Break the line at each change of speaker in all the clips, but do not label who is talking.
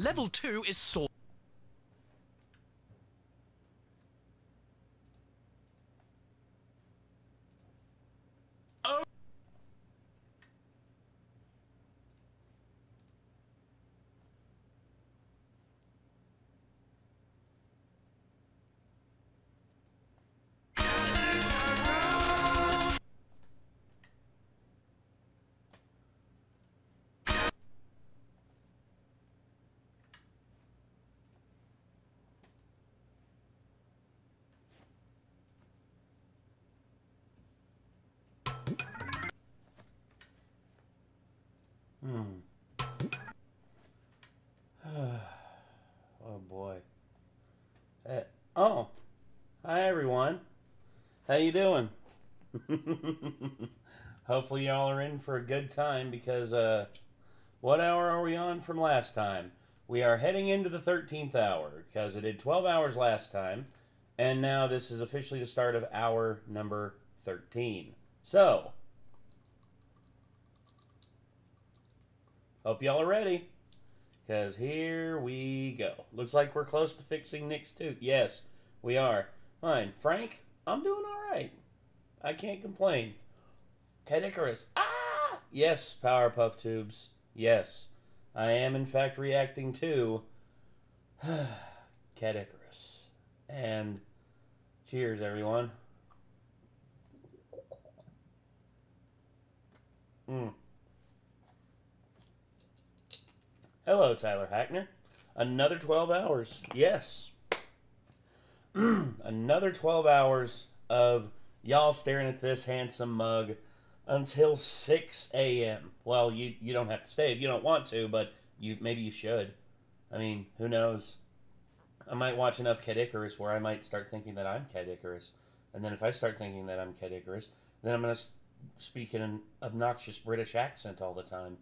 Level 2 is sword.
Oh boy. Oh, hi everyone. How you doing? Hopefully y'all are in for a good time because what hour are we on from last time? We are heading into the 13th hour because it did 12 hours last time, and now this is officially the start of hour number 13. So, hope y'all are ready. Because here we go. Looks like we're close to fixing Nick's tooth. Yes, we are. Fine. Frank, I'm doing alright. I can't complain. CADDICARUS. Ah! Yes, Powerpuff Tubes. Yes. I am, in fact, reacting to CADDICARUS. And cheers, everyone. Hello, Tyler Hackner. Another 12 hours. Yes. Another 12 hours of y'all staring at this handsome mug until 6 a.m. Well, you don't have to stay if you don't want to, but maybe you should. I mean, who knows? I might watch enough CADDICARUS where I might start thinking that I'm CADDICARUS. And then if I start thinking that I'm CADDICARUS, then I'm going to speak in an obnoxious British accent all the time.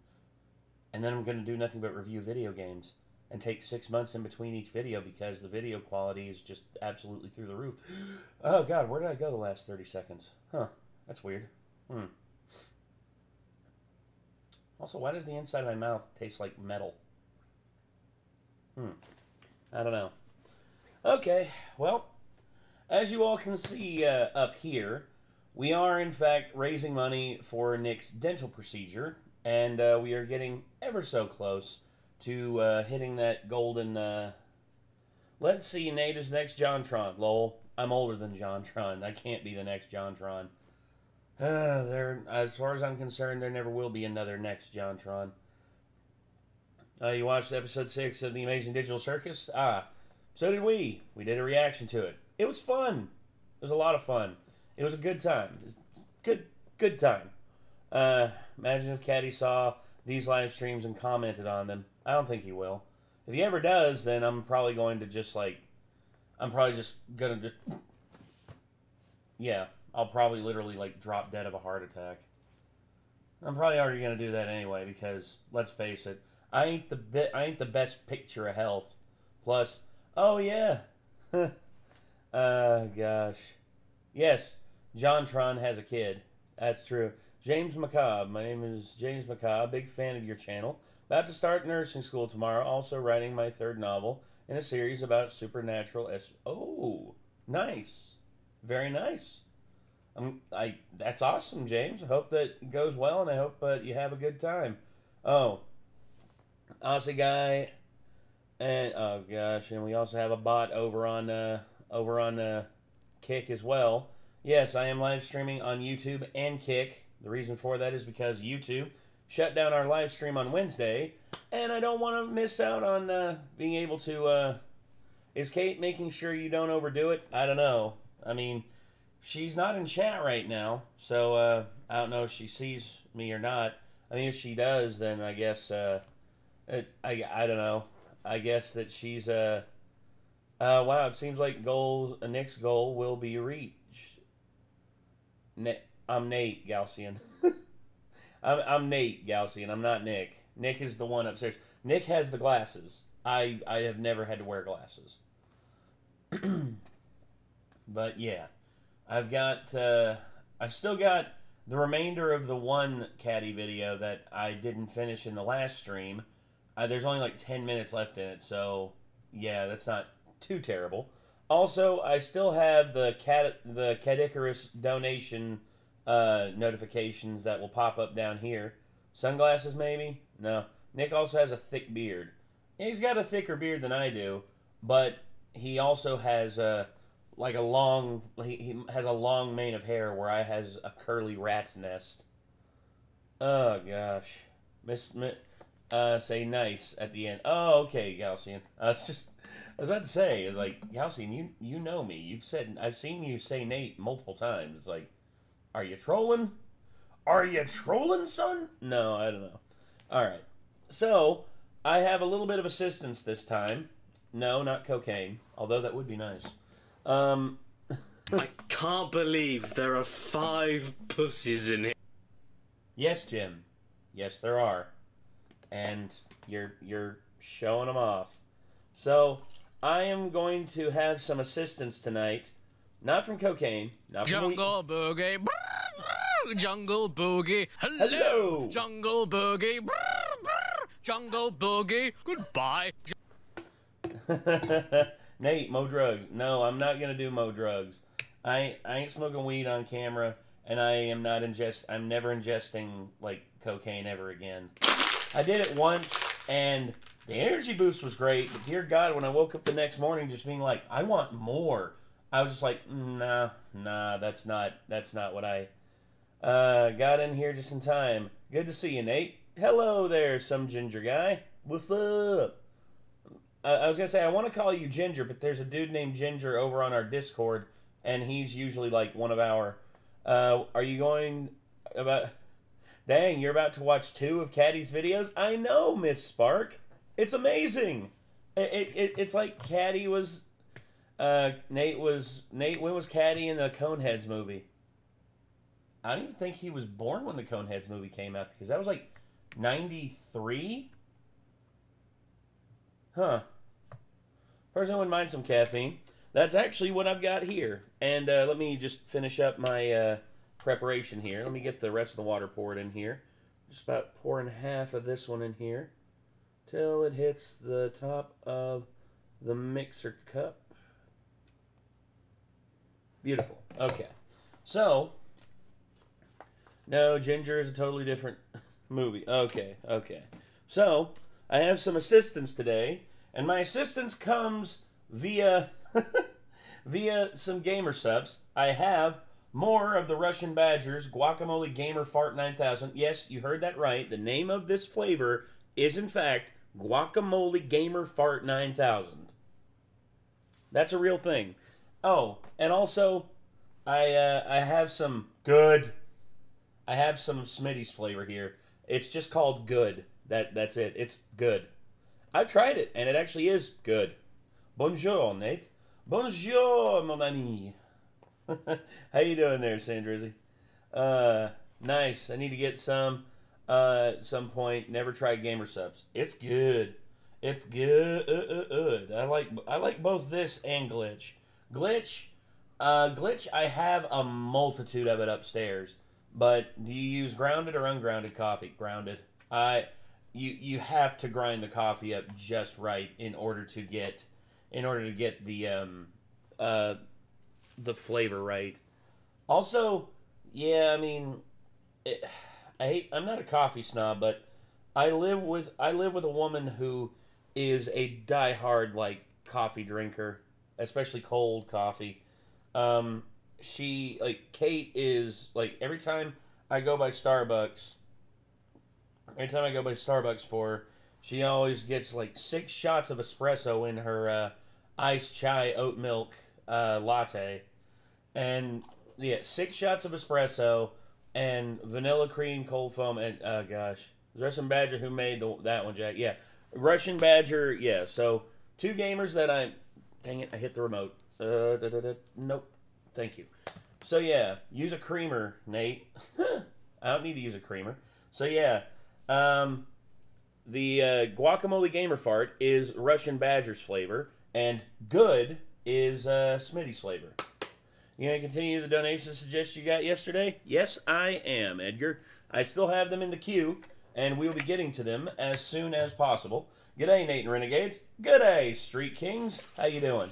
And then I'm going to do nothing but review video games and take 6 months in between each video because the video quality is just absolutely through the roof. Oh, God, where did I go the last 30 seconds? Huh, that's weird. Also, why does the inside of my mouth taste like metal? I don't know. Okay, well, as you all can see up here, we are, in fact, raising money for Nick's dental procedure. And we are getting ever so close to hitting that golden... Let's see, Nate is next JonTron. Lol, I'm older than JonTron. I can't be the next JonTron. As far as I'm concerned, there never will be another next JonTron. You watched episode 6 of The Amazing Digital Circus? Ah, so did we. We did a reaction to it. It was fun. It was a lot of fun. It was a good time. Good time. Imagine if Caddy saw these live streams and commented on them. I don't think he will. If he ever does, then I'm probably going to just yeah, I'll probably literally drop dead of a heart attack. I'm probably already gonna do that anyway because let's face it, I ain't the best picture of health. Plus, oh yeah, gosh, yes, JonTron has a kid. That's true. James McCabe. My name is James McCabe. Big fan of your channel. About to start nursing school tomorrow. Also writing my 3rd novel in a series about supernatural. Oh, nice. Very nice. That's awesome, James. I hope that goes well, and I hope you have a good time. Oh, Aussie guy, and oh gosh, and we also have a bot over on Kick as well. Yes, I am live streaming on YouTube and Kick. The reason for that is because YouTube shut down our live stream on Wednesday, and I don't want to miss out on being able to... is Kate making sure you don't overdo it? I don't know. I mean, she's not in chat right now, so I don't know if she sees me or not. I mean, if she does, then I guess... I don't know. I guess that she's... wow, it seems like Nick's goal will be reached. I'm Nate Galcian. I'm Nate Galcian. I'm not Nick. Nick is the one upstairs. Nick has the glasses. I have never had to wear glasses. But yeah, I've still got the remainder of the one caddy video that I didn't finish in the last stream. There's only like 10 minutes left in it, so yeah, that's not too terrible. Also, I still have the CADDICARUS donation notifications that will pop up down here. Sunglasses, maybe? No. Nick also has a thick beard. He's got a thicker beard than I do, but he also has like a long. He has a long mane of hair where I has a curly rat's nest. Oh gosh, say nice at the end. Oh, okay, Galcian. I was about to say, it's like, Galcian, you know me. I've seen you say Nate multiple times. It's like, are you trolling? Are you trolling, son? No, I don't know. All right. So, I have a little bit of assistance this time. No, not cocaine. Although that would be nice.
I can't believe there are 5 pussies in here.
Yes, Jim. Yes, there are. And you're showing them off. So, I am going to have some assistance tonight. Not from cocaine. Not from
Jungle Boogie. Jungle Boogie. Hello. Jungle Boogie. Jungle Boogie. Goodbye.
Nate, mo drugs. No, I'm not gonna do mo drugs. I ain't smoking weed on camera, and I'm never ingesting like cocaine ever again. I did it once, and the energy boost was great. But dear God, when I woke up the next morning, just being like, I want more. I was just like, nah, that's not what I got in here just in time. Good to see you, Nate. Hello there, some ginger guy. What's up? I was going to say, I want to call you Ginger, but there's a dude named Ginger over on our Discord, and he's usually like one of our... are you going about... Dang, you're about to watch 2 of Caddy's videos? I know, Miss Spark. It's amazing. It's like Caddy was... Nate, when was Caddy in the Coneheads movie? I don't even think he was born when the Coneheads movie came out, because that was like 93? Huh. Person wouldn't mind some caffeine. That's actually what I've got here. And let me just finish up my preparation here. Let me get the rest of the water poured in here. Just about pouring half of this one in here till it hits the top of the mixer cup. Beautiful. Okay. So, no, Ginger is a totally different movie. Okay. So, I have some assistance today, and my assistance comes via some gamer subs. I have more of the Russian Badgers Guacamole Gamer Fart 9000. Yes, you heard that right. The name of this flavor is, in fact, Guacamole Gamer Fart 9000. That's a real thing. Oh, and also, I have some good. I have some Smitty's flavor here. It's just called Good. That's it. It's good. I've tried it, and it actually is good. Bonjour, Nate. Bonjour, mon ami. How you doing there, Sandrizzy? Nice. I need to get some at some point. Never tried gamer subs. It's good. It's good. I like both this and Glitch. Glitch, I have a multitude of it upstairs. But do you use grounded or ungrounded coffee? Grounded. You have to grind the coffee up just right in order to get the flavor right. Also, yeah, I mean, I'm not a coffee snob, but I live with a woman who is a diehard like coffee drinker, especially cold coffee. Kate is like every time I go by Starbucks for her, she always gets like 6 shots of espresso in her iced chai oat milk latte. And yeah, 6 shots of espresso and vanilla cream cold foam. And oh gosh, is Russian Badger who made that one, Jack? Yeah, Russian Badger. Yeah, so 2 gamers that dang it, I hit the remote. Nope. Thank you. So yeah, use a creamer, Nate. I don't need to use a creamer. So yeah, the Guacamole Gamer Fart is Russian Badger's flavor, and Good is Smitty's flavor. You gonna continue the donation suggestions you got yesterday? Yes, I am, Edgar. I still have them in the queue. and we'll be getting to them as soon as possible. G'day, Nate and Renegades. G'day, Street Kings. How you doing?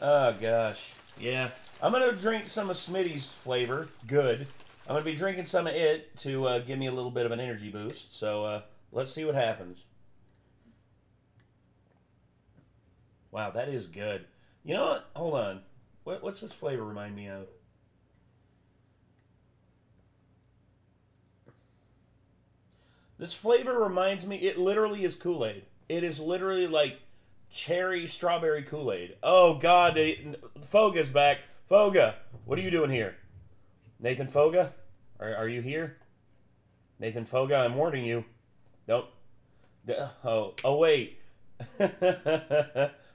Oh, gosh. Yeah. I'm going to drink some of Smitty's flavor. Good. I'm going to be drinking some of it to give me a little bit of an energy boost. So, let's see what happens. Wow, that is good. You know what? Hold on. What's this flavor remind me of? This flavor reminds me, it literally is Kool-Aid. It is literally like cherry strawberry Kool-Aid. Oh, God. Foga's back. Foga, what are you doing here? Nathan Foga? Are you here? Nathan Foga, I'm warning you. Don't. Oh, wait.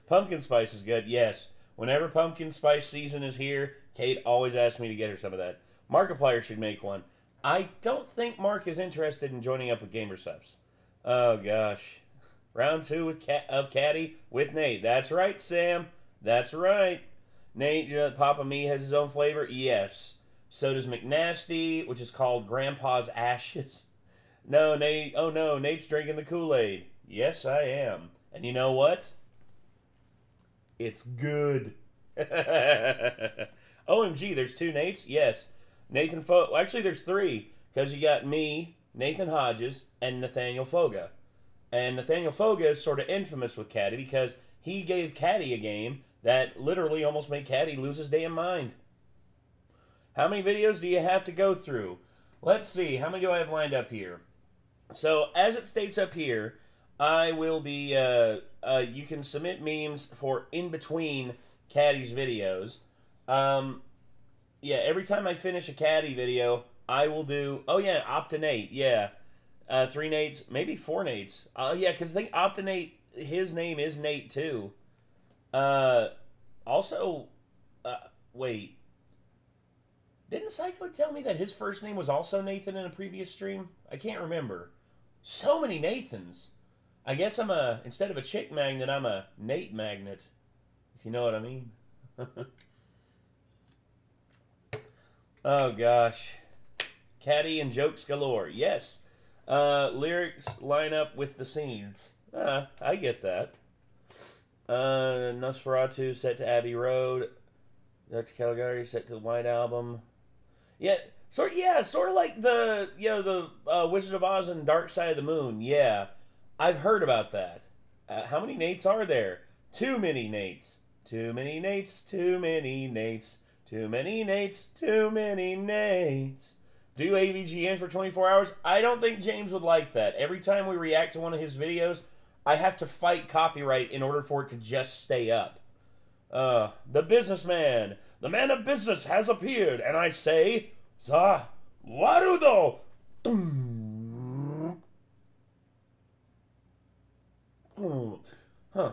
Pumpkin spice is good, yes. Whenever pumpkin spice season is here, Kate always asks me to get her some of that. Markiplier should make one. I don't think Mark is interested in joining up with Gamer Subs. Oh, gosh. Round 2 of Caddy with Nate. That's right, Sam. That's right. Nate, Papa Me has his own flavor? Yes. So does McNasty, which is called Grandpa's Ashes. No, Nate. Oh, no. Nate's drinking the Kool-Aid. Yes, I am. And you know what? It's good. OMG, there's 2 Nates? Yes. Nathan Foga. Actually, there's 3. Because you got me, Nathan Hodges, and Nathaniel Foga. And Nathaniel Foga is sort of infamous with Caddy because he gave Caddy a game that literally almost made Caddy lose his damn mind. How many videos do you have to go through? Let's see. How many do I have lined up here? So, as it states up here, I will be, you can submit memes for in between Caddy's videos. Yeah, every time I finish a Caddy video, I will do, oh yeah, Optinate, yeah. 3 Nates, maybe 4 Nates. Yeah, because I think Optinate, his name is Nate too. Also, wait. Didn't Psycho tell me that his first name was also Nathan in a previous stream? I can't remember. So many Nathans. I guess I'm instead of a chick magnet, I'm a Nate magnet. If you know what I mean. Oh, gosh. Caddy and jokes galore. Yes. Lyrics line up with the scenes. I get that. Nosferatu set to Abbey Road. Dr. Caligari set to the White Album. Yeah, sort of like the Wizard of Oz and Dark Side of the Moon. Yeah, I've heard about that. How many Nates are there? Too many Nates. Too many Nates. Too many Nates. Too many Nates. Too many Nates. Do AVGN for 24 hours? I don't think James would like that. Every time we react to one of his videos, I have to fight copyright in order for it to just stay up. The businessman, the man of business has appeared, and I say, Za Warudo. Huh.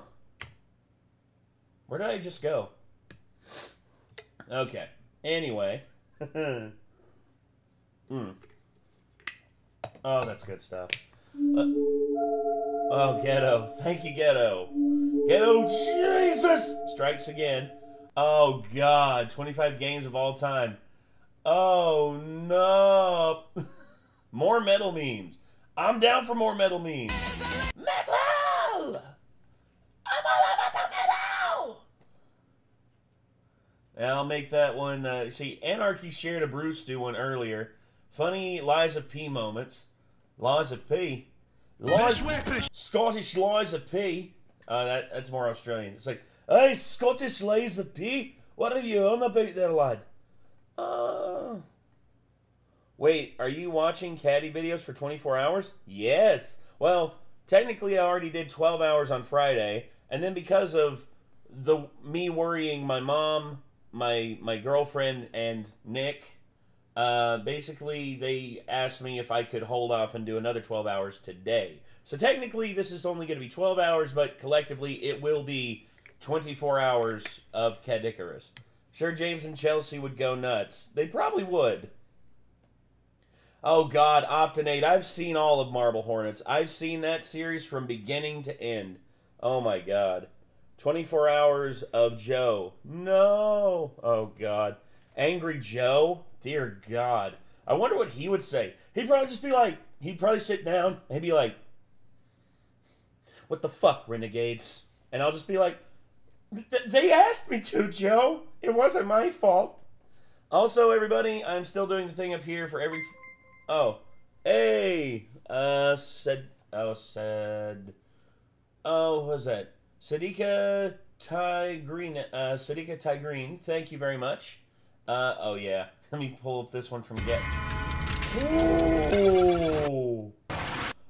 Where did I just go? Okay. Anyway. Oh, that's good stuff. Oh, Ghetto. Thank you, Ghetto. Ghetto, Jesus! Strikes again. Oh, God. 25 games of all time. Oh, no. More metal memes. I'm down for more metal memes. Metal! I'm all about the metal! And I'll make that one. See, Anarchy shared a Bruce do one earlier. Funny Liza P moments. Liza P. Scottish Liza P. That's more Australian. It's like, hey, Scottish Liza P. What are you on about there, lad? Wait, are you watching Caddy videos for 24 hours? Yes. Well, technically I already did 12 hours on Friday, and then because of me worrying my mom, my girlfriend, and Nick, basically they asked me if I could hold off and do another 12 hours today. So technically this is only going to be 12 hours, but collectively it will be 24 hours of CADDICARUS. Sure, James and Chelsea would go nuts. They probably would. Oh, God, Optinate. I've seen all of Marble Hornets. I've seen that series from beginning to end. Oh, my God. 24 hours of Joe. No. Oh, God. Angry Joe? Dear God. I wonder what he would say. He'd probably just be like, he'd probably sit down and he'd be like, "What the fuck, Renegades?" And I'll just be like, "They asked me to, Joe. It wasn't my fault." Also, everybody, I'm still doing the thing up here for every... Oh. Hey! What was that? Sadika Tigreen, thank you very much. Oh yeah. Let me pull up this one from Get. Ooh.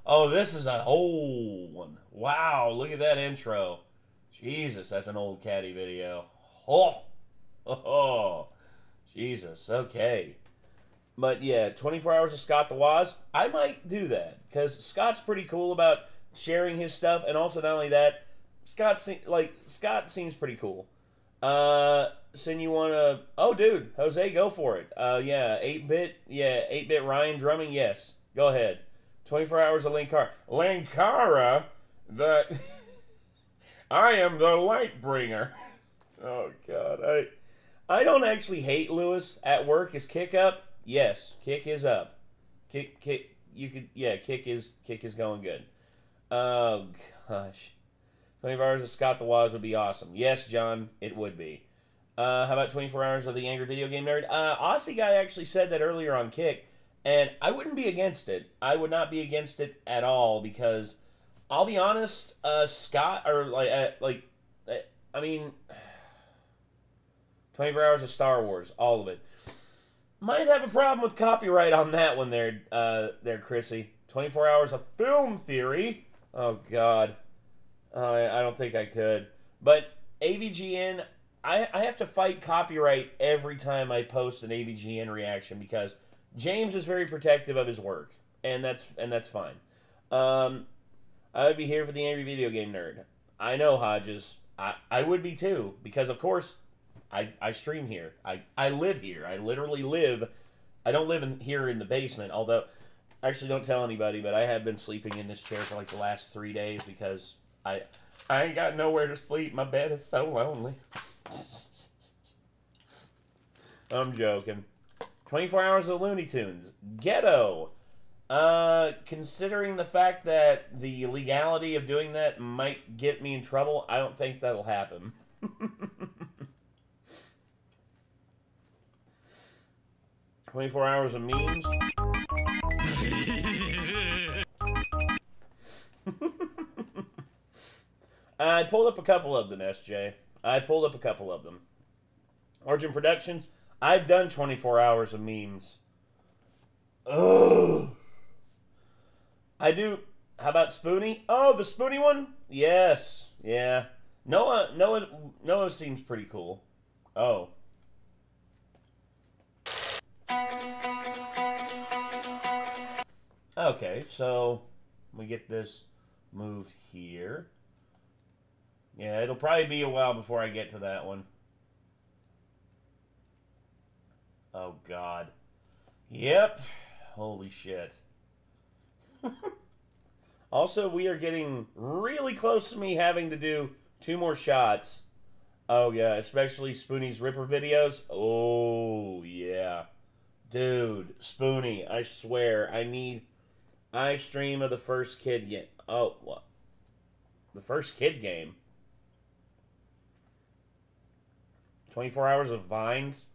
Oh, this is a whole one. Wow, look at that intro. Jesus, that's an old caddy video. Oh. Jesus, okay. But yeah, 24 hours of Scott the Woz. I might do that because Scott's pretty cool about sharing his stuff, and also not only that, Scott seems pretty cool. Sin, you wanna? Oh, dude, Jose, go for it. Yeah, 8-bit Ryan drumming. Yes, go ahead. 24 hours of Lankara, the I am the light bringer. Oh God, I don't actually hate Lewis at work. Is kick up? Yes, kick is up. Kick. You could. Yeah, kick is going good. Oh gosh, 24 hours of Scott the Woz would be awesome. Yes, John, it would be. How about 24 hours of the Angry Video Game Nerd? Aussie guy actually said that earlier on Kick, and I wouldn't be against it. I would not be against it at all because I'll be honest, Scott I mean, 24 hours of Star Wars, all of it. Might have a problem with copyright on that one there, Chrissy. 24 hours of film theory. Oh, God. I don't think I could. But AVGN, I have to fight copyright every time I post an AVGN reaction because James is very protective of his work, and that's fine. I would be here for the Angry Video Game Nerd. I know, Hodges. I would be too, because of course I stream here. I live here. I literally live. I don't live here in the basement, although actually don't tell anybody, but I have been sleeping in this chair for like the last 3 days because I ain't got nowhere to sleep. My bed is so lonely. I'm joking. 24 hours of Looney Tunes. Ghetto. Considering the fact that the legality of doing that might get me in trouble, I don't think that'll happen. 24 hours of memes. I pulled up a couple of them, SJ. I pulled up a couple of them. Origin Productions. I've done 24 hours of memes. Ugh. I do. How about Spoonie? Oh, the Spoonie one? Yes. Yeah. Noah seems pretty cool. Oh. Okay, so let me get this moved here. Yeah, it'll probably be a while before I get to that one. Oh, God. Yep. Holy shit. Also, we are getting really close to me having to do 2 more shots. Oh, yeah, especially Spoonie's Ripper videos. Oh, yeah. Dude, Spoonie, I swear, I stream of the first kid game. Oh, what? The first kid game? 24 hours of Vines?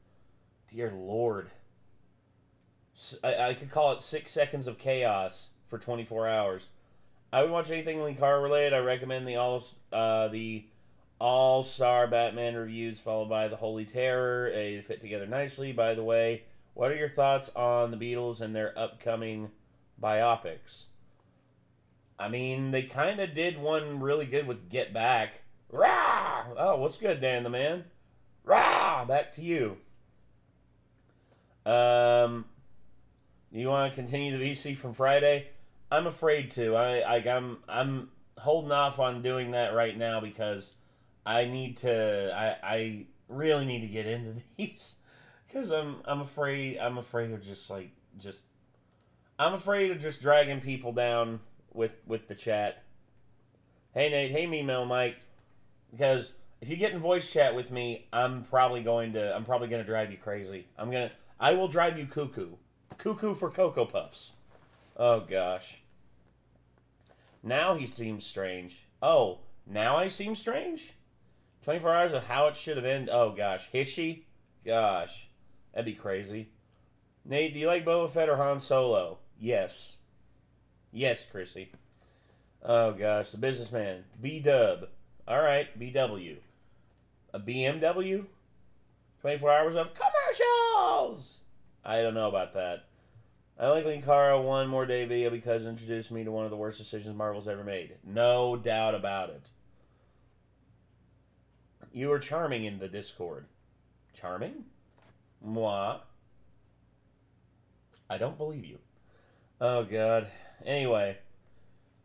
Dear Lord. I could call it 6 seconds of chaos for 24 hours. I would watch anything Linkara related. I recommend the All-Star Batman reviews followed by the Holy Terror. They fit together nicely. By the way, what are your thoughts on the Beatles and their upcoming biopics? I mean, they kind of did one really good with Get Back. Rah! Oh, what's good, Dan the Man? Rah! Back to you. Do you want to continue the VC from Friday? I'm afraid to. I'm holding off on doing that right now because I really need to get into these because I'm afraid of I'm afraid of just dragging people down with the chat. Hey Nate, hey Mimo Mike, because if you get in voice chat with me, I'm probably gonna drive you crazy. I will drive you cuckoo. Cuckoo for Cocoa Puffs. Oh, gosh. Now he seems strange. Oh, now I seem strange? 24 hours of how it should have ended. Oh, gosh. Hishy? Gosh. That'd be crazy. Nate, do you like Boba Fett or Han Solo? Yes. Yes, Chrissy. Oh, gosh. The businessman. B-Dub. All right, BW. A BMW? 24 hours of commercials! I don't know about that. I like Linkara one more day video because it introduced me to one of the worst decisions Marvel's ever made. No doubt about it. You were charming in the Discord. Charming? Moi? I don't believe you. Oh, God. Anyway,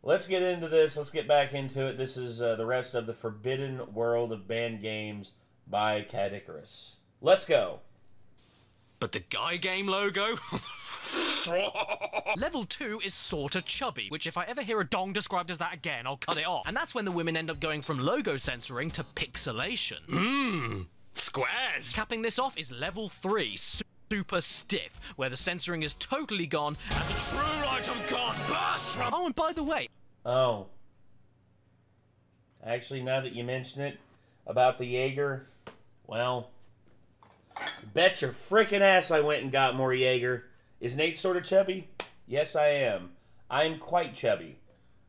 let's get into this. Let's get back into it. This is the rest of the Forbidden World of Banned Games by CADDICARUS. Let's go.
But the Guy Game logo? Level 2 is sorta chubby, which if I ever hear a dong described as that again, I'll cut it off. And that's when the women end up going from logo censoring to pixelation. Squares! Capping this off is level 3, super stiff, where the censoring is totally gone and the true light of God bursts from... Oh, and by the way...
Oh. Actually, now that you mention it, about the Jaeger, well, bet your freaking ass I went and got more Jaeger. Is Nate sort of chubby? Yes, I am. I am quite chubby.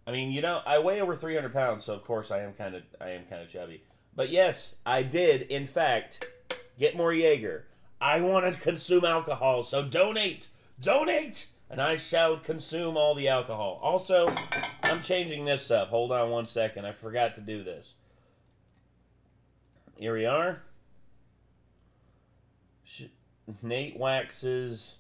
I mean, you know, I weigh over 300 pounds, so of course I am kind of chubby. But yes, I did, in fact, get more Jaeger. I want to consume alcohol, so donate! Donate! And I shall consume all the alcohol. Also, I'm changing this up. Hold on one second. I forgot to do this. Here we are. Nate waxes...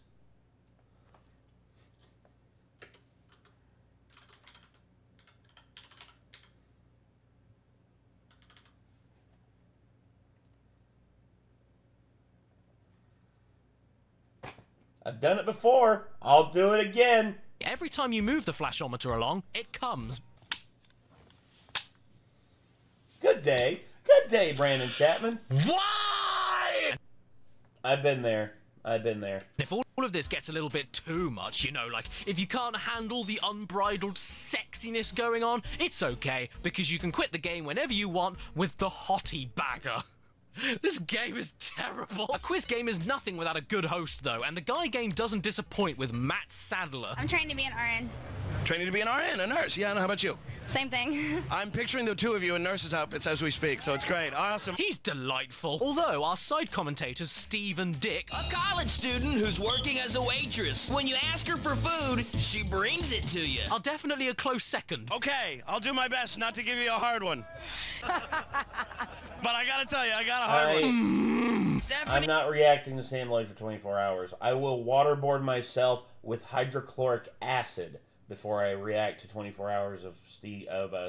I've done it before. I'll do it again.
Every time you move the flashometer along, it comes.
Good day. Good day, Brandon Chapman.
Why?
I've been there. I've been there.
If all of this gets a little bit too much, you know, like if you can't handle the unbridled sexiness going on, it's okay, because you can quit the game whenever you want with the hottie bagger. This game is terrible. A quiz game is nothing without a good host, though, and the Guy Game doesn't disappoint with Matt Sadler.
I'm trying to be an RN.
Training to be an RN, a nurse. Yeah, how about you?
Same thing.
I'm picturing the two of you in nurses' outfits as we speak, so it's great. Awesome.
He's delightful. Although our side commentators, Steve and Dick...
A college student who's working as a waitress. When you ask her for food, she brings it to you.
...are definitely a close second.
Okay, I'll do my best not to give you a hard one. But I gotta tell you, I got a hard one.
I'm not reacting to Sam Lloyd for 24 hours. I will waterboard myself with hydrochloric acid before I react to 24 hours of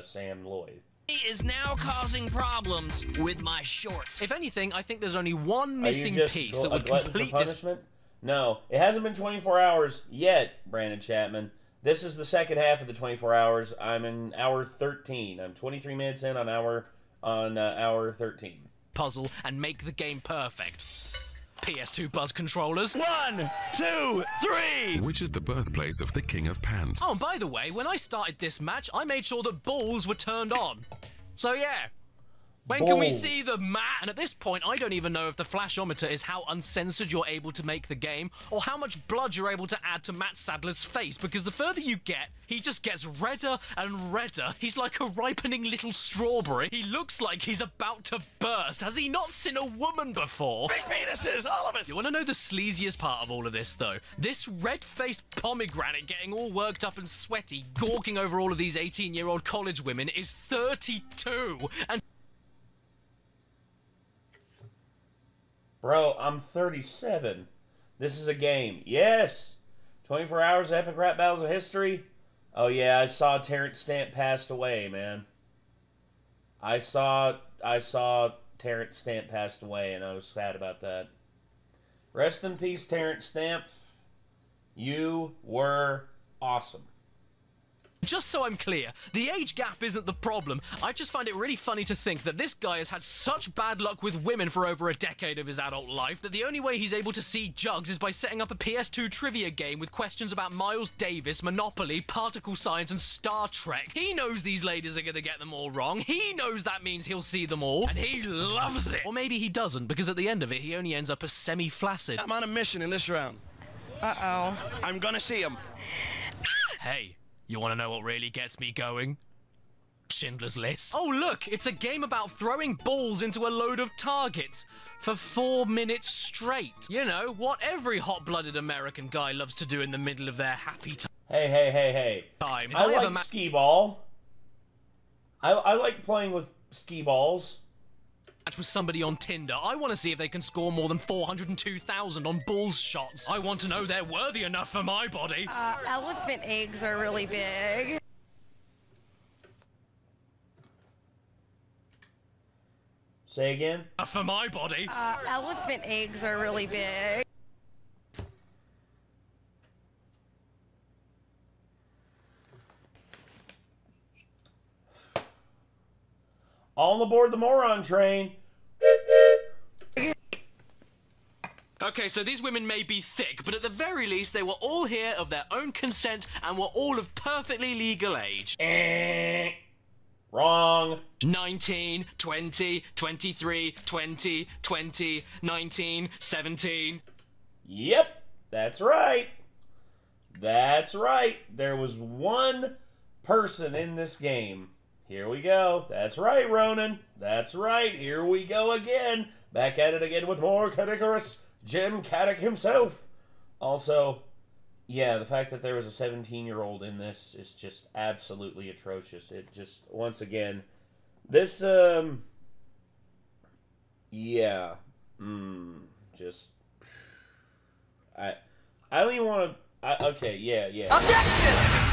Sam Lloyd.
He is now causing problems with my shorts.
If anything, I think there's only one missing piece that would
complete
complete
for
this...
punishment? No, it hasn't been 24 hours yet, Brandon Chapman. This is the second half of the 24 hours. I'm in hour 13. I'm 23 minutes in on hour 13.
Puzzle and make the game perfect. PS2 Buzz controllers.
1, 2, 3.
Which is the birthplace of the King of Pants?
Oh, and by the way, when I started this match, I made sure that balls were turned on. So yeah. When can we see the mat? And at this point, I don't even know if the flashometer is how uncensored you're able to make the game, or how much blood you're able to add to Matt Sadler's face, because the further you get, he just gets redder and redder. He's like a ripening little strawberry. He looks like he's about to burst. Has he not seen a woman before?
Big penises, all of us.
You want to know the sleaziest part of all of this, though? This red-faced pomegranate getting all worked up and sweaty, gawking over all of these 18-year-old college women is 32, and...
Bro, I'm 37. This is a game. Yes! 24 hours of Epic Rap Battles of History? Oh yeah, I saw Terrence Stamp passed away, man. I saw Terrence Stamp passed away, and I was sad about that. Rest in peace, Terrence Stamp. You were awesome.
Just so I'm clear, the age gap isn't the problem. I just find it really funny to think that this guy has had such bad luck with women for over a decade of his adult life that the only way he's able to see jugs is by setting up a PS2 trivia game with questions about Miles Davis, Monopoly, particle science, and Star Trek. He knows these ladies are gonna get them all wrong. He knows that means he'll see them all, and he loves it. Or maybe he doesn't, because at the end of it, he only ends up as semi-flaccid.
I'm on a mission in this round.
Uh-oh.
I'm gonna see him.
Hey, you want to know what really gets me going? Schindler's List. Oh, look, it's a game about throwing balls into a load of targets for 4 minutes straight. You know, what every hot-blooded American guy loves to do in the middle of their happy time.
Hey.
If
I
ever
like skee ball. I like playing with skee balls.
Match with somebody on Tinder, I want to see if they can score more than 402,000 on balls shots. I want to know they're worthy enough for my body.
Elephant eggs are really big.
Say again?
For my body.
Elephant eggs are really big.
All aboard the moron train.
Okay, so these women may be thick, but at the very least, they were all here of their own consent and were all of perfectly legal age.
Wrong.
19, 20, 23, 20, 20, 19, 17.
Yep, that's right. That's right. There was one person in this game. Here we go. That's right, Ronan. That's right. Here we go again. Back at it again with more CADDICARUS. Jim Caddick himself. Also, yeah, the fact that there was a 17-year-old in this is just absolutely atrocious. It just, once again, this, yeah, just, I don't even want to, okay, yeah.
Objection!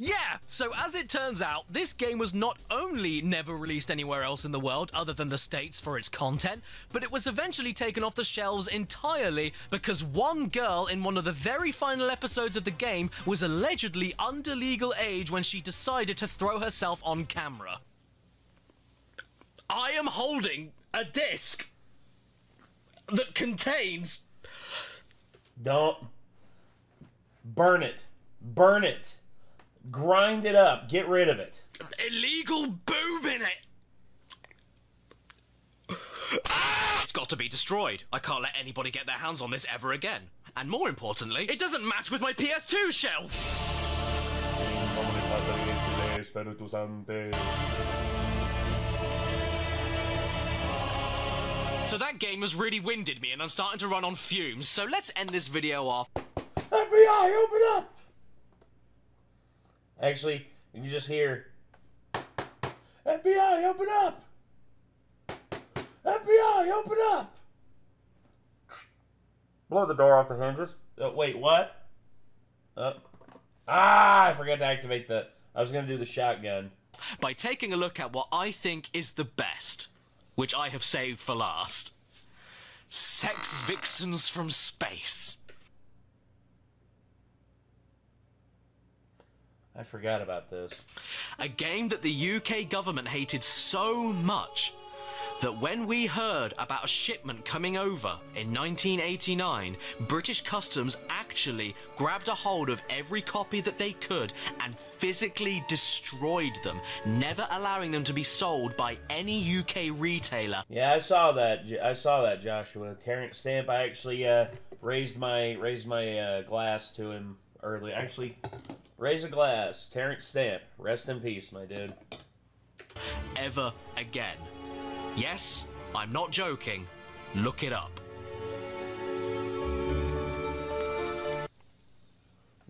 Yeah, so as it turns out, this game was not only never released anywhere else in the world other than the States for its content, but it was eventually taken off the shelves entirely because one girl in one of the very final episodes of the game was allegedly under legal age when she decided to throw herself on camera. I am holding a disc that contains...
Don't. Burn it. Burn it. Grind it up. Get rid of it.
Illegal boob in it. It's got to be destroyed. I can't let anybody get their hands on this ever again. And more importantly, it doesn't match with my PS2 shelf. So that game has really winded me and I'm starting to run on fumes. So let's end this video off.
FBI, open up! Actually, you can just hear, FBI, open up! FBI, open up! Blow the door off the hinges. Wait, what? I forgot to activate the... I was going to do the shotgun.
By taking a look at what I think is the best, which I have saved for last. Sex vixens from space.
I forgot about this.
A game that the UK government hated so much that when we heard about a shipment coming over in 1989, British Customs actually grabbed a hold of every copy that they could and physically destroyed them, never allowing them to be sold by any UK retailer.
Yeah, I saw that, Joshua. Terrence Stamp, I actually raised my glass to him early. Actually, raise a glass. Terrence Stamp, rest in peace, my dude.
Ever again. Yes, I'm not joking. Look it up.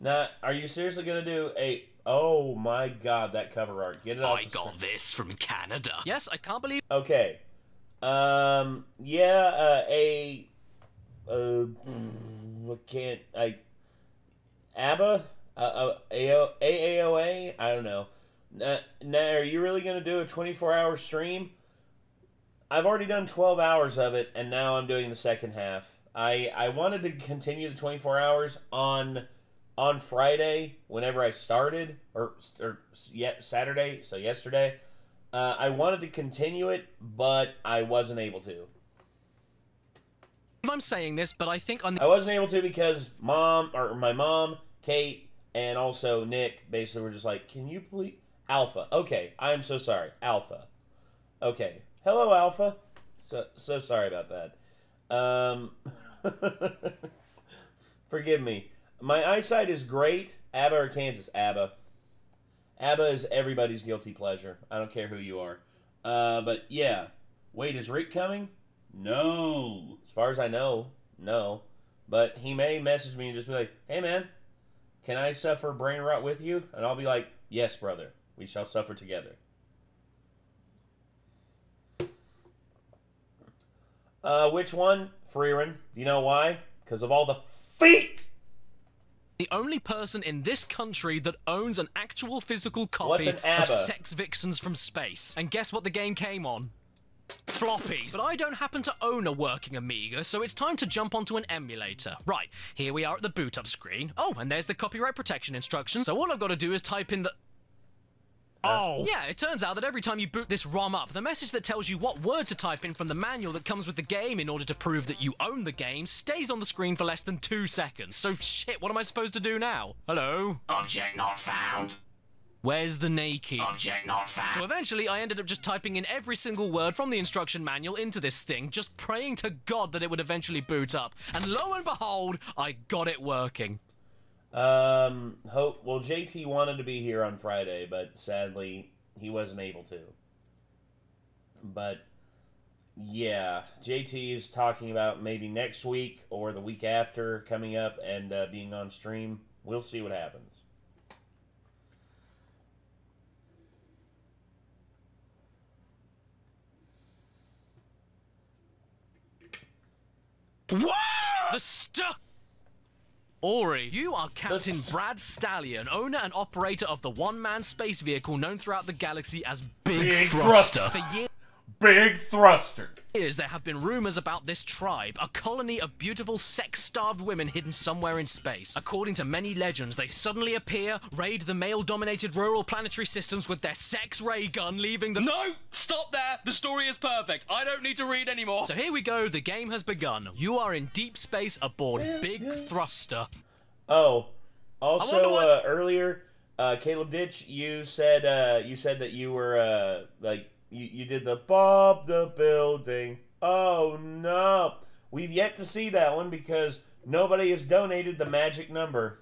Now, are you seriously gonna do a... Oh my god, that cover art. Get it off.
I got this from Canada. Yes, I can't believe...
Okay. ABBA? AAOA? I don't know. Now, are you really gonna do a 24-hour stream? I've already done 12 hours of it, and now I'm doing the second half. I wanted to continue the 24 hours on on Friday, whenever I started, or Saturday, so yesterday, I wanted to continue it, but I wasn't able to.
I'm saying this, but I think on the...
I wasn't able to because my mom, Kate, and also Nick basically were just like, can you please... Alpha. Okay, I'm so sorry. Alpha. Okay. Hello, Alpha. So sorry about that. Forgive me. My eyesight is great. ABBA or Kansas? ABBA. ABBA is everybody's guilty pleasure. I don't care who you are. But yeah. Wait, is Rick coming? No. As far as I know, no. But he may message me and just be like, hey man, can I suffer brain rot with you? And I'll be like, yes, brother. We shall suffer together. Which one? Freeran. Do you know why? Because of all the feet!
The only person in this country that owns an actual physical copy of Sex Vixens from Space. And guess what the game came on? Floppies. But I don't happen to own a working Amiga, so it's time to jump onto an emulator. Right, here we are at the boot up screen. Oh, and there's the copyright protection instructions. So all I've got to do is type in the... Oh! Yeah, it turns out that every time you boot this ROM up, the message that tells you what word to type in from the manual that comes with the game in order to prove that you own the game stays on the screen for less than 2 seconds. So shit, what am I supposed to do now? Hello?
Object not found.
Where's the naked?
Object not found.
So eventually I ended up just typing in every single word from the instruction manual into this thing, just praying to God that it would eventually boot up. And lo and behold, I got it working.
Well, JT wanted to be here on Friday, but sadly he wasn't able to. But yeah, JT is talking about maybe next week or the week after coming up and being on stream. We'll see what happens.
Whoa! The stuff! Ori, you are Captain Brad Stallion, owner and operator of the one-man space vehicle known throughout the galaxy as Big Thruster. For
Big Thruster.
years, there have been rumors about this tribe, a colony of beautiful, sex-starved women hidden somewhere in space. According to many legends, they suddenly appear, raid the male-dominated rural planetary systems with their sex ray gun, leaving them—
No! Stop there! The story is perfect. I don't need to read anymore.
So here we go, the game has begun. You are in deep space aboard Big Thruster.
Oh, also, earlier, Caleb Ditch, you said that you were, you did the Bob the Building. Oh, no. We've yet to see that one because nobody has donated the magic number.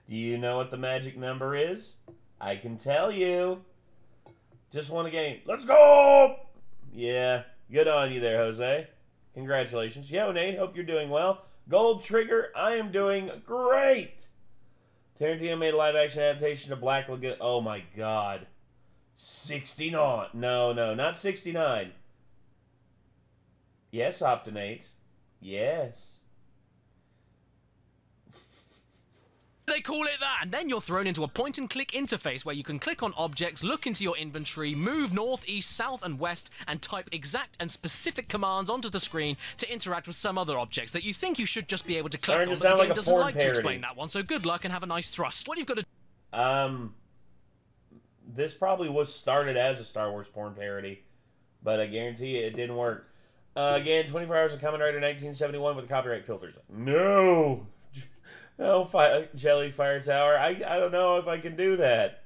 Do you know what the magic number is? I can tell you. Just won a game. Let's go! Yeah, good on you there, Jose. Congratulations. Yo, Nate, hope you're doing well. Gold Trigger, I am doing great. Tarantino made a live-action adaptation of Black Lagoon. Oh, my God. 69. No, not 69. Yes, Optinate. Yes.
They call it that! And then you're thrown into a point-and-click interface where you can click on objects, look into your inventory, move north, east, south, and west, and type exact and specific commands onto the screen to interact with some other objects that you think you should just be able to click on, but the game doesn't like to explain that one, so good luck and have a nice thrust. What you've got to...
This probably was started as a Star Wars porn parody, but I guarantee you it didn't work. Again, 24 Hours of Kamen Rider 1971 with copyright filters. No! No, Jelly Fire Tower. I don't know if I can do that.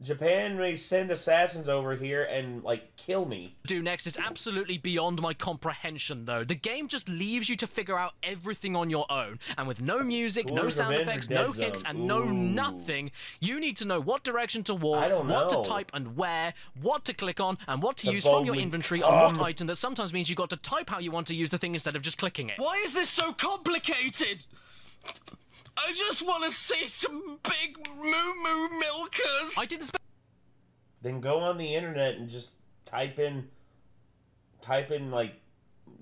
Japan may send assassins over here and, like, kill me.
Do next is absolutely beyond my comprehension, though. The game just leaves you to figure out everything on your own. And with no music, no sound effects, no hints, and no nothing, you need to know what direction to walk, what to type and where, what to click on, and what to use from your inventory on what item. That sometimes means you've got to type how you want to use the thing instead of just clicking it.
Why is this so complicated? I just want to see some big moo-moo milkers.
I didn't
Then go on the internet and just type in like,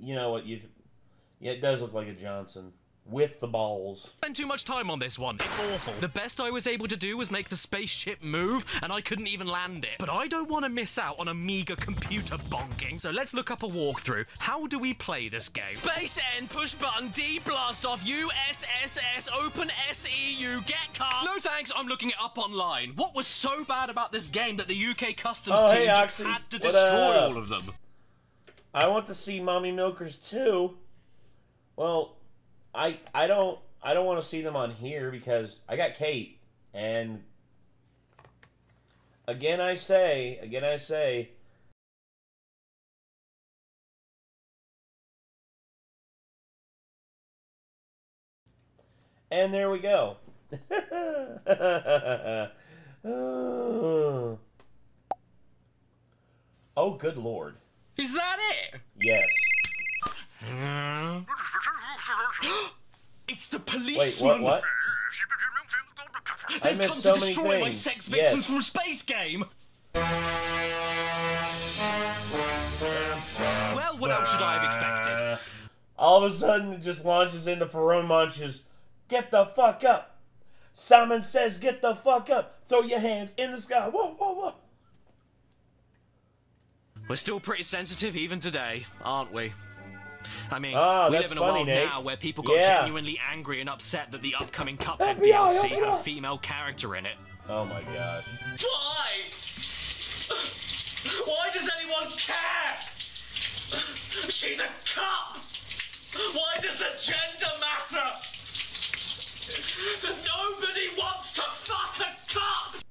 you know what you... Yeah, it does look like a Johnson. with the balls.
Spent too much time on this one. It's awful. The best I was able to do was make the spaceship move, and I couldn't even land it. But I don't want to miss out on Amiga computer bonking, so let's look up a walkthrough. How do we play this game? Space N, push button, D, blast off, USSS, open SEU, get car.
No thanks, I'm looking it up online. What was so bad about this game that the UK customs
Oh,
team
hey,
just
Oxy.
had to
What
destroy
up?
all of them?
I want to see Mommy Milkers too. Well, I don't want to see them on here because I got Kate, and again I say, and there we go. Oh, good Lord.
Is that it?
Yes.
It's the
Wait,
policeman.
what? I
They've
missed
come
so
to
many
destroy my
things.
sex vixens
Yes.
from Space Game.
Well, what else should I have expected?
All of a sudden, it just launches into Ferone Munch's "Get the fuck up." Simon says, "Get the fuck up. Throw your hands in the sky." Whoa, whoa, whoa.
We're still pretty sensitive even today, aren't we? I mean,
Ah,
we
that's
live in a
funny,
world
Nate.
now where people got
Yeah.
genuinely angry and upset that the upcoming Cuphead
FBI,
DLC
open
had a
up.
female character in it.
Oh my gosh.
Why? Why does anyone care? She's a cup. Why does the gender matter? Nobody wants to fuck a cup.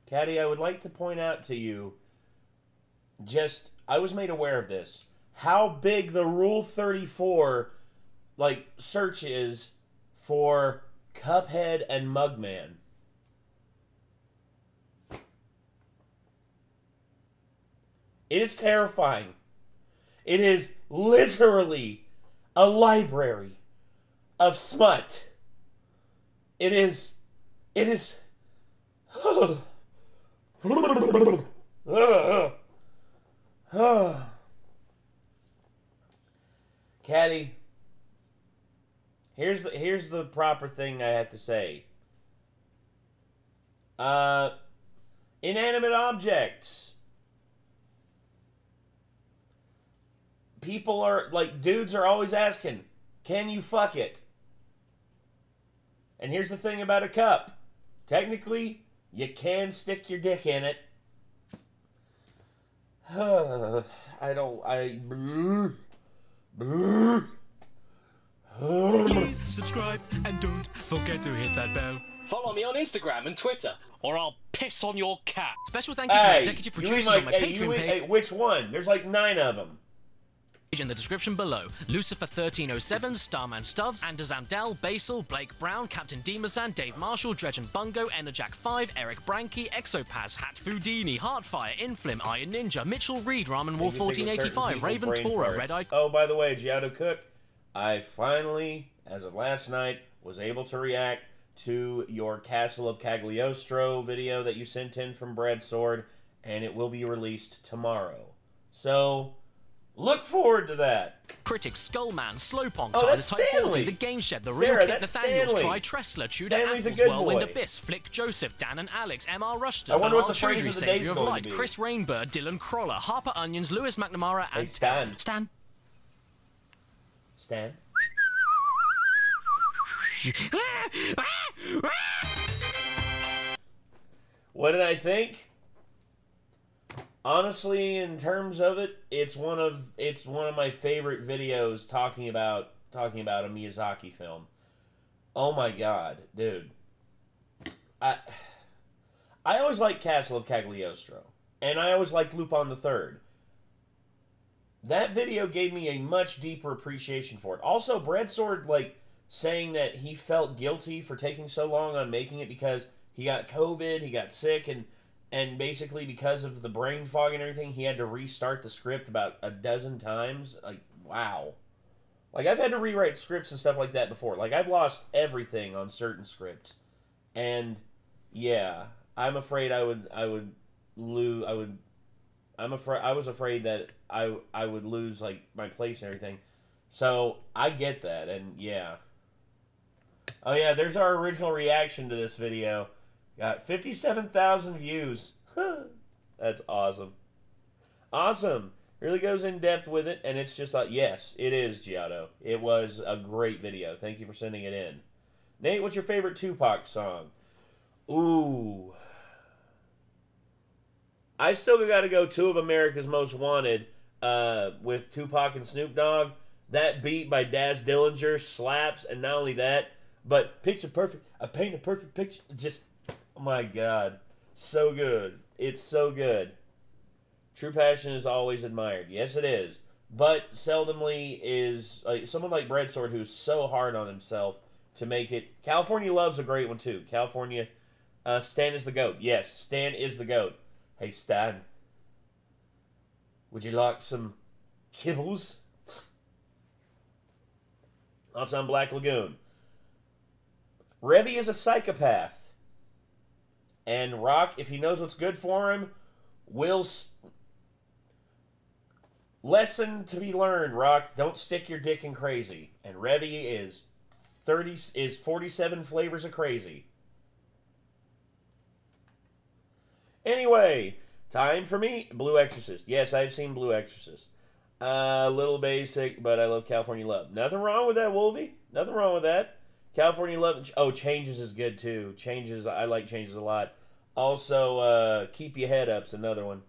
Caddy, I would like to point out to you, I was made aware of this, how big the Rule 34, search is for Cuphead and Mugman. It is terrifying. It is literally a library of smut. It is... Caddy, here's the proper thing I have to say. Inanimate objects. People are, dudes are always asking, can you fuck it? And here's the thing about a cup. Technically, you can stick your dick in it.
Please subscribe and don't forget to hit that bell.
Follow me on Instagram and Twitter, or I'll piss on your cat.
Special thank you to my executive producers on my Patreon page.
Hey, which one? There's 9 of them.
In the description below. Lucifer 1307, Starman Stubbs, Anders Amdel, Basil, Blake Brown, Captain Demersan, Dave Marshall, Dredge and Bungo, Enerjack 5, Eric Branke, Exopaz, Hat Foodini, Heartfire, Inflim, Iron Ninja, Mitchell Reed, Ramen Wolf 1485, Raven Tora, Red Eye.
Oh, by the way, Giotto Cook, I finally, as of last night, was able to react to your Castle of Cagliostro video that you sent in from Brad Sword, and it will be released tomorrow. So... look forward to that.
Critics, Skullman, Slowpong,
Oh,
Tyler's
that's
Type 40,
Stanley.
The Game Shed, The
Sarah,
Real Kit,
that's
Nathaniels,
Stanley.
Try Tressler, Tudor
Stanley's a
Apples,
good
Whirlwind
boy.
Abyss, Flick Joseph, Dan and Alex, MR Rushton,
I wonder what
Bernard
the phrase
Treasury,
of the
Savior
day's
of
going to
Light,
be.
Chris Rainbird, Dylan Crawler, Harper Onions, Lewis McNamara, and
Hey, Stan.
Stan.
Stan? What did I think? Honestly, in terms of it, it's one of my favorite videos talking about a Miyazaki film. Oh my god, dude. I always liked Castle of Cagliostro, and I always liked Lupin the Third. That video gave me a much deeper appreciation for it. Also, Brad Sword, saying that he felt guilty for taking so long on making it because he got COVID, he got sick, and basically because of the brain fog and everything, he had to restart the script about a dozen times. Wow. I've had to rewrite scripts and stuff like that before. I've lost everything on certain scripts. And, yeah, I'm afraid I would I was afraid that I would lose like my place and everything. So I get that, and yeah. Oh yeah, there's our original reaction to this video. Got 57,000 views. That's awesome. Awesome. Really goes in depth with it, and it's just like, yes, it is, Giotto. It was a great video. Thank you for sending it in. Nate, what's your favorite Tupac song? Ooh. I still got to go Two of America's Most Wanted with Tupac and Snoop Dogg. That beat by Daz Dillinger slaps, and not only that, but Picture Perfect, I paint a perfect picture. Just, oh my God. So good. It's so good. True passion is always admired. Yes, it is. But seldomly is like someone like Breadsword who's so hard on himself to make it. California Love's a great one, too. California, Stan is the GOAT. Yes, Stan is the GOAT. Hey, Stan. Would you like some kibbles? Thoughts on Black Lagoon. Revy is a psychopath. And Rock, if he knows what's good for him, will... Lesson to be learned, Rock. Don't stick your dick in crazy. And Revy is 47 flavors of crazy. Anyway, time for me. Blue Exorcist. Yes, I've seen Blue Exorcist. A little basic, but I love California Love. Nothing wrong with that, Wolvie. Nothing wrong with that. California Love. Oh, Changes is good, too. Changes, I like Changes a lot. Also, Keep Your Head Up's another one.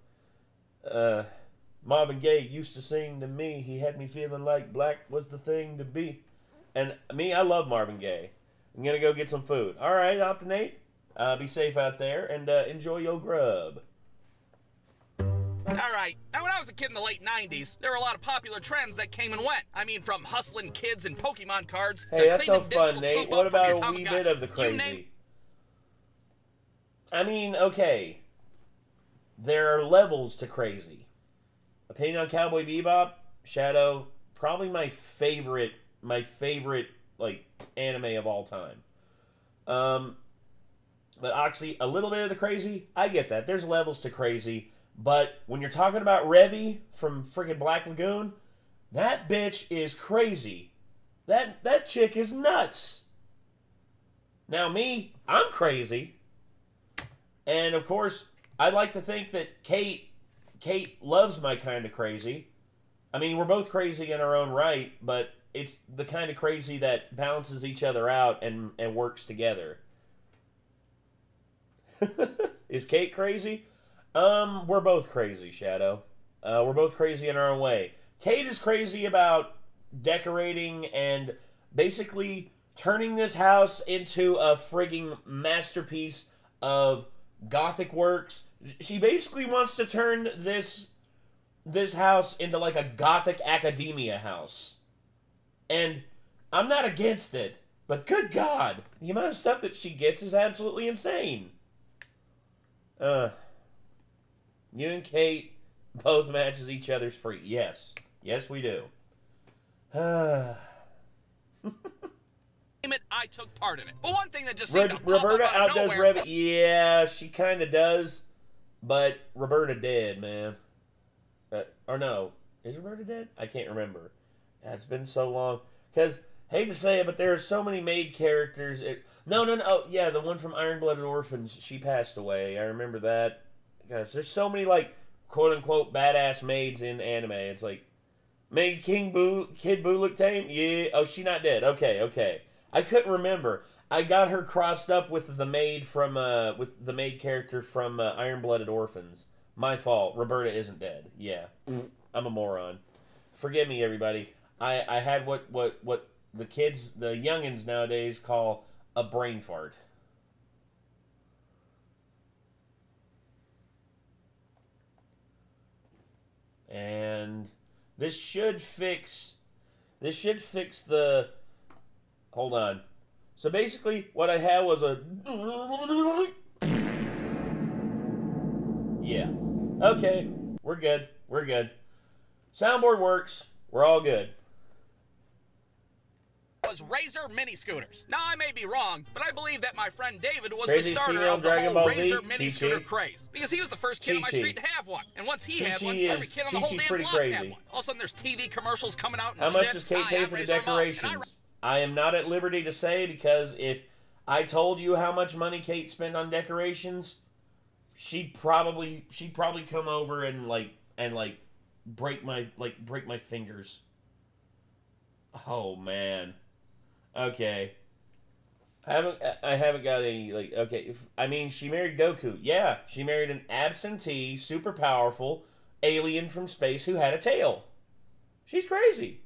Marvin Gaye used to sing to me. He had me feeling like black was the thing to be. And me, I love Marvin Gaye. I'm going to go get some food. All right, Optinate. Be safe out there, and enjoy your grub.
All right. Now, when I was a kid in the late 90s, there were a lot of popular trends that came and went. I mean, from hustling kids and Pokemon cards
hey,
to
that's no
cleaning
fun,
digital
Nate.
poop
What
up from your
about a wee bit
Tamagotchis.
of the crazy? I mean, okay. There are levels to crazy. Opinion on Cowboy Bebop, Shadow, probably my favorite like anime of all time. But Oxy, a little bit of the crazy, I get that. There's levels to crazy. But when you're talking about Revy from friggin' Black Lagoon, that bitch is crazy. That chick is nuts. Now me, I'm crazy. And of course, I'd like to think that Kate loves my kind of crazy. I mean, we're both crazy in our own right, but it's the kind of crazy that balances each other out and works together. Is Kate crazy? We're both crazy, Shadow. We're both crazy in our own way. Kate is crazy about decorating and basically turning this house into a frigging masterpiece of Gothic works. She basically wants to turn this house into like a Gothic academia house. And I'm not against it, but good God, the amount of stuff that she gets is absolutely insane. You and Kate both matches each other's freak. Yes. Yes, we do.
I took part in it. But one thing that just seemed to pop
Roberta
up out of
outdoes
nowhere...
Revy. Yeah, she kind of does. But Roberta dead, man. Or no. Is Roberta dead? I can't remember. It's been so long. Because, hate to say it, but there are so many maid characters. No. Oh, yeah, the one from Iron-Blooded Orphans. She passed away. I remember that. Gosh, there's so many, like, quote-unquote badass maids in anime. It's like, Maid Kid Boo look tame? Yeah. Oh, she not dead. Okay. I couldn't remember. I got her crossed up with the maid from, with the maid character from Iron-Blooded Orphans. My fault. Roberta isn't dead. Yeah. I'm a moron. Forgive me, everybody. I had what the kids, the youngins nowadays call a brain fart. And this should fix the... Hold on. So basically, what I had was a... Yeah. Okay. We're good. Soundboard works. We're all good.
was Razor mini scooters. Now, I may be wrong, but I believe that my friend David was
Craziest
the starter
female
of the
Dragon
whole
Ball Z?
Razor mini scooter
Chi-Chi.
craze. Because he was the first kid on my
Chi-Chi.
street to have one. And once he had
Chi-Chi
one,
is-
every kid on the whole
Chi-Chi's
damn
pretty
block had
crazy.
one. All of a sudden, there's TV commercials coming out and
How
shit.
much does Kate
I
pay
have
for the
Razor Mall, and
decorations? I am not at liberty to say, because if I told you how much money Kate spent on decorations, she'd probably come over and break my fingers. Oh man. Okay. I haven't got any okay. She married Goku. Yeah, she married an absentee, super powerful alien from space who had a tail. She's crazy.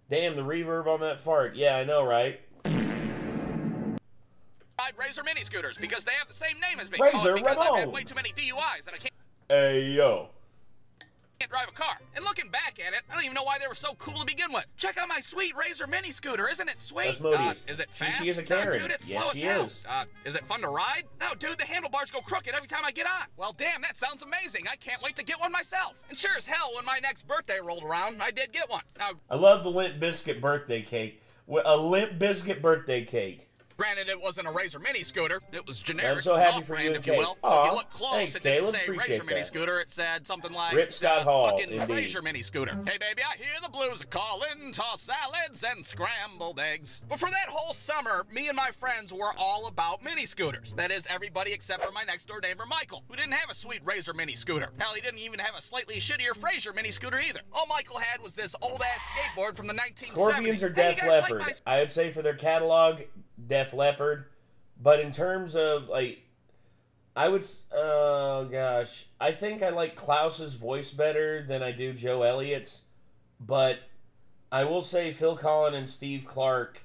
Damn, the reverb on that fart. Yeah, I know, right?
Razor mini scooters because they have the same name as me.
Razor
because I've had
Ramon.
way too many DUIs and I can't
Hey yo.
drive a car. And looking back at it, I don't even know why they were so cool to begin with. Check out my sweet Razor mini scooter. Isn't it sweet?
That's Modi's.
Is it
She-
fast?
she is a
No,
Karen.
dude, it's
Yes,
slow
she
as hell.
is.
Is it fun to ride? No, dude, the handlebars go crooked every time I get on. Well, damn, that sounds amazing. I can't wait to get one myself. And sure as hell, when my next birthday rolled around, I did get one. Now,
I love the Limp Biscuit birthday cake. A Limp Biscuit birthday cake.
granted, it wasn't a Razor mini scooter. It was generic.
I'm so happy
off
for
brand,
you,
if you
Kate.
will. So
Aw,
if you look close,
thanks,
it didn't
Caleb.
say
Appreciate
Razor mini
that.
scooter. It said something like
Rip Scott Hall,
fucking
indeed.
Razor mini scooter. Hey, baby, I hear the blues are calling. Toss salads and scrambled eggs. But for that whole summer, me and my friends were all about mini scooters. That is, everybody except for my next door neighbor, Michael, who didn't have a sweet Razor mini scooter. Hell, he didn't even have a slightly shittier Fraser mini scooter either. All Michael had was this old-ass skateboard from the 1970s.
Scorpions or
Hey,
Def
you guys like
Leppard?
my
I would say for their catalog, Def Leppard. But in terms of, I would, oh gosh, I think I like Klaus's voice better than I do Joe Elliott's. But I will say Phil Collin and Steve Clark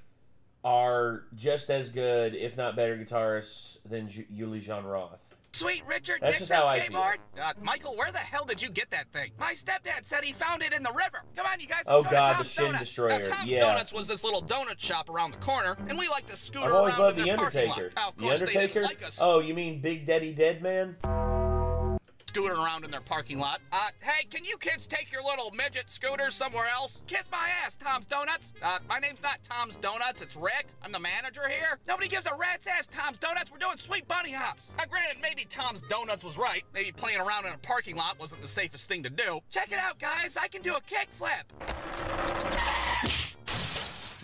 are just as good, if not better, guitarists than Uli Jean Roth.
Sweet Richard
That's
Nixon
just how I feel.
skateboard? Michael, where the hell did you get that thing? My stepdad said he found it in the river. Come on, you guys, let's
Oh,
go
God,
to
the
Tom's
Shin
Donuts.
Destroyer,
Now, Tom's
yeah.
Donuts was this little donut shop around the corner, and we like to scooter
I've always
around
loved
in
The
their parking lot.
Undertaker.
Now, of
The
course, they
Undertaker?
didn't like us
Oh, you mean Big Daddy Dead Man?
scooting around in their parking lot. Hey, can you kids take your little midget scooters somewhere else? Kiss my ass, Tom's Donuts. My name's not Tom's Donuts, it's Rick. I'm the manager here. Nobody gives a rat's ass, Tom's Donuts. We're doing sweet bunny hops. Now, granted, maybe Tom's Donuts was right. Maybe playing around in a parking lot wasn't the safest thing to do. Check it out, guys. I can do a kickflip.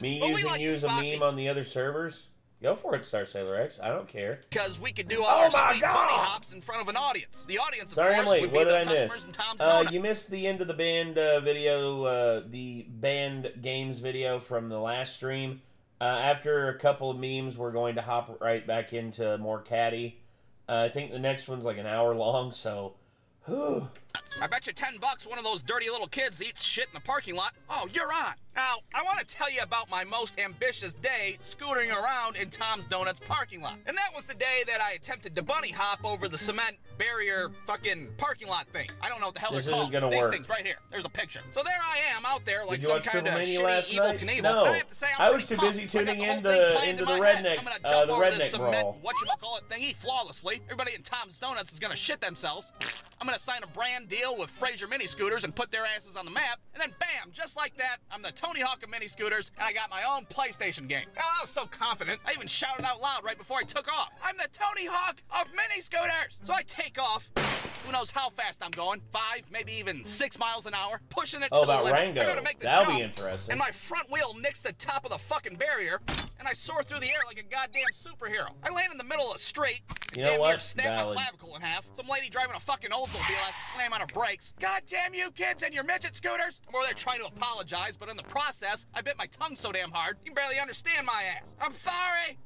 Me
Well, we
using
like
you
to
as a
spot
meme
me.
on the other servers? Go for it, Star Sailor X. I don't care.
Because we could do all
Oh
our
my
sweet
God!
bunny hops in front of an audience. The audience, of
Sorry I'm
course,
late.
would be
What
the
did I
customers
miss?
and Tom's Donuts.
You missed the end of the band video, the band games video from the last stream. After a couple of memes, we're going to hop right back into more caddy. I think the next one's like an hour long, so... Whew.
I bet you $10 one of those dirty little kids eats shit in the parking lot. Oh, you're on. Now, I want to tell you about my most ambitious day scootering around in Tom's Donuts parking lot. And that was the day that I attempted to bunny hop over the cement barrier fucking parking lot thing. I don't know what the hell
This
they're called.
isn't gonna
These
work.
things right here. There's a picture. So there I am out there like
Did you
some
watch
kind of
Triple Mania
shitty
last
evil
night?
Knievel.
No.
And I have to say, I'm
I was
pretty
too busy
pumped. I got
tuning
the whole
into-
thing planned
into
in
the
my head.
redneck-
I'm gonna jump
the
over
redneck
this cement
brawl.
whatchamacallit thingy flawlessly. Everybody in Tom's Donuts is gonna shit themselves. I'm gonna sign a brand deal with Fraser mini scooters and put their asses on the map. And then bam, just like that, I'm the Tony Hawk of mini scooters, and I got my own PlayStation game. Hell, I was so confident, I even shouted out loud right before I took off. I'm the Tony Hawk of mini scooters! So I take off. Who knows how fast I'm going? 5, maybe even 6 miles an hour, pushing it to the
about
limit.
Rango.
I gotta make the
That'll be
jump,
interesting.
and my front wheel nicks the top of the fucking barrier, and I soar through the air like a goddamn superhero. I land in the middle of the street.
You know
damn
what?
near snap
Valid.
my clavicle in half. Some lady driving a fucking Oldsmobile has to slam on her brakes. God damn you kids and your midget scooters! I'm over there trying to apologize, but in the process, I bit my tongue so damn hard, you can barely understand my ass. I'm sorry!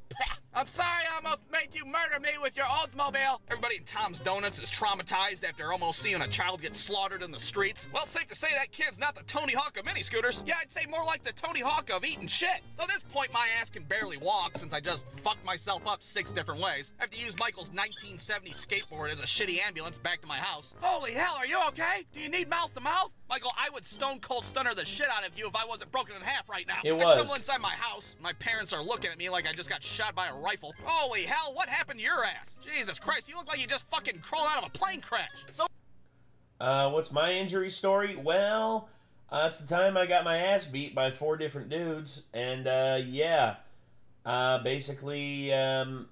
I'm sorry I almost made you murder me with your Oldsmobile! Everybody in Tom's Donuts is traumatized after almost seeing a child get slaughtered in the streets. Well, it's safe to say that kid's not the Tony Hawk of mini scooters. Yeah, I'd say more like the Tony Hawk of eating shit. So at this point, my ass can barely walk since I just fucked myself up 6 different ways. I have to use Michael's 1970 skateboard as a shitty ambulance back to my house. Holy hell, are you okay? Do you need mouth to mouth? Michael, I would stone cold stunner the shit out of you if I wasn't broken in half right now.
It
I
was.
stumble inside my house. My parents are looking at me like I just got shot by a rifle. Holy hell, what happened to your ass? Jesus Christ, you look like you just fucking crawled out of a plane crash. So
What's my injury story? Well, It's the time I got my ass beat by 4 different dudes, and yeah, basically I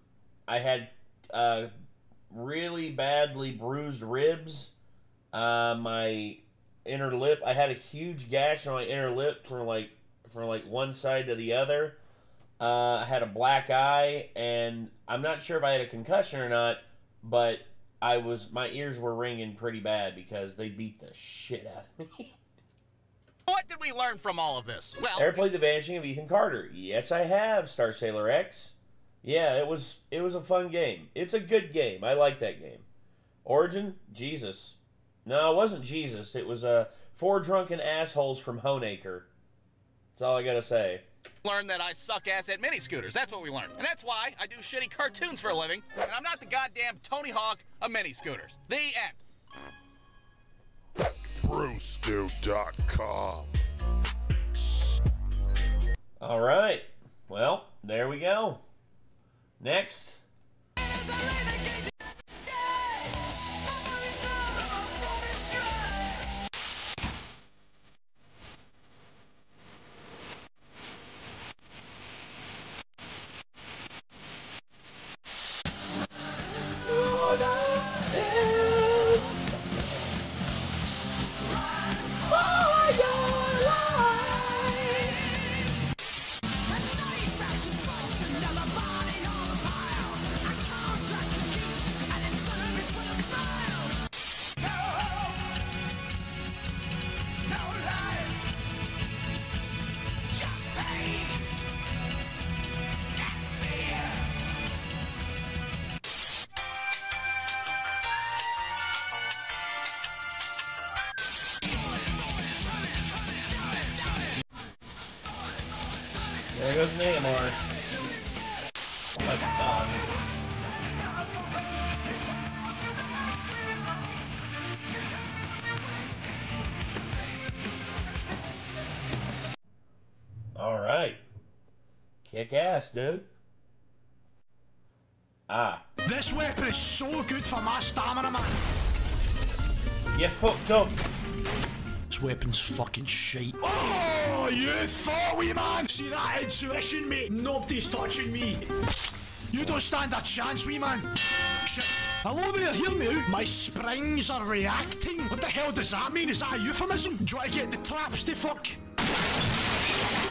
had really badly bruised ribs. My inner lip, I had a huge gash on my inner lip from like one side to the other. I had a black eye, and I'm not sure if I had a concussion or not, but my ears were ringing pretty bad because they beat the shit out of me.
What did we learn from all of this? Well,
Ever played The Vanishing of Ethan Carter? Yes, I have, Star Sailor X. Yeah, it was a fun game. It's a good game. I like that game. Origin? Jesus. No, it wasn't Jesus. It was 4 drunken assholes from Honaker. That's all I gotta say.
learned that I suck ass at mini scooters. That's what we learned. And that's why I do shitty cartoons for a living, and I'm not the goddamn Tony Hawk of mini scooters. The end.
Brewstew.com.
All right. Well, there we go. Next. There goes Namor. Oh my God. All right. Kick ass, dude. Ah.
This weapon is so good for my stamina, man.
You fucked up.
This weapon's fucking shite. Oh, you thought, wee man? See that intuition, mate? Nobody's touching me. You don't stand a chance, wee man. Shit. Hello there, hear me out. My springs are reacting. What the hell does that mean? Is that a euphemism? Do you want to get the traps to fuck?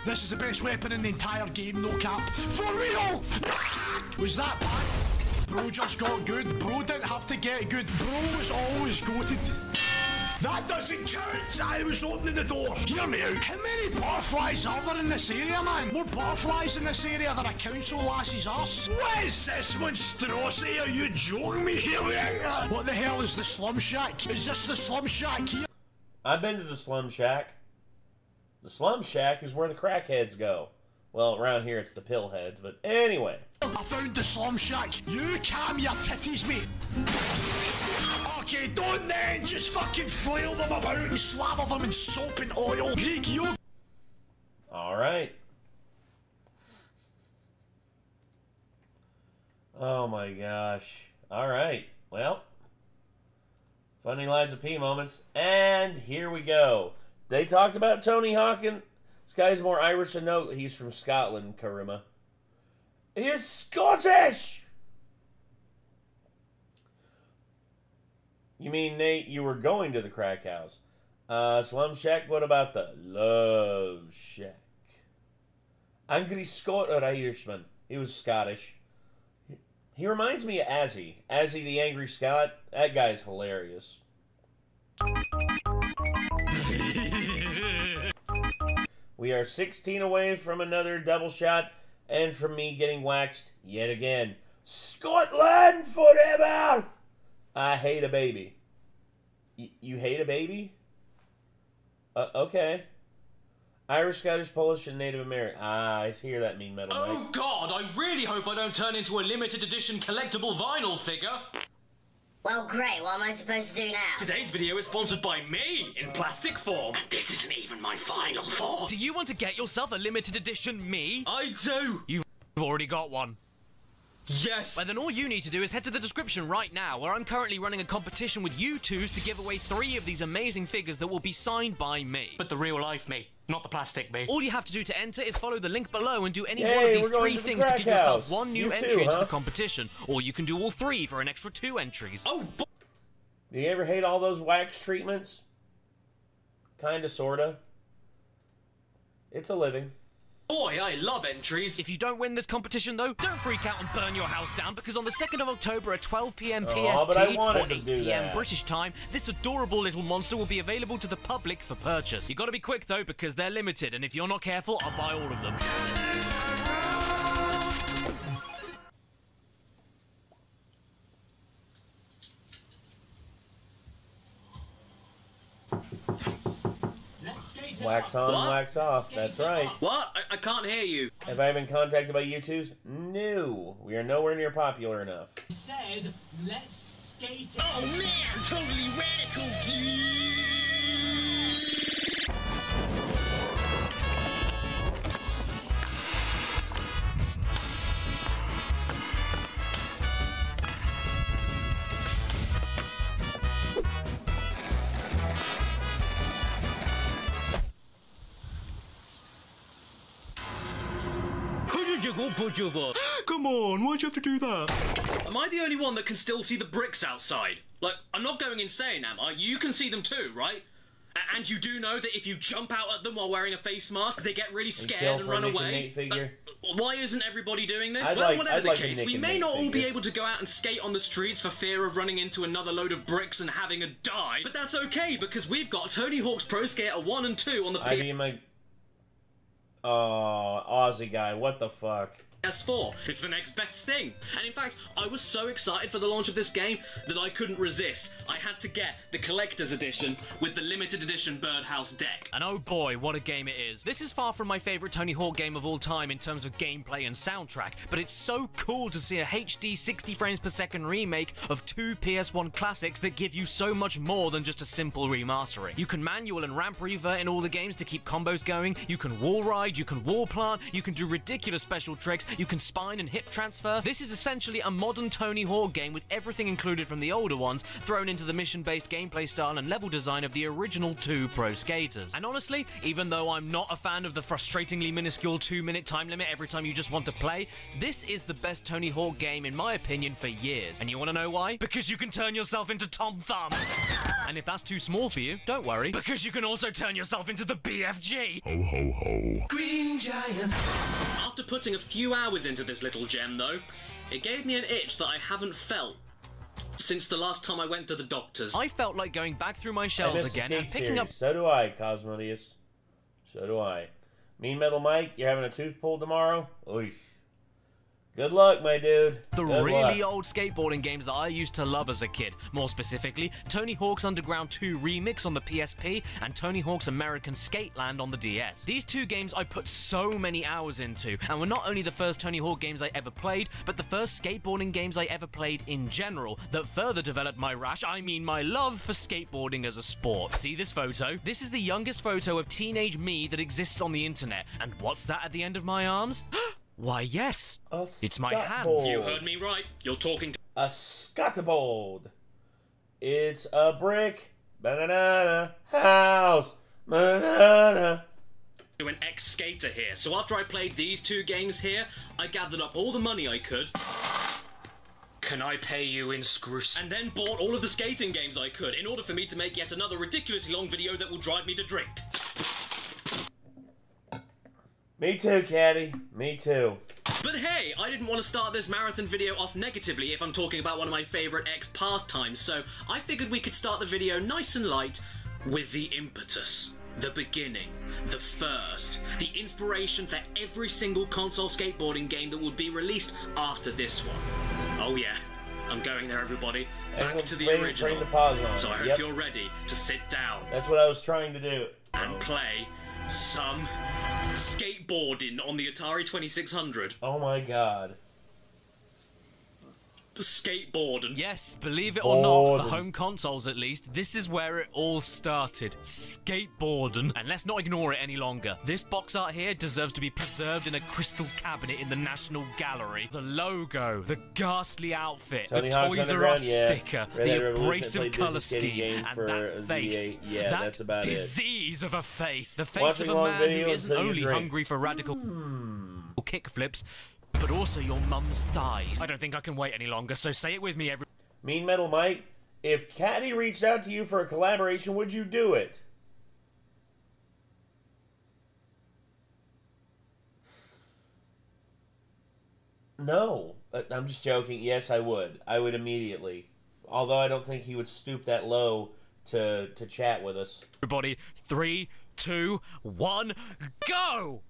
This is the best weapon in the entire game, no cap. For real! Was that bad? Bro just got good. Bro didn't have to get good. Bro was always goated. That doesn't count! I was opening the door! Hear me out! How many barflies are there in this area, man? More barflies in this area than a council lassie's arse? What is this monstrosity? Are you joking me? Hear me out! What the hell is the Slum Shack? Is this the Slum Shack here?
I've been to the Slum Shack. The Slum Shack is where the crackheads go. Well, around here it's the pillheads, but anyway.
I found the Slum Shack. You calm your titties, mate. Okay, don't then just fucking flail them about and slather them in soap and oil. Greek yogurt.
Alright. Oh my gosh. Alright. Well. Funny Liza P moments. And here we go. They talked about Tony Hawk, and this guy's more Irish than no. He's from Scotland, Karima. He's Scottish! You mean, Nate, you were going to the crack house. Slum Shack, what about the Love Shack? Angry Scot or Irishman? He was Scottish. He reminds me of Azzy. Azzy the Angry Scot. That guy's hilarious. We are 16 away from another double shot and from me getting waxed yet again. Scotland forever! I hate a baby. You hate a baby? Okay. Irish, Scottish, Polish, and Native American. Ah, I hear that mean metal.
Oh
Mike.
God, I really hope I don't turn into a limited edition collectible vinyl figure.
Well, great. What am I supposed to do now?
Today's video is sponsored by me in plastic form. And this isn't even my final form. Do you want to get yourself a limited edition me? I do. You've already got one.
Yes!
Well, then all you need to do is head to the description right now, where I'm currently running a competition with you twos to give away 3 of these amazing figures that will be signed by me.
But the real life me, not the plastic me.
All you have to do to enter is follow the link below and do any
Yay,
one of these
we're going
3
to the
things to
crack
give yourself
house.
1 new
You
entry
too,
into
huh?
the competition, or you can do all 3 for an extra 2 entries.
Oh,
Do you ever hate all those wax treatments? Kinda, sorta. It's a living.
boy, I love entries.
If you don't win this competition, though, don't freak out and burn your house down, because on the 2nd of October at 12 p.m. PST,
but I wanted
or
to
8
do
p.m.
that.
British time, this adorable little monster will be available to the public for purchase. You gotta be quick, though, because they're limited, and if you're not careful, I'll buy all of them.
Wax on,
What?
wax off. That's right.
What? I can't hear you.
Have I been contacted by you twos? No. We are nowhere near popular enough.
Said, let's skate.
Oh man, totally radical, dude.
Come on, why'd you have to do that? Am I the only one that can still see the bricks outside? Like, I'm not going insane, am I? You can see them too, right? And you do know that if you jump out at them while wearing a face mask, they get really scared and run away? Why isn't everybody doing this? Whatever the case, we may not all be able to go out and skate on the streets for fear of running into another load of bricks and having a die, but that's okay because we've got Tony Hawk's Pro Skater 1 and 2 on the
Oh, Aussie guy, what the fuck?
PS4. It's the next best thing. And in fact, I was so excited for the launch of this game that I couldn't resist. I had to get the collector's edition with the limited edition Birdhouse deck.
And oh boy, what a game it is. This is far from my favourite Tony Hawk game of all time in terms of gameplay and soundtrack, but it's so cool to see a HD 60 frames per second remake of 2 PS1 classics that give you so much more than just a simple remastering. You can manual and ramp revert in all the games to keep combos going, you can wall ride, you can wall plant, you can do ridiculous special tricks, you can spine and hip transfer. This is essentially a modern Tony Hawk game with everything included from the older ones, thrown into the mission-based gameplay style and level design of the original 2 Pro Skaters. And honestly, even though I'm not a fan of the frustratingly minuscule 2-minute time limit every time you just want to play, this is the best Tony Hawk game in my opinion for years. And you want to know why? Because you can turn yourself into Tom Thumb. And if that's too small for you, don't worry, because you can also turn yourself into the BFG.
Ho ho ho.
Green Giant. After putting a few hours into this little gem though, it gave me an itch that I haven't felt since the last time I went to the doctor's.
I felt like going back through my shelves again and picking up...
So do I, Cosmodius. So do I. Mean Metal Mike, you're having a tooth pulled tomorrow? Oy. Good luck, my dude.
The really old skateboarding games that I used to love as a kid. More specifically, Tony Hawk's Underground 2 Remix on the PSP and Tony Hawk's American Skateland on the DS. These 2 games I put so many hours into, and were not only the first Tony Hawk games I ever played, but the first skateboarding games I ever played in general, that further developed my my love for skateboarding as a sport. See this photo? This is the youngest photo of teenage me that exists on the internet. And what's that at the end of my arms? Why, yes. It's my hands.
You heard me right. You're talking to
a scatterboard. It's a brick banana house. Banana.
To an ex-skater here. So after I played these 2 games here, I gathered up all the money I could. Can I pay you in screws? And then bought all of the skating games I could in order for me to make yet another ridiculously long video that will drive me to drink.
Me too, Caddy. Me too.
But hey, I didn't want to start this marathon video off negatively if I'm talking about one of my favourite ex-pastimes, so I figured we could start the video nice and light with the impetus. The beginning, the first, the inspiration for every single console skateboarding game that would be released after this one. Oh yeah, I'm going there everybody. Back to the original. So I hope you're ready to sit down.
That's what I was trying to do.
And play some skateboarding on the Atari 2600.
Oh my god.
skateboarding.
Yes, believe it or not, for home consoles at least, this is where it all started. Skateboarding. And let's not ignore it any longer. This box art here deserves to be preserved in a crystal cabinet in the National Gallery. The logo, the ghastly outfit, the Toys R Us sticker, the abrasive colour scheme, and that face. That disease of a face. The face of a man who isn't only hungry for radical kickflips, but also your mum's thighs. I don't think I can wait any longer, so say it with me, everyone.
Mean Metal Mike, if Caddy reached out to you for a collaboration, would you do it? No. I'm just joking. Yes, I would. I would immediately. Although I don't think he would stoop that low to chat with us.
Everybody, 3, 2, 1, go!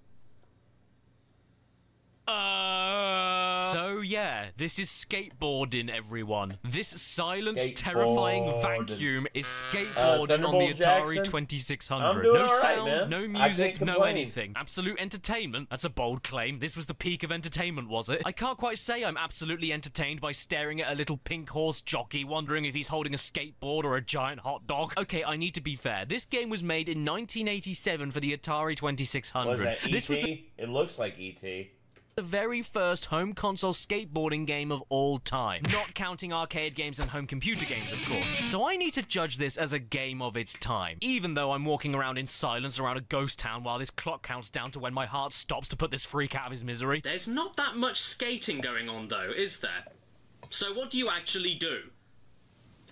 So yeah, this is skateboarding, everyone. This silent, terrifying vacuum is skateboarding on the Atari 2600. No sound, no music, no anything. Absolute entertainment? That's a bold claim. This was the peak of entertainment, was it? I can't quite say I'm absolutely entertained by staring at a little pink horse jockey, wondering if he's holding a skateboard or a giant hot dog. Okay, I need to be fair. This game was made in 1987 for the Atari 2600.
Was that E.T.? It looks like E.T.
The very first home console skateboarding game of all time. Not counting arcade games and home computer games, of course. So I need to judge this as a game of its time. Even though I'm walking around in silence around a ghost town while this clock counts down to when my heart stops to put this freak out of his misery.
There's not that much skating going on, though, is there? So what do you actually do?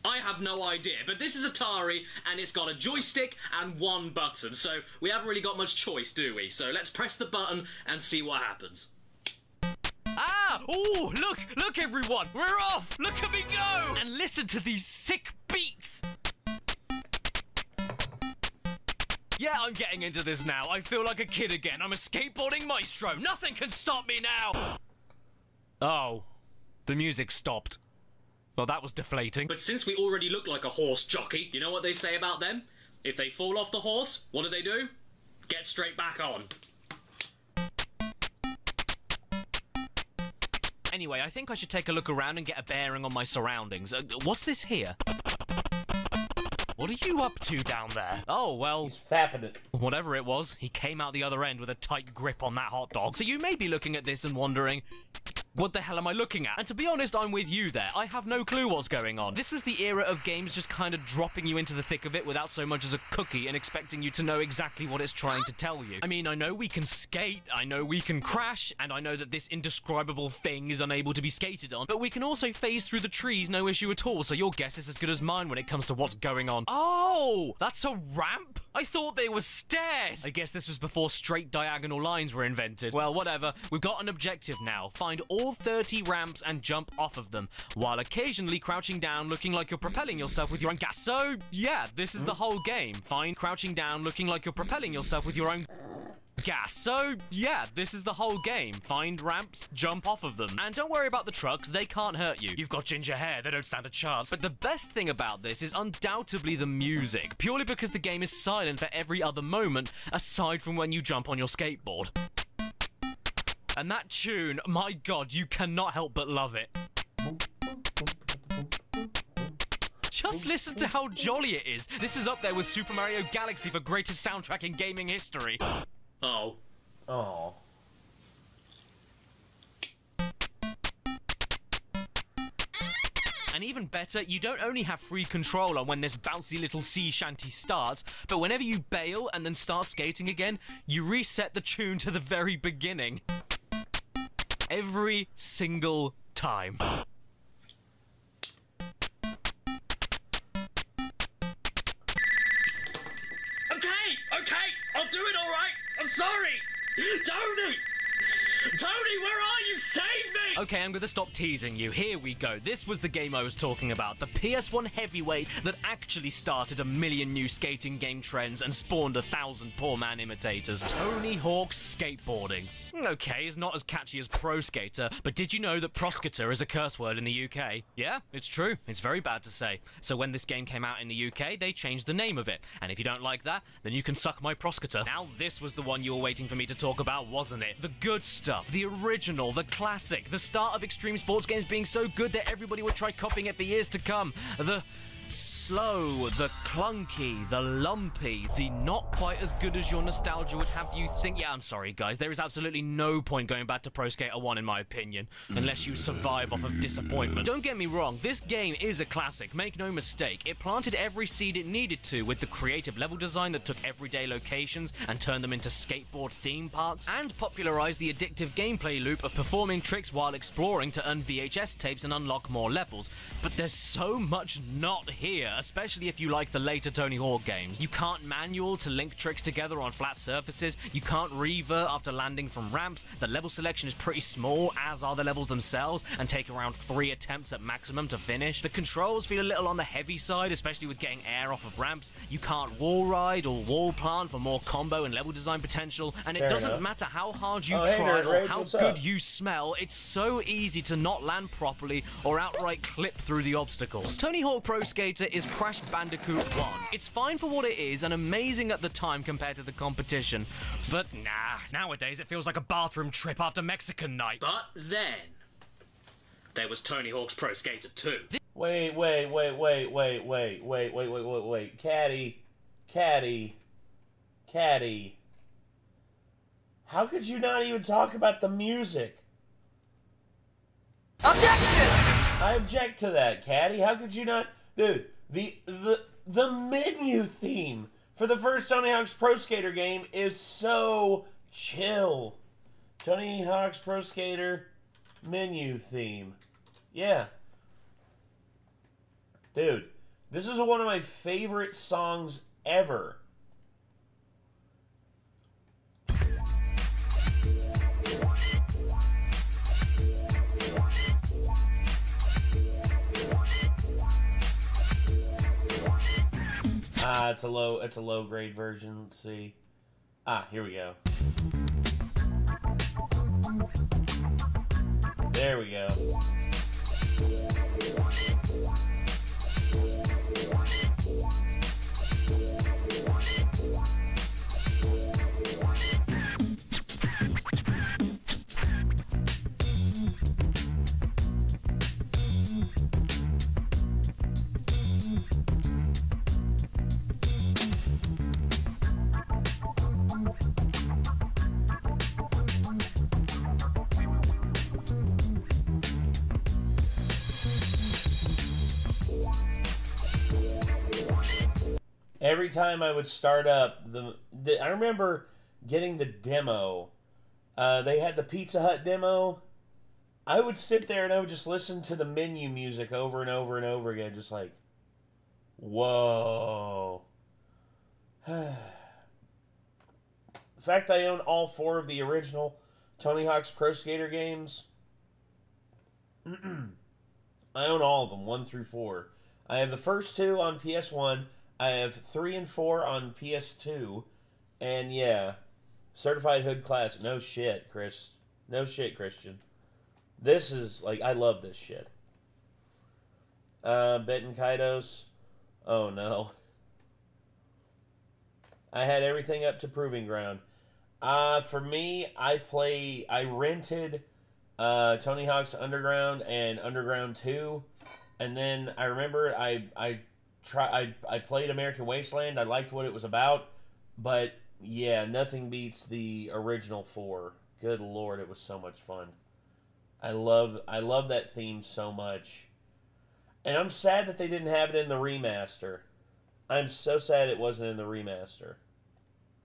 I have no idea, but this is Atari, and it's got a joystick and one button, so we haven't really got much choice, do we? So let's press the button and see what happens.
Ah! Oh, look everyone! We're off! Look at me go! And listen to these sick beats! Yeah, I'm getting into this now. I feel like a kid again. I'm a skateboarding maestro. Nothing can stop me now! Oh. The music stopped. Well, that was deflating.
But since we already look like a horse jockey, you know what they say about them? If they fall off the horse, what do? Get straight back on.
Anyway, I think I should take a look around and get a bearing on my surroundings. What's this here? What are you up to down there? Oh, well...
He's fapping it.
Whatever it was, he came out the other end with a tight grip on that hot dog. So you may be looking at this and wondering... What the hell am I looking at? And to be honest, I'm with you there. I have no clue what's going on. This was the era of games just kind of dropping you into the thick of it without so much as a cookie and expecting you to know exactly what it's trying to tell you. I mean, I know we can skate, I know we can crash, and I know that this indescribable thing is unable to be skated on, but we can also phase through the trees, no issue at all, so your guess is as good as mine when it comes to what's going on. Oh, that's a ramp? I thought they were stairs. I guess this was before straight diagonal lines were invented. Well, whatever. We've got an objective now. Find all 30 ramps and jump off of them, while occasionally crouching down looking like you're propelling yourself with your own gas. So, yeah, this is the whole game. Find crouching down looking like you're propelling yourself with your own gas. So, yeah, this is the whole game. Find ramps, jump off of them. And don't worry about the trucks, they can't hurt you. You've got ginger hair, they don't stand a chance. But the best thing about this is undoubtedly the music, purely because the game is silent for every other moment, aside from when you jump on your skateboard. And that tune, my god, you cannot help but love it. Just listen to how jolly it is. This is up there with Super Mario Galaxy for greatest soundtrack in gaming history.
Oh.
Oh.
And even better, you don't only have free control on when this bouncy little sea shanty starts, but whenever you bail and then start skating again, you reset the tune to the very beginning. Every single time.
Okay, I'll do it all right. I'm sorry. Tony, where are you? Save me!
Okay, I'm gonna stop teasing you. Here we go. This was the game I was talking about. The PS1 heavyweight that actually started 1 million new skating game trends and spawned 1,000 poor man imitators. Tony Hawk's skateboarding. Okay, it's not as catchy as Pro Skater, but did you know that Proskater is a curse word in the UK? Yeah, it's true. It's very bad to say. So when this game came out in the UK, they changed the name of it. And if you don't like that, then you can suck my Proskater. Now this was the one you were waiting for me to talk about, wasn't it? The good stuff, the original, the classic, the start of extreme sports games being so good that everybody would try copying it for years to come. The slow, the clunky, the lumpy, the not quite as good as your nostalgia would have you think. Yeah, I'm sorry, guys. There is absolutely no point going back to Pro Skater 1, in my opinion, unless you survive off of disappointment. Don't get me wrong, this game is a classic, make no mistake. It planted every seed it needed to with the creative level design that took everyday locations and turned them into skateboard theme parks, and popularized the addictive gameplay loop of performing tricks while exploring to earn VHS tapes and unlock more levels. But there's so much not here, especially if you like the later Tony Hawk games. You can't manual to link tricks together on flat surfaces, you can't revert after landing from ramps, the level selection is pretty small, as are the levels themselves, and take around 3 attempts at maximum to finish. The controls feel a little on the heavy side, especially with getting air off of ramps. You can't wall ride or wall plant for more combo and level design potential, and it doesn't matter how hard you try or how good you smell, it's so easy to not land properly or outright clip through the obstacles. Tony Hawk Pro Skater is Crash Bandicoot 1. It's fine for what it is and amazing at the time compared to the competition, but nah, nowadays it feels like a bathroom trip after Mexican night.
But then, there was Tony Hawk's Pro Skater 2.
Wait, Caddy. How could you not even talk about the music?
Objection!
I object to that, Caddy. How could you not... Dude, the menu theme for the first Tony Hawk's Pro Skater game is so chill. Tony Hawk's Pro Skater menu theme. Yeah. Dude, this is one of my favorite songs ever. It's a low grade version. Let's see. Here we go. There we go. Every time I would start up, I remember getting the demo. They had the Pizza Hut demo. I would sit there and I would just listen to the menu music over and over and over again, just like, whoa. The fact I own all 4 of the original Tony Hawk's Pro Skater games, I own all of them, 1 through 4. I have the first 2 on PS1. I have 3 and 4 on PS2, and yeah, Certified Hood Classic. No shit, Chris. No shit, Christian. This is, like, I love this shit. Betten Kaidos. Oh, no. I had everything up to Proving Ground. For me, I rented Tony Hawk's Underground and Underground 2, and then I remember I played American Wasteland. I liked what it was about, but yeah, nothing beats the original 4. Good Lord, it was so much fun. I love that theme so much. And I'm sad that they didn't have it in the remaster. I'm so sad it wasn't in the remaster.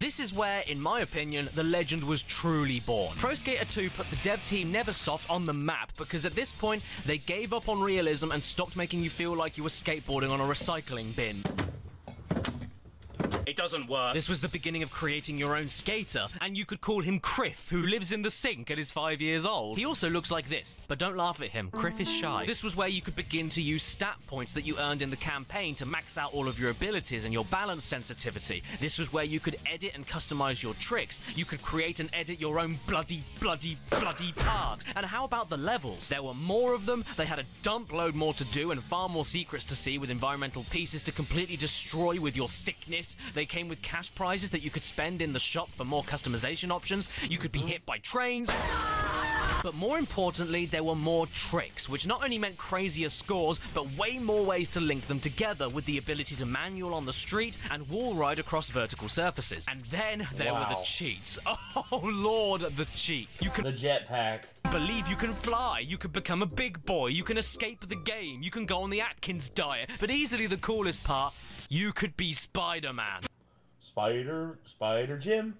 This is where, in my opinion, the legend was truly born. Pro Skater 2 put the dev team Neversoft on the map because at this point, they gave up on realism and stopped making you feel like you were skateboarding on a recycling bin.
It doesn't work.
This was the beginning of creating your own skater, and you could call him Criff, who lives in the sink and is 5 years old. He also looks like this, but don't laugh at him. Criff is shy. This was where you could begin to use stat points that you earned in the campaign to max out all of your abilities and your balance sensitivity. This was where you could edit and customize your tricks. You could create and edit your own bloody parks. And how about the levels? There were more of them, they had a dump load more to do and far more secrets to see, with environmental pieces to completely destroy with your sickness. They came with cash prizes that you could spend in the shop for more customization options. You could be hit by trains. But more importantly, there were more tricks, which not only meant crazier scores, but way more ways to link them together, with the ability to manual on the street and wall ride across vertical surfaces. And then there were the cheats. Oh lord, the cheats. You can
the jetpack.
Believe you can fly, you can become a big boy, you can escape the game, you can go on the Atkins diet, but easily the coolest part, you could be Spider-Man.
Spider Jim.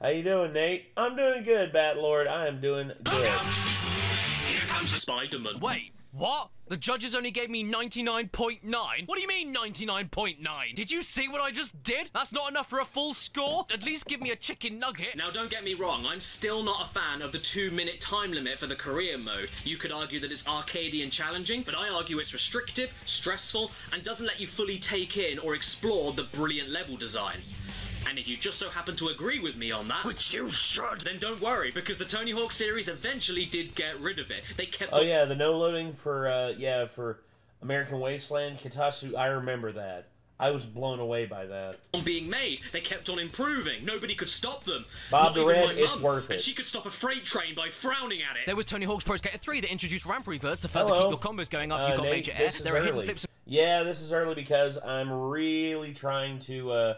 How you doing, Nate? I'm doing good, Batlord. I am doing good.
Here comes Spider-Man.
Wait, what? The judges only gave me 99.9? What do you mean 99.9? Did you see what I just did? That's not enough for a full score? At least give me a chicken nugget.
Now don't get me wrong, I'm still not a fan of the 2-minute time limit for the career mode. You could argue that it's arcadey and challenging, but I argue it's restrictive, stressful, and doesn't let you fully take in or explore the brilliant level design. And if you just so happen to agree with me on that,
which you should,
then don't worry, because the Tony Hawk series eventually did get rid of it. They kept
Oh yeah, the no loading for for American Wasteland, Kitasu, I remember that. I was blown away by that.
On being made, they kept on improving. Nobody could stop them.
Bob
Not
the
even
Red,
my
it's
mum,
worth it.
And she could stop a freight train by frowning at it.
There was Tony Hawk's Pro Skater 3 that introduced ramp reverts to further keep your combos going after you got
Nate,
major air. There are hidden flips.
Yeah, this is early because I'm really trying to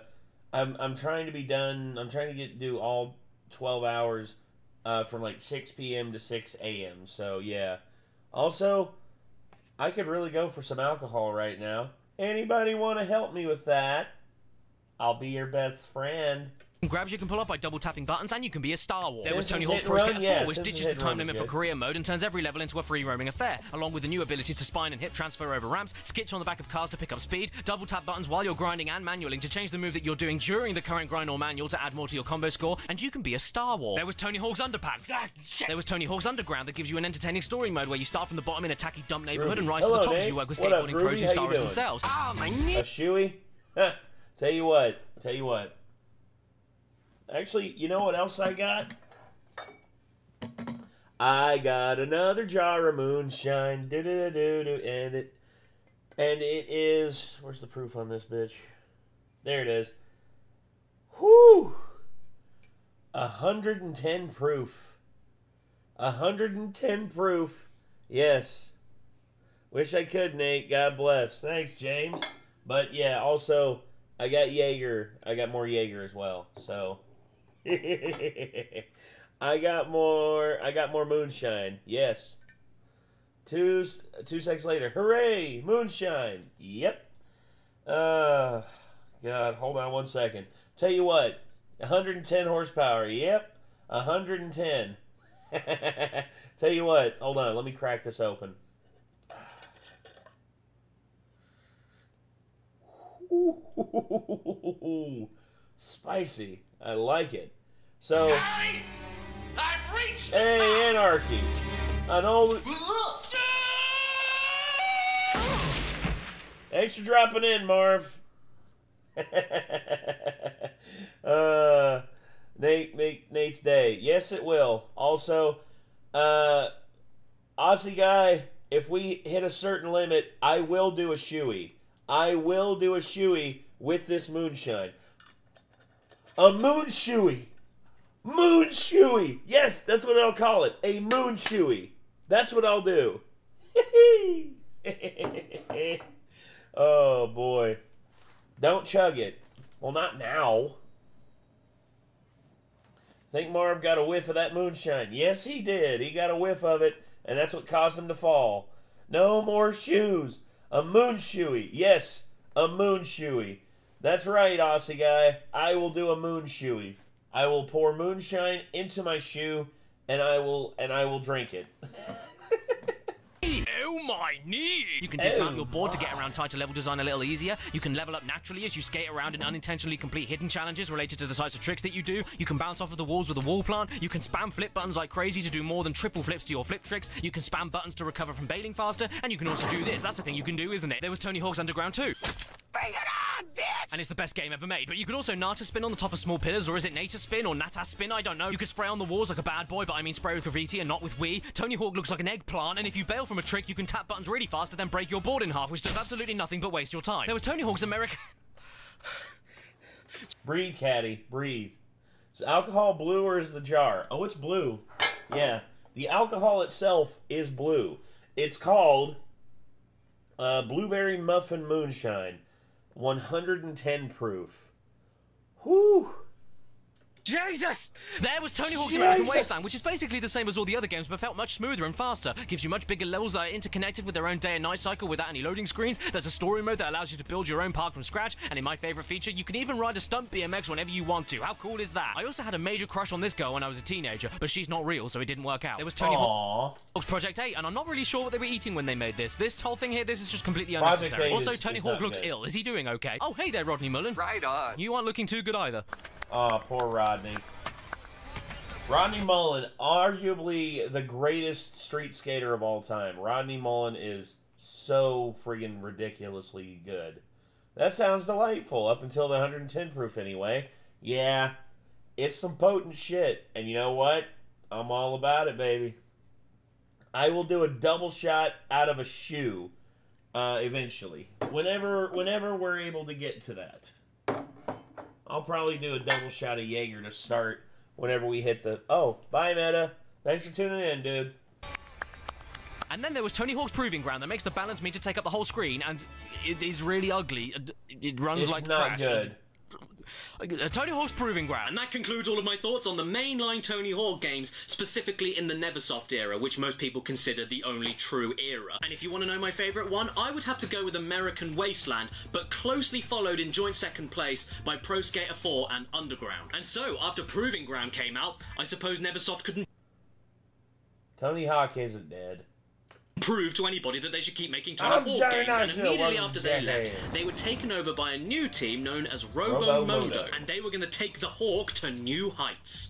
I'm trying to be done. I'm trying to do all 12 hours from like 6 p.m. to 6 a.m. So yeah. Also, I could really go for some alcohol right now. Anybody want to help me with that? I'll be your best friend.
Grabs you can pull up by double tapping buttons, and you can be a Star Wars. There was Tony
Simpsons
Hawk's Pro
Hit
Skater
and
4,
Run,
which
Simpsons
ditches
Hit
the
and
time
Run
limit
is
for
good.
career mode and turns every level into a free roaming affair, along with the new ability to spine and hip transfer over ramps, skitch on the back of cars to pick up speed, double tap buttons while you're grinding and manualing to change the move that you're doing during the current grind or manual to add more to your combo score, and you can be a Star Wars. There was Tony Hawk's Underpants. There was Tony Hawk's Underground that gives you an entertaining story mode where you start from the bottom in a tacky dump neighborhood and rise to the top as you work with skateboarding pros who star as themselves.
Ah, my knee. A shoey? Tell you what. Actually, you know what else I got? I got another jar of moonshine. And it is, where's the proof on this bitch? There it is. Whew! 110 proof. 110 proof. Yes. Wish I could, Nate. God bless. Thanks, James. But yeah, also I got Jaeger. I got more Jaeger as well. So I got more moonshine. Yes. Two seconds later. Hooray! Moonshine. Yep. God, hold on 1 second. Tell you what. 110 horsepower. Yep. 110. Tell you what. Hold on. Let me crack this open. Ooh, spicy. I like it. So,
I've reached
hey, Anarchy. An old. Thanks for dropping in, Marv. Nate's day. Yes, it will. Also, Aussie guy, if we hit a certain limit, I will do a shoey. I will do a shoey with this moonshine. A moon shoey. Moon shoey. Yes, that's what I'll call it. A moon shoey. That's what I'll do. Oh, boy. Don't chug it. Well, not now. Think Marv got a whiff of that moonshine. Yes, he did. He got a whiff of it, and that's what caused him to fall. No more shoes. A moon shoey. Yes, a moon shoey. That's right, Aussie guy. I will do a moon shoey. I will pour moonshine into my shoe, and I will drink it.
Oh my knee! You can dismount your board to get around tighter level design a little easier. You can level up naturally as you skate around and unintentionally complete hidden challenges related to the types of tricks that you do. You can bounce off of the walls with a wall plant. You can spam flip buttons like crazy to do more than triple flips to your flip tricks. You can spam buttons to recover from bailing faster, and you can also do this. That's the thing you can do, isn't it? There was Tony Hawk's Underground 2. And it's the best game ever made. But you could also Nata spin on the top of small pillars, or is it Nata spin or Nata spin? I don't know. You could spray on the walls like a bad boy, but I mean spray with graffiti and not with Wii. Tony Hawk looks like an eggplant, and if you bail from a trick, you can tap buttons really fast and then break your board in half, which does absolutely nothing but waste your time. There was Tony Hawk's American...
Breathe, Caddy. Breathe. Is alcohol blue or is the jar? Oh, it's blue. Yeah. The alcohol itself is blue. It's called Blueberry Muffin Moonshine. 110 proof. Whew.
Jesus! There was Tony Hawk's American Wasteland, which is basically the same as all the other games, but felt much smoother and faster. Gives you much bigger levels that are interconnected with their own day and night cycle without any loading screens. There's a story mode that allows you to build your own park from scratch, and in my favorite feature, you can even ride a stunt BMX whenever you want to. How cool is that? I also had a major crush on this girl when I was a teenager, but she's not real, so it didn't work out. There was Tony Hawk's Project 8, and I'm not really sure what they were eating when they made this. This whole thing here, this is just completely unnecessary. Also, Tony Hawk looks ill. Is he doing okay? Oh, hey there, Rodney Mullen.
Right on.
You aren't looking too good either.
Oh, poor Rodney. Rodney Mullen, arguably the greatest street skater of all time. Rodney Mullen is so friggin' ridiculously good. That sounds delightful, up until the 110 proof anyway. Yeah, it's some potent shit. And you know what? I'm all about it, baby. I will do a double shot out of a shoe eventually. Whenever we're able to get to that. I'll probably do a double shot of Jaeger to start whenever we hit the... Oh, bye, Meta. Thanks for tuning in, dude.
And then there was Tony Hawk's Proving Ground that makes the balance meter take up the whole screen, and it is really ugly. It runs like trash.
It's not good.
Tony Hawk's Proving Ground.
And that concludes all of my thoughts on the mainline Tony Hawk games, specifically in the Neversoft era, which most people consider the only true era. And if you want to know my favourite one, I would have to go with American Wasteland, but closely followed in joint second place by Pro Skater 4 and Underground. And so, after Proving Ground came out, I suppose Neversoft couldn't...
Tony Hawk isn't dead.
Prove to anybody that they should keep making Tony Hawk games, and immediately after they left, they were taken over by a new team known as Robo-Modo, and they were going to take the Hawk to new heights.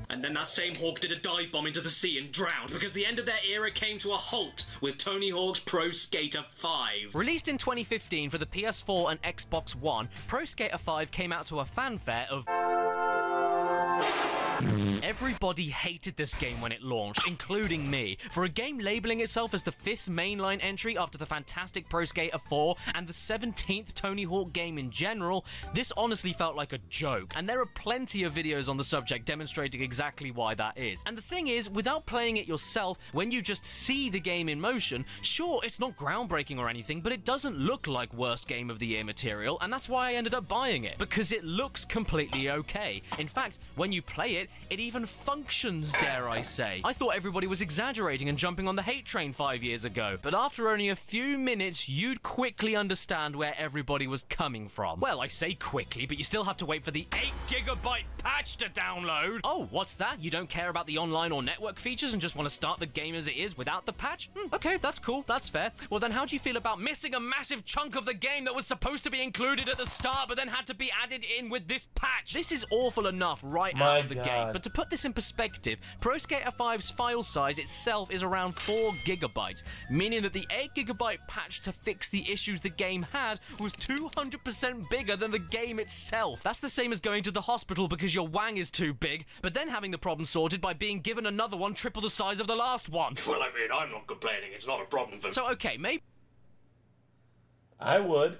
And then that same Hawk did a dive bomb into the sea and drowned, because the end of their era came to a halt with Tony Hawk's Pro Skater 5.
Released in 2015 for the PS4 and Xbox One, Pro Skater 5 came out to a fanfare of... Everybody hated this game when it launched, including me. For a game labeling itself as the 5th mainline entry after the fantastic Pro Skater 4 and the 17th Tony Hawk game in general, this honestly felt like a joke. And there are plenty of videos on the subject demonstrating exactly why that is. And the thing is, without playing it yourself, when you just see the game in motion, sure, it's not groundbreaking or anything, but it doesn't look like worst game of the year material, and that's why I ended up buying it, because it looks completely okay. In fact, when you play it, it even functions, dare I say. I thought everybody was exaggerating and jumping on the hate train 5 years ago, but after only a few minutes, you'd quickly understand where everybody was coming from. Well, I say quickly, but you still have to wait for the 8GB patch to download. Oh, what's that? You don't care about the online or network features and just want to start the game as it is without the patch? Okay, that's cool, that's fair. Well then, how do you feel about missing a massive chunk of the game that was supposed to be included at the start, but then had to be added in with this patch? This is awful enough right out of the gate, but to put this in perspective, Pro Skater 5's file size itself is around 4GB, meaning that the 8GB patch to fix the issues the game had was 200% bigger than the game itself. That's the same as going to the hospital because your wang is too big, but then having the problem sorted by being given another one triple the size of the last one.
Well, I mean, I'm not complaining. It's not a problem for me.
So, okay, maybe...
I would.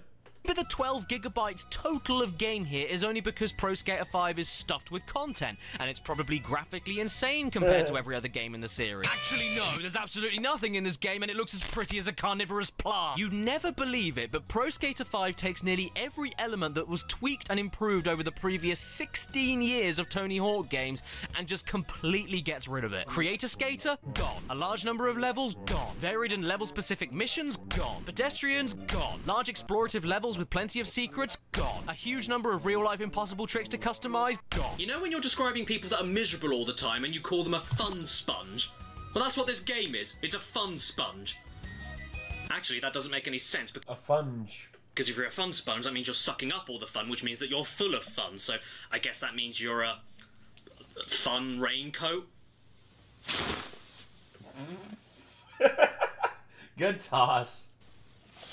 But the 12GB total of game here is only because Pro Skater 5 is stuffed with content, and it's probably graphically insane compared to every other game in the series. Actually, no, there's absolutely nothing in this game, and it looks as pretty as a carnivorous plant. You'd never believe it, but Pro Skater 5 takes nearly every element that was tweaked and improved over the previous 16 years of Tony Hawk games, and just completely gets rid of it. Creator Skater? Gone. A large number of levels? Gone. Varied and level-specific missions? Gone. Pedestrians? Gone. Large explorative levels with plenty of secrets? Gone. A huge number of real-life impossible tricks to customize? Gone.
You know when you're describing people that are miserable all the time and you call them a fun sponge? Well, that's what this game is. It's a fun sponge. Actually, that doesn't make any sense.
A funge.
Because if you're a fun sponge, that means you're sucking up all the fun, which means that you're full of fun. So I guess that means you're a fun raincoat.
Good toss.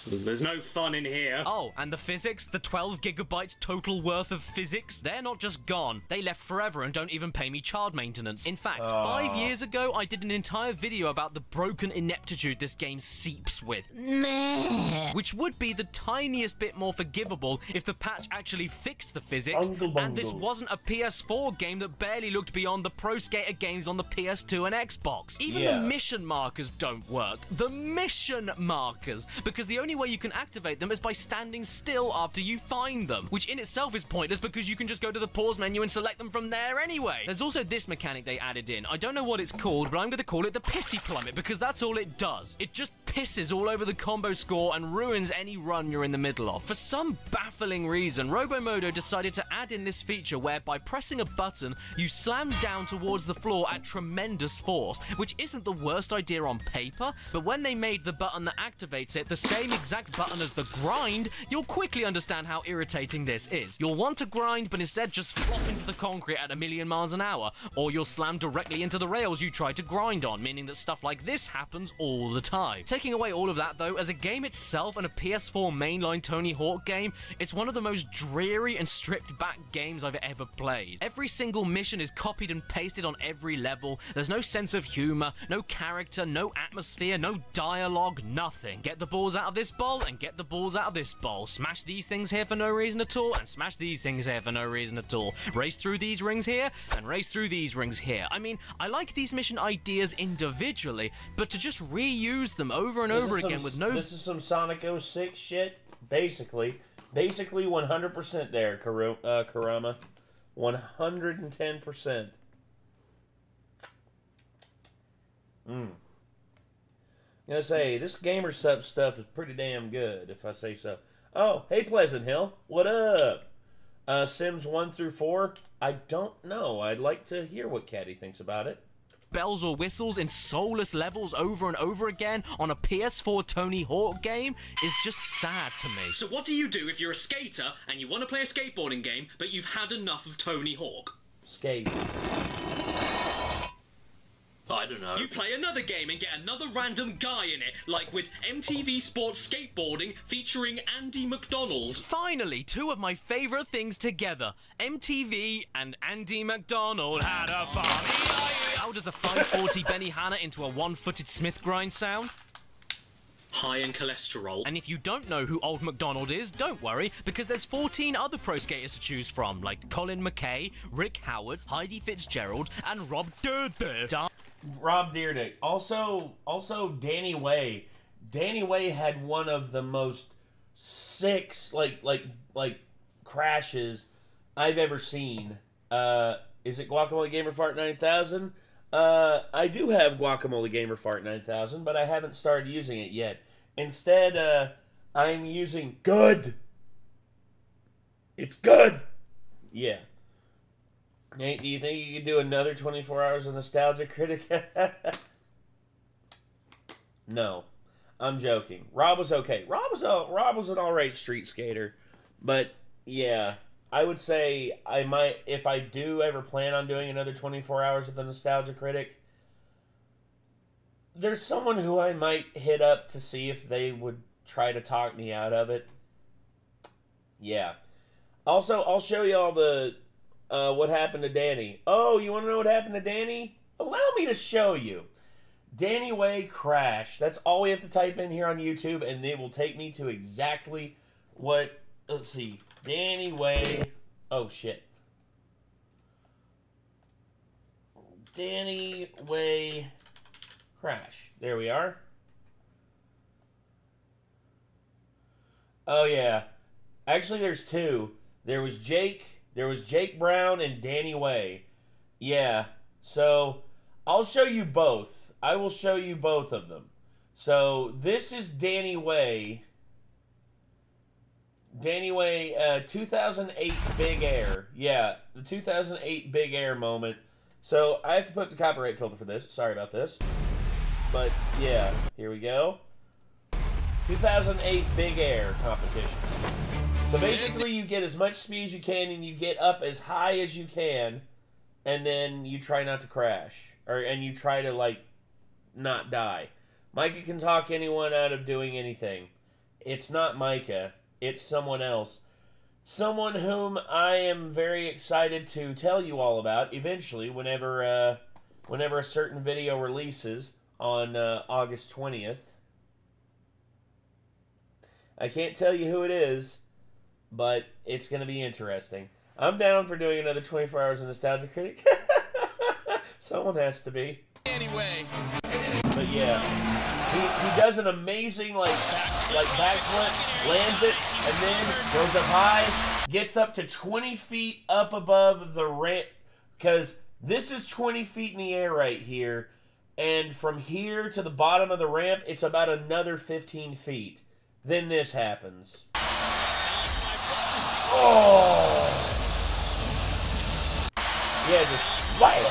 There's no fun in here.
Oh, and the physics? The 12 gigabytes total worth of physics? They're not just gone. They left forever and don't even pay me child maintenance. In fact, 5 years ago, I did an entire video about the broken ineptitude this game seeps with. Meh. Which would be the tiniest bit more forgivable if the patch actually fixed the physics, and this wasn't a PS4 game that barely looked beyond the Pro Skater games on the PS2 and Xbox. Even the mission markers don't work. The mission markers! Because the only way you can activate them is by standing still after you find them, which in itself is pointless because you can just go to the pause menu and select them from there anyway. There's also this mechanic they added in. I don't know what it's called, but I'm going to call it the pissy plummet because that's all it does. It just pisses all over the combo score and ruins any run you're in the middle of. For some baffling reason, Robomodo decided to add in this feature where by pressing a button, you slam down towards the floor at tremendous force, which isn't the worst idea on paper, but when they made the button that activates it the same exact button as the grind, you'll quickly understand how irritating this is. You'll want to grind, but instead just flop into the concrete at 1,000,000 miles an hour, or you'll slam directly into the rails you tried to grind on, meaning that stuff like this happens all the time. Taking away all of that though, as a game itself and a PS4 mainline Tony Hawk game, it's one of the most dreary and stripped back games I've ever played. Every single mission is copied and pasted on every level. There's no sense of humor, no character, no atmosphere, no dialogue, nothing. Get the balls out of this bowl and get the balls out of this bowl. Smash these things here for no reason at all and smash these things here for no reason at all. Race through these rings here and race through these rings here. I mean, I like these mission ideas individually, but to just reuse them over and over again with no...
This is some Sonic 06 shit, basically. Basically 100% there, Karama. 110%. I'm gonna say, this gamer sub stuff is pretty damn good, if I say so. Oh, hey Pleasant Hill, what up? Sims 1 through 4? I don't know. I'd like to hear what Caddy thinks about it.
Bells or whistles in soulless levels over and over again on a PS4 Tony Hawk game is just sad to me.
So what do you do if you're a skater and you want to play a skateboarding game, but you've had enough of Tony Hawk?
Skate.
I don't know. You play another game and get another random guy in it, like with MTV Sports Skateboarding featuring Andy McDonald.
Finally, two of my favourite things together. MTV and Andy McDonald had a fun. How does a 540 Benihana into a one-footed Smith grind sound?
High in cholesterol.
And if you don't know who Old McDonald is, don't worry, because there's 14 other pro skaters to choose from, like Colin McKay, Rick Howard, Heidi Fitzgerald, and Rob Dyrdek.
Rob Dyrdek. Also Danny Way. Danny Way had one of the most sick, like crashes I've ever seen. Is it Guacamole Gamer Fart 9000? I do have Guacamole Gamer Fart 9000, but I haven't started using it yet. Instead, I'm using good. It's good. Yeah. Nate, do you think you could do another 24 hours of Nostalgia Critic? No. I'm joking. Rob was okay. Rob was an alright street skater. But, yeah. I would say I might, if I do ever plan on doing another 24 hours of the Nostalgia Critic, there's someone who I might hit up to see if they would try to talk me out of it. Yeah. Also, I'll show you all the what happened to Danny. Oh, you want to know what happened to Danny? Allow me to show you. Danny Way crash. That's all we have to type in here on YouTube, and it will take me to exactly what... Let's see. Danny Way... Oh, shit. Danny Way crash. There we are. Oh, yeah. Actually, there's two. There was Jake Brown and Danny Way. Yeah. So, I'll show you both. I will show you both of them. So, this is Danny Way. Danny Way, 2008 Big Air. Yeah, the 2008 Big Air moment. So I have to put the copyright filter for this. Sorry about this. But yeah, here we go. 2008 Big Air competition. So basically you get as much speed as you can and you get up as high as you can, and then you try not to crash. And you try to, like, not die. Micah can talk anyone out of doing anything. It's not Micah. It's someone else. Someone whom I am very excited to tell you all about eventually whenever a certain video releases on August 20th. I can't tell you who it is, but it's going to be interesting. I'm down for doing another 24 hours of Nostalgia Critic. Someone has to be.
Anyway.
But yeah, he does an amazing like backflip, lands it, and then goes up high, gets up to 20 feet up above the ramp, because this is 20 feet in the air right here, and from here to the bottom of the ramp, it's about another 15 feet. Then this happens. Oh! Yeah, just wham!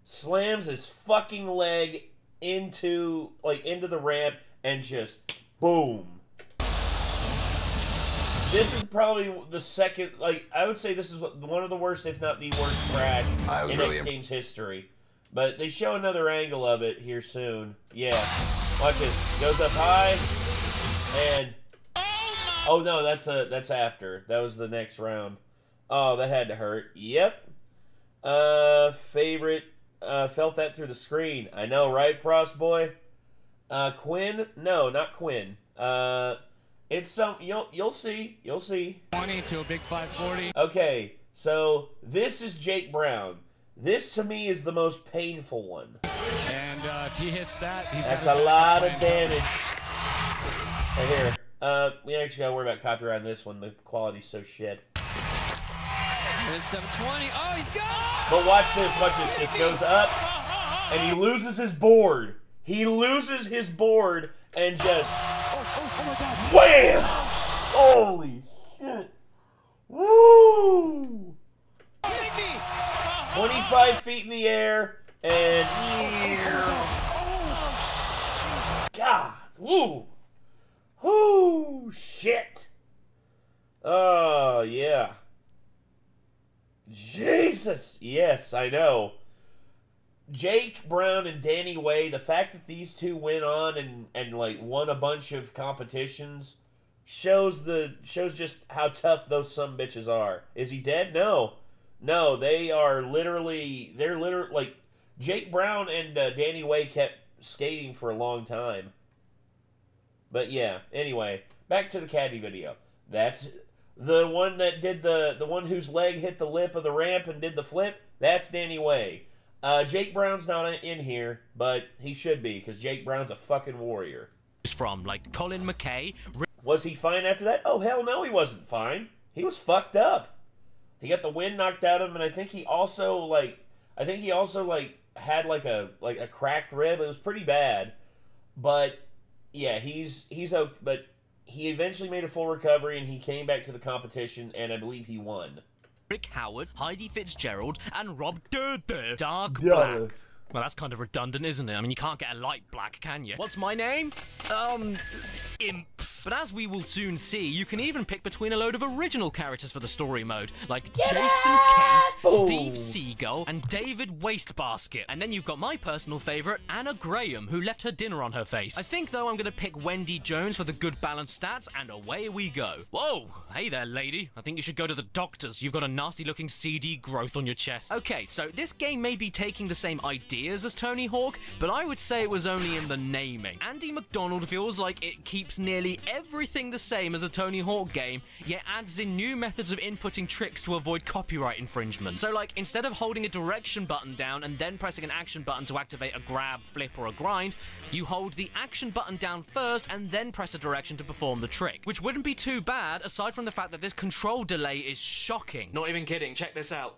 Slams his fucking leg into the ramp and just boom. This is probably the second, I would say this is one of the worst, if not the worst crash in X Games history. But they show another angle of it here soon. Yeah. Watch this. Goes up high, and oh no, that's after. That was the next round. Oh, that had to hurt. Yep. Favorite. Felt that through the screen. I know, right, Frost Boy? Quinn? No, not Quinn. It's some. You'll see. You'll see.
20 to a big 540.
Okay, so this is Jake Brown. This, to me, is the most painful one.
And if he hits that, he's
That's a lot of damage. Right here. We actually gotta worry about copyright on this one. The quality's so shit.
It's 720. Oh, he's gone!
But watch this. Watch this. Just goes up, and he loses his board. He loses his board, and just...
Oh my God.
Wham! Holy shit. Woo! 25 feet in the air, and God, woo, whoo, shit. Oh yeah, Jesus, yes, I know. Jake Brown and Danny Way. The fact that these two went on and like won a bunch of competitions shows just how tough those sumbitches are. Is he dead? No. No, they're literally, like, Jake Brown and Danny Way kept skating for a long time. But yeah, anyway, back to the caddy video. That's the one that did the one whose leg hit the lip of the ramp and did the flip. That's Danny Way. Jake Brown's not in here, but he should be, because Jake Brown's a fucking warrior.
From, like, Colin McKay.
Was he fine after that? Oh, hell no, he wasn't fine. He was fucked up. He got the wind knocked out of him, and I think he also had like a cracked rib. It was pretty bad, but yeah, he's okay. But he eventually made a full recovery, and he came back to the competition, and I believe he won.
Rick Howard, Heidi Fitzgerald, and Rob Dark Black. Well, that's kind of redundant, isn't it? I mean, you can't get a light black, can you? What's my name? Imps. But as we will soon see, you can even pick between a load of original characters for the story mode, like Jason Case, Steve Seagull, and David Wastebasket. And then you've got my personal favourite, Anna Graham, who left her dinner on her face. I think, though, I'm going to pick Wendy Jones for the good balanced stats, and away we go. Whoa! Hey there, lady. I think you should go to the doctors. You've got a nasty-looking CD growth on your chest. Okay, so this game may be taking the same idea as Tony Hawk, but I would say it was only in the naming. Andy McDonald feels like it keeps nearly everything the same as a Tony Hawk game, yet adds in new methods of inputting tricks to avoid copyright infringement. So like, instead of holding a direction button down and then pressing an action button to activate a grab, flip, or a grind, you hold the action button down first and then press a direction to perform the trick, which wouldn't be too bad aside from the fact that this control delay is shocking.
Not even kidding, check this out.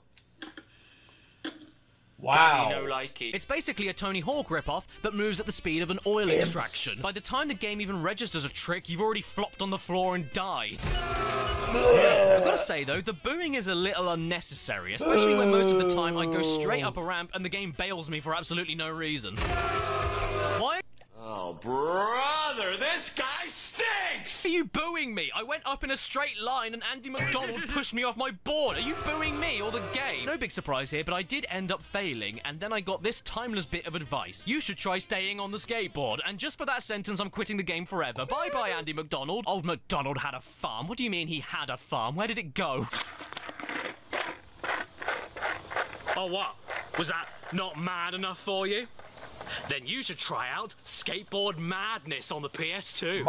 Wow.
Bloody no likey.
It's basically a Tony Hawk ripoff, but moves at the speed of an oil extraction. By the time the game even registers a trick, you've already flopped on the floor and died. I've got to say, though, the booing is a little unnecessary, especially when most of the time I go straight up a ramp and the game bails me for absolutely no reason. Why?
Oh, brother, this guy stinks!
Are you booing me? I went up in a straight line and Andy McDonald pushed me off my board. Are you booing me or the game? No big surprise here, but I did end up failing, and then I got this timeless bit of advice. You should try staying on the skateboard, and just for that sentence, I'm quitting the game forever. Bye-bye, Andy McDonald. Old McDonald had a farm. What do you mean he had a farm? Where did it go?
Oh, what? Was that not mad enough for you? Then you should try out Skateboard Madness on the PS2.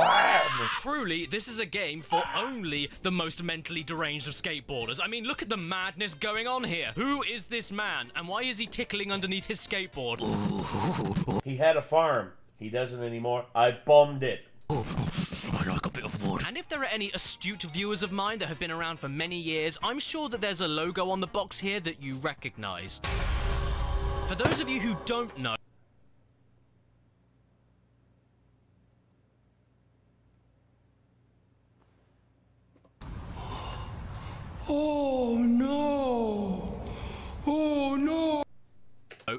Truly, this is a game for only the most mentally deranged of skateboarders. I mean, look at the madness going on here. Who is this man, and why is he tickling underneath his skateboard?
He had a farm. He doesn't anymore. I bombed it.
I like a bit of wood. And if there are any astute viewers of mine that have been around for many years, I'm sure that there's a logo on the box here that you recognize. For those of you who don't know,
Oh no! Oh no!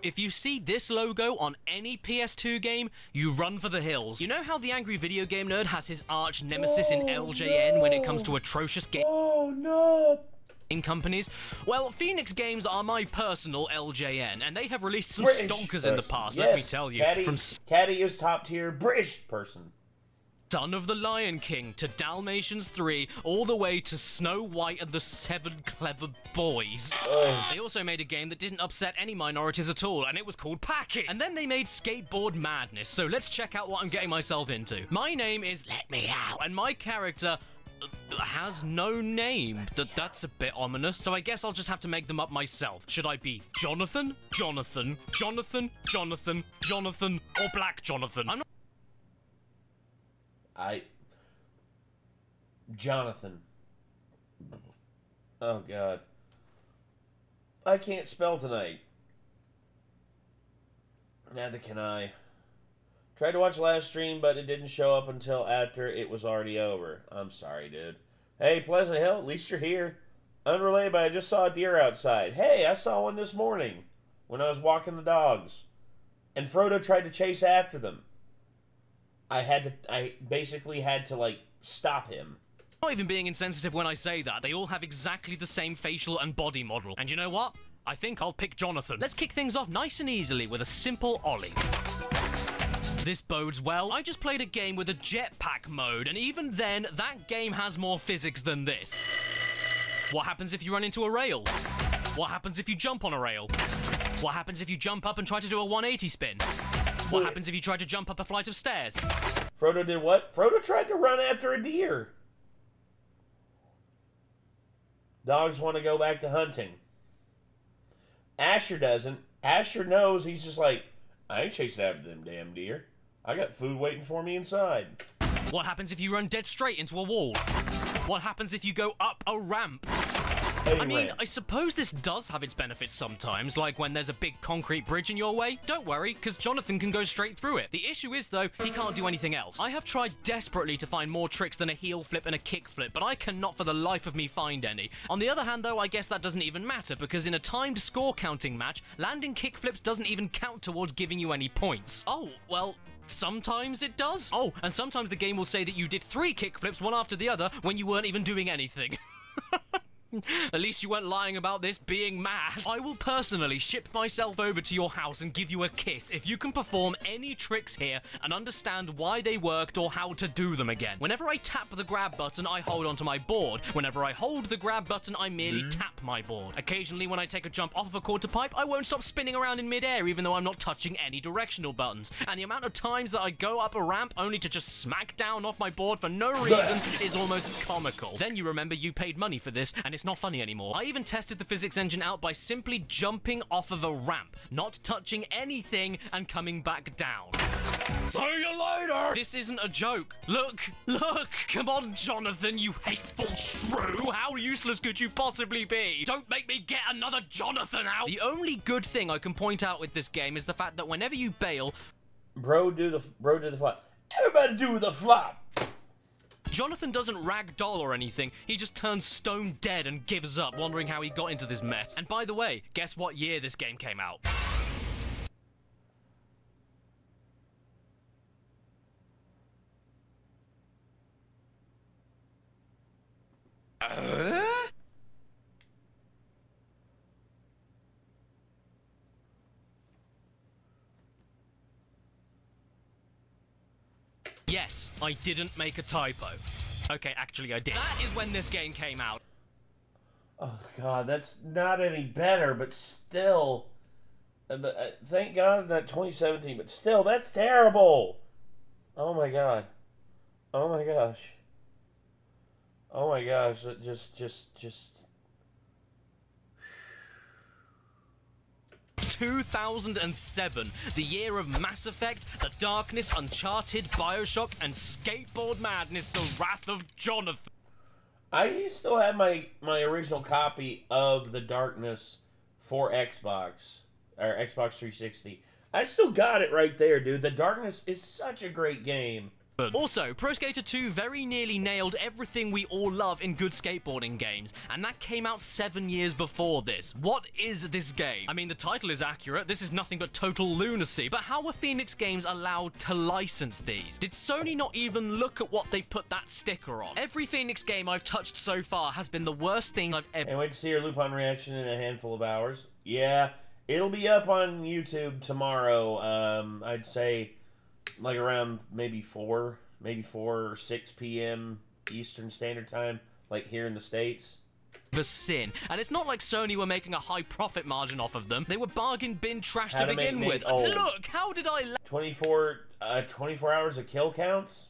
if you see this logo on any PS2 game, you run for the hills. You know how the angry video game nerd has his arch nemesis in LJN when it comes to atrocious game companies? Well, Phoenix Games are my personal LJN, and they have released some stonkers in the past, let me tell you.
Caddy is top tier British person.
Son of the Lion King to Dalmatians 3, all the way to Snow White and the Seven Clever Boys. They also made a game that didn't upset any minorities at all, and it was called Pack It. And then they made Skateboard Madness, so let's check out what I'm getting myself into. My name is Let Me Out, and my character has no name. That's a bit ominous, so I guess I'll just have to make them up myself. Should I be Jonathan, Jonathan, Jonathan, Jonathan, Jonathan, or Black Jonathan? I'm not
Jonathan. Oh, God. I can't spell tonight. Neither can I. Tried to watch last stream, but it didn't show up until after it was already over. I'm sorry, dude. Hey, Pleasant Hill, at least you're here. Unrelated, but I just saw a deer outside. Hey, I saw one this morning when I was walking the dogs. And Frodo tried to chase after them. I basically had to, like, stop him.
Not even being insensitive when I say that. They all have exactly the same facial and body model. And you know what? I think I'll pick Jonathan. Let's kick things off nice and easily with a simple ollie. This bodes well. I just played a game with a jetpack mode, and even then, that game has more physics than this. What happens if you run into a rail? What happens if you jump on a rail? What happens if you jump up and try to do a 180 spin? What happens if you try to jump up a flight of stairs?
Frodo did what? Frodo tried to run after a deer. Dogs want to go back to hunting. Asher doesn't. Asher knows. He's just like, I ain't chasing after them damn deer. I got food waiting for me inside.
What happens if you run dead straight into a wall? What happens if you go up a ramp? I mean, I suppose this does have its benefits sometimes, like when there's a big concrete bridge in your way. Don't worry, because Jonathan can go straight through it. The issue is, though, he can't do anything else. I have tried desperately to find more tricks than a heel flip and a kick flip, but I cannot for the life of me find any. On the other hand, though, I guess that doesn't even matter, because in a timed score counting match, landing kick flips doesn't even count towards giving you any points. Oh, well, sometimes it does. Oh, and sometimes the game will say that you did 3 kick flips, one after the other, when you weren't even doing anything. At least you weren't lying about this being mad. I will personally ship myself over to your house and give you a kiss if you can perform any tricks here and understand why they worked or how to do them again. Whenever I tap the grab button, I hold onto my board. Whenever I hold the grab button, I merely tap my board. Occasionally, when I take a jump off of a quarter pipe, I won't stop spinning around in midair even though I'm not touching any directional buttons. And the amount of times that I go up a ramp only to just smack down off my board for no reason is almost comical. Then you remember you paid money for this and it's not funny anymore. I even tested the physics engine out by simply jumping off of a ramp, not touching anything and coming back down. See you later! This isn't a joke. Look, look! Come on, Jonathan, you hateful shrew! How useless could you possibly be? Don't make me get another Jonathan out! The only good thing I can point out with this game is the fact that whenever you bail...
Bro, do the flop. Everybody do the flop!
Jonathan doesn't ragdoll or anything. He just turns stone dead and gives up, wondering how he got into this mess. And by the way, guess what year this game came out? Yes, I didn't make a typo. Okay, actually I did. That is when this game came out.
Oh god, that's not any better, but still... thank god not 2017, but still, that's terrible! Oh my god. Oh my gosh. Oh my gosh, just...
2007, the year of Mass Effect, The Darkness, Uncharted, Bioshock, and Skateboard Madness, The Wrath of Jonathan.
I still have my original copy of The Darkness for Xbox, or Xbox 360. I still got it right there, dude. The Darkness is such a great game.
Also, Pro Skater 2 very nearly nailed everything we all love in good skateboarding games, and that came out 7 years before this. What is this game? I mean, the title is accurate, this is nothing but total lunacy, but how were Phoenix Games allowed to license these? Did Sony not even look at what they put that sticker on? Every Phoenix game I've touched so far has been the worst thing I've ever...
Can't wait to see your Lupin reaction in a handful of hours. Yeah, it'll be up on YouTube tomorrow, I'd say... like around maybe 4 or 6 p.m. Eastern Standard Time, like here in the States.
The sin. And it's not like Sony were making a high profit margin off of them. They were bargain bin trash to begin with. Look, how did I...
24 hours of kill counts?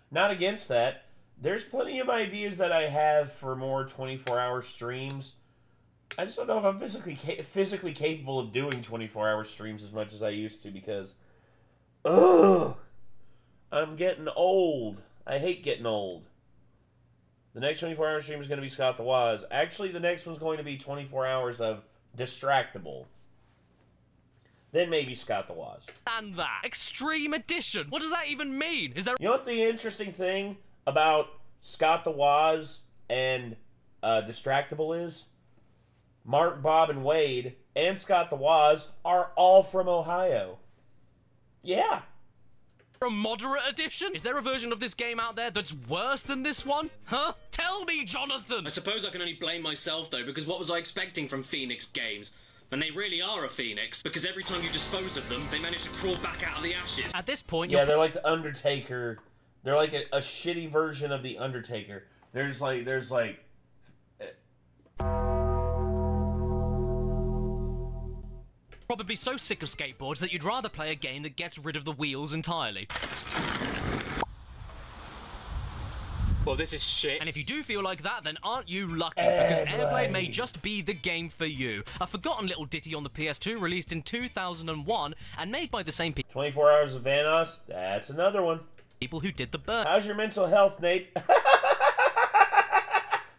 Not against that. There's plenty of ideas that I have for more 24-hour streams. I just don't know if I'm physically capable of doing 24-hour streams as much as I used to, because... ugh! I'm getting old. I hate getting old. The next 24-hour stream is going to be Scott the Woz. Actually, the next one's going to be 24 hours of Distractable. Then maybe Scott the Woz.
And that. Extreme Edition. What does that even mean? Is there...
You know what the interesting thing about Scott the Woz and Distractable is? Mark, Bob, and Wade and Scott the Woz are all from Ohio. Yeah.
A moderate edition? Is there a version of this game out there that's worse than this one? Huh? Tell me, Jonathan!
I suppose I can only blame myself, though, because what was I expecting from Phoenix Games? And they really are a phoenix, because every time you dispose of them, they manage to crawl back out of the ashes.
At this point,
yeah, they're like the Undertaker. They're like a shitty version of the Undertaker. There's like...
probably so sick of skateboards that you'd rather play a game that gets rid of the wheels entirely.
Well, this is shit.
And if you do feel like that, then aren't you lucky? Because Airblade may just be the game for you. A forgotten little ditty on the PS2, released in 2001, and made by the same people.
24 Hours of Vanoss, that's another one.
People who did the burn.
How's your mental health, Nate?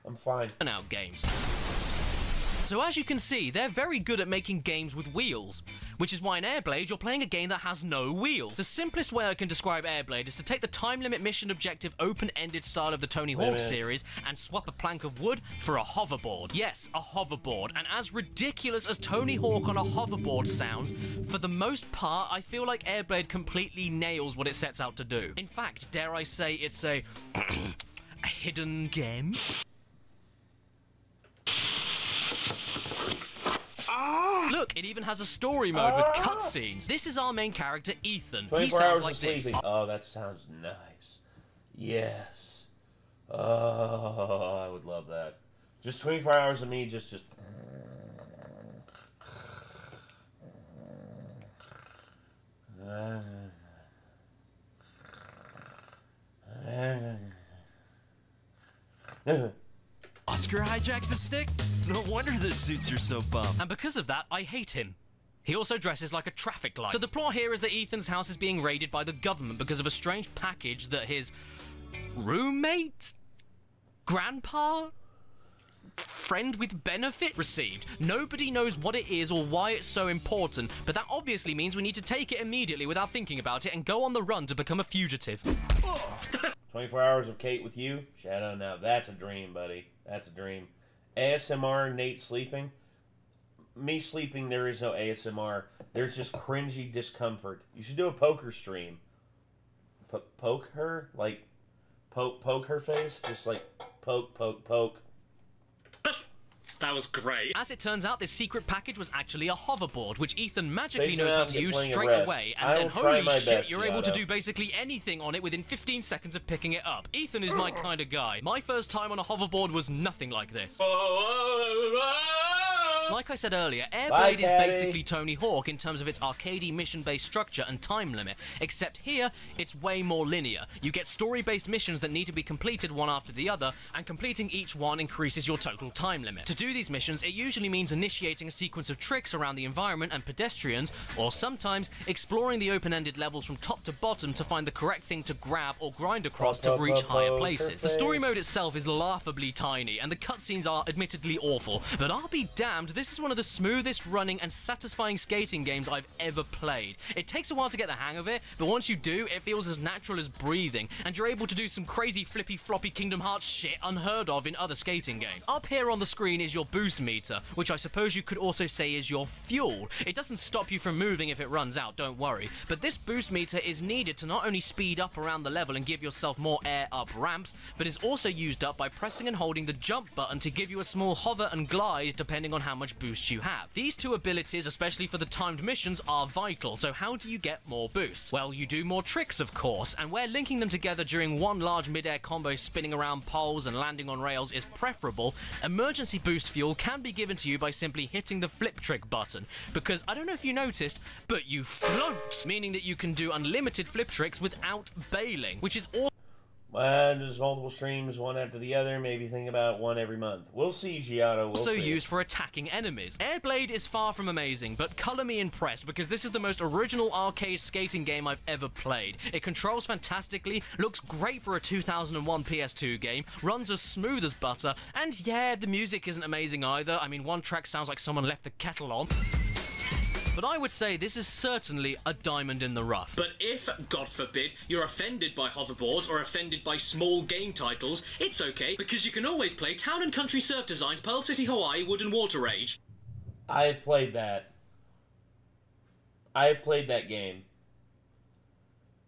I'm fine.
Out games. So as you can see, they're very good at making games with wheels, which is why in Airblade you're playing a game that has no wheels. The simplest way I can describe Airblade is to take the time limit mission objective open-ended style of the Tony Hawk series and swap a plank of wood for a hoverboard. Yes, a hoverboard. And as ridiculous as Tony Hawk on a hoverboard sounds, for the most part I feel like Airblade completely nails what it sets out to do. In fact, dare I say it's a a hidden gem? Look, it even has a story mode with cutscenes. This is our main character, Ethan.
24 hours like of sleeping. Oh, that sounds nice. Yes. Oh, I would love that. Just 24 hours of me just...
Oscar hijacked the stick? No wonder the suits are so bummed.
And because of that, I hate him. He also dresses like a traffic light. So the plot here is that Ethan's house is being raided by the government because of a strange package that his roommate, grandpa, friend with benefits received. Nobody knows what it is or why it's so important, but that obviously means we need to take it immediately without thinking about it and go on the run to become a fugitive.
24 hours of Kate with you? Shadow, now that's a dream, buddy. That's a dream. ASMR, Nate sleeping. Me sleeping, there is no ASMR. There's just cringy discomfort. You should do a poker stream. Poke her? Like, poke her face? Just like, poke.
That was great.
As it turns out, this secret package was actually a hoverboard, which Ethan magically knows how to use straight away, and then holy shit, you're able to do basically anything on it within 15 seconds of picking it up. Ethan is my kind of guy. My first time on a hoverboard was nothing like this. Like I said earlier, Airblade is basically Tony Hawk in terms of its arcadey mission-based structure and time limit, except here, it's way more linear. You get story-based missions that need to be completed one after the other, and completing each one increases your total time limit. To do these missions, it usually means initiating a sequence of tricks around the environment and pedestrians, or sometimes exploring the open-ended levels from top to bottom to find the correct thing to grab or grind across to reach higher places. The story mode itself is laughably tiny, and the cutscenes are admittedly awful, but I'll be damned, this is one of the smoothest running and satisfying skating games I've ever played. It takes a while to get the hang of it, but once you do, it feels as natural as breathing, and you're able to do some crazy flippy floppy Kingdom Hearts shit unheard of in other skating games. Up here on the screen is your boost meter, which I suppose you could also say is your fuel. It doesn't stop you from moving if it runs out, don't worry, but this boost meter is needed to not only speed up around the level and give yourself more air up ramps, but is also used up by pressing and holding the jump button to give you a small hover and glide depending on how much boost you have. These two abilities, especially for the timed missions, are vital, so how do you get more boosts? Well, you do more tricks, of course, and where linking them together during one large mid-air combo spinning around poles and landing on rails is preferable, emergency boost fuel can be given to you by simply hitting the flip trick button, because I don't know if you noticed, but you float, meaning that you can do unlimited flip tricks without bailing, which is all.
Just multiple streams, one after the other, maybe think about one every month. We'll see, Giotto, we'll see.
Used for attacking enemies. Airblade is far from amazing, but colour me impressed because this is the most original arcade skating game I've ever played. It controls fantastically, looks great for a 2001 PS2 game, runs as smooth as butter, and yeah, the music isn't amazing either. I mean, one track sounds like someone left the kettle on. But I would say this is certainly a diamond in the rough.
But if, God forbid, you're offended by hoverboards or offended by small game titles, it's okay, because you can always play Town & Country Surf Design's Pearl City, Hawaii Wood and Water Rage.
I have played that. I have played that game.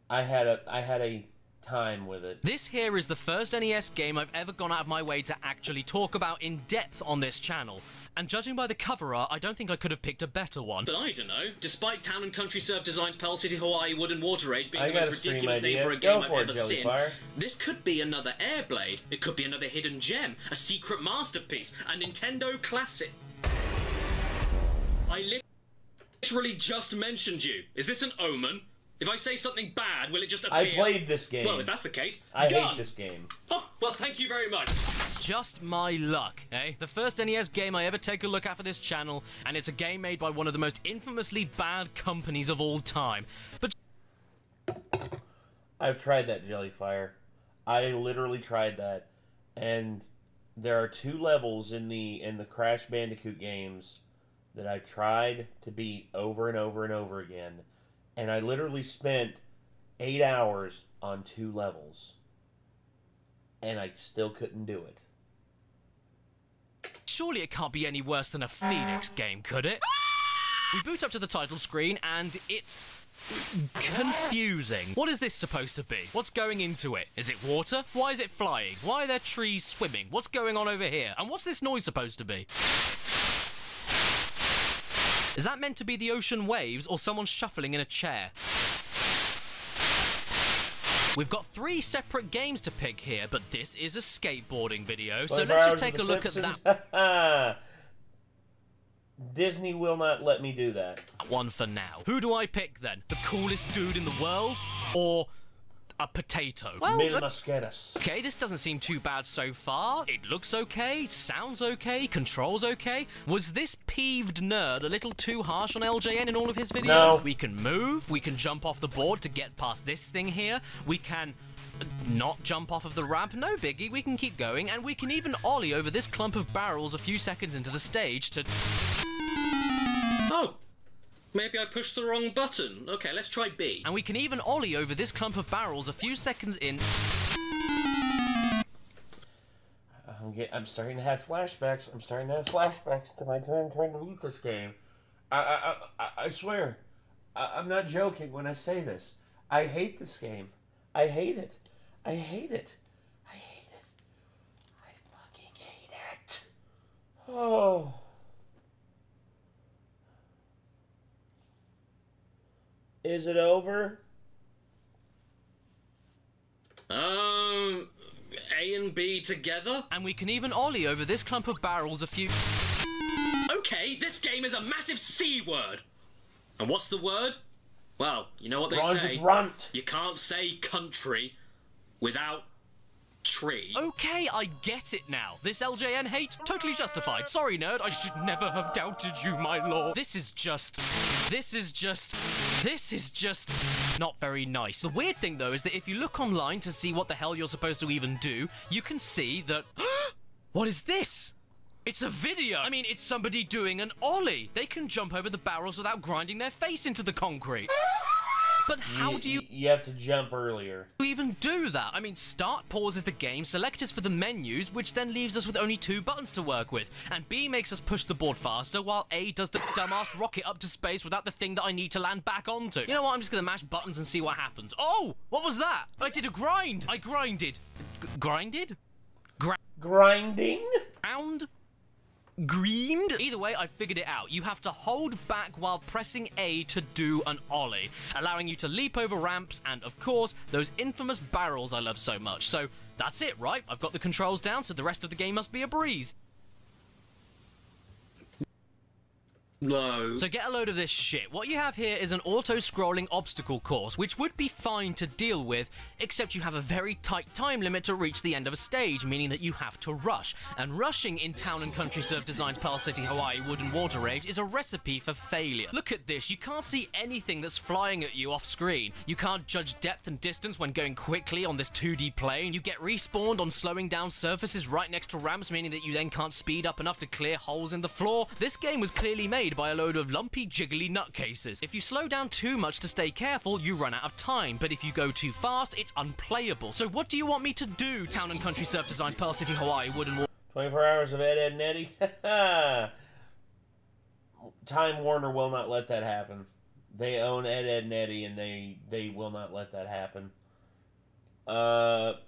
I had a time with it.
This here is the first NES game I've ever gone out of my way to actually talk about in depth on this channel. And judging by the cover art, I don't think I could have picked a better one.
But I don't know. Despite Town & Country Surf Design's Pearl City, Hawaii Wood and Water Rage being the most ridiculous name for a game I've ever seen, this could be another Airblade. It could be another hidden gem, a secret masterpiece, a Nintendo classic. I literally just mentioned you. Is this an omen? If I say something bad, will it just appear?
I played this game.
Well, if that's the case,
I hate this game.
Oh, well, thank you very much.
Just my luck, eh? The first NES game I ever take a look at for this channel, and it's a game made by one of the most infamously bad companies of all time. But
I've tried that, Jellyfire. I literally tried that, and there are 2 levels in the Crash Bandicoot games that I tried to beat over and over and over again. And I literally spent 8 hours on 2 levels. And I still couldn't do it.
Surely it can't be any worse than a Phoenix game, could it? We boot up to the title screen, and it's confusing. What is this supposed to be? What's going into it? Is it water? Why is it flying? Why are there trees swimming? What's going on over here? And what's this noise supposed to be? Is that meant to be the ocean waves or someone shuffling in a chair? We've got 3 separate games to pick here, but this is a skateboarding video, so let's just take a look at that.
Disney will not let me do that.
One for now. Who do I pick then? The coolest dude in the world? Or a potato.
Mil mosquetas.
Okay, this doesn't seem too bad so far. It looks okay, sounds okay, controls okay. Was this peeved nerd a little too harsh on LJN in all of his videos?
No.
We can move, we can jump off the board to get past this thing here. We can not jump off of the ramp, no biggie, we can keep going, and we can even ollie over this clump of barrels a few seconds into the stage to...
Oh, maybe I pushed the wrong button. Okay, let's try B.
And we can even ollie over this clump of barrels a few seconds in...
I'm starting to have flashbacks. I'm starting to have flashbacks to my time trying to beat this game. I swear, I'm not joking when I say this. I hate this game. I hate it. I hate it. I hate it. I fucking hate it. Oh. Is it over?
A and B together?
And we can even ollie over this clump of barrels a few...
Okay, this game is a massive C word. And what's the word? Well, you know what they say.
Runt.
You can't say country without tree.
Okay, I get it now. This LJN hate, totally justified. Sorry, nerd, I should never have doubted you, my lord. This is just not very nice. The weird thing, though, is that if you look online to see what the hell you're supposed to even do, you can see that... What is this? It's a video. I mean, it's somebody doing an ollie. They can jump over the barrels without grinding their face into the concrete. But how do you...
You have to jump earlier.
even do that? I mean, start pauses the game, select us for the menus, which then leaves us with only 2 buttons to work with. And B makes us push the board faster, while A does the dumbass rocket up to space without the thing that I need to land back onto. You know what? I'm just gonna mash buttons and see what happens. Oh! What was that? I did a grind! I grinded. Grinded?
Grinding?
Ground? Greened? Either way, I figured it out. You have to hold back while pressing A to do an ollie, allowing you to leap over ramps and, of course, those infamous barrels I love so much. So that's it, right? I've got the controls down, so the rest of the game must be a breeze.
No.
So get a load of this shit. What you have here is an auto-scrolling obstacle course, which would be fine to deal with, except you have a very tight time limit to reach the end of a stage, meaning that you have to rush. And rushing in Town & Country Surf Design's Pearl City, Hawaii Wood and Water Rage is a recipe for failure. Look at this. You can't see anything that's flying at you off screen. You can't judge depth and distance when going quickly on this 2D plane. You get respawned on slowing down surfaces right next to ramps, meaning that you then can't speed up enough to clear holes in the floor. This game was clearly made by a load of lumpy, jiggly nutcases. If you slow down too much to stay careful, you run out of time, but if you go too fast, it's unplayable. So what do you want me to do, Town & Country Surf Design's Pearl City, Hawaii Wood and Water?
24 hours of Ed, Ed, and Eddie? Time Warner will not let that happen. They own Ed, Ed, and Eddie, and they will not let that happen. Part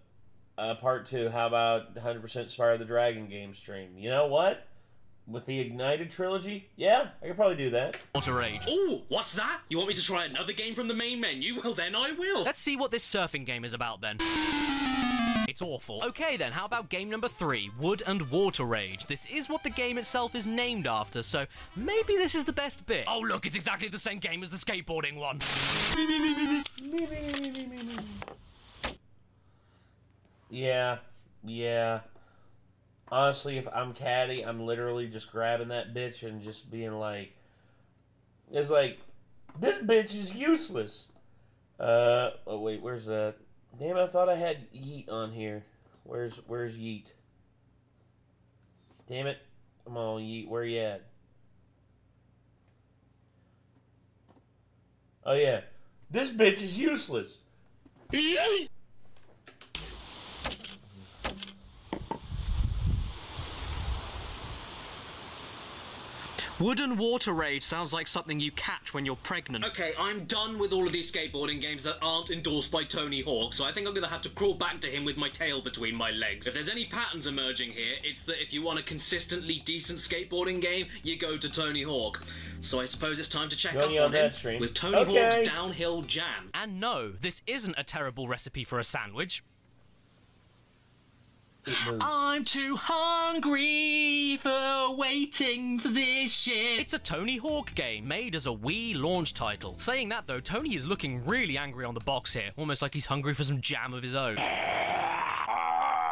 2, how about 100% Spyro the Dragon game stream? You know what? With the Ignited trilogy? Yeah, I could probably do that.
Water Rage.
Ooh, what's that? You want me to try another game from the main menu? Well, then I will.
Let's see what this surfing game is about, then. It's awful. Okay, then, how about game number 3, Wood and Water Rage? This is what the game itself is named after, so maybe this is the best bit. Oh, look, it's exactly the same game as the skateboarding one.
Yeah. Honestly, if I'm Caddy, I'm literally just grabbing that bitch and just being like, it's like, this bitch is useless. Oh wait, where's that? Damn, I thought I had Yeet on here. Where's Yeet? Damn it. Come on, Yeet, where you at? Oh yeah. This bitch is useless.
Wood and Water Rage sounds like something you catch when you're pregnant. Okay, I'm done with all of these skateboarding games that aren't endorsed by Tony Hawk, so I think I'm gonna have to crawl back to him with my tail between my legs. If there's any patterns emerging here, it's that if you want a consistently decent skateboarding game, you go to Tony Hawk. So I suppose it's time to check up on him with Tony Hawk's Downhill Jam.
And no, this isn't a terrible recipe for a sandwich. I'm too hungry for waiting for this shit. It's a Tony Hawk game made as a Wii launch title. Saying that though, Tony is looking really angry on the box here, almost like he's hungry for some jam of his own.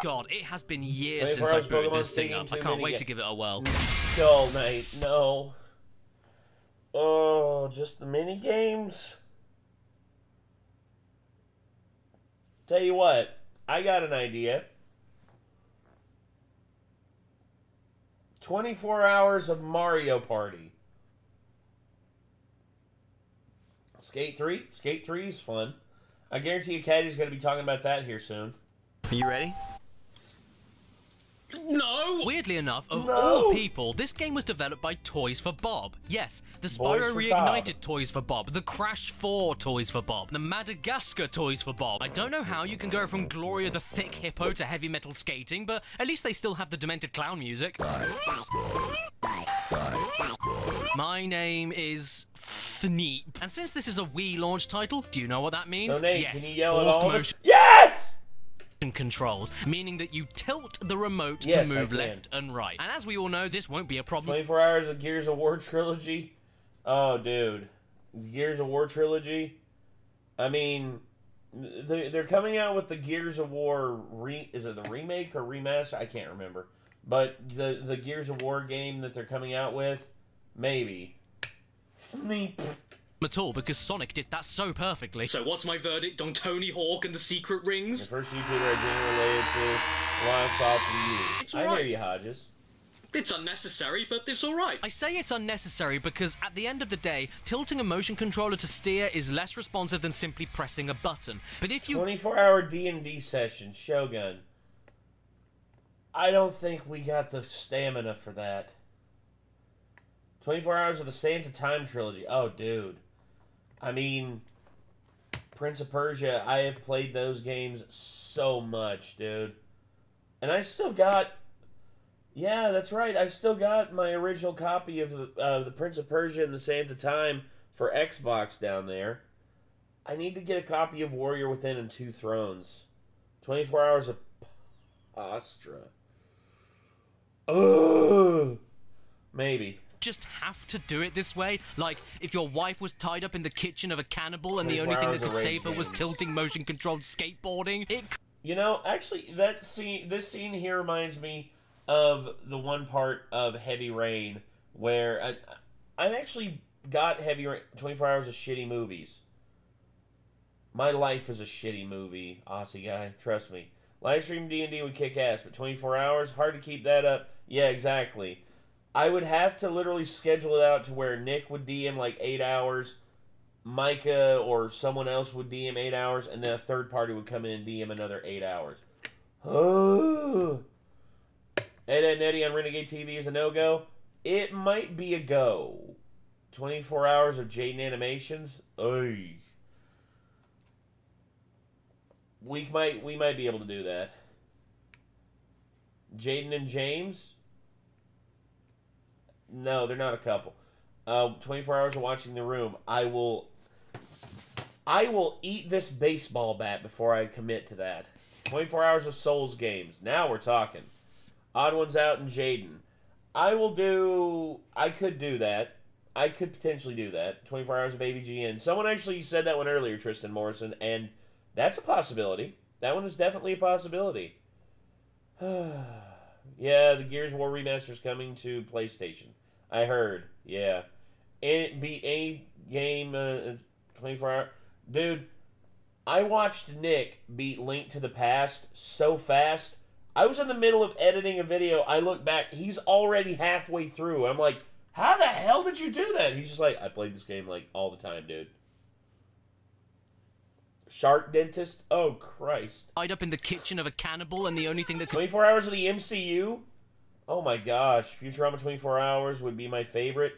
God, it has been years since I booted this thing up. I can't wait to give it a whirl.
Skull Knight, no. Oh, just the mini games? Tell you what, I got an idea. 24 hours of Mario Party. Skate 3? Skate 3 is fun. I guarantee you Caddy's going to be talking about that here soon.
Are you ready?
No! Weirdly enough, of all people, this game was developed by Toys for Bob. Yes, the Spyro Reignited Toys for Bob, the Crash 4 Toys for Bob, the Madagascar Toys for Bob. I don't know how you can go from Gloria the Thick Hippo to heavy metal skating, but at least they still have the demented clown music. My name is Fneep. And since this is a Wii launch title, do you know what that means?
So Nate,
yes,
can you yell at all of us?
motion.
Yes!
Controls, meaning that you tilt the remote to move left and right. And as we all know, this won't be a problem.
24 hours of Gears of War trilogy? Oh, dude. Gears of War trilogy? I mean, they're coming out with the Gears of War, is it the remake or remaster? I can't remember. But the Gears of War game that they're coming out with, maybe. Fneep.
At all, because Sonic did that so perfectly.
So what's my verdict on Tony Hawk and the Secret Rings?
The first YouTuber I genuinely related to. A lot of thoughts from you.
It's
I
right.
hear you, Hodges.
It's unnecessary, but it's alright.
I say it's unnecessary because at the end of the day, tilting a motion controller to steer is less responsive than simply pressing a button. But if you...
24-hour D&D session, Shogun. I don't think we got the stamina for that. 24 hours of the Sands of Time trilogy. Oh, dude. I mean, Prince of Persia, I have played those games so much, dude. And I still got... Yeah, that's right. I still got my original copy of the Prince of Persia and the Sands of Time for Xbox down there. I need to get a copy of Warrior Within and Two Thrones. 24 hours of Astra. Ugh. Maybe.
Just have to do it this way? Like, if your wife was tied up in the kitchen of a cannibal and the only thing that could save her was tilting motion-controlled skateboarding?
You know, actually, this scene here reminds me of the one part of Heavy Rain where I've actually got Heavy Rain, 24 hours of shitty movies. My life is a shitty movie, Aussie guy. Trust me. Livestream D&D would kick ass, but 24 hours? Hard to keep that up. Yeah, exactly. I would have to literally schedule it out to where Nick would DM like 8 hours, Micah or someone else would DM 8 hours, and then a third party would come in and DM another 8 hours. Oh. Ed Nettie on Renegade TV is a no-go? It might be a go. 24 hours of Jaden animations? Oy. We might be able to do that. Jaden and James? No, they're not a couple. 24 hours of watching The Room. I will eat this baseball bat before I commit to that. 24 hours of Souls games. Now we're talking. Odd Ones Out and Jaden. I could do that. I could potentially do that. 24 hours of AVGN. Someone actually said that one earlier, Tristan Morrison, and that's a possibility. That one is definitely a possibility. Yeah, the Gears of War remaster's coming to PlayStation. I heard. Yeah. And beat any game 24 hours. Dude, I watched Nick beat Link to the Past so fast. I was in the middle of editing a video. I look back. He's already halfway through. I'm like, how the hell did you do that? He's just like, I played this game like all the time, dude. Shark Dentist? Oh, Christ.
Tied up in the kitchen of a cannibal and the only thing that could...
24 hours of the MCU? Oh my gosh. Futurama 24 hours would be my favorite.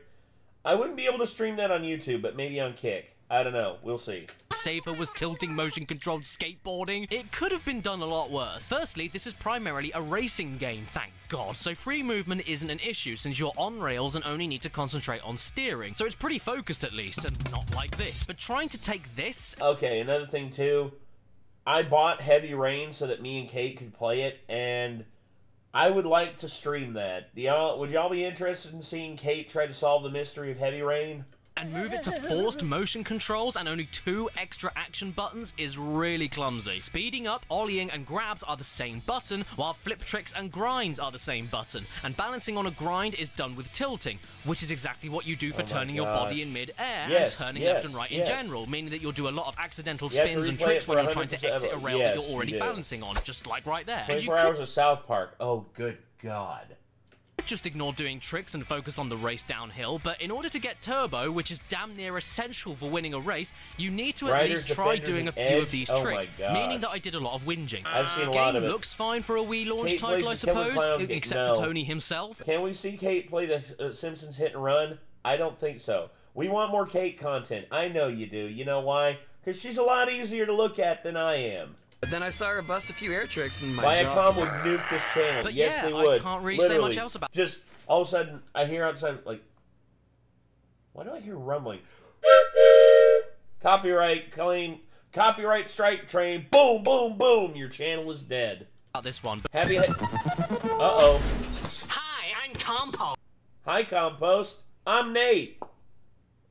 I wouldn't be able to stream that on YouTube, but maybe on Kick. I don't know. We'll see.
Safer was tilting motion-controlled skateboarding. It could have been done a lot worse. Firstly, this is primarily a racing game, thank God, so free movement isn't an issue since you're on rails and only need to concentrate on steering. So it's pretty focused at least, and not like this. But trying to take this...
Okay, another thing too. I bought Heavy Rain so that me and Kate could play it, and I would like to stream that. Would y'all be interested in seeing Kate try to solve the mystery of Heavy Rain?
And move it to forced motion controls and only 2 extra action buttons is really clumsy. Speeding up, ollieing, and grabs are the same button, while flip tricks and grinds are the same button. And balancing on a grind is done with tilting, which is exactly what you do for turning your body in mid-air and turning left and right in general, meaning that you'll do a lot of accidental spins and tricks when you're trying to exit a rail that you're already balancing on, just like right there.
24 Hours of South Park. Oh, good God.
Just ignore doing tricks and focus on the race downhill, but in order to get turbo, which is damn near essential for winning a race, you need to at least try doing a few of these tricks, meaning that I did a lot of whinging.
I've seen a lot of it.
Looks fine for a Wii launch title, I suppose, except for Tony himself.
Can we see Kate play the Simpsons Hit and Run? I don't think so. We want more Kate content. I know you do. You know why? Because she's a lot easier to look at than I am.
But then I saw her bust a few air tricks and my
Viacom would nuke this channel.
But
yes,
yeah,
they would.
I can't really
Literally.
say much else about.
Just all of a sudden, I hear outside like, why do I hear rumbling? Copyright claim, copyright strike train. Boom, boom, boom. Your channel is dead.
About this one.
Happy. Uh-oh.
Hi, I'm Compost.
Hi, Compost. I'm Nate.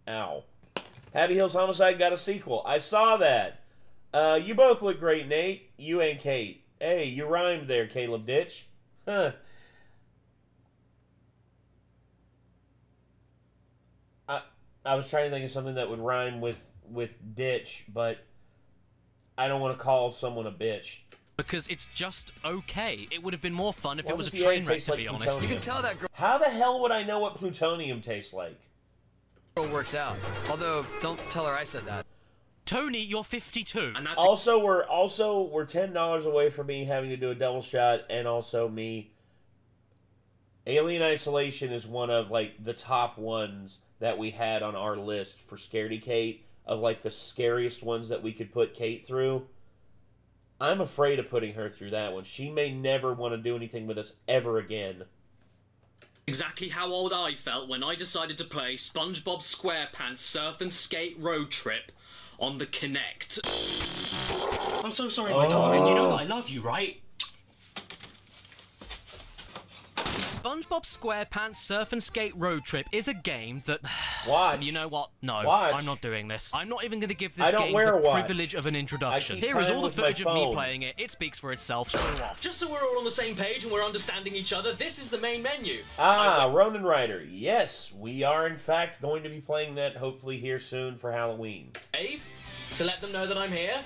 Ow. Happy Hills Homicide got a sequel. I saw that. You both look great, Nate. You and Kate. Hey, you rhymed there, Caleb Ditch. Huh. I was trying to think of something that would rhyme with ditch, but I don't want to call someone a bitch.
Because it's just okay. It would have been more fun if it was a train wreck, to be honest.
You can tell that girl.
How the hell would I know what plutonium tastes like?
Works out. Although, don't tell her I said that.
Tony, you're 52.
And that's also we're $10 away from me having to do a double shot, and also me. Alien Isolation is one of like the top ones that we had on our list for Scaredy Kate, of like the scariest ones that we could put Kate through. I'm afraid of putting her through that one. She may never want to do anything with us ever again.
Exactly how old I felt when I decided to play SpongeBob SquarePants Surf and Skate Road Trip on the Kinect.
I'm so sorry, my darling. You know that I love you, right?
SpongeBob SquarePants Surf and Skate Road Trip is a game that...
Watch.
You know what? No,
Watch.
I'm not doing this. I'm not even going to give this game
wear
the
a watch.
privilege of an introduction. Here is all the footage of me playing it. It speaks for itself. Screw off.
Just so we're all on the same page and we're understanding each other, this is the main menu.
Ronin Rider. Yes, we are in fact going to be playing that hopefully here soon for Halloween.
Dave, to let them know that I'm here.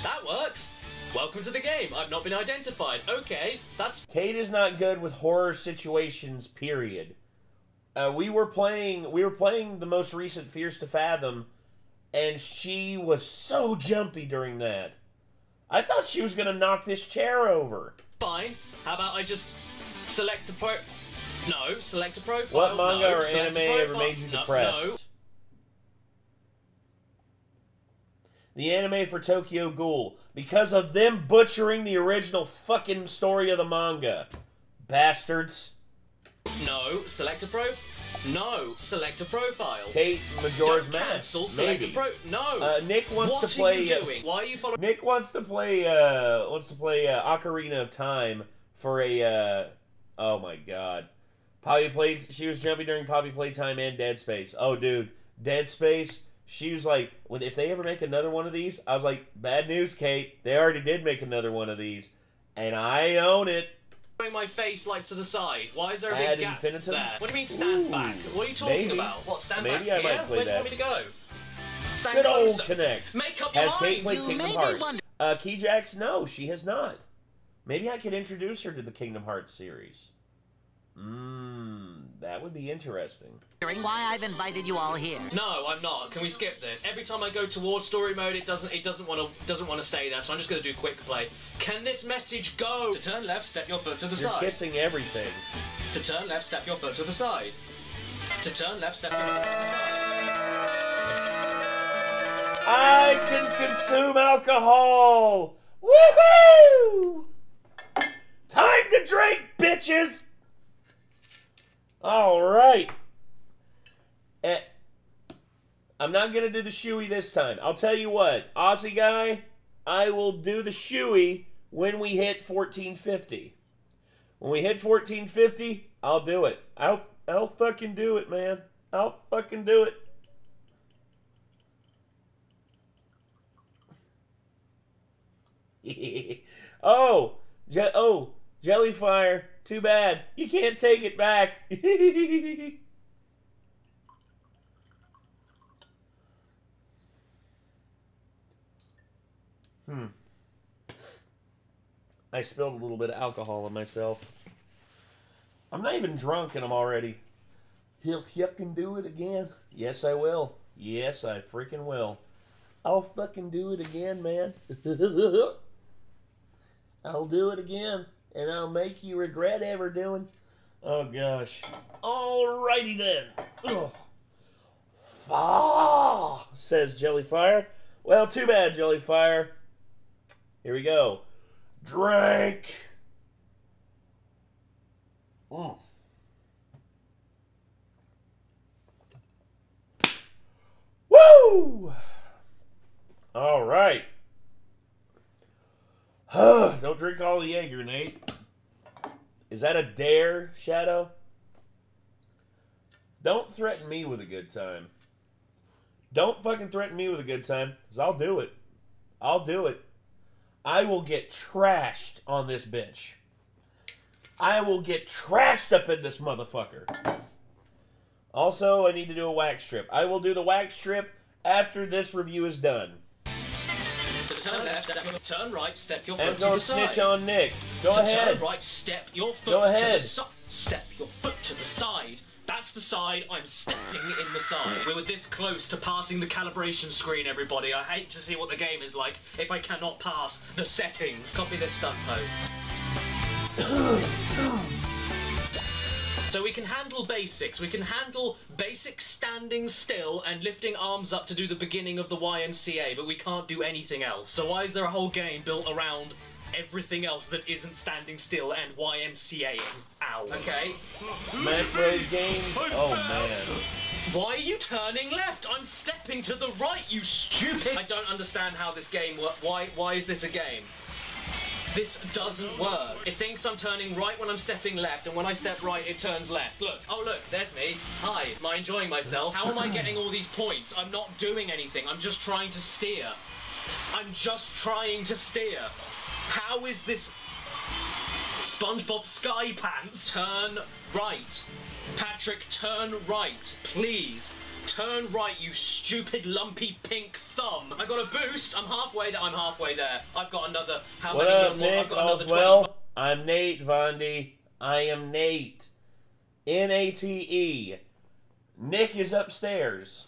That works. Welcome to the game. I've not been identified. Okay, that's...
Kate is not good with horror situations, period. We were playing the most recent Fears to Fathom, and she was so jumpy during that. I thought she was going to knock this chair over.
Fine. How about I just select a select a profile.
What manga or
select
anime ever made you depressed?
No.
The anime for Tokyo Ghoul. Because of them butchering the original fucking story of the manga. Bastards.
No, select a No, select a profile.
Kate Majora's
Don't
Mask.
Cancel, select
Maybe.
No.
Nick wants
what
to play.
Are you doing? Why are you following?
Nick wants to play. Ocarina of Time for a. Oh my God. Poppy played. She was jumping during Poppy Playtime and Dead Space. Oh, dude, Dead Space. She was like, if they ever make another one of these, I was like, bad news, Kate. They already did make another one of these, and I own it.
My face like to the side. Why is there a
Ad
big gap
infinitum?
there? What do you mean stand back? What are you talking about? What stand
Maybe
back
I
here?
might play
Where do you
that.
want me to go? Stand
Good old
closer.
Connect.
Make up your
Has
mind.
Kate played Kingdom Hearts? Keyjax, no, she has not. Maybe I could introduce her to the Kingdom Hearts series. That would be interesting.
Why I've invited you all here.
No, I'm not. Can we skip this? Every time I go towards story mode, it doesn't want to stay there. So I'm just going to do quick play. Can this message go? To turn left, step your foot to the side.
You're kissing everything.
To turn left, step your foot to the side. To turn left, step your foot to the side.
I can consume alcohol. Woohoo! Time to drink, bitches. All right. I'm not going to do the shoey this time. I'll tell you what. Aussie guy, I will do the shoey when we hit 1450. When we hit 1450, I'll do it. I'll fucking do it, man. I'll fucking do it. Oh, Jellyfire. Too bad. You can't take it back. I spilled a little bit of alcohol on myself. I'm not even drunk and I'm already... He'll fucking do it again. Yes, I will. Yes, I freaking will. I'll fucking do it again, man. I'll do it again. And I'll make you regret ever doing... Oh, gosh. Alrighty then. Ugh. Ah, says Jellyfire. Well, too bad, Jellyfire. Here we go. Drink. Mm. Woo! All right. Don't drink all the Jaeger, Nate. Is that a dare, Shadow? Don't threaten me with a good time. Don't fucking threaten me with a good time, because I'll do it. I'll do it. I will get trashed on this bitch. I will get trashed up in this motherfucker. Also, I need to do a wax strip. I will do the wax strip after this review is done.
Turn left, turn right, step your
I'm
foot to the
going
side.
to snitch on Nick. Go ahead.
Turn right, step your foot
Go ahead.
to the side. Step your foot to the side. That's the side. I'm stepping in the side. We were this close to passing the calibration screen, everybody. I hate to see what the game is like if I cannot pass the settings. Copy this stunt pose. So we can handle basics. We can handle basic standing still and lifting arms up to do the beginning of the YMCA, but we can't do anything else. So why is there a whole game built around everything else that isn't standing still and YMCAing? Ow. Okay.
Smash Bros. Game. Oh, man.
Why are you turning left? I'm stepping to the right, you stupid... I don't understand how this game works. Why is this a game? This doesn't work. It thinks I'm turning right when I'm stepping left, and when I step right, it turns left. Look. Oh, look. There's me. Hi. Am I enjoying myself? How am I getting all these points? I'm not doing anything. I'm just trying to steer. I'm just trying to steer. How is this... SpongeBob Sky Pants, turn right. Patrick, turn right. Please. Turn right, you stupid lumpy pink thumb. I got a boost. I'm halfway there. I'm halfway there. I've got another... How
What
many
up,
more? I've
Nick?
got
All's
another
well? I'm Nate, Vondi. I am Nate. N-A-T-E. Nick is upstairs.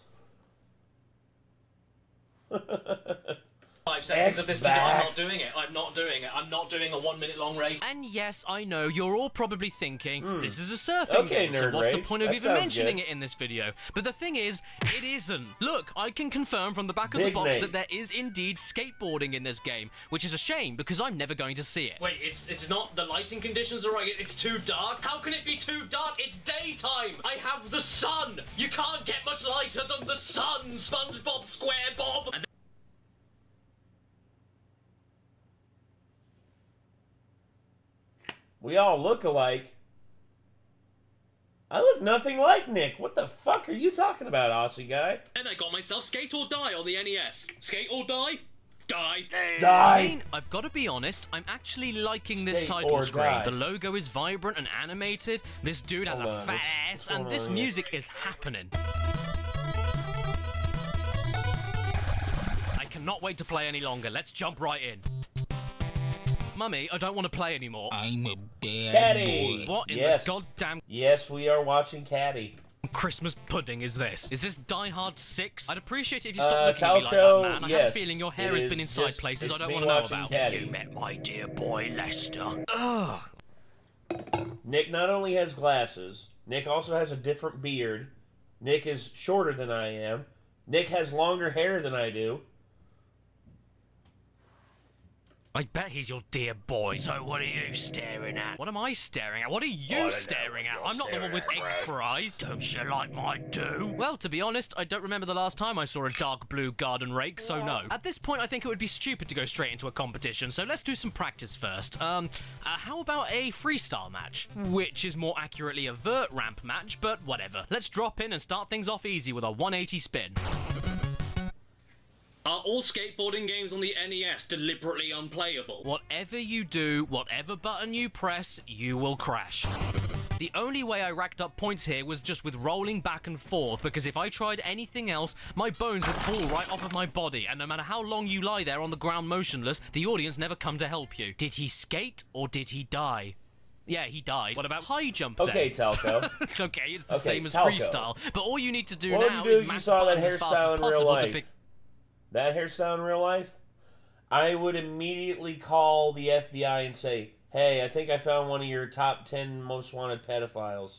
5 seconds of this to do. I'm not
X-Backs.
doing it. I'm not doing it. I'm not doing a 1 minute long race.
And yes, I know, you're all probably thinking, this is a surfing
Okay,
game, so
Nerd
what's the
Rage.
point of
That
even
sounds
mentioning
good.
it in this video? But the thing is, it isn't. Look, I can confirm from the back of the
Big
box
Nate.
that there is indeed skateboarding in this game, which is a shame, because I'm never going to see it.
Wait, it's not, the lighting conditions are right, it's too dark? How can it be too dark? It's daytime! I have the sun! You can't get much lighter than the sun, SpongeBob SquareBob! And
We all look alike. I look nothing like Nick. What the fuck are you talking about, Aussie guy?
then I got myself Skate or Die on the NES. Skate or Die? Die.
Die.
I mean, I've got to be honest, I'm actually liking this
Skate
title
or
screen.
die.
The logo is vibrant and animated, this dude has
Hold
a
on,
fat
what's
ass,
going
and
on
this
here?
music is happening. I cannot wait to play any longer. Let's jump right in. Mummy, I don't want to play anymore.
I'm a bad
Caddy.
What in
Yes.
the goddamn
Yes, we are watching Caddy.
Christmas pudding is this? Is this Die Hard 6? I'd appreciate it if you stopped looking at me like
Calcio,
that, man. I have
yes,
a feeling your hair
it
has been
is
inside
just-
places I
it's
don't
me
want to know
watching
about.
Caddy.
You met my dear boy Lester. Ugh.
Nick not only has glasses, Nick also has a different beard. Nick is shorter than I am. Nick has longer hair than I do.
I bet he's your dear boy. So what are you staring at? What am I staring at? What are you staring at? I'm not the one with eggs for eyes. Don't you like my do? Well, to be honest, I don't remember the last time I saw a dark blue garden rake, so no. At this point, I think it would be stupid to go straight into a competition, so let's do some practice first. How about a freestyle match? Which is more accurately a vert ramp match, but whatever. Let's drop in and start things off easy with a 180 spin.
Are all skateboarding games on the NES deliberately unplayable?
Whatever you do, whatever button you press, you will crash. The only way I racked up points here was just with rolling back and forth, because if I tried anything else, my bones would fall right off of my body, and no matter how long you lie there on the ground motionless, the audience never come to help you. Did he skate, or did he die? Yeah, he died. What about high jump then?
Okay, Talco.
Okay, it's the
Okay,
same as
Talco.
freestyle, but all you need to do
What
now
would you
is
do if you
mash
saw that
buttons as fast as
hairstyle in real
possible to
life?
pick...
That hairstyle in real life? I would immediately call the FBI and say, hey, I think I found one of your top 10 most wanted pedophiles.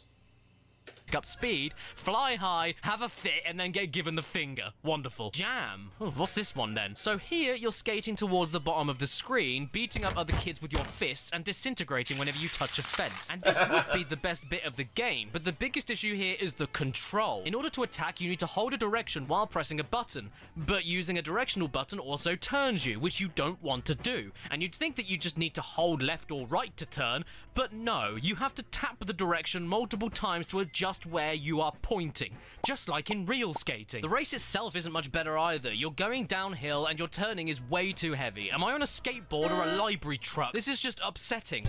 Up speed, fly high, have a fit, and then get given the finger. Wonderful. Jam. Oh, what's this one then? So here, you're skating towards the bottom of the screen, beating up other kids with your fists, and disintegrating whenever you touch a fence. And this would be the best bit of the game, but the biggest issue here is the control. In order to attack, you need to hold a direction while pressing a button, but using a directional button also turns you, which you don't want to do. And you'd think that you just need to hold left or right to turn, but no, you have to tap the direction multiple times to adjust where you are pointing, just like in real skating. The race itself isn't much better either. You're going downhill and your turning is way too heavy. Am I on a skateboard or a library truck? This is just upsetting.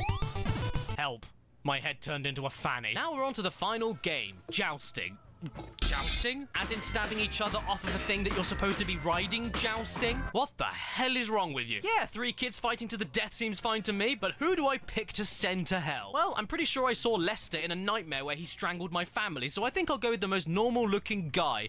Help. My head turned into a fanny. Now we're on to the final game, jousting. Jousting? As in stabbing each other off of a thing that you're supposed to be riding? Jousting? What the hell is wrong with you? Yeah, 3 kids fighting to the death seems fine to me, but who do I pick to send to hell? Well, I'm pretty sure I saw Lester in A Nightmare where he strangled my family, so I think I'll go with the most normal-looking guy.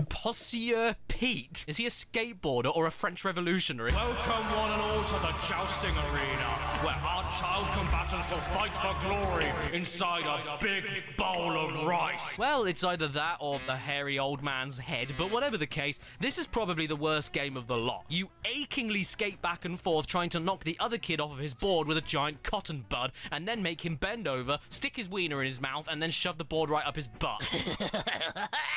Possier Pete. Is he a skateboarder or a French revolutionary?
Welcome one and all to the jousting arena, where our child combatants will fight for glory inside a big bowl of rice.
Well, it's either that or the hairy old man's head, but whatever the case, this is probably the worst game of the lot. You achingly skate back and forth trying to knock the other kid off of his board with a giant cotton bud, and then make him bend over, stick his wiener in his mouth, and then shove the board right up his butt.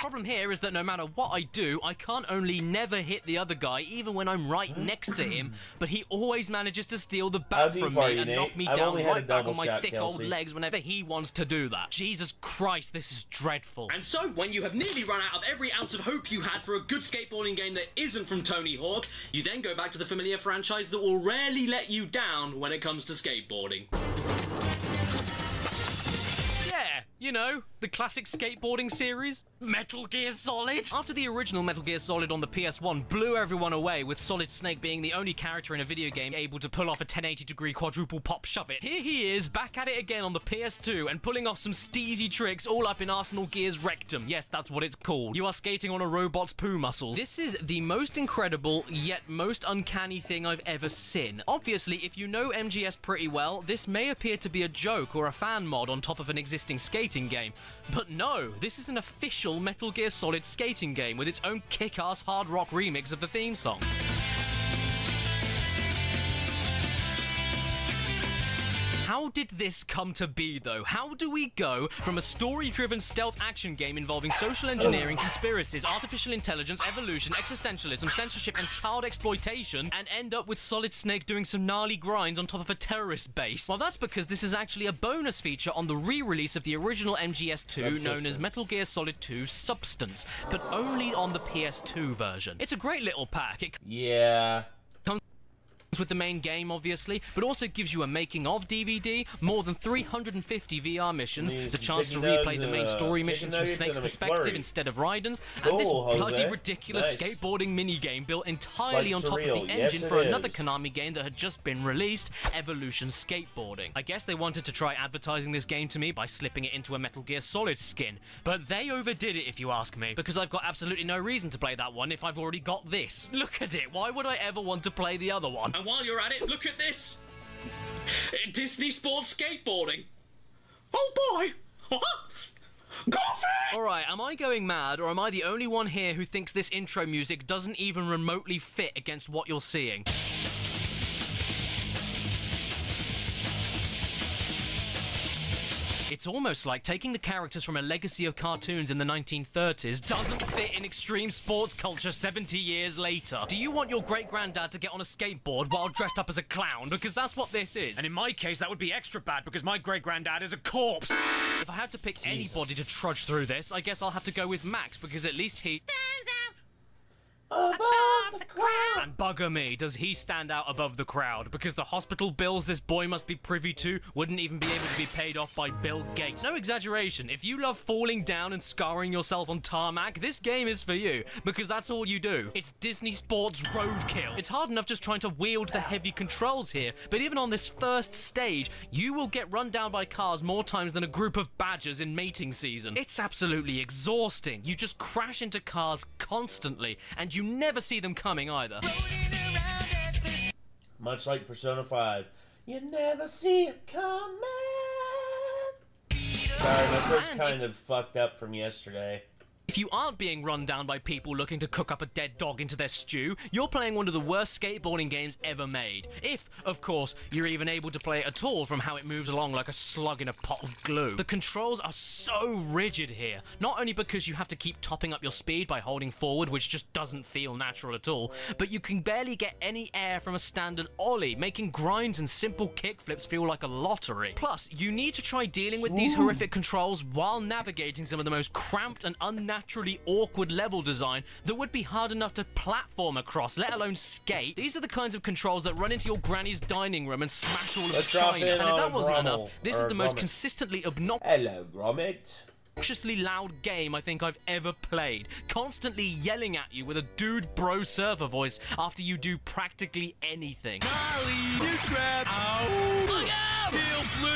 Problem here is that no matter what I do, I can't only never hit the other guy, even when I'm right next to him, but he always manages to steal the bat from me and knock me down right back on my thick old legs whenever he wants to do that. Jesus Christ, this is dreadful.
And so, when you have nearly run out of every ounce of hope you had for a good skateboarding game that isn't from Tony Hawk, you then go back to the familiar franchise that will rarely let you down when it comes to skateboarding.
Yeah, you know, the classic skateboarding series, Metal Gear Solid. After the original Metal Gear Solid on the PS1 blew everyone away, with Solid Snake being the only character in a video game able to pull off a 1080-degree quadruple pop shove it, here he is, back at it again on the PS2 and pulling off some steezy tricks all up in Arsenal Gear's rectum. Yes, that's what it's called. You are skating on a robot's poo muscle. This is the most incredible, yet most uncanny thing I've ever seen. Obviously, if you know MGS pretty well, this may appear to be a joke or a fan mod on top of an existing skating game. But no, this is an official Metal Gear Solid skating game with its own kick-ass hard rock remix of the theme song. How did this come to be, though? How do we go from a story-driven stealth action game involving social engineering, conspiracies, artificial intelligence, evolution, existentialism, censorship, and child exploitation, and end up with Solid Snake doing some gnarly grinds on top of a terrorist base? Well, that's because this is actually a bonus feature on the re-release of the original MGS2 known as Metal Gear Solid 2 Substance, but only on the PS2 version. It's a great little pack.
Yeah.
With the main game, obviously, but also gives you a making-of DVD, more than 350 VR missions, the chance to replay the main story missions from Snake's perspective instead of Raiden's, and this bloody ridiculous skateboarding minigame built entirely on top of the engine for another Konami game that had just been released, Evolution Skateboarding. I guess they wanted to try advertising this game to me by slipping it into a Metal Gear Solid skin, but they overdid it if you ask me, because I've got absolutely no reason to play that one if I've already got this. Look at it, why would I ever want to play the other one?
And while you're at it, look at this! Disney Sports Skateboarding. Oh boy! Coffee!
Alright, am I going mad, or am I the only one here who thinks this intro music doesn't even remotely fit against what you're seeing? It's almost like taking the characters from a legacy of cartoons in the 1930s doesn't fit in extreme sports culture 70 years later. Do you want your great-granddad to get on a skateboard while dressed up as a clown? Because that's what this is. And in my case, that would be extra bad because my great-granddad is a corpse. If I had to pick anybody to trudge through this, I guess I'll have to go with Max because at least he stands out above the crowd. And bugger me, does he stand out above the crowd? Because the hospital bills this boy must be privy to wouldn't even be able to be paid off by Bill Gates. No exaggeration, if you love falling down and scarring yourself on tarmac, this game is for you, because that's all you do. It's Disney Sports roadkill. It's hard enough just trying to wield the heavy controls here, but even on this first stage, you will get run down by cars more times than a group of badgers in mating season. It's absolutely exhausting. You just crash into cars constantly, and you never see them coming either.
Much like Persona 5. You never see it coming. Sorry, my throat's kind of fucked up from yesterday.
If you aren't being run down by people looking to cook up a dead dog into their stew, you're playing one of the worst skateboarding games ever made. If, of course, you're even able to play it at all from how it moves along like a slug in a pot of glue. The controls are so rigid here, not only because you have to keep topping up your speed by holding forward, which just doesn't feel natural at all, but you can barely get any air from a standard ollie, making grinds and simple kickflips feel like a lottery. Plus, you need to try dealing with these horrific controls while navigating some of the most cramped and unnaturally awkward level design that would be hard enough to platform across, let alone skate. These are the kinds of controls that run into your granny's dining room and smash all of the china. And if that wasn't enough, this is the most consistently obnoxiously loud game I think I've ever played, constantly yelling at you with a dude bro surfer voice after you do practically anything. Molly, you grab. Ow. Look out! Heel flip.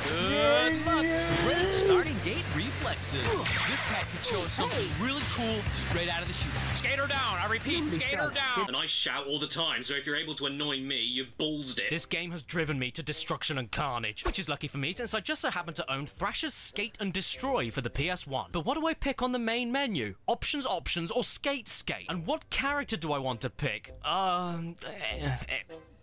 Good luck. Great starting gate reflexes. This cat could show us something really cool straight out of the chute.
Skate her down. I repeat, skate her down. And I shout all the time, so if you're able to annoy me, you've ballsed it.
This game has driven me to destruction and carnage, which is lucky for me since I just so happen to own Thrasher's Skate and Destroy for the PS1. But what do I pick on the main menu? Options, or skate? And what character do I want to pick?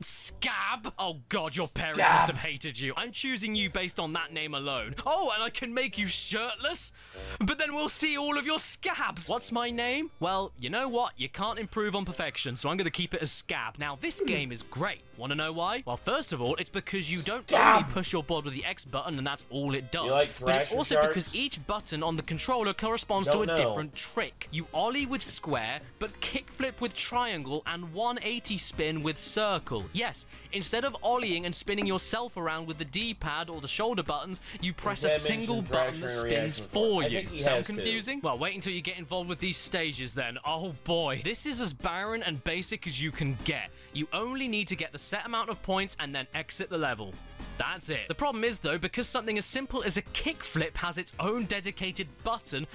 Scab? Oh god, your parents must have hated you. I'm choosing you based on that name alone. Oh, and I can make you shirtless? But then we'll see all of your scabs. What's my name? Well, you know what? You can't improve on perfection, so I'm gonna keep it as Scab. Now, this game is great. Wanna know why? Well, first of all, it's because you don't only push your board with the X button and that's all it does. But it's also because each button on the controller corresponds to a different trick. You ollie with square, but kickflip with triangle and 180 spin with circle. Yes, instead of ollieing and spinning yourself around with the D-pad or the shoulder buttons, you press a single button that spins for you. Sound confusing? Well, wait until you get involved with these stages then. Oh boy, this is as barren and basic as you can get. You only need to get the set amount of points and then exit the level. That's it. The problem is, though, because something as simple as a kickflip has its own dedicated button,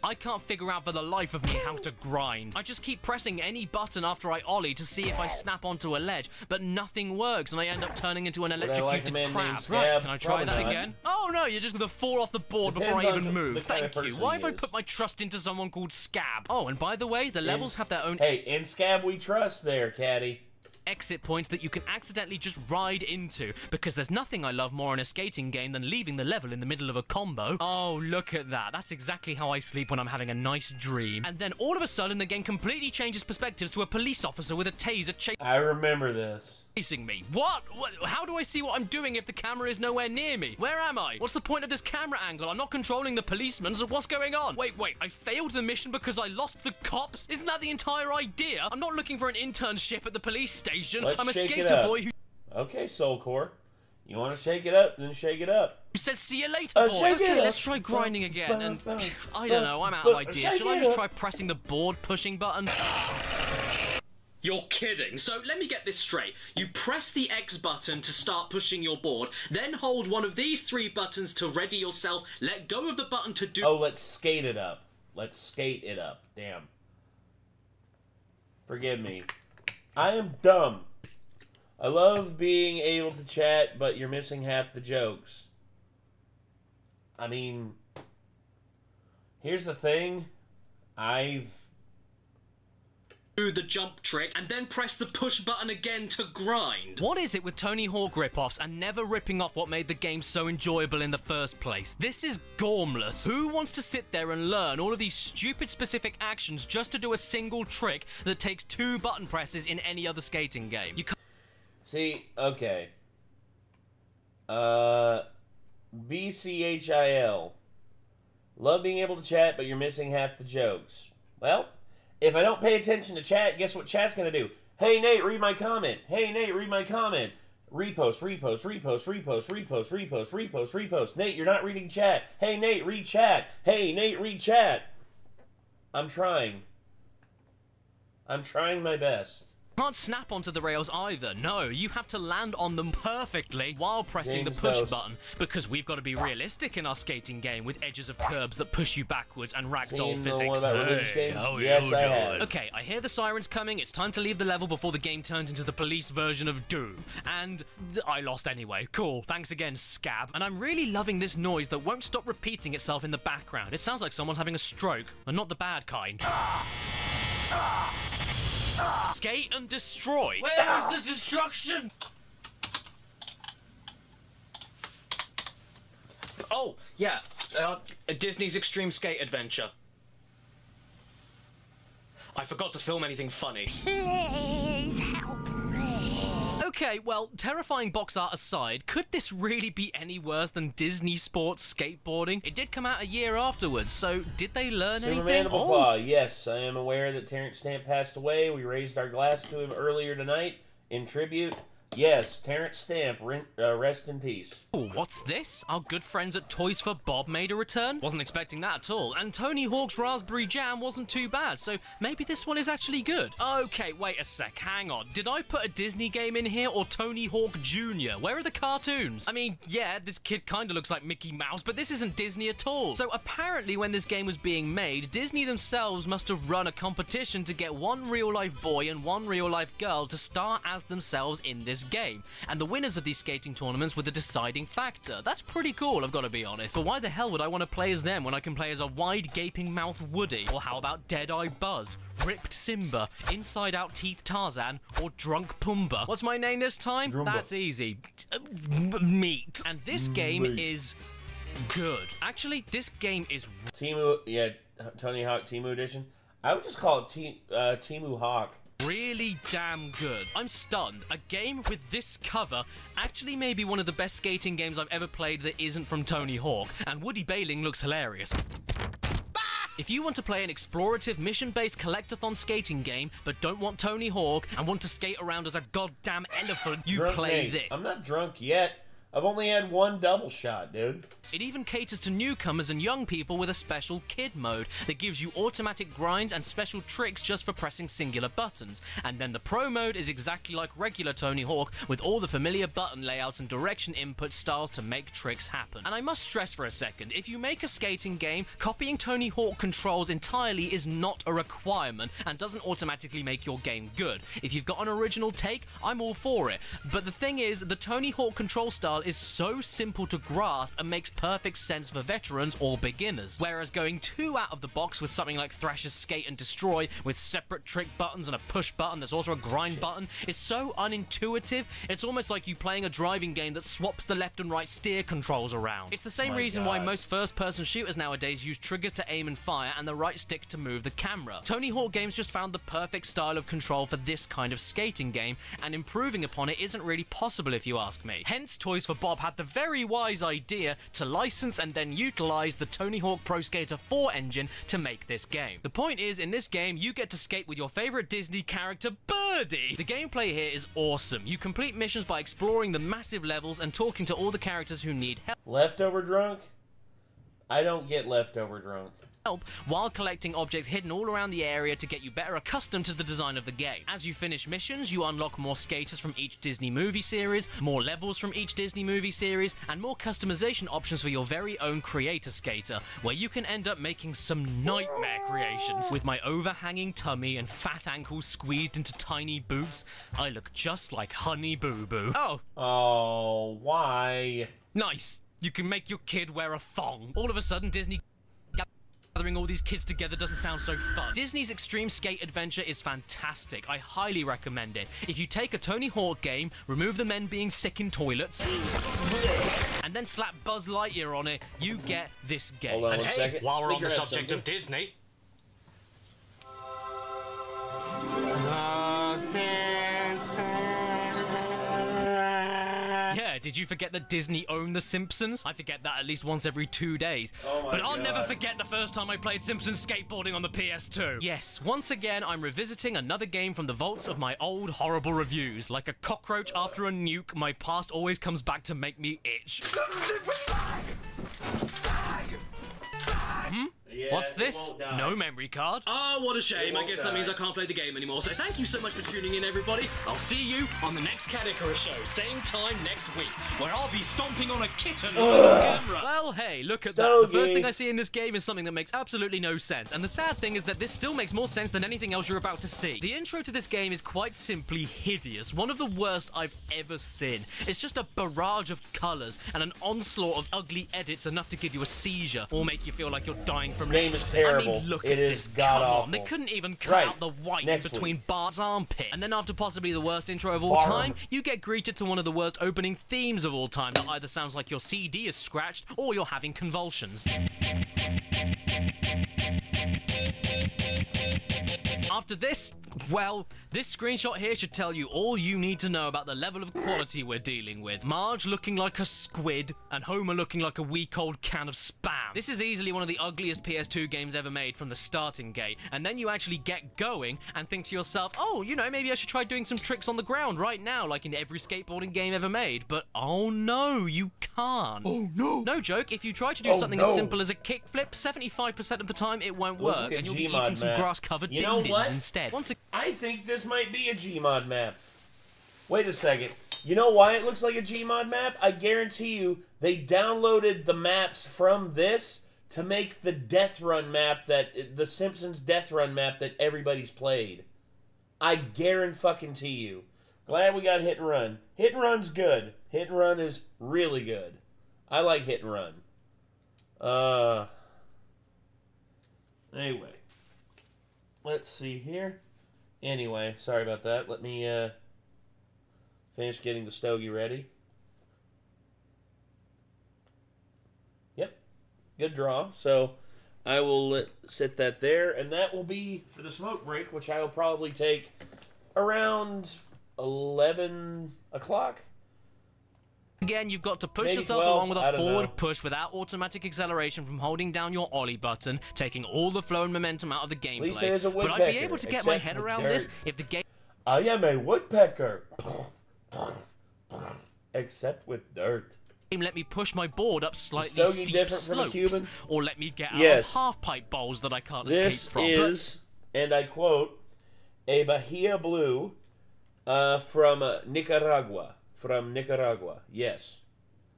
I can't figure out for the life of me how to grind. I just keep pressing any button after I ollie to see if I snap onto a ledge, but nothing works, and I end up turning into an electrocuted crab. Right, can I try that again? Oh no, you're just gonna fall off the board before I even move. Thank you. Why have I put my trust into someone called Scab? Oh, and by the way, the levels have their own...
Hey, in Scab we trust there, Caddy.
Exit points that you can accidentally just ride into, because there's nothing I love more in a skating game than leaving the level in the middle of a combo. Oh, look at that. That's exactly how I sleep when I'm having a nice dream. And then all of a sudden the game completely changes perspectives to a police officer with a taser
I remember this.
Chasing me. What? How do I see what I'm doing if the camera is nowhere near me? Where am I? What's the point of this camera angle? I'm not controlling the policeman, so what's going on? Wait, I failed the mission because I lost the cops? Isn't that the entire idea? I'm not looking for an internship at the police station. I'm a skater boy who...
Okay, Soulcore. You want to shake it up, then shake it up.
You said see you later, boy. Okay, let's try grinding again, and... I don't know, I'm out of ideas. Should I just try pressing the board pushing button?
You're kidding. So let me get this straight. You press the X button to start pushing your board, then hold one of these 3 buttons to ready yourself, let go of the button to do...
Oh, let's skate it up. Let's skate it up. Damn. Forgive me. I am dumb. I love being able to chat, but you're missing half the jokes. I mean... Here's the thing.
do the jump trick and then press the push button again to grind.
What is it with Tony Hawk rip-offs and never ripping off what made the game so enjoyable in the first place? This is gormless. Who wants to sit there and learn all of these stupid specific actions just to do a single trick that takes 2 button presses in any other skating game? You can't...
See, okay. BCHIL. Love being able to chat, but you're missing half the jokes. Well, if I don't pay attention to chat, guess what chat's gonna do? Hey, Nate, read my comment. Hey, Nate, read my comment. Repost, repost, repost, repost, repost, repost, repost, repost. Nate, you're not reading chat. Hey, Nate, read chat. Hey, Nate, read chat. I'm trying. I'm trying my best.
Can't snap onto the rails either. No, you have to land on them perfectly while pressing the
James
push
Dose.
button, because we've got to be realistic in our skating game with edges of curbs that push you backwards and ragdoll
Seen the
physics.
one about religious games?
how
Yes,
you
I
doing?
have.
Okay, I hear the sirens coming. It's time to leave the level before the game turns into the police version of Doom. And I lost anyway. Cool. Thanks again, Scab. And I'm really loving this noise that won't stop repeating itself in the background. It sounds like someone's having a stroke, and not the bad kind. Skate and destroy.
Where is the destruction?
Oh, yeah. Disney's Extreme Skate Adventure. I forgot to film anything funny.
Please help me.
Okay, well, terrifying box art aside, could this really be any worse than Disney Sports Skateboarding? It did come out a year afterwards, so did they learn anything?
Mandible Claw, yes, I am aware that Terrence Stamp passed away. We raised our glass to him earlier tonight in tribute. Yes, Terrence Stamp, rest in peace.
Oh, what's this? Our good friends at Toys for Bob made a return? Wasn't expecting that at all. And Tony Hawk's Raspberry Jam wasn't too bad, so maybe this one is actually good. Okay, wait a sec, hang on. Did I put a Disney game in here or Tony Hawk Jr.? Where are the cartoons? I mean, yeah, this kid kinda looks like Mickey Mouse, but this isn't Disney at all. So apparently when this game was being made, Disney themselves must have run a competition to get one real-life boy and one real-life girl to star as themselves in this game, and the winners of these skating tournaments were the deciding factor. That's pretty cool, I've got to be honest. But why the hell would I want to play as them when I can play as a wide gaping mouth Woody? Or how about Dead-Eye Buzz, Ripped Simba, Inside Out Teeth Tarzan, or Drunk Pumbaa? What's my name this time?
Drumba.
That's easy. Meat. And this game is good. Actually, this game is...
Temu, yeah, Tony Hawk Temu Edition. I would just call it Temu Hawk.
Really damn good. I'm stunned. A game with this cover actually may be one of the best skating games I've ever played that isn't from Tony Hawk, and Woody Bailing looks hilarious. If you want to play an explorative, mission-based collectathon skating game, but don't want Tony Hawk and want to skate around as a goddamn elephant, you
Drunk
play
Nate.
this.
I'm not drunk yet. I've only had one double shot, dude.
It even caters to newcomers and young people with a special kid mode that gives you automatic grinds and special tricks just for pressing singular buttons. And then the pro mode is exactly like regular Tony Hawk with all the familiar button layouts and direction input styles to make tricks happen. And I must stress for a second, if you make a skating game, copying Tony Hawk controls entirely is not a requirement and doesn't automatically make your game good. If you've got an original take, I'm all for it. But the thing is, the Tony Hawk control style is so simple to grasp and makes perfect sense for veterans or beginners. Whereas going too out of the box with something like Thrasher's Skate and Destroy with separate trick buttons and a push button that's also a grind button is so unintuitive, it's almost like you playing a driving game that swaps the left and right steer controls around. It's the same reason why most first-person shooters nowadays use triggers to aim and fire and the right stick to move the camera. Tony Hawk Games just found the perfect style of control for this kind of skating game, and improving upon it isn't really possible if you ask me. Hence, Toys for Bob had the very wise idea to license and then utilize the Tony Hawk Pro Skater 4 engine to make this game. The point is, in this game, you get to skate with your favorite Disney character, Birdie. The gameplay here is awesome. You complete missions by exploring the massive levels and talking to all the characters who need help.
Leftover drunk? I don't get leftover drunk.
While collecting objects hidden all around the area to get you better accustomed to the design of the game. As you finish missions, you unlock more skaters from each Disney movie series, more levels from each Disney movie series, and more customization options for your very own creator skater, where you can end up making some nightmare creations. With my overhanging tummy and fat ankles squeezed into tiny boots, I look just like Honey Boo Boo.
Oh, why?
Nice. You can make your kid wear a thong. All of a sudden, Disney gathering all these kids together doesn't sound so fun. Disney's Extreme Skate Adventure is fantastic. I highly recommend it. If you take a Tony Hawk game, remove the men being sick in toilets, and then slap Buzz Lightyear on it, you get this game.
Hold on
And
one
hey,
second.
while we're
Let
on
me
the
grab
subject
something.
of Disney, yeah, did you forget that Disney owned The Simpsons? I forget that at least once every 2 days.
Oh my
But I'll never
God.
forget the first time I played Simpsons skateboarding on the PS2. Yes, once again, I'm revisiting another game from the vaults of my old horrible reviews. Like a cockroach after a nuke, my past always comes back to make me itch. Hmm?
Yeah,
What's
it
this?
won't die.
No memory card?
Oh, what a shame. I
won't
guess that means
die.
I can't play the game anymore. So thank you so much for tuning in, everybody. I'll see you on the next CADDICARUS show, same time next week, where I'll be stomping on a kitten on camera.
Well, hey, look at that. The first
Stogie.
thing I see in this game is something that makes absolutely no sense. And the sad thing is that this still makes more sense than anything else you're about to see. The intro to this game is quite simply hideous. One of the worst I've ever seen. It's just a barrage of colors and an onslaught of ugly edits enough to give you a seizure or make you feel like you're dying from
Game is terrible.
I mean, look
It
at
is
this.
god
Come on.
awful.
They couldn't even cut
Right.
out the white
Next
between
week.
Bart's armpit. And then after possibly the worst intro of all
Barb.
time, you get greeted to one of the worst opening themes of all time that either sounds like your CD is scratched or you're having convulsions. After this, well, this screenshot here should tell you all you need to know about the level of quality we're dealing with. Marge looking like a squid, and Homer looking like a week-old can of Spam. This is easily one of the ugliest PS2 games ever made from the starting gate, and then you actually get going and think to yourself, oh, you know, maybe I should try doing some tricks on the ground right now, like in every skateboarding game ever made. But oh no, you can't.
Oh no!
No joke, if you try to do something as
no.
simple as a kickflip, 75% of the time it won't
Looks
work,
like a
and you'll be
Gmod
eating some
map.
grass-covered
You know
ding-dings
what?
instead. Once
I think this might be a Gmod map. Wait a second. You know why it looks like a Gmod map? I guarantee you they downloaded the maps from this to make the Death Run map that the Simpsons Death Run map that everybody's played. I guarantee you. Glad we got Hit and Run. Hit and Run's good. Hit and Run is really good. I like Hit and Run. Anyway. Let's see here. Anyway, sorry about that. Let me finish getting the stogie ready. Yep. Good draw. So I will sit that there, and that will be for the smoke break, which I will probably take around 11 o'clock.
Again, you've got to push
Maybe
yourself
12,
along with
I
a
don't
forward
know.
push without automatic acceleration from holding down your ollie button, taking all the flow and momentum out of the gameplay.
Lisa is a
But I'd
woodpecker,
be able to get my
except
head
with
around
dirt.
this if the game...
I am a woodpecker. Except with dirt.
let me push my board up slightly
Stogie
steep
different from a
slopes,
Cuban?
or let me get out
Yes.
of half-pipe bowls that I can't
This
escape from.
is, and I quote, a Bahia Blue from Nicaragua. From Nicaragua, yes.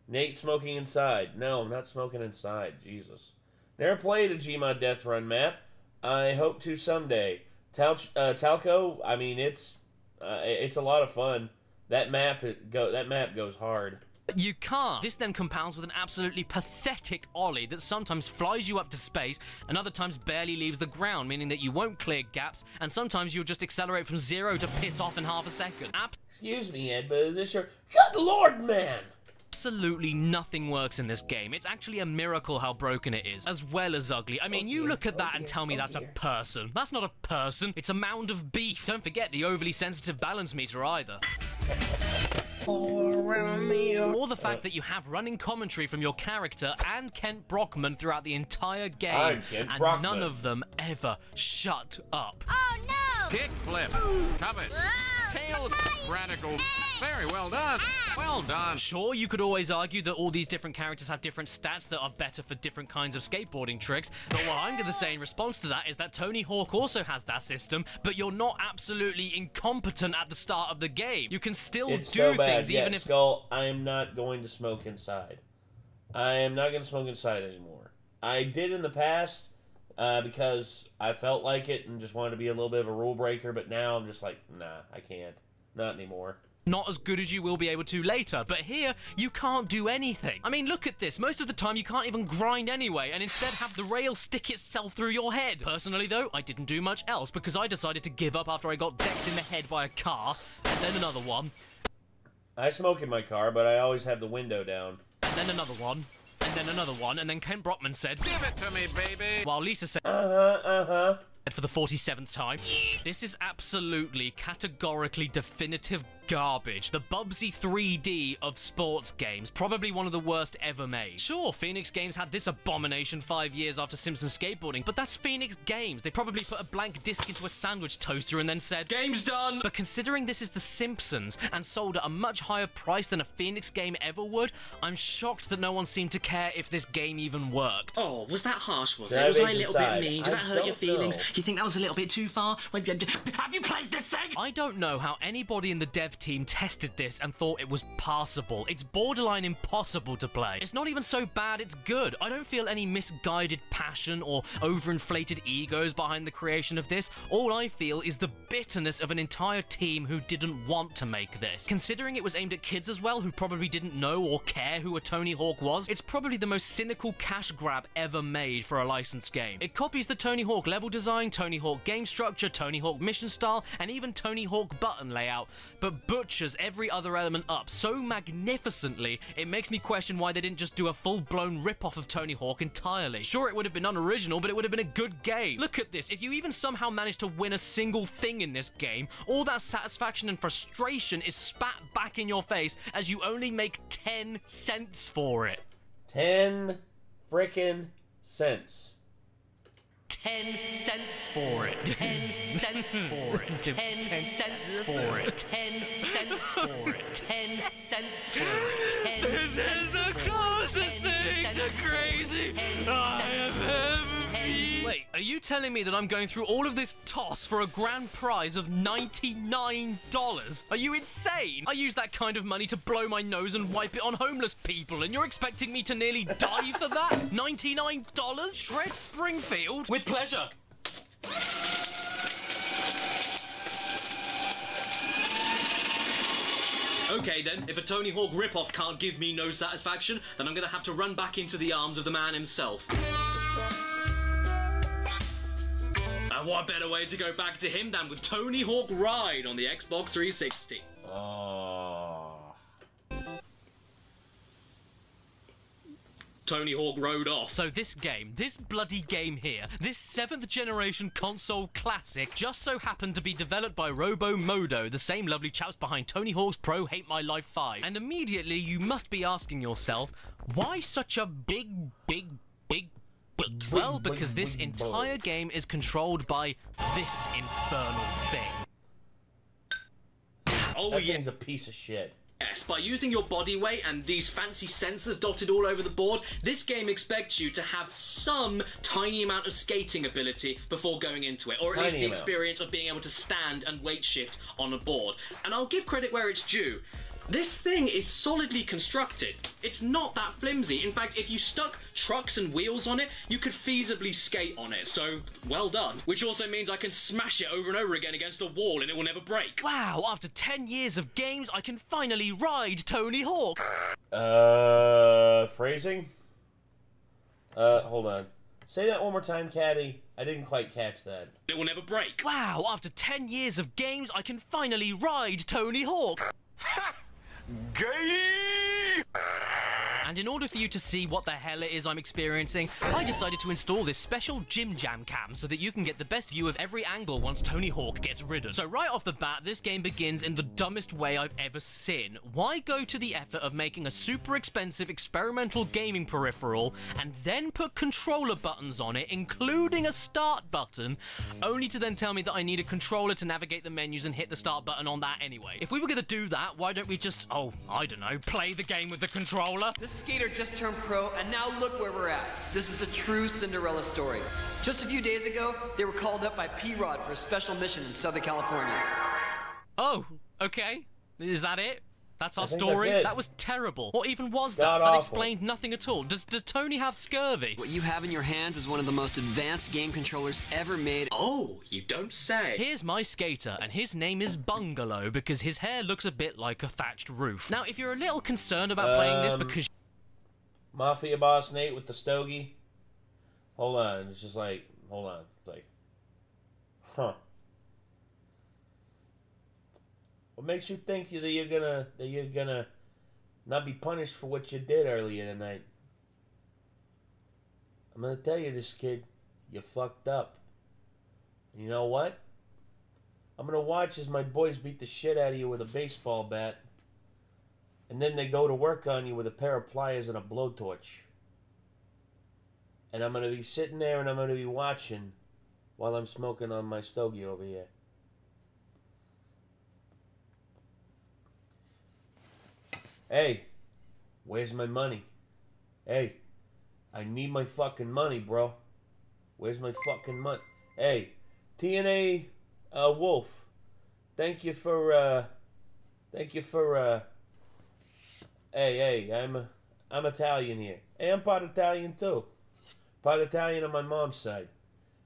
Nate smoking inside. No, I'm not smoking inside. Jesus. Never played a Gmod Death Run map. I hope to someday. Talco, I mean, it's a lot of fun. That map goes hard.
You can't. This then compounds with an absolutely pathetic ollie that sometimes flies you up to space and other times barely leaves the ground, meaning that you won't clear gaps, and sometimes you'll just accelerate from 0 to piss off in half a second.
Excuse me, Ed, but is this your... Good Lord, man!
Absolutely nothing works in this game. It's actually a miracle how broken it is, as well as ugly. I mean, you look at that and tell me that's a person. That's not a person. It's a mound of beef. Don't forget the overly sensitive balance meter either. Or the fact that you have running commentary from your character and Kent Brockman throughout the entire game,
I'm Kent
and
Brockman.
none of them ever shut up.
Oh no!
Kick flip. Cover it. Tail radical. Very well done. Well done.
Sure, you could always argue that all these different characters have different stats that are better for different kinds of skateboarding tricks, but what I'm going to say in response to that is that Tony Hawk also has that system, but you're not absolutely incompetent at the start of the game. You can still
It's
do
so bad.
things,
Yeah,
even if...
Skull, I am not going to smoke inside. I am not going to smoke inside anymore. I did in the past because I felt like it and just wanted to be a little bit of a rule breaker, but now I'm just like, nah, I can't. Not anymore.
not as good as you will be able to later. But here, you can't do anything. I mean, look at this. Most of the time, you can't even grind anyway, and instead have the rail stick itself through your head. Personally, though, I didn't do much else because I decided to give up after I got decked in the head by a car, and then another one.
I smoke in my car, but I always have the window down.
And then another one. And then another one. And then Ken Brockman said,
"Give it to me, baby."
While Lisa said, for the 47th time. This is absolutely, categorically definitive garbage. The Bubsy 3D of sports games. Probably one of the worst ever made. Sure, Phoenix Games had this abomination 5 years after Simpsons Skateboarding, but that's Phoenix Games. They probably put a blank disc into a sandwich toaster and then said, "Game's done!" But considering this is The Simpsons and sold at a much higher price than a Phoenix game ever would, I'm shocked that no one seemed to care if this game even worked.
Oh, was that harsh, was it? Was I a little bit mean? Did that hurt your feelings?
know.
You think that was a little bit too far? Have you played this thing?
I don't know how anybody in the dev team tested this and thought it was passable. It's borderline impossible to play. It's not even so bad, it's good. I don't feel any misguided passion or overinflated egos behind the creation of this. All I feel is the bitterness of an entire team who didn't want to make this. Considering it was aimed at kids as well, who probably didn't know or care who a Tony Hawk was, it's probably the most cynical cash grab ever made for a licensed game. It copies the Tony Hawk level design, Tony Hawk game structure, Tony Hawk mission style, and even Tony Hawk button layout, but butchers every other element up so magnificently, it makes me question why they didn't just do a full-blown rip-off of Tony Hawk entirely. Sure, it would have been unoriginal, but it would have been a good game. Look at this. If you even somehow manage to win a single thing in this game, all that satisfaction and frustration is spat back in your face as you only make 10 cents for it.
10 frickin' cents.
10 cents for it. 10 cents for it. 10 cents for it. 10 cents for it. 10 cents for it.
This is the closest thing to crazy I have ever been.
Wait, are you telling me that I'm going through all of this toss for a grand prize of $99? Are you insane? I use that kind of money to blow my nose and wipe it on homeless people, and you're expecting me to nearly die for that? $99? Shred Springfield?
With pleasure.
Okay then, if a Tony Hawk ripoff can't give me no satisfaction, then I'm gonna have to run back into the arms of the man himself. And what better way to go back to him than with Tony Hawk Ride on the Xbox 360. Tony Hawk rode off.
So this game, this bloody game here, this 7th generation console classic just so happened to be developed by Robo Modo, the same lovely chaps behind Tony Hawk's Pro Hate My Life 5. And immediately you must be asking yourself, why such a big... Well, because this entire game is controlled by this infernal thing.
Oh,
that
yeah.
thing's a piece of shit.
Yes, by using your body weight and these fancy sensors dotted all over the board, this game expects you to have some tiny amount of skating ability before going into it, or at least the experience of being able to stand and weight shift on a board. And I'll give credit where it's due. This thing is solidly constructed. It's not that flimsy. In fact, if you stuck trucks and wheels on it, you could feasibly skate on it. So, well done. Which also means I can smash it over and over again against a wall and it will never break.
Wow, after 10 years of games, I can finally ride Tony Hawk.
Phrasing? Hold on. Say that one more time, Caddy. I didn't quite catch that.
It will never break.
Wow, after 10 years of games, I can finally ride Tony Hawk.
Gay!
And in order for you to see what the hell it is I'm experiencing, I decided to install this special Jim Jam cam so that you can get the best view of every angle once Tony Hawk gets ridden. So right off the bat, this game begins in the dumbest way I've ever seen. Why go to the effort of making a super expensive experimental gaming peripheral and then put controller buttons on it, including a start button, only to then tell me that I need a controller to navigate the menus and hit the start button on that anyway? If we were gonna do that, why don't we just, I don't know, play the game with the controller?
This skater just turned pro, and now look where we're at. This is a true Cinderella story. Just a few days ago, they were called up by P-Rod for a special mission in Southern California.
Oh, okay. Is that it? That's our
I think
story?
that's it.
That was terrible. What even was
God
that?
awful.
That explained nothing at all. Does Tony have scurvy?
What you have in your hands is one of the most advanced game controllers ever made.
Oh, you don't say.
Here's my skater, and his name is Bungalow because his hair looks a bit like a thatched roof. Now, if you're a little concerned about playing this because...
Mafia boss Nate with the stogie. Hold on. It's just like, hold on. Like, huh. What makes you think that you're gonna not be punished for what you did earlier tonight? I'm gonna tell you this, kid. You fucked up. And you know what? I'm gonna watch as my boys beat the shit out of you with a baseball bat, and then they go to work on you with a pair of pliers and a blowtorch. And I'm gonna be sitting there and I'm gonna be watching while I'm smoking on my stogie over here. Hey, where's my money? Hey, I need my fucking money, bro. Where's my fucking money? Hey, TNA Wolf, thank you for hey, I'm Italian here. Hey, I'm part Italian too. Part Italian on my mom's side.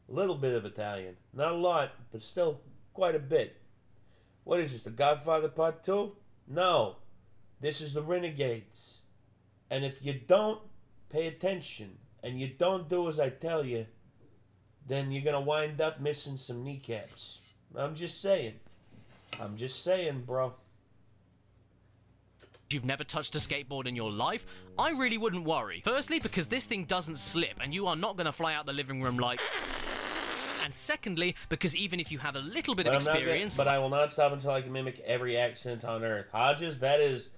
A little bit of Italian. Not a lot, but still quite a bit. What is this, The Godfather Part 2? No. This is the Renegades. And if you don't pay attention and you don't do as I tell you, then you're going to wind up missing some kneecaps. I'm just saying. I'm just saying, bro.
You've never touched a skateboard in your life, I really wouldn't worry. Firstly, because this thing doesn't slip and you are not going to fly out the living room like... And secondly, because even if you have a little bit of experience...
But I will not stop until I can mimic every accent on Earth. Hodges, that is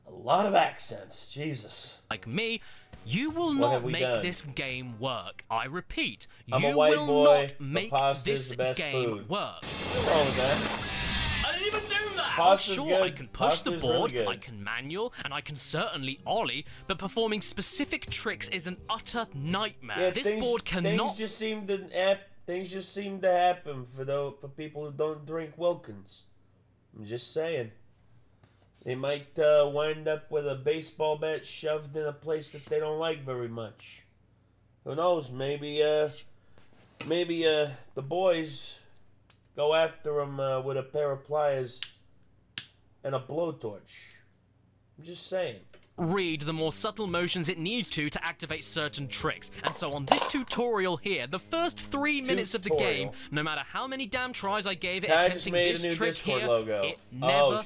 a lot of accents. Jesus.
Like me, you will not make this game work. I repeat,
I'm
you
a white
will
boy,
not make
pasta's
this
the best
game
food.
work.
What's wrong with that?
I didn't even do that!
Pasta's
Sure,
good.
I can push the
Pasta's
board,
really good.
I can manual, and I can certainly ollie, but performing specific tricks is an utter nightmare.
Yeah,
This board cannot...
Things just seem to happen for people who don't drink Wilkins. I'm just saying. They might wind up with a baseball bat shoved in a place that they don't like very much. Who knows? Maybe the boys go after them with a pair of pliers and a blowtorch. I'm just saying.
Read the more subtle motions it needs to activate certain tricks. And so on this tutorial here, the first 3 minutes of the game, no matter how many damn tries I gave it attempting this trick here, it never,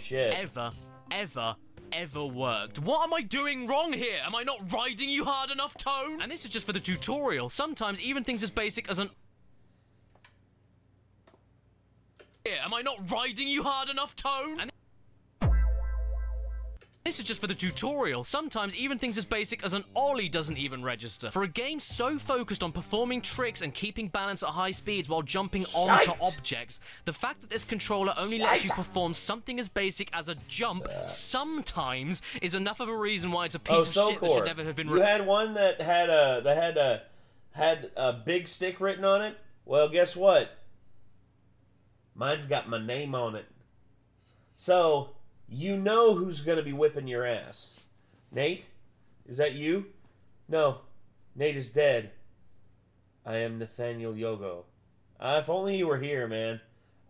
ever worked. What am I doing wrong here? Am I not riding you hard enough, Tone? And this is just for the tutorial. Sometimes even things as basic as an... Am I not riding you hard enough, Tone? And this is just for the tutorial. Sometimes even things as basic as an ollie doesn't even register. For a game so focused on performing tricks and keeping balance at high speeds while jumping onto objects, the fact that this controller only lets you perform something as basic as a jump sometimes is enough of a reason why it's a piece of shit that should never have been...
You had one that had a big stick written on it? Well, guess what? Mine's got my name on it. So... you know who's going to be whipping your ass. Nate? Is that you? No. Nate is dead. I am Nathaniel Yogo. If only he were here, man.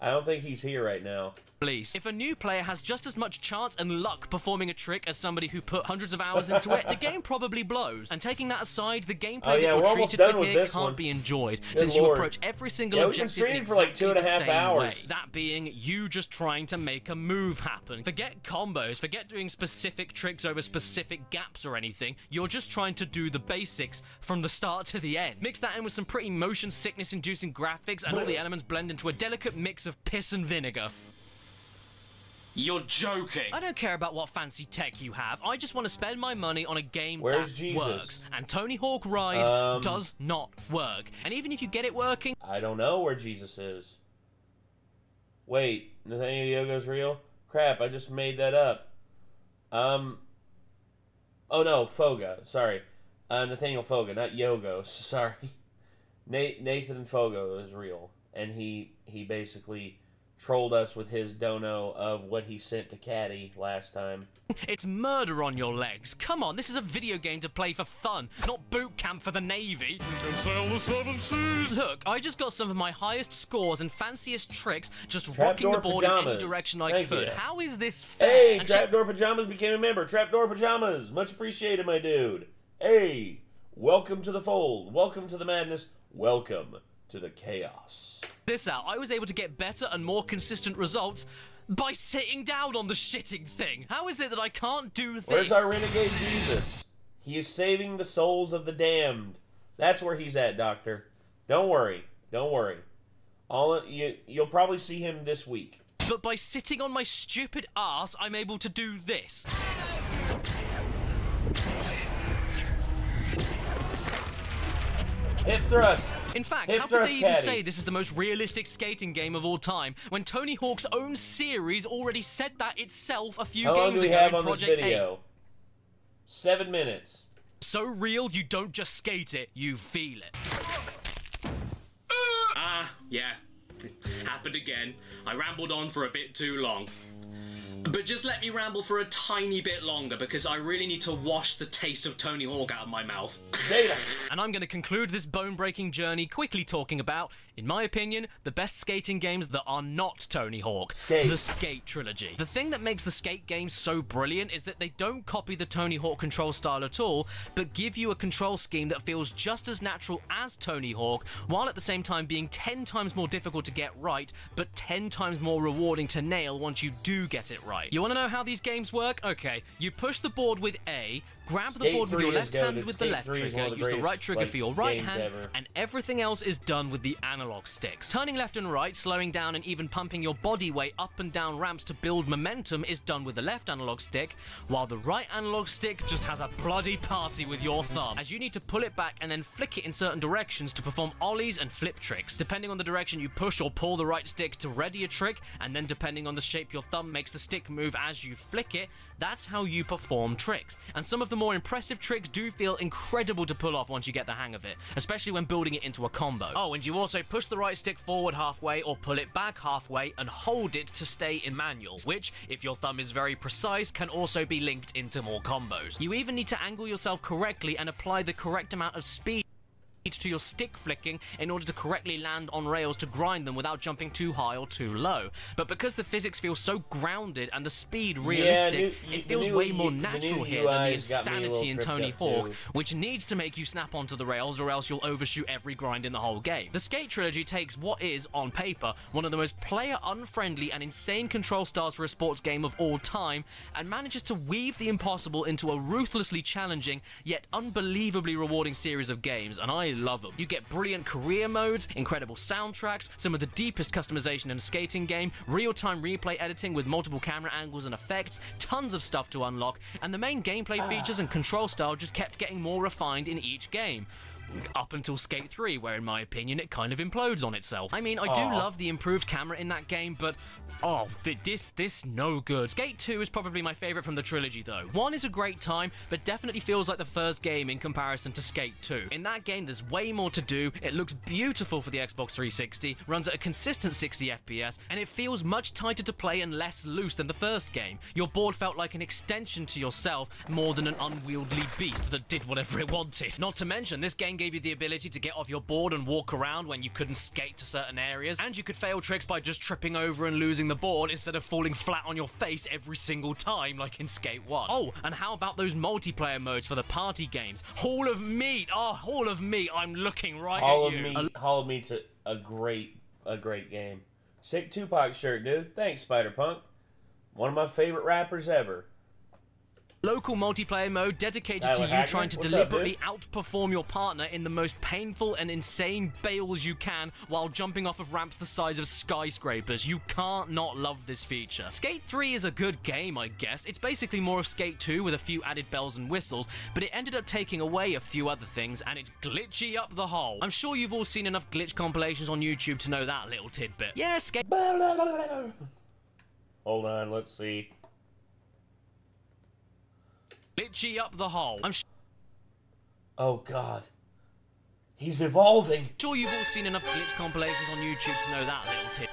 I don't think he's here right now.
If a new player has just as much chance and luck performing a trick as somebody who put hundreds of hours into it, the game probably blows. And taking that aside, the gameplay that you're treated with here can't be enjoyed, since you approach every single objective in exactly the same way. That being, you just trying to make a move happen. Forget combos, forget doing specific tricks over specific gaps or anything. You're just trying to do the basics from the start to the end. Mix that in with some pretty motion sickness-inducing graphics, and all the elements blend into a delicate mix of piss and vinegar.
You're joking.
I don't care about what fancy tech you have. I just want to spend my money on a game
Where's
that
Jesus?
works. And Tony Hawk Ride does not work. And even if you get it working...
I don't know where Jesus is. Wait, Nathaniel Yogo's real? Crap, I just made that up. Oh no, Foga. Sorry. Nathaniel Foga, not Yogo. Sorry. Nathan Fogo is real. And he basically trolled us with his dono of what he sent to Caddy last time.
It's murder on your legs. Come on, this is a video game to play for fun, not boot camp for the Navy.
We can sail the 7 seas.
Look, I just got some of my highest scores and fanciest tricks just rocking the board in any direction I could. How is this fair?
Hey, Trapdoor Pajamas became a member. Trapdoor Pajamas, much appreciated, my dude. Hey, welcome to the fold. Welcome to the madness. Welcome to the chaos.
This out, I was able to get better and more consistent results by sitting down on the shitting thing. How is it that I can't do this?
Where's our renegade Jesus? He is saving the souls of the damned. That's where he's at, Doctor. Don't worry. Don't worry. You'll probably see him this week.
But by sitting on my stupid ass, I'm able to do this.
Hip thrust.
In fact, how could they even say this is the most realistic skating game of all time when Tony Hawk's own series already said that itself a few games ago in Project 8?
7 minutes.
So real, you don't just skate it, you feel it.
Yeah. Happened again. I rambled on for a bit too long. But just let me ramble for a tiny bit longer because I really need to wash the taste of Tony Hawk out of my mouth.
And I'm going to conclude this bone-breaking journey quickly talking about, in my opinion, the best skating games that are not Tony Hawk. The Skate trilogy. The thing that makes the Skate games so brilliant is that they don't copy the Tony Hawk control style at all, but give you a control scheme that feels just as natural as Tony Hawk, while at the same time being 10 times more difficult to get right, but 10 times more rewarding to nail once you do get it right. You want to know how these games work? Okay, you push the board with A, grab the board with your left hand with the left trigger, use the right trigger for your right hand, and everything else is done with the analog sticks. Turning left and right, slowing down and even pumping your body weight up and down ramps to build momentum is done with the left analog stick, while the right analog stick just has a bloody party with your thumb, as you need to pull it back and then flick it in certain directions to perform ollies and flip tricks. Depending on the direction you push or pull the right stick to ready a trick, and then depending on the shape your thumb makes the stick move as you flick it, that's how you perform tricks. And some of the more impressive tricks do feel incredible to pull off once you get the hang of it, especially when building it into a combo. Oh, and you also push the right stick forward halfway or pull it back halfway and hold it to stay in manuals, which, if your thumb is very precise, can also be linked into more combos. You even need to angle yourself correctly and apply the correct amount of speed to your stick flicking in order to correctly land on rails to grind them without jumping too high or too low. But because the physics feel so grounded and the speed realistic, it feels way more natural here than the insanity in Tony Hawk, which needs to make you snap onto the rails or else you'll overshoot every grind in the whole game. The Skate trilogy takes what is, on paper, one of the most player-unfriendly and insane control styles for a sports game of all time, and manages to weave the impossible into a ruthlessly challenging, yet unbelievably rewarding series of games, and I love them. You get brilliant career modes, incredible soundtracks, some of the deepest customization in a skating game, real-time replay editing with multiple camera angles and effects, tons of stuff to unlock, and the main gameplay features and control style just kept getting more refined in each game. Up until Skate 3, where in my opinion it kind of implodes on itself. I mean, I do love the improved camera in that game, but oh, this no good. Skate 2 is probably my favorite from the trilogy though. 1 is a great time, but definitely feels like the first game in comparison to Skate 2. In that game, there's way more to do, it looks beautiful for the Xbox 360, runs at a consistent 60 FPS, and it feels much tighter to play and less loose than the first game. Your board felt like an extension to yourself more than an unwieldy beast that did whatever it wanted. Not to mention, this game gave you the ability to get off your board and walk around when you couldn't skate to certain areas, and you could fail tricks by just tripping over and losing the board instead of falling flat on your face every single time like in Skate 1. Oh, and how about those multiplayer modes for the party games? Hall of Meat! Oh, Hall of Meat, I'm looking right at you.
Hall of Meat's a great game. Sick Tupac shirt, dude. Thanks, Spider-Punk. One of my favorite rappers ever.
Local multiplayer mode dedicated to you trying to deliberately outperform your partner in the most painful and insane bails you can while jumping off of ramps the size of skyscrapers. You can't not love this feature. Skate 3 is a good game, I guess. It's basically more of Skate 2 with a few added bells and whistles, but it ended up taking away a few other things, and it's glitchy up the hole. I'm sure you've all seen enough glitch compilations on YouTube to know that little tidbit. Yeah, Skate...
Hold on, let's see.
Glitchy up the hole.
Oh god. He's evolving.
Sure you've all seen enough glitch compilations on YouTube to know that little tip.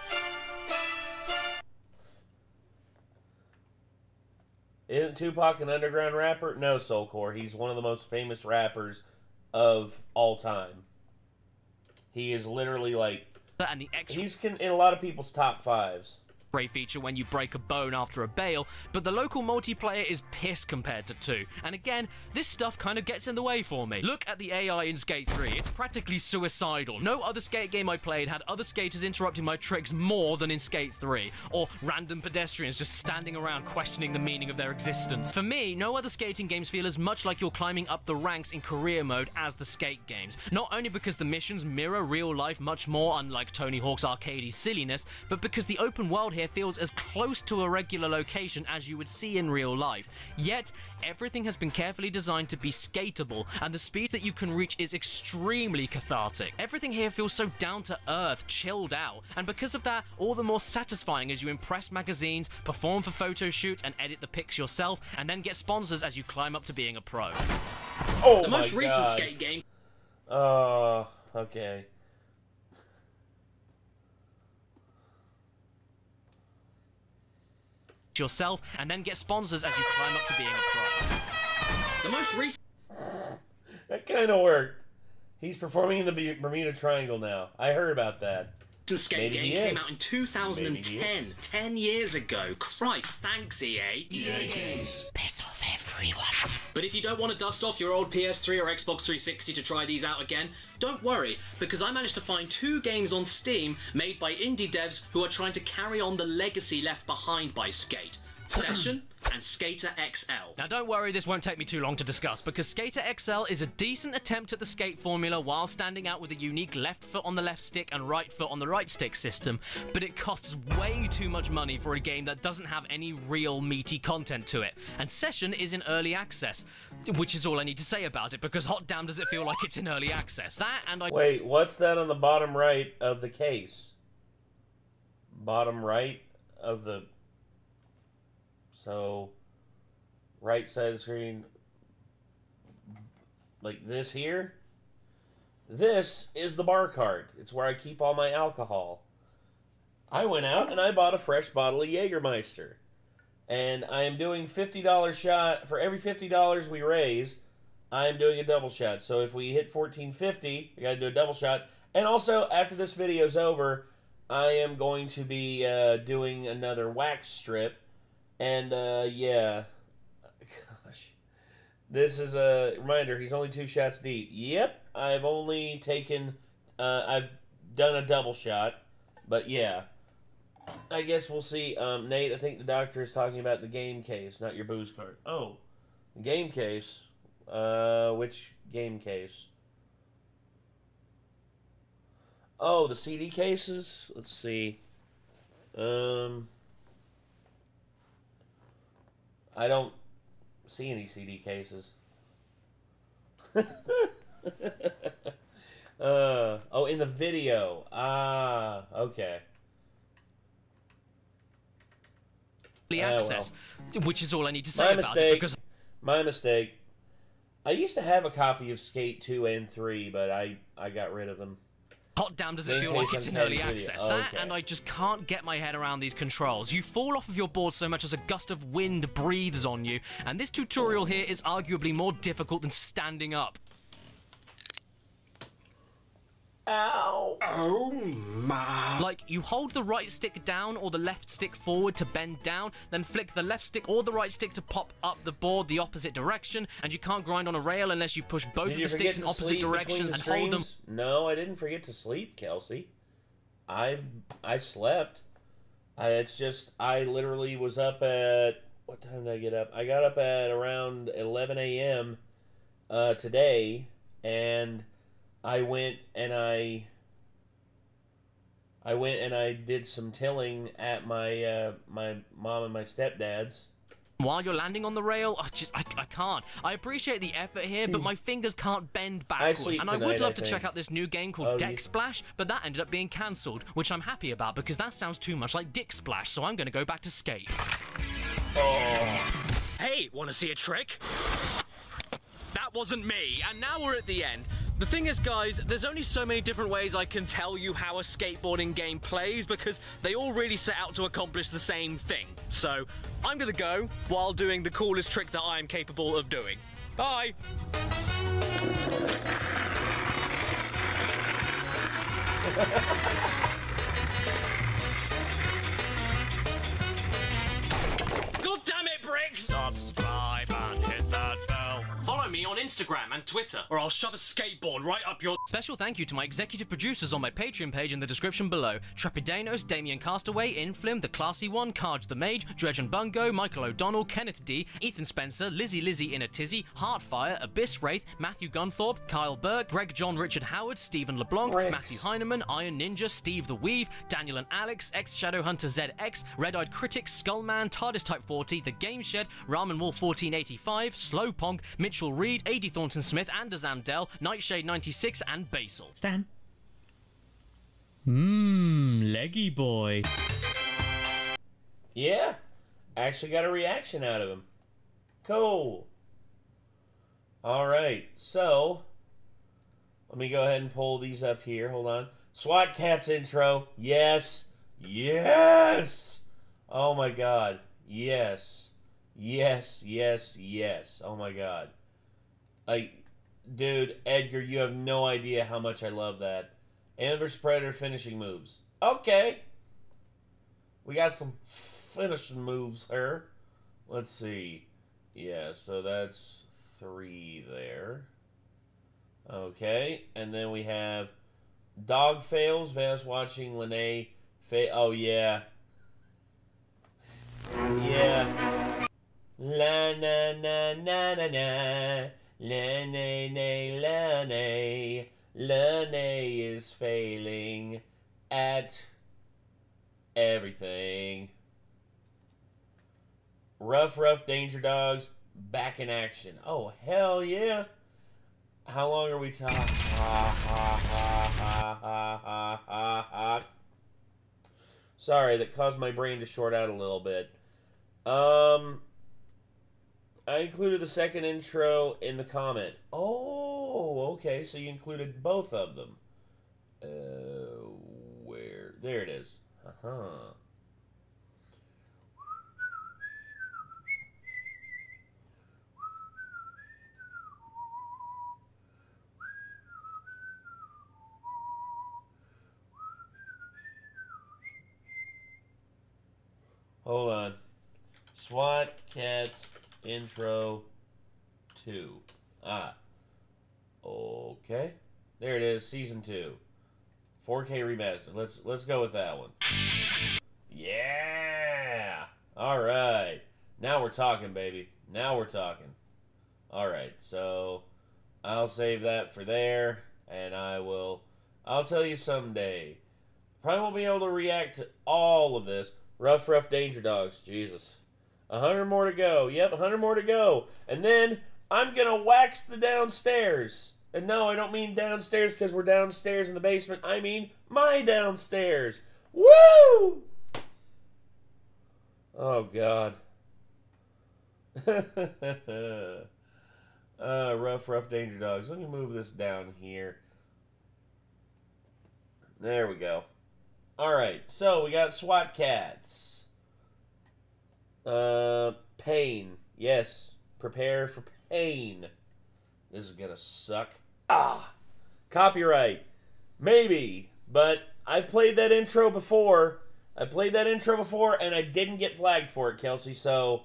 Isn't Tupac an underground rapper? No, Soulcore. He's one of the most famous rappers of all time. He is literally like...
And the extra...
He's in a lot of people's top 5s.
Feature when you break a bone after a bail, but the local multiplayer is piss compared to 2. And again, this stuff kind of gets in the way for me. Look at the AI in Skate 3. It's practically suicidal. No other skate game I played had other skaters interrupting my tricks more than in Skate 3, or random pedestrians just standing around questioning the meaning of their existence. For me, no other skating games feel as much like you're climbing up the ranks in career mode as the skate games. Not only because the missions mirror real life much more, unlike Tony Hawk's arcadey silliness, but because the open world here feels as close to a regular location as you would see in real life. Yet, everything has been carefully designed to be skateable, and the speed that you can reach is extremely cathartic. Everything here feels so down to earth, chilled out, and because of that, all the more satisfying as you impress magazines, perform for photo shoots, and edit the pics yourself, and then get sponsors as you climb up to being a pro.
Oh
the most recent skate game.
Okay.
Yourself, and then get sponsors as you climb up to being a pro.
The most recent...
That kind of worked. He's performing in the Bermuda Triangle now. I heard about that.
The skate game came out in 2010, 10 years ago. Christ, thanks EA.
EA Games.
Piss off everyone.
But if you don't want to dust off your old PS3 or Xbox 360 to try these out again, don't worry, because I managed to find 2 games on Steam made by indie devs who are trying to carry on the legacy left behind by Skate. Session and Skater XL.
Now don't worry, this won't take me too long to discuss, because Skater XL is a decent attempt at the skate formula while standing out with a unique left foot on the left stick and right foot on the right stick system, but it costs way too much money for a game that doesn't have any real meaty content to it. And Session is in early access, which is all I need to say about it, because hot damn does it feel like it's in early access. That and I...
Wait, what's that on the bottom right of the case? Bottom right of the... So, right side of the screen, like this here. This is the bar cart. It's where I keep all my alcohol. I went out and I bought a fresh bottle of Jägermeister. And I am doing $50 shot. For every $50 we raise, I am doing a double shot. So if we hit $14.50, I got to do a double shot. And also, after this video's over, I am going to be doing another wax strip. And, yeah. Gosh. This is a reminder, he's only 2 shots deep. Yep, I've only taken, I've done a double shot. But, yeah. I guess we'll see. Nate, I think the doctor is talking about the game case, not your booze cart. Oh, the game case. Which game case? Oh, the CD cases? Let's see. I don't see any CD cases. Oh, in the video. Ah, okay.
Access, which is all I need to say about it. Because
my mistake. I used to have a copy of Skate 2 and 3, but I got rid of them.
Hot damn does it feel like it's in early access. That, and I just can't get my head around these controls. You fall off of your board so much as a gust of wind breathes on you, and this tutorial here is arguably more difficult than standing up.
Ow.
Oh my.
Like, you hold the right stick down or the left stick forward to bend down, then flick the left stick or the right stick to pop up the board the opposite direction, and you can't grind on a rail unless you push both of the sticks in opposite directions and hold them.
No, I didn't forget to sleep, Kelsey. I slept. It's just, I literally was up at, what time did I get up? I got up at around 11 a.m. Today, and I went and I did some tilling at my my mom and my stepdad's.
While you're landing on the rail, I can't. I appreciate the effort here, but my fingers can't bend backwards. And I would love to check out this new game called Deck Splash, but that ended up being cancelled, which I'm happy about because that sounds too much like Dick Splash, so I'm going to go back to Skate.
Oh.
Hey, want to see a trick? That wasn't me, and now we're at the end. The thing is, guys, there's only so many different ways I can tell you how a skateboarding game plays because they all really set out to accomplish the same thing. So, I'm gonna go while doing the coolest trick that I am capable of doing. Bye! God damn it, Bricks!
Subscribe and hit that bell.
Follow me on Instagram and Twitter, or I'll shove a skateboard right up your...
Special thank you to my executive producers on my Patreon page in the description below. Trepidanos, Damien Castaway, Inflim, The Classy One, Carge the Mage, Dredge and Bungo, Michael O'Donnell, Kenneth D, Ethan Spencer, Lizzie in a Tizzy, Heartfire, Abyss Wraith, Matthew Gunthorpe, Kyle Burke, Greg John Richard Howard, Stephen LeBlanc, Matthew Heineman, Iron Ninja, Steve the Weave, Daniel and Alex, X-Shadowhunter ZX, Red-Eyed Critic, Skullman, TARDIS Type 40, The Game Shed, Ramen Wolf 1485, Slowpong, Mitchell Reed, A.D. Thornton Smith, Anders Amdell, Nightshade 96, and Basil.
Stan. Leggy boy.
Yeah, actually got a reaction out of him. Cool. Alright, so let me go ahead and pull these up here. Hold on. SWAT Cats intro. Yes. Yes. Oh my god. Yes. Yes, yes, yes. Oh my god. Dude, Edgar, you have no idea how much I love that. Inverse Predator finishing moves. Okay. We got some finishing moves here. Let's see. Yeah, so that's 3 there. Okay, and then we have Dog Fails, Vance watching Lene. Oh, yeah. Yeah. La na na na na na. La na na la na. Lene is failing at everything. Rough Danger Dogs back in action. Oh, hell yeah. How long are we talking? Sorry, that caused my brain to short out a little bit. I included the second intro in the comment. Oh, okay, so you included both of them. Where? There it is. Uh-huh. Hold on. SWAT Cats intro 2. Okay. There it is, season 2. 4K remastered. Let's go with that one. Yeah. All right. Now we're talking, baby. Now we're talking. All right. So I'll save that for there, and I'll tell you someday. Probably won't be able to react to all of this. Rough Danger Dogs. Jesus. 100 more to go. Yep, 100 more to go. And then I'm going to wax the downstairs. And no, I don't mean downstairs because we're downstairs in the basement. I mean my downstairs. Woo! Oh, God. Rough Danger Dogs. Let me move this down here. There we go. Alright, so we got SWAT Cats. Pain. Yes. Prepare for pain. This is gonna suck. Copyright. Maybe. But I've played that intro before. And I didn't get flagged for it, Kelsey, so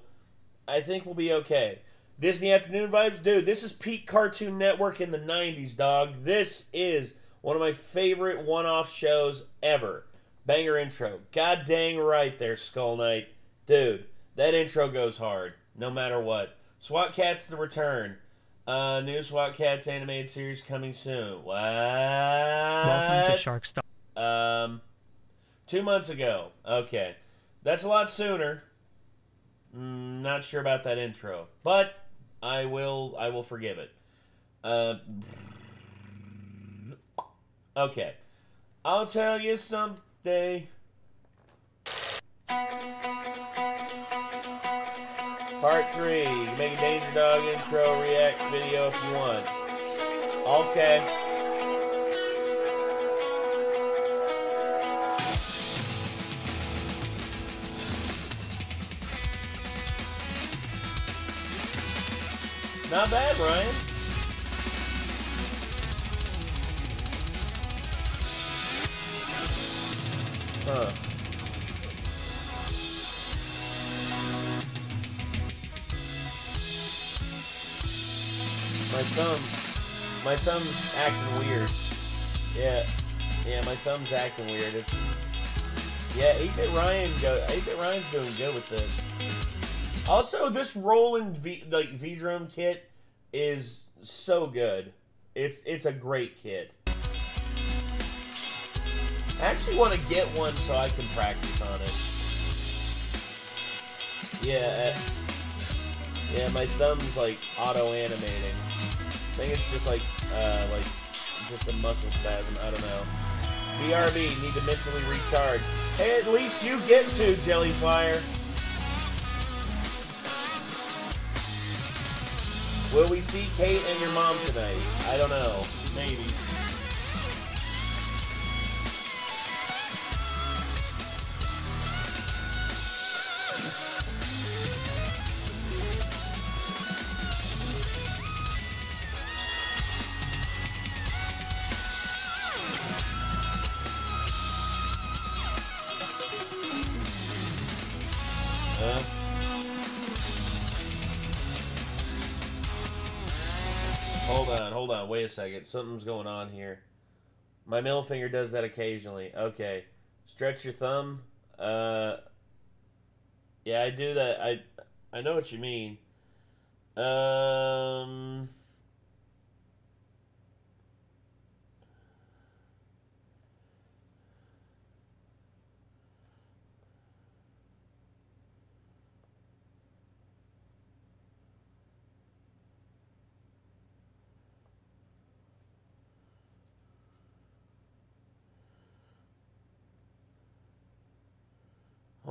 I think we'll be okay. Disney Afternoon Vibes? Dude, this is peak Cartoon Network in the 90s, dog. This is one of my favorite one-off shows ever. Banger intro. God dang right there, Skull Knight. Dude, that intro goes hard, no matter what. SWAT Cats The Return. New SWAT Cats animated series coming soon. What?
Welcome to Shark Star.
2 months ago. Okay. That's a lot sooner. Not sure about that intro. But I will forgive it. Okay. I'll tell you someday. Part 3. You make a Danger Dog intro react video if you want. Okay. Not bad, Ryan. Huh. My thumb's acting weird. Yeah, my thumb's acting weird. It's, yeah, 8-Bit Ryan's doing good with this. Also, this Roland V-Drum kit is so good. It's a great kit. I actually want to get one so I can practice on it. Yeah, my thumb's like auto-animating. I think it's just like just a muscle spasm. I don't know. BRB, need to mentally recharge. Hey, at least you get to, Jellyfire. Will we see Kate and your mom tonight? I don't know. Maybe. Hold on, wait a second. Something's going on here. My middle finger does that occasionally. Okay. Stretch your thumb. Yeah, I do that. I know what you mean.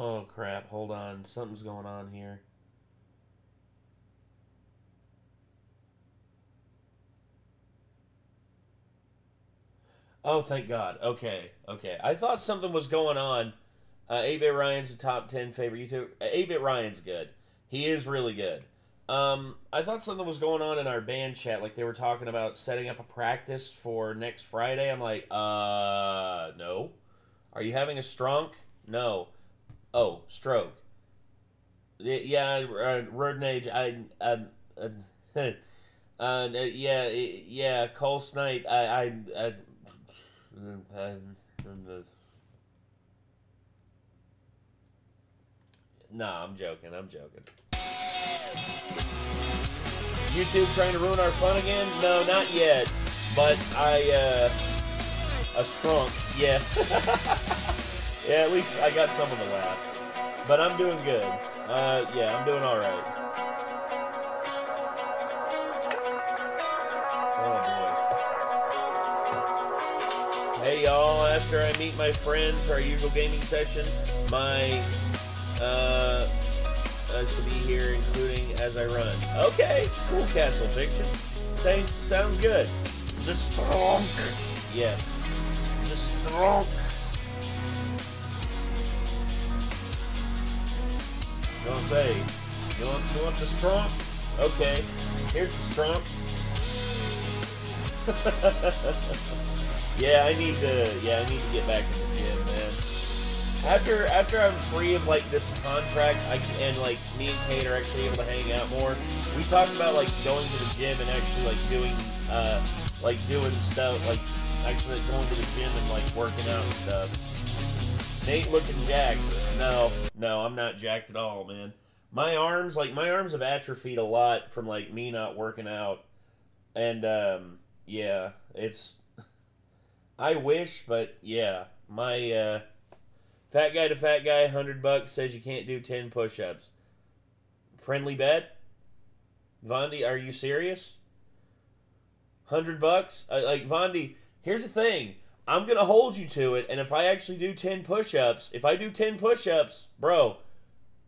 Oh crap, hold on. Something's going on here. Oh, thank God. Okay. I thought something was going on. 8-Bit Ryan's the top 10 favorite YouTuber. 8-Bit Ryan's good. He is really good. I thought something was going on in our band chat. Like they were talking about setting up a practice for next Friday. I'm like, no. Are you having a stronk? No. Oh, stroke. Yeah, Renegades. Yeah. Cole Snipe. Nah, I'm joking. YouTube trying to ruin our fun again? No, not yet. But a strunk. Yeah. Yeah, at least I got someone to laugh. But I'm doing good. Yeah, I'm doing alright. Oh boy. Hey y'all, after I meet my friends for our usual gaming session, my to be here, including as I run. Okay, cool, Castle Fiction. Sounds good. The strong. Yes. The strong. Gonna say, you want the strong? Okay, here's the strong. Yeah, I need to get back in the gym, man. After I'm free of like this contract, and like me and Kate are actually able to hang out more. We talked about like going to the gym and actually like doing stuff, like actually going to the gym and like working out and stuff. Nate looking jacked. No, I'm not jacked at all, man. My arms have atrophied a lot from like me not working out, and yeah, it's. I wish, but yeah, my fat guy to fat guy, $100 says you can't do 10 push-ups. Friendly bet? Vondi, are you serious? $100? Like Vondi, here's the thing. I'm gonna hold you to it, and if I actually do 10 push-ups, bro,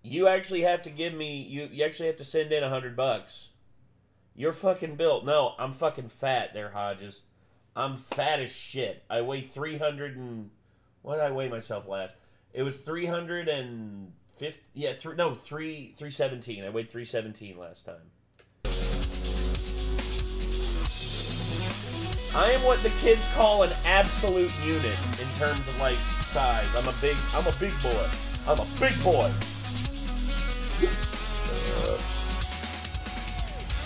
you actually have to give me. You actually have to send in $100. You're fucking built. No, I'm fucking fat there, Hodges. I'm fat as shit. I weigh 300 and... What did I weigh myself last? It was 350... Yeah, 317. I weighed 317 last time. I am what the kids call an absolute unit in terms of like size. I'm a big boy. I'm a big boy.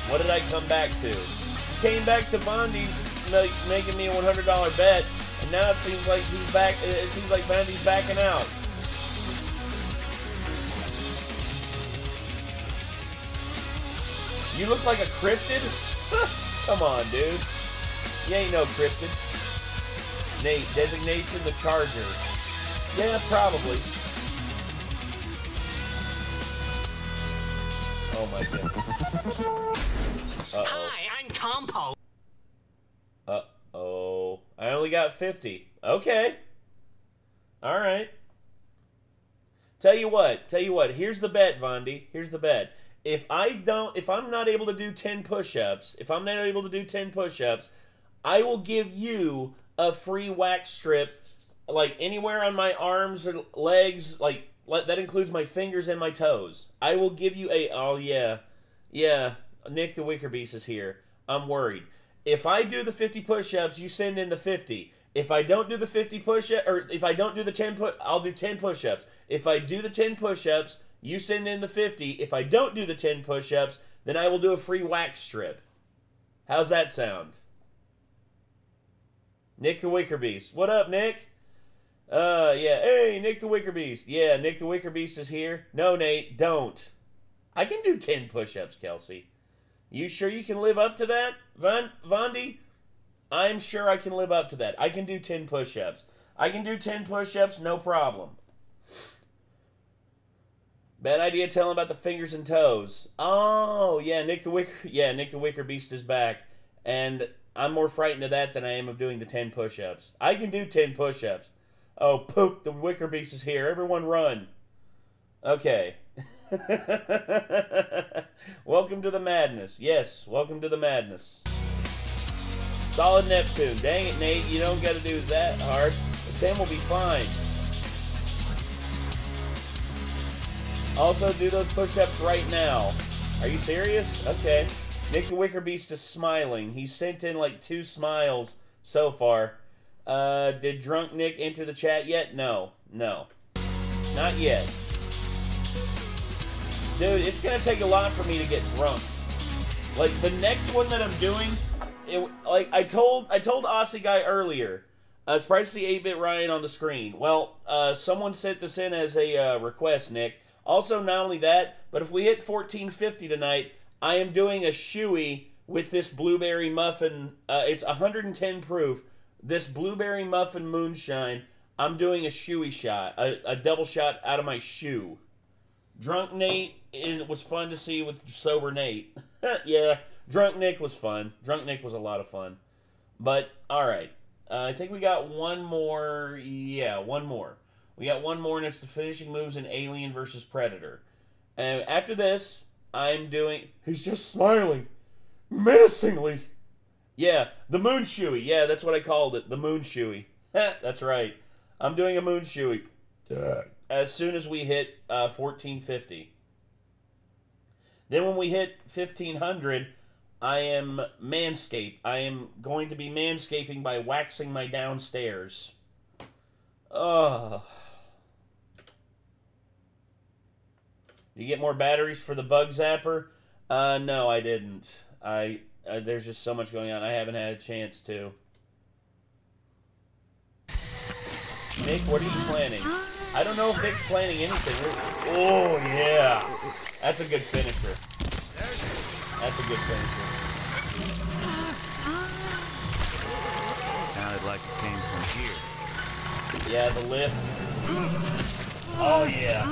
What did I come back to? Came back to Bondi's like, making me a $100 bet, and now it seems like he's back. It seems like Bondi's backing out. You look like a cryptid? Come on, dude. You ain't no cryptid. Nate, designation the Charger. Yeah, probably. Oh my goodness. Uh-oh.
Hi, I'm Compo.
Uh-oh. I only got 50. Okay. Alright. Tell you what. Here's the bet, Vondi. Here's the bet. If I'm not able to do 10 push-ups, I will give you a free wax strip, like anywhere on my arms or legs, like that includes my fingers and my toes. I will give you a, oh yeah, Nick the Wicker Beast is here. I'm worried. If I do the 50 push-ups, you send in the 50. If I don't do the 50 push-ups, or if I don't do the 10 I'll do 10 push-ups. If I do the 10 push-ups, you send in the 50. If I don't do the 10 push-ups, then I will do a free wax strip. How's that sound? Nick the Wicker Beast. What up, Nick? Yeah. Hey, Nick the Wicker Beast. Yeah, Nick the Wicker Beast is here. No, Nate, don't. I can do 10 push-ups, Kelsey. You sure you can live up to that, Vondi? I'm sure I can live up to that. I can do 10 push-ups. I can do 10 push-ups, no problem. Bad idea telling about the fingers and toes. Oh, yeah, Nick the Wicker Beast is back. And I'm more frightened of that than I am of doing the 10 push-ups. I can do 10 push-ups. Oh, poop, the Wicker Beast is here. Everyone run. Okay. Welcome to the madness. Yes, welcome to the madness. Solid Neptune. Dang it, Nate. You don't got to do that hard. The 10 will be fine. Also, do those push-ups right now. Are you serious? Okay. Nick the Wicker Beast is smiling. He's sent in like 2 smiles so far. Did Drunk Nick enter the chat yet? No. No. Not yet. Dude, it's going to take a lot for me to get drunk. Like, the next one that I'm doing, like, I told Aussie Guy earlier, surprised to see 8-Bit Ryan on the screen. Well, someone sent this in as a request, Nick. Also, not only that, but if we hit 1450 tonight, I am doing a shoey with this blueberry muffin. It's 110 proof. This blueberry muffin moonshine, I'm doing a shoey shot, a double shot out of my shoe. Drunk Nate was fun to see with sober Nate. Yeah, Drunk Nick was fun. Drunk Nick was a lot of fun. But, alright. I think we got one more. Yeah, one more. We got one more, and it's the finishing moves in Alien vs. Predator. And after this, I'm doing... He's just smiling. Menacingly. Yeah, the moon shoey. Yeah, that's what I called it. The moon shoey. That's right. I'm doing a moon shoey. As soon as we hit 1450. Then when we hit 1500, I am manscape. I am going to be manscaping by waxing my downstairs. Ugh. Did you get more batteries for the bug zapper? No, I didn't. There's just so much going on. I haven't had a chance to. Nick, what are you planning? I don't know if Nick's planning anything. Oh, yeah. That's a good finisher. That's a good finisher.
Sounded like it came from here.
Yeah, the lift. Oh, yeah.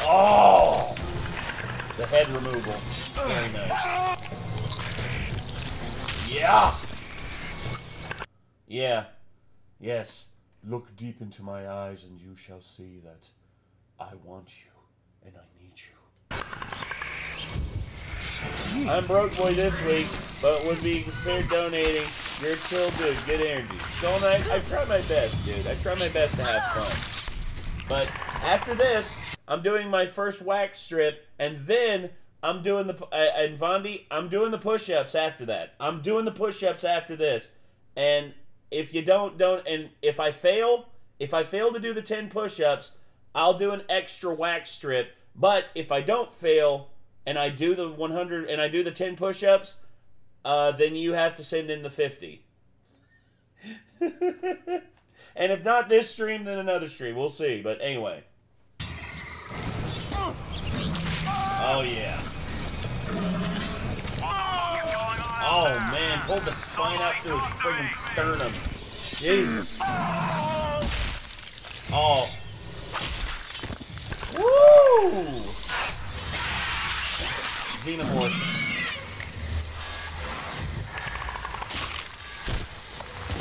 Oh! The head removal. Very nice. Yeah! Yeah. Yes. Look deep into my eyes and you shall see that I want you and I need you. I'm broke boy this week, but would be considered donating. You're a chill dude. Good energy. Skull Knight, I try my best, dude. I try my best to have fun. But after this, I'm doing my first wax strip, and then I'm doing the and Vondi, I'm doing the push-ups after that. I'm doing the push-ups after this. And if you don't and if I fail to do the 10 push-ups, I'll do an extra wax strip. But if I don't fail and I do the 100 and I do the 10 push-ups, then you have to send in the 50. And if not this stream, then another stream. We'll see. But anyway. Oh, yeah. Oh, man. Pulled the spine out through his friggin' sternum. Jesus. Oh. Woo! Xenomorph.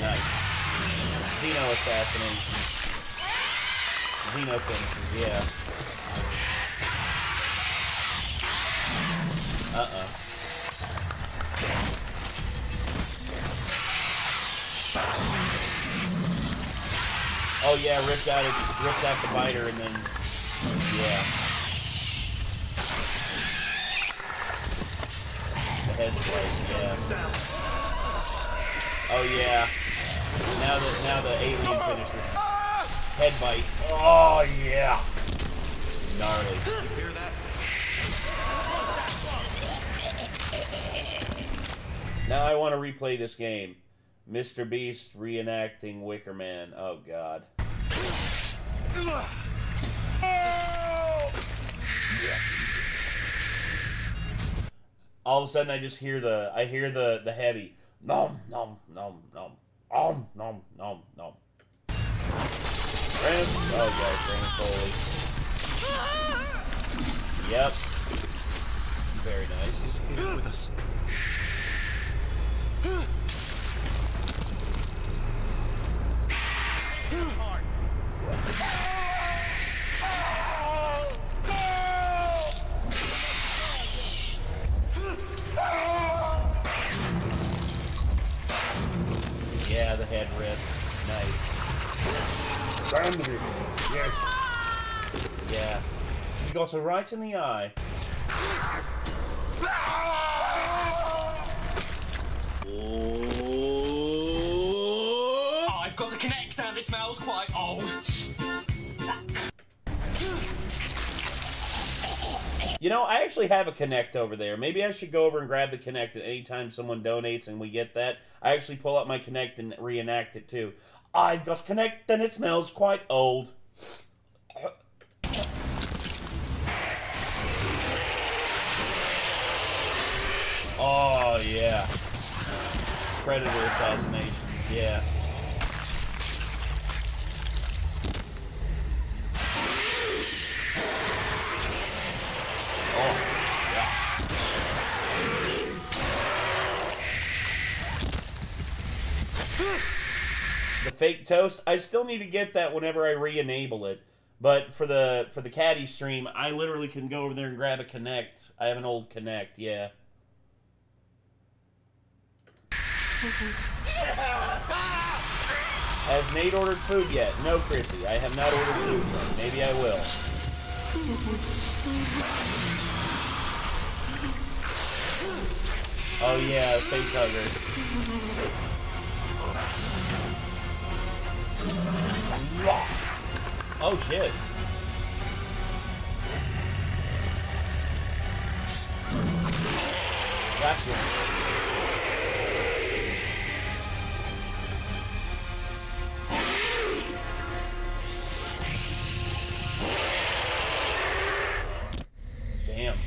Nice. Xeno assassination. Xeno finishes, yeah. Oh yeah, ripped out the biter and then yeah. The head slice, yeah. Oh yeah. Now the alien finisher. Head bite. Oh yeah. Gnarly. You hear that? Now I want to replay this game. Mr. Beast reenacting Wicker Man. Oh God. Yeah. All of a sudden I just hear the heavy nom nom nom nom nom nom nom nom. Oh God, Brandon Foley. Yep. Very nice. He's here with us. Yeah, the head rip. Nice. Sandry. Yes. Yeah. He got her right in the eye.
Oh, I've got to connect and it smells quite old.
You know, I actually have a Connect over there. Maybe I should go over and grab the Connect at any time someone donates and we get that. I actually pull out my Connect and reenact it too. I've got Connect and it smells quite old. Oh, yeah. Predator assassinations, yeah. Oh, yeah. The fake toast, I still need to get that whenever I re-enable it. But for the Caddy stream, I literally can go over there and grab a Connect. I have an old Connect, yeah. Has Nate ordered food yet? No, Chrissy, I have not ordered food yet. Maybe I will. Oh yeah, face hugger. Oh shit. Gotcha. Damn.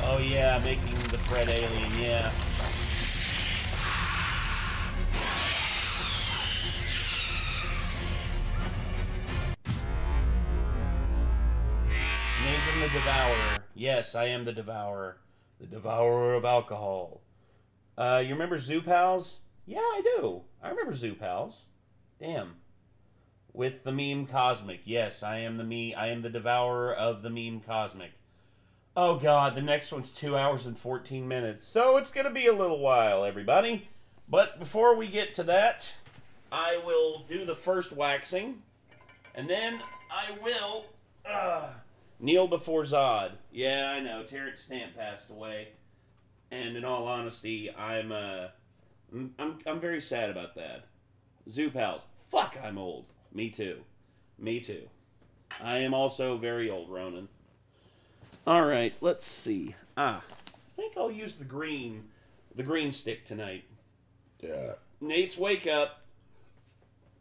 Oh yeah, making the Fred alien, yeah. Nathan the Devourer. Yes, I am the Devourer. The Devourer of Alcohol. You remember Zoo Pals? Yeah, I do. I remember Zoo Pals. Damn. With the meme Cosmic. Yes, I am the Devourer of the meme Cosmic. Oh, God, the next one's 2 hours and 14 minutes. So it's going to be a little while, everybody. But before we get to that, I will do the first waxing. And then I will kneel before Zod. Yeah, I know. Terrence Stamp passed away. And in all honesty, I'm very sad about that. Zoo Pals. Fuck, I'm old. Me too. Me too. I am also very old, Ronan. Alright, let's see. I think I'll use the green stick tonight. Yeah. Nate's wake up.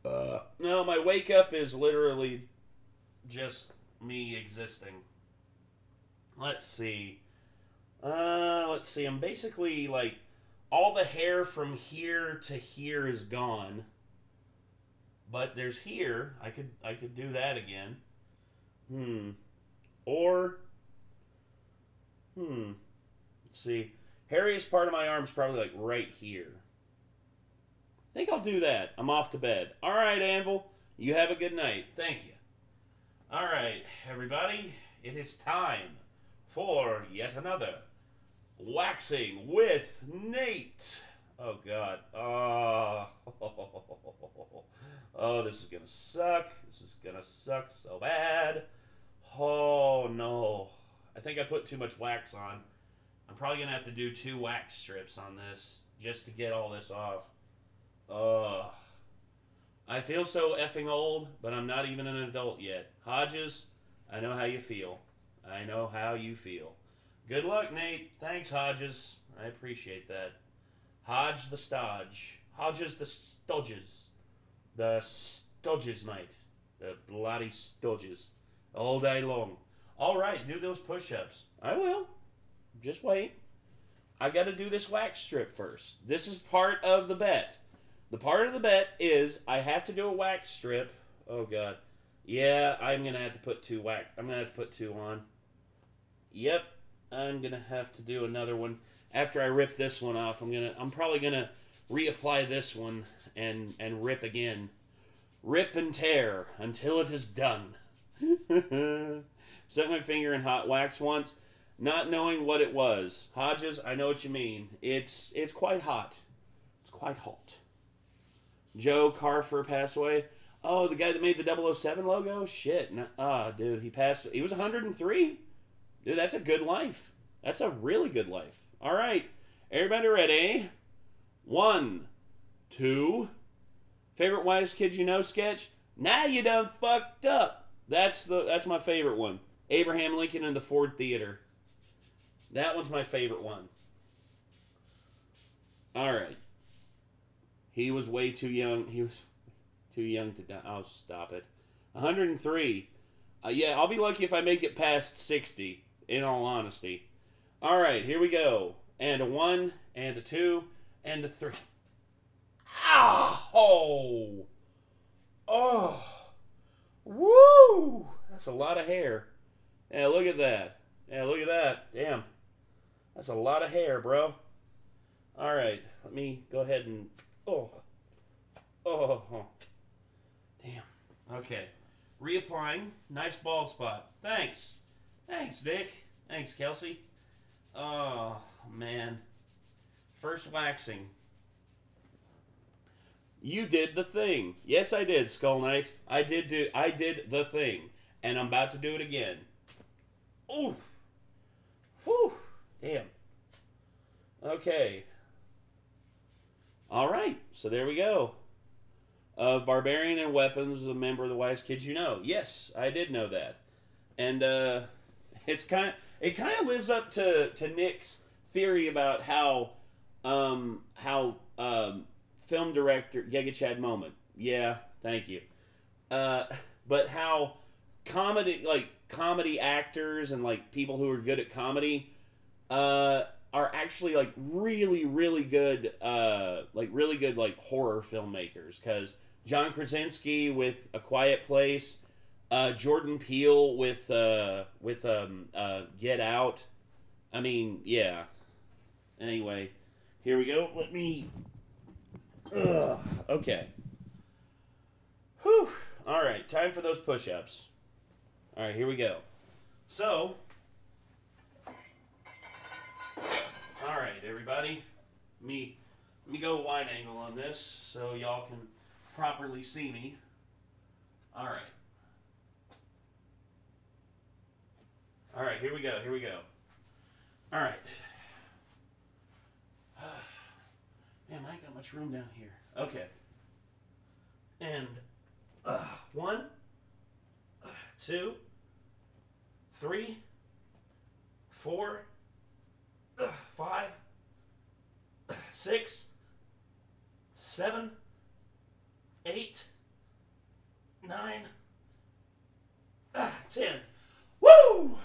No, my wake up is literally just me existing. Let's see. I'm basically, like, all the hair from here to here is gone. But there's here. I could do that again. Let's see. Hairiest part of my arm is probably, like, right here. I think I'll do that. I'm off to bed. All right, Anvil. You have a good night. Thank you. All right, everybody. It is time for yet another waxing with Nate. Oh, God. Oh, this is going to suck. This is going to suck so bad. Oh, no. I think I put too much wax on. I'm probably going to have to do 2 wax strips on this just to get all this off. I feel so effing old, but I'm not even an adult yet. Hodges, I know how you feel. I know how you feel. Good luck, Nate. Thanks, Hodges. I appreciate that. Hodge the Stodge. Hodges the Stodges. The Stodges, mate. The bloody Stodges. All day long. All right, do those push-ups. I will. Just wait. I got to do this wax strip first. This is part of the bet. The part of the bet is I have to do a wax strip. Oh, God. Yeah, I'm going to have to put 2 wax. I'm going to have to put 2 on. Yep. I'm going to have to do another one. After I rip this one off, I'm probably going to reapply this one and rip again. Rip and tear until it is done. Stuck my finger in hot wax once, not knowing what it was. Hodges, I know what you mean. It's quite hot. It's quite hot. Joe Carfer passed away. Oh, the guy that made the 007 logo? Shit. Dude, he passed. He was 103? Dude, that's a good life. That's a really good life. All right. Everybody ready? 1, 2. Favorite Wise Kid You Know sketch? Now you done fucked up. That's my favorite one. Abraham Lincoln in the Ford Theater. That one's my favorite one. All right. He was way too young. He was too young to die. Oh, stop it. 103. Yeah, I'll be lucky if I make it past 60, in all honesty. All right, here we go. And a 1, and a 2, and a 3. Ow! Oh! Woo! That's a lot of hair. Yeah, look at that. Yeah, look at that. Damn. That's a lot of hair, bro. All right, let me go ahead and... Oh. Damn. Okay. Reapplying. Nice bald spot. Thanks. Thanks, Nick. Thanks, Kelsey. Oh, man. First waxing. You did the thing. Yes, I did, Skull Knight. I did the thing. And I'm about to do it again. Ooh. Whew. Damn. Okay. All right. So there we go. Barbarian and Weapons, a member of the Wise Kids You Know. Yes, I did know that. And it kind of lives up to Nick's theory about how film director Giga Chad Moment. Yeah, thank you. But how comedy actors and like people who are good at comedy are actually like really good horror filmmakers, because John Krasinski with A Quiet Place, Jordan Peele with Get Out. I mean, yeah. Anyway, here we go. Let me. Okay. Whew. All right, time for those push-ups. All right, here we go. So, everybody. Let me go wide angle on this so y'all can properly see me. All right. All right, here we go. Here we go. All right. Man, I ain't got much room down here. Okay. And 1, 2, 3, 4, 5, 6, 7, 8, 9, 10. Woo!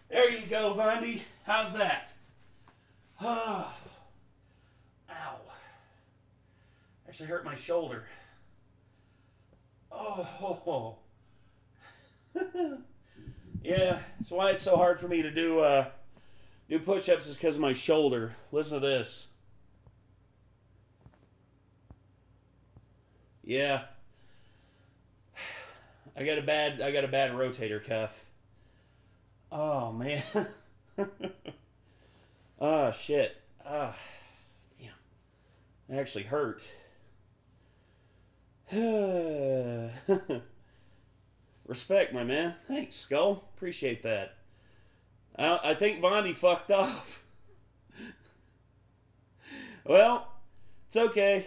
There you go, Vondi. How's that? Oh. Ow. Actually hurt my shoulder. Oh. Yeah, that's why it's so hard for me to do push-ups is because of my shoulder. Listen to this. Yeah. I got a bad rotator cuff. Oh man. Oh shit. Ah. Damn. It actually hurt. Respect, my man. Thanks, Skull. Appreciate that. I think Vondi fucked off. Well, it's okay.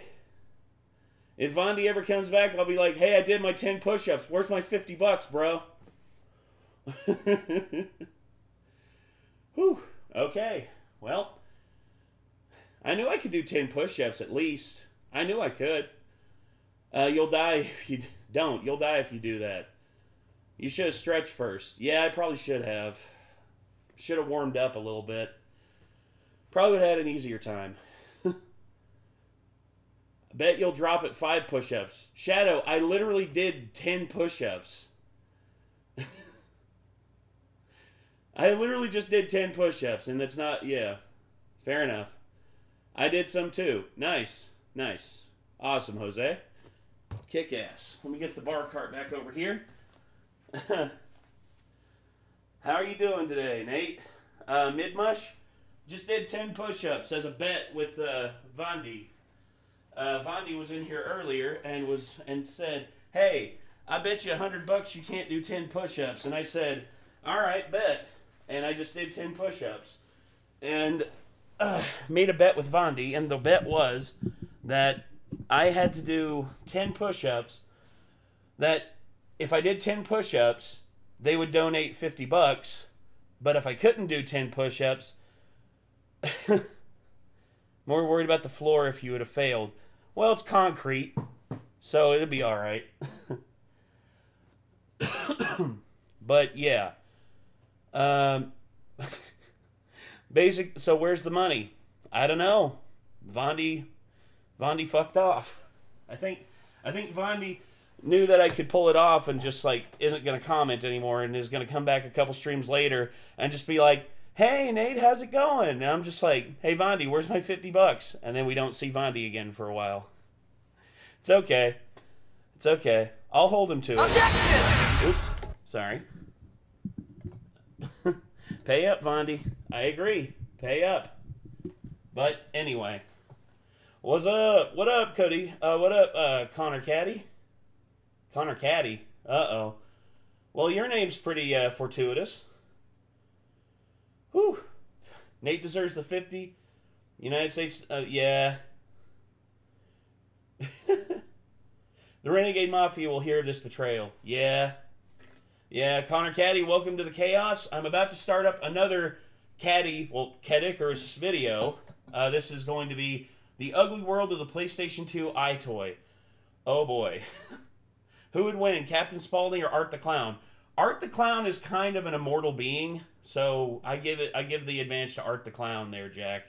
If Vondi ever comes back, I'll be like, hey, I did my 10 push-ups. Where's my $50, bro? Whew. Okay. Well, I knew I could do 10 push-ups at least. I knew I could. You'll die if you don't. You'll die if you do that. You should have stretched first. Yeah, I probably should have. Should have warmed up a little bit. Probably would have had an easier time. I bet you'll drop at 5 push-ups. Shadow, I literally did 10 push-ups. I literally just did 10 push-ups, and that's not, yeah. Fair enough. I did some too. Nice. Nice. Awesome, Jose. Kick ass. Let me get the bar cart back over here. How are you doing today, Nate? Midmush? Just did 10 push-ups as a bet with Vondi. Vondi was in here earlier and said, hey, I bet you $100 you can't do 10 push-ups. And I said, all right, bet. And I just did 10 push-ups. And made a bet with Vondi, and the bet was that I had to do 10 push-ups, that if I did 10 push-ups, they would donate $50, but if I couldn't do 10 push-ups, more worried about the floor if you would have failed. Well, it's concrete, so it'll be all right. But yeah, so where's the money? I don't know. Vondi fucked off. I think Vondi knew that I could pull it off and just like isn't going to comment anymore and is going to come back a couple streams later and just be like, hey Nate, how's it going? And I'm just like, hey Vondi, where's my $50? And then we don't see Vondi again for a while. It's okay. It's okay. I'll hold him to it. Objection! Oops. Sorry. Pay up, Vondi. I agree. Pay up. But anyway. What's up? What up, Cody? What up, Connor Caddy? Connor Caddy? Uh-oh. Well, your name's pretty fortuitous. Whew. Nate deserves the 50. United States, yeah. The Renegade Mafia will hear of this betrayal. Yeah. Yeah, Connor Caddy, welcome to the chaos. I'm about to start up another CADDICARUS video. This is going to be the ugly world of the PlayStation 2 iToy. Oh boy. Who would win, Captain Spaulding or Art the Clown? Art the Clown is kind of an immortal being, so I give the advantage to Art the Clown there, Jake.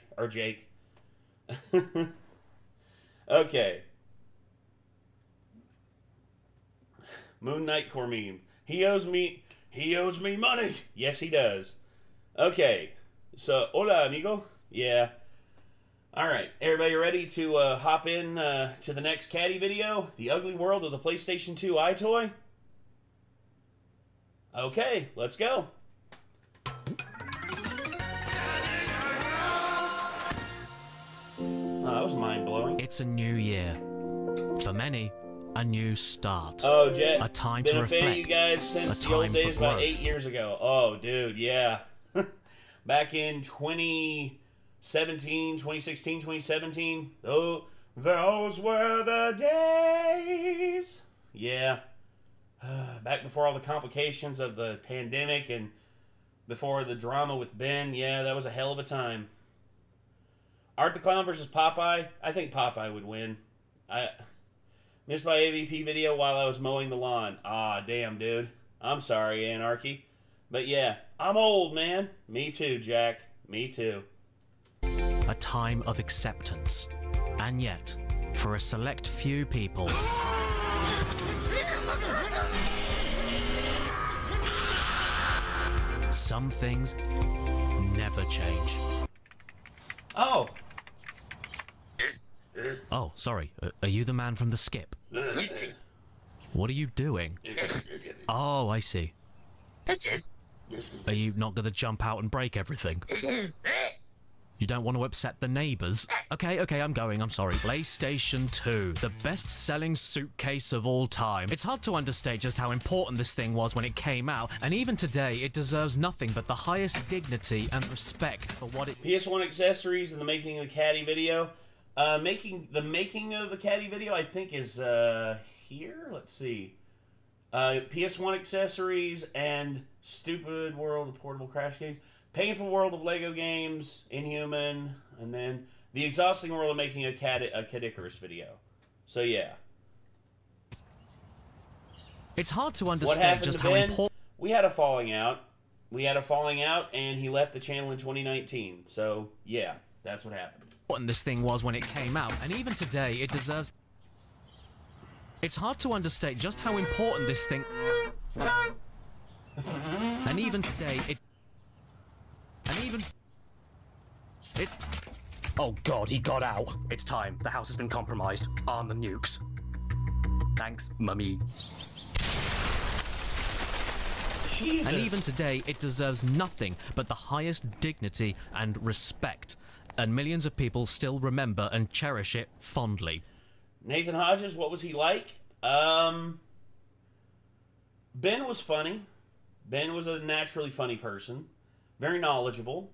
Okay. Moon Knight Core meme. He owes me money. Yes, he does. Okay. So, hola, amigo. Yeah. All right. Everybody ready to hop in to the next Caddy video? The ugly world of the PlayStation 2 iToy? Okay, let's go. mind-blowing.
It's a new year. For many, a new start.
Oh, Jet.
A time
been
to
a fan of you
reflect.
guys since the old days about 8 years ago. Oh, dude, yeah. Back in 2017, 2016, 2017. Oh, those were the days. Yeah. Back before all the complications of the pandemic and before the drama with Ben. Yeah, that was a hell of a time. Art the Clown versus Popeye. I think Popeye would win. I missed my AVP video while I was mowing the lawn. Ah, damn, dude. I'm sorry, Anarchy. But yeah, I'm old, man. Me too, Jack. Me too.
A time of acceptance. And yet, for a select few people, some things never change.
Oh.
Oh, sorry. Are you the man from the skip? What are you doing? Oh, I see. Are you not going to jump out and break everything? You don't want to upset the neighbors? Okay, I'm going, I'm sorry. PlayStation 2, the best-selling suitcase of all time. It's hard to understate just how important this thing was when it came out, and even today, it deserves nothing but the highest dignity and respect for what it...
PS1 accessories and the making of the Caddy video. The making of the Caddy video, I think, is here. Let's see. PS1 accessories and Stupid World of Portable Crash Games. Painful World of Lego Games, Inhuman, and then The Exhausting World of Making a CADDICARUS video. So yeah.
It's hard to understand just how important...
We had a falling out. And he left the channel in 2019. So yeah, that's what happened.
Important this thing was when it came out, and even today, it deserves... It's hard to understate just how important this thing... And even today, it...
Oh god, he got out. It's time. The house has been compromised. Arm the nukes. Thanks, mummy.
Jesus.
And even today, it deserves nothing but the highest dignity and respect. And millions of people still remember and cherish it fondly.
Nathan Hodges, what was he like? Ben was funny. Ben was a naturally funny person. Very knowledgeable.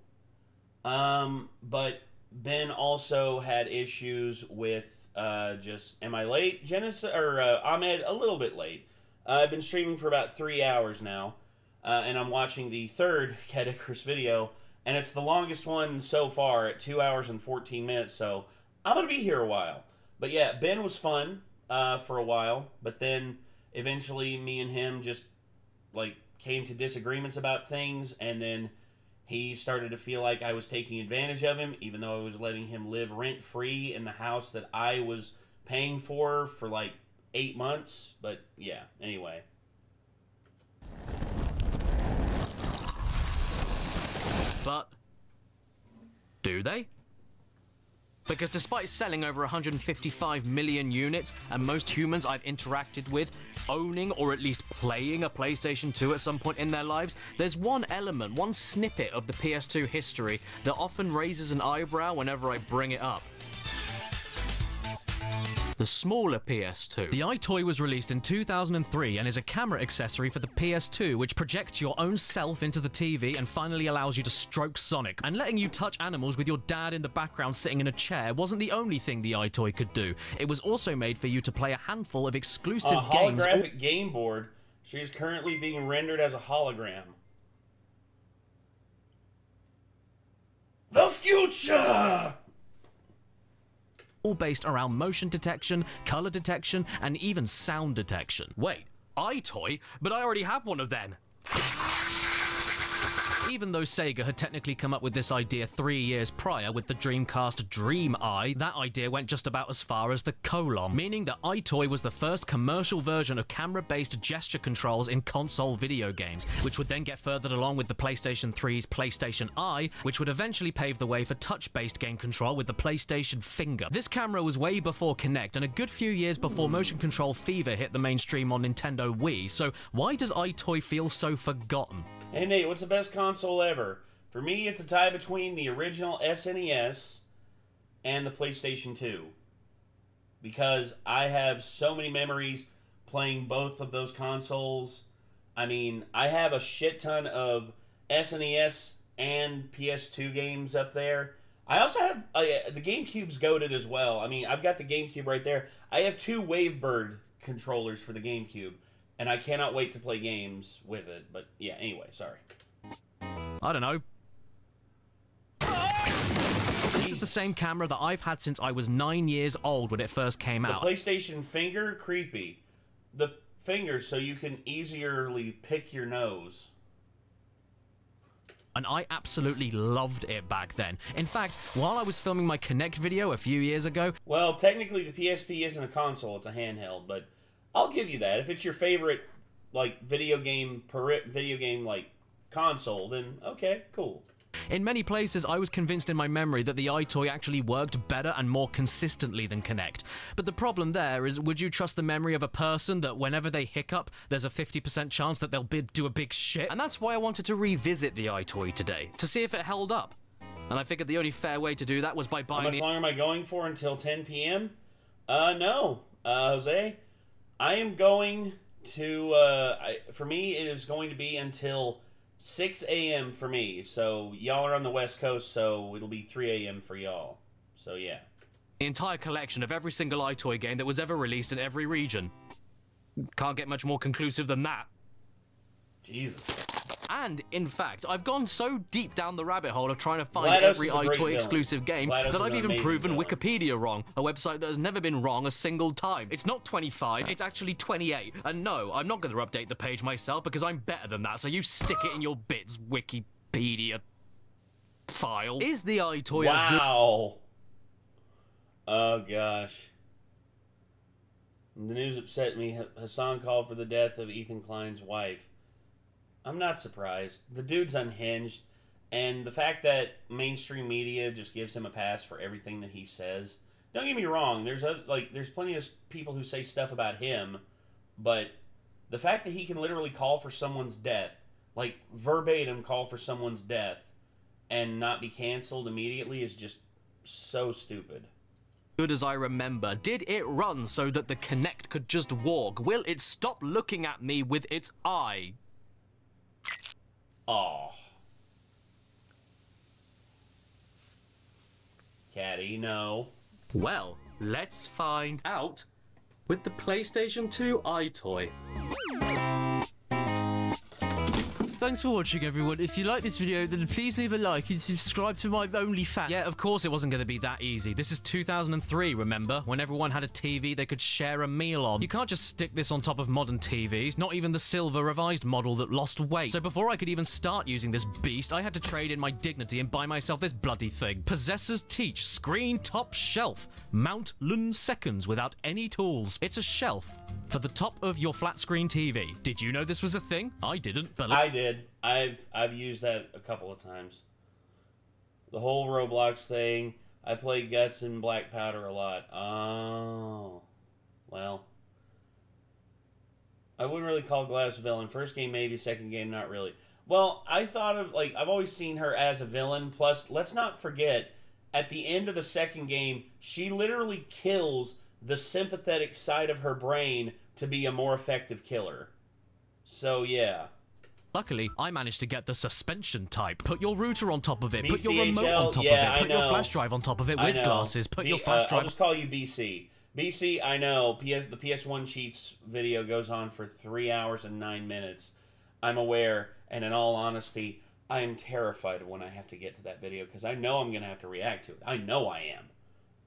But Ben also had issues with just, am I late? Ahmed, a little bit late. I've been streaming for about 3 hours now, and I'm watching the third CADDICARUS video, and it's the longest one so far at 2 hours and 14 minutes, so I'm going to be here a while. But yeah, Ben was fun for a while, but then eventually me and him just like came to disagreements about things, and then he started to feel like I was taking advantage of him, even though I was letting him live rent-free in the house that I was paying for like 8 months. But yeah, anyway.
But do they? Because despite selling over 155 million units, and most humans I've interacted with owning or at least playing a PlayStation 2 at some point in their lives, there's one element, one snippet of the PS2 history that often raises an eyebrow whenever I bring it up. The smaller PS2. The iToy was released in 2003 and is a camera accessory for the PS2 which projects your own self into the TV and finally allows you to stroke Sonic. And letting you touch animals with your dad in the background sitting in a chair wasn't the only thing the iToy could do. It was also made for you to play a handful of exclusive games.
A holographic game board. She is currently being rendered as a hologram. The future!
All based around motion detection, color detection, and even sound detection. Wait, iToy? But I already have one of them. Even though Sega had technically come up with this idea 3 years prior with the Dreamcast Dream Eye, that idea went just about as far as the colon, meaning that iToy was the first commercial version of camera-based gesture controls in console video games, which would then get furthered along with the PlayStation 3's PlayStation Eye, which would eventually pave the way for touch-based game control with the PlayStation Finger. This camera was way before Kinect and a good few years before motion control fever hit the mainstream on Nintendo Wii, so why does iToy feel so forgotten?
Hey Nate, what's the best console ever? For me, it's a tie between the original SNES and the PlayStation 2. Because I have so many memories playing both of those consoles. I mean, I have a shit ton of SNES and PS2 games up there. I also have the GameCube's goated as well. I mean, I've got the GameCube right there. I have 2 Wavebird controllers for the GameCube, and I cannot wait to play games with it. But yeah, anyway, sorry.
I don't know. This is the same camera that I've had since I was 9 years old when it first came out.
The PlayStation finger, creepy. The finger so you can easily pick your nose.
And I absolutely loved it back then. In fact, while I was filming my Kinect video a few years ago...
Well, technically the PSP isn't a console, it's a handheld, but I'll give you that. If it's your favorite, like, video game, like, console, then okay, cool.
In many places, I was convinced in my memory that the iToy actually worked better and more consistently than Kinect. But the problem there is, would you trust the memory of a person that whenever they hiccup, there's a 50% chance that they'll do a big shit? And that's why I wanted to revisit the iToy today, to see if it held up. And I figured the only fair way to do that was by buying...
How much longer am I going for until 10 p.m.? No. Jose, I am going to... for me, it is going to be until 6 a.m. for me. So y'all are on the West Coast, so it'll be 3 a.m. for y'all. So yeah.
The entire collection of every single iToy game that was ever released in every region. Can't get much more conclusive than that.
Jesus.
And, in fact, I've gone so deep down the rabbit hole of trying to find every iToy exclusive game that I've even proven Wikipedia wrong, a website that has never been wrong a single time. It's not 25, it's actually 28. And no, I'm not going to update the page myself because I'm better than that, so you stick it in your bits, Wikipedia file. Is the iToy as good?
Wow. Oh, gosh. The news upset me. Hassan called for the death of Ethan Klein's wife. I'm not surprised. The dude's unhinged, and the fact that mainstream media just gives him a pass for everything that he says. Don't get me wrong. There's plenty of people who say stuff about him, but the fact that he can literally call for someone's death, like verbatim call for someone's death, and not be canceled immediately is just so stupid.
Good as I remember. Did it run so that the Kinect could just walk? Will it stop looking at me with its eye?
Oh. Caddy, no.
Well, let's find out with the PlayStation 2 iToy. Thanks for watching, everyone. If you like this video, then please leave a like and subscribe to my OnlyFans. Yeah, of course it wasn't going to be that easy. This is 2003, remember? When everyone had a TV they could share a meal on. You can't just stick this on top of modern TVs, not even the silver revised model that lost weight. So before I could even start using this beast, I had to trade in my dignity and buy myself this bloody thing. Possessors teach, screen top shelf. Mount Lun seconds without any tools. It's a shelf for the top of your flat screen TV. Did you know this was a thing? I didn't, but...
I did. I've used that a couple of times. The whole Roblox thing. I played Guts and Black Powder a lot. Oh. Well. I wouldn't really call Gladys a villain. First game maybe, second game not really. Well, I thought of, like, I've always seen her as a villain. Plus, let's not forget, at the end of the second game, she literally kills the sympathetic side of her brain to be a more effective killer. So, yeah.
Luckily, I managed to get the suspension type. Put your router on top of it.
BCHL,
put your remote on top of it. Put your flash drive on top of it with glasses. Put your flash drive...
I'll just call you BC. BC, I know. The PS1 Cheats video goes on for 3 hours and 9 minutes. I'm aware, and in all honesty, I am terrified of when I have to get to that video, because I know I'm going to have to react to it. I know I am.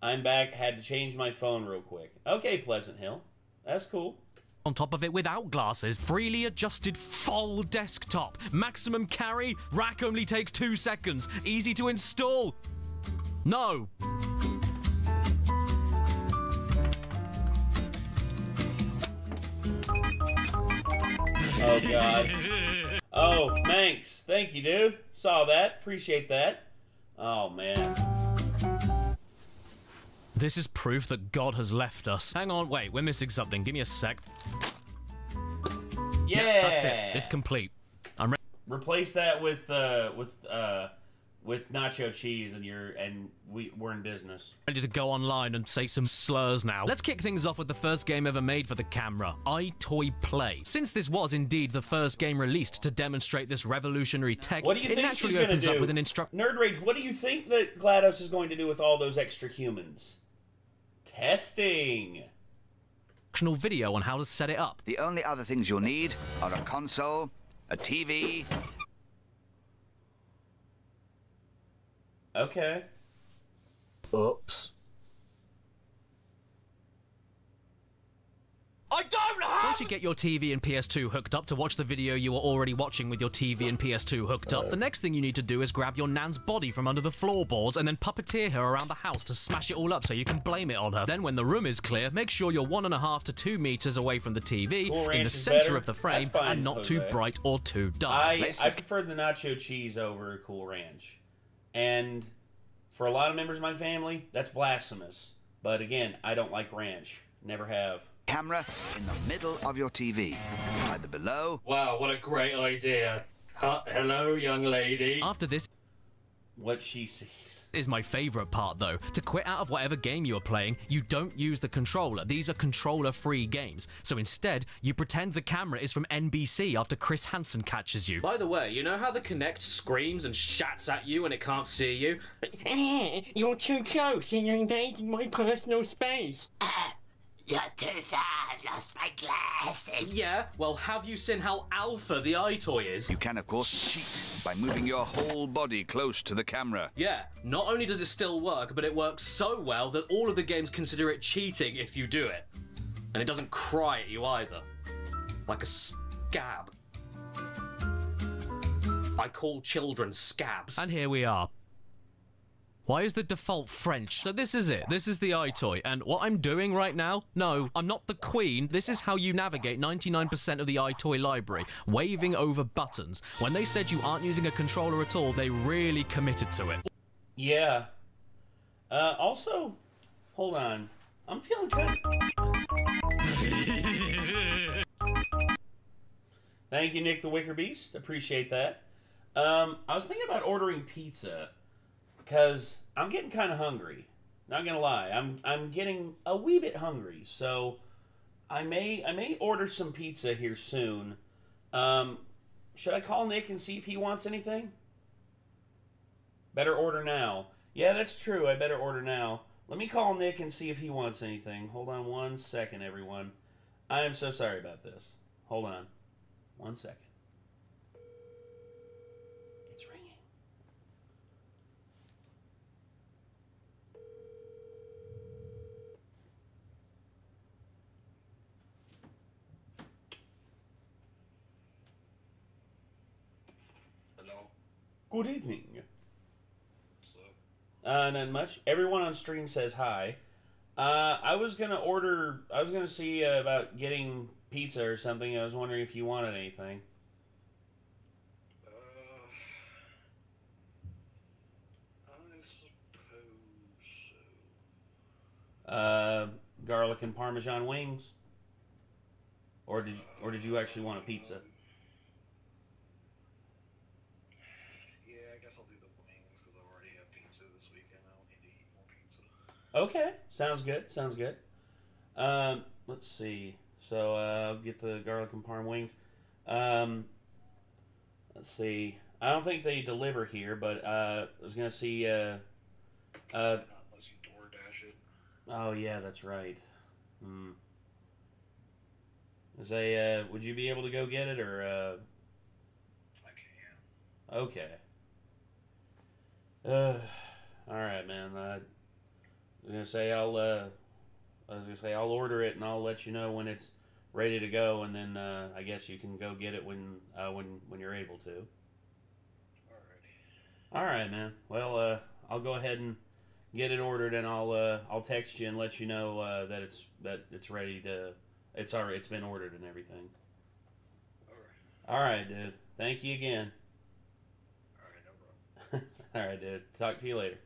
I'm back. Had to change my phone real quick. Okay, Pleasant Hill. That's cool.
On top of it without glasses. Freely adjusted full desktop. Maximum carry. Rack only takes 2 seconds. Easy to install. No.
Oh, God. Oh, Manx. Thank you, dude. Saw that. Appreciate that. Oh, man.
This is proof that God has left us. Hang on, wait, we're missing something. Give me a sec.
Yeah,
that's it. It's complete. I'm ready.
Replace that with with nacho cheese, and we're in business.
Ready to go online and say some slurs now. Let's kick things off with the first game ever made for the camera, iToy Play. Since this was indeed the first game released to demonstrate this revolutionary tech,
What do you
it
think
naturally
she's gonna
opens
do?
up with an instruction.
Nerd Rage, what do you think that GLaDOS is going to do with all those extra humans? Testing.
Video on how to set it up.
The only other things you'll need are a console, a TV.
Okay.
Oops.
I don't have...
Once you get your TV and PS2 hooked up to watch the video you were already watching with your TV and PS2 hooked up, the next thing you need to do is grab your nan's body from under the floorboards and then puppeteer her around the house to smash it all up so you can blame it on her. Then when the room is clear, make sure you're 1.5 to 2 meters away from the TV,
Cool
in
Ranch
the
is
center
better.
of the frame,
That's fine,
and not too
Jose.
bright or too dark.
I prefer the nacho cheese over Cool Ranch. And for a lot of members of my family, that's blasphemous. But again, I don't like ranch. Never have.
Camera in the middle of your TV, either below.
Wow, what a great idea. Hello, young lady.
After this,
what she sees
is my favorite part, though. To quit out of whatever game you're playing, you don't use the controller. These are controller-free games. So instead, you pretend the camera is from NBC after Chris Hansen catches you.
By the way, you know how the Kinect screams and shats at you when it can't see you?
You're too close and you're invading my personal space.
You're too far, I've lost my glasses.
Yeah, well, have you seen how alpha the iToy is?
You can, of course, cheat by moving your whole body close to the camera.
Yeah, not only does it still work, but it works so well that all of the games consider it cheating if you do it. And it doesn't cry at you either. Like a scab. I call children scabs.
And here we are. Why is the default French? So this is it. This is the iToy. And what I'm doing right now? No, I'm not the queen. This is how you navigate 99% of the iToy library. Waving over buttons. When they said you aren't using a controller at all, they really committed to it.
Yeah. Also, hold on. I'm feeling kind Thank you, Nick the Wicker Beast. Appreciate that. I was thinking about ordering pizza. Because I'm getting kind of hungry. Not gonna lie, I'm getting a wee bit hungry. So I may order some pizza here soon. Should I call Nick and see if he wants anything? Better order now. Yeah, that's true. I better order now. Let me call Nick and see if he wants anything. Hold on 1 second, everyone. I am so sorry about this. Hold on 1 second. It's ringing. Good evening. Not much. Everyone on stream says hi. I was gonna see about getting pizza or something. I was wondering if you wanted anything.
I suppose so.
Garlic and Parmesan wings. Or did you actually want a pizza? Okay, sounds good. Sounds good. Let's see. So I'll get the garlic and parm wings. Let's see. I don't think they deliver here, but I was gonna see.
Unless you DoorDash it.
Oh yeah, that's right. Would you be able to go get it, or?
I can.
Okay. All right, man. I was gonna say I'll order it and I'll let you know when it's ready to go, and then I guess you can go get it when you're able to.
Alrighty.
All right, man. Well, I'll go ahead and get it ordered, and I'll text you and let you know that it's ready to. It's been ordered and everything. All right, dude. Thank you again.
All right, no problem.
All right, dude. Talk to you later.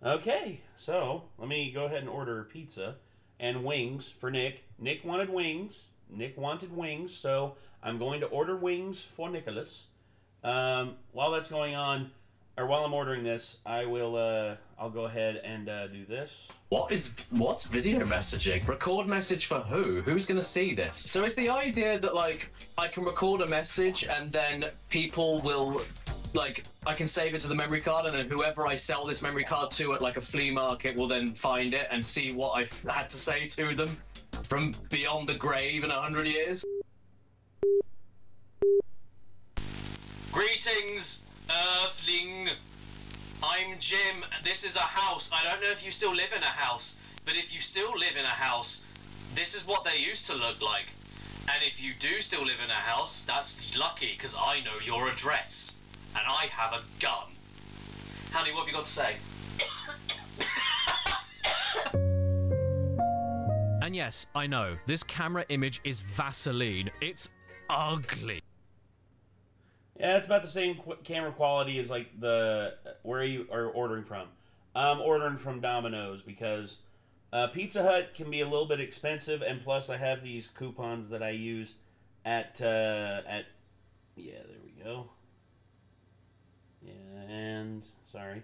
Okay, so let me go ahead and order pizza and wings for Nick. Nick wanted wings, Nick wanted wings, so I'm going to order wings for Nicholas. While that's going on, or while I'm ordering this, I will, I'll go ahead and do this.
What's video messaging? Record message for who? Who's gonna see this? So it's the idea that, like, I can record a message and then people will, like, I can save it to the memory card, and then whoever I sell this memory card to at, like, a flea market will then find it and see what I've had to say to them from beyond the grave in 100 years.
Greetings, Earthling. I'm Jim. This is a house. I don't know if you still live in a house, but if you still live in a house, this is what they used to look like. And if you do still live in a house, that's lucky, because I know your address. And I have a gun. Honey, what have you got to say?
And yes, I know, this camera image is Vaseline. It's ugly.
Yeah, it's about the same camera quality as, like, the where you are ordering from. I'm ordering from Domino's because Pizza Hut can be a little bit expensive, and plus I have these coupons that I use at yeah, there we go. Yeah, and sorry,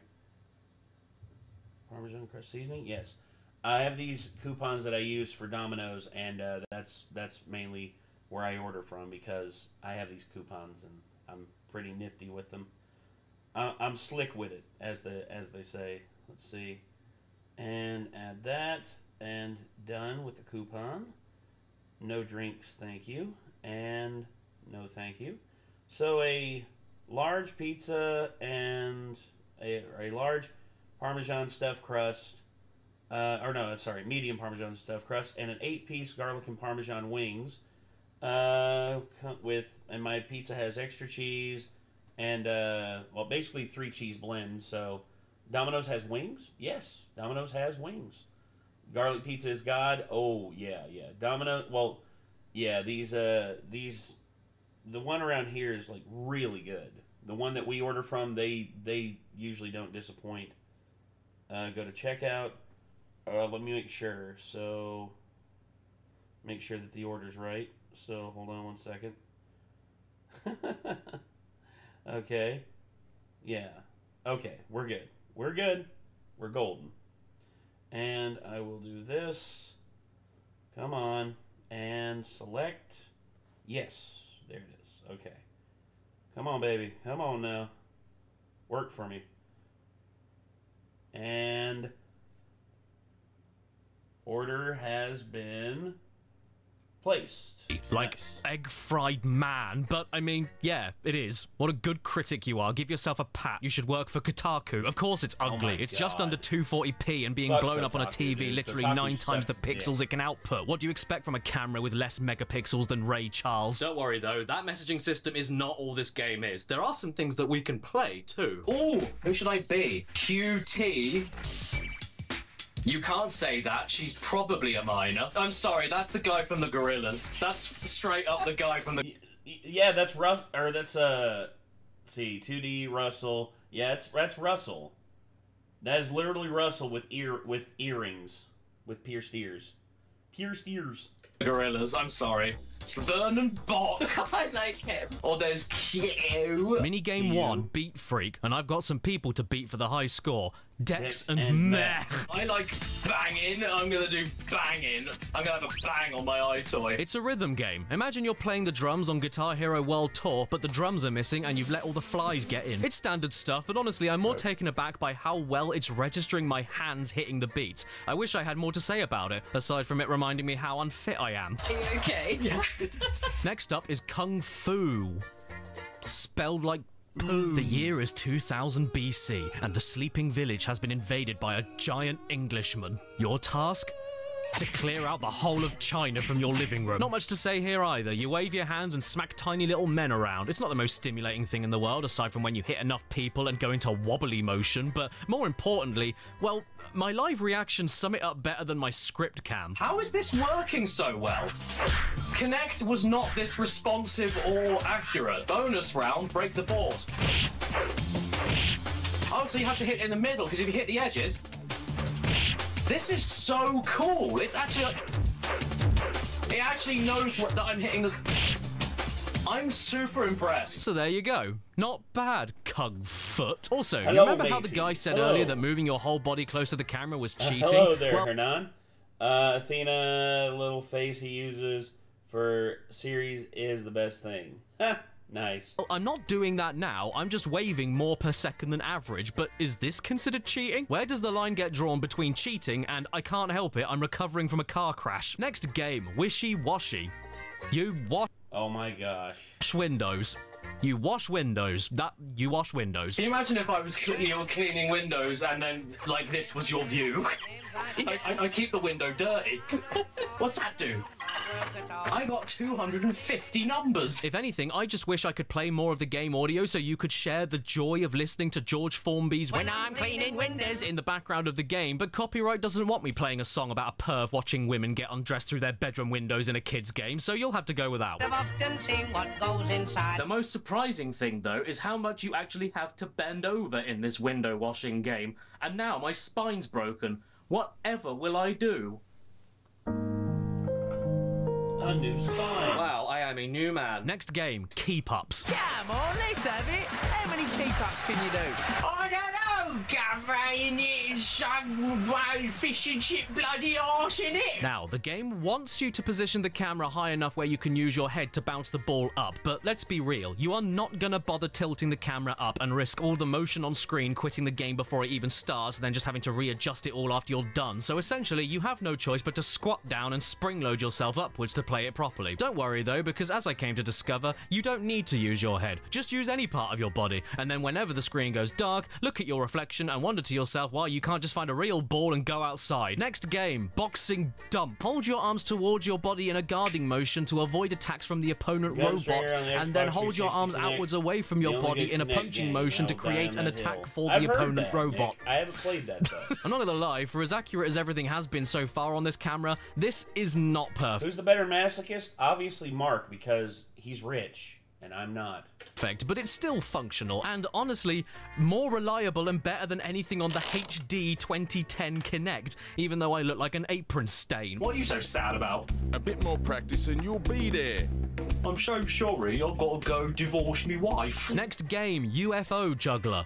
Parmesan crust seasoning. Yes, I have these coupons that I use for Domino's, and that's mainly where I order from because I have these coupons and I'm pretty nifty with them. I'm slick with it, as they say. Let's see, and add that, and done with the coupon. No drinks, thank you, and no thank you. So a large pizza and a large Parmesan stuffed crust, or no, sorry, medium Parmesan stuffed crust, and an 8-piece garlic and Parmesan wings. And my pizza has extra cheese and, well, basically 3 cheese blends. So, Domino's has wings? Yes, Domino's has wings. Garlic pizza is God? Oh, yeah. Domino's, well, yeah, the one around here is, like, really good. The one that we order from, they usually don't disappoint. Go to checkout. Let me make sure. So, make sure that the order's right. So, hold on one second. Okay. Yeah. Okay, we're good. We're good. We're golden. And I will do this. Come on. And select. Yes. There it is. Okay. Come on, baby. Come on now. Work for me. And order has been placed.
Like egg fried man, but I mean, yeah, it is. What a good critic you are. Give yourself a pat. You should work for Kotaku. Of course it's ugly. It's just under 240p and being blown up on a TV dude. Literally Kotaku 9 times the pixels it can output. What do you expect from a camera with less megapixels than Ray Charles?
Don't worry though, that messaging system is not all this game is. There are some things that we can play too.
Ooh, who should I be? QT? You can't say that. She's probably a minor. I'm sorry, that's the guy from the Gorillas. That's straight up the guy from the...
Yeah, that's let's see, 2D Russell. Yeah, that's Russell. That is literally Russell with earrings, with pierced ears. Pierced ears.
Gorillas, I'm sorry. Vernon Bok.
I like him.
Or there's Q. Minigame 1, Beat Freak, and I've got some people to beat for the high score. Dex and Meh. I like banging. I'm gonna do banging. I'm gonna have a bang on my iToy. It's a rhythm game. Imagine you're playing the drums on Guitar Hero World Tour, but the drums are missing and you've let all the flies get in. It's standard stuff, but honestly, I'm more taken aback by how well it's registering my hands hitting the beat. I wish I had more to say about it, aside from it reminding me how unfit I am.
Are you okay? Yeah.
Next up is Kung Fu. Spelled like poo. The year is 2000 BC, and the sleeping village has been invaded by a giant Englishman. Your task? To clear out the whole of China from your living room. Not much to say here either. You wave your hands and smack tiny little men around. It's not the most stimulating thing in the world, aside from when you hit enough people and go into wobbly motion, but more importantly, well, my live reactions sum it up better than my script cam. How is this working so well? Connect was not this responsive or accurate. Bonus round, break the board. Oh, so you have to hit in the middle, because if you hit the edges... This is so cool. It's actually like... It actually knows that I'm hitting this. I'm super impressed. So there you go. Not bad, Kung Foot. Also, you remember how the guy said earlier that moving your whole body close to the camera was cheating?
Hello there, Hernan. Athena, little face he uses for series is the best thing. Nice.
Well, I'm not doing that now. I'm just waving more per second than average. But is this considered cheating? Where does the line get drawn between cheating and I can't help it, I'm recovering from a car crash? Next game, wishy-washy. You wash...
Oh my gosh.
Windows. You wash windows. You wash windows.
Can you imagine if I was cleaning windows and then, like, this was your view? I keep the window dirty. What's that do? I got 250 numbers.
If anything, I just wish I could play more of the game audio so you could share the joy of listening to George Formby's "When I'm Cleaning Windows" in the background of the game, but copyright doesn't want me playing a song about a perv watching women get undressed through their bedroom windows in a kid's game, so you'll have to go without.
I've often seen what goes inside.
The most surprising thing, though, is how much you actually have to bend over in this window washing game, and now my spine's broken. Whatever will I do?
A new spine.
Wow, I am a new man. Next game, keep-ups.
Come on, let's have it. How many keep-ups can you do? I don't know, Gavin. It's some fish and chip bloody arse in it.
Now, the game wants you to position the camera high enough where you can use your head to bounce the ball up, but let's be real, you are not gonna bother tilting the camera up and risk all the motion on screen quitting the game before it even starts, and then just having to readjust it all after you're done. So essentially, you have no choice but to squat down and spring-load yourself upwards to play it properly. Don't worry though, because as I came to discover, you don't need to use your head. Just use any part of your body, and then whenever the screen goes dark, look at your reflection and wonder to yourself why you can't just find a real ball and go outside. Next game, boxing dump. Hold your arms towards your body in a guarding motion to avoid attacks from the opponent robot, and then hold your arms outwards away from your body in a punching motion to create an attack for the opponent robot.
I haven't played that though.
I'm not gonna lie, for as accurate as everything has been so far on this camera, this is not perfect.
Who's the better masochist? Obviously Mark, because he's rich and I'm not.
Perfect, but it's still functional and honestly more reliable and better than anything on the HD 2010 Kinect, even though I look like an apron stain.
What are you so sad about?
A bit more practice and you'll be there.
I'm so sorry, I've got to go divorce me wife.
Next game, UFO juggler.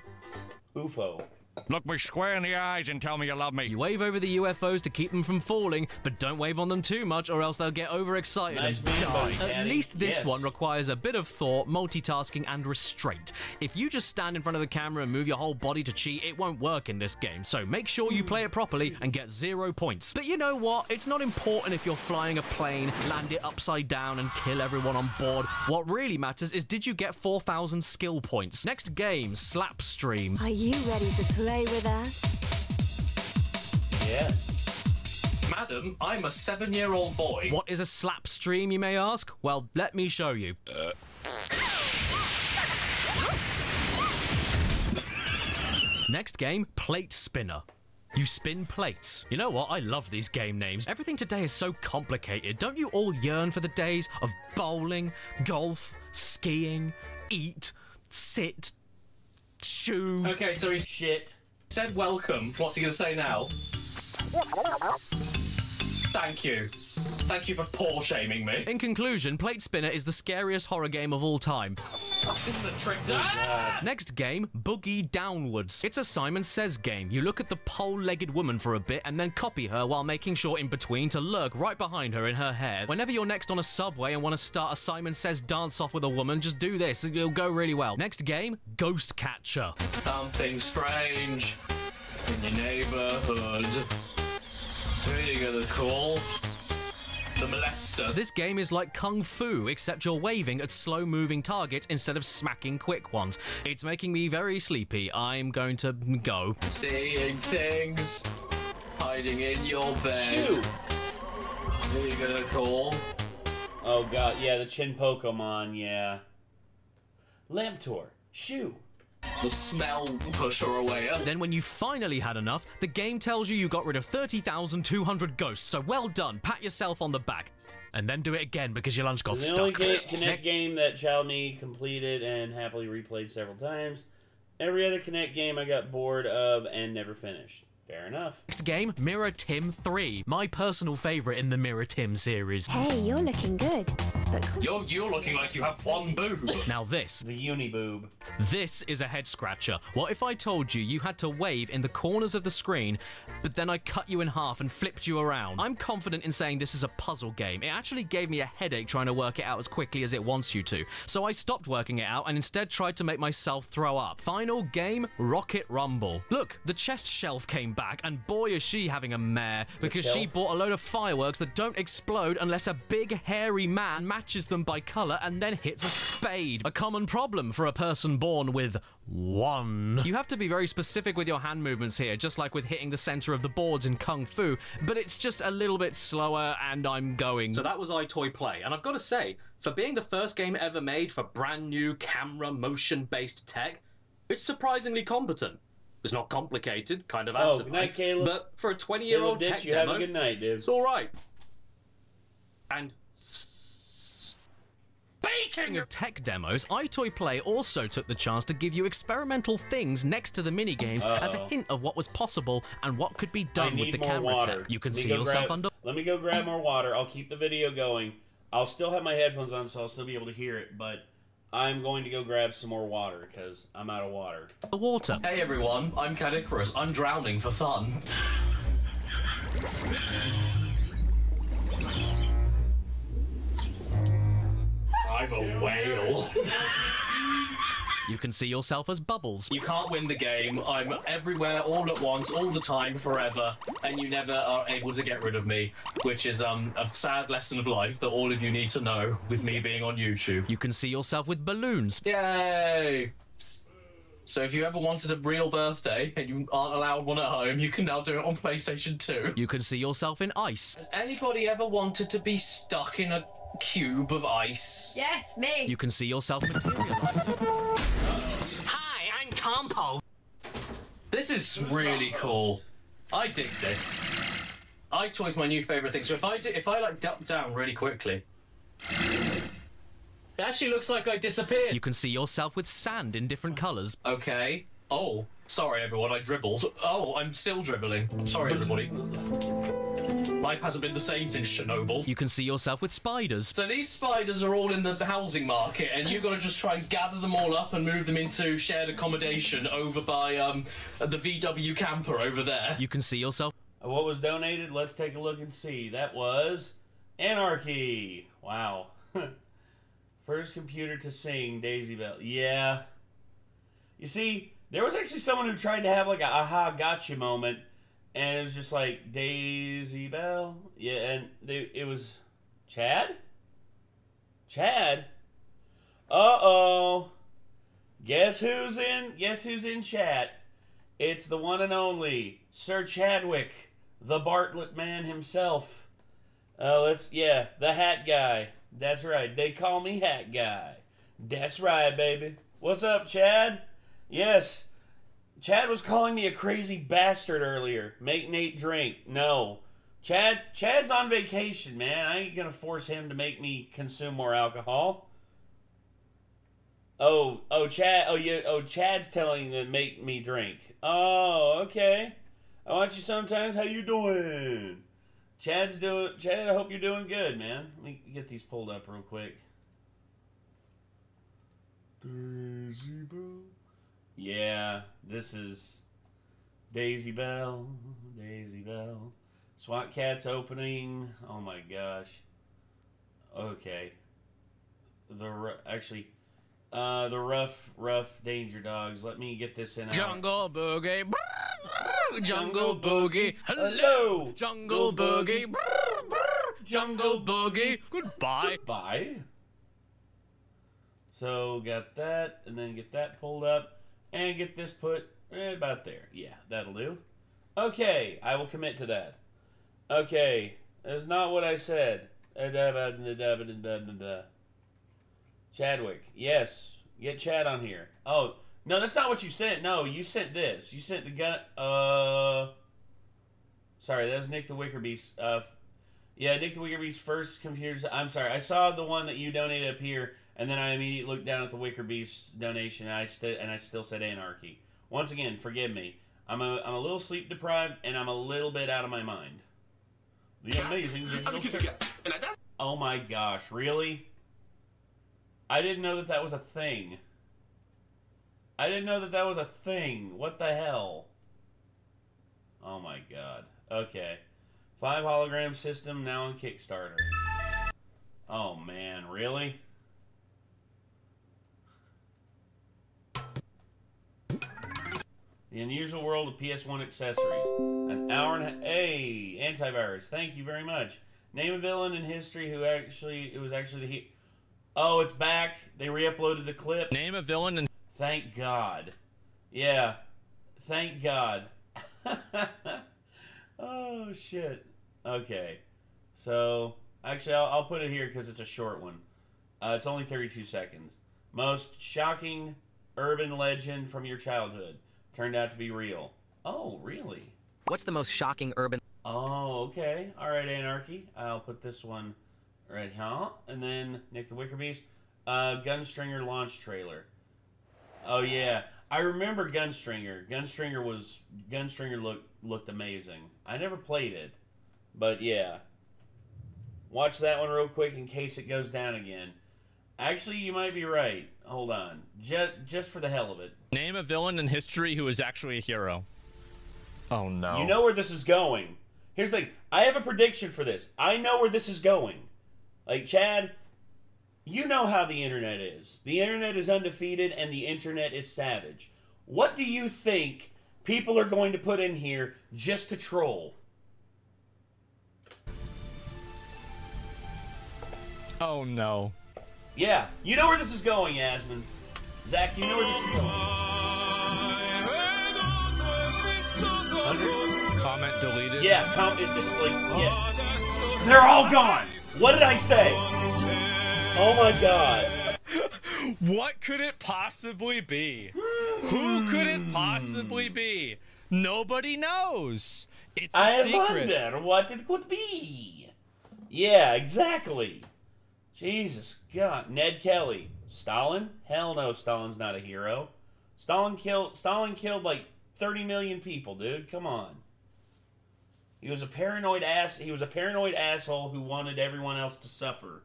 UFO.
Look me square in the eyes and tell me you love me.
You wave over the UFOs to keep them from falling, but don't wave on them too much or else they'll get overexcited and die. At least this one requires a bit of thought, multitasking, and restraint. If you just stand in front of the camera and move your whole body to cheat, it won't work in this game, so make sure you play it properly and get 0 points. But you know what? It's not important if you're flying a plane, land it upside down, and kill everyone on board. What really matters is did you get 4,000 skill points? Next game, Slapstream.
Are you ready to play with us?
Yes.
Madam, I'm a 7-year-old boy.
What is a slapstream, you may ask? Well, let me show you. Next game, Plate Spinner. You spin plates. You know what? I love these game names. Everything today is so complicated. Don't you all yearn for the days of bowling, golf, skiing, eat, sit, shoe?
Okay, so he's
shit.
Said welcome. What's he going to say now? Thank you. Thank you for paw shaming me.
In conclusion, Plate Spinner is the scariest horror game of all time.
This is a trick.
Next game, Boogie Downwards. It's a Simon Says game. You look at the pole-legged woman for a bit and then copy her while making sure in between to lurk right behind her in her hair. Whenever you're next on a subway and want to start a Simon Says dance-off with a woman, just do this. It'll go really well. Next game, Ghost Catcher.
Something strange in your neighborhood. Who are you gonna call? The molester.
This game is like Kung Fu, except you're waving at slow-moving targets instead of smacking quick ones. It's making me very sleepy. I'm going to go.
Seeing things. Hiding in your bed.
Shoo.
Who are you gonna call?
Oh god, yeah, the Chin Pokemon, yeah. Lamptor. Shoo.
The smell pusher away.
Then when you finally had enough, the game tells you got rid of 30,200 ghosts, so well done, pat yourself on the back. And then do it again because your lunch got
It's
stuck.
the only Kinect game that Child Me completed and happily replayed several times. Every other Kinect game I got bored of and never finished. Fair enough.
Next game, Mirror Tim 3. My personal favourite in the Mirror Tim series.
Hey, you're looking good. But
You're looking like you have one boob.
Now this.
The uni boob.
This is a head scratcher. What if I told you you had to wave in the corners of the screen, but then I cut you in half and flipped you around? I'm confident in saying this is a puzzle game. It actually gave me a headache trying to work it out as quickly as it wants you to. So I stopped working it out and instead tried to make myself throw up. Final game, Rocket Rumble. Look, the chest shelf came back, and boy is she having a mare, because she bought a load of fireworks that don't explode unless a big hairy man matches them by colour and then hits a spade. A common problem for a person born with one. You have to be very specific with your hand movements here, just like with hitting the centre of the boards in Kung Fu, but it's just a little bit slower, and I'm going.
So that was iToy Play, and I've got to say, for being the first game ever made for brand new camera motion-based tech, it's surprisingly competent. It's not complicated, kind of acid.
Good night, Caleb.
But for a 20-year-old tech
you
demo,
have a good night, dude.
it's all right. And
speaking of tech demos, iToy Play also took the chance to give you experimental things next to the minigames as a hint of what was possible and what could be done with the camera tech. You can see yourself under...
Let me go grab more water. I'll keep the video going. I'll still have my headphones on, so I'll still be able to hear it, but I'm going to go grab some more water, because I'm out of water.
The water.
Hey everyone, I'm CADDICARUS. I'm drowning for fun. I'm a whale.
You can see yourself as Bubbles.
You can't win the game. I'm everywhere, all at once, all the time, forever, and you never are able to get rid of me, which is a sad lesson of life that all of you need to know with me being on YouTube.
You can see yourself with balloons.
Yay! So if you ever wanted a real birthday and you aren't allowed one at home, you can now do it on PlayStation 2.
You can see yourself in ice.
Has anybody ever wanted to be stuck in a cube of ice?
Yes, me.
You can see yourself materializing.
Hi, I'm Compo. This is really cool. I dig this. iToy's my new favorite thing. So if I like duck down really quickly, it actually looks like I disappeared.
You can see yourself with sand in different colors.
Okay. Oh, sorry everyone, I dribbled. Oh, I'm still dribbling. Sorry everybody. Life hasn't been the same since Chernobyl.
You can see yourself with spiders.
So these spiders are all in the housing market, and you've got to just try and gather them all up and move them into shared accommodation over by the VW camper over there.
You can see yourself.
What was donated? Let's take a look and see. That was Anarchy. Wow. First computer to sing, Daisy Bell. Yeah. You see, there was actually someone who tried to have like a aha gotcha moment, and it was just like Daisy Bell. Yeah, and it was Chad? Chad? Uh-oh. Guess who's in chat? It's the one and only Sir Chadwick, the Bartlett man himself. The hat guy. That's right. They call me Hat Guy. That's right, baby. What's up, Chad? Yes. Chad was calling me a crazy bastard earlier. Make Nate drink. No. Chad's on vacation, man. I ain't gonna force him to make me consume more alcohol. Chad's telling you to make me drink. Oh, okay. I want you sometimes. How you doing? Chad, I hope you're doing good, man. Let me get these pulled up real quick. Daisy Bell. Yeah, this is Daisy Bell. Daisy Bell. SWAT Cat's opening. Oh my gosh. Okay. The rough danger dogs. Let me get this in.
Jungle Boogie. Jungle Boogie.
Hello.
Jungle Boogie. Jungle Boogie. Goodbye.
Bye. So got that, and then get that pulled up, and get this put right about there. Yeah, that'll do. Okay, I will commit to that. Okay, that's not what I said. Chadwick. Yes, get Chad on here. Oh. No, that's not what you sent. No, you sent this. You sent the gun. Sorry, that was Nick the Wickerbeast. Yeah, Nick the Wickerbeast's first computers. I'm sorry. I saw the one that you donated up here, and then I immediately looked down at the Wickerbeast donation, and I still said Anarchy. Once again, forgive me. I'm a little sleep deprived, and I'm a little bit out of my mind. The amazing digital. Oh my gosh, really? I didn't know that that was a thing. I didn't know that that was a thing. What the hell? Oh my god. Okay. 5 hologram system now on Kickstarter. Oh man, really? The Unusual World of PS1 Accessories. An hour and a... Hey, antivirus. Thank you very much. Name a villain in history who actually... It was actually the... Oh, it's back. They re-uploaded the clip.
Name a villain in...
Thank God. Yeah. Thank God. Oh, shit. Okay. So, actually, I'll put it here because it's a short one. It's only 32 seconds. Most shocking urban legend from your childhood turned out to be real. Oh, really?
What's the most shocking urban...
Oh, okay. All right, Anarchy. I'll put this one right here. And then Nick the Wicker Beast. Gunstringer launch trailer. Oh, yeah. I remember Gunstringer. Gunstringer looked amazing. I never played it. But, yeah. Watch that one real quick in case it goes down again. Actually, you might be right. Hold on. Just for the hell of it.
Name a villain in history who is actually a hero. Oh, no.
You know where this is going. Here's the thing. I have a prediction for this. I know where this is going. Like, Chad, you know how the internet is. The internet is undefeated, and the internet is savage. What do you think people are going to put in here just to troll?
Oh, no.
Yeah, you know where this is going, Yasmin. Zach, you know where this is going.
Comment deleted.
Yeah, yeah. They're all gone. What did I say? Oh my god.
What could it possibly be? Who could it possibly be? Nobody knows. It's a secret.
I wonder what it could be. Yeah, exactly. Jesus God. Ned Kelly. Stalin? Hell no, Stalin's not a hero. Stalin killed like 30 million people, dude. Come on. He was a paranoid asshole who wanted everyone else to suffer.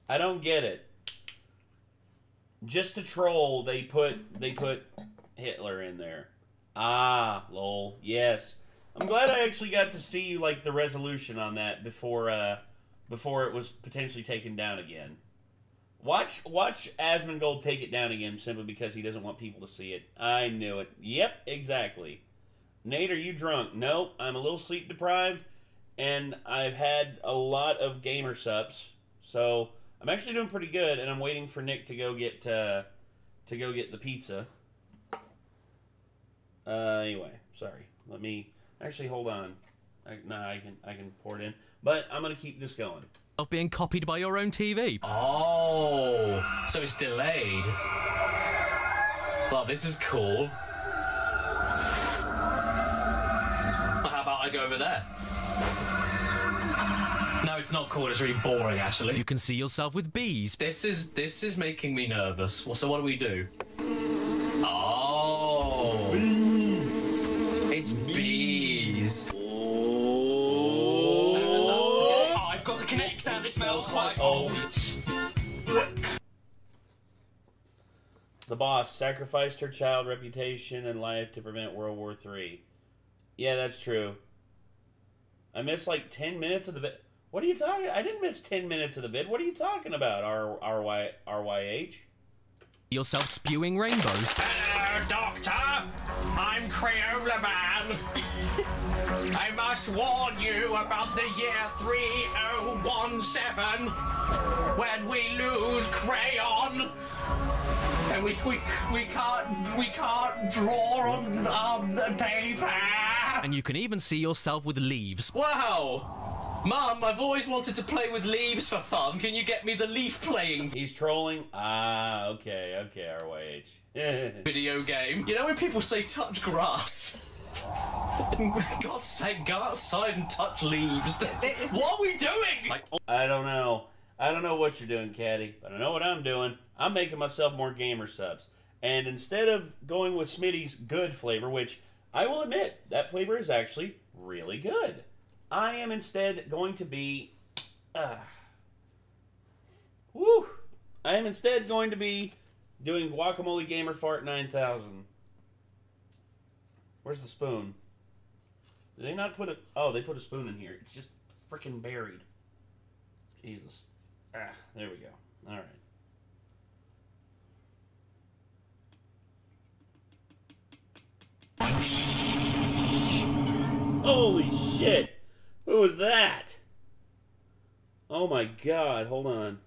I don't get it. Just to troll, they put Hitler in there. Ah, lol. Yes. I'm glad I actually got to see like the resolution on that before it was potentially taken down again. Watch Asmongold take it down again simply because he doesn't want people to see it. I knew it. Yep, exactly. Nate, are you drunk? Nope, I'm a little sleep deprived, and I've had a lot of gamer subs, so I'm actually doing pretty good. And I'm waiting for Nick to go get the pizza. Anyway, sorry. Let me actually hold on. I can pour it in, but I'm gonna keep this going.
Of being copied by your own TV.
Oh, so it's delayed. Well, this is cool. Well, how about I go over there? No, it's not cool. It's really boring, actually.
You can see yourself with bees.
This is making me nervous. Well, so what do we do? Oh, bees. It's bees.
Got to connect and it smells quite
old. The boss sacrificed her child reputation and life to prevent World War III. Yeah, that's true. I missed like 10 minutes of the vid. What are you talking? I didn't miss 10 minutes of the vid. What are you talking about, RYH?
Yourself spewing rainbows.
Hello, Doctor. I'm Crayola Man. I must warn you about the year 3017 when we lose crayon and we can't draw on the paper.
And you can even see yourself with leaves.
Wow. Mum, I've always wanted to play with leaves for fun. Can you get me the leaf playing?
He's trolling? Ah, okay, RYH.
Video game. You know when people say touch grass? For God's sake, go outside and touch leaves. What are we doing?
I don't know. I don't know what you're doing, Caddy, but I know what I'm doing. I'm making myself more gamer subs. And instead of going with Smitty's good flavor, which I will admit, that flavor is actually really good, I am instead going to be... I am instead going to be doing Guacamole Gamer Fart 9000. Where's the spoon? Did they not put a... Oh, they put a spoon in here. It's just freaking buried. Jesus. There we go. All right. Holy shit! Who was that? Oh my god, hold on.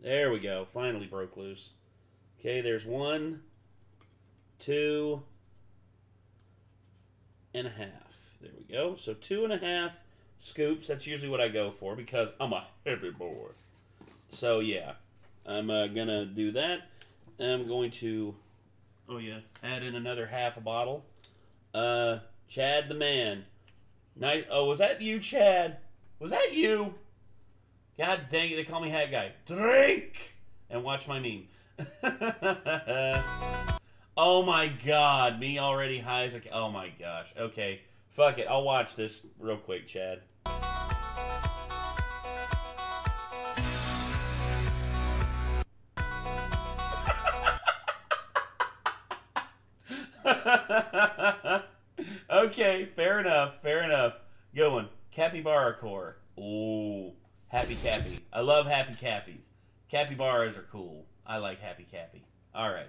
There we go. Finally broke loose. Okay, there's 1, 2 and a half. There we go. So 2.5 scoops. That's usually what I go for because I'm a heavy boy. So yeah, I'm gonna do that. I'm going to, add in another half a bottle. Chad the man. Nice. Oh, was that you, Chad? Was that you? God dang it, they call me Hat Guy. Drink! And watch my meme. Oh my god, me already high as a... Oh my gosh. Okay, fuck it. I'll watch this real quick, Chad. Okay, fair enough, fair enough. Good one. Capybara core. Ooh, Happy Cappy. I love Happy Cappies. Capybaras are cool. I like Happy Cappy. All right.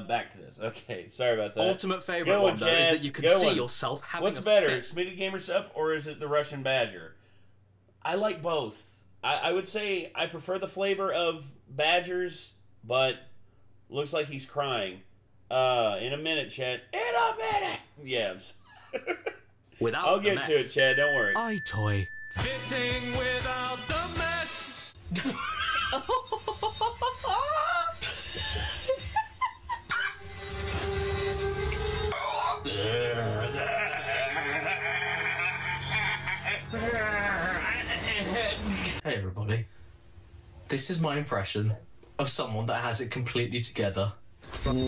Back to this. Okay, sorry about that.
Ultimate favorite one, though, is that you can see yourself having
What's
a
better,
fit.
Smitty Gamer Sup or is it the Russian Badger? I like both. I would say I prefer the flavor of Badgers, but looks like he's crying. In a minute, Chad. In a minute! Yeah.
Without
I'll get to it, Chad. Don't worry.
iToy.
Fitting without the mess.
Hey everybody, this is my impression of someone that has it completely together.
My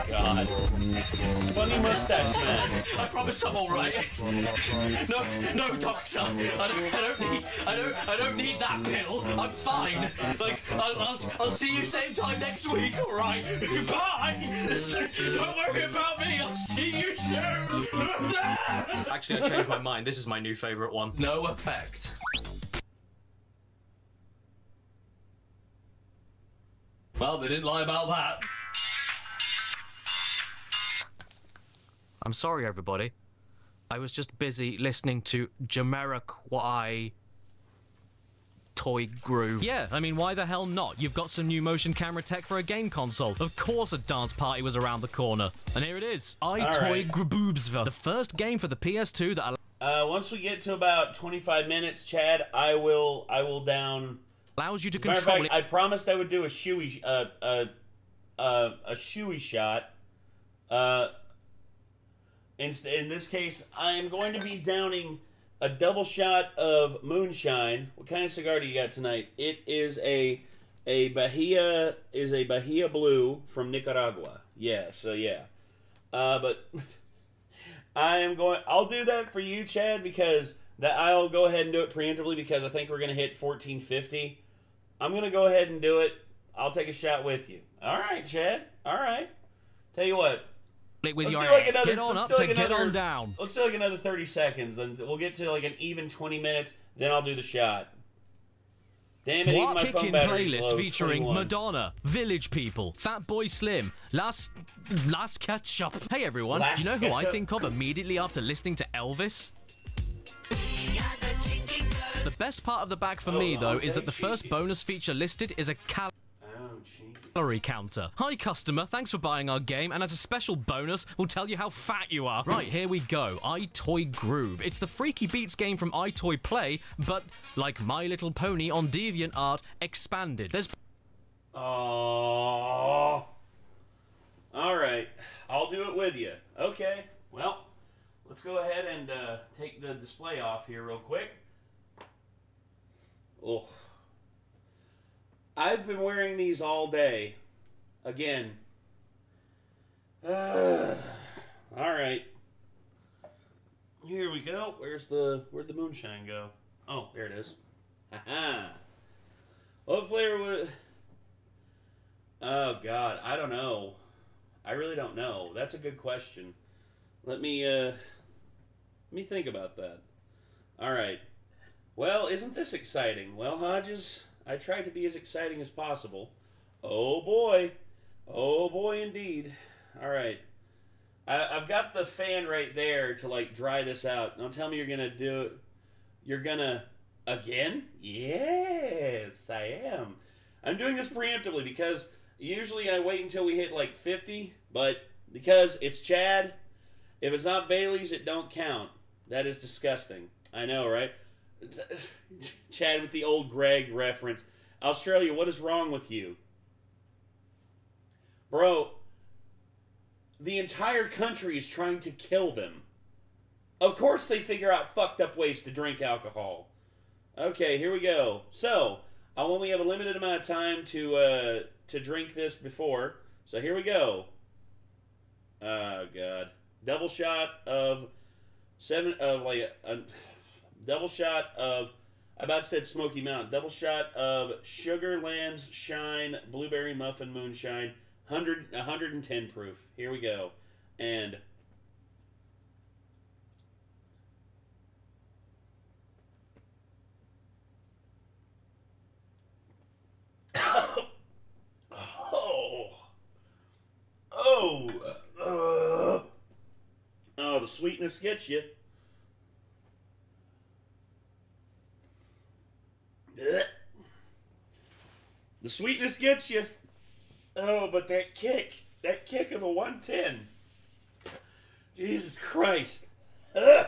God. Funny mustache man.
I promise I'm all right. No, doctor. I don't need that pill. I'm fine. Like, I'll see you same time next week. All right. Bye. Don't worry about me. I'll see you soon.
Actually, I changed my mind. This is my new favorite one.
No effect. Well, they didn't lie about that.
I'm sorry, everybody. I was just busy listening to Jamiroquai Toy Groove. Yeah, I mean, why the hell not? You've got some new motion camera tech for a game console. Of course a dance party was around the corner. And here it is. iToy Groboobsva. The first game for the PS2 that
once we get to about 25 minutes, Chad, I will down...
allows you to
As a matter of
control
fact, I promised I would do a shoey shot. In this case, I am going to be downing a double shot of moonshine. What kind of cigar do you got tonight? It is a Bahia Blue from Nicaragua. Yeah, so yeah. But I'll do that for you, Chad, because I'll go ahead and do it preemptively because I think we're gonna hit 1450. I'm going to go ahead and do it. I'll take a shot with you. All right, Chad. All right. Tell you what.
With your ass. Get on up to get on down.
Let's do like another 30 seconds, and we'll get to like an even 20 minutes, then I'll do the shot. Damn it,
What
even my phone
kicking
battery's
playlist
low,
featuring
21.
Madonna, Village People, Fatboy Slim, Last Ketchup. Hey everyone,
Last
you know who I
Ketchup?
think of immediately after listening to Elvis? The best part of the bag for me, though, is that the first bonus feature listed is a calorie counter. Hi, customer. Thanks for buying our game, and as a special bonus, we'll tell you how fat you are. Right, here we go. iToy Groove. It's the Freaky Beats game from iToy Play, but like My Little Pony on DeviantArt, expanded. There's...
Oh. All right. I'll do it with you. Okay. Well, let's go ahead and take the display off here real quick. Oh, I've been wearing these all day. Again. All right. Here we go. Where'd the moonshine go? Oh, there it is. Haha. What flavor would? Oh God, I don't know. I really don't know. That's a good question. Let me think about that. All right. Well, isn't this exciting? Well, Hodges, I tried to be as exciting as possible. Oh boy. Oh boy, indeed. All right. I've got the fan right there to like dry this out. Don't tell me you're gonna do it. You're gonna again? Yes, I am. I'm doing this preemptively because usually I wait until we hit like 50, but because it's Chad, if it's not Bailey's, it don't count. That is disgusting. I know, right? Chad with the old Greg reference. Australia, what is wrong with you? Bro, the entire country is trying to kill them. Of course they figure out fucked up ways to drink alcohol. Okay, here we go. So, I'll only have a limited amount of time to drink this before. So here we go. Oh God. Double shot of double shot of, I about said Smoky Mountain. Double shot of Sugarland's Shine Blueberry Muffin Moonshine. 110 proof. Here we go. And oh, the sweetness gets you. The sweetness gets you. Oh, but that kick of a 110. Jesus Christ. Ugh.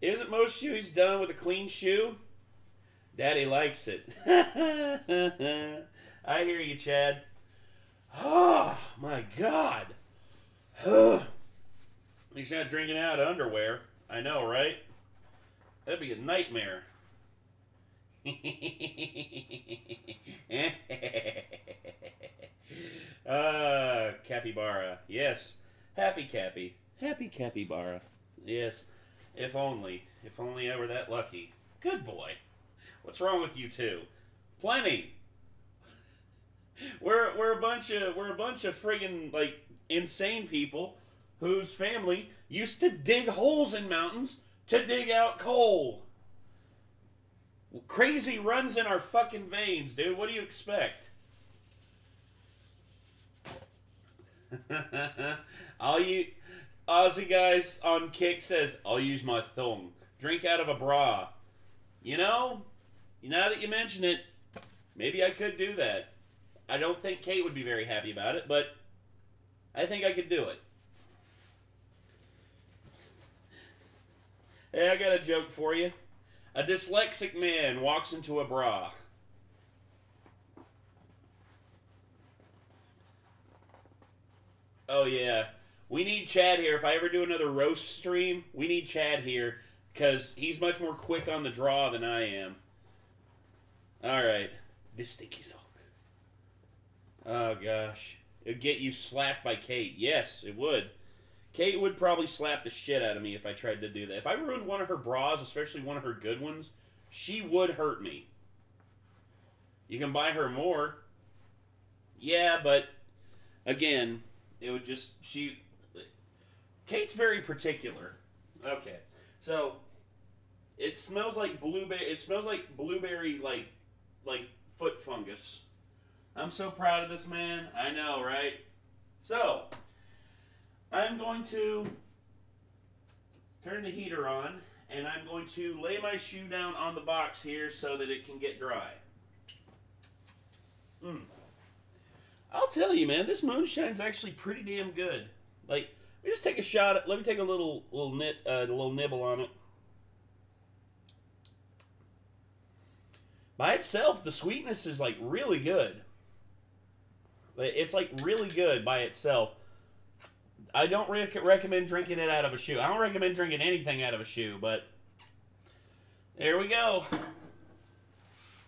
Isn't most shoes done with a clean shoe? Daddy likes it. I hear you, Chad. Oh, my God. At least you're not drinking out of underwear. I know, right? That'd be a nightmare. Capybara. Yes. Happy Cappy. Happy Capybara. Yes. If only. If only I were that lucky. Good boy. What's wrong with you two? Plenty. We're a bunch of friggin' like insane people whose family used to dig holes in mountains to dig out coal. Crazy runs in our fucking veins, dude. What do you expect? All you Aussie guys on Kick says, I'll use my thumb. Drink out of a bra. You know, now that you mention it, maybe I could do that. I don't think Kate would be very happy about it, but I think I could do it. Hey, I got a joke for you. A dyslexic man walks into a bra. Oh, yeah. We need Chad here. If I ever do another roast stream, we need Chad here because he's much more quick on the draw than I am. All right. This stinky sock. Oh, gosh. It would get you slapped by Kate. Yes, it would. Kate would probably slap the shit out of me if I tried to do that. If I ruined one of her bras, especially one of her good ones, she would hurt me. You can buy her more. Yeah, but again, it would just... Kate's very particular. Okay. So, it smells like blueberry... It smells like blueberry, like foot fungus. I'm so proud of this man. I know, right? So, I'm going to turn the heater on, and I'm going to lay my shoe down on the box here so that it can get dry. I'll tell you, man, this moonshine's actually pretty damn good. Like, let me just take a shot at, let me take a little nibble on it. By itself, the sweetness is like really good. It's like really good by itself. I don't recommend drinking it out of a shoe. I don't recommend drinking anything out of a shoe, but there we go.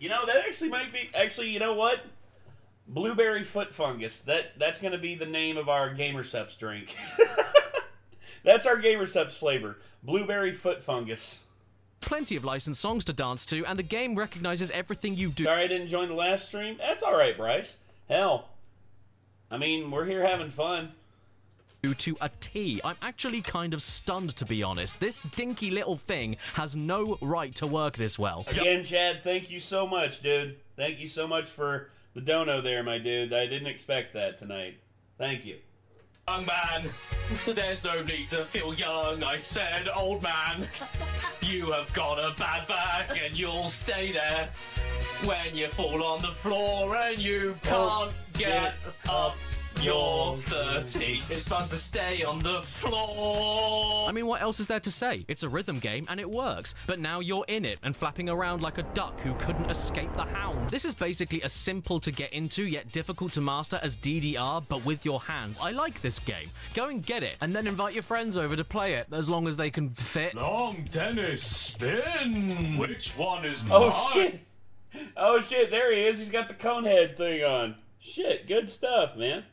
You know, that actually might be... Actually, you know what? Blueberry foot fungus. That's going to be the name of our Gamersups drink. That's our Gamersups flavor. Blueberry foot fungus.
Plenty of licensed songs to dance to, and the game recognizes everything you do.
Sorry I didn't join the last stream. That's alright, Bryce. Hell. I mean, we're here having fun.
To a T. I'm actually kind of stunned, to be honest. This dinky little thing has no right to work this well.
Again, Chad, thank you so much, dude. Thank you so much for the dono there, my dude. I didn't expect that tonight. Thank you.
Young man, there's no need to feel young, I said, old man. You have got a bad back and you'll stay there when you fall on the floor and you can't get up. You're 30. It's fun to stay on the floor.
I mean, what else is there to say? It's a rhythm game and it works. But now you're in it and flapping around like a duck who couldn't escape the hound. This is basically as simple to get into yet difficult to master as DDR, but with your hands. I like this game. Go and get it and then invite your friends over to play it, as long as they can fit.
Long tennis spin. Which one is mine?
Oh, shit. Oh, shit. There he is. He's got the cone head thing on. Shit. Good stuff, man.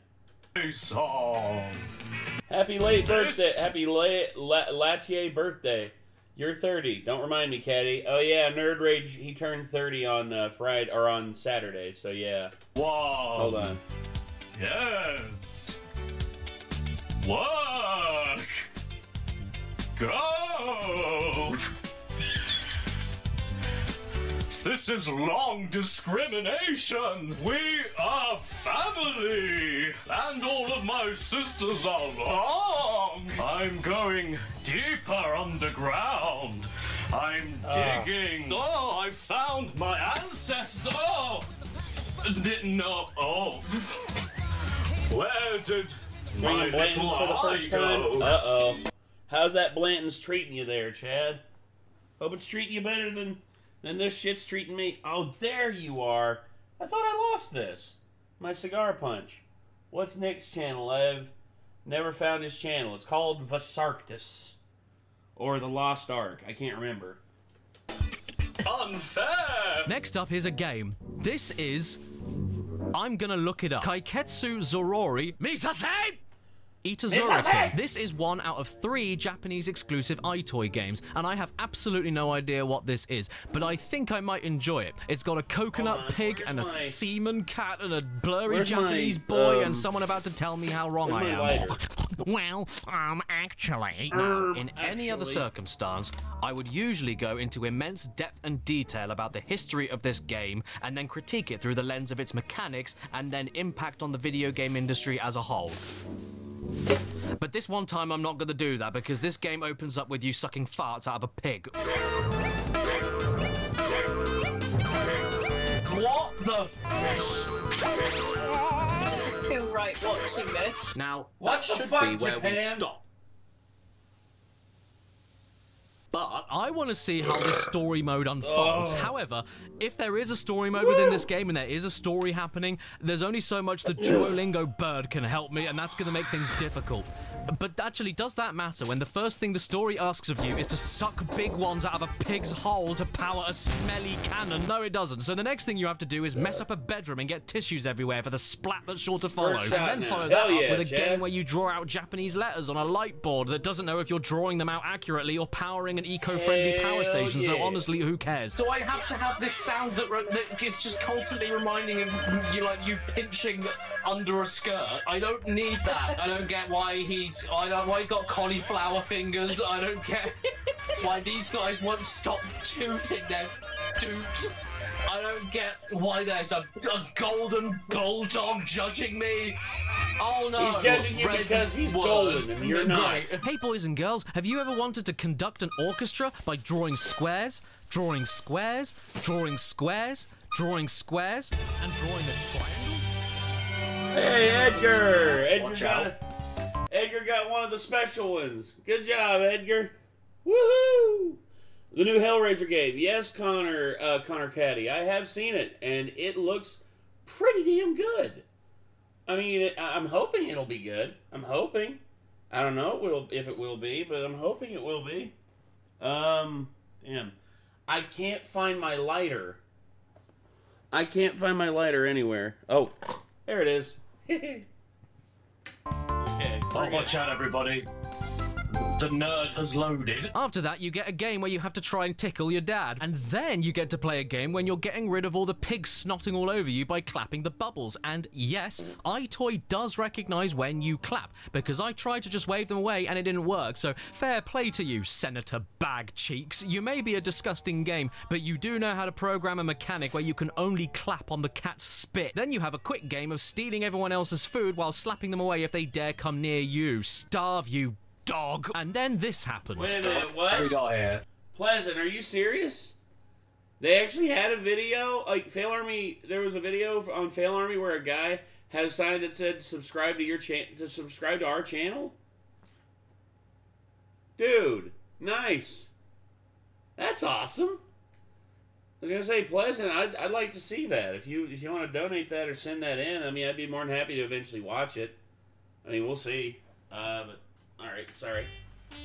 Song.
Happy late birthday. Happy late Latier birthday. You're 30. Don't remind me, Caddy. Oh yeah, Nerd Rage. He turned 30 on Friday or on Saturday. So yeah.
Wow.
Hold on.
Yes. Work. Go. This is long discrimination. We are family, and all of my sisters are long. I'm going deeper underground. I'm digging. Oh, I found my ancestor. Oh, no. Oh, where did my little
for the first time?
go?
Uh-oh. How's that Blanton's treating you there, Chad? Hope it's treating you better than this shit's treating me. Oh, there you are. I thought I lost this. My cigar punch. What's Nick's channel? I've never found his channel. It's called Vasarctus. Or The Lost Ark. I can't remember.
Unfair!
Next up is a game. This is... I'm gonna look it up. Kaiketsu Zorori Misase! Itazuraki. This is 1 out of 3 Japanese exclusive iToy games, and I have absolutely no idea what this is, but I think I might enjoy it. It's got a coconut pig and a seaman cat and a blurry Japanese boy and someone about to tell me how wrong I am. Well, actually, no. In any other circumstance, I would usually go into immense depth and detail about the history of this game and then critique it through the lens of its mechanics and then impact on the video game industry as a whole. But this one time I'm not going to do that because this game opens up with you sucking farts out of a pig.
What the f...
It doesn't feel right watching this.
Now,
What
that
the
should
fuck,
be where we
Japan?
stop. But I want to see how this story mode unfolds. However, if there is a story mode within this game and there is a story happening, there's only so much the Duolingo bird can help me, and that's going to make things difficult. But actually, does that matter when the first thing the story asks of you is to suck big ones out of a pig's hole to power a smelly cannon? No, it doesn't. So the next thing you have to do is mess up a bedroom and get tissues everywhere for the splat that's sure to follow.
First
And
shot
then
now.
follow that
Hell
up
yeah,
with a
Chad.
game where you draw out Japanese letters on a light board that doesn't know if you're drawing them out accurately or powering an eco-friendly power station. So
yeah.
honestly, who cares?
Do I have to have this sound that is just constantly reminding of you pinching under a skirt? I don't need that. I don't get why he's got cauliflower fingers. I don't get why these guys won't stop tooting their toot. I don't get why there's a golden bulldog judging me. Oh no!
He's judging you because he's golden and you're not.
Hey boys and girls, have you ever wanted to conduct an orchestra by drawing squares, drawing squares, drawing squares, drawing squares, and drawing a triangle?
Hey, Edgar!
Watch out.
Edgar got one of the special ones. Good job, Edgar. Woohoo! The new Hellraiser game. Yes, Connor Caddy. I have seen it, and it looks pretty damn good. I mean, I'm hoping it'll be good. I'm hoping. I don't know if it will be, but I'm hoping it will be. Damn. I can't find my lighter. I can't find my lighter anywhere. Oh, there it is. Okay.
Oh, watch out, everybody. The nerd has loaded.
After that, you get a game where you have to try and tickle your dad. And then you get to play a game when you're getting rid of all the pigs snotting all over you by clapping the bubbles. And yes, iToy does recognize when you clap, because I tried to just wave them away and it didn't work. So fair play to you, Senator Bag Cheeks. You may be a disgusting game, but you do know how to program a mechanic where you can only clap on the cat's spit. Then you have a quick game of stealing everyone else's food while slapping them away if they dare come near you. Starve, you dog. And then this happens.
Wait a minute, what?
We got here.
Pleasant, are you serious? They actually had a video, like Fail Army. There was a video on Fail Army where a guy had a sign that said "Subscribe to your subscribe to our channel." Dude, nice. That's awesome. I was gonna say, Pleasant. I'd like to see that. If you want to donate that or send that in, I mean, I'd be more than happy to eventually watch it. I mean, we'll see. But all right, sorry.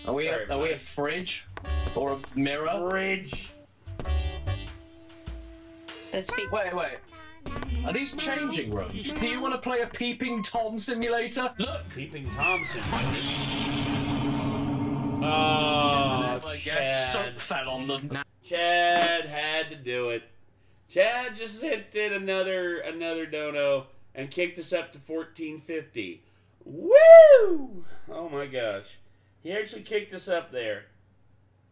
Are we a fridge or a mirror?
Fridge.
Wait. Are these changing rooms? Do you want to play a Peeping Tom simulator? Look!
Peeping Tom simulator. Oh,
I guess soap fell on them.
Chad had to do it. Chad just sent in another dono and kicked us up to 1450. Woo! Oh my gosh. He actually kicked us up there.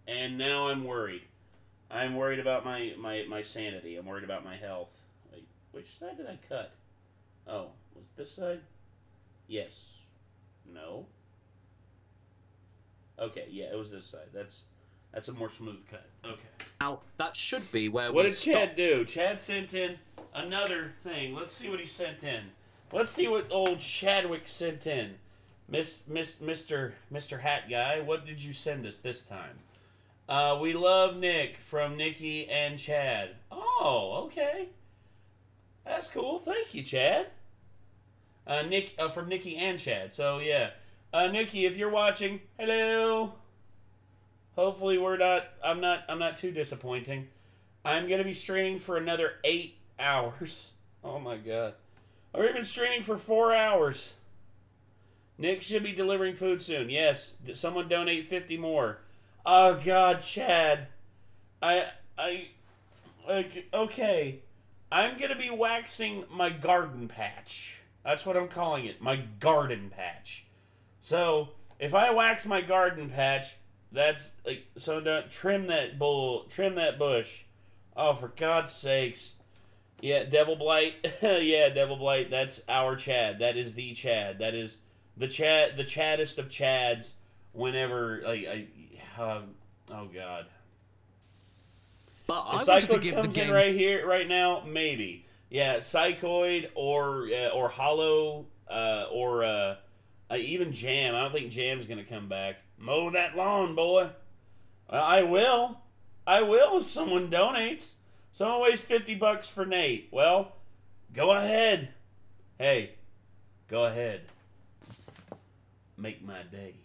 And now I'm worried. I'm worried about my sanity. I'm worried about my health. Wait, which side did I cut? Oh, was it this side? Yes. No. Okay, yeah, it was this side. That's a more smooth cut. Okay.
Now, that should be where
What
we
did
stop.
Chad do? Chad sent in another thing. Let's see what he sent in. Let's see what old Chadwick sent in. Mr. Hat Guy, what did you send us this time? We love Nick from Nikki and Chad. Oh, okay. That's cool. Thank you, Chad. Nick from Nikki and Chad. So yeah, Nikki, if you're watching, hello. Hopefully I'm not too disappointing. I'm gonna be streaming for another 8 hours. Oh my god. I've already been streaming for 4 hours. Nick should be delivering food soon. Yes, someone donate 50 more. Oh god, Chad. Okay. I'm gonna be waxing my garden patch. That's what I'm calling it. My garden patch. So, if I wax my garden patch, that's like, so don't trim that bush. Oh, for God's sakes. Yeah, Devil Blight. Yeah, Devil Blight. That's our Chad. That is the Chad. That is the Chaddest of Chads. Whenever, oh God.
But
if
I wanted to
Psychoid
give
comes
the game
in right here, right now, maybe. Yeah, Psychoid or Hollow or even Jam. I don't think Jam's gonna come back. Mow that lawn, boy. I will if someone donates. Someone weighs $50 for Nate. Well, go ahead. Hey, go ahead. Make my day.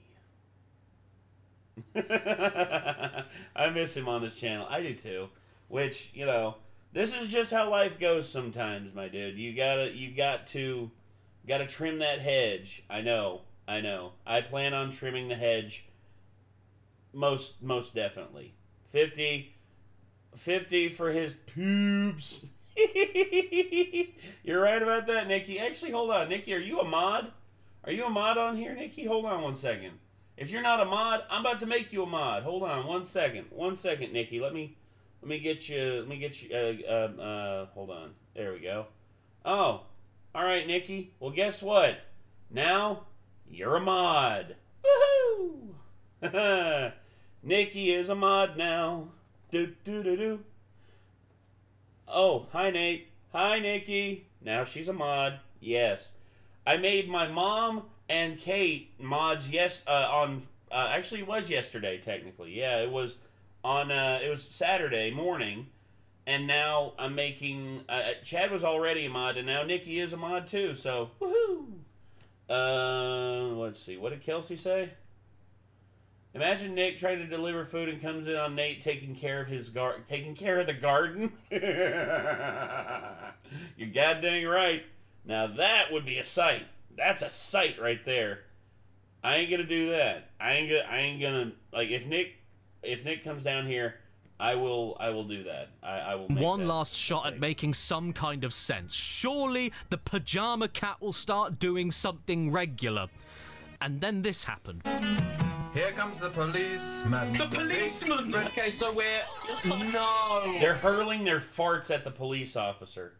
I miss him on this channel. I do too. Which, you know, this is just how life goes sometimes, my dude. You got to trim that hedge. I know. I plan on trimming the hedge most definitely. 50 for his pubes. You're right about that, Nikki. Actually, hold on. Nikki, are you a mod? Are you a mod on here, Nikki? Hold on one second. If you're not a mod, I'm about to make you a mod. Hold on one second. One second, Nikki. Let me get you hold on. There we go. Oh. All right, Nikki. Well, guess what? Now you're a mod. Woohoo! Nikki is a mod now. Do. Oh, hi Nate. Hi Nikki. Now she's a mod. Yes. I made my mom and Kate mods actually it was yesterday technically. Yeah, it was on it was Saturday morning, and now I'm making Chad was already a mod and now Nikki is a mod too. So, woohoo. Let's see. What did Kelsey say? Imagine Nick trying to deliver food and comes in on Nate taking care of the garden. You're goddamn right. Now that would be a sight. That's a sight right there. I ain't gonna do that. I ain't gonna like if Nick comes down here, I will do that. I will make
One
that
last shot at making some kind of sense. Surely the pajama cat will start doing something regular. And then this happened.
Here comes the policeman.
The policeman! Okay, so we're... No!
They're hurling their farts at the police officer.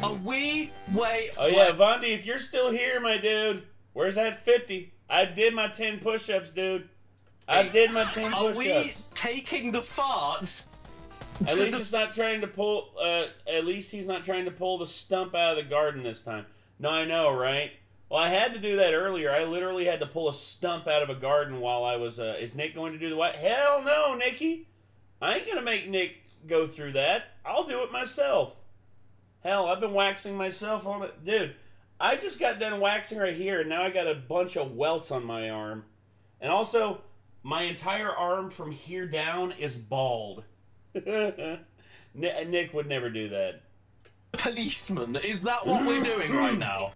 Are we... Wait...
Oh yeah, Vondi, if you're still here, my dude, where's that 50? I did my 10 push-ups, dude. I did my 10 push-ups.
Are we taking the farts?
At least it's not trying to pull, at least he's not trying to pull the stump out of the garden this time. No, I know, right? Well, I had to do that earlier. I literally had to pull a stump out of a garden while I was, is Nick going to do the what? Hell no, Nicky. I ain't gonna make Nick go through that. I'll do it myself. Hell, I've been waxing myself on it. Dude, I just got done waxing right here, and now I got a bunch of welts on my arm. And also, my entire arm from here down is bald. Nick would never do that.
Policeman, is that what we're doing right now?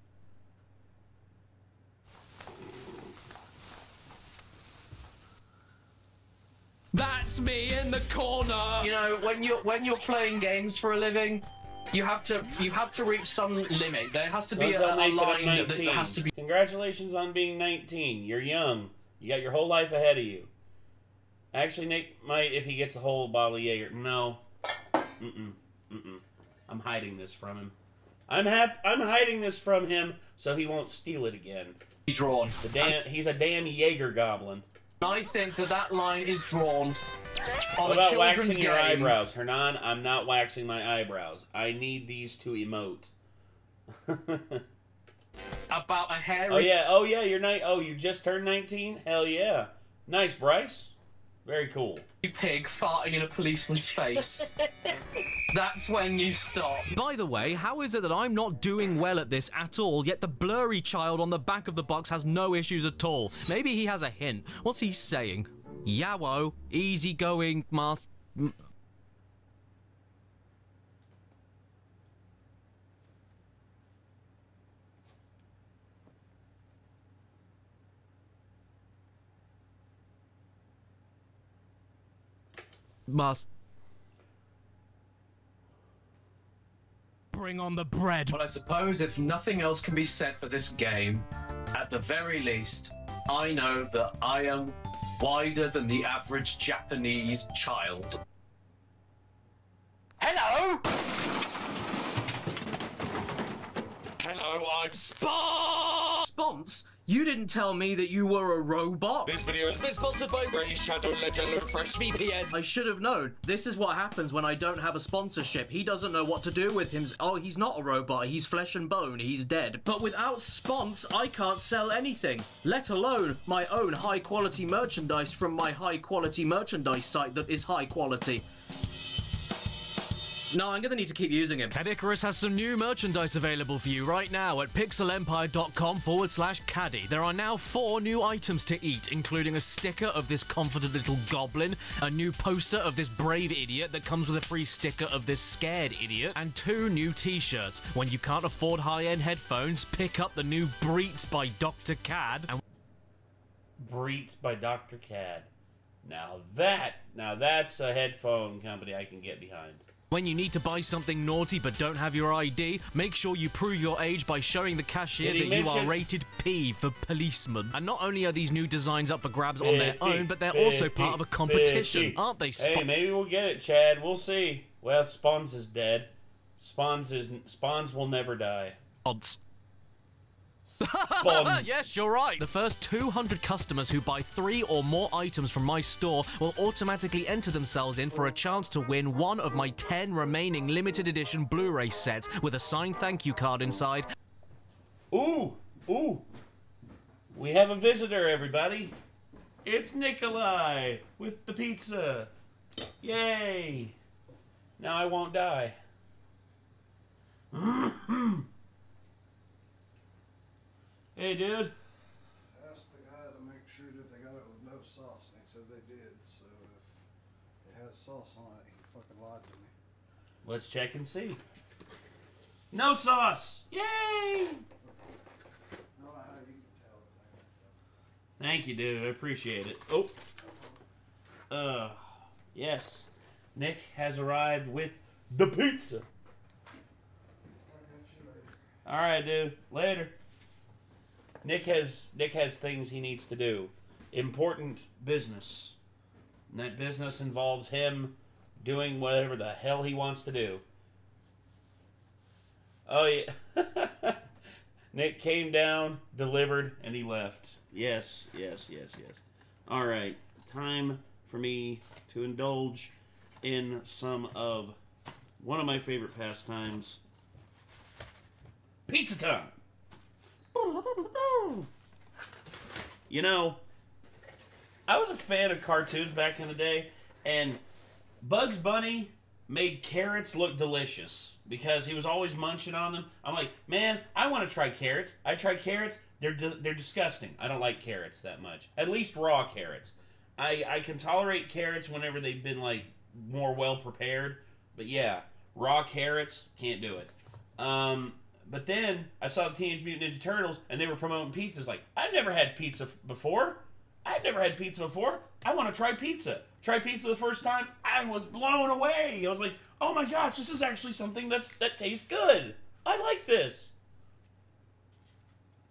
That's me in the corner.
You know, when you're playing games for a living, you have to reach some limit. There has to be a line that has to be.
Congratulations on being 19. You're young. You got your whole life ahead of you. Actually, Nick might if he gets the whole bottle of Jaeger. No. I'm hiding this from him. I'm hiding this from him so he won't steal it again.
Drawn.
He's a damn Jaeger goblin.
I think that line is drawn on
what
a
about
children's
waxing your
game.
eyebrows, Hernan? I'm not waxing my eyebrows. I need these to emote.
About a hairy...
Oh yeah, you're you just turned 19? Hell yeah. Nice, Bryce. Very cool.
You pig farting in a policeman's face. That's when you stop.
By the way, how is it that I'm not doing well at this at all, yet the blurry child on the back of the box has no issues at all? Maybe he has a hint. What's he saying? Yawo, easygoing, bring on the bread.
But I suppose if nothing else can be said for this game, at the very least, I know that I am wider than the average Japanese child.
Hello? Hello, I'm
Spons? You didn't tell me that you were a robot.
This video has been sponsored by Ray Shadow Legend and Fresh VPN.
I should have known. This is what happens when I don't have a sponsorship. He doesn't know what to do with him. Oh, he's not a robot. He's flesh and bone. He's dead. But without spons, I can't sell anything. Let alone my own high-quality merchandise from my high-quality merchandise site that is high quality. No, I'm gonna need to keep using him. CADDICARUS has some new merchandise available for you right now at pixelempire.com/caddy. There are now 4 new items to eat, including a sticker of this confident little goblin, a new poster of this brave idiot that comes with a free sticker of this scared idiot, and 2 new t-shirts. When you can't afford high-end headphones, pick up the new Breets by Dr. Cad. And
Breets by Dr. Cad. Now that's a headphone company I can get behind.
when you need to buy something naughty but don't have your ID, make sure you prove your age by showing the cashier that you are rated P for policeman. And not only are these new designs up for grabs on their own, but they're also part of a competition, aren't they?
Hey, maybe we'll get it, Chad. We'll see. Well, Spawns is dead. Spawns will never die.
Odds.
Spawns.
Yes, you're right. The first 200 customers who buy 3 or more items from my store will automatically enter themselves in for a chance to win one of my 10 remaining limited edition Blu-ray sets with a signed thank you card inside.
Ooh, ooh. We have a visitor, everybody. It's Nikolai with the pizza. Yay. Now I won't die. Hey, dude.
Ask the guy to make sure that they got it with no said they did, so if it has sauce on it, he fucking lied to me.
Let's check and see. No sauce! Yay!
I don't know how you can tell.
Thank you, dude. I appreciate it. Oh. Yes. Nick has arrived with the pizza. Alright, dude. Later. Nick has things he needs to do. Important business. And that business involves him doing whatever the hell he wants to do. Oh, yeah. Nick came down, delivered, and he left. Yes. Alright. Time for me to indulge in some of one of my favorite pastimes. Pizza time! You know, I was a fan of cartoons back in the day, and Bugs Bunny made carrots look delicious because he was always munching on them. I'm like, man, I want to try carrots. I tried carrots. They're disgusting. I don't like carrots that much. At least raw carrots. I can tolerate carrots whenever they've been, like, more well prepared. But yeah, raw carrots, can't do it. But then I saw the Teenage Mutant Ninja Turtles, and they were promoting pizzas. Like, I've never had pizza before. I want to try pizza. Tried pizza the first time. I was blown away. I was like, oh my gosh, this is actually something that tastes good. I like this.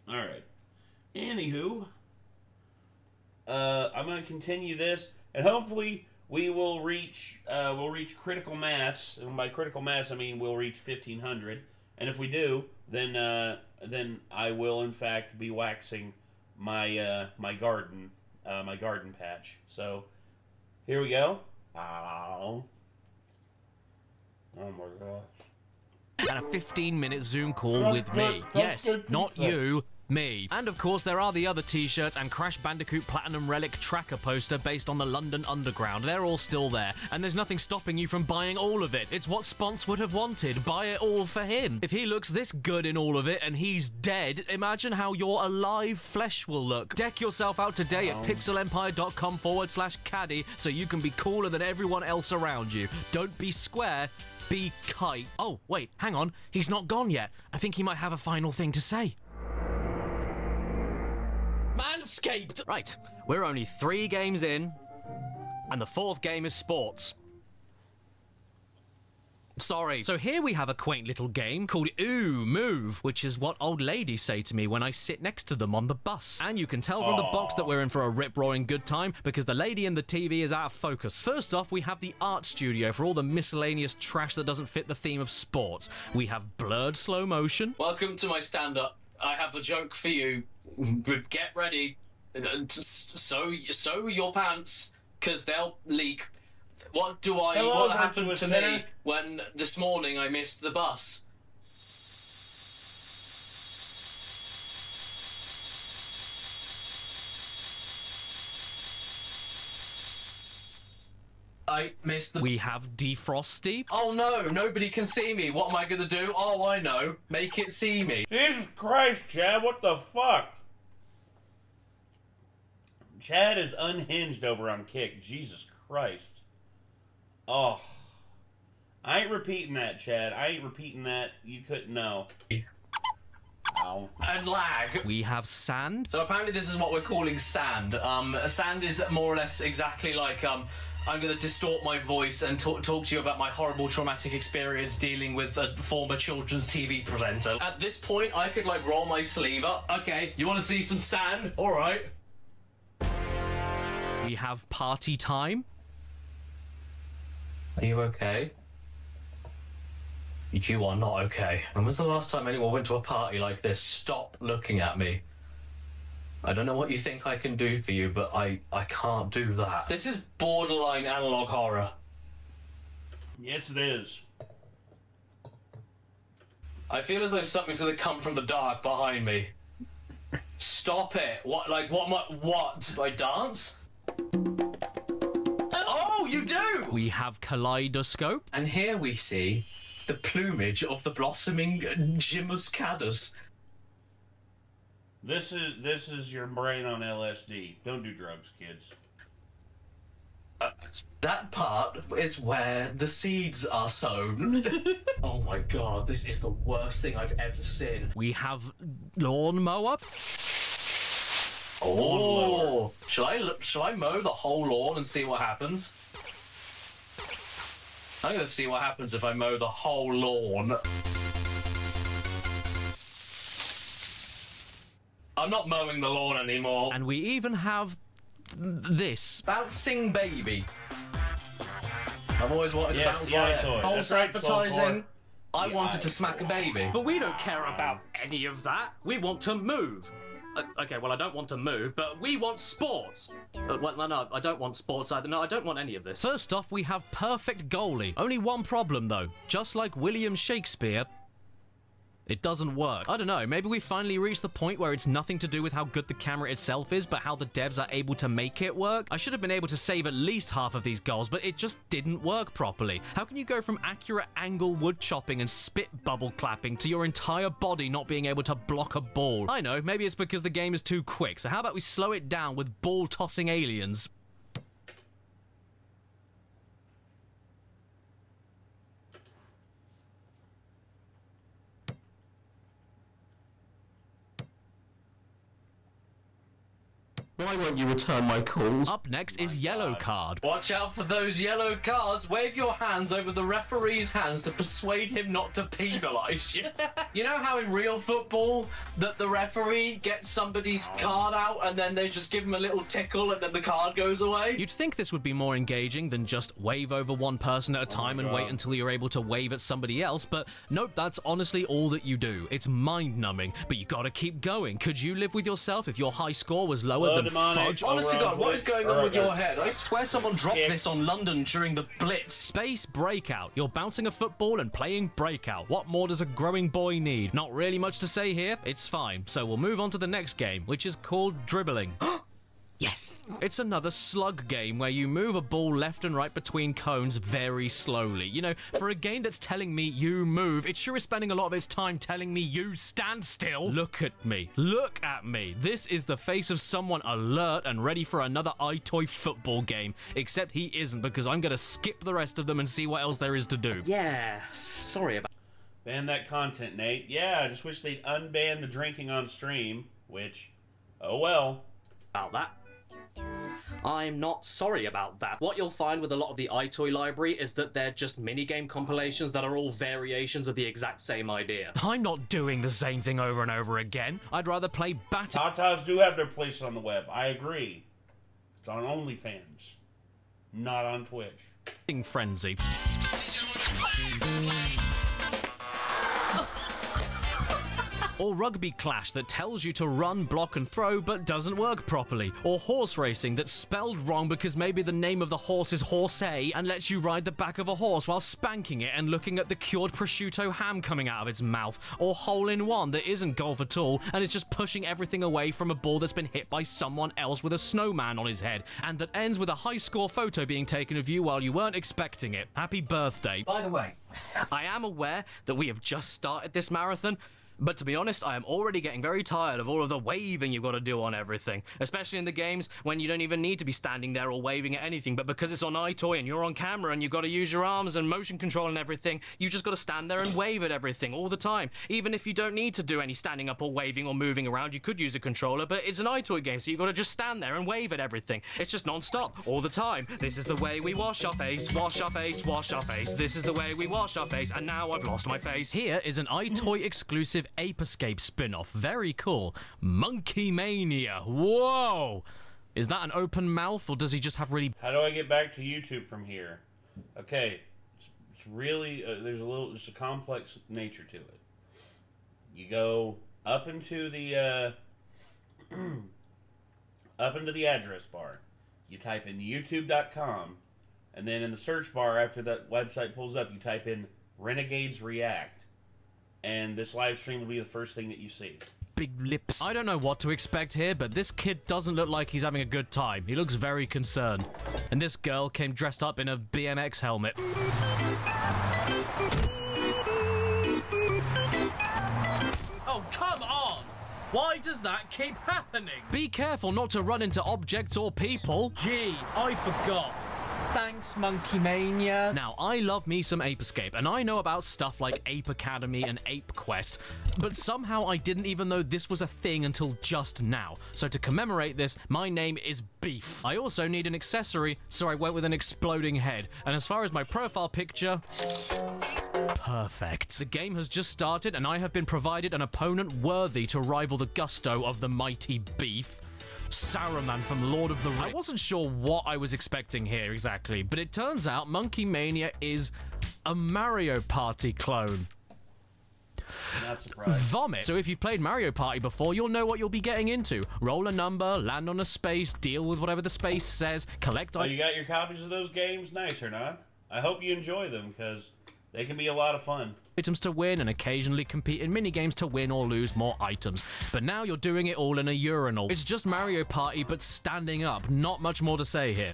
All right. Anywho, I'm going to continue this, and hopefully we will reach critical mass. And by critical mass, I mean we'll reach 1,500. And if we do, then I will in fact be waxing my my garden patch. So here we go. Oh my gosh.
And a 15-minute Zoom call with me. Yes, not you. Me. And of course there are the other t-shirts and Crash Bandicoot Platinum Relic tracker poster based on the London Underground. They're all still there, and there's nothing stopping you from buying all of it. It's what Spons would have wanted. Buy it all for him. If he looks this good in all of it and he's dead, imagine how your alive flesh will look. Deck yourself out today at pixelempire.com/caddy so you can be cooler than everyone else around you. Don't be square, be kite. Oh, wait, hang on. He's not gone yet. I think he might have a final thing to say. Manscaped! Right, we're only 3 games in, and the 4th game is sports. Sorry. So here we have a quaint little game called Ooh Move, which is what old ladies say to me when I sit next to them on the bus. And you can tell from the box that we're in for a rip-roaring good time because the lady in the TV is out of focus. First off, we have the art studio for all the miscellaneous trash that doesn't fit the theme of sports. We have blurred slow motion.
Welcome to my stand-up. I have a joke for you. Get ready. Sew your pants, because they'll leak. What happened to me when this morning I missed the bus? I missed the...
We have Defrosty.
Oh no, nobody can see me. What am I gonna do? Oh, I know. Make it see me.
Jesus Christ, Chad, what the fuck? Chad is unhinged over on Kick. Jesus Christ. Oh. I ain't repeating that, Chad. I ain't repeating that. You couldn't know. Ow.
And lag.
We have sand.
So apparently this is what we're calling sand. Sand is more or less exactly like, I'm going to distort my voice and talk to you about my horrible traumatic experience dealing with a former children's TV presenter. At this point, I could, like, roll my sleeve up. Okay, you want to see some sand? All right.
We have party time.
Are you okay? You are not okay. When was the last time anyone went to a party like this? Stop looking at me. I don't know what you think I can do for you, but I can't do that. This is borderline analog horror.
Yes, it is.
I feel as though something's gonna come from the dark behind me. Stop it! What? Do I dance? Oh, you do!
We have Kaleidoscope.
And here we see the plumage of the blossoming Gymnoscaddis.
This is your brain on LSD. Don't do drugs, kids.
That part is where the seeds are sown. Oh my god, this is the worst thing I've ever seen.
We have lawnmower.
Oh, shall I mow the whole lawn and see what happens? I'm gonna see what happens if I mow the whole lawn. I'm not mowing the lawn anymore.
And we even have this.
Bouncing baby. I've always wanted to bounce
yeah,
my
toy.
false
That's
advertising. I
Yeah,
wanted to smack a baby.
But we don't care about any of that. We want to move. Okay, well, I don't want to move, but we want sports. Well, no, I don't want sports either. No, I don't want any of this. First off, we have perfect goalie. Only one problem, though. Just like William Shakespeare, it doesn't work. I don't know, maybe we finally reached the point where it's nothing to do with how good the camera itself is, but how the devs are able to make it work. I should have been able to save at least half of these goals, but it just didn't work properly. How can you go from accurate angle wood chopping and spit bubble clapping to your entire body not being able to block a ball? I know, maybe it's because the game is too quick, so how about we slow it down with ball-tossing aliens?
Why won't you return my calls?
Up next is yellow card.
Watch out for those yellow cards. Wave your hands over the referee's hands to persuade him not to penalise you. You know how in real football that the referee gets somebody's card out and then they just give him a little tickle and then the card goes away?
You'd think this would be more engaging than just wave over one person at a time and wait until you're able to wave at somebody else, but nope, that's honestly all that you do. It's mind-numbing, but you gotta keep going. Could you live with yourself if your high score was lower than fudge?
Honestly, God, what is going on with your head? I swear someone dropped this on London during the Blitz.
Space Breakout. You're bouncing a football and playing Breakout. What more does a growing boy need? Not really much to say here. It's fine. So we'll move on to the next game, which is called Dribbling. Yes! It's another slug game where you move a ball left and right between cones very slowly. You know, for a game that's telling me you move, it sure is spending a lot of its time telling me you stand still. Look at me. Look at me. This is the face of someone alert and ready for another iToy football game. Except he isn't, because I'm gonna skip the rest of them and see what else there is to do.
Yeah, sorry about...
Ban that content, Nate. Yeah, I just wish they'd unban the drinking on stream, which, oh well.
About that. I'm not sorry about that. What you'll find with a lot of the iToy library is that they're just minigame compilations that are all variations of the exact same idea.
I'm not doing the same thing over and over again. I'd rather play Batting...
Tatas do have their place on the web. I agree. It's on OnlyFans, not on Twitch.
Frenzy. Or Rugby Clash that tells you to run, block and throw but doesn't work properly. Or Horse Racing that's spelled wrong because maybe the name of the horse is Horse A and lets you ride the back of a horse while spanking it and looking at the cured prosciutto ham coming out of its mouth. Or Hole in One that isn't golf at all and is just pushing everything away from a ball that's been hit by someone else with a snowman on his head, and that ends with a high score photo being taken of you while you weren't expecting it. Happy birthday.
By the way,
I am aware that we have just started this marathon, but to be honest, I am already getting very tired of all of the waving you've got to do on everything. Especially in the games when you don't even need to be standing there or waving at anything, but because it's on iToy and you're on camera and you've got to use your arms and motion control and everything, you just got to stand there and wave at everything all the time. Even if you don't need to do any standing up or waving or moving around, you could use a controller, but it's an iToy game, so you've got to just stand there and wave at everything. It's just non-stop, all the time. This is the way we wash our face, wash our face, wash our face. This is the way we wash our face, and now I've lost my face. Here is an iToy exclusive Ape Escape spin-off. Very cool. Monkey Mania. Whoa! Is that an open mouth, or does he just have really...
How do I get back to YouTube from here? Okay, it's really... there's a complex nature to it. You go up into the... up into the address bar. You type in youtube.com, and then in the search bar after that website pulls up, you type in Renegades React. And this live stream will be the first thing that you see.
Big lips. I don't know what to expect here, but this kid doesn't look like he's having a good time. He looks very concerned. And this girl came dressed up in a BMX helmet.
oh, come on! Why does that keep happening?
Be careful not to run into objects or people.
Gee, I forgot.
Thanks, Monkey Mania.
Now, I love me some Ape Escape, and I know about stuff like Ape Academy and Ape Quest, but somehow I didn't even know this was a thing until just now. So to commemorate this, my name is Beef. I also need an accessory, so I went with an exploding head. And as far as my profile picture, perfect. The game has just started, and I have been provided an opponent worthy to rival the gusto of the mighty Beef. Saruman from Lord of the Rings. I wasn't sure what I was expecting here exactly, but it turns out Monkey Mania is a Mario Party clone.
Not surprised.
Vomit. So if you've played Mario Party before, you'll know what you'll be getting into. Roll a number, land on a space, deal with whatever the space says, collect...
Oh, you got your copies of those games? Nice or not? I hope you enjoy them, because they can be a lot of fun.
Items to win and occasionally compete in minigames to win or lose more items. But now you're doing it all in a urinal. It's just Mario Party, but standing up. Not much more to say here.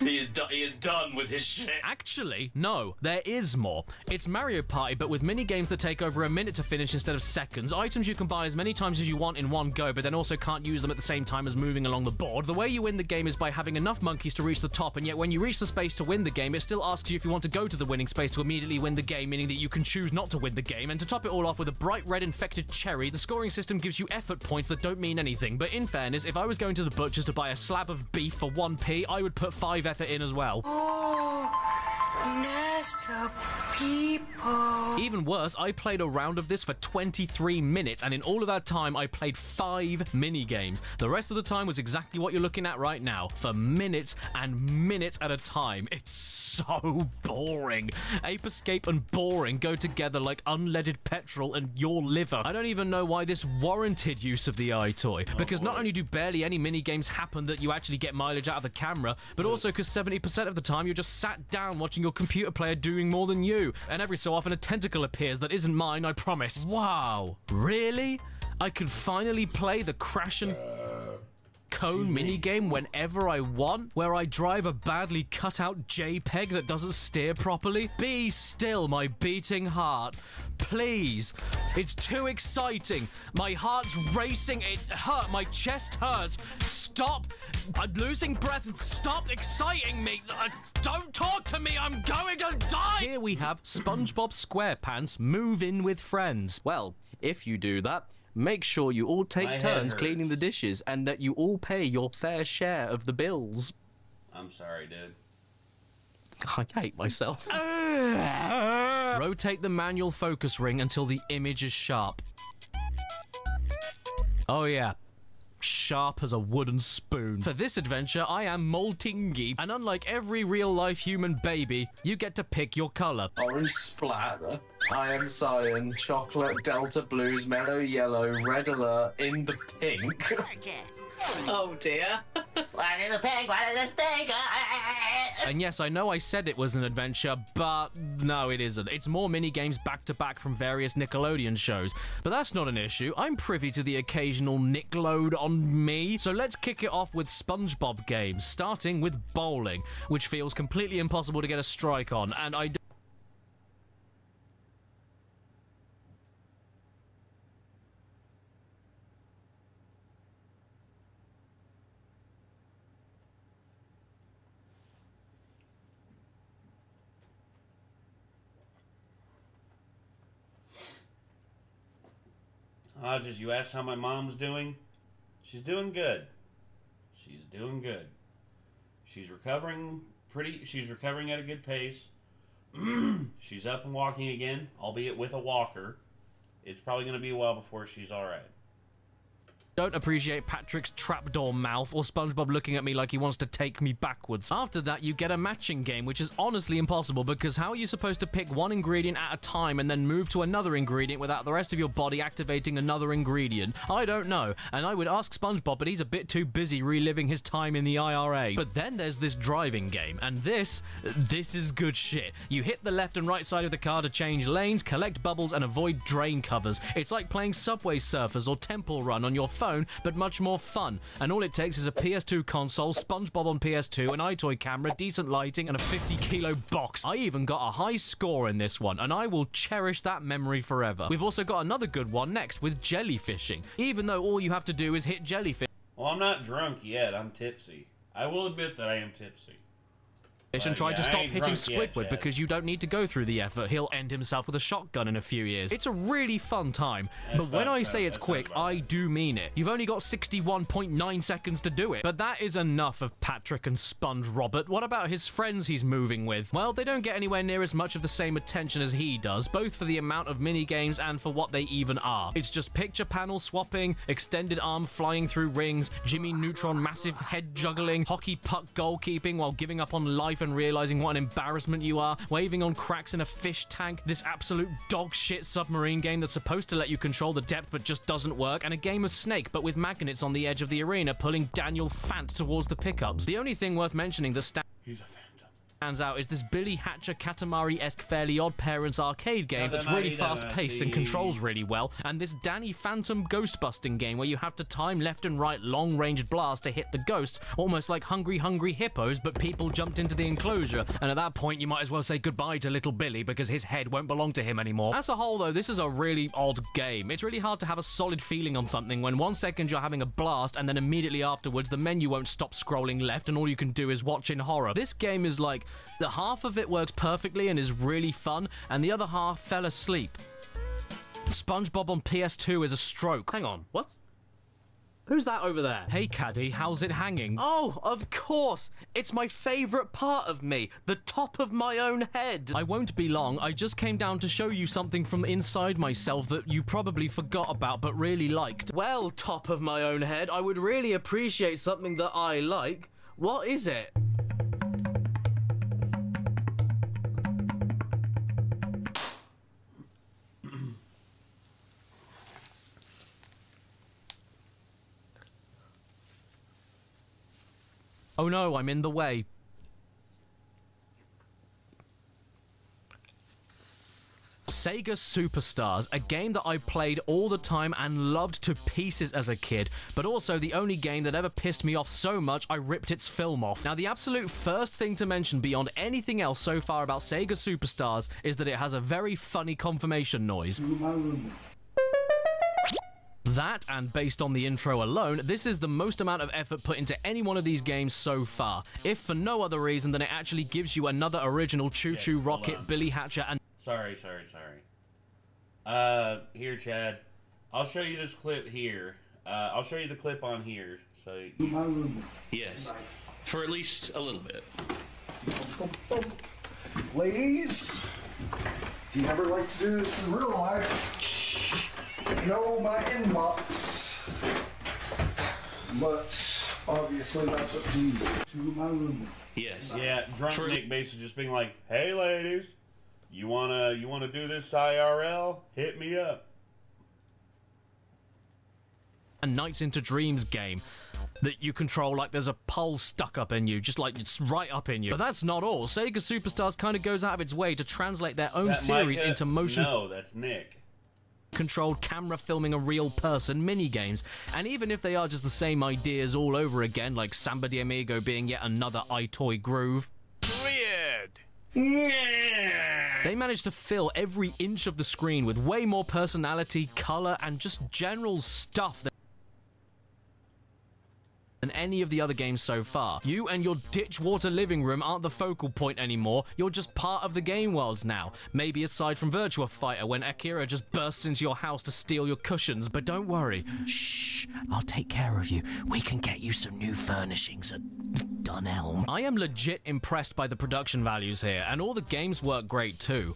He is done with his shit.
Actually, no, there is more. It's Mario Party, but with mini-games that take over a minute to finish instead of seconds, items you can buy as many times as you want in one go, but then also can't use them at the same time as moving along the board. The way you win the game is by having enough monkeys to reach the top, and yet when you reach the space to win the game, it still asks you if you want to go to the winning space to immediately win the game, meaning that you can choose not to win the game. And to top it all off with a bright red infected cherry, the scoring system gives you effort points that don't mean anything. But in fairness, if I was going to the butcher's to buy a slab of beef for 1p, I would put 5 effort in as well.
Oh, NASA people.
Even worse, I played a round of this for 23 minutes, and in all of that time, I played 5 mini-games. The rest of the time was exactly what you're looking at right now, for minutes and minutes at a time. It's so boring. Ape Escape and boring go together like unleaded petrol and your liver. I don't even know why this warranted use of the iToy, because not only do barely any mini-games happen that you actually get mileage out of the camera, but also because 70% of the time you're just sat down watching your computer player doing more than you, and every so often a tentacle appears that isn't mine, I promise. Wow, really? I can finally play the Crash and Cone minigame whenever I want, where I drive a badly cut out JPEG that doesn't steer properly? Be still, my beating heart. Please. It's too exciting. My heart's racing. It hurt. My chest hurts. Stop. I'm losing breath. Stop exciting me. Don't talk to me. I'm going to die. Here we have SpongeBob SquarePants Move In With Friends. Well, if you do that, make sure you all take turns cleaning the dishes and that you all pay your fair share of the bills.
I'm sorry, dude.
I hate myself. Rotate the manual focus ring until the image is sharp. Oh yeah. Sharp as a wooden spoon. For this adventure, I am Moltingy, and unlike every real-life human baby, you get to pick your color.
Orange splatter, iron cyan, chocolate, delta blues, mellow yellow, red alert, in the pink.
Oh dear.
One in the pig, one in the stinker.
And yes, I know I said it was an adventure, but no, it isn't. It's more mini-games back-to-back from various Nickelodeon shows. But that's not an issue. I'm privy to the occasional Nickload on me. So let's kick it off with SpongeBob games, starting with bowling, which feels completely impossible to get a strike on, and I
Hodges, you asked how my mom's doing? She's doing good. She's doing good. She's recovering at a good pace. She's up and walking again, albeit with a walker. It's probably going to be a while before she's alright.
don't appreciate Patrick's trapdoor mouth or SpongeBob looking at me like he wants to take me backwards. After that, you get a matching game, which is honestly impossible because how are you supposed to pick one ingredient at a time and then move to another ingredient without the rest of your body activating another ingredient? I don't know, and I would ask SpongeBob, but he's a bit too busy reliving his time in the IRA. But then there's this driving game, and this is good shit. You hit the left and right side of the car to change lanes, collect bubbles, and avoid drain covers. It's like playing Subway Surfers or Temple Run on your phone, but much more fun. And all it takes is a PS2 console, SpongeBob on PS2, an iToy camera, decent lighting, and a 50-kilo box. I even got a high score in this one, and I will cherish that memory forever. We've also got another good one next with jellyfishing, even though all you have to do is hit jellyfish.
Well, I'm not drunk yet. I'm tipsy. I will admit that I am tipsy.
And tried to stop hitting
drunk yet,
Squidward
Chad.
because you don't need to go through the effort. He'll end himself with a shotgun in a few years. It's a really fun time, but when I say it's quick, I do mean it. You've only got 61.9 seconds to do it, but that is enough of Patrick and Sponge Robert. What about his friends he's moving with? Well, they don't get anywhere near as much of the same attention as he does, both for the amount of mini-games and for what they even are. It's just picture panel swapping, extended arm flying through rings, Jimmy Neutron massive head juggling, hockey puck goalkeeping while giving up on life and realizing what an embarrassment you are, waving on cracks in a fish tank, this absolute dog shit submarine game that's supposed to let you control the depth but just doesn't work, and a game of Snake but with magnets on the edge of the arena pulling Daniel Fant towards the pickups. The only thing worth mentioning that stands out is this Billy Hatcher Katamari-esque Fairly Odd Parents arcade game that's really fast-paced and controls really well, and this Danny Phantom ghost-busting game where you have to time left and right long-range blast to hit the ghosts, almost like Hungry Hungry Hippos, but people jumped into the enclosure, and at that point you might as well say goodbye to little Billy because his head won't belong to him anymore. As a whole though, this is a really odd game. It's really hard to have a solid feeling on something when 1 second you're having a blast and then immediately afterwards the menu won't stop scrolling left and all you can do is watch in horror. This game is like, the half of it works perfectly and is really fun, and the other half fell asleep. SpongeBob on PS2 is a stroke. Hang on, what? Who's that over there? Hey, Caddy, how's it hanging? Oh, of course! It's my favourite part of me, the top of my own head. I won't be long, I just came down to show you something from inside myself that you probably forgot about but really liked. Well, top of my own head, I would really appreciate something that I like. What is it? Oh no, I'm in the way. Sega Superstars, a game that I played all the time and loved to pieces as a kid, but also the only game that ever pissed me off so much I ripped its film off. Now, the absolute first thing to mention beyond anything else so far about Sega Superstars is that it has a very funny confirmation noise. That, and based on the intro alone, this is the most amount of effort put into any one of these games so far, if for no other reason than it actually gives you another original Choo Choo Rocket, Billy Hatcher, and... Sorry. Here, Chad. I'll show you this clip here. I'll show you the clip on here, so...
Yes. For at least a little bit.
Ladies, if you never like to do this in real life, you know my inbox. But obviously that's up to you. To my room.
Yes.
Yeah, Drunk Nick basically just being like, hey ladies, you wanna do this IRL? Hit me up.
A Nights into Dreams game that you control like there's a pole stuck up in you, just like it's right up in you. But that's not all. Sega Superstars kind of goes out of its way to translate their own series into motion...
No, that's Nick.
...controlled camera filming a real person minigames. And even if they are just the same ideas all over again, like Samba de Amigo being yet another iToy groove... Weird. They managed to fill every inch of the screen with way more personality, color, and just general stuff than any of the other games so far. You and your ditchwater living room aren't the focal point anymore, you're just part of the game worlds now. Maybe aside from Virtua Fighter when Akira just bursts into your house to steal your cushions, but don't worry. Shh, I'll take care of you. We can get you some new furnishings at Dunelm. I am legit impressed by the production values here, and all the games work great too.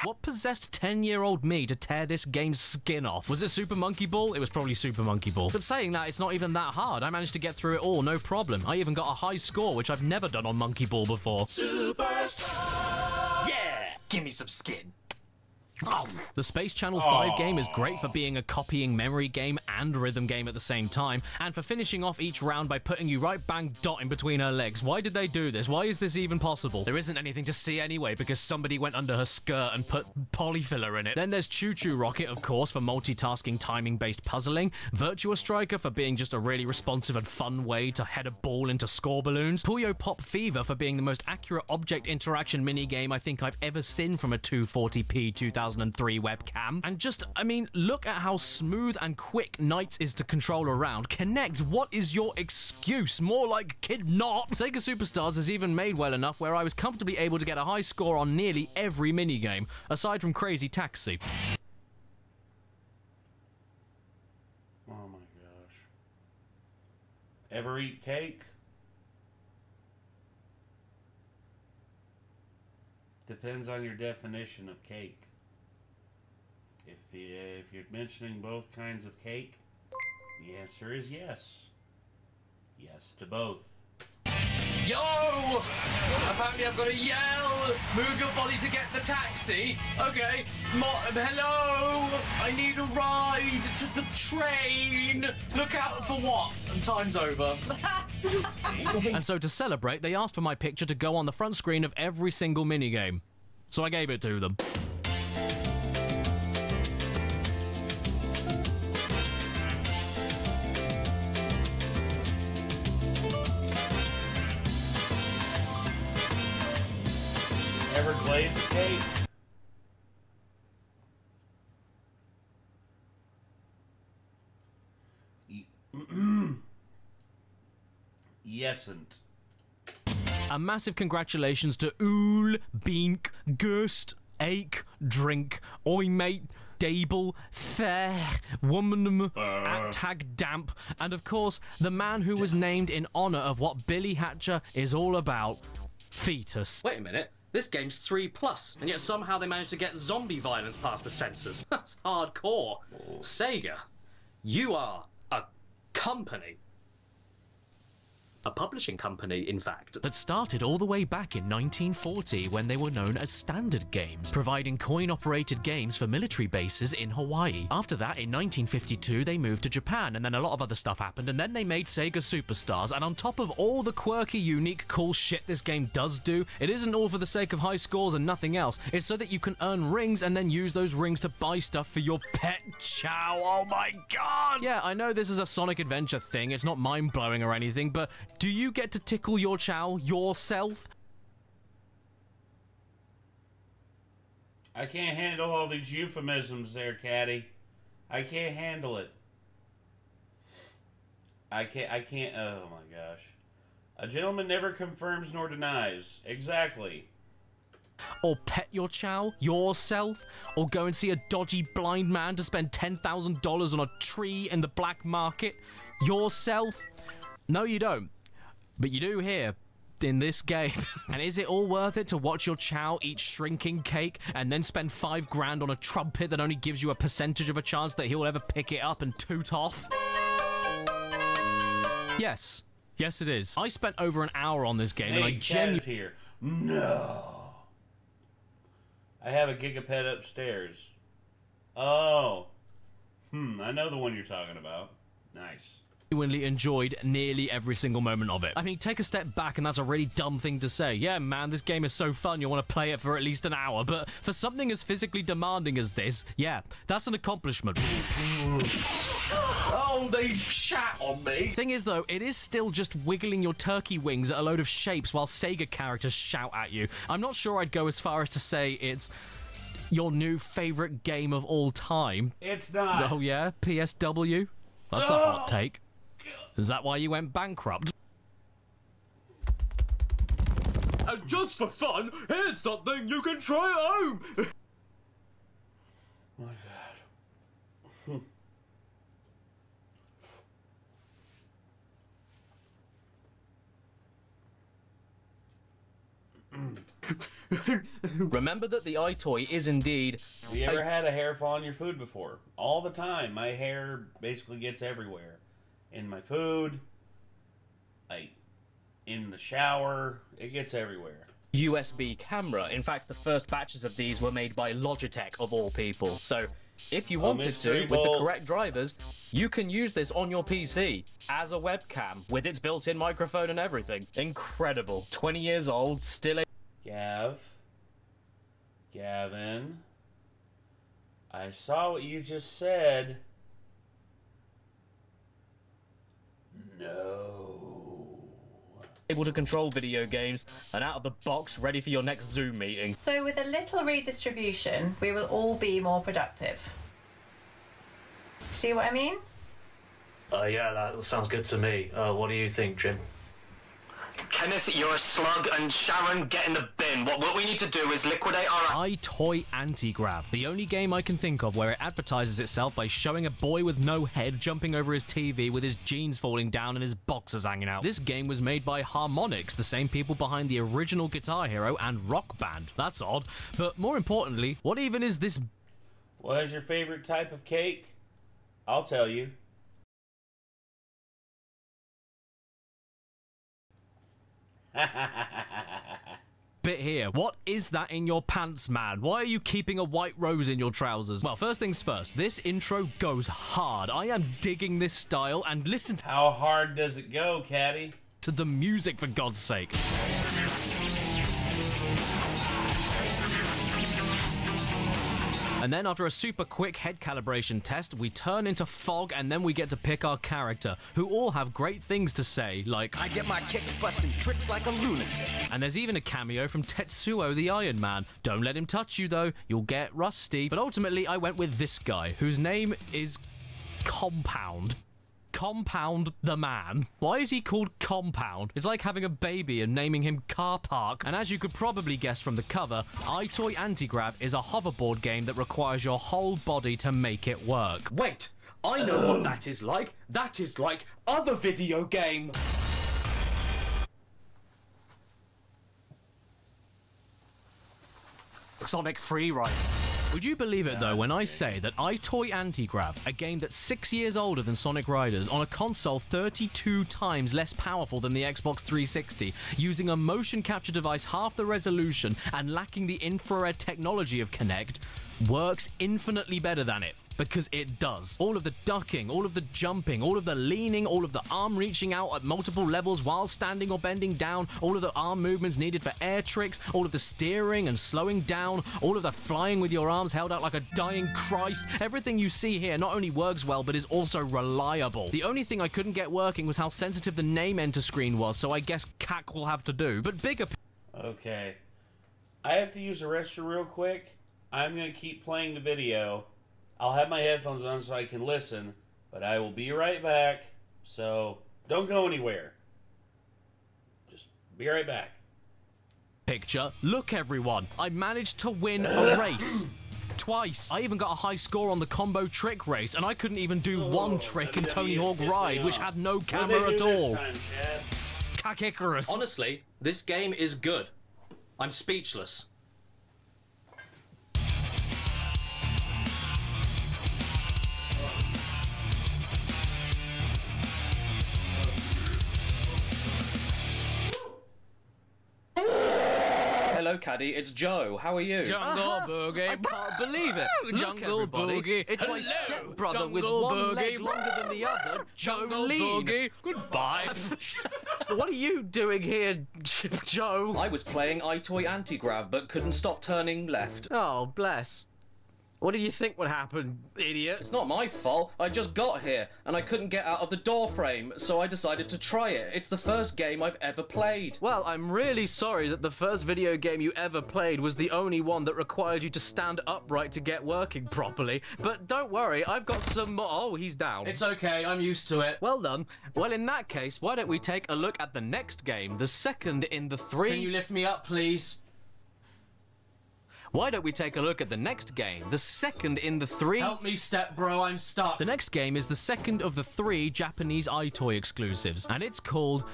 What possessed 10-year-old me to tear this game's skin off? Was it Super Monkey Ball? It was probably Super Monkey Ball. But saying that, it's not even that hard. I managed to get through it all, no problem. I even got a high score, which I've never done on Monkey Ball before. Superstar! Yeah! Give me some skin. The Space Channel 5 game is great for being a copying memory game and rhythm game at the same time, and for finishing off each round by putting you right bang dot in between her legs. Why did they do this? Why is this even possible? There isn't anything to see anyway because somebody went under her skirt and put polyfiller in it. Then there's Choo Choo Rocket, of course, for multitasking timing-based puzzling, Virtua Striker for being just a really responsive and fun way to head a ball into score balloons, Puyo Pop Fever for being the most accurate object interaction minigame I think I've ever seen from a 240p 2000 2003 webcam. And just, I mean, look at how smooth and quick Knights is to control around. Connect, what is your excuse? More like kid not. Sega Superstars has even made well enough where I was comfortably able to get a high score on nearly every minigame, aside from Crazy Taxi.
Oh my gosh. Ever eat cake? Depends on your definition of cake. If you're mentioning both kinds of cake, the answer is yes. Yes to both.
Yo! Apparently I've got to yell! Move your body to get the taxi! Okay, hello! I need a ride to the train! Look out for what? And time's over.
And so to celebrate, they asked for my picture to go on the front screen of every single minigame. So I gave it to them.
Everglades cake. Yesn't.
A massive congratulations to Ool, Bink, Gust, Ache, Drink, Oi Mate, Dable, Fair, Woman, Tag Damp, and of course, the man who was named in honor of what Billy Hatcher is all about, Fetus.
Wait a minute. This game's 3+, and yet somehow they managed to get zombie violence past the censors. That's hardcore. Sega, you are a company. A publishing company, in fact.
That started all the way back in 1940 when they were known as Standard Games, providing coin-operated games for military bases in Hawaii. After that, in 1952, they moved to Japan, and then a lot of other stuff happened, and then they made Sega Superstars, and on top of all the quirky, unique, cool shit this game does do, it isn't all for the sake of high scores and nothing else. It's so that you can earn rings and then use those rings to buy stuff for your pet chow. Oh my god! Yeah, I know this is a Sonic Adventure thing, it's not mind-blowing or anything, but do you get to tickle your chow yourself?
I can't handle all these euphemisms there, Caddy. I can't handle it. I can't, oh my gosh. A gentleman never confirms nor denies. Exactly.
Or pet your chow yourself? Or go and see a dodgy blind man to spend $10,000 on a tree in the black market yourself? No, you don't. But you do here, in this game. And is it all worth it to watch your chow eat shrinking cake and then spend $5 grand on a trumpet that only gives you a percentage of a chance that he'll ever pick it up and toot off? Yes. Yes, it is. I spent over an hour on this game, and I genuinely...
here. No. I have a gigapet upstairs. Oh. I know the one you're talking about. Nice.
Genuinely enjoyed nearly every single moment of it. I mean, take a step back and that's a really dumb thing to say. Yeah, man, this game is so fun, you want to play it for at least an hour, but for something as physically demanding as this, yeah, that's an accomplishment.
Oh, they shat on me.
Thing is, though, it is still just wiggling your turkey wings at a load of shapes while Sega characters shout at you. I'm not sure I'd go as far as to say it's your new favorite game of all time.
It's not.
Oh, yeah? PSW? That's a hot take. Is that why you went bankrupt?
And just for fun, here's something you can try at home!
My God.
Remember that the iToy is indeed...
Have you ever had a hair fall on your food before? All the time. My hair basically gets everywhere. In my food, like in the shower, it gets everywhere.
USB camera. In fact, the first batches of these were made by Logitech, of all people. So, if you wanted to, with the correct drivers, you can use this on your PC as a webcam with its built-in microphone and everything. Incredible. 20 years old, still a...
Gavin, I saw what you just said. No.
able to control video games and out of the box, ready for your next Zoom meeting.
So with a little redistribution, we will all be more productive. See what I mean?
Yeah, that sounds good to me. What do you think, Jim?
Kenneth, you're a slug, and Sharon, get in the bin. What we need to do is liquidate our...
iToy Anti-Grav, the only game I can think of where it advertises itself by showing a boy with no head jumping over his TV with his jeans falling down and his boxers hanging out. This game was made by Harmonix, the same people behind the original Guitar Hero and Rock Band. That's odd, but more importantly, what even is this?
What is your favorite type of cake? I'll tell you.
Bit here. What is that in your pants, man? Why are you keeping a white rose in your trousers? Well, first things first, this intro goes hard. I am digging this style, and listen to...
How hard does it go, Caddy?
To the music, for God's sake. And then after a super quick head calibration test, we turn into fog and then we get to pick our character, who all have great things to say, like,
I get my kicks busting tricks like a lunatic.
And there's even a cameo from Tetsuo the Iron Man. Don't let him touch you though, you'll get rusty. But ultimately I went with this guy, whose name is Compound. Compound the Man. Why is he called Compound? It's like having a baby and naming him Car Park. And as you could probably guess from the cover, iToy Anti-Grav is a hoverboard game that requires your whole body to make it work.
Wait, I know what that is like. That is like other video game.
Sonic Freeride. Would you believe it though when I say that iToy Anti-Grav, a game that's 6 years older than Sonic Riders, on a console 32 times less powerful than the Xbox 360, using a motion capture device half the resolution and lacking the infrared technology of Kinect, works infinitely better than it? Because it does. All of the ducking, all of the jumping, all of the leaning, all of the arm reaching out at multiple levels while standing or bending down, all of the arm movements needed for air tricks, all of the steering and slowing down, all of the flying with your arms held out like a dying Christ. Everything you see here not only works well, but is also reliable. The only thing I couldn't get working was how sensitive the name enter screen was, so I guess CAC will have to do. But bigger...
Okay. I have to use the restroom real quick. I'm going to keep playing the video. I'll have my headphones on so I can listen, but I will be right back, so don't go anywhere. Just be right back.
Picture. Look, everyone. I managed to win a race. Twice. I even got a high score on the combo trick race, and I couldn't even do one trick in Tony Hawk Ride, which had no camera at all. CADDICARUS.
Honestly, this game is good. I'm speechless. Hello, Caddy. It's Joe. How are you?
Jungle Boogie. I can't believe it. Jungle Boogie. It's my stepbrother with one leg longer than the other. Jungle Boogie. Goodbye. What are you doing here, Joe?
I was playing iToy Anti-Grav, but couldn't stop turning left.
Oh, bless. What did you think would happen, idiot?
It's not my fault. I just got here, and I couldn't get out of the door frame, so I decided to try it. It's the first game I've ever played.
Well, I'm really sorry that the first video game you ever played was the only one that required you to stand upright to get working properly. But don't worry, I've got some more... Oh, he's down.
It's okay, I'm used to it.
Well done. Well, in that case, why don't we take a look at the next game, the second in the three...
Can you lift me up, please?
Why don't we take a look at the next game, the second in the three...
Help me, step bro, I'm stuck.
The next game is the second of the 3 Japanese iToy exclusives, and it's called...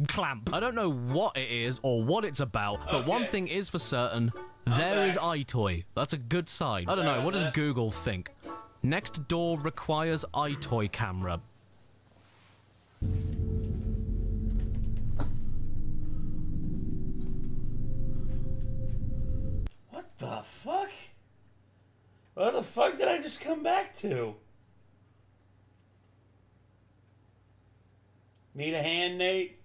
Clamp. I don't know what it is or what it's about, but one thing is for certain, there is iToy. That's a good sign. I don't know, what does Google think? Next door requires iToy camera.
The fuck? What the fuck did I just come back to? Need a hand, Nate?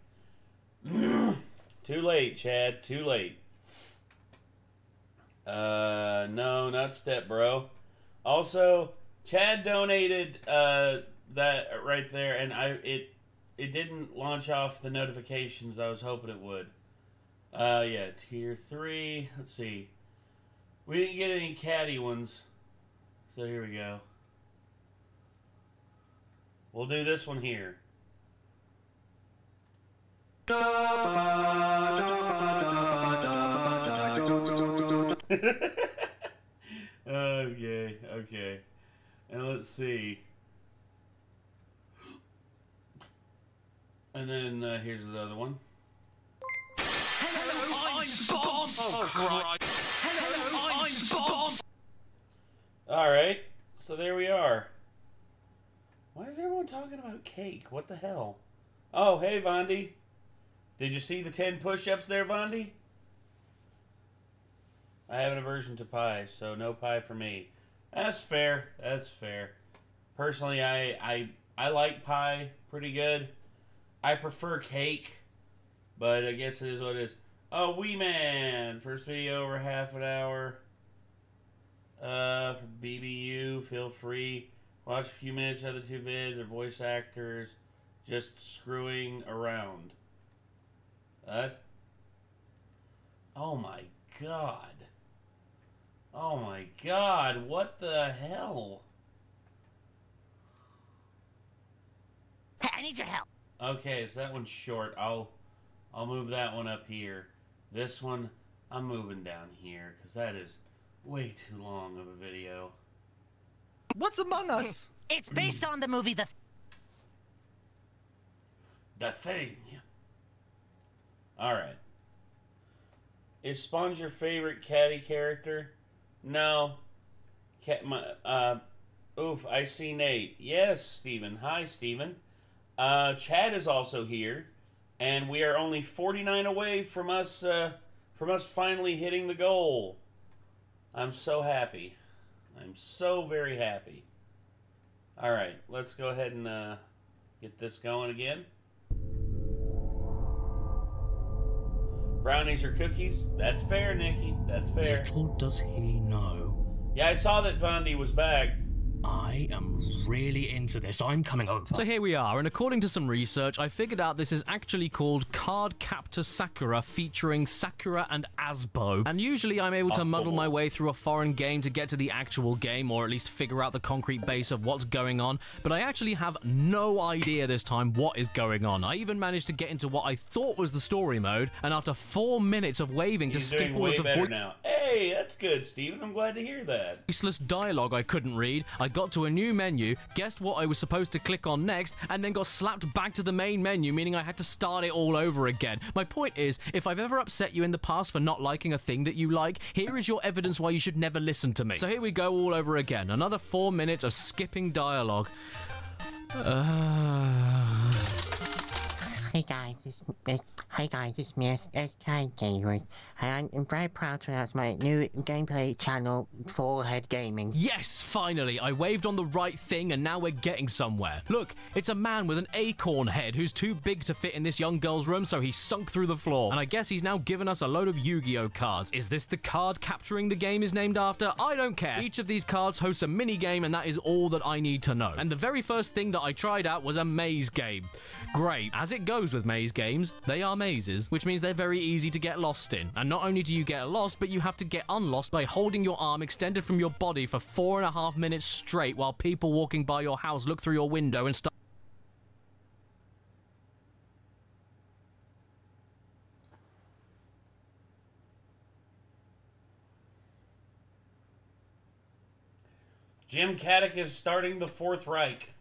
Too late, Chad. Too late. No, not step, bro. Also, Chad donated that right there, and didn't launch off the notifications I was hoping it would. Yeah, tier 3. Let's see. We didn't get any caddy ones. So here we go. We'll do this one here. Okay, okay. And let's see. And then here's another one.
Hello, I'm Bob. Oh, Christ. Hello, I'm Bob.
Alright, so there we are. Why is everyone talking about cake? What the hell? Oh, hey, Vondi. Did you see the 10 push-ups there, Vondi? I have an aversion to pie, so no pie for me. That's fair. That's fair. Personally, I like pie pretty good. I prefer cake, but I guess it is what it is. Oh, Wee Man! First video over half an hour. For BBU, feel free. Watch a few minutes of the 2 vids or voice actors just screwing around. What? Oh my god. Oh my god, what the hell?
Hey, I need your help.
Okay, so that one's short. I'll move that one up here. This one, I'm moving down here, because that is way too long of a video.
What's Among Us?
It's based on the movie
The Thing. Alright. Is Sponge your favorite caddy character? No. Oof, I see Nate. Yes, Steven. Hi, Steven. Chad is also here. And we are only 49 away from us finally hitting the goal. I'm so happy. I'm so very happy. Alright, let's go ahead and get this going again. Brownies or cookies? That's fair, Nikki. That's fair.
Little does he know.
Yeah, I saw that Vondi was back.
I am really into this. I'm coming over. So here we are, and according to some research, I figured out this is actually called Card Captor Sakura featuring Sakura and Asbo. And usually I'm able to muddle my way through a foreign game to get to the actual game, or at least figure out the concrete base of what's going on. But I actually have no idea this time what is going on. I even managed to get into what I thought was the story mode, and after 4 minutes of waving to skip all of the voice
now. Hey, that's good, Steven. I'm glad to hear that.
Voiceless dialogue I couldn't read, I got to a new menu, guessed what I was supposed to click on next, and then got slapped back to the main menu, meaning I had to start it all over again. My point is, if I've ever upset you in the past for not liking a thing that you like, here is your evidence why you should never listen to me. So here we go all over again. Another 4 minutes of skipping dialogue.
Hey guys, it's me, CADDICARUS, and I'm very proud to announce my new gameplay channel, Forehead Gaming.
Yes, finally! I waved on the right thing and now we're getting somewhere. Look, it's a man with an acorn head who's too big to fit in this young girl's room, so he sunk through the floor. And I guess he's now given us a load of Yu-Gi-Oh cards. Is this the card capturing the game is named after? I don't care. Each of these cards hosts a mini-game, and that is all that I need to know. And the very first thing that I tried out was a maze game. Great. As it goes with maze games, they are mazes, which means they're very easy to get lost in. And not only do you get lost, but you have to get unlost by holding your arm extended from your body for 4.5 minutes straight while people walking by your house look through your window and start.
Jim Caddick is starting the Fourth Reich.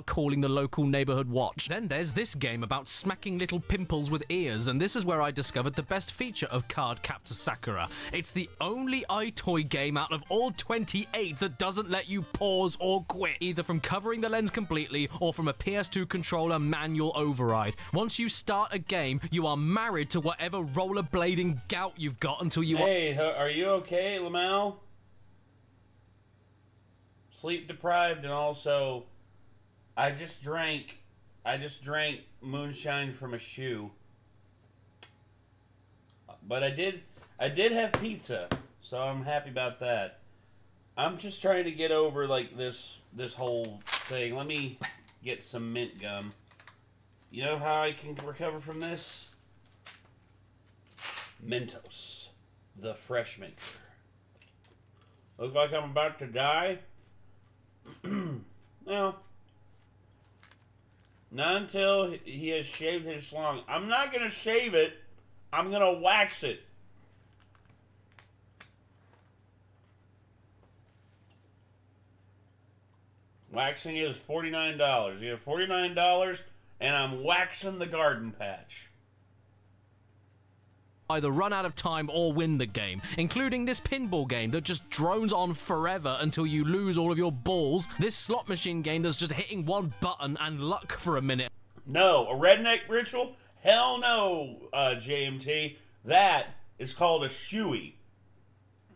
Calling the local neighborhood watch. Then there's this game about smacking little pimples with ears, and this is where I discovered the best feature of Card Captor Sakura. It's the only iToy game out of all 28 that doesn't let you pause or quit, either from covering the lens completely or from a PS2 controller manual override. Once you start a game, you are married to whatever rollerblading gout you've got until you
Hey, are you okay, Lamau? Sleep deprived, and also I just drank moonshine from a shoe. But I did have pizza, so I'm happy about that. I'm just trying to get over like this whole thing. Let me get some mint gum. You know how I can recover from this? Mentos, the fresh maker. Look like I'm about to die? Well, not until he has shaved his schlong. I'm not going to shave it. I'm going to wax it. Waxing it is $49. You have $49, and I'm waxing the garden patch.
Either run out of time or win the game, including this pinball game that just drones on forever until you lose all of your balls, this slot machine game that's just hitting one button and luck for a minute.
No, a redneck ritual? Hell no, JMT. That is called a shoey.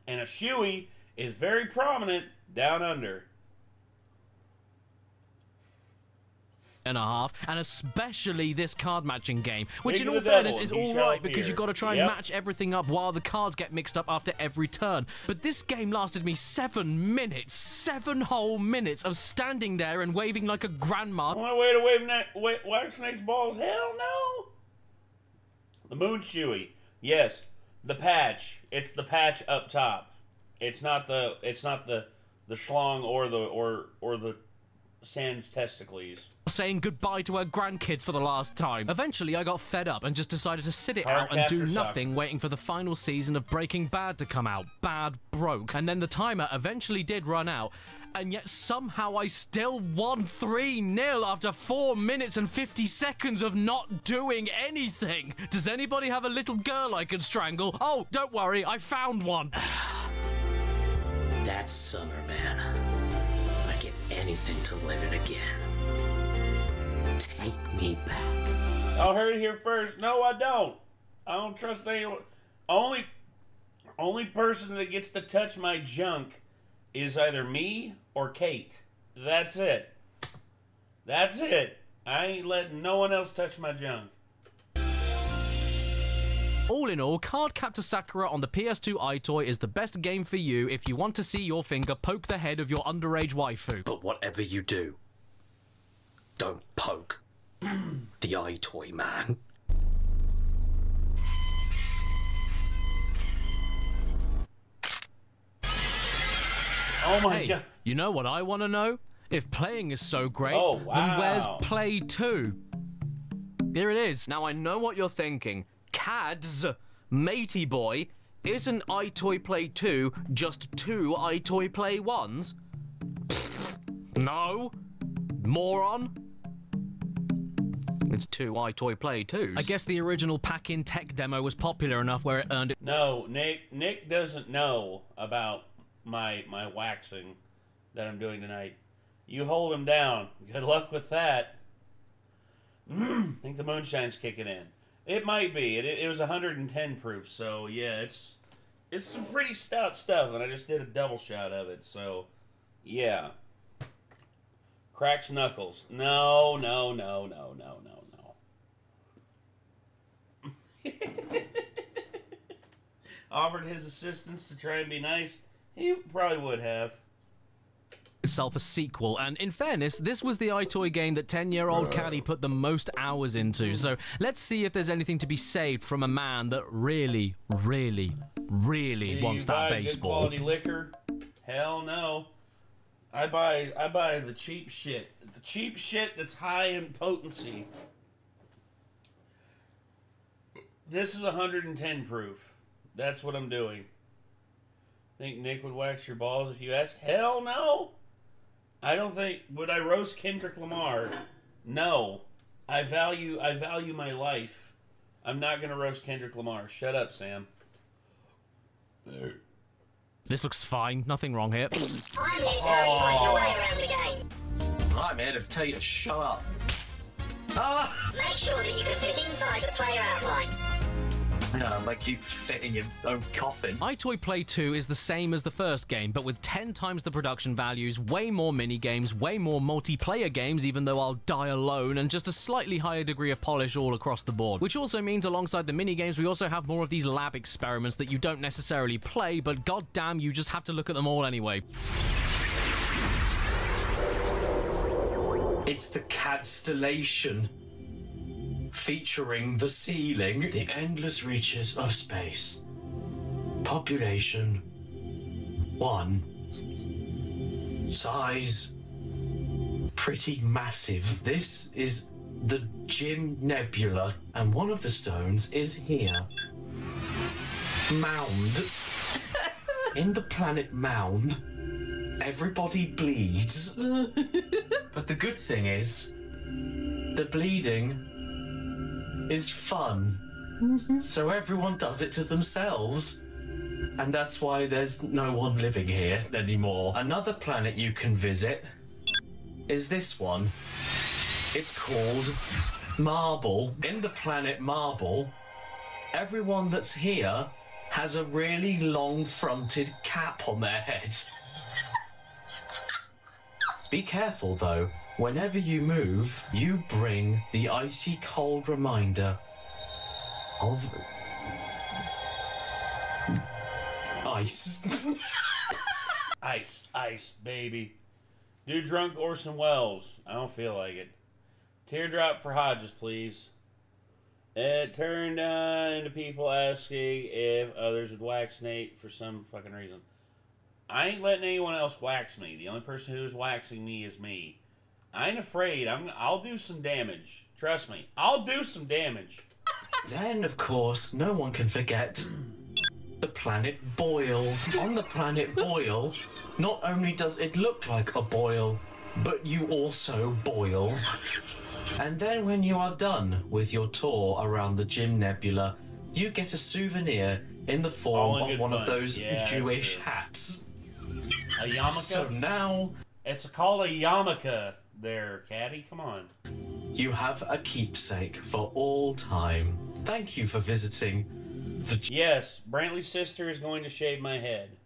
And a shoey is very prominent down under.
And a half, and especially this card matching game, which
Speak
in
of
all
the devil,
fairness is
ye
all
shall
right because
fear.
you've got to try and
Yep.
match everything up while the cards get mixed up after every turn. But this game lasted me 7 minutes, 7 whole minutes of standing there and waving like a grandma.
Only way to wax Snake's balls? Hell no. The moon shoey. Yes, the patch. It's the patch up top. It's not the schlong or the sans testicles.
Saying goodbye to her grandkids for the last time. Eventually, I got fed up and just decided to sit it out and do
Hardcaptor
nothing, waiting for the final season of Breaking Bad to come out. Bad broke. And then the timer eventually did run out, and yet somehow I still won 3-0 after 4 minutes and 50 seconds of not doing anything. Does anybody have a little girl I can strangle? Oh, don't worry, I found one.
That's summer, man. I'd give anything to live it again. Take me back.
I heard it here first. No, I don't. I don't trust anyone. Only person that gets to touch my junk is either me or Kate. That's it. That's it. I ain't letting no one else touch my junk.
All in all, Cardcaptor Sakura on the PS2 iToy is the best game for you if you want to see your finger poke the head of your underage waifu.
But whatever you do, don't poke the iToy man.
Oh my
hey,
god.
You know what I want to know? If playing is so great,
Oh,
then where's
wow.
Play 2? Here it is. Now I know what you're thinking. CADS, Matey Boy, isn't iToy Play 2 just 2 iToy Play 1s? No. Moron. It's 2 iToy Play 2s. I guess the original pack-in tech demo was popular enough where it earned it.
No, Nick doesn't know about my waxing that I'm doing tonight. You hold him down. Good luck with that. I think the moonshine's kicking in. It might be. It was 110 proof, so yeah, it's some pretty stout stuff, and I just did a double shot of it, so yeah. Cracks knuckles. No. Offered his assistance to try and be nice. He probably would have.
Itself a sequel, and in fairness, this was the iToy game that 10-year-old Caddy put the most hours into, so let's see if there's anything to be saved from a man that really wants that baseball.
Good quality liquor? Hell no. I buy the cheap shit. The cheap shit that's high in potency. This is 110 proof. That's what I'm doing. Think Nick would wax your balls if you asked? Hell no! I don't think... Would I roast Kendrick Lamar? No. I value my life. I'm not going to roast Kendrick Lamar. Shut up, Sam.
This looks fine. Nothing wrong here.
I'm here to help you find your way around the game.
I'm here to tell you to shut up.
Make sure that you can fit inside the player outline.
No, make you fit in your own coffin.
iToy Play 2 is the same as the first game, but with 10 times the production values, way more mini-games, way more multiplayer games, even though I'll die alone, and just a slightly higher degree of polish all across the board. Which also means alongside the mini-games, we also have more of these lab experiments that you don't necessarily play, but goddamn, you just have to look at them all anyway.
It's the CADstellation.
featuring the ceiling. The endless reaches of space. Population 1. Size pretty massive. This is the Jim Nebula, and one of the stones is here. Mound. In the planet Mound, everybody bleeds. But the good thing is, the bleeding is fun. So everyone does it to themselves. And that's why there's no one living here anymore. Another planet you can visit is this one. It's called Marble. In the planet Marble, everyone that's here has a really long-fronted cap on their head. Be careful though. Whenever you move, you bring the icy cold reminder of ice.
Ice, baby. Do drunk Orson Welles. I don't feel like it. Teardrop for Hodges, please. It turned into people asking if others would wax Nate for some fucking reason. I ain't letting anyone else wax me. The only person who's waxing me is me. I ain't afraid. I'll do some damage. Trust me. I'll do some damage.
Then, of course, no one can forget the planet Boyle. On the planet Boyle, not only does it look like a boil, but you also boil. And then when you are done with your tour around the Jim Nebula, you get a souvenir in the form of one of those Jewish hats.
A yarmulke?
So now...
It's called a yarmulke there, Caddy. Come on.
You have a keepsake for all time. Thank you for visiting the...
Yes, Brantley's sister is going to shave my head.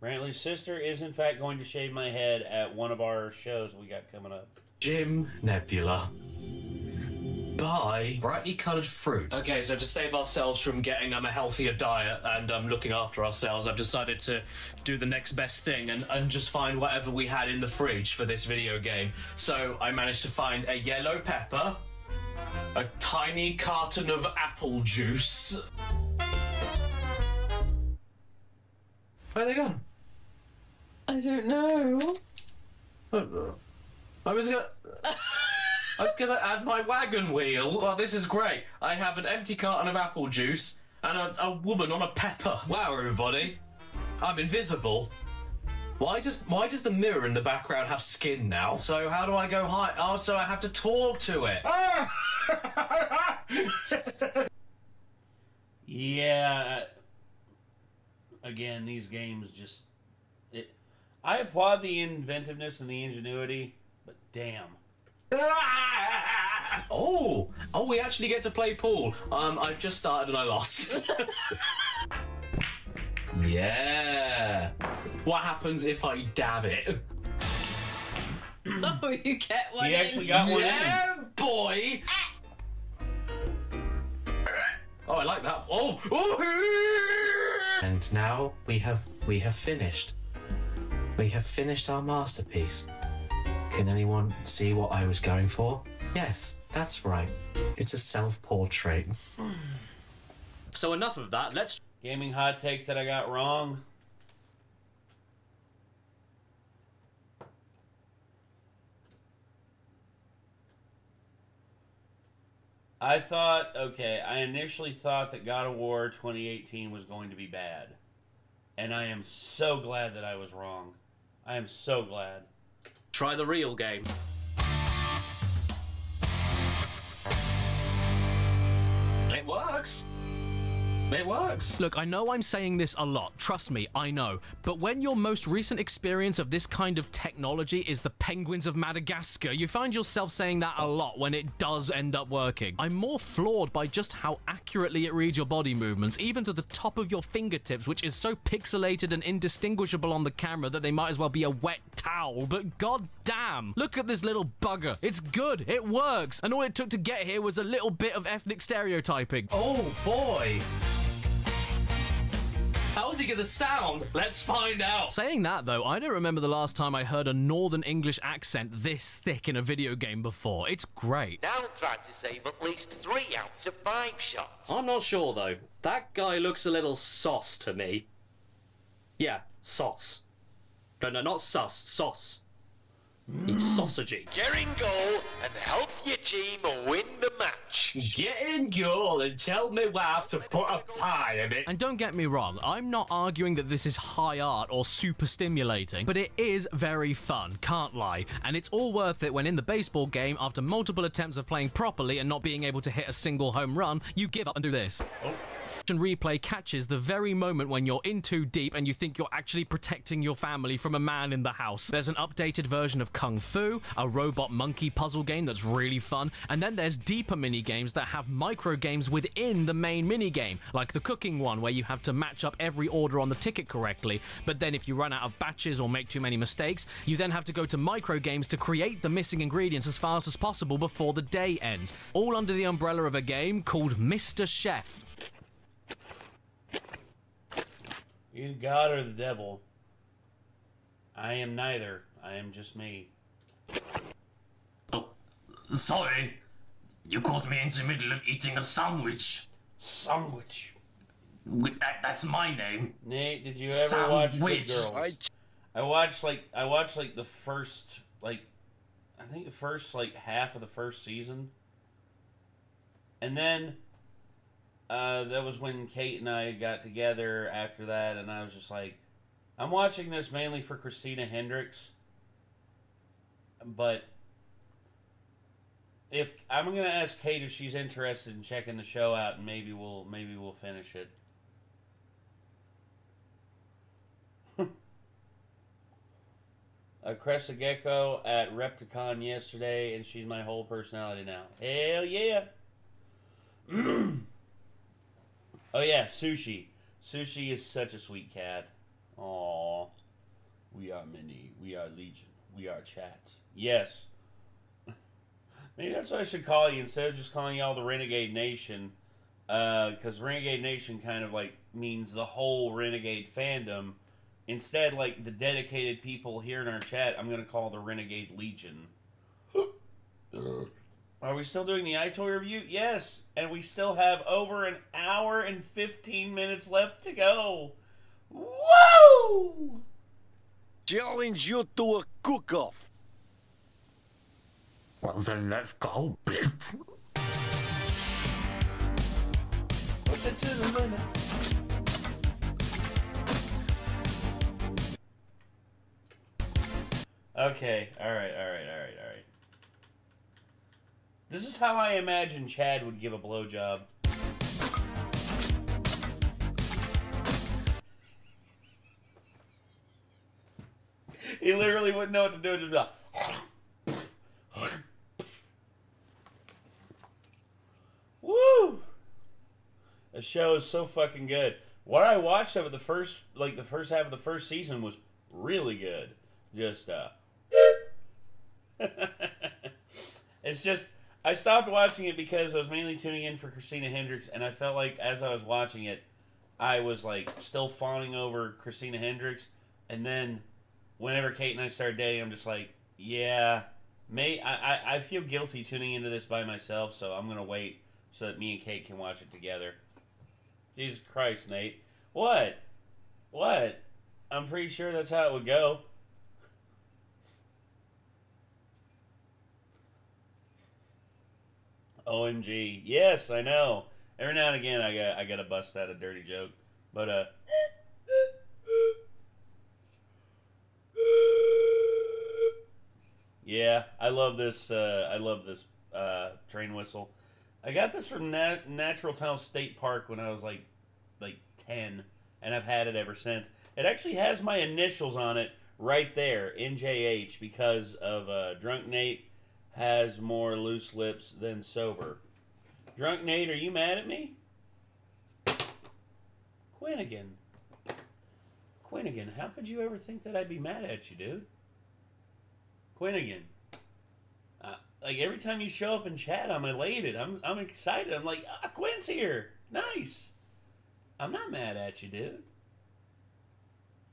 Brantley's sister is, in fact, going to shave my head at one of our shows we got coming up.
Jim Nebula. Buy brightly coloured fruit. Okay, so to save ourselves from getting a healthier diet and looking after ourselves, I've decided to do the next best thing and just find whatever we had in the fridge for this video game. So I managed to find a yellow pepper, a tiny carton of apple juice. Where are they gone?
I don't know.
I was gonna add my wagon wheel. Well, this is great. I have an empty carton of apple juice and a woman on a pepper. Wow, everybody. I'm invisible. Why does the mirror in the background have skin now? So how do I go high? Oh, so I have to talk to it.
Yeah. Again, these games just... I applaud the inventiveness and the ingenuity, but damn.
Oh, we actually get to play pool. I've just started and I lost. Yeah. What happens if I dab it?
Oh, you get one.
He actually got one in.
Yeah, boy. Oh, I like that. Oh. And now we have finished. We have finished our masterpiece. Can anyone see what I was going for? Yes, that's right. It's a self-portrait.
So enough of that, let's...
Gaming hot take that I got wrong. I initially thought that God of War 2018 was going to be bad. And I am so glad that I was wrong. I am so glad.
Try the real game.
It works. It works.
Look, I know I'm saying this a lot, trust me, I know. But when your most recent experience of this kind of technology is the penguins of Madagascar, you find yourself saying that a lot when it does end up working. I'm more floored by just how accurately it reads your body movements, even to the top of your fingertips, which is so pixelated and indistinguishable on the camera that they might as well be a wet towel. But god damn, look at this little bugger. It's good, it works, and all it took to get here was a little bit of ethnic stereotyping.
Oh boy.
How
how's he gonna sound? Let's find out.
Saying that, though, I don't remember the last time I heard a Northern English accent this thick in a video game before. It's great.
Now try to save at least 3 out of 5 shots.
I'm not sure, though. That guy looks a little sauce to me. Yeah, sauce. No, not sus, sauce. It's sausagey.
Get in goal and help your team win the match.
Get in goal and tell me wife to put a pie in it.
And don't get me wrong, I'm not arguing that this is high art or super stimulating, but it is very fun, can't lie. And it's all worth it when in the baseball game, after multiple attempts of playing properly and not being able to hit a single home run, you give up and do this. And replay catches the very moment when you're in too deep and you think you're actually protecting your family from a man in the house. There's an updated version of Kung Fu, a robot monkey puzzle game that's really fun, and then there's deeper mini games that have micro games within the main mini game, like the cooking one where you have to match up every order on the ticket correctly, but then if you run out of batches or make too many mistakes, you then have to go to micro games to create the missing ingredients as fast as possible before the day ends, all under the umbrella of a game called Mr. Chef.
Either God or the devil. I am neither. I am just me.
Oh, sorry. You caught me in the middle of eating a sandwich.
Sandwich.
That's my name.
Nate, did you ever watch Good Girls? I watched like the first I think the first half of the first season. And then that was when Kate and I got together after that, and I was just like, I'm watching this mainly for Christina Hendricks, but if I'm gonna ask Kate if she's interested in checking the show out, and maybe we'll finish it. I crushed a gecko at REACT-A-THON yesterday, and she's my whole personality now. Hell yeah! Oh yeah, Sushi. Sushi is such a sweet cat. Aww. We are many. We are legion. We are chat. Yes. Maybe that's what I should call you instead of just calling y'all the Renegade Nation. Because Renegade Nation kind of means the whole Renegade fandom. Instead, the dedicated people here in our chat, I'm going to call the Renegade Legion. Are we still doing the iToy review? Yes, and we still have over an hour and 15 minutes left to go. Woo!
Challenge you to a cook-off.
Well, then let's go, bitch.
Push it to the limit. Okay, alright. This is how I imagine Chad would give a blowjob. He literally wouldn't know what to do. Just be like, woo! The show is so fucking good. What I watched of it, the first half of the first season was really good. Just, it's just, I stopped watching it because I was mainly tuning in for Christina Hendricks, and I felt like as I was watching it, I was still fawning over Christina Hendricks, and then whenever Kate and I started dating, I'm just like, yeah, I feel guilty tuning into this by myself, so I'm gonna wait so that me and Kate can watch it together. Jesus Christ, Nate. What? I'm pretty sure that's how it would go. OMG. Yes, I know. Every now and again I gotta bust out a dirty joke. But yeah, I love this train whistle. I got this from Natural Tunnel State Park when I was like 10, and I've had it ever since. It actually has my initials on it right there, NJH, because of Drunk Nate has more loose lips than sober. Drunk Nate, are you mad at me? Quinnigan, how could you ever think that I'd be mad at you, dude? Quinnigan. Every time you show up in chat, I'm elated. I'm excited. I'm like, Quinn's here. Nice. I'm not mad at you, dude.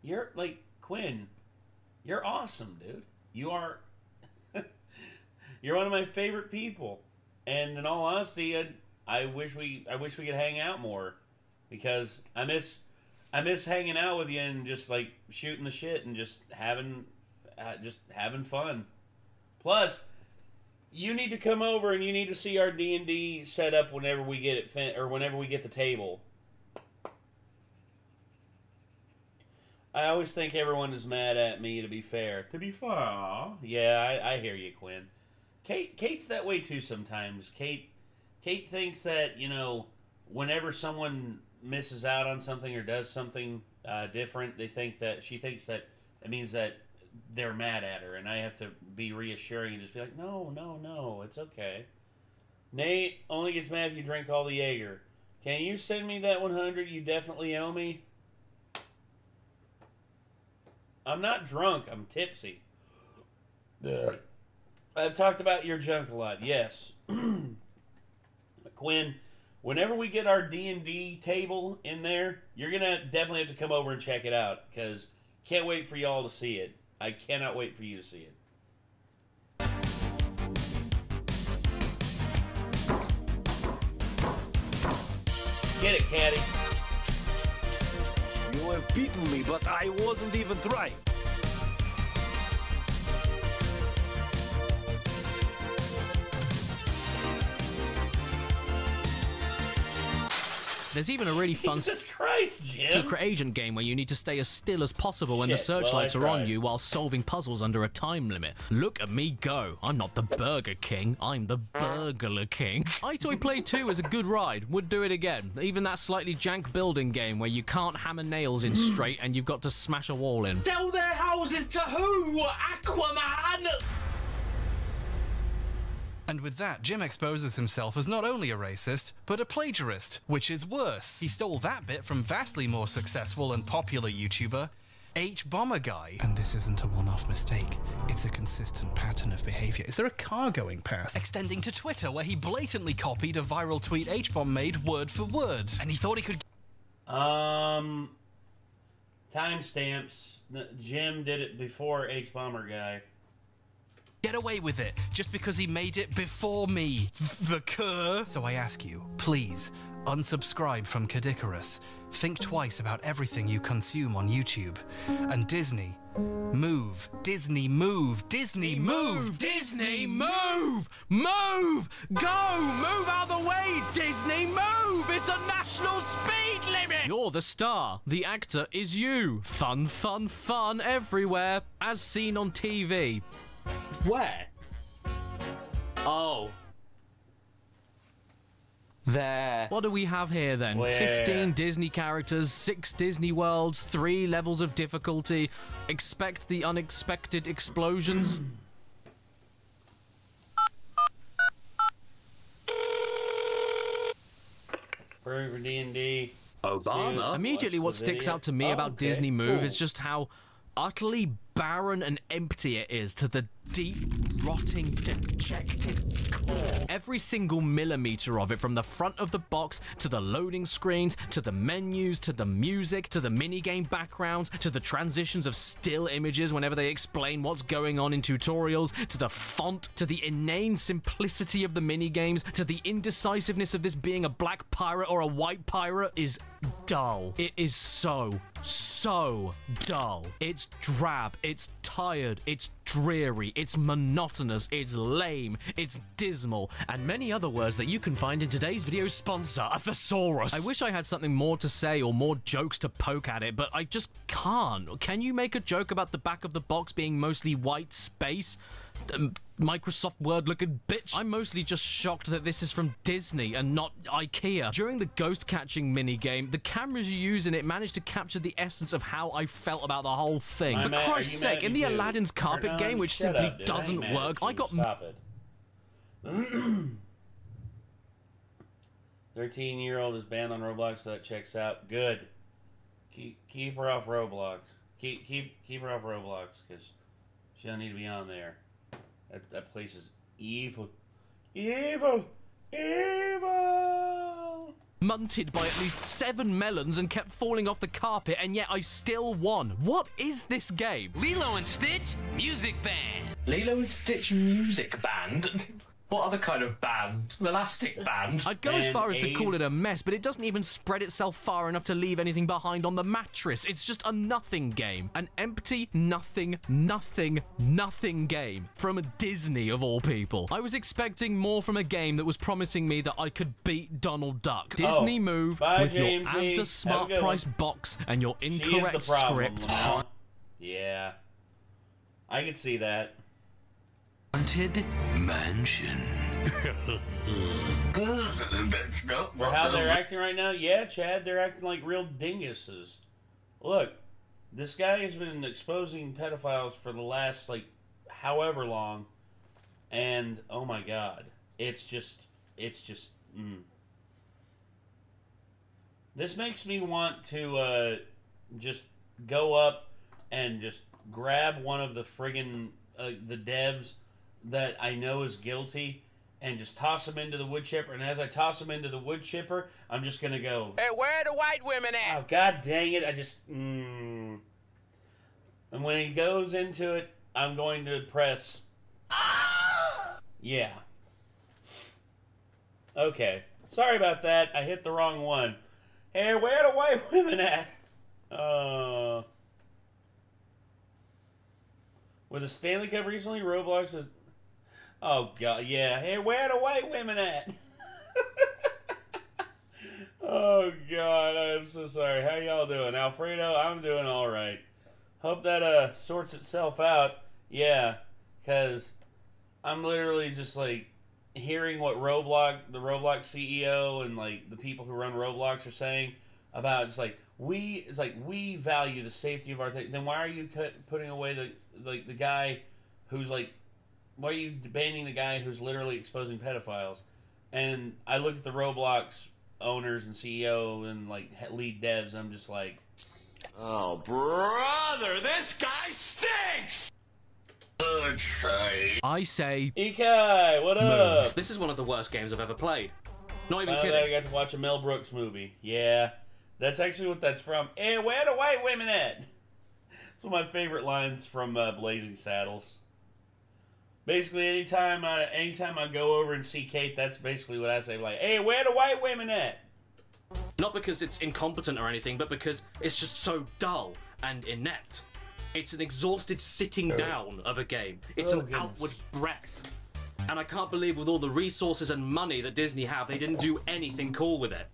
You're, like, Quinn, you're awesome, dude. You are... You're one of my favorite people. And in all honesty, I wish we could hang out more. Because I miss hanging out with you and just, like, shooting the shit and just having fun. Plus, you need to come over and you need to see our D&D set up whenever we get it whenever we get the table. I always think everyone is mad at me, to be fair. To be fair. Yeah, I hear you, Quinn. Kate's that way too sometimes. Kate thinks that, you know, whenever someone misses out on something or does something different, she thinks that it means that they're mad at her, and I have to be reassuring and just be like, no, it's okay. Nate only gets mad if you drink all the Jaeger. Can you send me that 100 you definitely owe me? I'm not drunk, I'm tipsy. I've talked about your junk a lot, yes. Quinn, whenever we get our D&D table in there, you're going to definitely have to come over and check it out, because can't wait for y'all to see it. I cannot wait for you to see it. Get it, Caddy.
You have beaten me, but I wasn't even trying.
There's even a really fun
Jesus Christ, Jim.
secret agent game where you need to stay as still as possible when the searchlights are on you while solving puzzles under a time limit. Look at me go. I'm not the Burger King, I'm the Burglar King. iToy Play 2 is a good ride. Would do it again. Even that slightly jank building game where you can't hammer nails in straight and you've got to smash a wall in.
Sell their houses to who? Aquaman!
And with that, Jim exposes himself as not only a racist, but a plagiarist, which is worse. He stole that bit from vastly more successful and popular YouTuber, H-Bomber Guy. And this isn't a one-off mistake. It's a consistent pattern of behavior. Is there a car going past? Extending to Twitter, where he blatantly copied a viral tweet H-Bomb made word for word. And he thought he could...
Timestamps. Jim did it before H-Bomber Guy.
Get away with it, just because he made it before me. The cur. So I ask you, please, unsubscribe from CADDICARUS. Think twice about everything you consume on YouTube. And Disney, move. Disney, move. Disney, move.
Disney, move! Move! Go! Move out of the way, Disney! Move! It's a national speed limit! You're the star. The actor is you. Fun, fun, fun everywhere, as seen on TV.
Where? Oh. There.
What do we have here then?
Where?
15 Disney characters, 6 Disney worlds, 3 levels of difficulty. Expect the unexpected explosions.
For D&D.
Obama?
Immediately what sticks out to me about Disney Move is just how utterly barren and empty it is to the deep, rotting, dejected core. Every single millimeter of it, from the front of the box to the loading screens, to the menus, to the music, to the minigame backgrounds, to the transitions of still images whenever they explain what's going on in tutorials, to the font, to the inane simplicity of the minigames, to the indecisiveness of this being a black pirate or a white pirate, is dull. It is so dull. It's drab, it's tired, it's dreary, it's monotonous, it's lame, it's dismal, and many other words that you can find in today's video sponsor, a thesaurus. I wish I had something more to say or more jokes to poke at it, but I just can't. Can you make a joke about the back of the box being mostly white space? Microsoft Word looking bitch. I'm mostly just shocked that this is from Disney and not IKEA. During the ghost catching minigame, the cameras you use in it managed to capture the essence of how I felt about the whole thing. For Christ's sake, in the Aladdin's carpet game, which simply doesn't work, I got...
Stop it. 13-year-old is banned on Roblox, so that checks out. Good. Keep her off Roblox. Keep her off Roblox, because she don't need to be on there. That place is evil. Evil! Evil!
munted by at least 7 melons and kept falling off the carpet, and yet I still won. What is this game?
Lilo and Stitch Music Band.
Lilo and Stitch Music Band? What other kind of band? Elastic band?
I'd go as far as to call it a mess, but it doesn't even spread itself far enough to leave anything behind on the mattress. It's just a nothing game. An empty, nothing game from Disney, of all people. I was expecting more from a game that was promising me that I could beat Donald Duck. Disney move with your Asda Smart Price box and your incorrect script.
Yeah. I could see that.
Haunted Mansion.
That's not for how they're acting right now? Yeah, Chad, they're acting like real dinguses. Look, this guy has been exposing pedophiles for the last, like, however long. And, oh my god. It's just, This makes me want to, just go up and just grab one of the friggin', the devs that I know is guilty and just toss him into the wood chipper. And as I toss him into the wood chipper, I'm just going to go,
Hey, where are the white women at?
oh, god dang it. I just, And when he goes into it, I'm going to press, yeah. Okay. Sorry about that. I hit the wrong one. Hey, where are the white women at? With the Stanley Cup recently, Roblox is... Oh, God, yeah. Hey, where are the white women at? Oh, God, I am so sorry. How y'all doing? Alfredo, I'm doing all right. Hope that sorts itself out. Yeah, because I'm literally just, like, hearing what the Roblox CEO and, like, the people who run Roblox are saying about, it's like, we value the safety of our thing. Then why are you putting away the guy who's like, why are you banning the guy who's literally exposing pedophiles? And I look at the Roblox owners and CEO and like lead devs, I'm just like,
oh brother, this guy stinks.
I say,
Ikai, what up?
Move. This is one of the worst games I've ever played. Not even kidding.
I got to watch a Mel Brooks movie. Yeah, that's actually what that's from. Hey, where are the white women at? It's one of my favorite lines from Blazing Saddles. Basically, anytime I go over and see Kate, that's basically what I say. Like, hey, where are the white women at?
Not because it's incompetent or anything, but because it's just so dull and inept. It's an exhausted sitting down of a game. It's an outward breath. And I can't believe with all the resources and money that Disney have, they didn't do anything cool with it.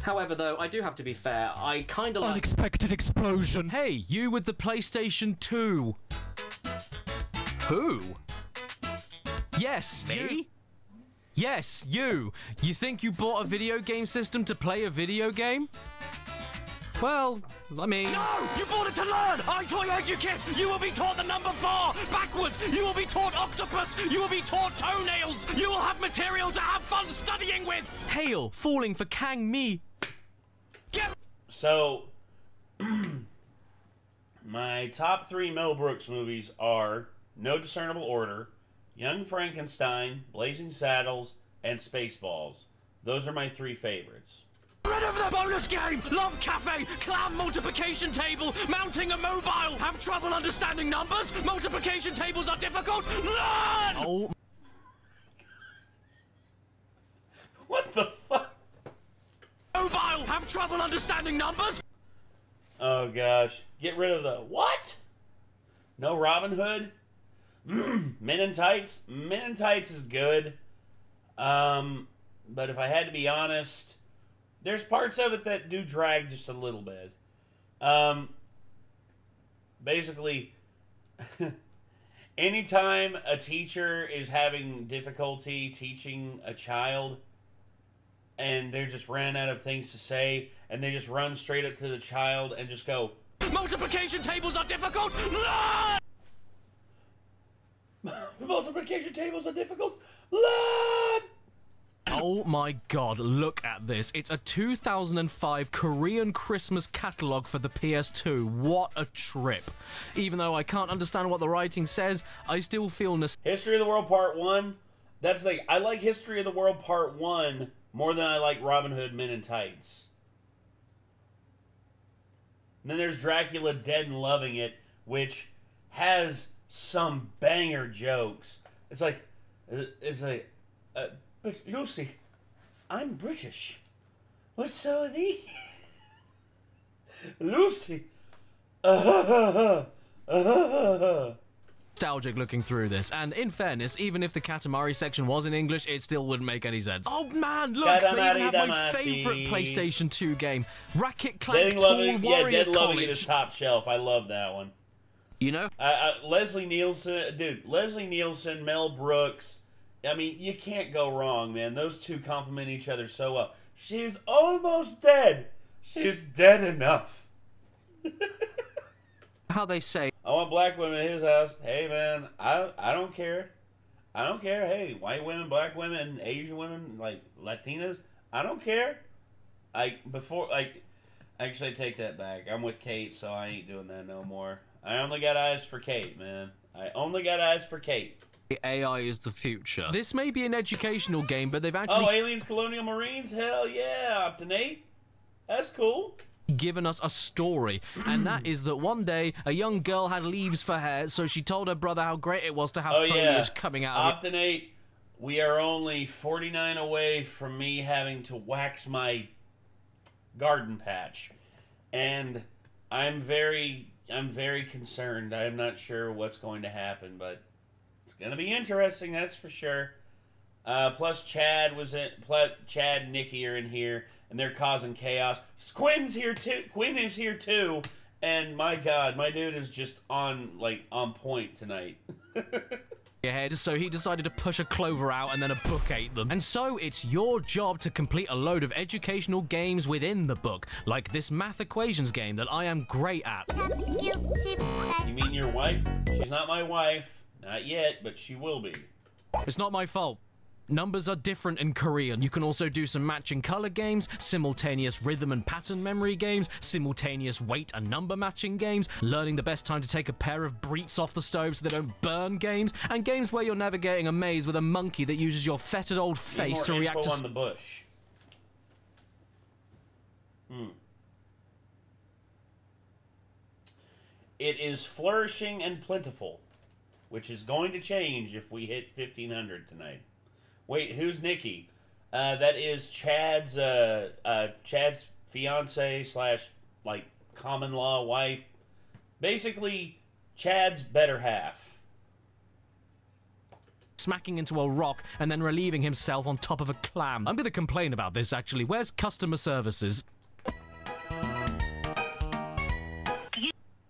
However, though, I do have to be fair. I kind of like...
Unexpected explosion. Hey, you with the PlayStation 2. Who? Yes,
Me?
you. Yes, you. You think you bought a video game system to play a video game? Well, I mean...
No! You bought it to learn! I toy educate! You will be taught the number 4! Backwards! You will be taught octopus! You will be taught toenails! You will have material to have fun studying with!
Hail, falling for Kang Me.
So, my top 3 Mel Brooks movies are No Discernible Order, Young Frankenstein, Blazing Saddles, and Spaceballs. Those are my 3 favorites.
Rid of the bonus game! Love cafe! Clam multiplication table! Mounting a mobile! Have trouble understanding numbers? Multiplication tables are difficult? Learn!
Oh.
What the fuck?
Mobile! Have trouble understanding numbers?
Oh gosh. Get rid of the what? No Robin Hood? Men in Tights? Men in Tights is good. But if I had to be honest, there's parts of it that do drag just a little bit. Basically, anytime a teacher is having difficulty teaching a child and they're just ran out of things to say and they just run straight up to the child and just go,
multiplication tables are difficult! Learn!
Multiplication tables are difficult? Learn!
Oh my god, look at this. It's a 2005 Korean Christmas catalogue for the PS2. What a trip. Even though I can't understand what the writing says, I still feel
History of the World Part 1. That's like, I like History of the World Part 1 more than I like Robin Hood Men in Tights. And then there's Dracula Dead and Loving It, which has some banger jokes. It's like, but Lucy, I'm British. Well, so are thee. Lucy.
Nostalgic looking through this, and in fairness, even if the Katamari section was in English, it still wouldn't make any sense. Oh man, look, they even have my favourite PlayStation 2 game, Racket Clank Tall Warrior
Dead Loving It is top shelf. I love that one.
You know?
Leslie Nielsen, dude, Leslie Nielsen, Mel Brooks, I mean, you can't go wrong, man. Those two complement each other so well. She's almost dead. She's dead enough.
How they say,
I want black women in his house. Hey, man, I don't care. I don't care. Hey, white women, black women, Asian women, like Latinas, I don't care. Actually, I take that back. I'm with Kate, so I ain't doing that no more. I only got eyes for Kate, man. I only got eyes for Kate.
AI is the future. This may be an educational game, but they've actually...
Oh, Aliens, Colonial Marines? Hell yeah, Optinate. That's cool.
Given us a story, and that is that one day a young girl had leaves for hair, so she told her brother how great it was to have foliage coming out of it.
Optinate, we are only 49 away from me having to wax my garden patch, and I'm very concerned. I'm not sure what's going to happen, but it's going to be interesting, that's for sure. Plus Chad and Nikki are in here, and they're causing chaos. Quinn's here too. Quinn is here too, and my God, my dude is just on point tonight.
Ahead, so he decided to push a clover out and then a book ate them. And so it's your job to complete a load of educational games within the book, like this math equations game that I am great at.
You mean your wife? She's not my wife. Not yet, but she will be.
It's not my fault. Numbers are different in Korean. You can also do some matching color games, simultaneous rhythm and pattern memory games, simultaneous weight and number matching games, learning the best time to take a pair of breets off the stove so they don't burn games, and games where you're navigating a maze with a monkey that uses your fetid old face to react to...
on the bush. It is flourishing and plentiful, which is going to change if we hit 1,500 tonight. Wait, who's Nikki? That is Chad's fiance / common law wife. Basically, Chad's better half.
Smacking into a rock and then relieving himself on top of a clam. I'm gonna complain about this, actually. Where's customer services?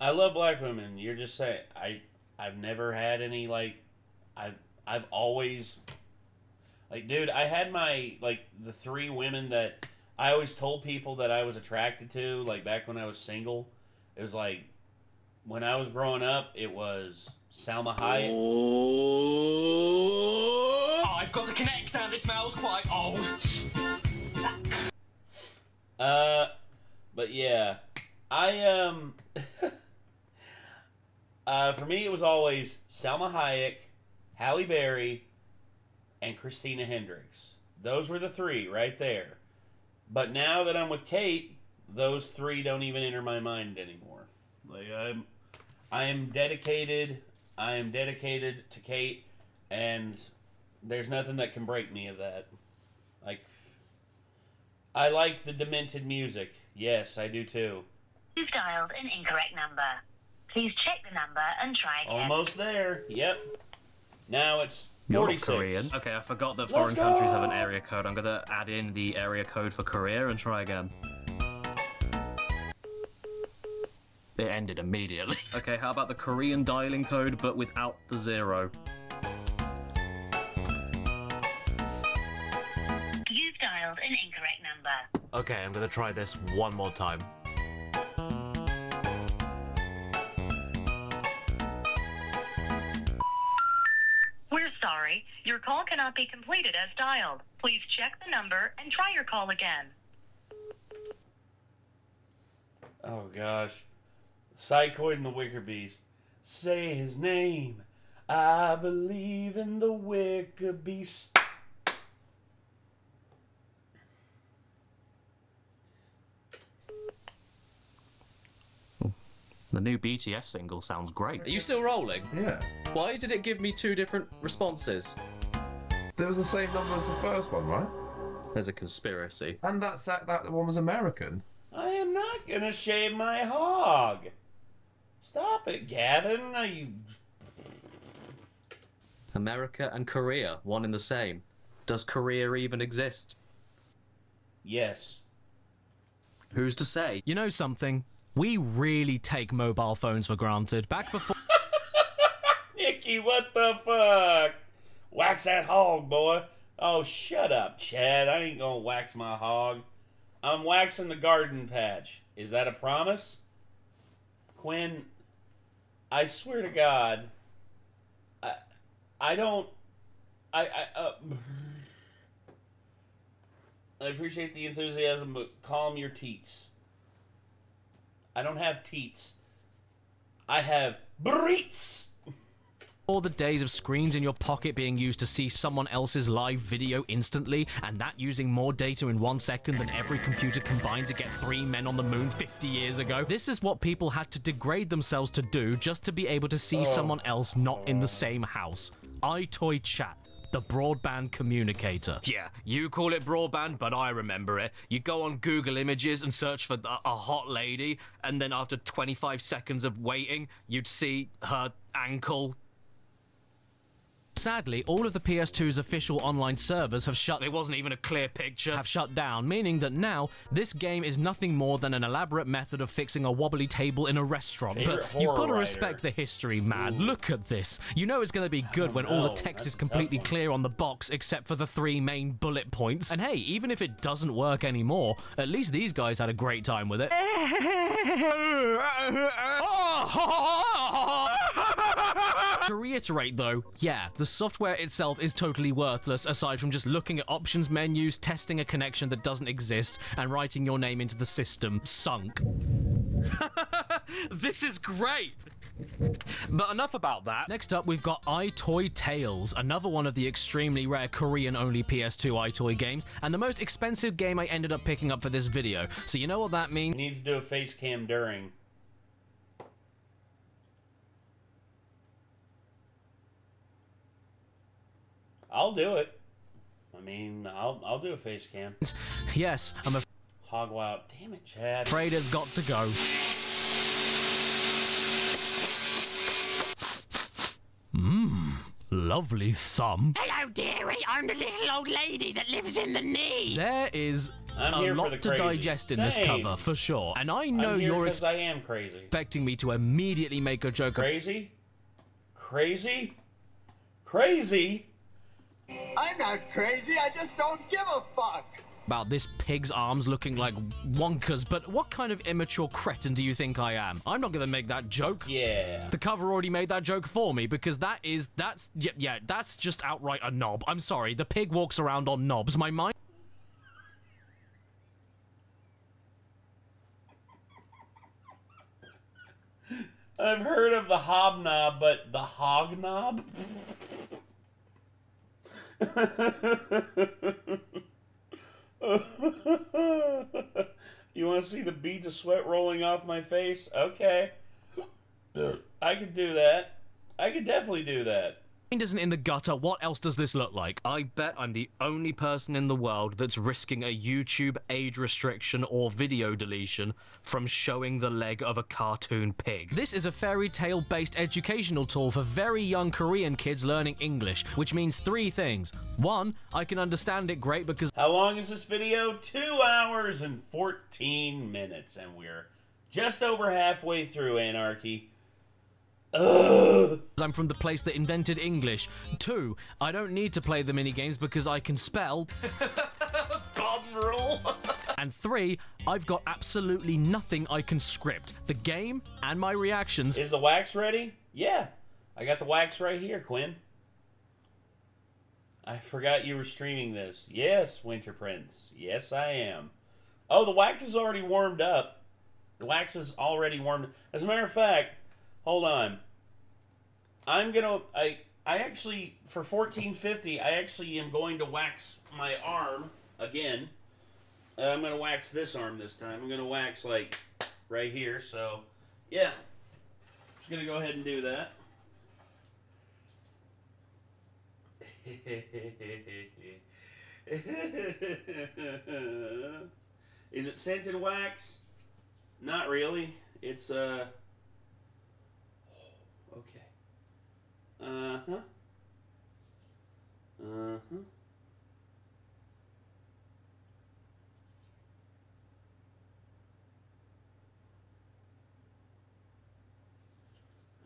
I love black women. You're just saying. I've never had any, I've always... dude, I had my, the 3 women that I always told people that I was attracted to, back when I was single. It was, when I was growing up, it was Salma Hayek.
Oh, I've got to connect, and it smells quite old.
But yeah, for me, it was always Salma Hayek, Halle Berry, and Christina Hendricks. Those were the 3 right there. But now that I'm with Kate, those 3 don't even enter my mind anymore. I am dedicated. I am dedicated to Kate, and there's nothing that can break me of that. I like the demented music. Yes, I do too.
You've dialed an incorrect number. Please check the number and try again.
Almost there. Yep. Now it's...
You're
46.
Korean. Okay, I forgot that foreign countries have an area code. I'm gonna add in the area code for Korea and try again. It ended immediately. Okay, how about the Korean dialing code, but without the 0?
You've dialed an incorrect number.
Okay, I'm gonna try this one more time.
We're sorry. Your call cannot be completed as dialed. Please check the number and try your call again.
Oh, gosh. Psychoid and the Wicker Beast. Say his name. I believe in the wicked beast.
The new BTS single sounds great.
Are you still rolling?
Yeah.
Why did it give me 2 different responses?
There was the same number as the first one, right?
There's a conspiracy.
And that one was American.
I am not gonna shave my hog. Stop it, Gavin. Are you...
America and Korea, one and the same. Does Korea even exist?
Yes.
Who's to say?
You know something? We really take mobile phones for granted. Back before...
Nicky, what the fuck? Wax that hog, boy. Oh, shut up, Chad. I ain't gonna wax my hog. I'm waxing the garden patch. Is that a promise? Quinn, I swear to God, I appreciate the enthusiasm, but calm your teats. I don't have teats. I have breets.
All the days of screens in your pocket being used to see someone else's live video instantly, and that using more data in 1 second than every computer combined to get 3 men on the moon 50 years ago. This is what people had to degrade themselves to do just to be able to see someone else not in the same house. iToy Chat. The broadband communicator. Yeah, you call it broadband, but I remember it. You go on Google Images and search for a hot lady, and then after 25 seconds of waiting, you'd see her ankle. Sadly, all of the PS2's official online servers have shut. It wasn't even a clear picture. Have shut down, meaning that now this game is nothing more than an elaborate method of fixing a wobbly table in a restaurant. But you've got to respect the history, man. Ooh. Look at this. You know it's going to be good when all the text is completely clear on the box, except for the 3 main bullet points. And hey, even if it doesn't work anymore, at least these guys had a great time with it. To reiterate though, yeah, the software itself is totally worthless aside from just looking at options menus, testing a connection that doesn't exist, and writing your name into the system. Sunk. This is great! But enough about that. Next up, we've got iToy Tales, another one of the extremely rare Korean-only PS2 iToy games, and the most expensive game I ended up picking up for this video. So you know what that means?
You need to do a face cam during. I'll do it. I mean, I'll do a face cam.
Yes, I'm a
hog wild. Damn it, Chad.
Afraid it's got to go. Lovely thumb.
Hello, dearie. I'm the little old lady that lives in the knee.
There is a lot to digest in this cover, for sure. And I know you're
I am crazy.
Expecting me to immediately make a joke.
Crazy? Crazy? Crazy?
I'm not crazy, I just don't give a fuck!
About this pig's arms looking like Wonka's, but what kind of immature cretin do you think I am? I'm not gonna make that joke.
Yeah.
The cover already made that joke for me, because that's just outright a knob. I'm sorry, the pig walks around on knobs. My mind...
I've heard of the hobnob, but the hognob? You want to see the beads of sweat rolling off my face? Okay. I could do that. I could definitely do that.
Isn't in the gutter. What else does this look like? I bet I'm the only person in the world that's risking a YouTube age restriction or video deletion from showing the leg of a cartoon pig. This is a fairy tale based educational tool for very young Korean kids learning English, which means 3 things. 1, I can understand it great because...
How long is this video? 2 hours and 14 minutes, and we're just over halfway through, Anarchy. Ugh.
I'm from the place that invented English. 2, I don't need to play the minigames because I can spell.
Bomb rule.
And 3, I've got absolutely nothing I can script. The game and my reactions.
Is the wax ready? Yeah. I got the wax right here, Quinn. I forgot you were streaming this. Yes, Winter Prince. Yes, I am. Oh, the wax is already warmed up. The wax is already warmed. As a matter of fact, hold on. I'm gonna I actually for $14.50 I actually am going to wax my arm again. I'm gonna wax this arm this time. I'm gonna wax like right here. So yeah, just gonna go ahead and do that. Is it scented wax? Not really. It's okay. Uh-huh. Uh-huh.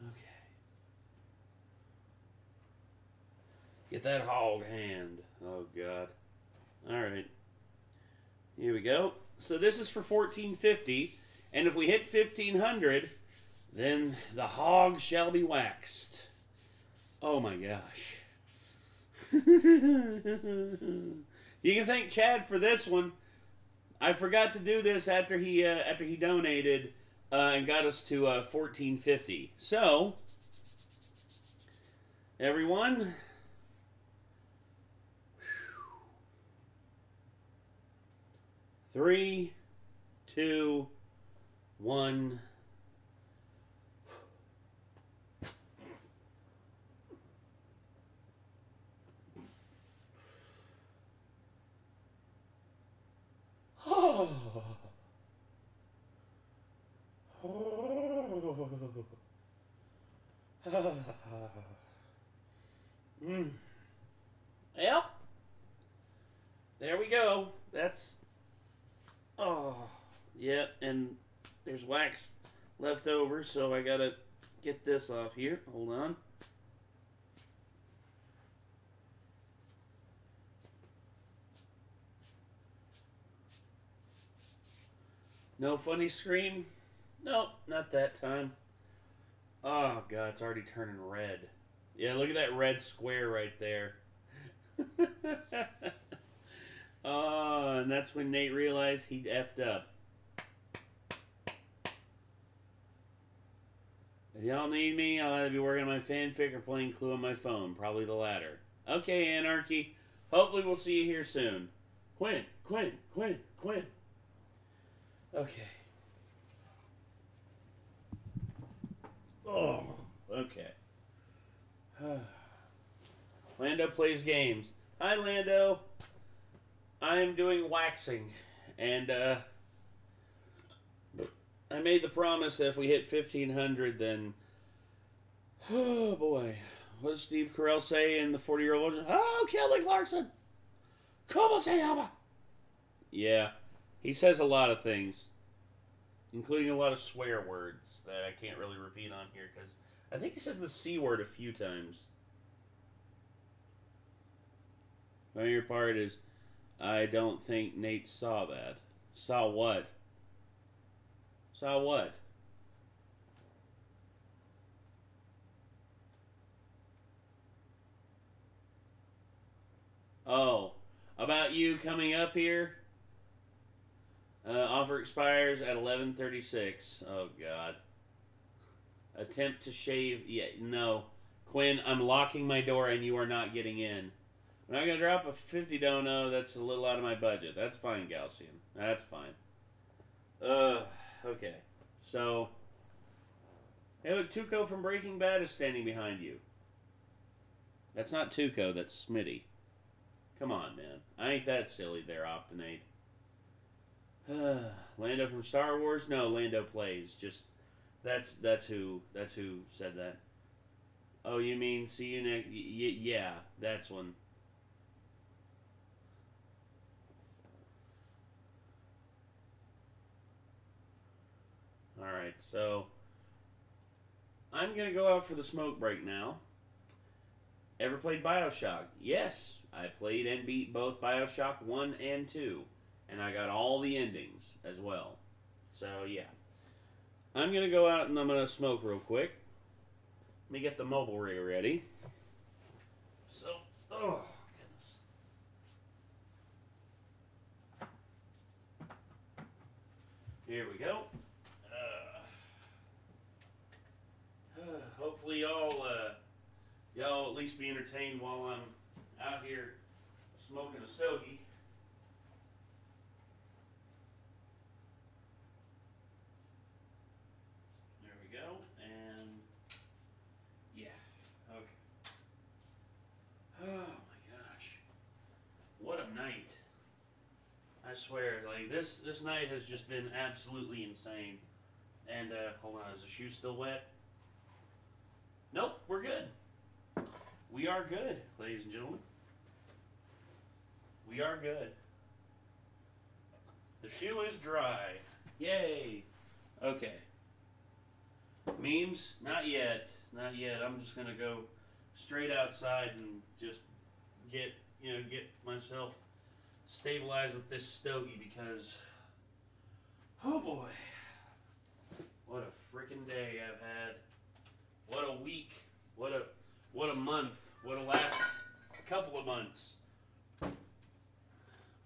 Okay. Get that hog hand. Oh God. All right. Here we go. So this is for $14.50, and if we hit 1,500, then the hog shall be waxed. Oh my gosh. You can thank Chad for this one. I forgot to do this after he donated and got us to $14.50. So everyone, 3, 2, 1. Oh. Well, there we go. That's... Oh, yeah, and there's wax left over, so I gotta get this off here. Hold on. No funny scream? Nope, not that time. Oh, God, it's already turning red. Yeah, look at that red square right there. Oh, and that's when Nate realized he'd effed up. If y'all need me, I'll either be working on my fanfic or playing Clue on my phone. Probably the latter. Okay, Anarchy. Hopefully we'll see you here soon. Quinn. Okay. Oh, okay. Lando plays games. Hi, Lando. I am doing waxing, and I made the promise that if we hit 1,500, then oh boy, what does Steve Carell say in the 40-year-old version? Oh, Kelly Clarkson, como se llama? Yeah, he says a lot of things, including a lot of swear words that I can't really repeat on here because I think he says the C word a few times. My favorite part is, I don't think Nate saw that. Saw what? Saw what? Oh, about you coming up here? Offer expires at 11:36. Oh, God. Attempt to shave. Yeah, no. Quinn, I'm locking my door and you are not getting in. I'm not going to drop a 50 dono. That's a little out of my budget. That's fine, Galcian. That's fine. Okay. So, hey, look, Tuco from Breaking Bad is standing behind you. That's not Tuco, that's Smitty. Come on, man. I ain't that silly there, Optinate. Lando from Star Wars? No, Lando plays. Just, that's who said that. Oh, you mean see you next... Yeah, that's one. Alright, so I'm going to go out for the smoke break now. Ever played Bioshock? Yes, I played and beat both Bioshock 1 and 2. And I got all the endings as well. So, yeah. I'm going to go out and I'm going to smoke real quick. Let me get the mobile rig ready. So, oh, goodness. Here we go. Hopefully y'all y'all at least be entertained while I'm out here smoking a stogie. There we go, and yeah, okay. Oh my gosh, what a night! I swear, like this night has just been absolutely insane. And hold on, is the shoe still wet? Nope, we're good. We are good, ladies and gentlemen. We are good. The shoe is dry. Yay. Okay. Memes? Not yet. Not yet. I'm just gonna go straight outside and just get myself stabilized with this stogie because, oh boy, what a freaking day I've had. What a week. What a month. What a last couple of months.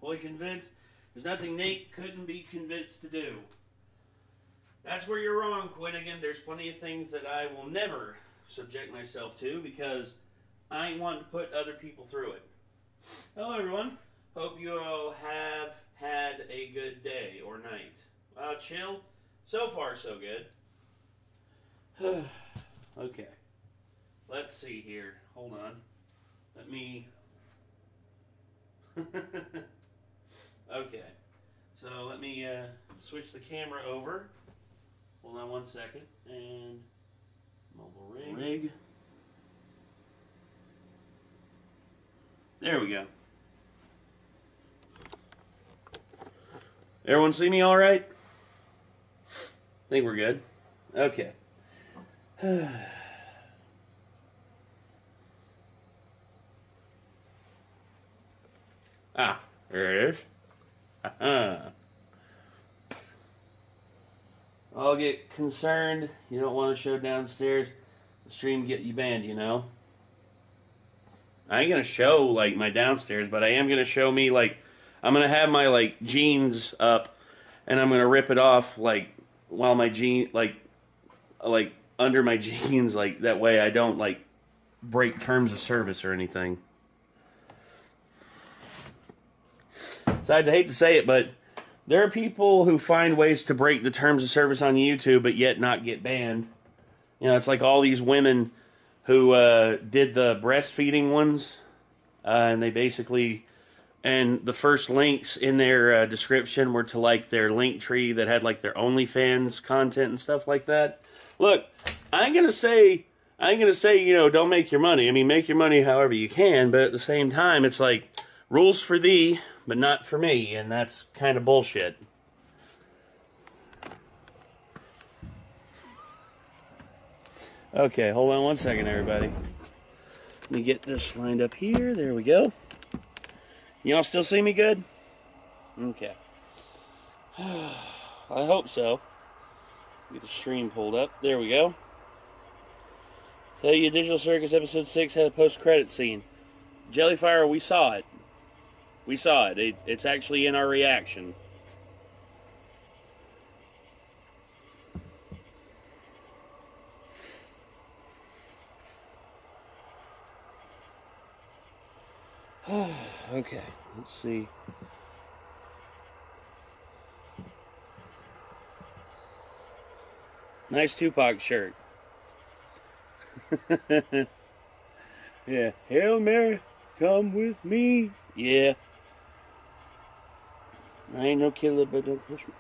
Fully convinced there's nothing Nate couldn't be convinced to do. That's where you're wrong, Quinnigan. There's plenty of things that I will never subject myself to because I ain't wanting to put other people through it. Hello, everyone. Hope you all have had a good day or night. Chill. So far, so good. Okay. Let's see here. Hold on. Let me... Okay. So let me switch the camera over. Hold on one second. And mobile rig. There we go. Everyone see me all right? I think we're good. Okay. Ah, there it is. I'll get concerned. You don't want to show downstairs. The stream get you banned, you know. I ain't gonna show like my downstairs, but I am gonna show me like I'm gonna have my like jeans up, and I'm gonna rip it off like while my jean like under my jeans, like that way I don't like break terms of service or anything. Besides, I hate to say it, but there are people who find ways to break the terms of service on YouTube, but yet not get banned. You know, it's like all these women who did the breastfeeding ones, and they basically, and the first links in their description were to like their link tree that had like their OnlyFans content and stuff like that. Look, I ain't gonna say, you know, don't make your money. I mean, make your money however you can, but at the same time, it's like rules for thee, but not for me, and that's kind of bullshit. Okay, hold on one second, everybody. Let me get this lined up here. There we go. Y'all still see me good? Okay. I hope so. Get the stream pulled up. There we go. Tell you, Digital Circus Episode 6 had a post-credit scene. Jellyfire, we saw it. We saw it. It's actually in our reaction. Okay, let's see. Nice Tupac shirt. Yeah. Hail Mary, come with me. Yeah. I ain't no killer, but don't push me.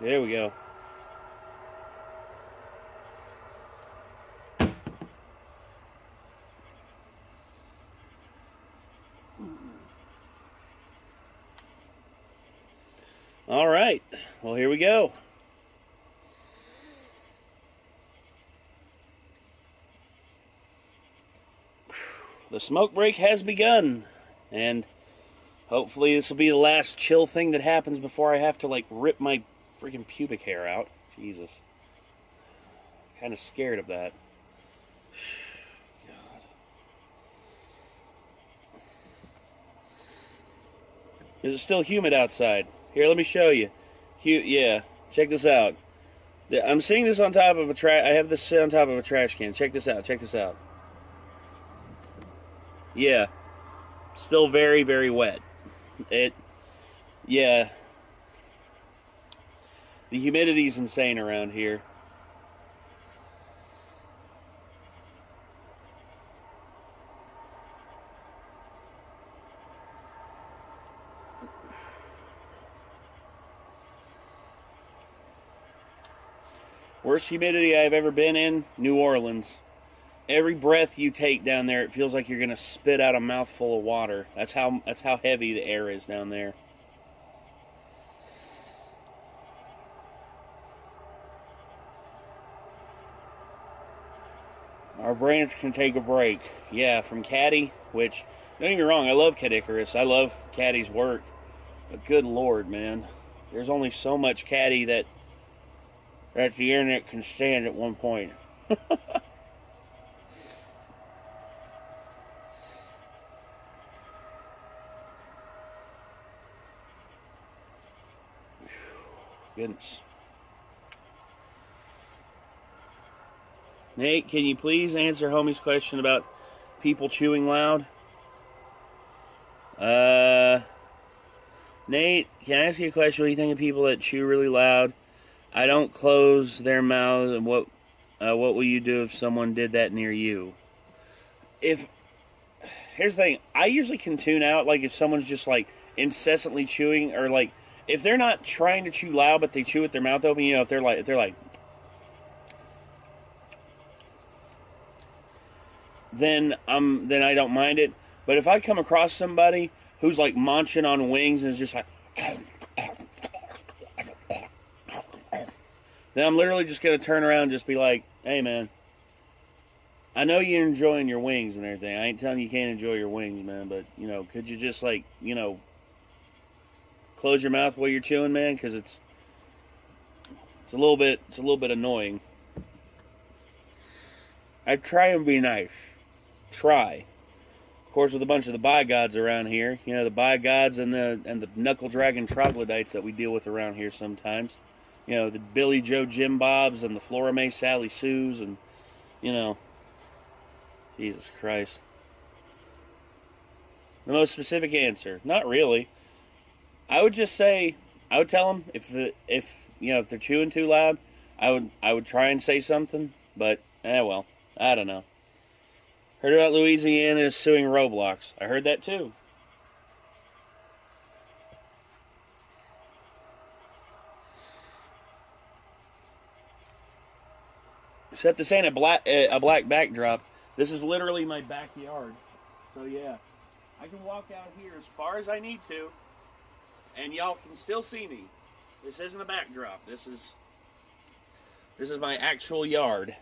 There we go. All right. Well, here we go. The smoke break has begun, and hopefully this will be the last chill thing that happens before I have to, like, rip my freaking pubic hair out. Jesus. Kind of scared of that. God. Is it still humid outside? Here, let me show you. Yeah, check this out. I'm seeing this on top of a I have this on top of a trash can. Check this out. Check this out. Yeah, still very, very wet. Yeah. The humidity's insane around here. Worst humidity I've ever been in, New Orleans. Every breath you take down there, it feels like you're gonna spit out a mouthful of water. That's how heavy the air is down there. Our brains can take a break. Yeah, from Caddy, which, don't get me wrong, I love CADDICARUS. I love Caddy's work. But good Lord, man. There's only so much Caddy that the internet can stand at one point. Goodness. Nate, can you please answer homie's question about people chewing loud? Nate, can I ask you a question? What do you think of people that chew really loud? I don't close their mouths. And what will you do if someone did that near you? Here's the thing. I usually can tune out, like, if someone's just, like, incessantly chewing, or, like, if they're not trying to chew loud, but they chew with their mouth open, you know, if they're like, then I don't mind it. But if I come across somebody who's, like, munching on wings and is just like, then I'm literally just going to turn around and just be like, hey, man, I know you're enjoying your wings and everything. I ain't telling you can't enjoy your wings, man, but, you know, could you just, like, you know, close your mouth while you're chewing, man? Because it's a little bit annoying. I try and be nice. Try. Of course, with a bunch of the bi-gods around here, you know, the bi-gods and the knuckle-dragging troglodytes that we deal with around here sometimes. You know, the Billy Joe Jim Bobs and the Flora May Sally Sues and, you know, Jesus Christ. The most specific answer, not really. I would just say, I would tell them if you know, if they're chewing too loud, I would try and say something, but well, I don't know. Heard about Louisiana suing Roblox. I heard that too. Except this ain't a black backdrop. This is literally my backyard. So yeah, I can walk out here as far as I need to, and y'all can still see me. This isn't a backdrop. This is my actual yard.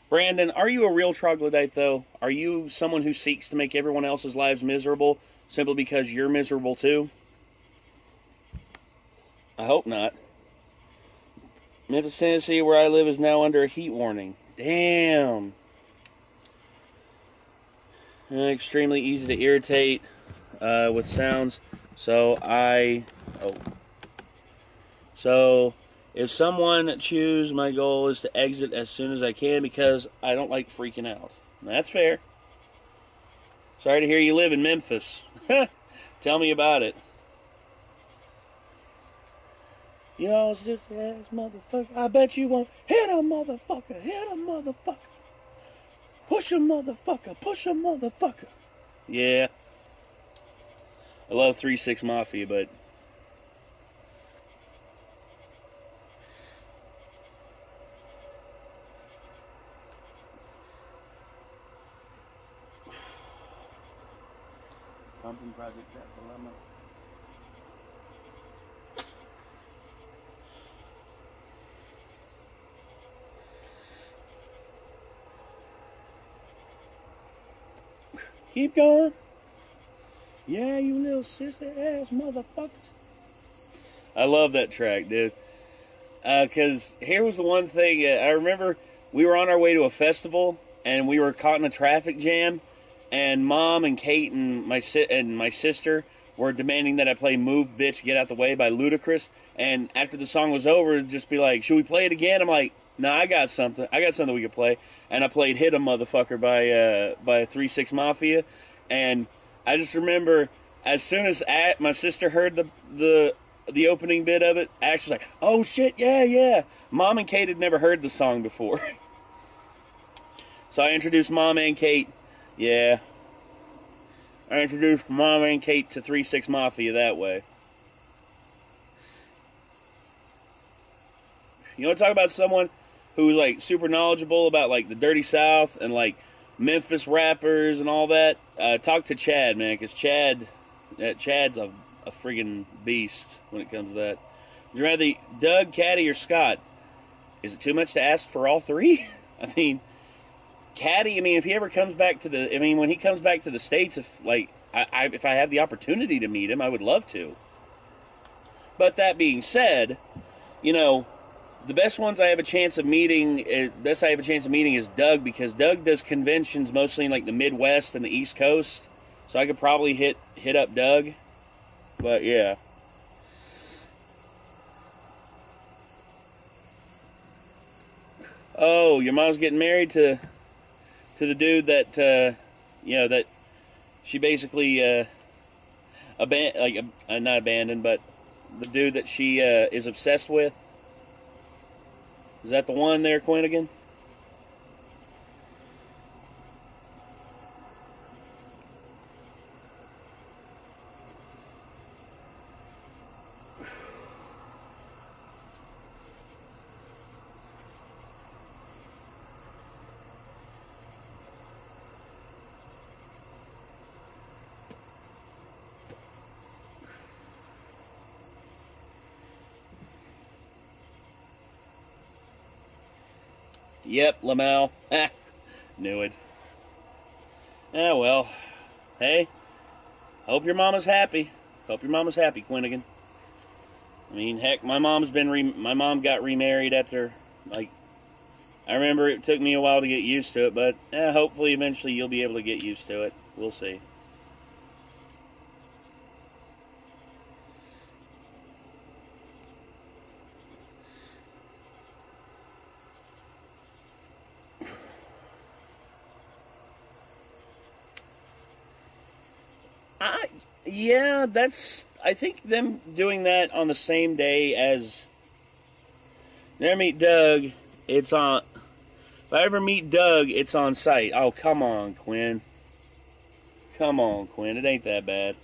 Brandon, are you a real troglodyte, though? Are you someone who seeks to make everyone else's lives miserable simply because you're miserable, too? I hope not. Memphis, Tennessee, where I live, is now under a heat warning. Damn. Extremely easy to irritate with sounds. So if someone chews, my goal is to exit as soon as I can because I don't like freaking out. That's fair. Sorry to hear you live in Memphis. Tell me about it. Y'all just ass motherfucker. I bet you won't hit a motherfucker. Hit a motherfucker. Push a motherfucker. Push a motherfucker. Yeah. I love 3-6 Mafia, but Keep going. Yeah, you little sister ass motherfuckers. I love that track, dude. Because here was the one thing, I remember we were on our way to a festival, and we were caught in a traffic jam, and Mom and Kate and my sister were demanding that I play Move Bitch Get Out the Way by Ludacris, and after the song was over, it'd just be like, should we play it again? I'm like, no, I got something we could play, and I played Hit 'Em Motherfucker by 3-6 Mafia, and I just remember, as soon as my sister heard the opening bit of it, Ash was like, oh shit, yeah. Mom and Kate had never heard the song before. So I introduced Mom and Kate. Yeah. I introduced Mom and Kate to 3-6 Mafia that way. You want to talk about someone who's like super knowledgeable about like the Dirty South and like Memphis rappers and all that? Talk to Chad, man, because Chad's a friggin' beast when it comes to that. Would you rather Doug, Caddy, or Scott? Is it too much to ask for all three? I mean, Caddy, if he ever comes back to when he comes back to the States, if I have the opportunity to meet him, I would love to. But that being said, the best ones I have a chance of meeting, is Doug, because Doug does conventions mostly in like the Midwest and the East Coast, so I could probably hit up Doug. But yeah. Oh, your mom's getting married to the dude that that she basically not abandoned, but the dude that she is obsessed with. Is that the one there, Quinnigan? Yep, Lamau. Knew it. Ah, well. Hey, hope your mama's happy. Hope your mama's happy, Quinnigan. Heck, my mom got remarried after, I remember it took me a while to get used to it, but hopefully eventually you'll be able to get used to it. We'll see. Yeah, I think them doing that on the same day as Never Meet Doug, it's on, if I ever meet Doug, it's on site. Oh, come on, Quinn. Come on, Quinn, it ain't that bad.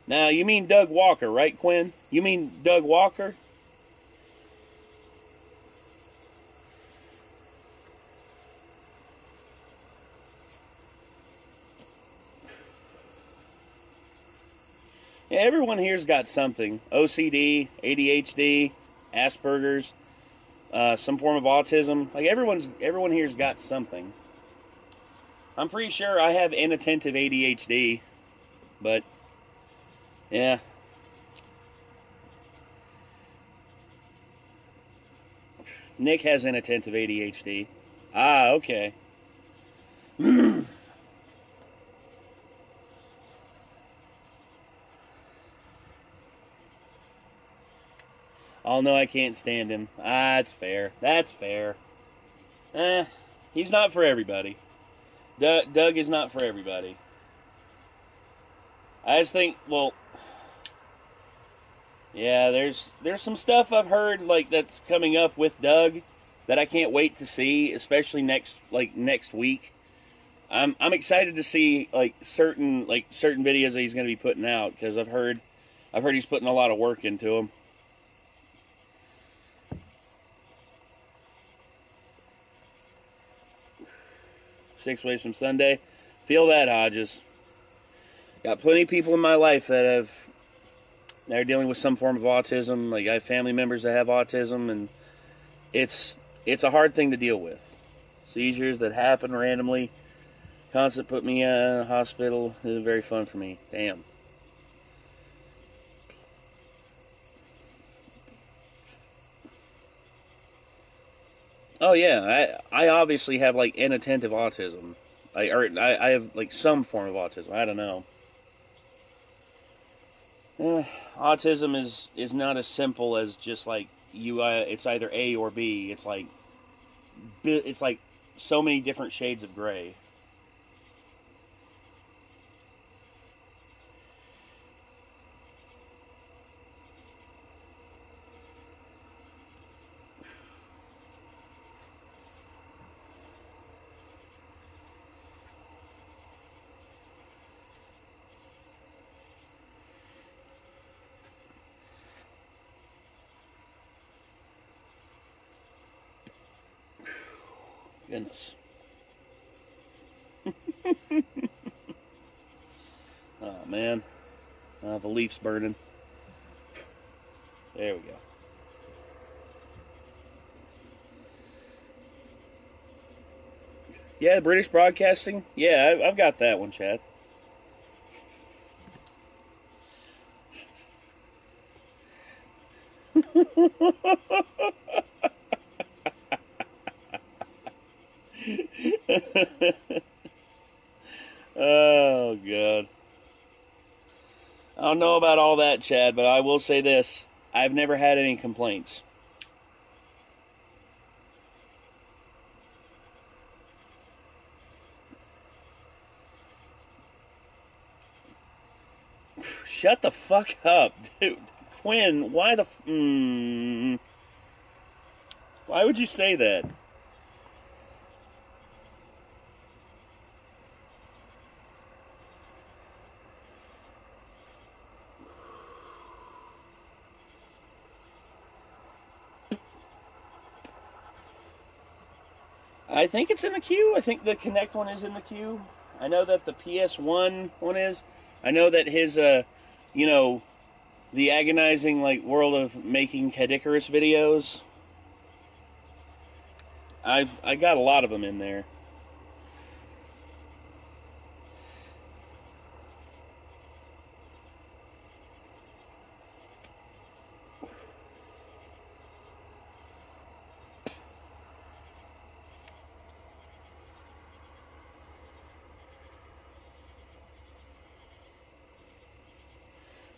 Now, you mean Doug Walker, right, Quinn? You mean Doug Walker? Yeah, everyone here's got something. OCD, ADHD, Asperger's, some form of autism. Like, everyone here's got something. I'm pretty sure I have inattentive ADHD, but yeah. Nick has inattentive ADHD. Ah, okay. Oh, no, I can't stand him. Ah, that's fair. That's fair. He's not for everybody. Doug is not for everybody. I just think, well, yeah, there's some stuff I've heard that's coming up with Doug that I can't wait to see, especially next week. I'm excited to see certain videos that he's going to be putting out, because I've heard he's putting a lot of work into them. 6 ways from Sunday. Feel that, Hodges. Got plenty of people in my life that have They're dealing with some form of autism. Like, I have family members that have autism, and it's a hard thing to deal with. Seizures that happen randomly, constant put me in a hospital. It was very fun for me. Damn. Oh yeah, I obviously have like inattentive autism. I have like some form of autism. I don't know. Autism is not as simple as just like you. It's either A or B. It's like so many different shades of gray. Goodness. Oh, man. The leaf's burning. There we go. Yeah, British Broadcasting? Yeah, I've got that one, Chad. Oh, God. I don't know about all that, Chad, but I will say this. I've never had any complaints. Shut the fuck up, dude. Quinn, why the... Why would you say that? I think it's in the queue. I think the Kinect one is in the queue. I know that the PS1 one is. I know that his, you know, the agonizing, like, world of making CADDICARUS videos. I got a lot of them in there.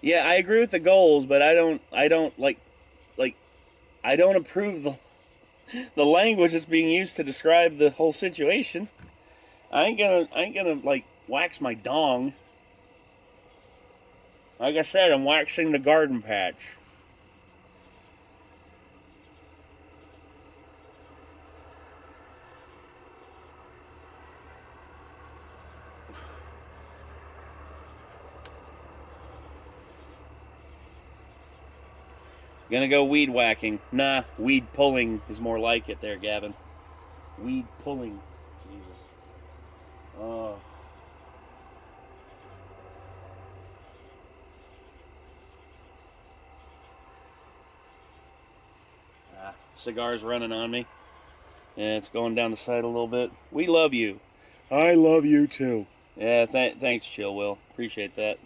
Yeah, I agree with the goals, but I don't I don't approve the language that's being used to describe the whole situation. I ain't gonna like wax my dong. Like I said, I'm waxing the garden patch. Gonna go weed whacking. Nah, weed pulling is more like it there, Gavin. Weed pulling. Jesus. Oh. Cigar's running on me. Yeah, it's going down the side a little bit. We love you. I love you too. Yeah, thanks, Chill Will. Appreciate that.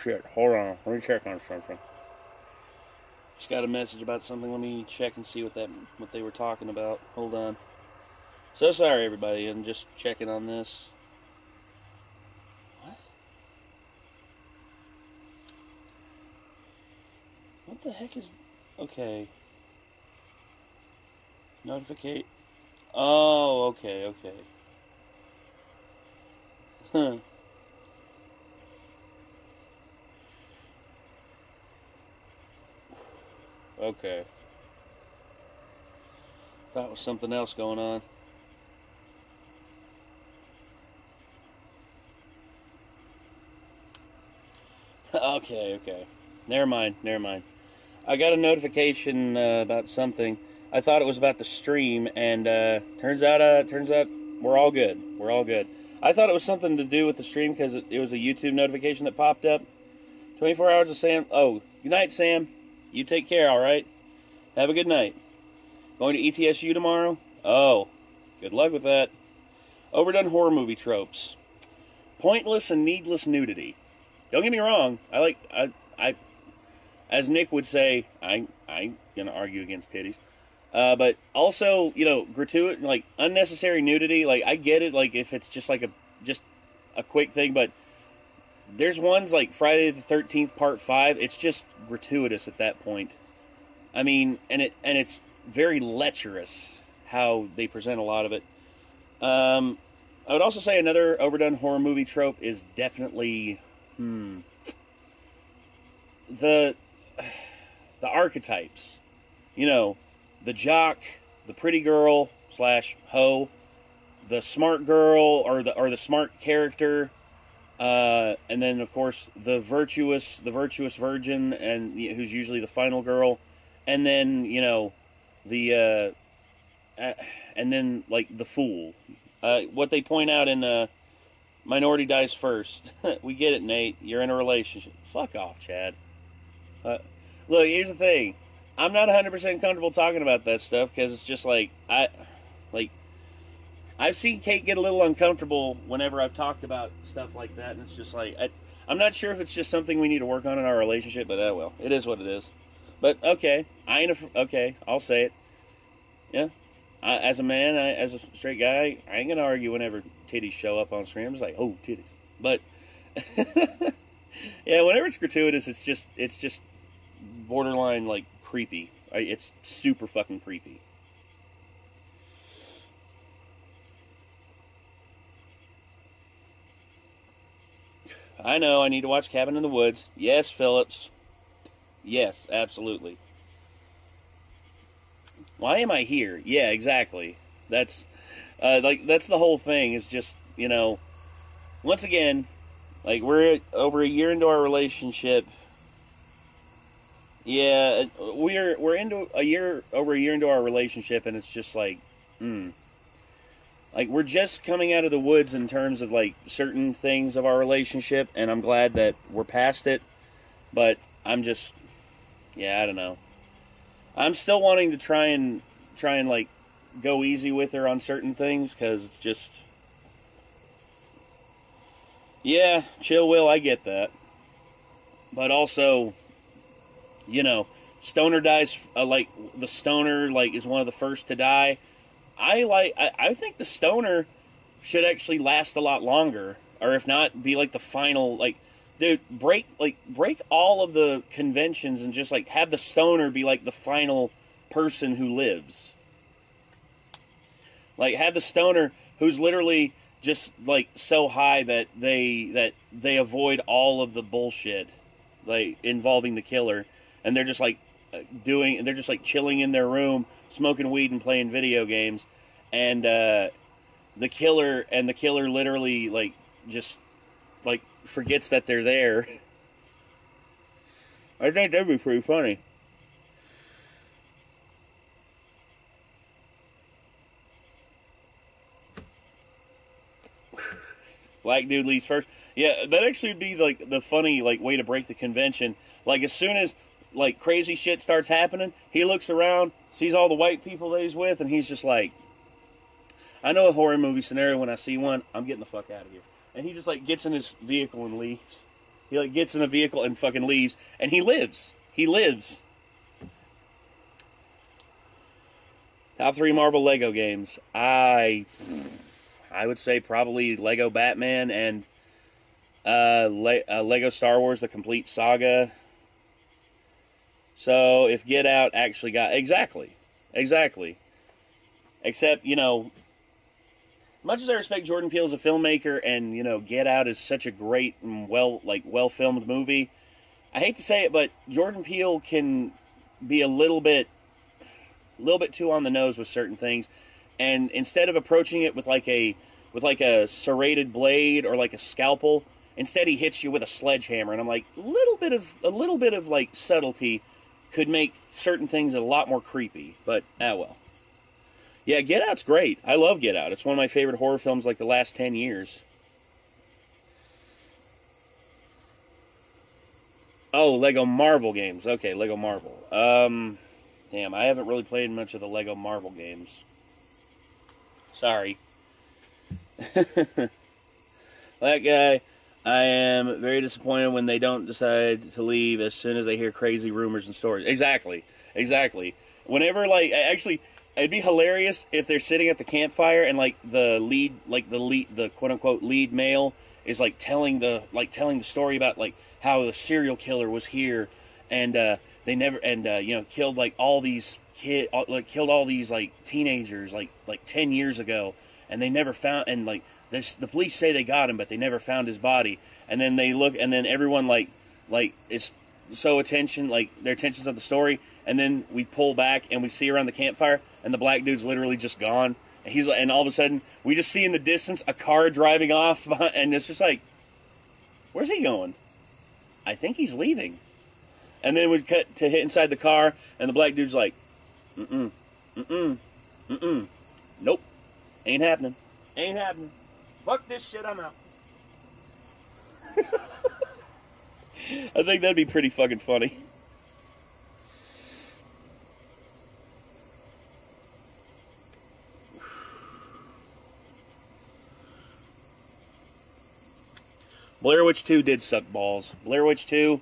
Shit, hold on. Let me check on something. Just got a message about something. Let me check and see what they were talking about. Hold on. So sorry, everybody. I'm just checking on this. What? What the heck is... Okay. Notificate. Oh, okay. Huh. Okay. Thought was something else going on. Okay. Never mind. I got a notification about something. I thought it was about the stream, and turns out we're all good. I thought it was something to do with the stream because it was a YouTube notification that popped up. 24 hours of Sam. Oh, good night, Sam. You take care, all right? Have a good night. Going to ETSU tomorrow? Oh, good luck with that. Overdone horror movie tropes. Pointless and needless nudity. Don't get me wrong. I as Nick would say, I ain't gonna argue against titties. But also, you know, gratuitous, like unnecessary nudity. Like I get it. Like if it's just like a quick thing, but there's ones like Friday the 13th Part 5. It's just gratuitous at that point. I mean, and it's very lecherous how they present a lot of it. I would also say another overdone horror movie trope is definitely the archetypes. You know, the jock, the pretty girl / hoe, the smart girl or the smart character, and then of course the virtuous virgin, and who's usually the final girl, and then you know the and then like the fool. What they point out in Minority Dies First. We get it, Nate. You're in a relationship. Fuck off, Chad. Look, here's the thing. I'm not 100% comfortable talking about that stuff because it's just like I've seen Kate get a little uncomfortable whenever I've talked about stuff like that, and it's just like I'm not sure if it's just something we need to work on in our relationship, but well, it is what it is. But okay, okay, I'll say it. Yeah, as a man, as a straight guy, I ain't gonna argue whenever titties show up on stream. It's like, oh, titties. But yeah, whenever it's gratuitous, it's just borderline like creepy. It's super fucking creepy. I know, I need to watch Cabin in the Woods. Yes, Phillips. Yes, absolutely. Why am I here? Yeah, exactly. That's that's the whole thing. Is just, you know, once again, like we're over a year into our relationship. Yeah, we're into over a year into our relationship, and it's just like, like we're just coming out of the woods in terms of like certain things of our relationship, and I'm glad that we're past it. But I'm just, yeah, I don't know. I'm still wanting to try and like go easy with her on certain things because it's just, yeah, chill, Will. I get that, but also, you know, stoner dies like the stoner like is one of the first to die. I think the stoner should actually last a lot longer, or if not, be like the final, like, dude, break all of the conventions and just like have the stoner be like the final person who lives. Like have the stoner who's literally just like so high that they avoid all of the bullshit like involving the killer, and they're just like they're just like chilling in their room, smoking weed and playing video games, and the killer literally like just like forgets that they're there. I think that'd be pretty funny. Black dude leaves first. Yeah, that actually would be like the funny like way to break the convention. Like as soon as like crazy shit starts happening, he looks around, sees all the white people that he's with, and he's just like, I know a horror movie scenario. When I see one, I'm getting the fuck out of here. And he just like gets in his vehicle and leaves. He like gets in a vehicle and fucking leaves, and he lives. He lives. Top 3 Marvel Lego games. I would say probably Lego Batman and Lego Star Wars: The Complete Saga. So if Get Out actually got exactly, except you know, much as I respect Jordan Peele as a filmmaker, and you know, Get Out is such a great and well filmed movie. I hate to say it, but Jordan Peele can be a little bit little bit too on the nose with certain things, and instead of approaching it with like a serrated blade or like a scalpel, instead he hits you with a sledgehammer. And I'm like, a little bit of like subtlety could make certain things a lot more creepy. But well. Yeah, Get Out's great. I love Get Out. It's one of my favorite horror films like the last 10 years. Oh, Lego Marvel games. Okay, Lego Marvel. Damn, I haven't really played much of the Lego Marvel games. Sorry. That guy, I am very disappointed when they don't decide to leave as soon as they hear crazy rumors and stories. Exactly. Whenever, like, actually, it'd be hilarious if they're sitting at the campfire and, like, the quote-unquote lead male is, like, telling the story about, like, how the serial killer was here, and they never, and you know, killed like all these killed all these like teenagers like 10 years ago, and they never found, and like the police say they got him, but they never found his body. And then they look, and then everyone like is so their attention's on the story, and then we pull back and we see around the campfire, and the black dude's literally just gone. And he's, and all of a sudden we just see in the distance a car driving off, and it's just like, where's he going? I think he's leaving. And then we cut to hit inside the car, and the black dude's like, nope, ain't happening. Fuck this shit, I'm out. I think that'd be pretty fucking funny. Blair Witch 2 did suck balls. Blair Witch 2,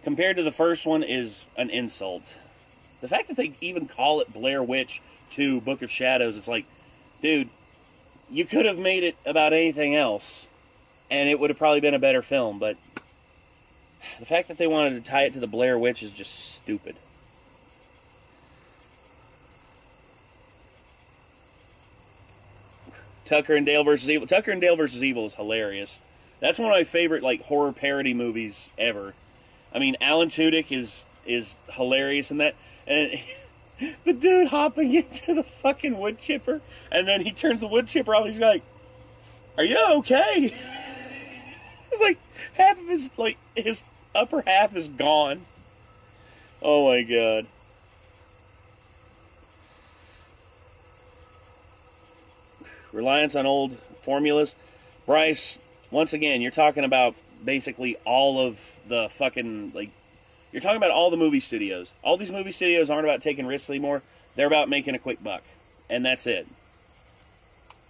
compared to the first one, is an insult. The fact that they even call it Blair Witch 2 Book of Shadows, it's like, dude, you could have made it about anything else, and it would have probably been a better film, but the fact that they wanted to tie it to the Blair Witch is just stupid. Tucker and Dale vs. Evil. Tucker and Dale vs. Evil is hilarious. That's one of my favorite, like, horror parody movies ever. I mean, Alan Tudyk is hilarious in that. And the dude hopping into the fucking wood chipper, and then he turns the wood chipper off, and he's like, "Are you okay?" It's like, half of his, like, his upper half is gone. Oh my god. Reliance on old formulas. Bryce, once again, you're talking about basically all of the fucking, like, you're talking about all the movie studios. All these movie studios aren't about taking risks anymore. They're about making a quick buck. And that's it.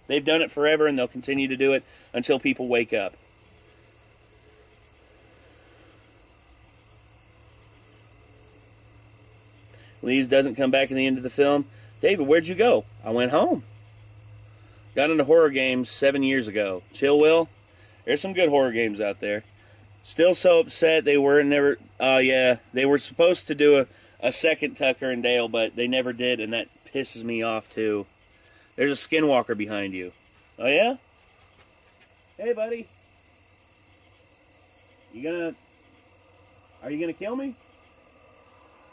They've done it forever, and they'll continue to do it until people wake up. Leaves doesn't come back in the end of the film. David, where'd you go? I went home. Got into horror games 7 years ago. Chill, Will. There's some good horror games out there. Still so upset they were never... yeah, they were supposed to do a second Tucker and Dale, but they never did, and that pisses me off, too. There's a skinwalker behind you. Oh, yeah? Hey, buddy. Are you gonna kill me?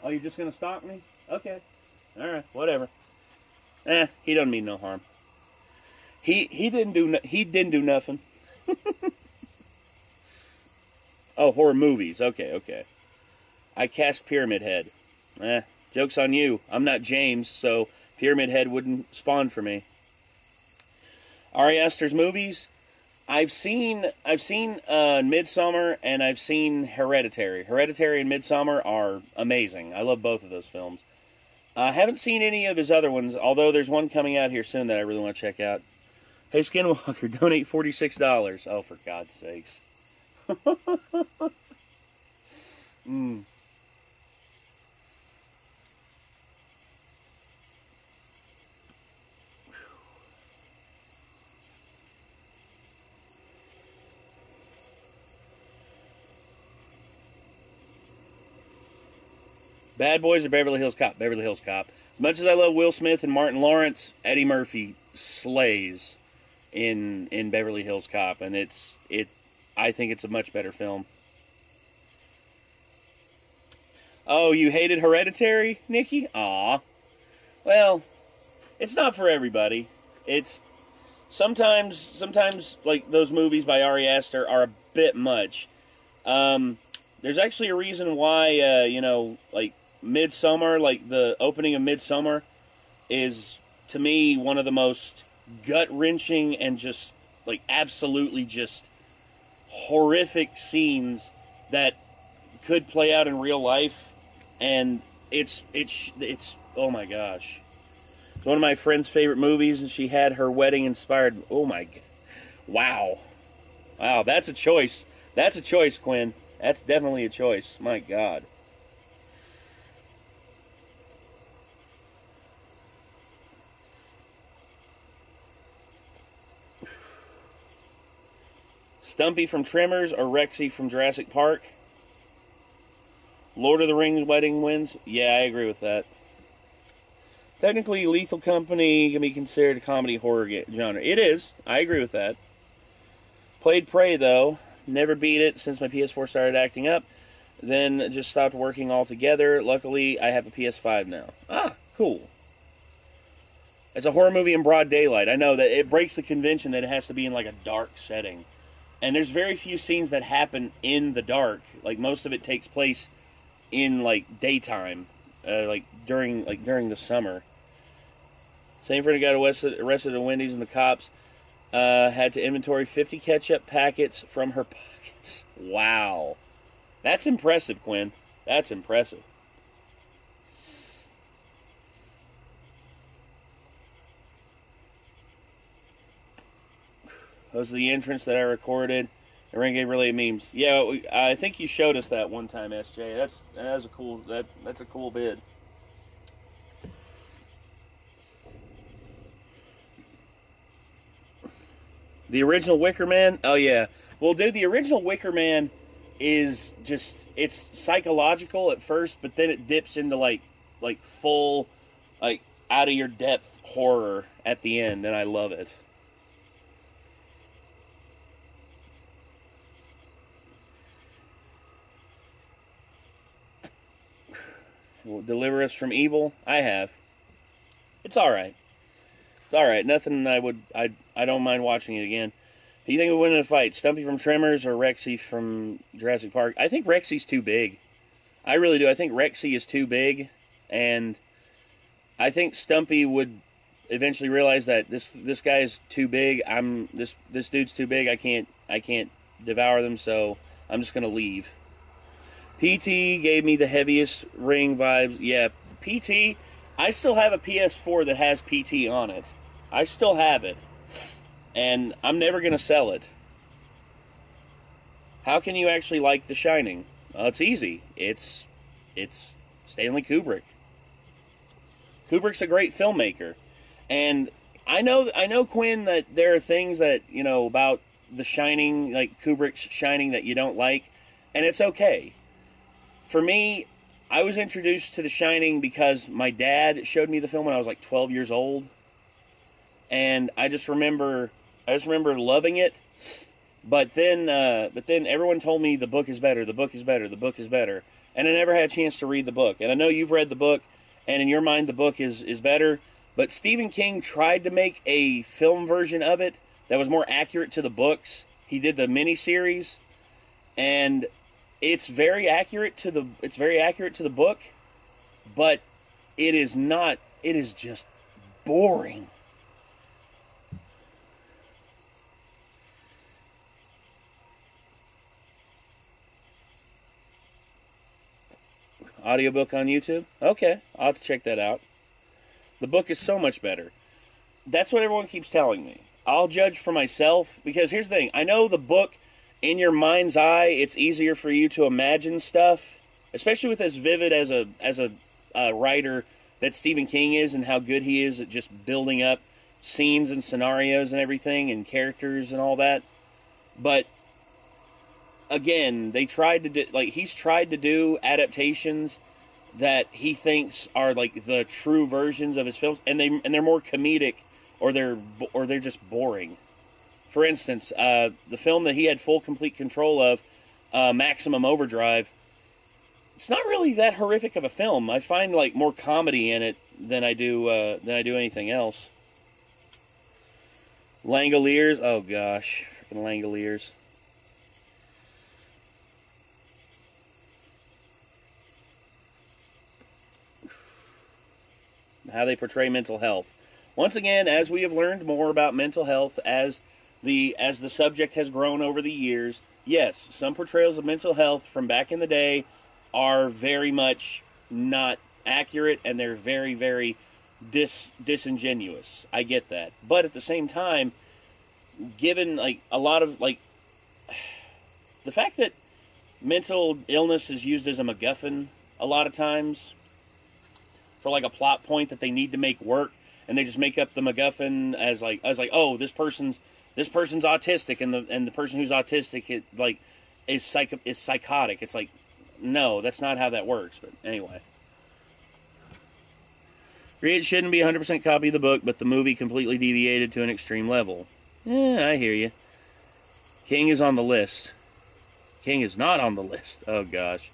Oh, you're just gonna stalk me? Okay. Alright, whatever. He doesn't mean no harm. He didn't do nothing. Oh, horror movies. Okay. I cast Pyramid Head. Joke's on you. I'm not James, so Pyramid Head wouldn't spawn for me. Ari Aster's movies. I've seen Midsommar, and I've seen Hereditary. Hereditary and Midsommar are amazing. I love both of those films. I haven't seen any of his other ones, although there's one coming out here soon that I really want to check out. Hey, Skinwalker, donate $46. Oh, for God's sakes. Bad Boys or Beverly Hills Cop? Beverly Hills Cop. As much as I love Will Smith and Martin Lawrence, Eddie Murphy slays in Beverly Hills Cop, and I think it's a much better film. Oh, you hated Hereditary, Nikki? Aw. Well, it's not for everybody. It's sometimes like those movies by Ari Aster are a bit much. There's actually a reason why like Midsummer, like the opening of Midsummer, is to me one of the most gut-wrenching and just like absolutely just horrific scenes that could play out in real life, and it's oh my gosh. It's one of my friend's favorite movies, and she had her wedding inspired. Oh my, wow. Wow, that's a choice. That's a choice, Quinn. That's definitely a choice. My God. Stumpy from Tremors or Rexy from Jurassic Park? Lord of the Rings wedding wins? Yeah, I agree with that. Technically, Lethal Company can be considered a comedy horror genre. It is. I agree with that. Played Prey, though. Never beat it since my PS4 started acting up. Then just stopped working altogether. Luckily, I have a PS5 now. Ah, cool. It's a horror movie in broad daylight. I know that it breaks the convention that it has to be in like a dark setting. And there's very few scenes that happen in the dark. Like most of it takes place in like daytime, like during the summer. Same friend who got arrested at Wendy's, and the cops had to inventory 50 ketchup packets from her pockets. Wow. That's impressive, Quinn. That's impressive. That was the entrance that I recorded. The Renegade Relay memes. Yeah, I think you showed us that one time, SJ. That's a cool that's a cool bid. The original Wicker Man? Oh yeah. Well, dude, the original Wicker Man is just, it's psychological at first, but then it dips into like full, like out of your depth horror at the end, and I love it. Will deliver us from evil? I have. It's alright. It's alright. Nothing I don't mind watching it again. Do you think we'll win in a fight? Stumpy from Tremors or Rexy from Jurassic Park? I think Rexy's too big. I really do. I think Rexy is too big, and I think Stumpy would eventually realize that this guy is too big. This dude's too big. I can't devour them, so I'm just gonna leave. PT gave me the heaviest ring vibes. Yeah, PT. I still have a PS4 that has PT on it. I still have it. And I'm never going to sell it. How can you actually like The Shining? Well, it's easy. It's Stanley Kubrick. Kubrick's a great filmmaker. And I know, Quinn, that there are things that, about The Shining, like Kubrick's Shining, that you don't like. And it's okay. For me, I was introduced to The Shining because my dad showed me the film when I was like 12 years old. And I just remember loving it. But then everyone told me the book is better, the book is better, the book is better. And I never had a chance to read the book. And I know you've read the book, and in your mind the book is better. But Stephen King tried to make a film version of it that was more accurate to the books. He did the miniseries, and it's very accurate to the book, but it is not. It is just boring. Audiobook on YouTube? Okay, I'll have to check that out. The book is so much better. That's what everyone keeps telling me. I'll judge for myself, because here's the thing. I know the book, in your mind's eye, it's easier for you to imagine stuff, especially with as vivid as a writer that Stephen King is, and how good he is at just building up scenes and scenarios and everything, and characters and all that. But again, he's tried to do adaptations that he thinks are like the true versions of his films, and they're more comedic, or they're just boring. For instance, the film that he had full complete control of, Maximum Overdrive, it's not really that horrific of a film. I find like more comedy in it than I do anything else. Langoliers, oh gosh, freaking Langoliers. How they portray mental health. Once again, as we have learned more about mental health as the subject has grown over the years, yes, some portrayals of mental health from back in the day are very much not accurate, and they're very, very disingenuous. I get that. But at the same time, given like a lot of like the fact that mental illness is used as a MacGuffin a lot of times for like a plot point that they need to make work, and they just make up the MacGuffin as like oh, this person's autistic, and the person who's autistic is psychotic. It's like, no, that's not how that works. But anyway, it shouldn't be 100% copy of the book, but the movie completely deviated to an extreme level. Yeah, I hear you. King is on the list. King is not on the list. Oh gosh.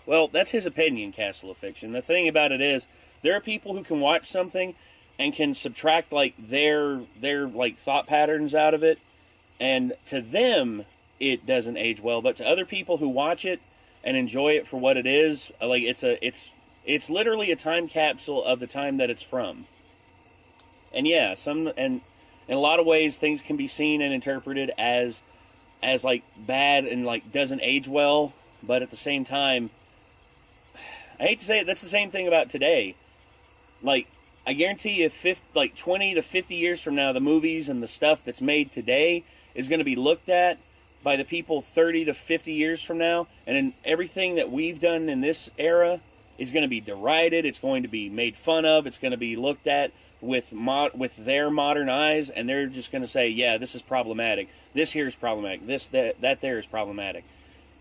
Well, that's his opinion, Castle of Fiction. The thing about it is, there are people who can watch something and can subtract like their like thought patterns out of it, and to them it doesn't age well. But to other people who watch it and enjoy it for what it is, like it's literally a time capsule of the time that it's from. And yeah, and in a lot of ways things can be seen and interpreted as like bad and like doesn't age well, but at the same time, I hate to say it, that's the same thing about today. Like, I guarantee you, 20 to 50 years from now, the movies and the stuff that's made today is going to be looked at by the people 30 to 50 years from now, and then everything that we've done in this era is going to be derided, it's going to be made fun of, it's going to be looked at with their modern eyes, and they're just going to say, yeah, this is problematic, this here is problematic, that there is problematic.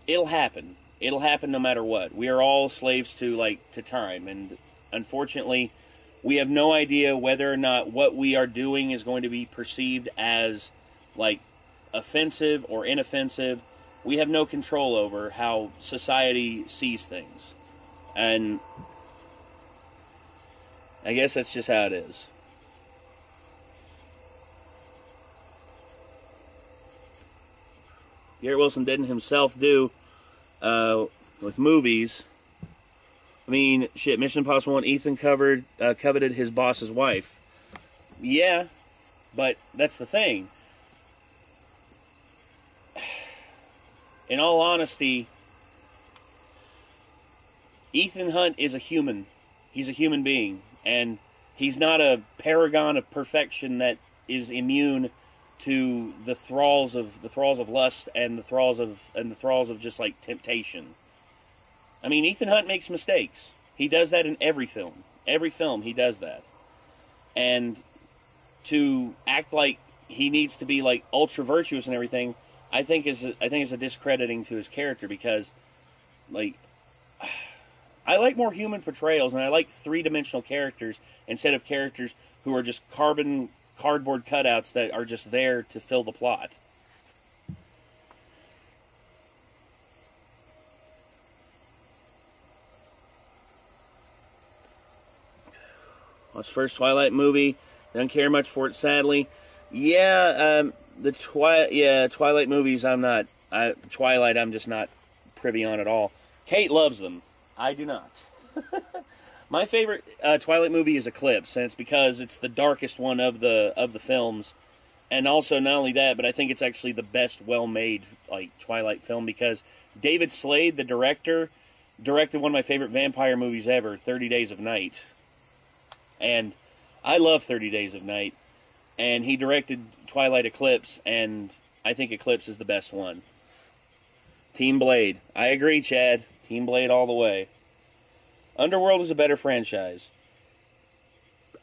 It'll happen. It'll happen no matter what. We are all slaves to time, and unfortunately, we have no idea whether or not what we are doing is going to be perceived as like offensive or inoffensive. We have no control over how society sees things, and I guess that's just how it is. Garrett Wilson didn't himself do with movies. I mean, shit, Mission Impossible 1, Ethan coveted his boss's wife. Yeah, but that's the thing. In all honesty, Ethan Hunt is a human. He's a human being, and he's not a paragon of perfection that is immune to the thralls of lust and the thralls of just like temptation. I mean, Ethan Hunt makes mistakes. He does that in every film. Every film he does that. And to act like he needs to be like ultra virtuous and everything, I think is a discrediting to his character, because like I like more human portrayals, and I like three-dimensional characters instead of characters who are just cardboard cutouts that are just there to fill the plot. Watched first Twilight movie. Don't care much for it, sadly. Yeah, Twilight movies. Twilight. I'm just not privy on at all. Kate loves them. I do not. My favorite Twilight movie is Eclipse, and it's because it's the darkest one of the films, and also not only that, but I think it's actually the best well-made like Twilight film, because David Slade, the director, directed one of my favorite vampire movies ever, 30 Days of Night. And I love 30 Days of Night, and he directed Twilight Eclipse, and I think Eclipse is the best one. Team Blade. I agree, Chad. Team Blade all the way. Underworld is a better franchise.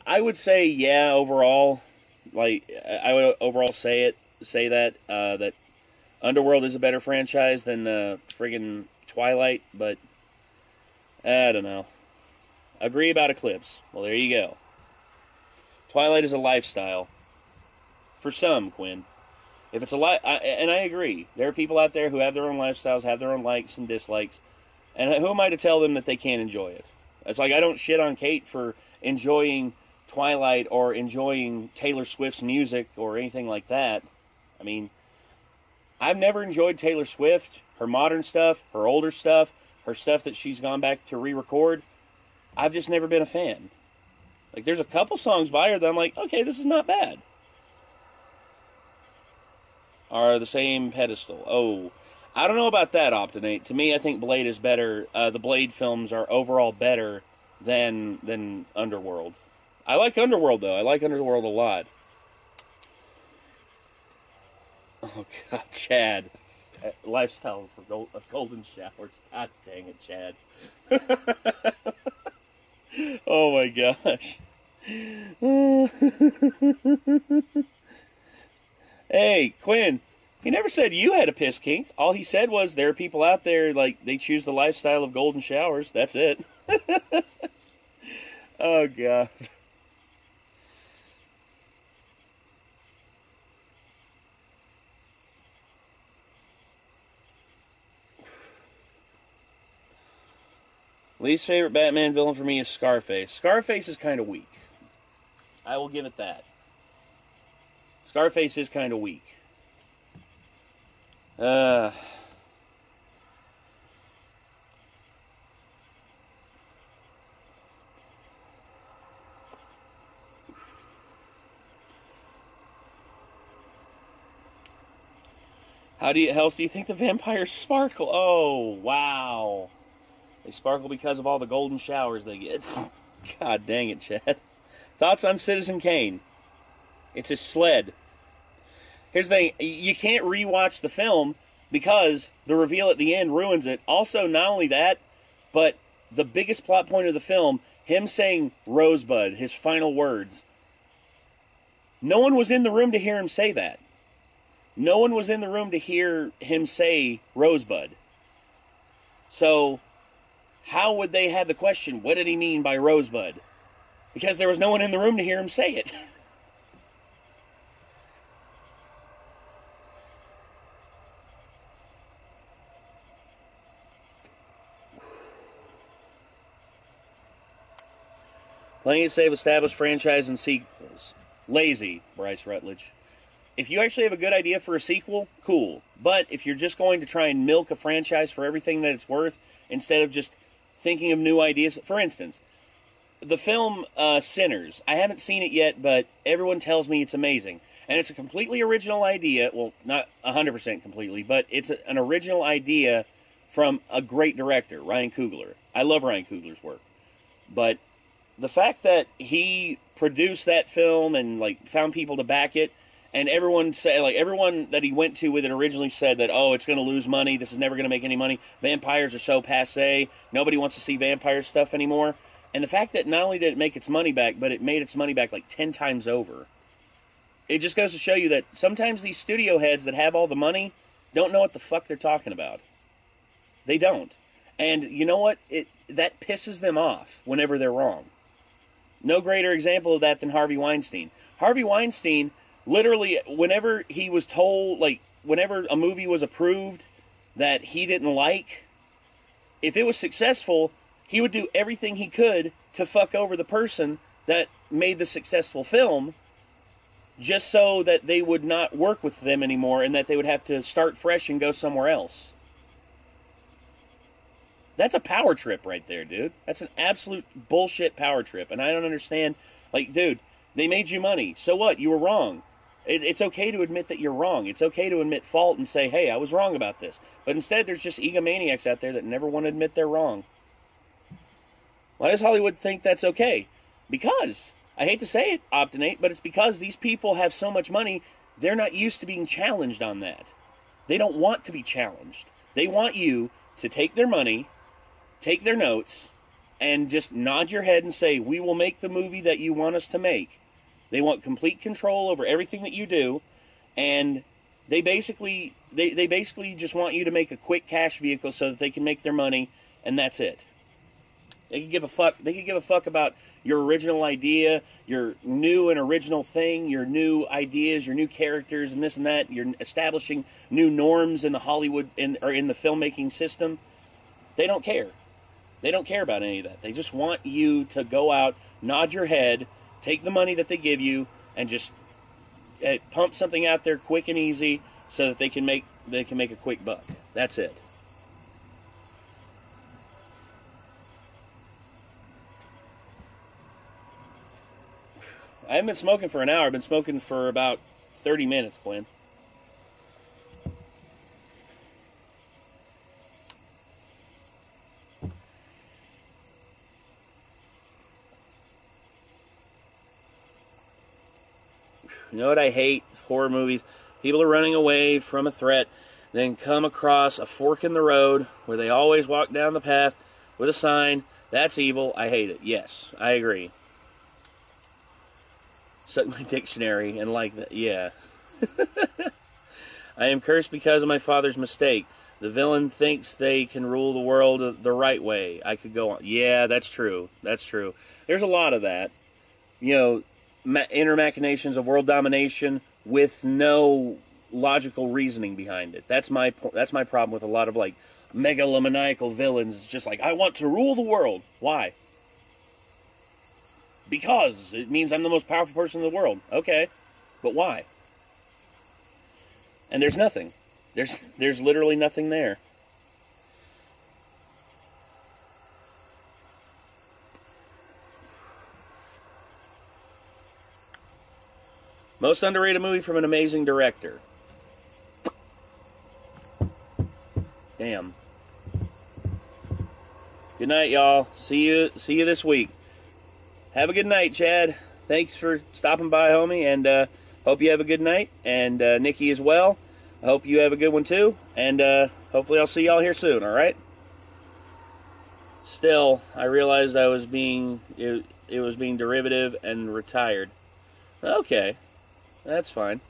I would say, yeah, overall. Like, I would overall say that Underworld is a better franchise than friggin' Twilight, but I don't know. Agree about Eclipse. Well, there you go. Twilight is a lifestyle. For some, Quinn. If it's a lot, and I agree, there are people out there who have their own lifestyles, have their own likes and dislikes, and who am I to tell them that they can't enjoy it? It's like I don't shit on Kate for enjoying Twilight or enjoying Taylor Swift's music or anything like that. I mean, I've never enjoyed Taylor Swift, her modern stuff, her older stuff, her stuff that she's gone back to re-record. I've just never been a fan. Like, there's a couple songs by her that I'm like, okay, this is not bad. Are the same pedestal. Oh, I don't know about that, Optinate. To me, I think Blade is better. The Blade films are overall better than Underworld. I like Underworld, though. I like Underworld a lot. Oh, God, Chad. Lifestyle for golden showers. God dang it, Chad. Oh, my gosh. Hey, Quinn, he never said you had a piss kink. All he said was there are people out there, like, they choose the lifestyle of golden showers. That's it. Oh, God. Least favorite Batman villain for me is Scarface. Scarface is kind of weak. I will give it that. Scarface is kind of weak. How else do you think the vampires sparkle? Oh, wow. They sparkle because of all the golden showers they get. God dang it, Chad. Thoughts on Citizen Kane? It's his sled. Here's the thing. You can't rewatch the film because the reveal at the end ruins it. Also, not only that, but the biggest plot point of the film, him saying Rosebud, his final words. No one was in the room to hear him say that. No one was in the room to hear him say Rosebud. So, how would they have the question, what did he mean by Rosebud? Because there was no one in the room to hear him say it. Playing it safe, established franchise and sequels. Lazy, Bryce Rutledge. If you actually have a good idea for a sequel, cool. But if you're just going to try and milk a franchise for everything that it's worth, instead of just thinking of new ideas. For instance, the film Sinners. I haven't seen it yet, but everyone tells me it's amazing. And it's a completely original idea. Well, not 100% completely, but it's an original idea from a great director, Ryan Coogler. I love Ryan Coogler's work. But the fact that he produced that film and like found people to back it, and everyone said, like, everyone that he went to with it originally said that, oh, it's going to lose money, this is never going to make any money, vampires are so passé, nobody wants to see vampire stuff anymore. And the fact that not only did it make its money back, but it made its money back like 10 times over. It just goes to show you that sometimes these studio heads that have all the money don't know what the fuck they're talking about. They don't. And you know what? That pisses them off whenever they're wrong. No greater example of that than Harvey Weinstein. Harvey Weinstein, literally, whenever he was told, like, whenever a movie was approved that he didn't like, if it was successful, he would do everything he could to fuck over the person that made the successful film, just so that they would not work with them anymore and that they would have to start fresh and go somewhere else. That's a power trip right there, dude. That's an absolute bullshit power trip. And I don't understand. Like, dude, they made you money. So what? You were wrong. It's okay to admit that you're wrong. It's okay to admit fault and say, hey, I was wrong about this. But instead, there's just egomaniacs out there that never want to admit they're wrong. Why does Hollywood think that's okay? Because, I hate to say it, Optinate, but it's because these people have so much money, they're not used to being challenged on that. They don't want to be challenged. They want you to take their money, take their notes, and just nod your head and say, we will make the movie that you want us to make. They want complete control over everything that you do, and they basically just want you to make a quick cash vehicle so that they can make their money, and that's it. They could give a fuck. They could give a fuck about your original idea, your new and original thing, your new ideas, your new characters, and this and that. You're establishing new norms in the Hollywood or in the filmmaking system. They don't care. They don't care about any of that. They just want you to go out, nod your head, take the money that they give you, and just pump something out there quick and easy so that they can make a quick buck. That's it. I haven't been smoking for an hour. I've been smoking for about 30 minutes, Quinn. You know what I hate? Horror movies. People are running away from a threat, then come across a fork in the road where they always walk down the path with a sign. That's evil. I hate it. Yes, I agree. Suck my dictionary and like that. Yeah. I am cursed because of my father's mistake. The villain thinks they can rule the world the right way. I could go on. Yeah, that's true. That's true. There's a lot of that. You know, inner machinations of world domination with no logical reasoning behind it. That's my problem with a lot of like megalomaniacal villains. It's just like, I want to rule the world. Why? Because it means I'm the most powerful person in the world. Okay, but why? And there's nothing. There's literally nothing there. Most underrated movie from an amazing director. Damn. Good night, y'all. See you this week. Have a good night, Chad. Thanks for stopping by, homie, and hope you have a good night. And Nikki as well. I hope you have a good one too. And hopefully I'll see y'all here soon, alright? Still, I realized I was being it was being derivative and retired. Okay. That's fine.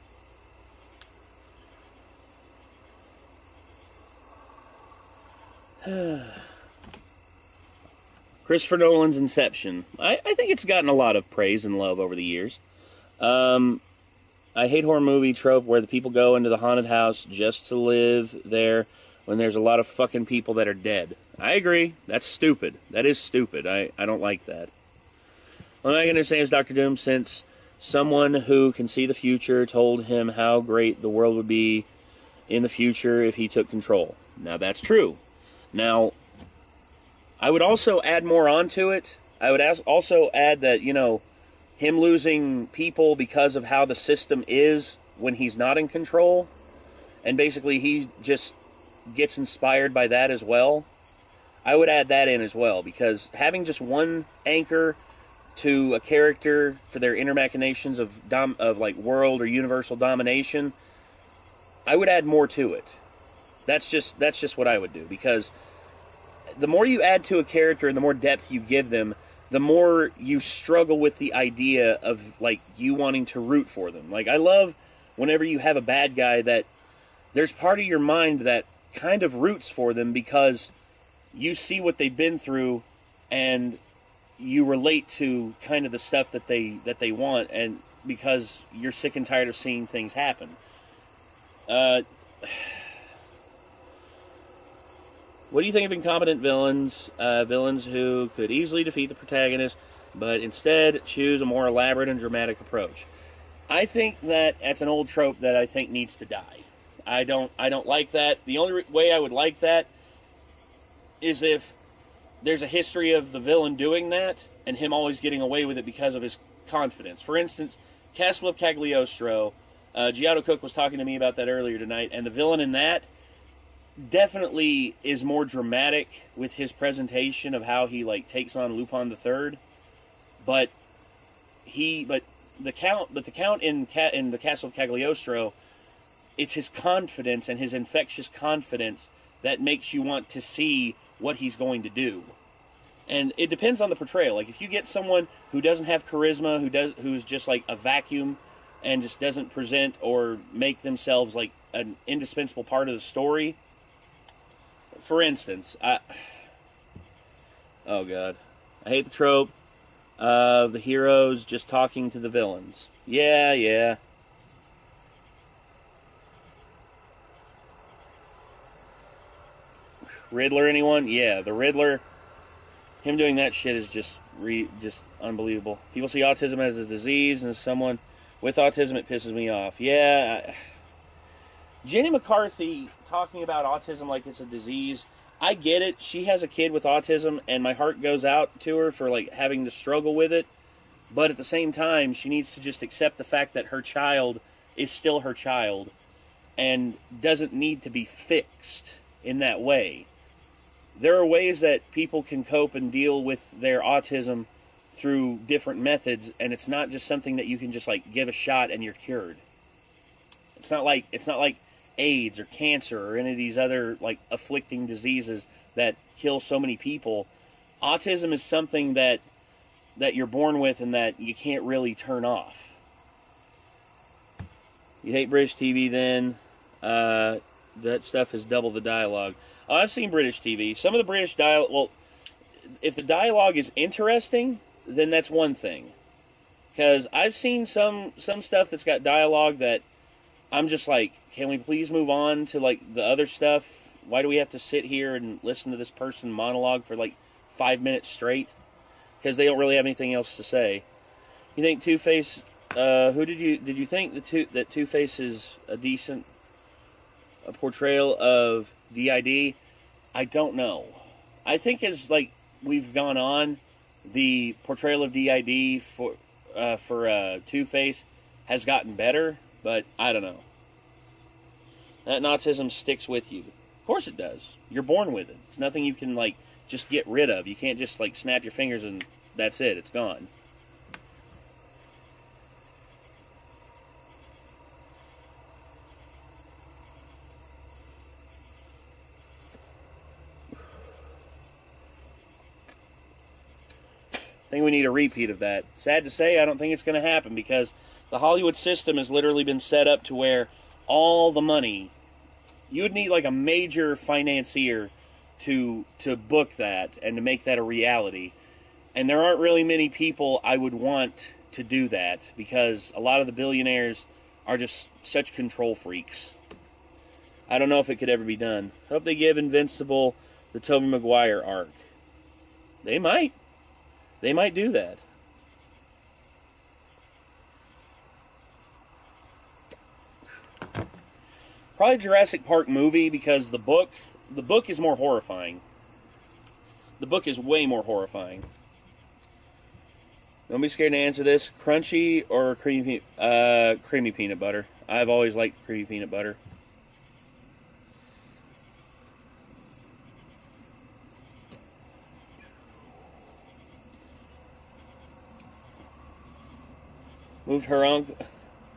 Christopher Nolan's Inception. I think it's gotten a lot of praise and love over the years. I hate horror movie trope where the people go into the haunted house just to live there when there's a lot of fucking people that are dead. I agree. That's stupid. That is stupid. I don't like that. What I can understand is Dr. Doom, since someone who can see the future told him how great the world would be in the future if he took control. Now, that's true. Now, I would also add more onto it. I would also add that, you know, him losing people because of how the system is when he's not in control, and basically he just gets inspired by that as well. I would add that in as well, because having just one anchor to a character for their inner machinations of like world or universal domination, I would add more to it. That's just what I would do, because the more you add to a character and the more depth you give them, the more you struggle with the idea of like you wanting to root for them. Like, I love whenever you have a bad guy that there's part of your mind that kind of roots for them because you see what they've been through and you relate to kind of the stuff that they want, and because you're sick and tired of seeing things happen. What do you think of incompetent villains? Villains who could easily defeat the protagonist, but instead choose a more elaborate and dramatic approach. I think that's an old trope that I think needs to die. I don't like that. The only way I would like that is if there's a history of the villain doing that, and him always getting away with it because of his confidence. For instance, Castle of Cagliostro. Giotto Cook was talking to me about that earlier tonight, and the villain in that definitely is more dramatic with his presentation of how he like takes on Lupin III. But the Count in the Castle of Cagliostro, it's his confidence and his infectious confidence that makes you want to see what he's going to do. And it depends on the portrayal. Like, if you get someone who doesn't have charisma, who's just like a vacuum and just doesn't present or make themselves like an indispensable part of the story. For instance, oh god, I hate the trope of the heroes just talking to the villains. Yeah, yeah. Riddler, anyone? Yeah, the Riddler. Him doing that shit is just unbelievable. People see autism as a disease, and as someone with autism, it pisses me off. Yeah, Jenny McCarthy talking about autism like it's a disease. I get it. She has a kid with autism, and my heart goes out to her for like having to struggle with it. But at the same time, she needs to just accept the fact that her child is still her child and doesn't need to be fixed in that way. There are ways that people can cope and deal with their autism through different methods, and it's not just something that you can just like give a shot and you're cured. It's not like AIDS or cancer or any of these other like afflicting diseases that kill so many people. Autism is something that you're born with and that you can't really turn off. You hate British TV then? That stuff is double the dialogue. Oh, I've seen British TV. Some of the British dialogue, well, if the dialogue is interesting, then that's one thing. Because I've seen some stuff that's got dialogue that I'm just like, can we please move on to like the other stuff? Why do we have to sit here and listen to this person monologue for like 5 minutes straight? Because they don't really have anything else to say. You think Two-Face, did you think that Two-Face is a decent portrayal of DID? I don't know. I think as like we've gone on, the portrayal of DID for Two-Face has gotten better, but I don't know. That autism sticks with you. Of course it does. You're born with it. It's nothing you can like just get rid of. You can't just like snap your fingers and that's it. It's gone. I think we need a repeat of that. Sad to say, I don't think it's going to happen because the Hollywood system has literally been set up to where all the money, you would need like a major financier to book that and to make that a reality. And there aren't really many people I would want to do that because a lot of the billionaires are just such control freaks. I don't know if it could ever be done. I hope they give Invincible the Tobey Maguire arc. They might. They might do that. Probably Jurassic Park movie because the book is more horrifying. The book is way more horrifying. Don't be scared to answer this. Crunchy or creamy peanut butter? I've always liked creamy peanut butter. Moved her uncle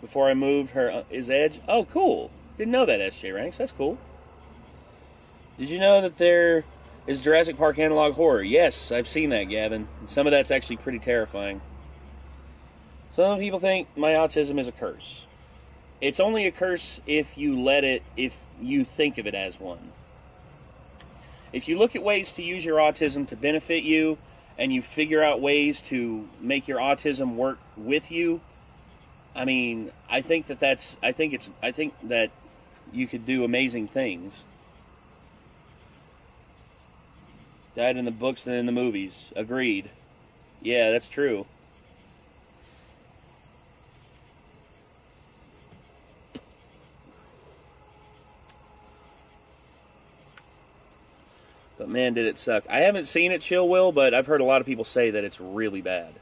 before I moved his edge. Oh, cool. Didn't know that, SJ Ranks. That's cool. Did you know that there is Jurassic Park analog horror? Yes, I've seen that, Gavin. And some of that's actually pretty terrifying. Some people think my autism is a curse. It's only a curse if you think of it as one. If you look at ways to use your autism to benefit you, and you figure out ways to make your autism work with you, I mean, I think that you could do amazing things. Died in the books than in the movies. Agreed. Yeah, that's true. But man, did it suck. I haven't seen it, Chill Will, but I've heard a lot of people say that it's really bad.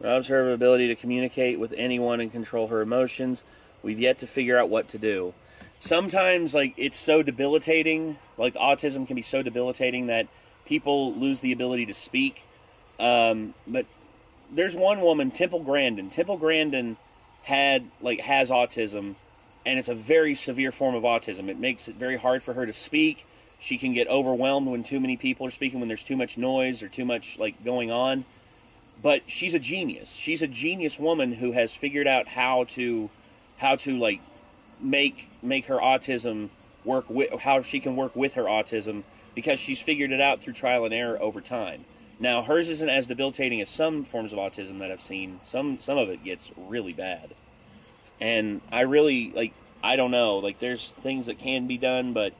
Rob's her ability to communicate with anyone and control her emotions. We've yet to figure out what to do. Sometimes, like, it's so debilitating, like, autism can be so debilitating that people lose the ability to speak. But there's one woman, Temple Grandin. Temple Grandin has autism, and it's a very severe form of autism. It makes it very hard for her to speak. She can get overwhelmed when too many people are speaking, when there's too much noise or too much, like, going on. But she's a genius. She's a genius woman who has figured out how to like make her autism work with, how she can work with her autism because she's figured it out through trial and error over time. Now, hers isn't as debilitating as some forms of autism that I've seen. Some of it gets really bad. And I really, like, I don't know. Like, there's things that can be done, but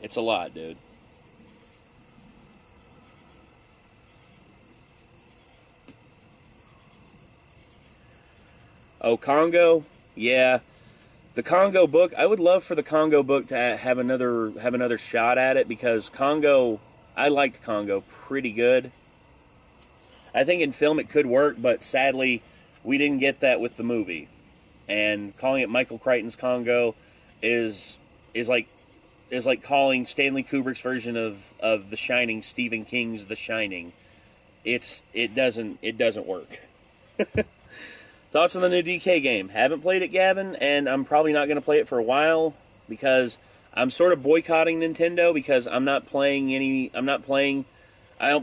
it's a lot, dude. Oh, Congo? Yeah. The Congo book, I would love for the Congo book to have another shot at it, because Congo, I liked Congo pretty good. I think in film it could work, but sadly, we didn't get that with the movie. And calling it Michael Crichton's Congo is like calling Stanley Kubrick's version of The Shining Stephen King's The Shining. It doesn't work. Thoughts on the new DK game? Haven't played it, Gavin, and I'm probably not going to play it for a while because I'm sort of boycotting Nintendo because I don't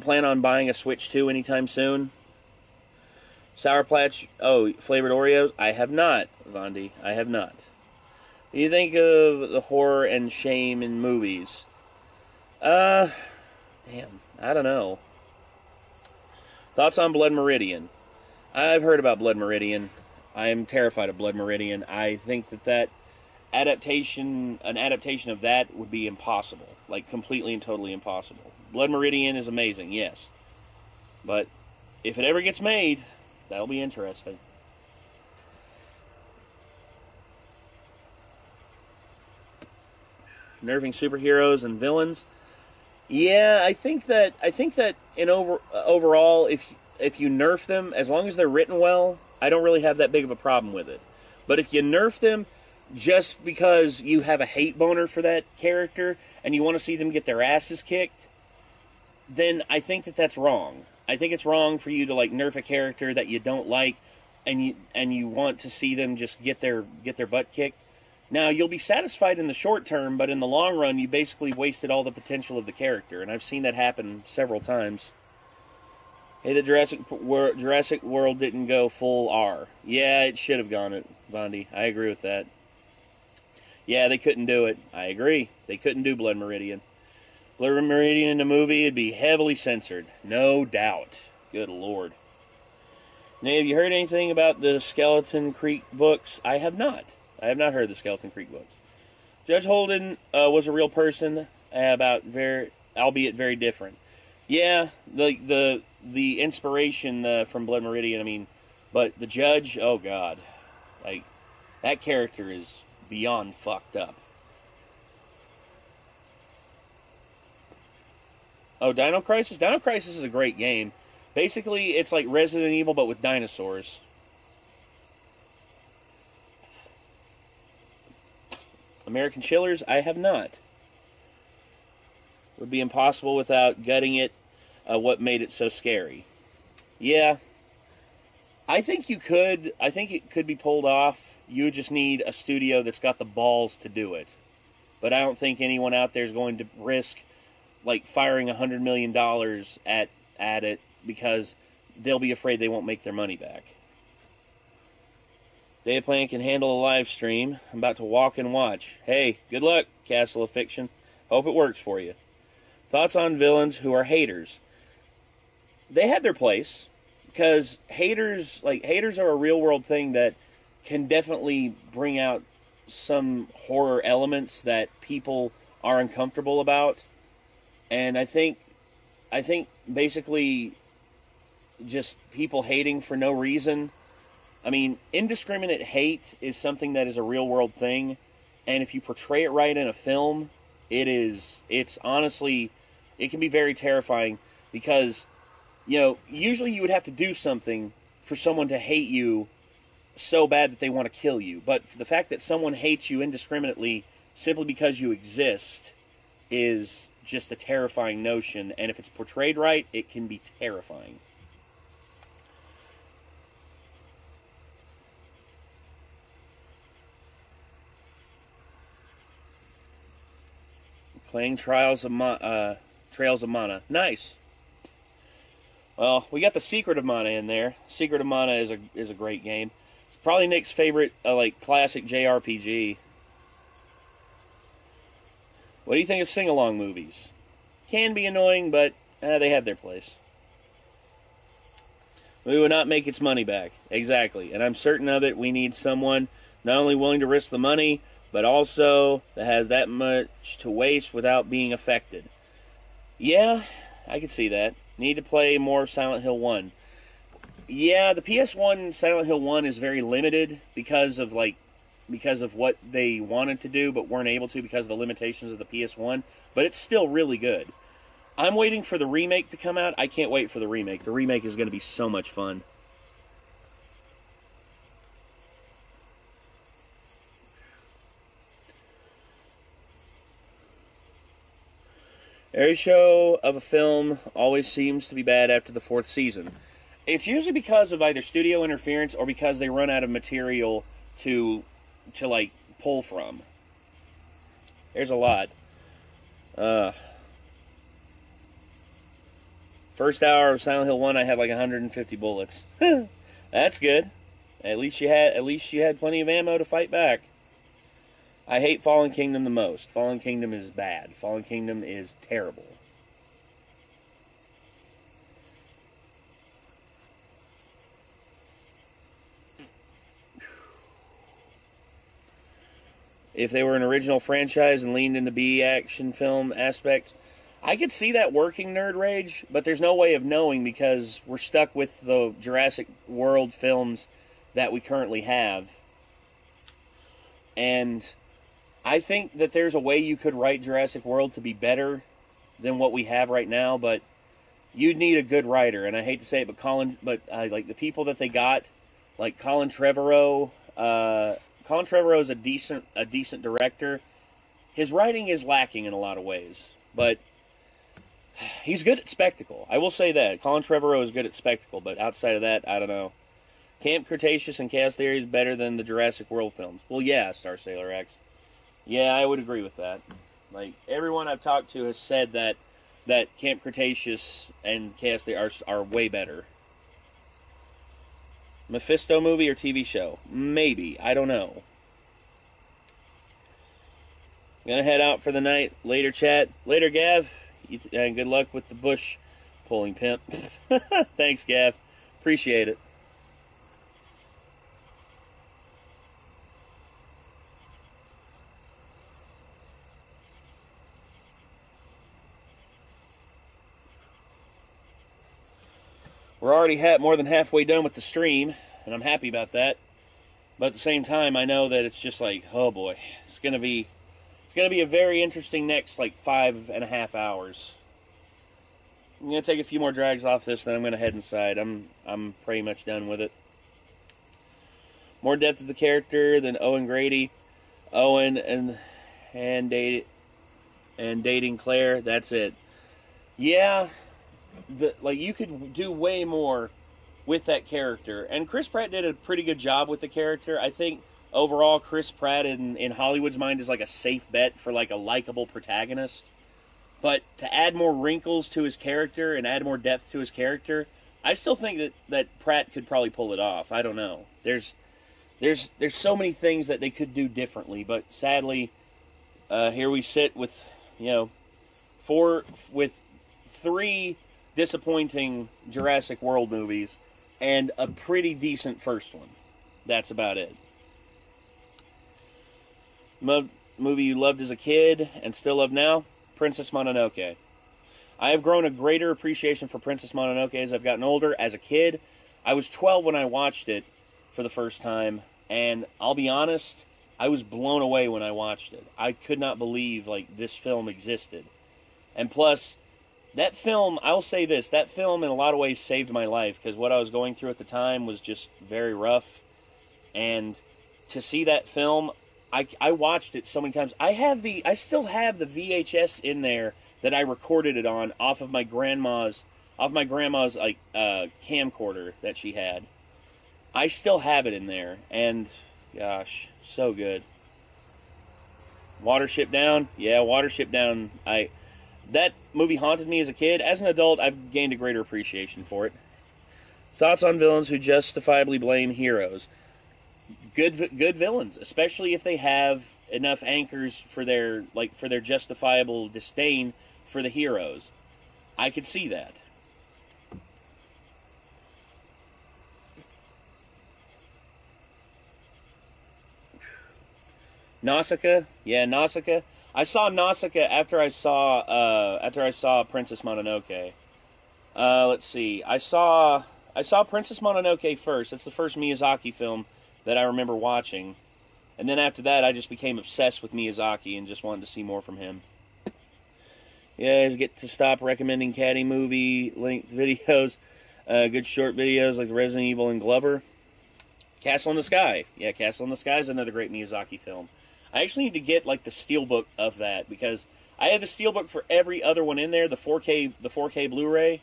plan on buying a Switch 2 anytime soon. Sour Patch, flavored Oreos? I have not, Vondi. I have not. What do you think of the horror and shame in movies? Damn, I don't know. Thoughts on Blood Meridian? I've heard about Blood Meridian. I am terrified of Blood Meridian. I think that an adaptation of that would be impossible. Like, completely and totally impossible. Blood Meridian is amazing, yes. But if it ever gets made, that'll be interesting. Nerfing superheroes and villains. Yeah, I think that in overall, if you nerf them, as long as they're written well, I don't really have that big of a problem with it. But if you nerf them just because you have a hate boner for that character and you want to see them get their asses kicked, then I think that's wrong. I think it's wrong for you to like nerf a character that you don't like and you want to see them just get their butt kicked. Now, you'll be satisfied in the short term, but in the long run, you basically wasted all the potential of the character, and I've seen that happen several times. Hey, the Jurassic World didn't go full R. Yeah, it should have gone it, Bondi. I agree with that. Yeah, they couldn't do it. I agree. They couldn't do Blood Meridian. Blood Meridian in the movie, it'd be heavily censored. No doubt. Good Lord. Now, have you heard anything about the Skeleton Creek books? I have not. I have not heard the Skeleton Creek books. Judge Holden was a real person, albeit very different. Yeah, the inspiration from Blood Meridian, I mean, but the judge, oh god, like, that character is beyond fucked up. Oh, Dino Crisis? Dino Crisis is a great game. Basically, it's like Resident Evil, but with dinosaurs. American Chillers? I have not. It would be impossible without gutting it. What made it so scary? Yeah. I think you could. I think it could be pulled off. You would just need a studio that's got the balls to do it. But I don't think anyone out there is going to risk, like, firing $100 million at it because they'll be afraid they won't make their money back. Day of Plan can handle a live stream. I'm about to walk and watch. Hey, good luck, Castle of Fiction. Hope it works for you. Thoughts on villains who are haters? They have their place, because haters are a real world thing that can definitely bring out some horror elements that people are uncomfortable about. And I think basically just people hating for no reason. I mean, indiscriminate hate is something that is a real world thing, and if you portray it right in a film, it's honestly, it can be very terrifying, because, you know, usually you would have to do something for someone to hate you so bad that they want to kill you. But the fact that someone hates you indiscriminately simply because you exist is just a terrifying notion, and if it's portrayed right, it can be terrifying. Playing Trails of Mana. Nice. Well, we got the Secret of Mana in there. Secret of Mana is a great game. It's probably Nick's favorite, like, classic JRPG. What do you think of sing-along movies? Can be annoying, but they have their place. We will not make its money back. Exactly. And I'm certain of it. We need someone not only willing to risk the money, but also that has that much to waste without being affected. Yeah, I could see that. Need to play more Silent Hill 1. Yeah, the PS1 Silent Hill 1 is very limited because of what they wanted to do but weren't able to because of the limitations of the PS1, but it's still really good. I'm waiting for the remake to come out. I can't wait for the remake. The remake is going to be so much fun. Every show of a film always seems to be bad after the 4th season. It's usually because of either studio interference or because they run out of material to like, pull from. There's a lot. First hour of Silent Hill 1, I had like 150 bullets. That's good. At least you had plenty of ammo to fight back. I hate Fallen Kingdom the most. Fallen Kingdom is bad. Fallen Kingdom is terrible. If they were an original franchise and leaned into B action film aspects, I could see that working, Nerd Rage, but there's no way of knowing because we're stuck with the Jurassic World films that we currently have. And I think that there's a way you could write Jurassic World to be better than what we have right now, but you'd need a good writer. And I hate to say it, but like the people that they got, like Colin Trevorrow. Colin Trevorrow is a decent director. His writing is lacking in a lot of ways, but he's good at spectacle. I will say that. Colin Trevorrow is good at spectacle, but outside of that, I don't know. Camp Cretaceous and Chaos Theory is better than the Jurassic World films. Well, yeah, Star Sailor X. Yeah, I would agree with that. Like, everyone I've talked to has said that Camp Cretaceous and Chaos Theory are way better. Mephisto movie or TV show? Maybe. I don't know. Gonna head out for the night. Later, chat. Later, Gav. And good luck with the bush pulling, pimp. Thanks, Gav. Appreciate it. We're already more than halfway done with the stream, and I'm happy about that. But at the same time, I know that it's just like, oh boy, it's gonna be a very interesting next like 5.5 hours. I'm gonna take a few more drags off this, then I'm gonna head inside. I'm pretty much done with it. More depth of the character than Owen Grady, Owen and dating Claire. That's it. Yeah. Like, you could do way more with that character. And Chris Pratt did a pretty good job with the character. I think, overall, Chris Pratt in Hollywood's mind is like a safe bet for, like, a likable protagonist. But to add more wrinkles to his character and add more depth to his character, I still think that Pratt could probably pull it off. I don't know. There's so many things that they could do differently. But sadly, here we sit with, three disappointing Jurassic World movies and a pretty decent first one. That's about it. Movie you loved as a kid and still love now? Princess Mononoke. I have grown a greater appreciation for Princess Mononoke as I've gotten older. As a kid, I was 12 when I watched it for the first time, and I'll be honest, I was blown away when I watched it. I could not believe, like, this film existed. And plus, that film, I'll say this, that film in a lot of ways saved my life, because what I was going through at the time was just very rough. And to see that film, I watched it so many times. I still have the VHS in there that I recorded it on off my grandma's like camcorder that she had. I still have it in there, and gosh, so good. Watership Down? Yeah, Watership Down. That movie haunted me as a kid. As an adult, I've gained a greater appreciation for it. Thoughts on villains who justifiably blame heroes? Good villains, especially if they have anchors for their justifiable disdain for the heroes. I could see that. Nausicaa, yeah, Nausicaa. I saw Nausicaa after I saw Princess Mononoke. Let's see. I saw Princess Mononoke first. That's the first Miyazaki film that I remember watching. And then after that, I just became obsessed with Miyazaki and just wanted to see more from him. Yeah, I get to stop recommending Caddy movie length videos. Good short videos like Resident Evil and Glover. Castle in the Sky. Yeah, Castle in the Sky is another great Miyazaki film. I actually need to get like the steelbook of that because I have the steelbook for every other one in there, the 4K Blu-ray,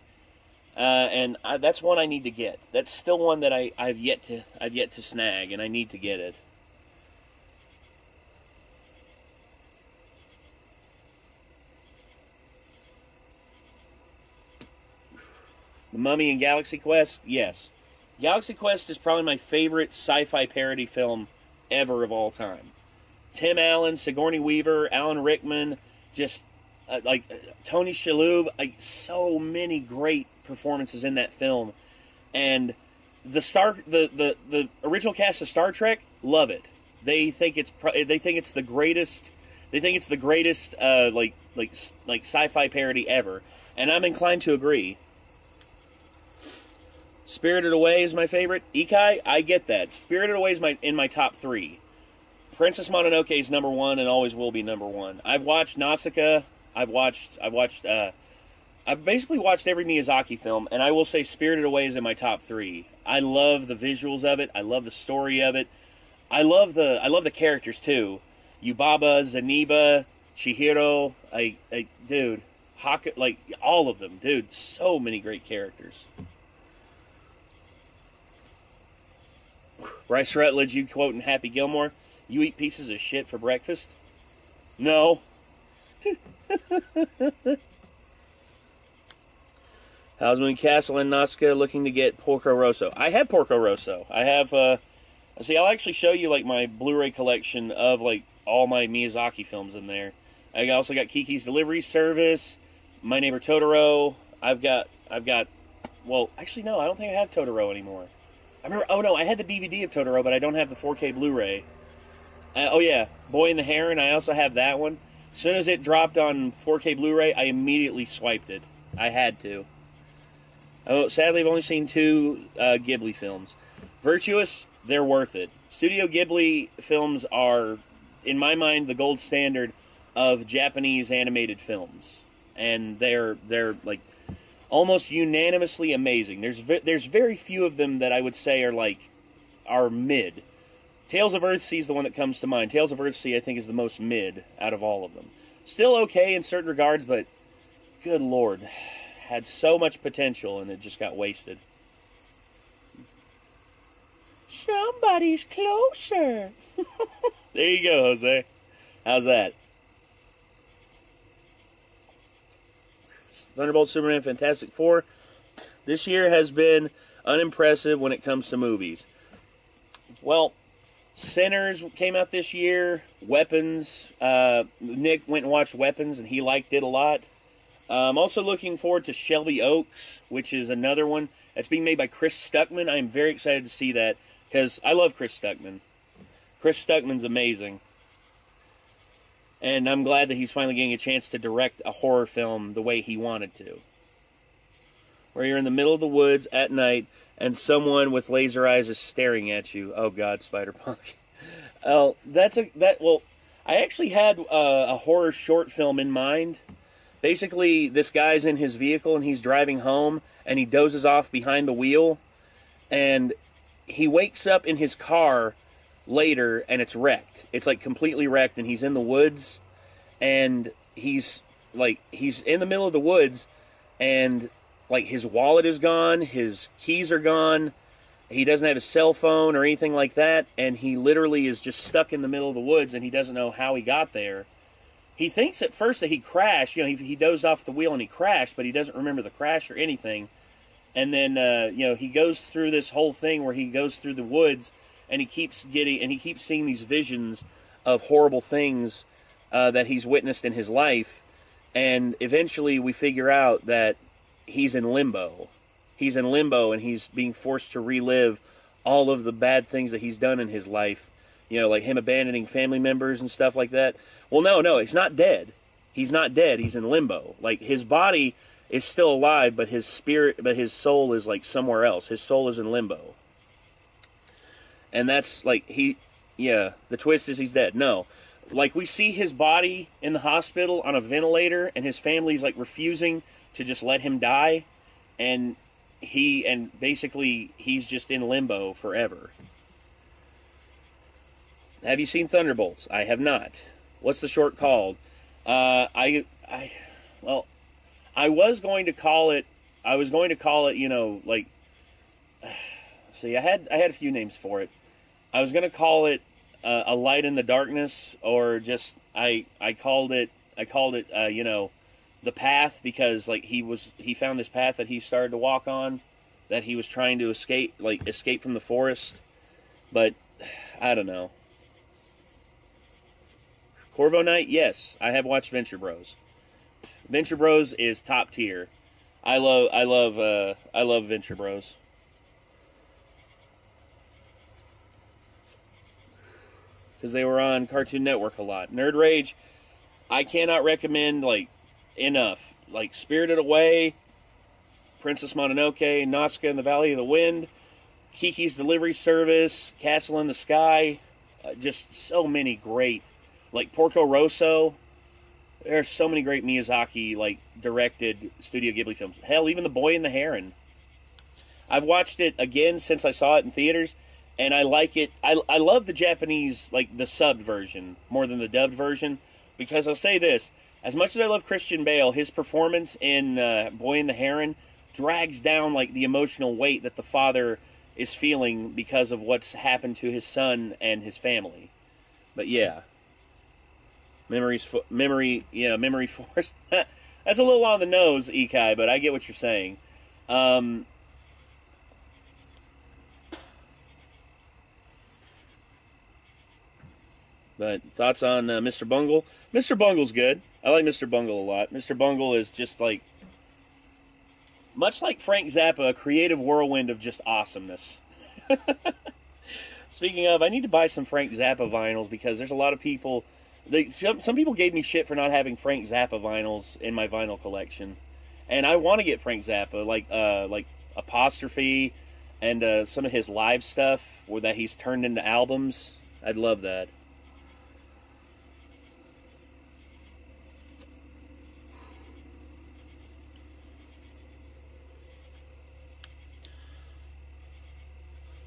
and that's one I need to get. That's still one that I've yet to snag, and I need to get it. The Mummy and Galaxy Quest, yes. Galaxy Quest is probably my favorite sci-fi parody film ever of all time. Tim Allen, Sigourney Weaver, Alan Rickman, just Tony Shalhoub, so many great performances in that film. And the original cast of Star Trek love it. They think it's the greatest. They think it's the greatest sci-fi parody ever, and I'm inclined to agree. Spirited Away is my favorite. Ikai, I get that. Spirited Away is in my top 3. Princess Mononoke is number 1 and always will be number 1. I've watched Nausicaa. I've basically watched every Miyazaki film, and I will say Spirited Away is in my top 3. I love the visuals of it. I love the story of it. I love the characters too. Yubaba, Zaniba, Chihiro, dude, all of them, dude. So many great characters. Bryce Rutledge, you quoting Happy Gilmore? You eat pieces of shit for breakfast? No. Housemoon Castle and Nausicaa looking to get Porco Rosso. I have Porco Rosso. I have, see, I'll actually show you, my Blu-ray collection of, all my Miyazaki films in there. I also got Kiki's Delivery Service, My Neighbor Totoro. Well, actually, no, I don't think I have Totoro anymore. I remember, oh no, I had the DVD of Totoro, but I don't have the 4K Blu-ray. Oh yeah, Boy and the Heron, I also have that one. As soon as it dropped on 4K Blu-ray, I immediately swiped it. I had to. Oh, sadly, I've only seen 2 Ghibli films. Virtuous, they're worth it. Studio Ghibli films are, in my mind, the gold standard of Japanese animated films. And they're almost unanimously amazing. There's very few of them that I would say are mid. Tales of Earthsea is the one that comes to mind. Tales of Earthsea, I think, is the most mid out of all of them. Still okay in certain regards, but good lord, had so much potential and it just got wasted. Somebody's closer. There you go, Jose. How's that? Thunderbolt, Superman, Fantastic Four. This year has been unimpressive when it comes to movies. Well, Sinners came out this year. Weapons. Nick went and watched Weapons, and he liked it a lot. I'm also looking forward to Shelby Oaks, which is another one that's being made by Chris Stuckman. I'm very excited to see that, because I love Chris Stuckman. Chris Stuckman's amazing. And I'm glad that he's finally getting a chance to direct a horror film the way he wanted to. Where you're in the middle of the woods at night and someone with laser eyes is staring at you. Oh God, Spider-Punk. Oh, well, I actually had a horror short film in mind. Basically, this guy's in his vehicle and he's driving home and he dozes off behind the wheel and he wakes up in his car later and it's wrecked. It's completely wrecked and he's in the woods and he's in the middle of the woods and his wallet is gone, his keys are gone, he doesn't have his cell phone or anything like that, and he literally is just stuck in the middle of the woods and he doesn't know how he got there. He thinks at first that he crashed, he dozed off the wheel and he crashed, but he doesn't remember the crash or anything. And then he goes through this whole thing where he goes through the woods and he keeps seeing these visions of horrible things that he's witnessed in his life, and eventually we figure out that he's in limbo. He's in limbo, and he's being forced to relive all of the bad things that he's done in his life. You know, like him abandoning family members and stuff like that. Well, no, he's not dead. He's not dead. He's in limbo. Like, his body is still alive, but his spirit, but his soul is like somewhere else. His soul is in limbo. And that's like, the twist is he's dead. No. Like, we see his body in the hospital on a ventilator, and his family's like refusing to just let him die. And basically he's just in limbo forever. Have you seen Thunderbolts? I have not. What's the short called? I was going to call it, you know, like, see, I had a few names for it. I was going to call it A Light in the Darkness, or just, I called it, you know, The Path, because, like, he found this path that he started to walk on, that he was trying to escape from the forest, but, I don't know. Corvo Knight, yes, I have watched Venture Bros. Venture Bros is top tier. I love Venture Bros. Because they were on Cartoon Network a lot. Nerd Rage, I cannot recommend, like, enough. Like, Spirited Away, Princess Mononoke, Nazca in the Valley of the Wind, Kiki's Delivery Service, Castle in the Sky, just so many great, like Porco Rosso. There's so many great Miyazaki, like, directed Studio Ghibli films. Hell, even The Boy and the Heron. I've watched it again since I saw it in theaters, and I like it. I love the Japanese, like, the subbed version more than the dubbed version, because I'll say this, as much as I love Christian Bale, his performance in Boy and the Heron drags down, like, the emotional weight that the father is feeling because of what's happened to his son and his family. But yeah. Memory Force. That's a little on the nose, Ikai, but I get what you're saying. But thoughts on Mr. Bungle? Mr. Bungle's good. I like Mr. Bungle a lot. Mr. Bungle is just like, much like Frank Zappa, a creative whirlwind of just awesomeness. Speaking of, I need to buy some Frank Zappa vinyls, because there's a lot of people... some people gave me shit for not having Frank Zappa vinyls in my vinyl collection, and I want to get Frank Zappa, like Apostrophe, and some of his live stuff where that he's turned into albums. I'd love that.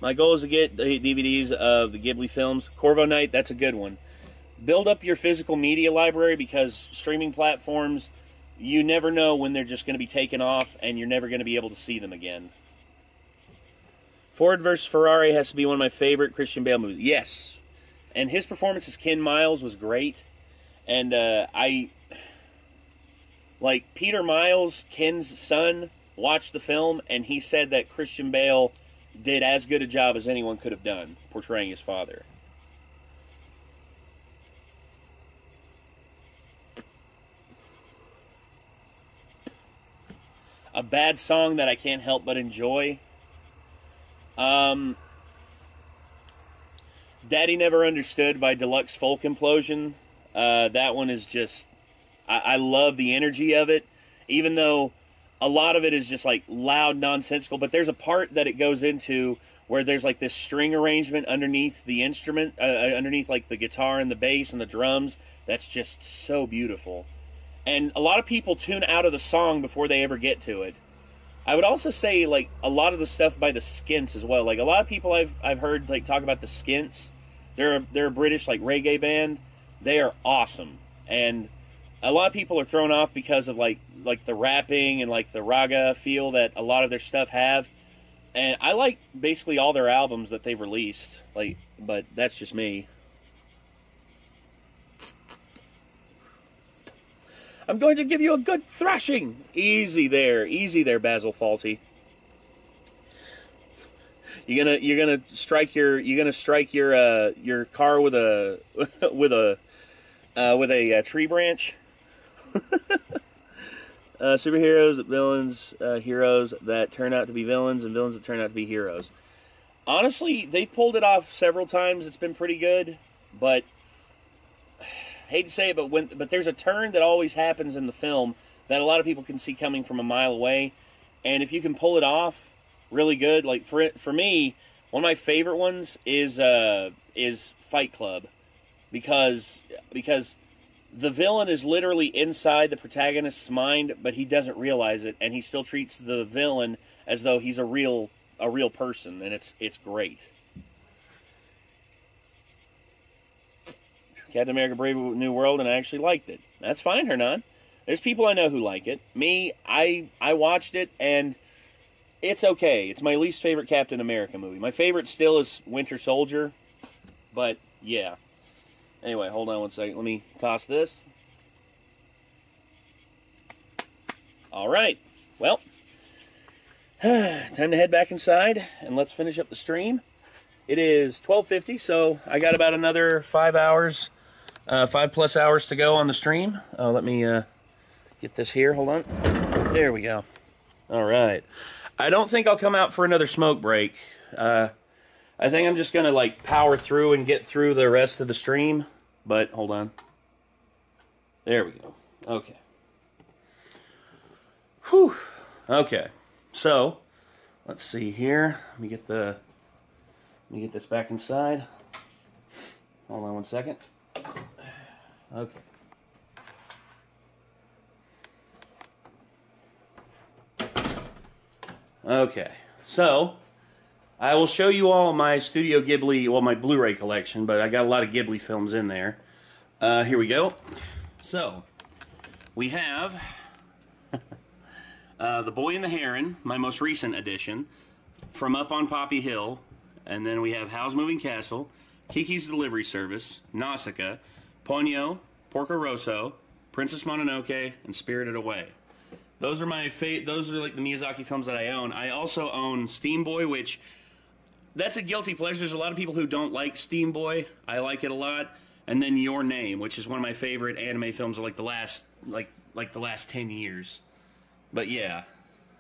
My goal is to get the DVDs of the Ghibli films. Corvo Knight, that's a good one. Build up your physical media library, because streaming platforms, you never know when they're just going to be taken off, and you're never going to be able to see them again. Ford vs. Ferrari has to be one of my favorite Christian Bale movies. Yes. And his performance as Ken Miles was great. And like, Peter Miles, Ken's son, watched the film, and he said that Christian Bale did as good a job as anyone could have done portraying his father. A bad song that I can't help but enjoy. Daddy Never Understood by Deluxe Folk Implosion. That one is just... I love the energy of it, even though a lot of it is just like loud, nonsensical, but there's a part that it goes into where there's like this string arrangement underneath the instrument, underneath like the guitar and the bass and the drums, that's just so beautiful. And a lot of people tune out of the song before they ever get to it. I would also say, like, a lot of the stuff by the Skints as well. Like, a lot of people I've heard, like, talk about the Skints. They're a British, like, reggae band. They are awesome. And a lot of people are thrown off because of, like the rapping and, like, the raga feel that a lot of their stuff have. And I like basically all their albums that they've released. Like, but that's just me. I'm going to give you a good thrashing. Easy there, Basil Fawlty. You're gonna strike your car with a with a tree branch. Superheroes, villains, heroes that turn out to be villains, and villains that turn out to be heroes. Honestly, they've pulled it off several times. It's been pretty good, but hate to say it, but there's a turn that always happens in the film that a lot of people can see coming from a mile away, and if you can pull it off really good, like for me, one of my favorite ones is Fight Club, because the villain is literally inside the protagonist's mind, but he doesn't realize it, and he still treats the villain as though he's a real person, and it's great. Captain America: Brave New World, and I actually liked it. That's fine, Hernan. There's people I know who like it. Me, I watched it, and it's okay. It's my least favorite Captain America movie. My favorite still is Winter Soldier, but yeah. Anyway, hold on one second. Let me toss this. All right. Well, time to head back inside, and let's finish up the stream. It is 12:50, so I got about another 5 hours, 5+ hours to go on the stream. Let me get this here. Hold on. There we go. All right. I don't think I'll come out for another smoke break. I think I'm just going to like power through and get through the rest of the stream. But hold on. There we go. Okay. Whew. Okay. So, let's see here. Let me get this back inside. Hold on one second. Okay. Okay. So, I will show you all my Studio Ghibli, well, my Blu-ray collection, but I got a lot of Ghibli films in there. Here we go. So, we have The Boy and the Heron, my most recent edition, From Up on Poppy Hill, and then we have Howl's Moving Castle, Kiki's Delivery Service, Nausicaa, Ponyo, Porco Rosso, Princess Mononoke, and Spirited Away. Those are my those are like the Miyazaki films that I own. I also own Steam Boy, which that's a guilty pleasure. There's a lot of people who don't like Steam Boy. I like it a lot. And then Your Name, which is one of my favorite anime films of like the last the last 10 years. But yeah.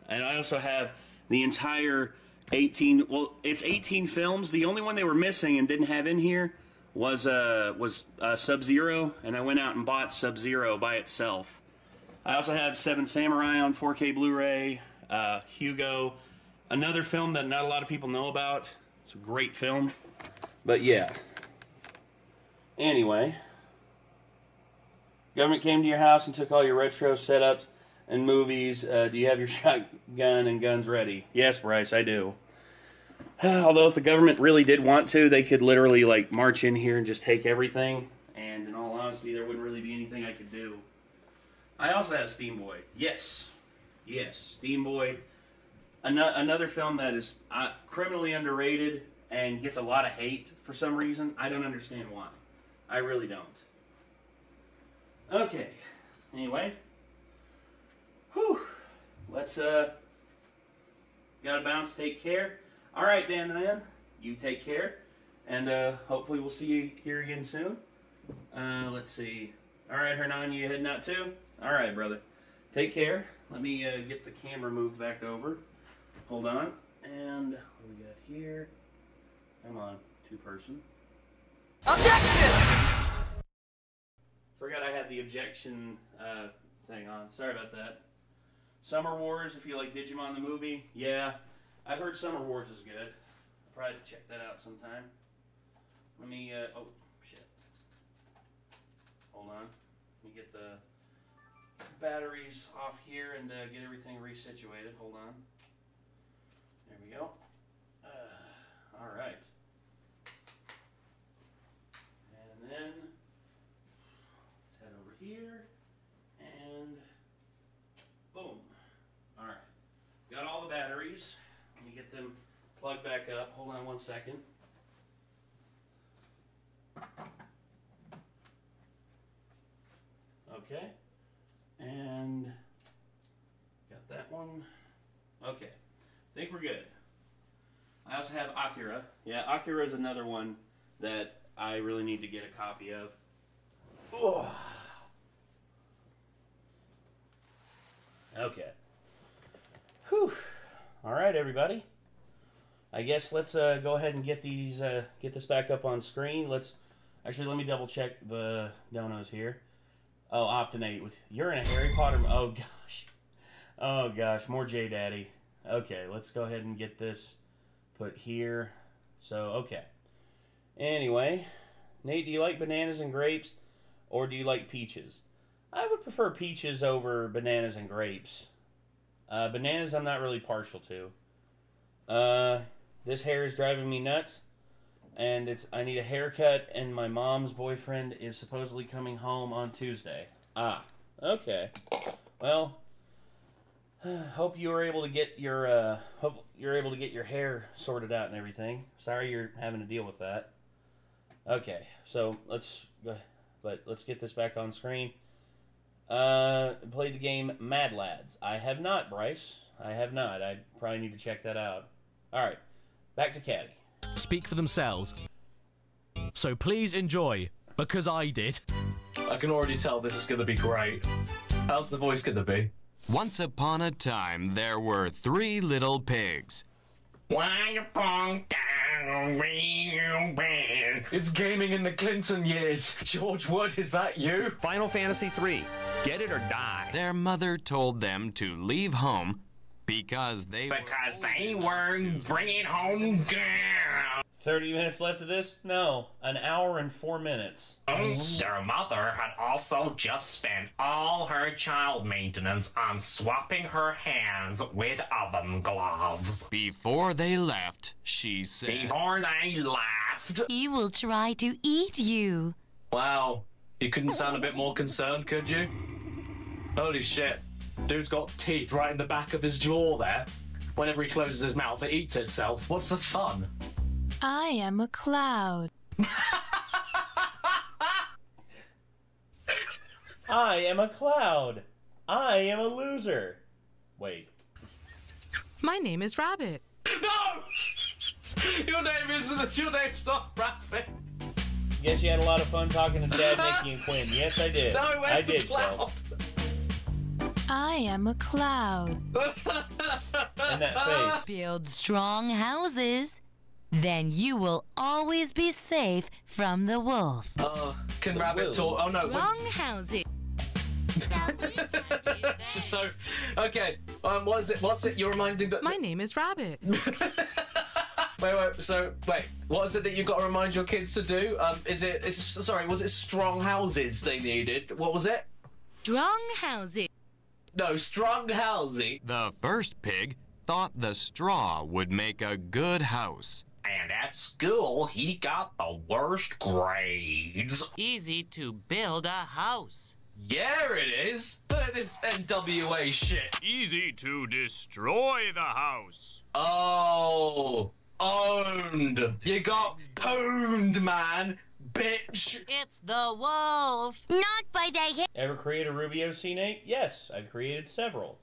And I also have the entire 18, well, it's 18 films. The only one they were missing and didn't have in here was Sub-Zero, and I went out and bought Sub-Zero by itself. I also have Seven Samurai on 4K Blu-ray, Hugo, another film that not a lot of people know about. It's a great film, but yeah. Anyway, government came to your house and took all your retro setups and movies. Do you have your shotgun and guns ready? Yes, Bryce, I do. Although if the government really did want to, they could literally like march in here and just take everything, and in all honesty, there wouldn't really be anything I could do. I also have Steam Boy. Yes. Yes, Steam Boy. Another film that is criminally underrated and gets a lot of hate for some reason. I don't understand why. I really don't. Okay. Anyway. Whew. Let's, gotta bounce, take care. Alright, Dan Man. You take care. And, hopefully we'll see you here again soon. Let's see. Alright, Hernan, you heading out too? Alright, brother. Take care. Let me get the camera moved back over. Hold on. And what do we got here? Come on, two-person. Objection! Forgot I had the objection thing on. Sorry about that. Summer Wars, if you like Digimon the movie. Yeah, I've heard Summer Wars is good. I'll probably check that out sometime. Let me, oh, shit. Hold on. Let me get the batteries off here and get everything resituated. Hold on. There we go. Alright. And then, let's head over here, and boom. Alright. Got all the batteries. Let me get them plugged back up. Hold on one second. Okay. And got that one. Okay. I think we're good. I also have Akira. Yeah, Akira is another one that I really need to get a copy of. Ugh. Okay. Whew. All right, everybody. I guess let's go ahead and get these get this back up on screen. Let's actually let me double check the donos here. Oh, Optinate with you're in a Harry Potter. Oh gosh, more J Daddy. Okay, let's go ahead and get this put here. So okay. Anyway, Nate, do you like bananas and grapes, or do you like peaches? I would prefer peaches over bananas and grapes. Bananas I'm not really partial to. This hair is driving me nuts, and I need a haircut, and my mom's boyfriend is supposedly coming home on Tuesday. Ah, okay. Well, hope you were able to get your hair sorted out and everything. Sorry you're having to deal with that. Okay, so let's get this back on screen. Played the game Mad Lads. I have not, Bryce. I have not. I probably need to check that out. All right, back to Caddy.
Speak for themselves. So please enjoy, because I did.
I can already tell this is going to be great. How's the voice going to be?
Once upon a time, there were 3 little pigs.
It's gaming in the Clinton years. George Wood, is that you?
Final Fantasy III. Get it or die.
Their mother told them to leave home because they
weren't bringing home girls.
30 minutes left of this? No, an hour and 4 minutes.
Their mother had also just spent all her child maintenance on swapping her hands with oven gloves.
Before they left, she said...
Before they left...
He will try to eat you.
Wow, you couldn't sound a bit more concerned, could you? Holy shit. Dude's got teeth right in the back of his jaw there. Whenever he closes his mouth, it eats itself. What's the fun?
I am a cloud.
I am a cloud. I am a loser. Wait.
My name is Rabbit.
No! Your name's not Rabbit.
Guess you had a lot of fun talking to Dad, Nikki, and Quinn. Yes, I did.
No, where's
I
the
did,
cloud?
Kel.
I am a cloud.
And that face.
Build strong houses. Then you will always be safe from the wolf.
Can Rabbit talk? Oh no.
Strong houses.
So, okay. What is it? What's it? You're reminding that.
My name is Rabbit.
Wait. So, what is it that you've got to remind your kids to do? Sorry, was it strong houses they needed? What was it?
Strong houses.
No, strong housing.
The first pig thought the straw would make a good house.
And at school, he got the worst grades.
Easy to build a house.
Yeah, it is. Look at this NWA shit.
Easy to destroy the house.
Oh, owned. You got pwned, man. Bitch.
It's the wolf.
Not by the...
Ever create a Ruby OC, Nate? Yes, I've created several.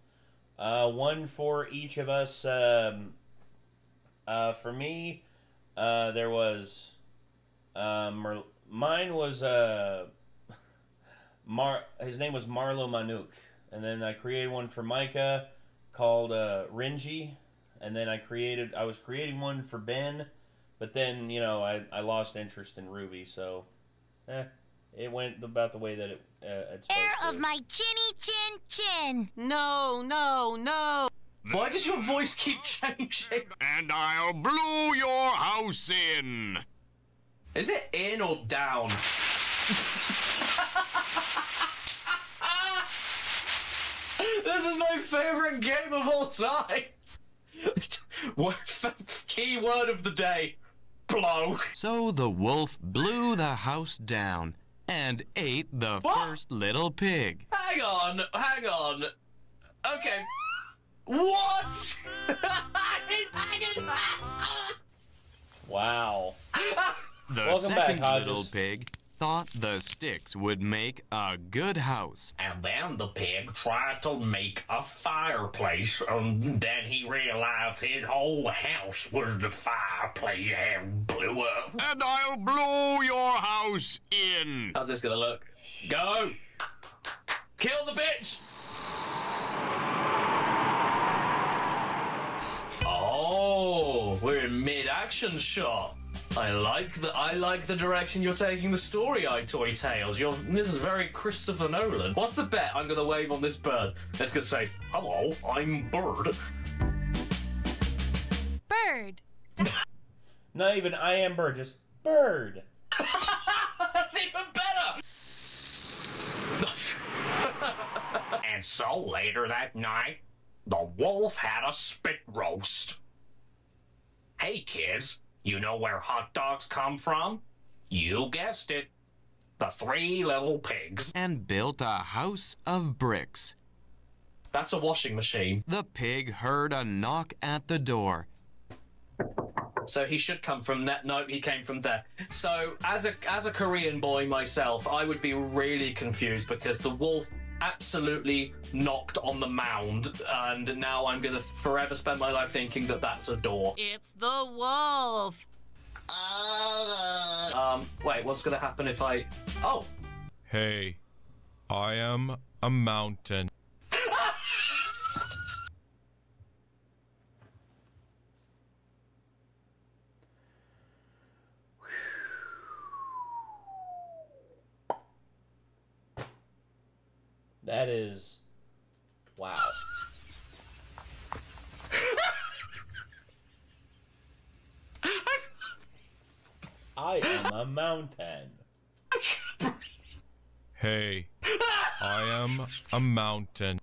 One for each of us. For me, there was... mine was... his name was Marlo Manuk. And then I created one for Micah called Renji. And then I was creating one for Ben. But then, you know, I lost interest in Ruby, so... it went about the way that it's supposed
Hair
to.
of my chinny chin chin.
No.
Why does your voice keep changing?
And I'll blow your house in.
Is it in or down? This is my favorite game of all time. Keyword of the day. Blow.
So the wolf blew the house down and ate the first little pig.
Hang on. Okay. What?
Wow.
The
Welcome back,
second
Hodges.
little pig thought the sticks would make a good house.
And then the pig tried to make a fireplace, and then he realized his whole house was the fireplace and blew up.
And I'll blow your house in.
How's this gonna look? Go! Kill the bitch! Oh, we're in mid-action shot. I like the direction you're taking the story, iToy Tales. This is very Christopher Nolan. What's the bet I'm gonna wave on this bird? It's gonna say, "Hello, I'm Bird."
Bird.
Not even I am Bird, just Bird.
That's even better. And so later that night, the wolf had a spit roast. Hey kids, you know where hot dogs come from? You guessed it. The 3 little pigs.
And built a house of bricks.
That's a washing machine.
The pig heard a knock at the door.
So he should come from that. No, he came from there. So as a Korean boy myself, I would be really confused because the wolf absolutely knocked on the mound, and now I'm gonna forever spend my life thinking that that's a door.
It's the wolf.
Wait, what's gonna happen if I... Oh!
Hey, I am a mountain.
That is... wow. I am a mountain.
Hey, I am a mountain.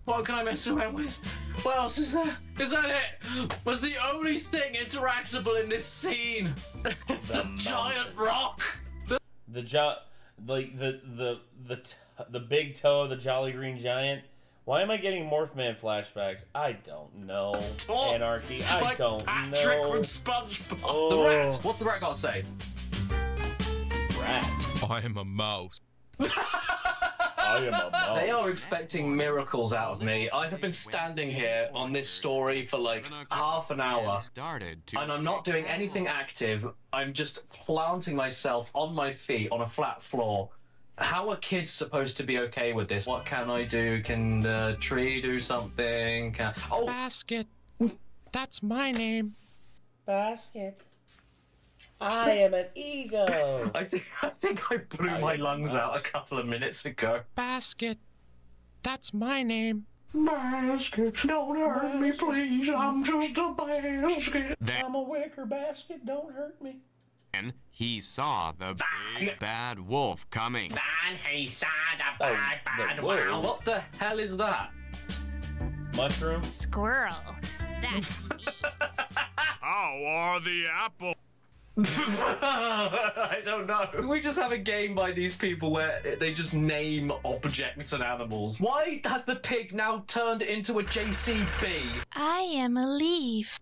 What can I mess around with? What else is there? Is that it? Was the only thing interactable in this scene the giant rock?
The big toe of the Jolly Green Giant. Why am I getting Morphman flashbacks? I don't know. Anarchy. I don't know.
Trick from SpongeBob.
Oh.
The rat. What's the rat got to say?
Rat.
I am a mouse.
I am a mouse.
They are expecting miracles out of me. I have been standing here on this story for like half an hour, and I'm not doing anything active. I'm just planting myself on my feet on a flat floor. How are kids supposed to be okay with this? What can I do? Can the tree do something? Oh!
Basket. That's my name.
Basket. I am an ego.
I think I blew my lungs out a couple of minutes ago.
Basket. That's my name.
Basket, don't hurt me, please. I'm just a basket.
I'm a wicker basket. Don't hurt me.
Then he saw the big bad wolf coming.
Then he saw the bad wolf. What the hell is that?
Mushroom?
Squirrel. That's me.
How are the apples?
I don't know. We just have a game by these people where they just name objects and animals. Why has the pig now turned into a JCB?
I am a leaf.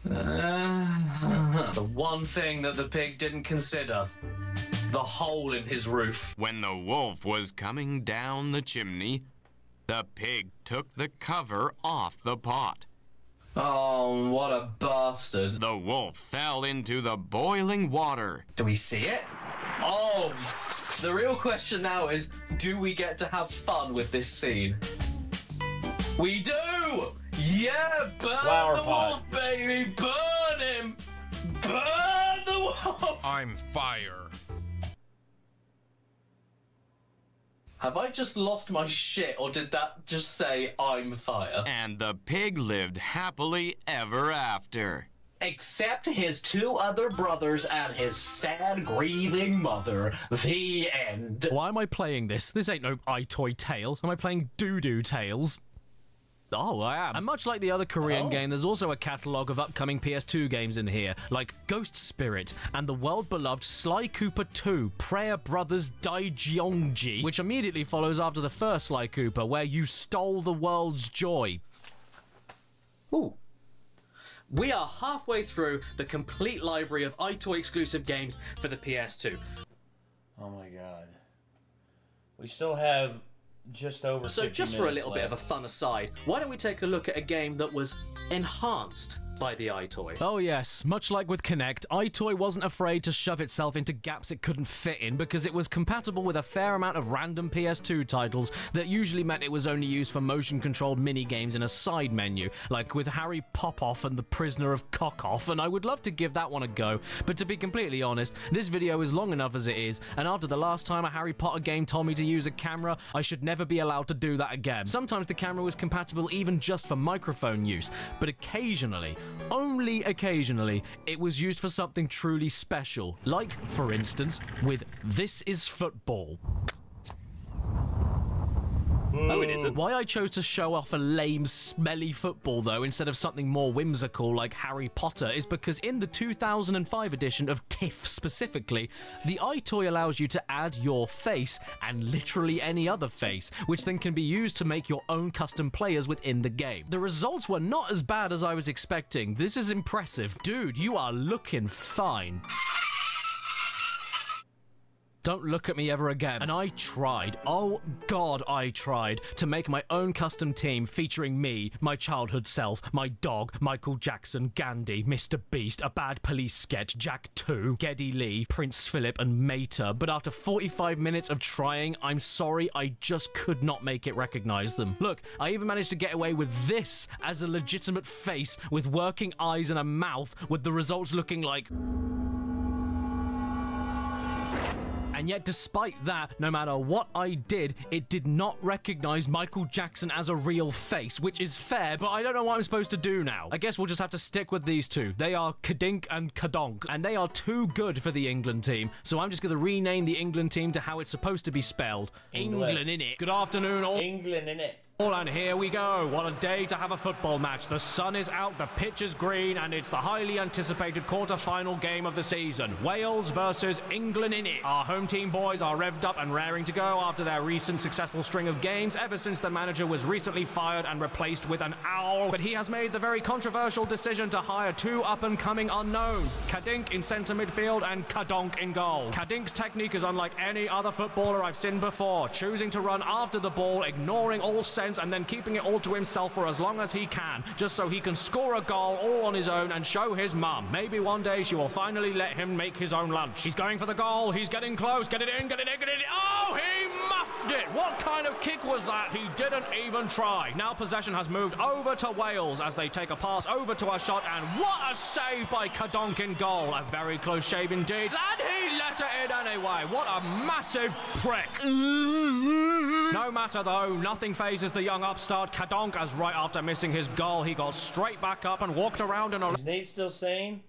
The one thing that the pig didn't consider. The hole in his roof.
When the wolf was coming down the chimney, the pig took the cover off the pot.
Oh, what a bastard.
The wolf fell into the boiling water.
Do we see it? Oh, the real question now is, do we get to have fun with this scene? We do! Yeah, burn
Flower
the
pot.
wolf, baby! Burn him! Burn the wolf!
I'm fire.
Have I just lost my shit, or did that just say, I'm fire?
And the pig lived happily ever after.
Except his 2 other brothers and his sad, grieving mother. The end.
Why am I playing this? This ain't no iToy Tales. Am I playing Doo-Doo Tales? Oh, I am. And much like the other Korean game, there's also a catalogue of upcoming PS2 games in here, like Ghost Spirit and the world-beloved Sly Cooper 2, Prayer Brothers Daijongji, which immediately follows after the first Sly Cooper, where you stole the world's joy.
Ooh.
we are halfway through the complete library of iToy exclusive games for the PS2.
Oh my god. We still have just over 50
So just for a little bit of a
left.
fun aside, why don't we take a look at a game that was enhanced by the iToy?
Oh yes, much like with Kinect, iToy wasn't afraid to shove itself into gaps it couldn't fit in because it was compatible with a fair amount of random PS2 titles that usually meant it was only used for motion-controlled mini-games in a side menu, like with Harry Popoff and the Prisoner of Cockoff, and I would love to give that one a go, but to be completely honest, this video is long enough as it is, and after the last time a Harry Potter game told me to use a camera, I should never be allowed to do that again. Sometimes the camera was compatible even just for microphone use, but occasionally, only occasionally, it was used for something truly special, like, for instance, with This Is Football.
No, it isn't.
Why I chose to show off a lame, smelly football, though, instead of something more whimsical like Harry Potter, is because in the 2005 edition of TIFF specifically, the iToy allows you to add your face and literally any other face, which then can be used to make your own custom players within the game. The results were not as bad as I was expecting. This is impressive. Dude, you are looking fine. Don't look at me ever again. And I tried, oh god I tried, to make my own custom team featuring me, my childhood self, my dog, Michael Jackson, Gandhi, Mr. Beast, a bad police sketch, Jack 2, Geddy Lee, Prince Philip and Mater, but after 45 minutes of trying, I'm sorry, I just could not make it recognize them. Look, I even managed to get away with this as a legitimate face with working eyes and a mouth, with the results looking like... And yet, despite that, no matter what I did, it did not recognize Michael Jackson as a real face, which is fair, but I don't know what I'm supposed to do now. I guess we'll just have to stick with these two. They are Kadink and Kadonk, and they are too good for the England team, so I'm just going to rename the England team to how it's supposed to be spelled. England, innit? Good afternoon, all.
England, innit?
And here we go. What a day to have a football match. The sun is out, the pitch is green, and it's the highly anticipated quarter-final game of the season. Wales versus England in it. Our home team boys are revved up and raring to go after their recent successful string of games ever since the manager was recently fired and replaced with an owl. But he has made the very controversial decision to hire two up-and-coming unknowns, Kadink in centre midfield and Kadonk in goal. Kadink's technique is unlike any other footballer I've seen before, choosing to run after the ball, ignoring all and then keeping it all to himself for as long as he can, just so he can score a goal all on his own and show his mum. Maybe one day she will finally let him make his own lunch. He's going for the goal, he's getting close, get it in, get it in, get it in. Oh, he muffed it! What kind of kick was that? He didn't even try. Now possession has moved over to Wales as they take a pass over to a shot, and what a save by Kadonk in goal. A very close shave indeed, and he let it in anyway. What a massive prick. No matter though, nothing phases the young upstart Kadonk, as right after missing his goal, he got straight back up and walked around in a...
Is Nate still sane?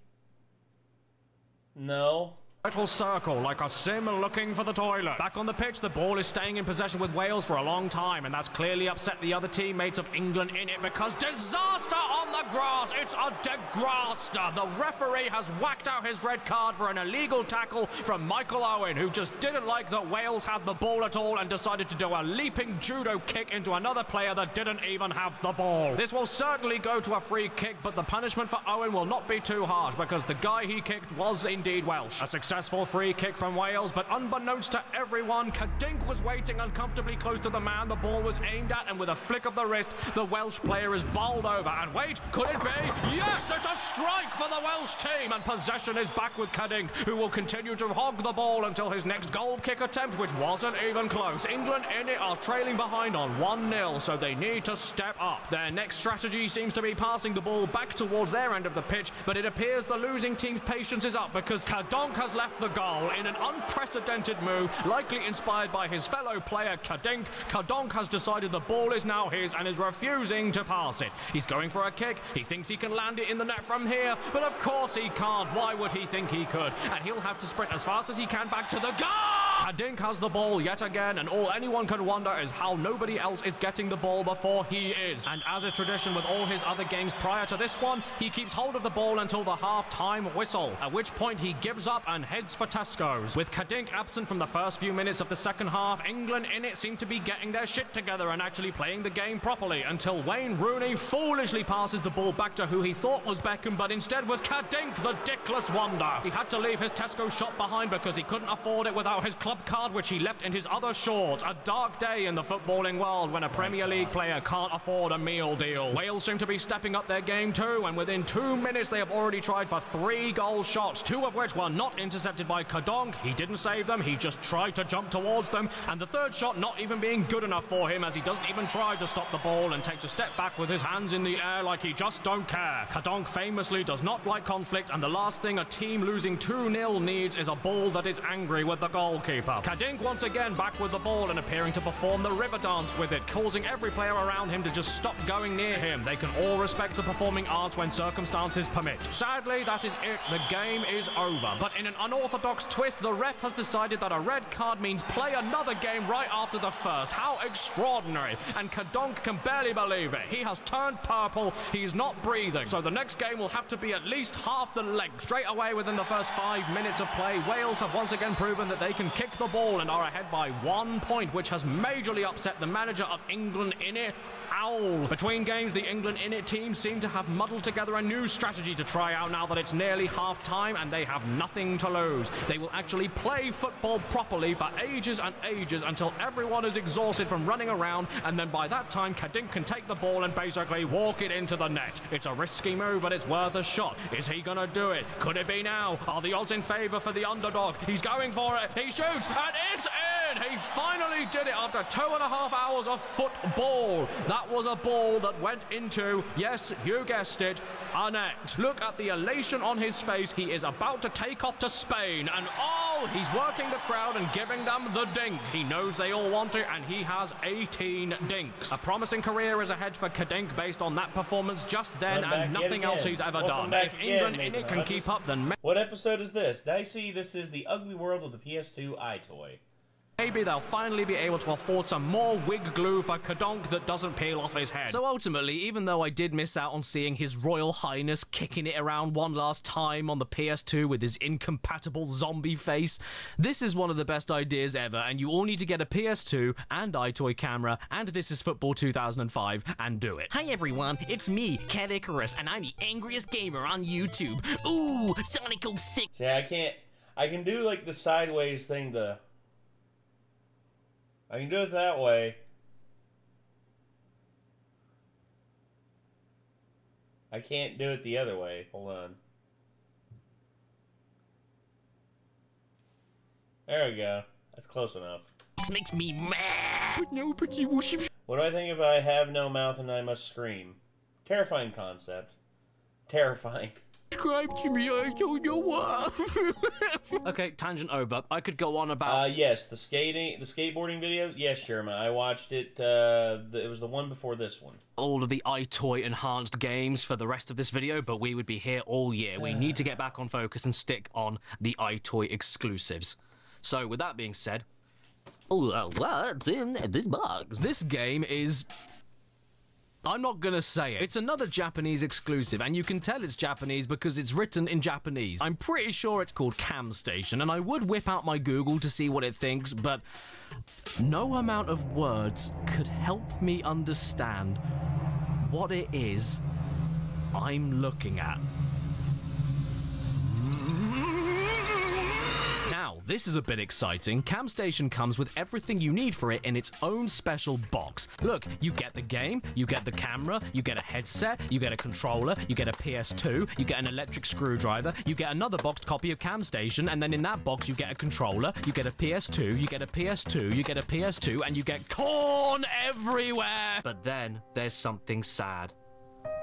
No.
Little circle, like a sim looking for the toilet. Back on the pitch, the ball is staying in possession with Wales for a long time, and that's clearly upset the other teammates of England in it because disaster on the grass! It's a degraster! The referee has whacked out his red card for an illegal tackle from Michael Owen, who just didn't like that Wales had the ball at all and decided to do a leaping judo kick into another player that didn't even have the ball. This will certainly go to a free kick, but the punishment for Owen will not be too harsh because the guy he kicked was indeed Welsh. A successful free kick from Wales, but unbeknownst to everyone, Kadink was waiting uncomfortably close to the man the ball was aimed at, and with a flick of the wrist, the Welsh player is bowled over. And wait, could it be? Yes, it's a strike for the Welsh team, and possession is back with Kadink, who will continue to hog the ball until his next goal kick attempt, which wasn't even close. England in it are trailing behind on 1-0, so they need to step up. Their next strategy seems to be passing the ball back towards their end of the pitch, but it appears the losing team's patience is up because Kadonk has left the goal in an unprecedented move, likely inspired by his fellow player Kadink. Kadonk has decided the ball is now his and is refusing to pass it. He's going for a kick. He thinks he can land it in the net from here, but of course he can't. Why would he think he could? And he'll have to sprint as fast as he can back to the goal! Kadink has the ball yet again, and all anyone can wonder is how nobody else is getting the ball before he is. And as is tradition with all his other games prior to this one, he keeps hold of the ball until the half-time whistle, at which point he gives up and heads for Tesco's. With Kadink absent from the first few minutes of the second half, England in it seem to be getting their shit together and actually playing the game properly, until Wayne Rooney foolishly passes the ball back to who he thought was Beckham, but instead was Kadink, the dickless wonder. He had to leave his Tesco shop behind because he couldn't afford it without his club card, which he left in his other shorts. A dark day in the footballing world when a Premier League player can't afford a meal deal. Wales seem to be stepping up their game too, and within 2 minutes they have already tried for 3 goal shots, 2 of which were not intercepted by Kadonk. He didn't save them, he just tried to jump towards them, and the third shot not even being good enough for him, as he doesn't even try to stop the ball and takes a step back with his hands in the air like he just don't care. Kadonk famously does not like conflict, and the last thing a team losing 2-0 needs is a ball that is angry with the goalkeeper. Kadink once again back with the ball and appearing to perform the river dance with it, causing every player around him to just stop going near him. They can all respect the performing arts when circumstances permit. Sadly, that is it. The game is over. But in an unorthodox twist, the ref has decided that a red card means play another game right after the first. How extraordinary. And Kadonk can barely believe it. He has turned purple. He's not breathing. So the next game will have to be at least half the length. Straight away within the first 5 minutes of play, Wales have once again proven that they can kick the ball and are ahead by 1 point, which has majorly upset the manager of England in it, Owl. Between games, the England in it team seem to have muddled together a new strategy to try out now that it's nearly half time and they have nothing to lose. They will actually play football properly for ages and ages until everyone is exhausted from running around, and then by that time Kadink can take the ball and basically walk it into the net. It's a risky move, but it's worth a shot. Is he gonna do it? Could it be now? Are the odds in favour for the underdog? He's going for it. He shoots and it's in! He finally did it after 2.5 hours of football. That was a ball that went into, yes, you guessed it, a net. Look at the elation on his face. He is about to take off to Spain, and oh, he's working the crowd and giving them the dink. He knows they all want it, and he has 18 dinks. A promising career is ahead for Kadink based on that performance just then and nothing else he's ever done. If England in it can keep up, then...
What episode is this? Dicey, this is the ugly world of the PS2 iToy.
Maybe they'll finally be able to afford some more wig glue for Kadonk that doesn't peel off his head. So ultimately, even though I did miss out on seeing His Royal Highness kicking it around one last time on the PS2 with his incompatible zombie face, this is one of the best ideas ever, and you all need to get a PS2 and iToy camera and This Is Football 2005 and do it.
Hi everyone, it's me, CADDICARUS, and I'm the angriest gamer on YouTube. Ooh, Sonic 06.
See, I can do like the sideways thing I can do it that way. I can't do it the other way. Hold on. There we go. That's close enough.
This makes me mad.
What do I think if I have no mouth and I must scream? Terrifying concept. Terrifying.
Subscribe to me, I don't know what. Okay, tangent over. I could go on about...
yes, the skateboarding videos. Yes, Sherma, I watched it. It was the one before this one.
All of the iToy enhanced games for the rest of this video, but we would be here all year. We need to get back on focus and stick on the iToy exclusives. So, with that being said... Oh, what's in this box? This game is... I'm not gonna say it. It's another Japanese exclusive, and you can tell it's Japanese because it's written in Japanese. I'm pretty sure it's called Cam Station, and I would whip out my Google to see what it thinks, but no amount of words could help me understand what it is I'm looking at. Now, this is a bit exciting. Cam Station comes with everything you need for it in its own special box. Look, you get the game, you get the camera, you get a headset, you get a controller, you get a PS2, you get an electric screwdriver, you get another boxed copy of Cam Station, and then in that box you get a controller, you get a PS2, you get a PS2, you get a PS2, and you get corn everywhere! But then, there's something sad.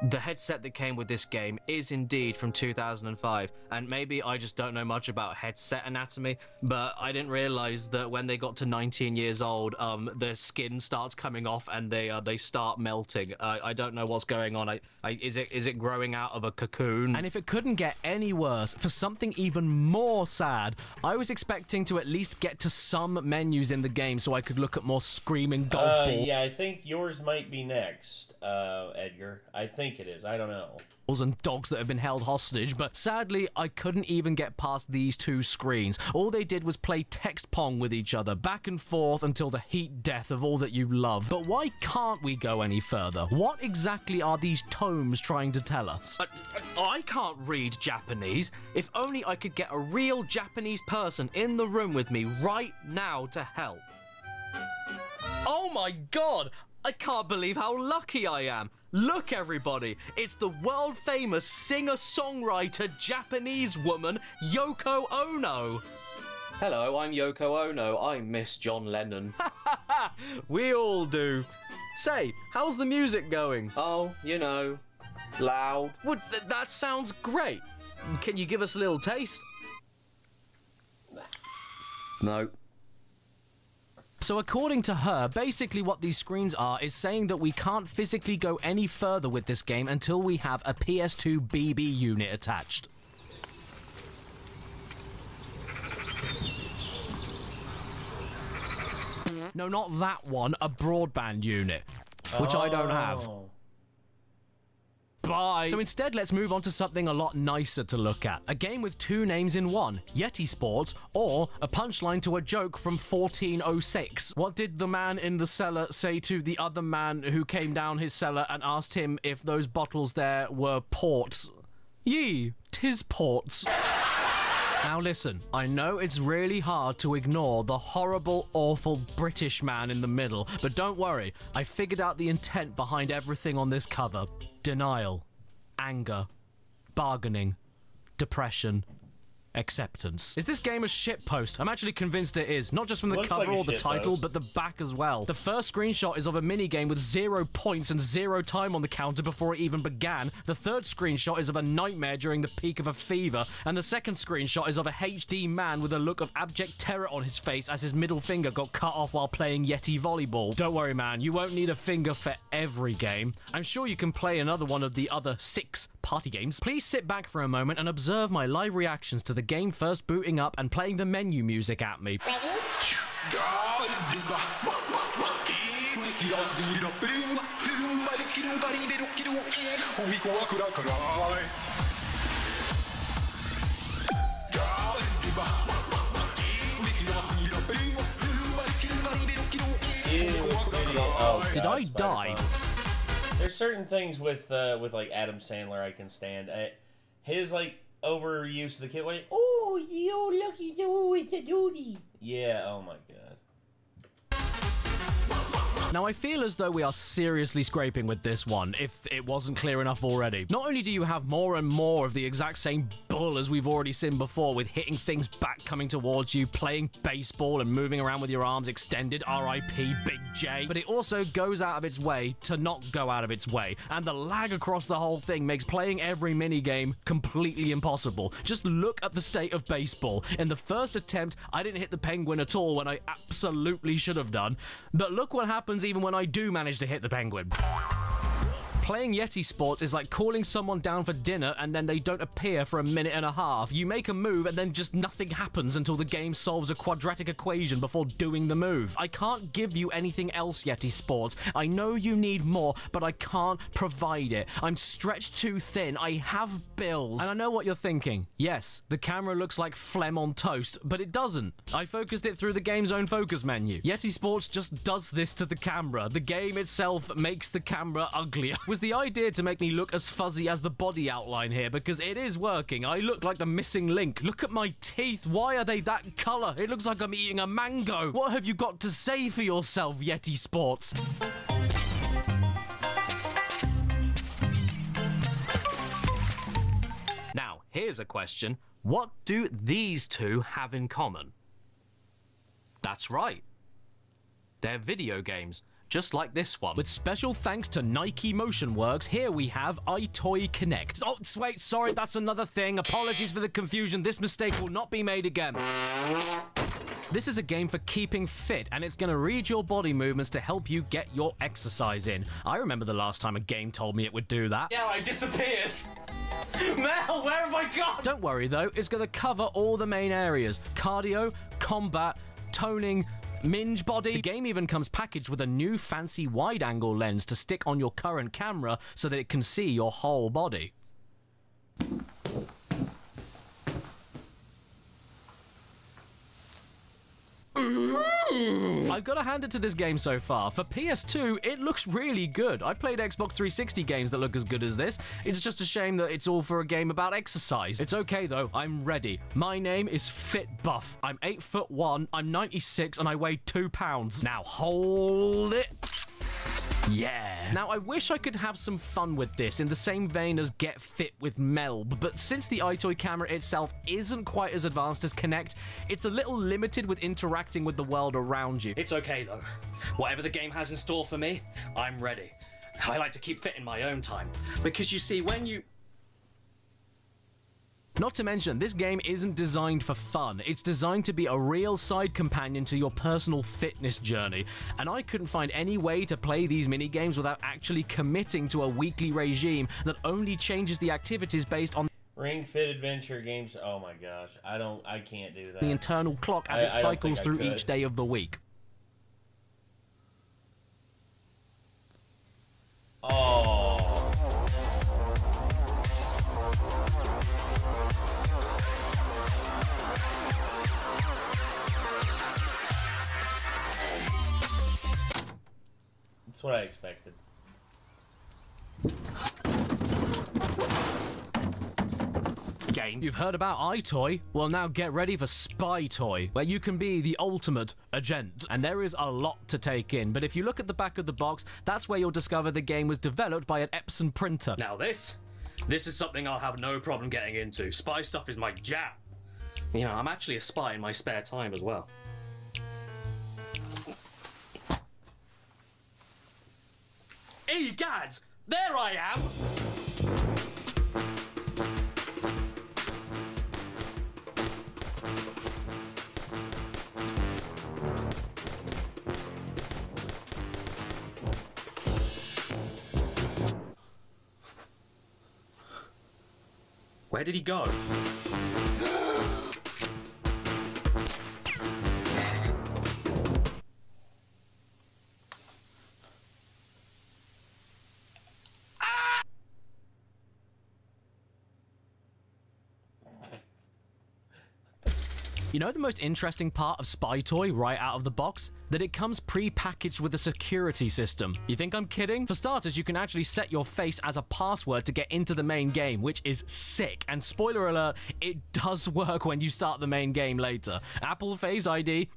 The headset that came with this game is indeed from 2005, and maybe I just don't know much about headset anatomy, but I didn't realize that when they got to 19 years old, their skin starts coming off and they start melting. I don't know what's going on. Is it growing out of a cocoon? And if it couldn't get any worse, for something even more sad, I was expecting to at least get to some menus in the game so I could look at more screaming golf balls.
Yeah, I think yours might be next, Edgar. I think it is. I don't know.
And dogs that have been held hostage, but sadly I couldn't even get past these two screens. All they did was play text pong with each other, back and forth until the heat death of all that you love. But why can't we go any further? What exactly are these tomes trying to tell us? I can't read Japanese. If only I could get a real Japanese person in the room with me right now to help. Oh my god! I can't believe how lucky I am. Look, everybody, it's the world-famous singer-songwriter Japanese woman, Yoko Ono. Hello, I'm Yoko Ono. I miss John Lennon. We all do. Say, how's the music going? Oh, you know, loud. Well, that sounds great. Can you give us a little taste? No. So according to her, basically what these screens are is saying that we can't physically go any further with this game until we have a PS2 BB unit attached. No, not that one, a broadband unit, which I don't have. Bye. So instead, let's move on to something a lot nicer to look at. A game with two names in one, Yeti Sports, or a punchline to a joke from 1406. What did the man in the cellar say to the other man who came down his cellar and asked him if those bottles there were ports? Yee, 'tis ports. Now listen, I know it's really hard to ignore the horrible, awful British man in the middle, but don't worry, I figured out the intent behind everything on this cover. Denial, anger, bargaining, depression, acceptance. Is this game a shitpost? I'm actually convinced it is. Not just from the cover or the title, but the back as well. The first screenshot is of a minigame with 0 points and 0 time on the counter before it even began. The third screenshot is of a nightmare during the peak of a fever. And the second screenshot is of a HD man with a look of abject terror on his face as his middle finger got cut off while playing Yeti volleyball. Don't worry, man. You won't need a finger for every game. I'm sure you can play another one of the other 6 party games. Please sit back for a moment and observe my live reactions to the game first booting up and playing the menu music at me.
Ready?
Did I die?
There's certain things with like Adam Sandler I can stand. His like overuse of the kid, like, oh, you lucky, oh, it's a duty. Yeah, oh my god.
Now, I feel as though we are seriously scraping with this one, if it wasn't clear enough already. Not only do you have more and more of the exact same bull as we've already seen before, with hitting things back coming towards you, playing baseball and moving around with your arms extended, R.I.P. Big J, but it also goes out of its way to not go out of its way, and the lag across the whole thing makes playing every minigame completely impossible. Just look at the state of baseball. In the first attempt, I didn't hit the penguin at all when I absolutely should have done, but look what happens even when I do manage to hit the penguin. Playing Yeti Sports is like calling someone down for dinner and then they don't appear for a minute and a half. You make a move and then just nothing happens until the game solves a quadratic equation before doing the move. I can't give you anything else, Yeti Sports. I know you need more, but I can't provide it. I'm stretched too thin. I have bills. And I know what you're thinking. Yes, the camera looks like phlegm on toast, but it doesn't. I focused it through the game's own focus menu. Yeti Sports just does this to the camera. The game itself makes the camera uglier. Was the idea to make me look as fuzzy as the body outline here, because it is working. I look like the missing link. Look at my teeth. Why are they that color? It looks like I'm eating a mango. What have you got to say for yourself, Yeti Sports? Now, here's a question. What do these two have in common? That's right. They're video games. just like this one. With special thanks to Nike Motion Works, here we have iToy Connect. Oh, wait, sorry, that's another thing. Apologies for the confusion. This mistake will not be made again. This is a game for keeping fit, and it's going to read your body movements to help you get your exercise in. I remember the last time a game told me it would do that.
Yeah, I disappeared. Mel, where have I gone?
Don't worry though, it's going to cover all the main areas. Cardio, combat, toning, minge body. The game even comes packaged with a new fancy wide-angle lens to stick on your current camera so that it can see your whole body. I've got to hand it to this game so far. For PS2, it looks really good. I've played Xbox 360 games that look as good as this. It's just a shame that it's all for a game about exercise. It's okay though, I'm ready. My name is Fit Buff. I'm 8'1", I'm 96, and I weigh 2 pounds. Now hold it. Yeah. Now, I wish I could have some fun with this in the same vein as Get Fit with Melb, but since the iToy camera itself isn't quite as advanced as Kinect, it's a little limited with interacting with the world around you.
It's okay, though. Whatever the game has in store for me, I'm ready. I like to keep fit in my own time, because you see, when you...
Not to mention, this game isn't designed for fun. It's designed to be a real side companion to your personal fitness journey. And I couldn't find any way to play these minigames without actually committing to a weekly regime that only changes the activities based on
Ring Fit Adventure games. Oh my gosh, I can't do that.
the internal clock as it cycles through each day of the week.
Oh. That's what I expected.
Game. You've heard about iToy? Well, now get ready for Spy Toy, where you can be the ultimate agent. And there is a lot to take in, but if you look at the back of the box, that's where you'll discover the game was developed by an Epson printer.
Now this is something I'll have no problem getting into. Spy stuff is my jam. You know, I'm actually a spy in my spare time as well. Egads! There I am! Where did he go?
You know the most interesting part of Spy Toy right out of the box? That it comes pre-packaged with a security system. You think I'm kidding? For starters, you can actually set your face as a password to get into the main game, which is sick. And spoiler alert, it does work when you start the main game later. Apple Face ID?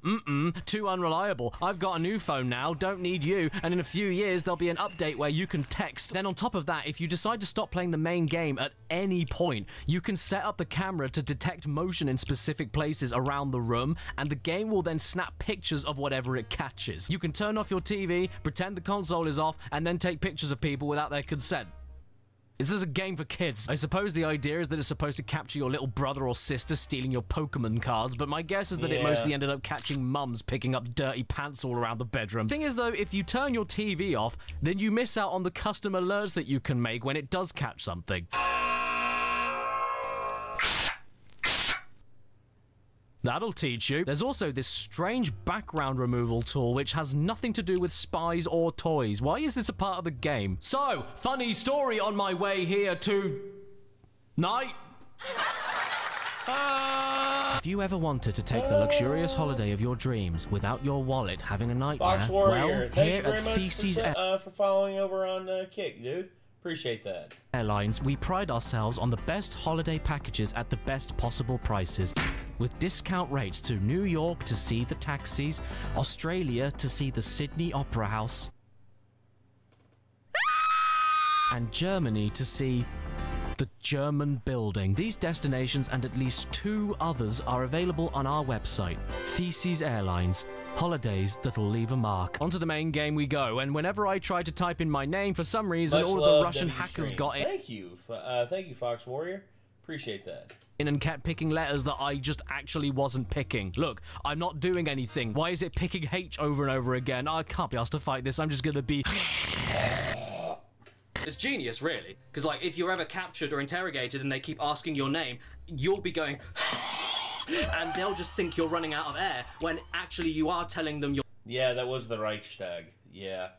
Too unreliable. I've got a new phone now, don't need you, and in a few years there'll be an update where you can text. Then on top of that, if you decide to stop playing the main game at any point, you can set up the camera to detect motion in specific places around the room, and the game will then snap pictures of whatever it catches. You can turn off your TV, pretend the console is off, and then take pictures of people without their consent. This is a game for kids. I suppose the idea is that it's supposed to capture your little brother or sister stealing your Pokemon cards, but my guess is that it mostly ended up catching mums picking up dirty pants all around the bedroom. Thing is though, if you turn your TV off, then you miss out on the custom alerts that you can make when it does catch something. That'll teach you. There's also this strange background removal tool which has nothing to do with spies or toys. Why is this a part of the game? So, funny story on my way here to... night. If you ever wanted to take the luxurious holiday of your dreams without your wallet having a nightmare,
Fox Warrior,
well,
thank
here
you very
at
much
Feces
for following over on Kick, dude. Appreciate that.
Airlines, we pride ourselves on the best holiday packages at the best possible prices. With discount rates to New York to see the taxis, Australia to see the Sydney Opera House, and Germany to see the German building. These destinations and at least 2 others are available on our website, Theses Airlines. Holidays that'll leave a mark. Onto the main game we go, and whenever I try to type in my name, for some reason, all of the Russian hackers got it.
Thank you, Fox Warrior. Appreciate that.
And kept picking letters that I just actually wasn't picking. Look, I'm not doing anything. Why is it picking H over and over again? I can't be asked to fight this. I'm just gonna be...
It's genius, really. Because, like, if you're ever captured or interrogated and they keep asking your name, you'll be going... and they'll just think you're running out of air, when actually you are telling them your...
Yeah, that was the Reichstag. Yeah.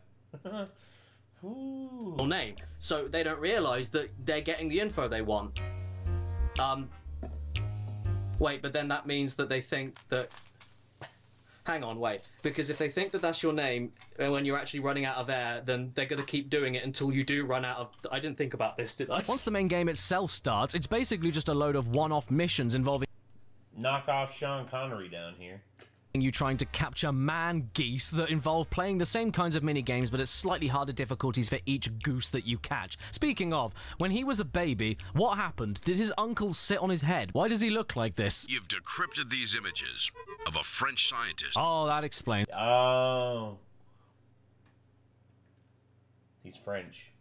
your name. So they don't realise that they're getting the info they want. Wait, but then that means that they think that... Hang on, wait. Because if they think that that's your name, and when you're actually running out of air, then they're going to keep doing it until you do run out of... I didn't think about this, did I?
Once the main game itself starts, it's basically just a load of one-off missions involving...
Knock off Sean Connery down here.
You trying to capture man-geese that involve playing the same kinds of mini-games, but at slightly harder difficulties for each goose that you catch. Speaking of, when he was a baby, what happened? Did his uncle sit on his head? Why does he look like this?
You've decrypted these images of a French scientist.
Oh, that explains.
Oh. He's French.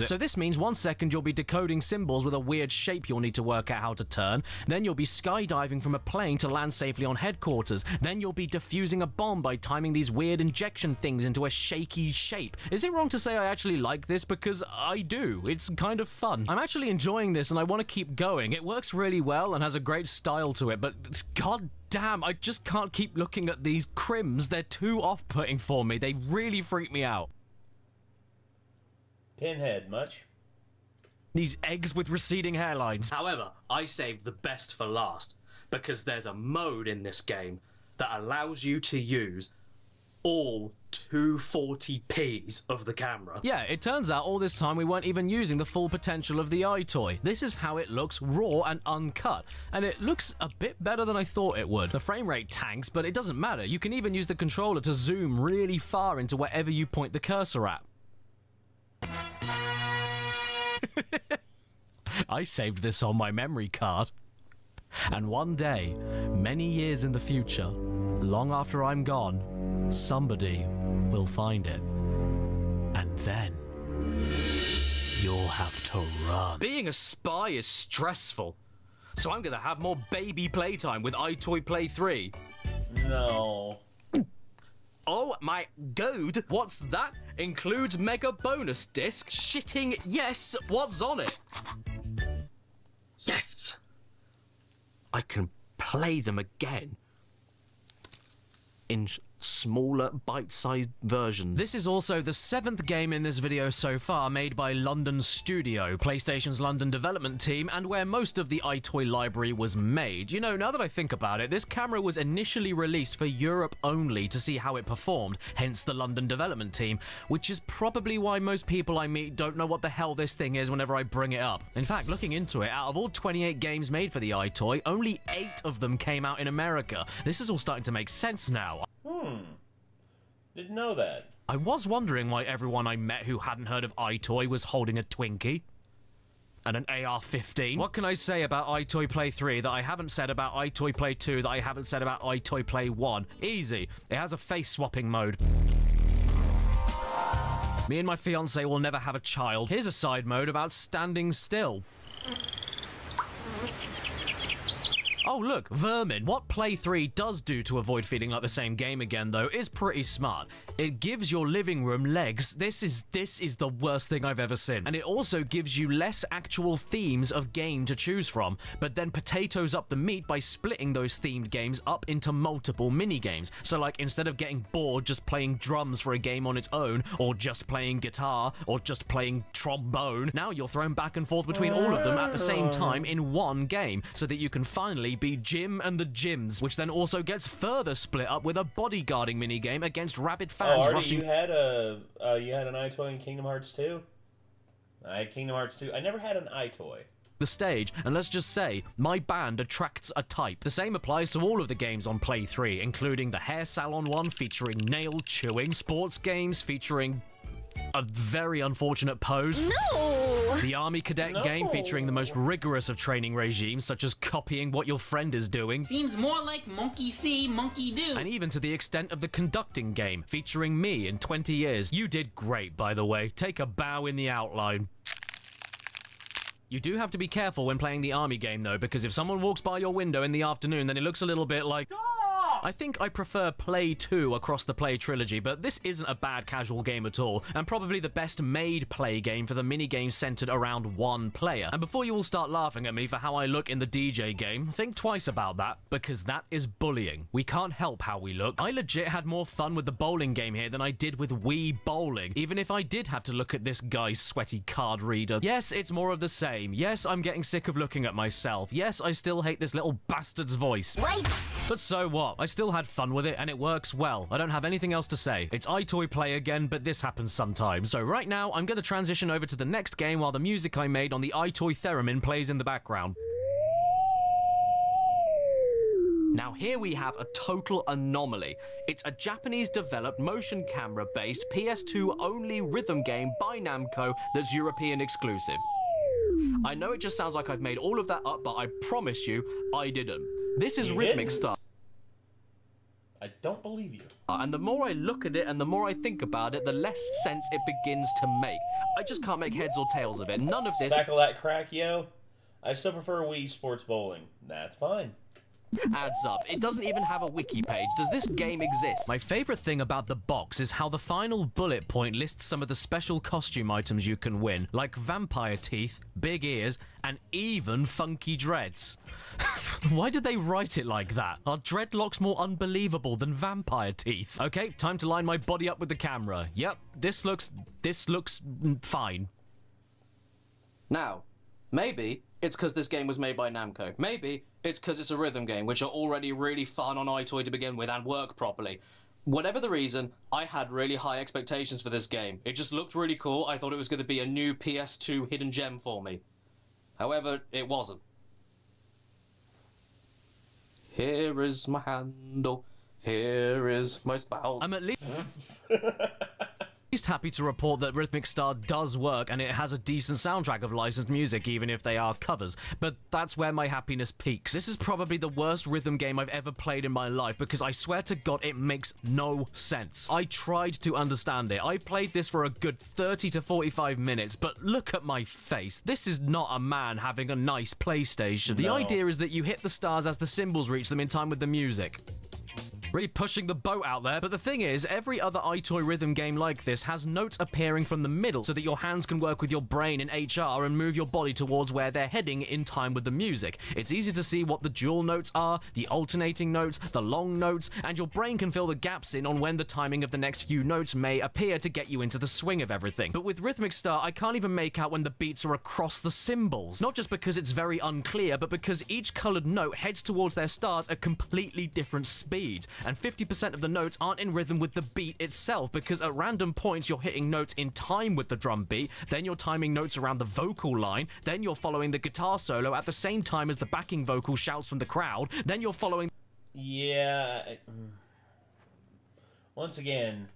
So this means 1 second you'll be decoding symbols with a weird shape you'll need to work out how to turn. Then you'll be skydiving from a plane to land safely on headquarters. Then you'll be defusing a bomb by timing these weird injection things into a shaky shape. Is it wrong to say I actually like this? Because I do. It's kind of fun. I'm actually enjoying this and I want to keep going. It works really well and has a great style to it, but god damn, I just can't keep looking at these crims. They're too off-putting for me. They really freak me out.
Pinhead, much?
These eggs with receding hairlines.
However, I saved the best for last, because there's a mode in this game that allows you to use all 240p's of the camera.
Yeah, it turns out all this time we weren't even using the full potential of the iToy. This is how it looks raw and uncut, and it looks a bit better than I thought it would. The frame rate tanks, but it doesn't matter. You can even use the controller to zoom really far into wherever you point the cursor at. I saved this on my memory card. And one day, many years in the future, long after I'm gone, somebody will find it. And then you'll have to run.
Being a spy is stressful. So I'm gonna have more baby playtime with iToy Play 3.
No.
Oh my god, what's that? Includes mega bonus disc? Shitting yes, what's on it? Yes! I can play them again. In smaller, bite-sized versions.
This is also the 7th game in this video so far made by London Studio, PlayStation's London development team, and where most of the iToy library was made. You know, now that I think about it, this camera was initially released for Europe only to see how it performed, hence the London development team, which is probably why most people I meet don't know what the hell this thing is whenever I bring it up. In fact, looking into it, out of all 28 games made for the iToy, only 8 of them came out in America. This is all starting to make sense now.
Didn't know that.
I was wondering why everyone I met who hadn't heard of iToy was holding a Twinkie. And an AR-15. What can I say about iToy Play 3 that I haven't said about iToy Play 2 that I haven't said about iToy Play 1? Easy. It has a face-swapping mode. Me and my fiancé will never have a child. Here's a side mode about standing still. Oh look, vermin. What Play 3 does do to avoid feeling like the same game again, though, is pretty smart. It gives your living room legs. This is the worst thing I've ever seen. And it also gives you less actual themes of game to choose from, but then potatoes up the meat by splitting those themed games up into multiple mini-games. So like, instead of getting bored just playing drums for a game on its own, or just playing guitar, or just playing trombone, now you're thrown back and forth between all of them at the same time in one game, so that you can finally be Jim and the Gyms, which then also gets further split up with a bodyguarding minigame against rabid fans rushing.
You had an iToy in Kingdom Hearts 2? I had Kingdom Hearts 2. I never had an iToy.
The stage, and let's just say, my band attracts a type. The same applies to all of the games on Play 3, including the hair salon one featuring nail chewing, sports games featuring A very unfortunate pose.
No!
The Army Cadet game featuring the most rigorous of training regimes, such as copying what your friend is doing.
Seems more like monkey see, monkey do.
And even to the extent of the conducting game, featuring me in 20 years. You did great, by the way. Take a bow in the outline. You do have to be careful when playing the Army game, though, because if someone walks by your window in the afternoon, then it looks a little bit like... I think I prefer Play 2 across the Play trilogy, but this isn't a bad casual game at all, and probably the best made Play game for the minigames centered around one player. And before you all start laughing at me for how I look in the DJ game, think twice about that, because that is bullying. We can't help how we look. I legit had more fun with the bowling game here than I did with Wii Bowling, even if I did have to look at this guy's sweaty card reader. Yes, it's more of the same. Yes, I'm getting sick of looking at myself. Yes, I still hate this little bastard's voice.
Wait!
But so what? I still had fun with it, and it works well. I don't have anything else to say. It's iToy Play again, but this happens sometimes. So right now, I'm going to transition over to the next game while the music I made on the iToy Theremin plays in the background. Now here we have a total anomaly. It's a Japanese-developed, motion camera-based, PS2 only rhythm game by Namco that's European exclusive. I know it just sounds like I've made all of that up, but I promise you, I didn't. This is Rhythmic Star.
I don't believe you.
And the more I look at it and the more I think about it, the less sense it begins to make. I just can't make heads or tails of it. None of this...
Tackle that crack, yo. I still prefer Wii Sports Bowling. That's fine.
Adds up. It doesn't even have a wiki page. Does this game exist? My favorite thing about the box is how the final bullet point lists some of the special costume items you can win, like vampire teeth, big ears, and even funky dreads. Why did they write it like that? Are dreadlocks more unbelievable than vampire teeth? Okay, time to line my body up with the camera. Yep, this looks fine.
Now, maybe it's because this game was made by Namco. Maybe it's because it's a rhythm game, which are already really fun on iToy to begin with and work properly. Whatever the reason, I had really high expectations for this game. It just looked really cool. I thought it was going to be a new PS2 hidden gem for me. However, it wasn't. Here is my handle. Here is my spout.
I'm at least happy to report that Rhythmic Star does work and it has a decent soundtrack of licensed music, even if they are covers. But that's where my happiness peaks. This is probably the worst rhythm game I've ever played in my life because I swear to God it makes no sense. I tried to understand it. I played this for a good 30 to 45 minutes, but look at my face. This is not a man having a nice PlayStation. The idea is that you hit the stars as the symbols reach them in time with the music. Really pushing the boat out there, but the thing is, every other iToy rhythm game like this has notes appearing from the middle so that your hands can work with your brain in HR and move your body towards where they're heading in time with the music. It's easy to see what the dual notes are, the alternating notes, the long notes, and your brain can fill the gaps in on when the timing of the next few notes may appear to get you into the swing of everything. But with Rhythmic Star, I can't even make out when the beats are across the symbols. Not just because it's very unclear, but because each colored note heads towards their stars at completely different speeds. And 50% of the notes aren't in rhythm with the beat itself, because at random points you're hitting notes in time with the drum beat, then you're timing notes around the vocal line, then you're following the guitar solo at the same time as the backing vocal shouts from the crowd, then you're following...
Yeah... Once again,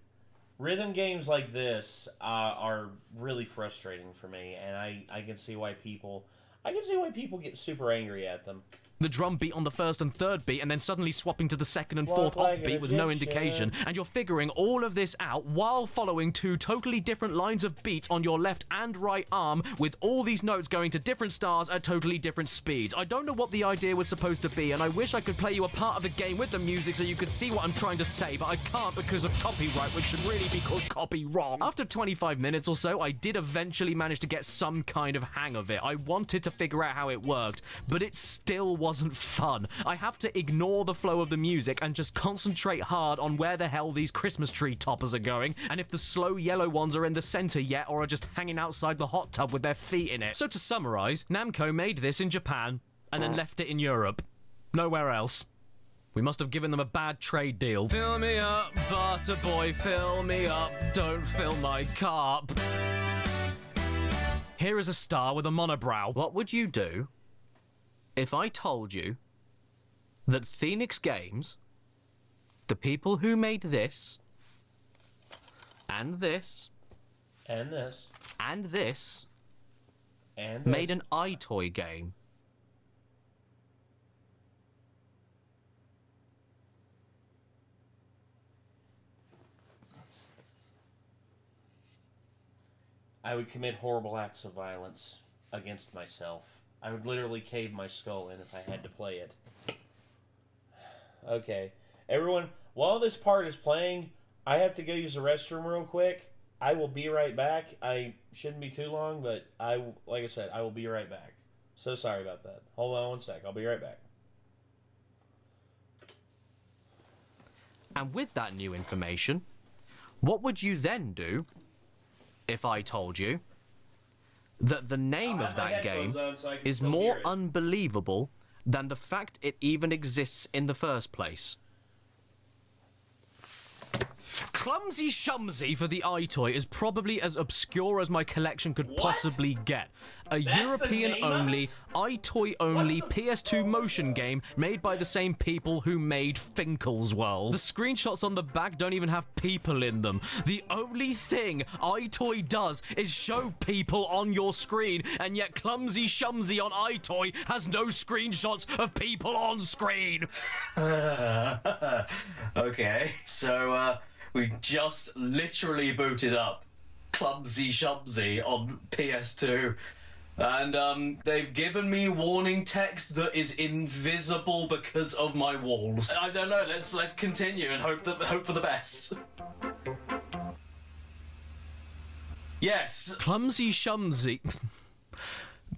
rhythm games like this are really frustrating for me, and I can see why people... get super angry at them.
The drum beat on the first and third beat, and then suddenly swapping to the second and fourth off beat with no indication, and you're figuring all of this out while following two totally different lines of beats on your left and right arm, with all these notes going to different stars at totally different speeds. I don't know what the idea was supposed to be, and I wish I could play you a part of the game with the music so you could see what I'm trying to say, but I can't because of copyright, which should really be called copy wrong. After 25 minutes or so, I did eventually manage to get some kind of hang of it. I wanted to figure out how it worked, but it still wasn't fun. I have to ignore the flow of the music and just concentrate hard on where the hell these Christmas tree toppers are going, and if the slow yellow ones are in the center yet or are just hanging outside the hot tub with their feet in it. So to summarize, Namco made this in Japan and then left it in Europe. Nowhere else. We must have given them a bad trade deal. Fill me up, butter boy, fill me up, don't fill my cup. Here is a star with a monobrow. What would you do if I told you that Phoenix Games, the people who made this, and this,
And this.
And this.
And
made an iToy game.
I would commit horrible acts of violence against myself. I would literally cave my skull in if I had to play it. Okay. Everyone, while this part is playing, I have to go use the restroom real quick. I will be right back. I shouldn't be too long, but like I said, I will be right back. So sorry about that. Hold on one sec. I'll be right back.
And with that new information, what would you then do if I told you that the name of that game is more unbelievable than the fact it even exists in the first place? Clumsy Shumsy for the iToy is probably as obscure as my collection could possibly get. A European-only, iToy-only PS2 motion game made by the same people who made Finkel's World. The screenshots on the back don't even have people in them. The only thing iToy does is show people on your screen, and yet Clumsy Shumsy on iToy has no screenshots of people on screen.
Okay, so, we just literally booted up Clumsy Shumsy on PS2. And, they've given me warning text that is invisible because of my walls. I don't know, let's continue and hope for the best. Yes.
Clumsy Shumsy...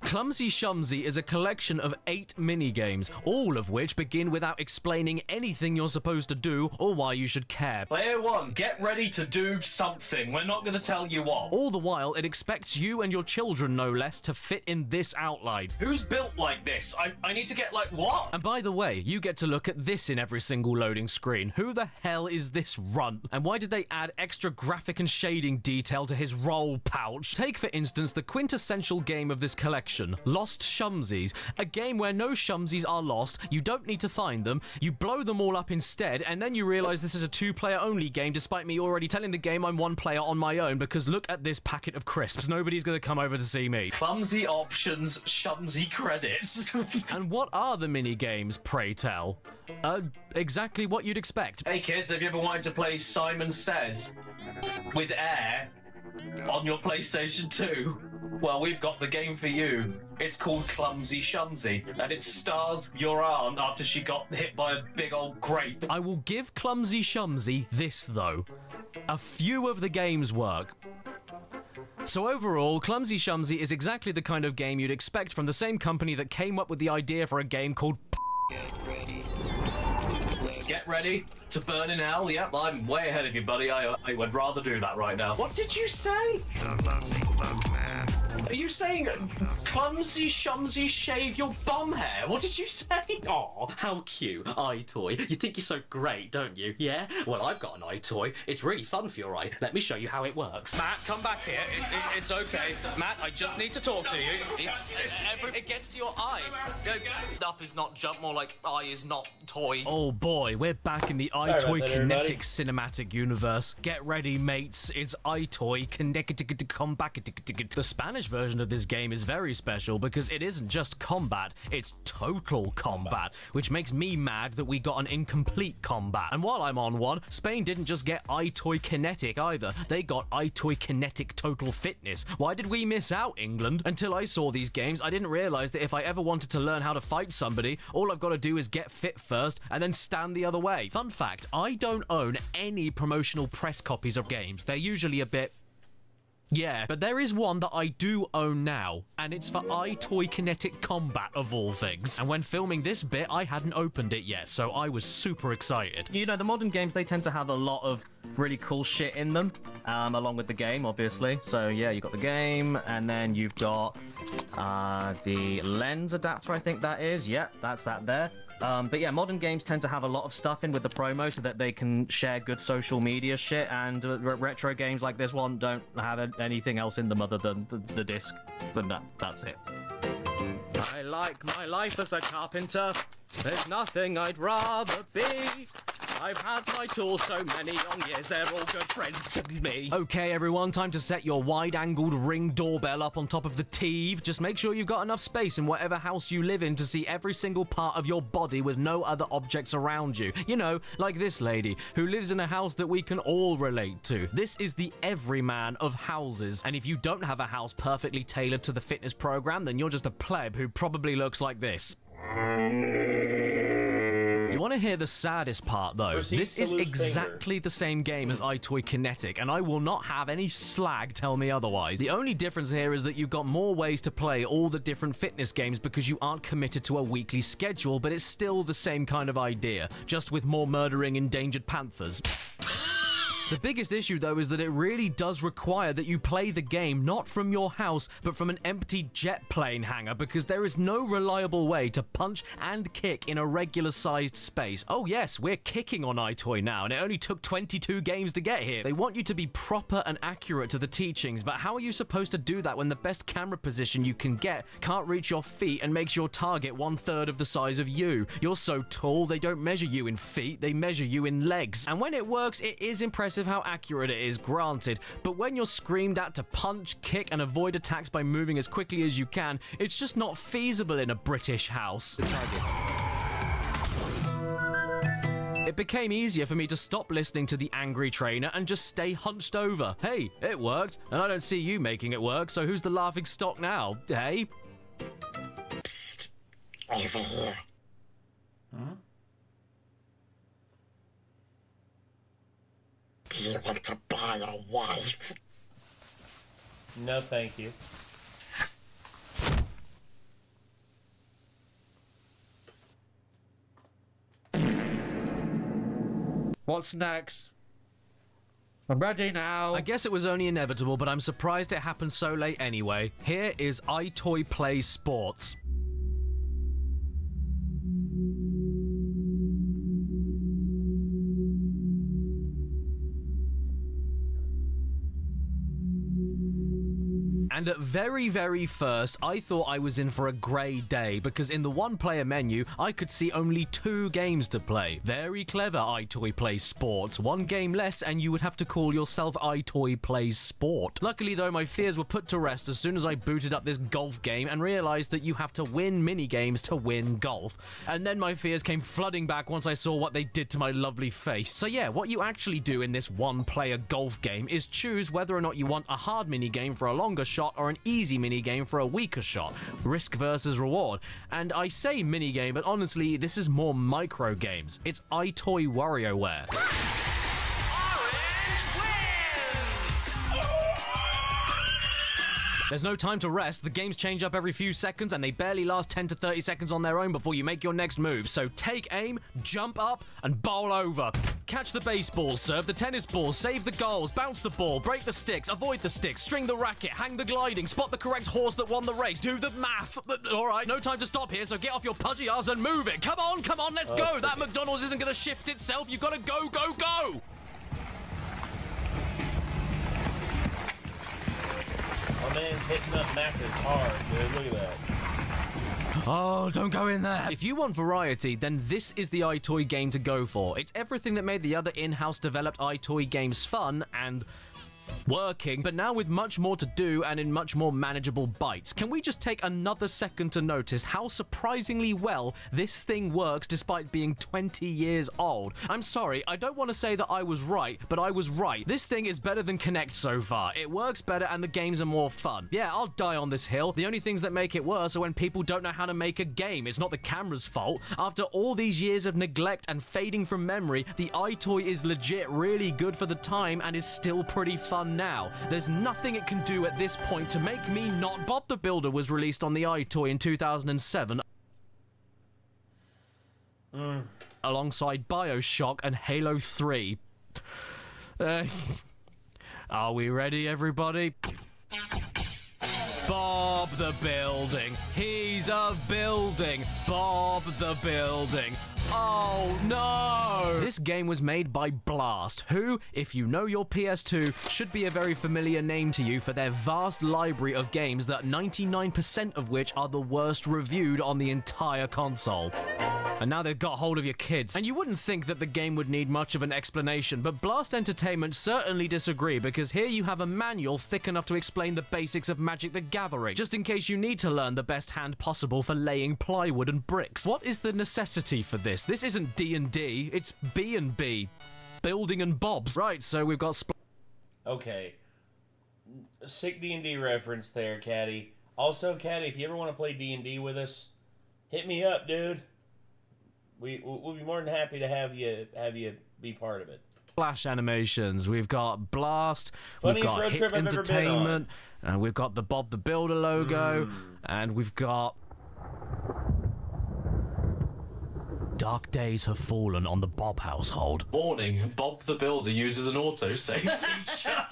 Clumsy Shumsy is a collection of 8 minigames, all of which begin without explaining anything you're supposed to do or why you should care.
Player 1, get ready to do something. We're not going to tell you what.
All the while, it expects you and your children, no less, to fit in this outline.
Who's built like this? I need to get, like, what?
And by the way, you get to look at this in every single loading screen. Who the hell is this runt? And why did they add extra graphic and shading detail to his roll pouch? Take, for instance, the quintessential game of this collection, Lost Shumsies, a game where no Shumsies are lost, you don't need to find them, you blow them all up instead, and then you realise this is a 2-player only game despite me already telling the game I'm 1 player on my own, because look at this packet of crisps, nobody's gonna come over to see me.
Clumsy options, Shumsy credits.
And what are the mini-games, pray tell? Exactly what you'd expect.
Hey kids, have you ever wanted to play Simon Says with air on your PlayStation 2? Well, we've got the game for you. It's called Clumsy Shumsy, and it stars your aunt after she got hit by a big old grape.
I will give Clumsy Shumsy this, though. A few of the games work. So overall, Clumsy Shumsy is exactly the kind of game you'd expect from the same company that came up with the idea for a game called
Get ready to burn in hell. Yep, I'm way ahead of you, buddy. I would rather do that right now. What did you say? Are you saying Clumsy Shumsy shave your bum hair? What did you say?
Aw, how cute. iToy. You think you're so great, don't you? Yeah? Well, I've got an iToy. It's really fun for your eye. Let me show you how it works.
Matt, come back here. It's okay. Matt, I just need to talk to you. It gets to your eye. Up is not jump, more like eye is not toy.
Oh boy, we're back in the iToy Kinetic cinematic universe. Get ready, mates. It's iToy Kinetic Combat. The Spanish version of this game is very special because it isn't just combat, it's total combat, which makes me mad that we got an incomplete combat. And while I'm on one, Spain didn't just get iToy Kinetic either, they got iToy Kinetic Total Fitness. Why did we miss out, England? Until I saw these games, I didn't realise that if I ever wanted to learn how to fight somebody, all I've got to do is get fit first and then stand the other way. Fun fact, I don't own any promotional press copies of games. They're usually a bit... yeah, but there is one that I do own now, and it's for iToy Kinetic Combat, of all things. And when filming this bit, I hadn't opened it yet, so I was super excited.
You know, the modern games, they tend to have a lot of really cool shit in them, along with the game, obviously. So, yeah, you've got the game, and then you've got the lens adapter, I think that is. Yep, that's that there. But yeah, modern games tend to have a lot of stuff in with the promo so that they can share good social media shit, and retro games like this one don't have anything else in them other than the disc. And that's it. I like my life as a carpenter. There's nothing I'd rather be.
I've had my tools so many long years, they're all good friends to me. Okay, everyone, time to set your wide-angled Ring doorbell up on top of the TV. Just make sure you've got enough space in whatever house you live in to see every single part of your body with no other objects around you. You know, like this lady, who lives in a house that we can all relate to. This is the everyman of houses, and if you don't have a house perfectly tailored to the fitness program, then you're just a pleb who probably looks like this. You want to hear the saddest part, though? This is exactly the same game as iToy Kinetic, and I will not have any slag tell me otherwise. The only difference here is that you've got more ways to play all the different fitness games because you aren't committed to a weekly schedule, but it's still the same kind of idea, just with more murdering endangered panthers. The biggest issue, though, is that it really does require that you play the game not from your house, but from an empty jet plane hangar, because there is no reliable way to punch and kick in a regular-sized space. Oh yes, we're kicking on iToy now, and it only took 22 games to get here. They want you to be proper and accurate to the teachings, but how are you supposed to do that when the best camera position you can get can't reach your feet and makes your target 1/3 of the size of you? You're so tall, they don't measure you in feet, they measure you in legs. And when it works, it is impressive how accurate it is, granted, but when you're screamed at to punch, kick, and avoid attacks by moving as quickly as you can, it's just not feasible in a British house. It became easier for me to stop listening to the angry trainer and just stay hunched over. Hey, it worked, and I don't see you making it work, so who's the laughing stock now, hey?
Psst, over here.
Huh?
Do you want to buy a wife?
No, thank you.
What's next? I'm ready now.
I guess it was only inevitable, but I'm surprised it happened so late anyway. Here is iToy Play Sports. And at very first, I thought I was in for a grey day, because in the one-player menu, I could see only 2 games to play. Very clever, iToy Plays Sports. 1 game less, and you would have to call yourself iToy Plays Sport. Luckily, though, my fears were put to rest as soon as I booted up this golf game and realised that you have to win mini-games to win golf. And then my fears came flooding back once I saw what they did to my lovely face. So yeah, what you actually do in this one-player golf game is choose whether or not you want a hard mini-game for a longer shot or an easy minigame for a weaker shot. Risk versus reward. And I say minigame, but honestly, this is more micro games. It's iToy WarioWare. There's no time to rest. The games change up every few seconds, and they barely last 10 to 30 seconds on their own before you make your next move. So take aim, jump up, and bowl over. Catch the baseball, serve the tennis ball, save the goals, bounce the ball, break the sticks, avoid the sticks, string the racket, hang the gliding, spot the correct horse that won the race, do the math. All right, no time to stop here, so get off your pudgy ass and move it. Come on, let's go. That McDonald's isn't going to shift itself. You've got to go, go, go.
My man's hitting up Macca's hard, dude. Look at that.
Oh, don't go in there. If you want variety, then this is the iToy game to go for. It's everything that made the other in-house developed iToy games fun and working, but now with much more to do and in much more manageable bites. Can we just take another second to notice how surprisingly well this thing works despite being 20 years old? I'm sorry, I don't want to say that I was right, but I was right. This thing is better than Kinect so far. It works better and the games are more fun. Yeah, I'll die on this hill. The only things that make it worse are when people don't know how to make a game. It's not the camera's fault. After all these years of neglect and fading from memory, the iToy is legit really good for the time and is still pretty fun now. There's nothing it can do at this point to make me not. Bob the Builder was released on the iToy in 2007 alongside BioShock and Halo 3. Are we ready, everybody? Bob the Building. He's a building. Bob the Building. Oh, no! This game was made by Blast, who, if you know your PS2, should be a very familiar name to you for their vast library of games that 99% of which are the worst reviewed on the entire console. And now they've got hold of your kids. And you wouldn't think that the game would need much of an explanation, but Blast Entertainment certainly disagree, because here you have a manual thick enough to explain the basics of Magic the Gathering, just in case you need to learn the best hand possible for laying plywood and bricks. What is the necessity for this? This isn't D&D, it's B&B. Building and Bobs. Right, so we've got...
Okay. Sick D&D reference there, Caddy. Also, Caddy, if you ever want to play D&D with us, hit me up, dude. We'll be more than happy to have you be part of it.
Flash animations. We've got Blast.
Funniest
we've got
road
Hit
trip I've ever been
Entertainment. And we've got the Bob the Builder logo. And we've got... Dark days have fallen on the Bob household.
Warning, Bob the Builder uses an autosave feature.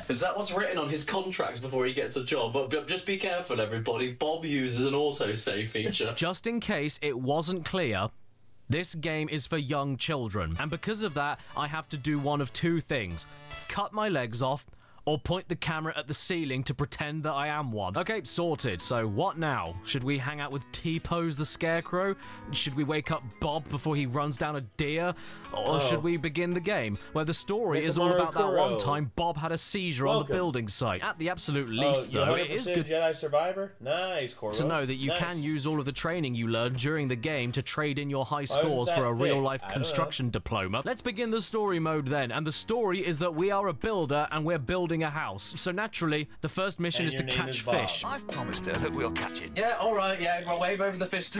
Is that what's written on his contracts before he gets a job? But just be careful, everybody. Bob uses an autosave feature.
Just in case it wasn't clear, this game is for young children. And because of that, I have to do one of two things. Cut my legs off, or point the camera at the ceiling to pretend that I am one. Okay, sorted. So what now? Should we hang out with T-Pose the Scarecrow? Should we wake up Bob before he runs down a deer? Or should we begin the game, where the story is all about that one time Bob had a seizure on the building site? At the absolute least, though, it is good
Jedi Survivor? Nice, Corvo.
to know that you can use all of the training you learned during the game to trade in your high scores for a real-life construction diploma. Let's begin the story mode then, and the story is that we are a builder and we're building a house. So naturally, the first mission is to catch fish.
I've promised her that we'll catch it.
Yeah, alright, yeah, I'll wave over the fish.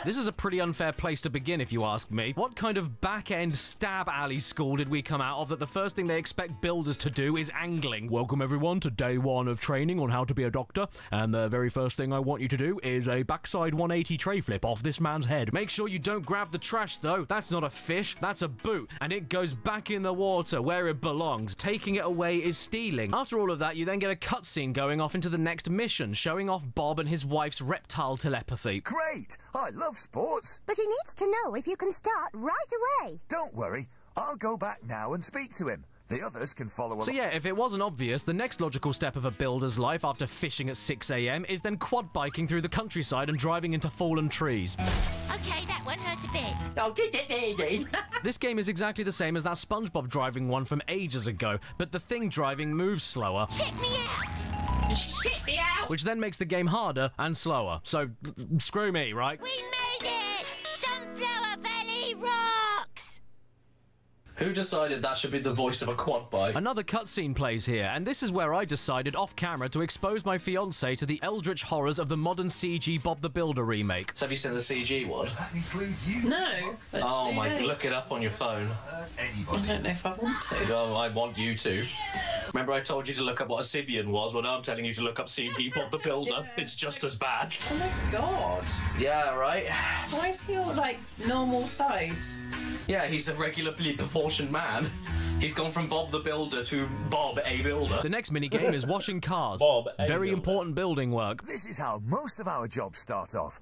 This is a pretty unfair place to begin, if you ask me. What kind of back-end stab alley school did we come out of that the first thing they expect builders to do is angling? Welcome everyone to day one of training on how to be a doctor, and the very first thing I want you to do is a backside 180 tray flip off this man's head. Make sure you don't grab the trash though. That's not a fish, that's a boot, and it goes back in the water where it belongs. Taking it away is stealing. After all of that, you then get a cutscene going off into the next mission, showing off Bob and his wife's reptile telepathy.
Great! I love sports.
But he needs to know if you can start right away.
Don't worry. I'll go back now and speak to him. The others can follow along.
So yeah, if it wasn't obvious, the next logical step of a builder's life after fishing at 6 AM is then quad biking through the countryside and driving into fallen trees.
Okay, that one hurt a bit.
Oh, did it?
This game is exactly the same as that SpongeBob driving one from ages ago, but the thing driving moves slower.
Check me out.
Shit me out.
Which then makes the game harder and slower. So, screw me, right?
We made it! Sunflower Valley rocks!
Who decided that should be the voice of a quad bike?
Another cutscene plays here, and this is where I decided off camera to expose my fiancée to the eldritch horrors of the modern CG Bob the Builder remake.
So have you seen the CG one?
That includes you.
No.
Oh my, look it up on your phone.
I don't know if I want to.
Oh, I want you to. Remember I told you to look up what a Sibian was? Well, now I'm telling you to look up CG Bob the Builder. It's just as bad.
Oh my god.
Yeah, right?
Why is he all, like, normal sized?
Yeah, he's a regularly proportioned man. He's gone from Bob the Builder to Bob a Builder.
The next minigame is washing cars.
Bob a
Very
Builder.
important building work.
This is how most of our jobs start off.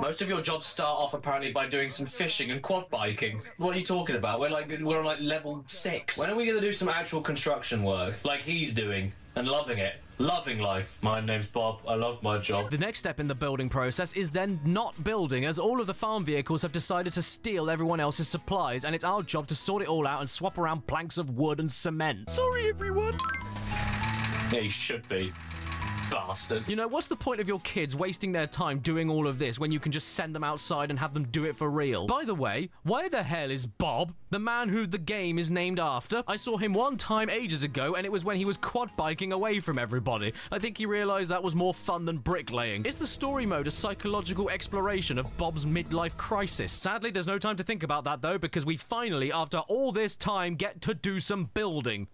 Most of your jobs start off apparently by doing some fishing and quad biking. What are you talking about? We're on like level 6. When are we going to do some actual construction work, like he's doing, and loving it? Loving life. My name's Bob. I love my job.
The next step in the building process is then not building, as all of the farm vehicles have decided to steal everyone else's supplies, and it's our job to sort it all out and swap around planks of wood and cement. Sorry, everyone.
Yeah, you should be. Bastard.
You know, what's the point of your kids wasting their time doing all of this when you can just send them outside and have them do it for real? By the way, where the hell is Bob, the man who the game is named after? I saw him one time ages ago, and it was when he was quad biking away from everybody. I think he realized that was more fun than bricklaying. Is the story mode a psychological exploration of Bob's midlife crisis? Sadly, there's no time to think about that though, because we finally, after all this time, get to do some building.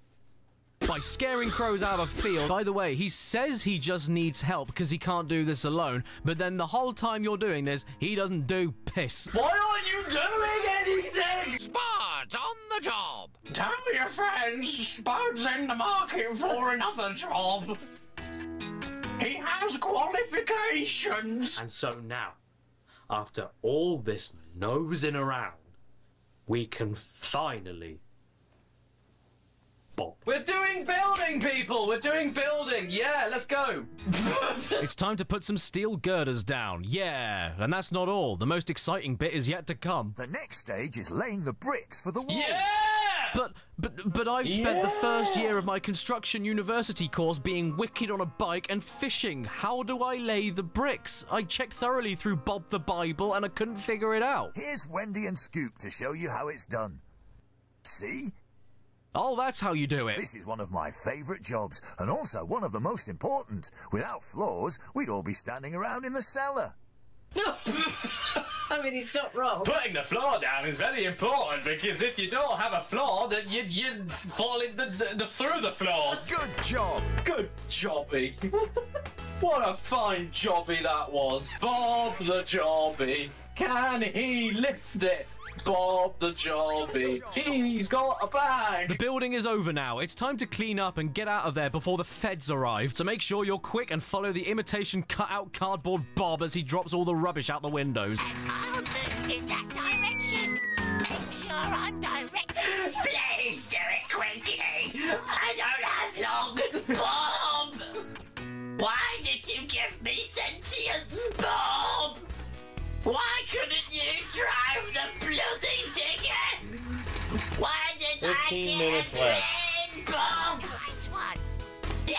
By scaring crows out of a field. By the way, he says he just needs help because he can't do this alone, but then the whole time you're doing this, he doesn't do piss.
Why aren't you doing anything?
Spud's on the job.
Tell your friends Spud's in the market for another job. He has qualifications.
And so now, after all this nosing around, we can finally... Bob. We're doing building, people! We're doing building! Yeah, let's go!
It's time to put some steel girders down. Yeah, and that's not all. The most exciting bit is yet to come.
The next stage is laying the bricks for the walls.
Yeah! But I've spent the first year of my construction university course being wicked on a bike and fishing. How do I lay the bricks? I checked thoroughly through Bob the Bible and I couldn't figure it out.
Here's Wendy and Scoop to show you how it's done. See?
Oh, that's how you do it.
This is one of my favourite jobs, and also one of the most important. Without floors, we'd all be standing around in the cellar.
I mean, he's not wrong.
Putting the floor down is very important, because if you don't have a floor, then you'd fall in through the floor.
Good job.
Good jobby. What a fine jobby that was. Bob the jobby. Can he lift it? Bob the jobby. He's got a bag.
The building is over now. It's time to clean up and get out of there before the feds arrive. So make sure you're quick and follow the imitation cut-out cardboard Bob as he drops all the rubbish out the windows.
I'll move in that direction. Make sure I'm direct.
Please do it quickly. I don't have long. Bob! Why did you give me sentience, Bob? Why couldn't you drive the bloody digger? Why did I
15 minutes
get
left.
in, Bob?
Nice one.
Yeah!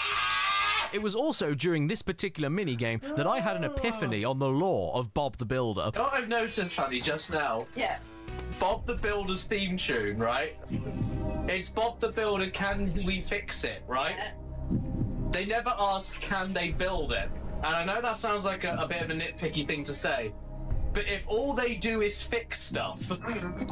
It was also during this particular minigame that I had an epiphany on the lore of Bob the Builder.
What I've noticed, honey, just now.
Yeah.
Bob the Builder's theme tune, right? It's Bob the Builder, can we fix it, right? They never ask, can they build it? And I know that sounds like a bit of a nitpicky thing to say, but if all they do is fix stuff,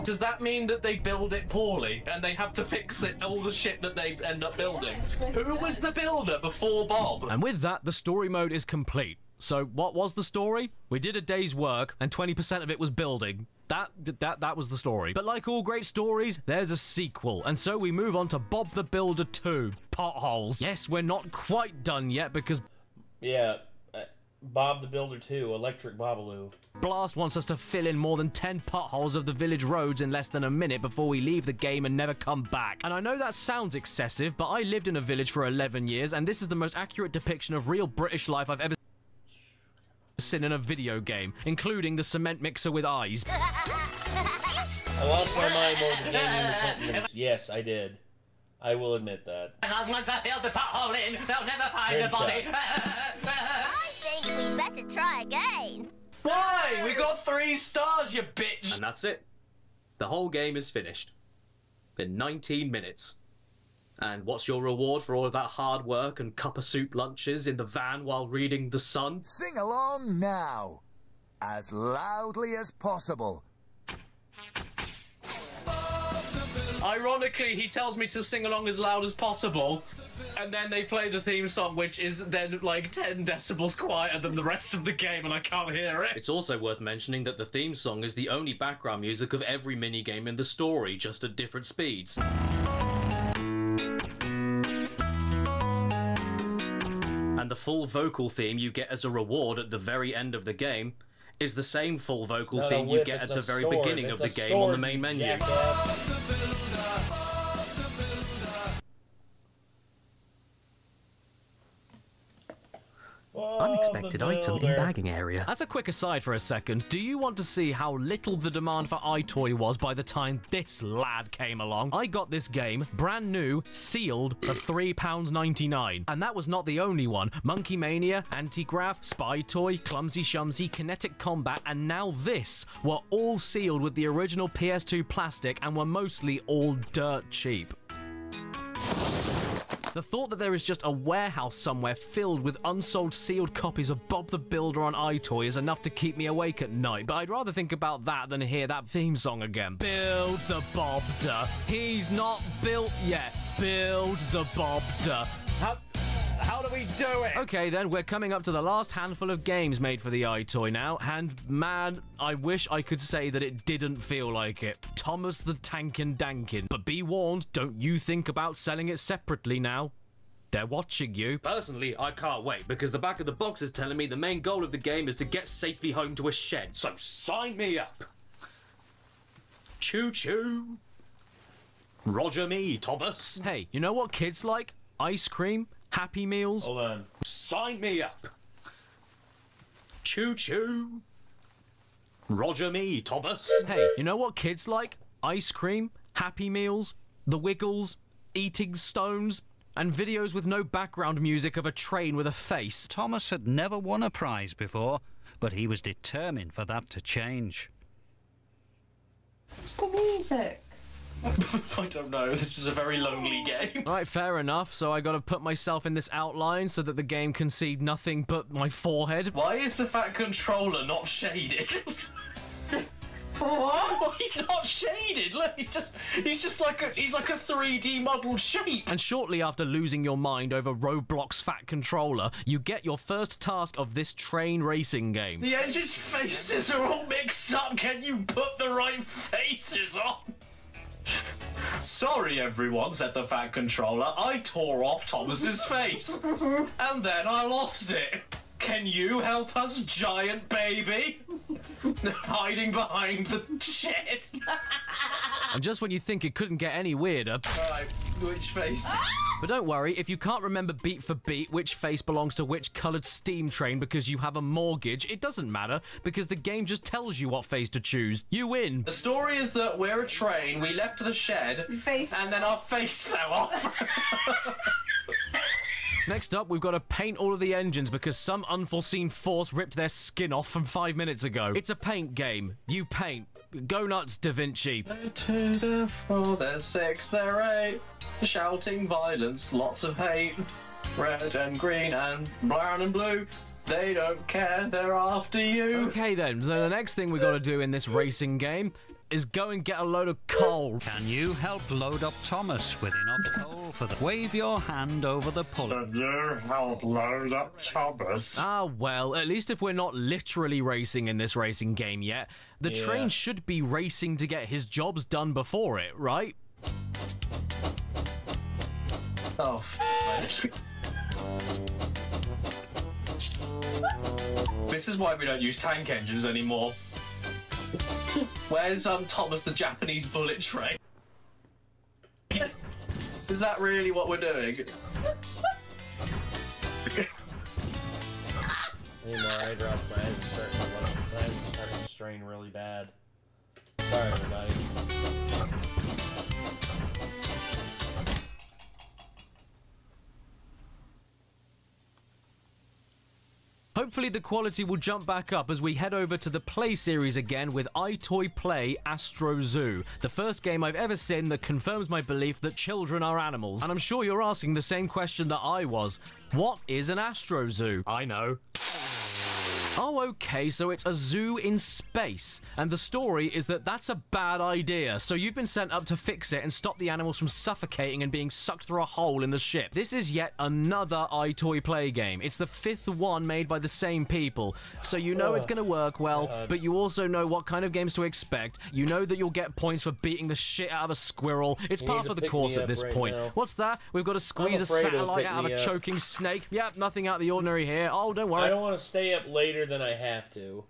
does that mean that they build it poorly and they have to fix it, all the shit that they end up building? Who was the builder before Bob?
And with that, the story mode is complete. So what was the story? We did a day's work and 20% of it was building. That was the story. But like all great stories, there's a sequel. And so we move on to Bob the Builder 2, Potholes. Yes, we're not quite done yet because...
Yeah, Bob the Builder 2, Electric Babaloo.
Blast wants us to fill in more than 10 potholes of the village roads in less than a minute before we leave the game and never come back. And I know that sounds excessive, but I lived in a village for 11 years, and this is the most accurate depiction of real British life I've ever seen in a video game, including the cement mixer with eyes.
I lost my mind more than gaming in 20 minutes. Yes, I did. I will admit that.
And once I fill the pothole in, they'll never find the body.
I think we better try again.
Why? We got 3 stars, you bitch! And that's it. The whole game is finished. In 19 minutes. And what's your reward for all of that hard work and cup of soup lunches in the van while reading The Sun?
Sing along now, as loudly as possible.
Ironically, he tells me to sing along as loud as possible, and then they play the theme song, which is then like 10 decibels quieter than the rest of the game, and I can't hear it. It's also worth mentioning that the theme song is the only background music of every minigame in the story, just at different speeds. And the full vocal theme you get as a reward at the very end of the game is the same full vocal theme you get at the very beginning of the game on the main menu.
Unexpected item in bagging area. As a quick aside for a second, do you want to see how little the demand for iToy was by the time this lad came along? I got this game, brand new, sealed, for £3.99. And that was not the only one. Monkey Mania, Antigraph, Spy Toy, Clumsy Shumsy, Kinetic Combat, and now this were all sealed with the original PS2 plastic and were mostly all dirt cheap. The thought that there is just a warehouse somewhere filled with unsold sealed copies of Bob the Builder on iToy is enough to keep me awake at night, but I'd rather think about that than hear that theme song again. Build the Bobder. He's not built yet. Build the Bobder. How do we do it? Okay then, we're coming up to the last handful of games made for the iToy now, and man, I wish I could say that it didn't feel like it. Thomas the Tankin Dankin. But be warned, don't you think about selling it separately now. They're watching you.
Personally, I can't wait, because the back of the box is telling me the main goal of the game is to get safely home to a shed. So sign me up. Choo-choo. Roger me, Thomas.
Hey, you know what kids like? Ice cream, Happy Meals.
Hold on.
Sign me up. Choo-choo. Roger me, Thomas.
Hey, you know what kids like? Ice cream, Happy Meals, The Wiggles, eating stones, and videos with no background music of a train with a face.
Thomas had never won a prize before, but he was determined for that to change.
What's the music?
I don't know, this is a very lonely game.
Right, fair enough, so I gotta put myself in this outline so that the game can see nothing but my forehead.
Why is the fat controller not shaded? What? Well, he's not shaded. Look, he's just like a 3D modelled shape.
And shortly after losing your mind over Roblox fat controller, you get your first task of this train racing game.
The engine's faces are all mixed up. Can you put the right faces on? Sorry, everyone, said the fat controller. I tore off Thomas's face. And then I lost it. Can you help us, giant baby? Hiding behind the shed.
And just when you think it couldn't get any weirder...
Alright, which face?
But don't worry, if you can't remember beat for beat which face belongs to which coloured steam train because you have a mortgage, it doesn't matter, because the game just tells you what face to choose. You win.
The story is that we're a train, we left the shed, and then our face fell off.
Next up, we've got to paint all of the engines because some unforeseen force ripped their skin off from 5 minutes ago. It's a paint game. You paint. Go nuts, Da Vinci.
2, they're 4, they're 6, they're 8. Shouting violence, lots of hate. Red and green and brown and blue. They don't care, they're after you.
Okay then, so the next thing we got to do in this racing game is go and get a load of coal.
Can you help load up Thomas with enough coal for the... Wave your hand over the pulley.
Can you help load up Thomas?
Ah, well, at least if we're not literally racing in this racing game yet, the train should be racing to get his jobs done before it, right?
Oh, this is why we don't use tank engines anymore. Where's Thomas the Japanese bullet train? Is that really what we're doing?
Hey, my eye drops. My eyes are starting to strain really bad. Sorry, everybody.
Hopefully the quality will jump back up as we head over to the Play series again with iToy Play Astro Zoo, the first game I've ever seen that confirms my belief that children are animals. And I'm sure you're asking the same question that I was. What is an Astro Zoo?
I know.
Oh, okay, so it's a zoo in space. And the story is that that's a bad idea, so you've been sent up to fix it and stop the animals from suffocating and being sucked through a hole in the ship. This is yet another iToy Play game. It's the 5th one made by the same people, so you know it's gonna work well, but you also know what kind of games to expect. You know that you'll get points for beating the shit out of a squirrel. It's par for the course at this point. What's that? We've got to squeeze a satellite out of a choking snake. Yep, nothing out of the ordinary here. Oh, don't worry.
I don't want to stay up later than I have to.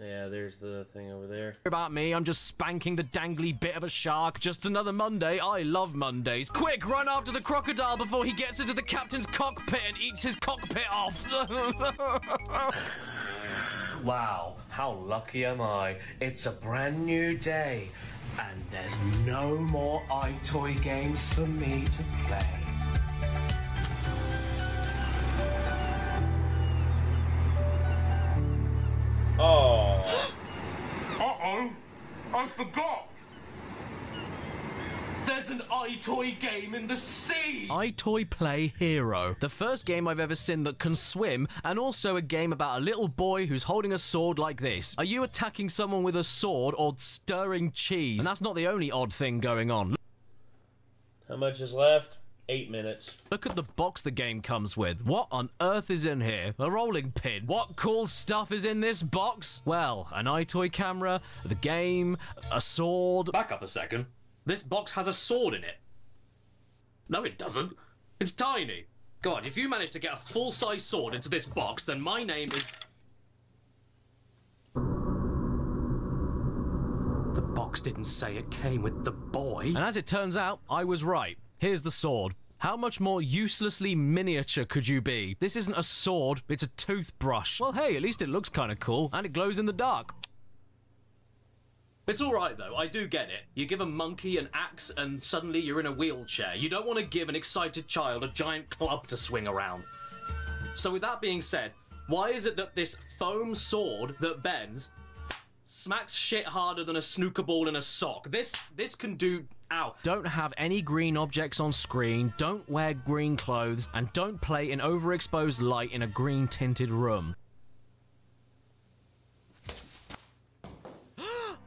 Yeah, there's the thing over there.
About me, I'm just spanking the dangly bit of a shark. Just another Monday. I love Mondays. Quick, run after the crocodile before he gets into the captain's cockpit and eats his cockpit off.
Wow, how lucky am I? It's a brand new day, and there's no more iToy games for me to play.
Oh.
Uh-oh. I forgot. There's an iToy game in the sea.
iToy Play Hero. The first game I've ever seen that can swim, and also a game about a little boy who's holding a sword like this. Are you attacking someone with a sword or stirring cheese? And that's not the only odd thing going on.
How much is left? 8 minutes.
Look at the box the game comes with. What on earth is in here? A rolling pin. What cool stuff is in this box? Well, an iToy camera, the game, a sword.
Back up a second. This box has a sword in it. No, it doesn't. It's tiny. God, if you manage to get a full-size sword into this box, then my name is... The box didn't say it came with the boy.
And as it turns out, I was right. Here's the sword. How much more uselessly miniature could you be? This isn't a sword, it's a toothbrush. Well, hey, at least it looks kind of cool, and it glows in the dark.
It's alright though, I do get it. You give a monkey an axe and suddenly you're in a wheelchair. You don't want to give an excited child a giant club to swing around. So with that being said, why is it that this foam sword that bends smacks shit harder than a snooker ball in a sock? This can do... Ow.
Don't have any green objects on screen, don't wear green clothes, and don't play in overexposed light in a green-tinted room.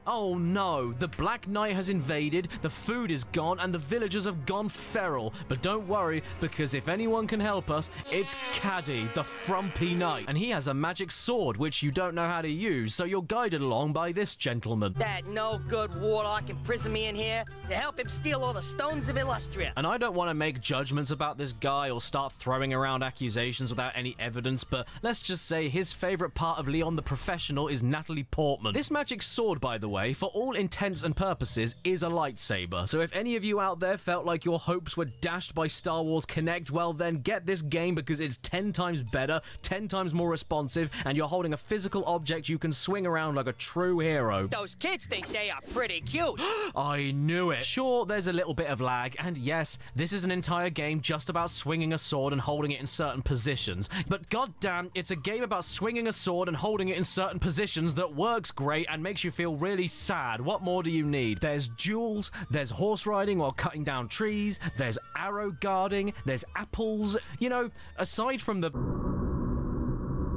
Oh no, the Black Knight has invaded, the food is gone, and the villagers have gone feral. But don't worry, because if anyone can help us, it's Caddy, the frumpy knight. And he has a magic sword, which you don't know how to use, so you're guided along by this gentleman.
That no-good warlock imprisoned me in here to help him steal all the stones of Illustria.
And I don't want to make judgments about this guy or start throwing around accusations without any evidence, but let's just say his favourite part of Leon the Professional is Natalie Portman. This magic sword, by the way, for all intents and purposes, is a lightsaber. So if any of you out there felt like your hopes were dashed by Star Wars Kinect, well then get this game because it's 10 times better, 10 times more responsive, and you're holding a physical object you can swing around like a true hero.
Those kids think they are pretty cute.
I knew it. Sure, there's a little bit of lag, and yes, this is an entire game just about swinging a sword and holding it in certain positions. But goddamn, it's a game about swinging a sword and holding it in certain positions that works great and makes you feel really sad. What more do you need? There's duels, there's horse riding while cutting down trees, there's arrow guarding, there's apples. You know, aside from the...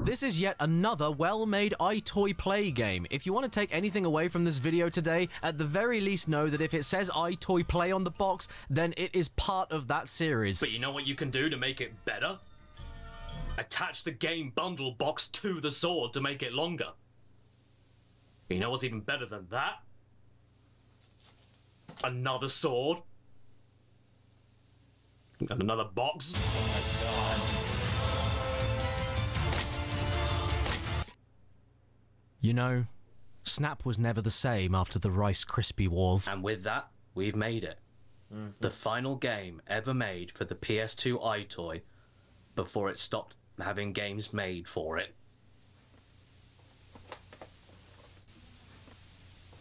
This is yet another well-made iToy play game. If you want to take anything away from this video today, at the very least know that if it says iToy play on the box, then it is part of that series.
But you know what you can do to make it better? Attach the game bundle box to the sword to make it longer. You know what's even better than that? Another sword. And another box.
You know, Snap was never the same after the Rice Krispie Wars.
And with that, we've made it. The final game ever made for the PS2 iToy before it stopped having games made for it.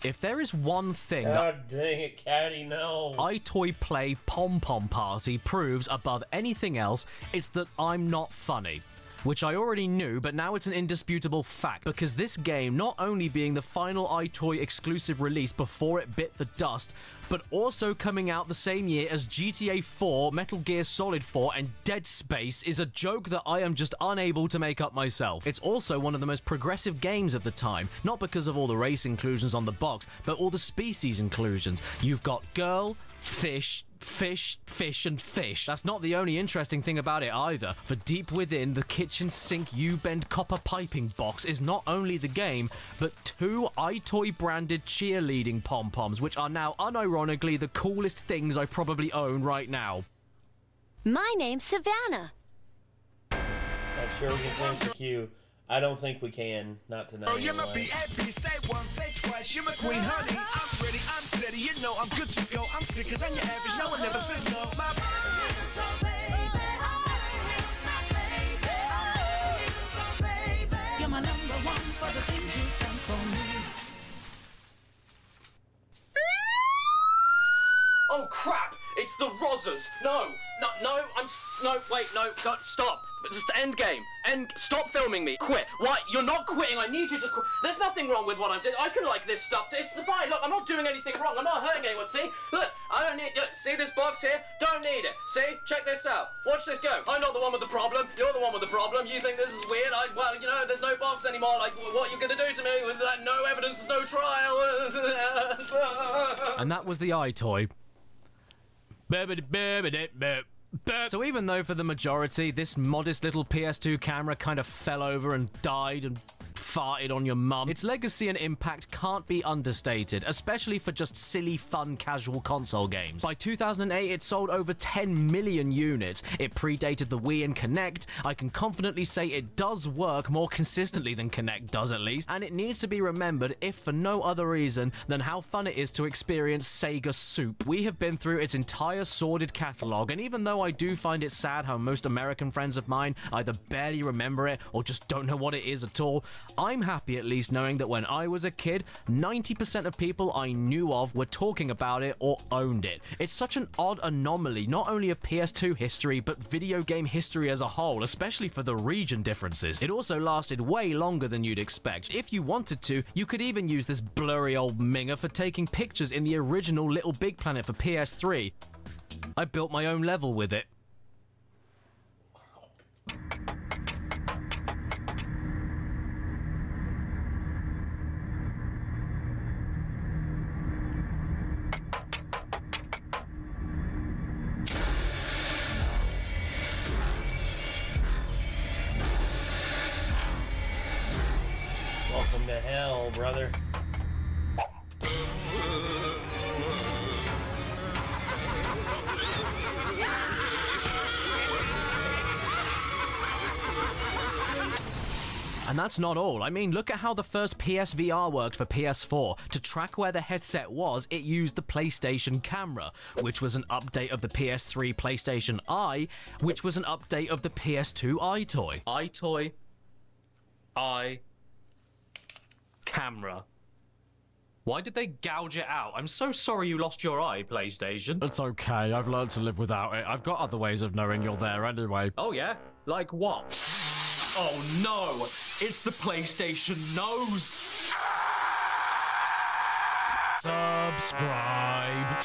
If there is one thing
God dang it, Caddy, no.
iToy Play Pom Pom Party proves above anything else, it's that I'm not funny. Which I already knew, but now it's an indisputable fact, because this game, not only being the final iToy exclusive release before it bit the dust, but also coming out the same year as GTA 4, Metal Gear Solid 4, and Dead Space, is a joke that I am just unable to make up myself. It's also one of the most progressive games of the time, not because of all the race inclusions on the box, but all the species inclusions. You've got girl, fish, fish, fish, and fish. That's not the only interesting thing about it either, for deep within the kitchen sink U-bend copper piping box is not only the game, but 2 iToy branded cheerleading pom-poms, which are now unironically the coolest things I probably own right now.
My name's Savannah.
Not sure we can change the queue. I don't think we can. Not tonight.
Oh, you're my VIP, say once, say twice. You're my queen, honey. I'm ready, I'm steady. You know I'm good to go. I'm slicker than your average. No one ever says no. My
You're my number one for the things you've done for me.
Oh crap! It's the Rozzers! No! Wait, God, stop! Just end game. Stop filming me. Quit. Why? You're not quitting. I need you to quit. There's nothing wrong with what I'm doing. I can like this stuff. It's fine. Look, I'm not doing anything wrong. I'm not hurting anyone. See? Look, I don't need... See this box here? Don't need it. See? Check this out. Watch this go. I'm not the one with the problem. You're the one with the problem. You think this is weird? Well, you know, there's no box anymore. Like, what are you going to do to me? With that no evidence, there's no trial.
And that was the iToy. So even though for the majority this modest little PS2 camera kind of fell over and died and farted on your mum. Its legacy and impact can't be understated, especially for just silly, fun, casual console games. By 2008, it sold over 10 million units. It predated the Wii and Kinect. I can confidently say it does work more consistently than Kinect does, at least, and it needs to be remembered, if for no other reason than how fun it is to experience Sega soup. We have been through its entire sordid catalog, and even though I do find it sad how most American friends of mine either barely remember it or just don't know what it is at all, I'm happy at least knowing that when I was a kid, 90% of people I knew of were talking about it or owned it. It's such an odd anomaly, not only of PS2 history, but video game history as a whole, especially for the region differences. It also lasted way longer than you'd expect. If you wanted to, you could even use this blurry old minger for taking pictures in the original Little Big Planet for PS3. I built my own level with it.
Welcome to hell, brother.
And that's not all. I mean, look at how the first PSVR worked for PS4. To track where the headset was, it used the PlayStation camera, which was an update of the PS3 PlayStation Eye, which was an update of the PS2 iToy.
iToy, eye, camera. Why did they gouge it out? I'm so sorry you lost your eye, PlayStation.
It's okay, I've learned to live without it. I've got other ways of knowing you're there anyway.
Oh yeah? Like what? Oh no! It's the PlayStation nose!
Subscribe.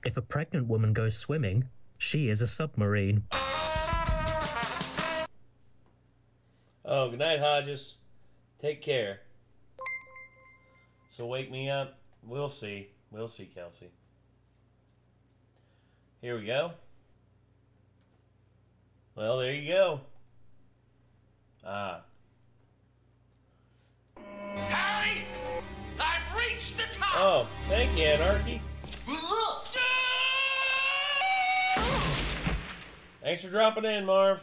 If a pregnant woman goes swimming, she is a submarine.
Oh, good night, Hodges. Take care. So wake me up. We'll see. We'll see, Kelsey. Here we go. Well, there you go. Ah.
Harry! I've reached the top!
Oh, thank you, Anarchy. Thanks for dropping in, Marv.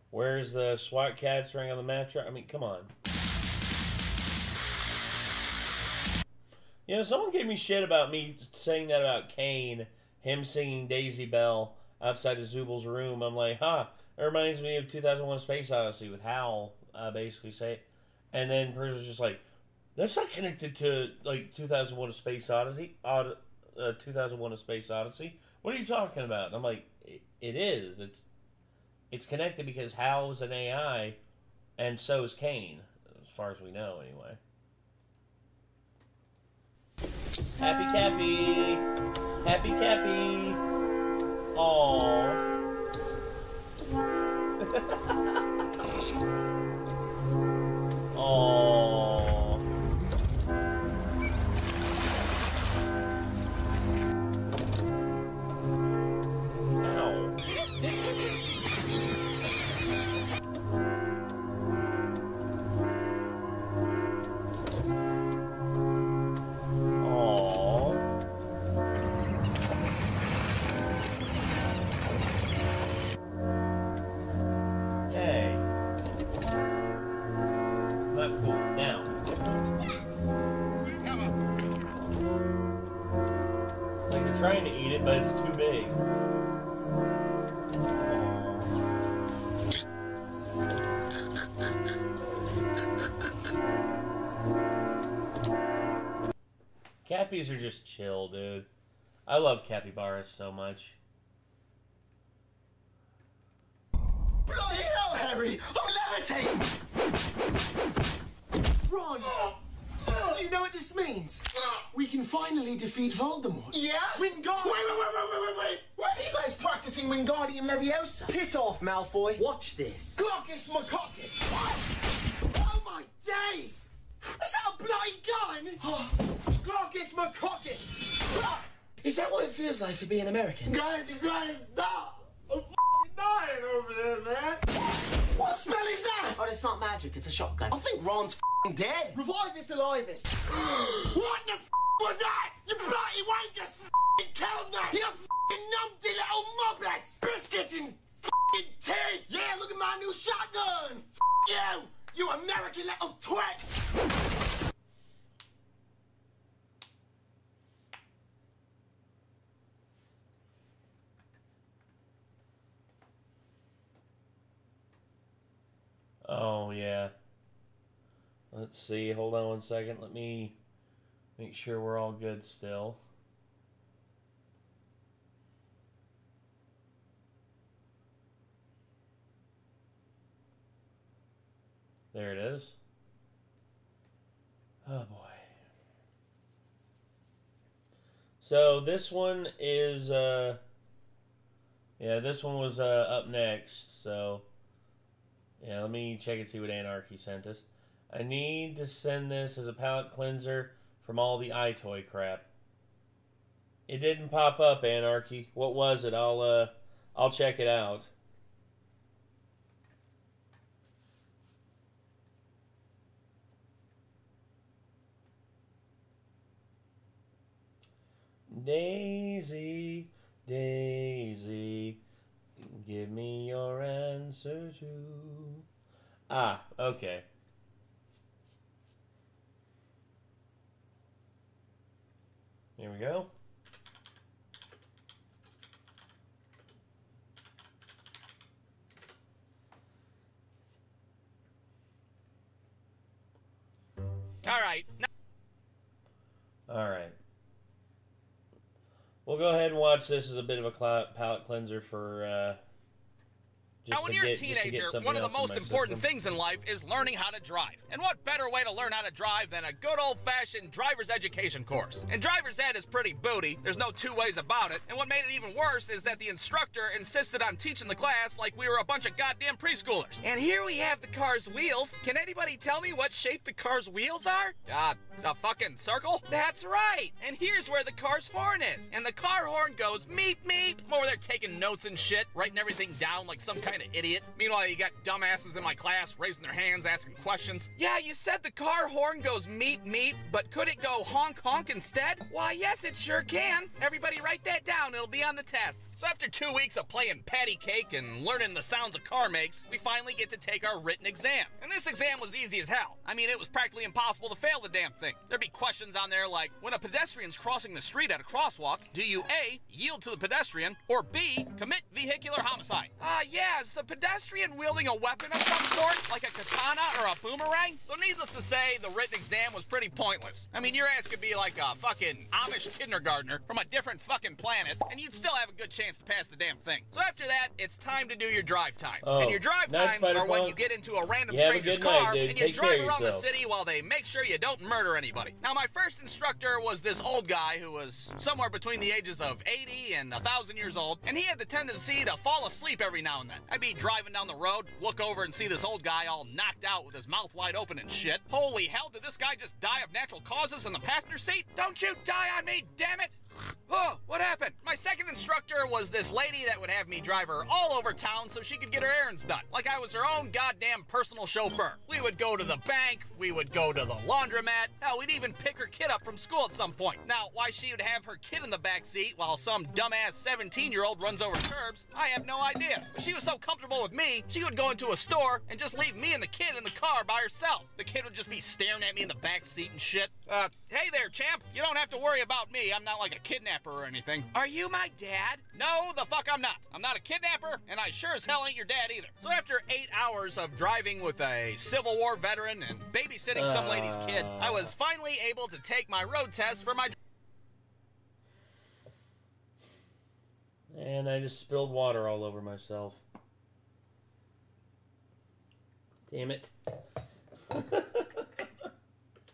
Where's the SWAT cats ring on the mattress? I mean, come on. You know, someone gave me shit about me saying that about Kane, him singing Daisy Bell outside of Zubal's room. I'm like, it reminds me of 2001 Space Odyssey with Hal, basically say it. And then the person was just like, that's not connected to, like, 2001 Space Odyssey. 2001: A Space Odyssey. What are you talking about? And I'm like, it is. It's connected because Hal's an AI, and so is Kane, as far as we know, anyway. Happy Cappy! Happy Cappy! Aww. Aww. Ow. Trying to eat it, but it's too big. Cappies are just chill, dude. I love capybaras so much.
Bloody hell, Harry! I'm levitating! Ron! Do you know what this means? We can finally defeat Voldemort. Yeah? Wingardium! Wait! Where are you guys practicing Wingardium Leviosa? Piss off, Malfoy. Watch this. Glaucus Macaulus! Oh my days! Is that a bloody gun? Glaucus Macaulus! Is that what it feels like to be an American? Guys, you gotta stop! I'm f***ing dying over there, man! What smell is that? Oh, it's not magic, it's a shotgun. I think Ron's f***ing dead. Revivus Alivus. What the f*** was that? You bloody wankers f***ing killed me! You f***ing numpty little muppets! Biscuits and f***ing tea! Yeah, look at my new shotgun! F*** you! You American little twit!
Oh, yeah. Let's see. Hold on one second. Let me make sure we're all good still. There it is. Oh, boy. So, this one is, yeah, this one was up next, so... Yeah, let me check and see what Anarchy sent us. I need to send this as a palette cleanser from all the iToy crap. It didn't pop up, Anarchy. What was it? I'll check it out. Daisy, Daisy, give me your answer to... Ah, okay. Here we go.
All right.
All right. We'll go ahead and watch this as a bit of a palate cleanser for...
Now, when you're a teenager, one of the most important things in life is learning how to drive. And what better way to learn how to drive than a good old-fashioned driver's education course? And driver's ed is pretty booty, there's no two ways about it, and what made it even worse is that the instructor insisted on teaching the class like we were a bunch of goddamn preschoolers. And here we have the car's wheels. Can anybody tell me what shape the car's wheels are? The fucking circle? That's right! And here's where the car's horn is. And the car horn goes meep meep. I'm over there taking notes and shit, writing everything down like some kind of idiot. Meanwhile, you got dumbasses in my class raising their hands, asking questions. Yeah, you said the car horn goes meep meep, but could it go honk honk instead? Why, yes, it sure can. Everybody write that down, it'll be on the test. So after 2 weeks of playing patty cake and learning the sounds a car makes, we finally get to take our written exam. And this exam was easy as hell. I mean, it was practically impossible to fail the damn thing. There'd be questions on there like, when a pedestrian's crossing the street at a crosswalk, do you A, yield to the pedestrian, or B, commit vehicular homicide? Yeah, was the pedestrian wielding a weapon of some sort, like a katana or a boomerang? So needless to say, the written exam was pretty pointless. I mean, your ass could be like a fucking Amish kindergartner from a different fucking planet, and you'd still have a good chance to pass the damn thing. So after that, it's time to do your drive times.
Oh,
and your drive times are when you get into a random stranger's car and you drive around the city while they make sure you don't murder anybody. Now, my first instructor was this old guy who was somewhere between the ages of 80 and 1,000 years old, and he had the tendency to fall asleep every now and then. I'd be driving down the road, look over and see this old guy all knocked out with his mouth wide open and shit. Holy hell, did this guy just die of natural causes in the passenger seat? Don't you die on me, damn it! Oh, what happened? My second instructor was this lady that would have me drive her all over town so she could get her errands done. Like I was her own goddamn personal chauffeur. We would go to the bank, we would go to the laundromat, hell, we'd even pick her kid up from school at some point. Now, why she would have her kid in the back seat while some dumbass 17-year-old runs over curbs, I have no idea. But she was so comfortable with me, she would go into a store and just leave me and the kid in the car by herself. The kid would just be staring at me in the back seat and shit. Hey there, champ. You don't have to worry about me. I'm not like a kidnapper or anything. Are you my dad? No, the fuck I'm not. I'm not a kidnapper, and I sure as hell ain't your dad either. So after 8 hours of driving with a Civil War veteran and babysitting some lady's kid, I was finally able to take my road test for my...
And I just spilled water all over myself. Damn it.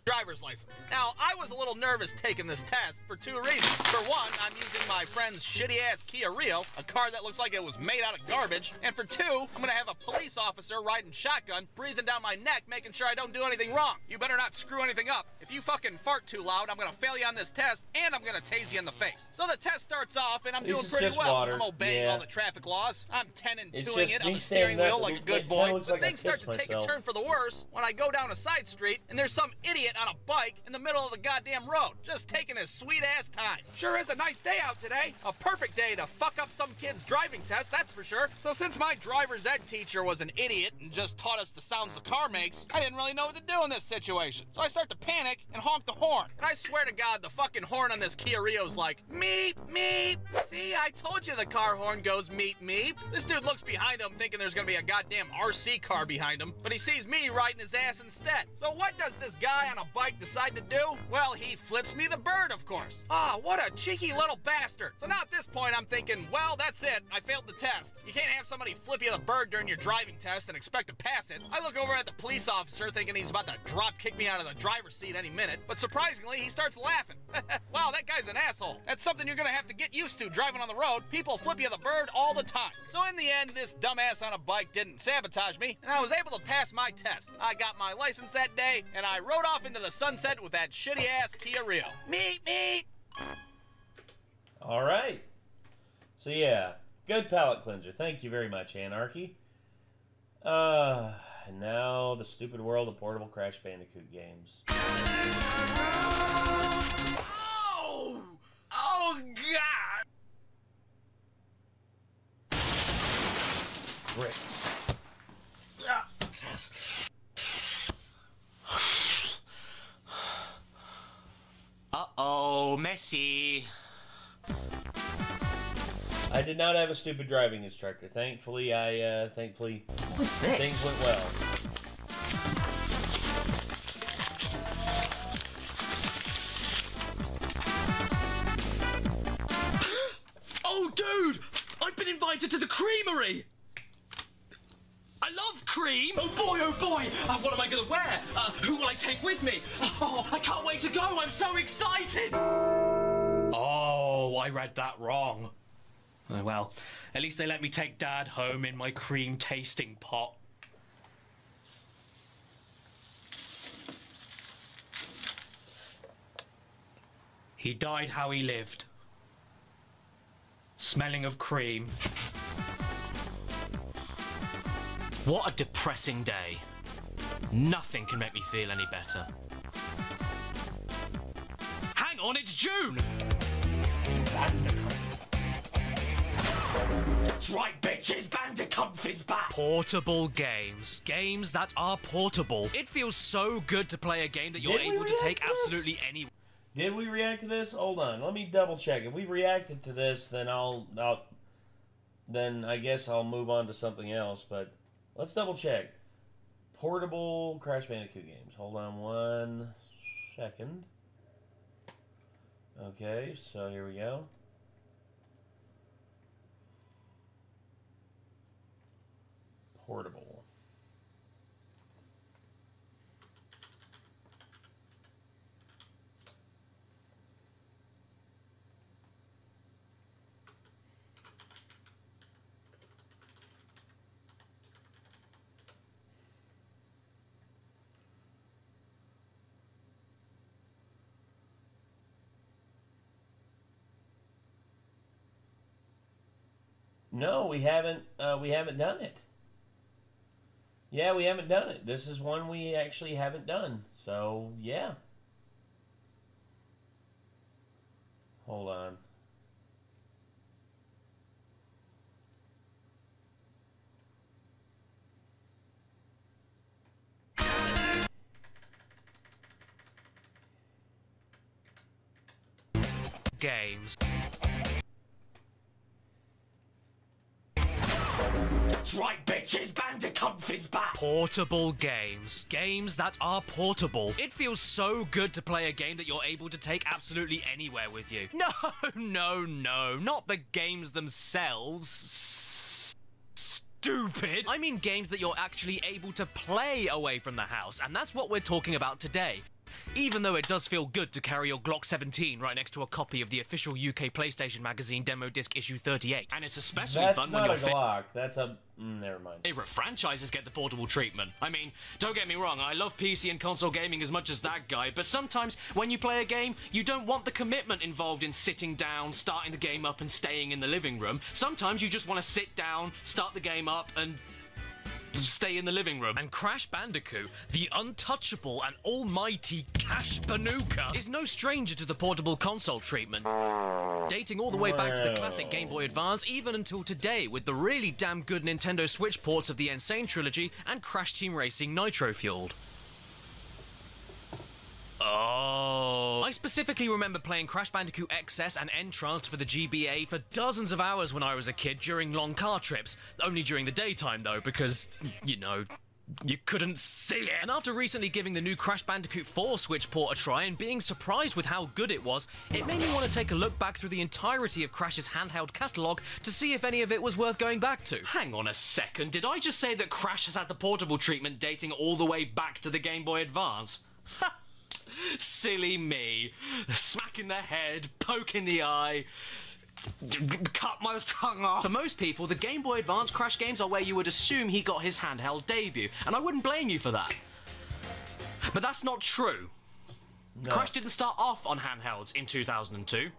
driver's license. Now, I was a little nervous taking this test for two reasons. For one, I'm using my friend's shitty-ass Kia Rio, a car that looks like it was made out of garbage. And for two, I'm gonna have a police officer riding shotgun, breathing down my neck, making sure I don't do anything wrong. You better not screw anything up. If you fucking fart too loud, I'm gonna fail you on this test, and I'm gonna tase you in the face. So the test starts off, and I'm doing pretty well.
Water.
I'm obeying all the traffic laws. I'm 10 and 2-ing it on the
steering
steering wheel like a good boy. But things start to take a turn for the worse when I go down a side street, and there's some idiot on a bike in the middle of the goddamn road, just taking his sweet-ass time. Sure is a nice day out today. A perfect day to fuck up some kid's driving test, that's for sure. So since my driver's ed teacher was an idiot and just taught us the sounds the car makes, I didn't really know what to do in this situation. So I start to panic and honk the horn. And I swear to God, the fucking horn on this Kia Rio's like, meep, meep. See, I told you the car horn goes meep, meep. This dude looks behind him thinking there's gonna be a goddamn RC car behind him, but he sees me riding his ass instead. So what does this guy on a bike decide to do? Well, he flips me the bird, of course. Ah, what a cheeky little bastard. So now at this point, I'm thinking, well, that's it. I failed the test. You can't have somebody flip you the bird during your driving test and expect to pass it. I look over at the police officer thinking he's about to drop kick me out of the driver's seat any minute, but surprisingly, he starts laughing. Wow, that guy's an asshole. That's something you're gonna have to get used to driving on the road. People flip you the bird all the time. So in the end, this dumbass on a bike didn't sabotage me, and I was able to pass my test. I got my license that day, and I rode off into the sunset with that shitty-ass Kia Rio. Meet me!
All right. So yeah, good palate cleanser. Thank you very much, Anarchy. And now the stupid world of portable Crash Bandicoot games.
Oh! Oh, God!
Bricks.
Uh-oh, messy.
I did not have a stupid driving instructor. Thankfully, things went well.
Oh, dude! I've been invited to the creamery! I love cream! Oh boy! What am I gonna wear? Who will I take with me? Oh, I can't wait to go! I'm so excited! Oh, I read that wrong. Oh, well, at least they let me take Dad home in my cream tasting pot. He died how he lived. Smelling of cream. What a depressing day. Nothing can make me feel any better. Hang on, it's June! That's right, bitches! Bandicoot is back!
Portable games. Games that are portable. It feels so good to play a game that you're able to take absolutely any...
Did we react to this? Hold on, let me double check. If we reacted to this, then I'll then I guess I'll move on to something else. But let's double check. Portable Crash Bandicoot games. Hold on 1 second. Okay, so here we go. Portable. No, we haven't done it. Yeah, we haven't done it. This is one we actually haven't done. So, yeah. Hold on.
Games.
That's right, bitches! Bandicoot is back!
Portable games. Games that are portable. It feels so good to play a game that you're able to take absolutely anywhere with you. No, not the games themselves. Stupid! I mean games that you're actually able to play away from the house, and that's what we're talking about today. Even though it does feel good to carry your Glock 17 right next to a copy of the official UK PlayStation magazine demo disc issue 38.
And it's especially fun when
That's not a Glock. That's a... never mind.
Favorite franchises get the portable treatment. I mean, don't get me wrong, I love PC and console gaming as much as that guy, but sometimes when you play a game, you don't want the commitment involved in sitting down, starting the game up, and staying in the living room. Sometimes you just want to sit down, start the game up, and stay in the living room.
And Crash Bandicoot, the untouchable and almighty Cash Banuka, is no stranger to the portable console treatment. Dating all the way back to the classic Game Boy Advance, even until today, with the really damn good Nintendo Switch ports of the Insane Trilogy and Crash Team Racing Nitro Fueled. Oh. I specifically remember playing Crash Bandicoot XS and Entranced for the GBA for dozens of hours when I was a kid during long car trips. Only during the daytime though, because, you know, you couldn't see it. And after recently giving the new Crash Bandicoot 4 Switch port a try and being surprised with how good it was, it made me want to take a look back through the entirety of Crash's handheld catalogue to see if any of it was worth going back to.
Hang on a second, did I just say that Crash has had the portable treatment dating all the way back to the Game Boy Advance? Ha! Silly me. Smack in the head, poke in the eye, cut my tongue off. For most people, the Game Boy Advance Crash games are where you would assume he got his handheld debut, and I wouldn't blame you for that. But that's not true. No. Crash didn't start off on handhelds in 2002.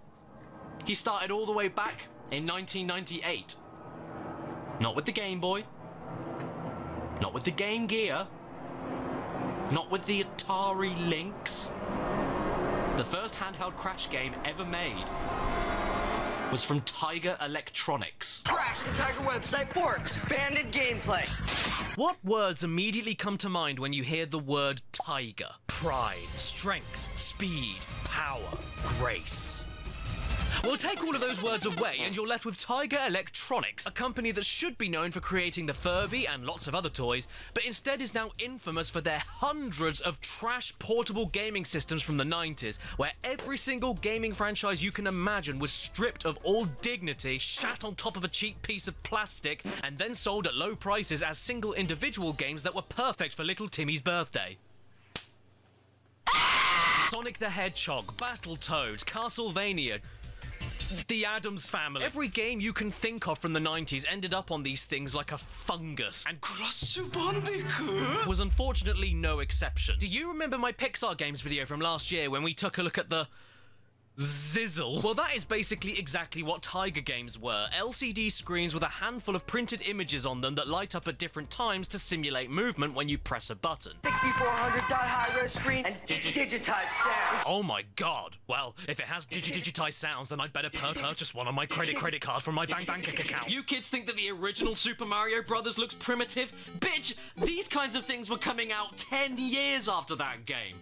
He started all the way back in 1998. Not with the Game Boy. Not with the Game Gear. Not with the Atari Lynx. The first handheld Crash game ever made was from Tiger Electronics.
Crash the Tiger website for expanded gameplay.
What words immediately come to mind when you hear the word Tiger? Pride, strength, speed, power, grace. Well, take all of those words away and you're left with Tiger Electronics, a company that should be known for creating the Furby and lots of other toys, but instead is now infamous for their hundreds of trash portable gaming systems from the 90s, where every single gaming franchise you can imagine was stripped of all dignity, shat on top of a cheap piece of plastic, and then sold at low prices as single individual games that were perfect for little Timmy's birthday. Sonic the Hedgehog, Battletoads, Castlevania, The Addams Family. Every game you can think of from the 90s ended up on these things like a fungus. And Crash Bandicoot was unfortunately no exception. Do you remember my Pixar Games video from last year when we took a look at the Zizzle? Well, that is basically exactly what Tiger games were. LCD screens with a handful of printed images on them that light up at different times to simulate movement when you press a button.
6400 high-res screen and digitized sound.
Oh my god. Well, if it has digitized sounds, then I'd better purchase one on my credit card from my bank account.
You kids think that the original Super Mario Brothers looks primitive? Bitch, these kinds of things were coming out 10 years after that game.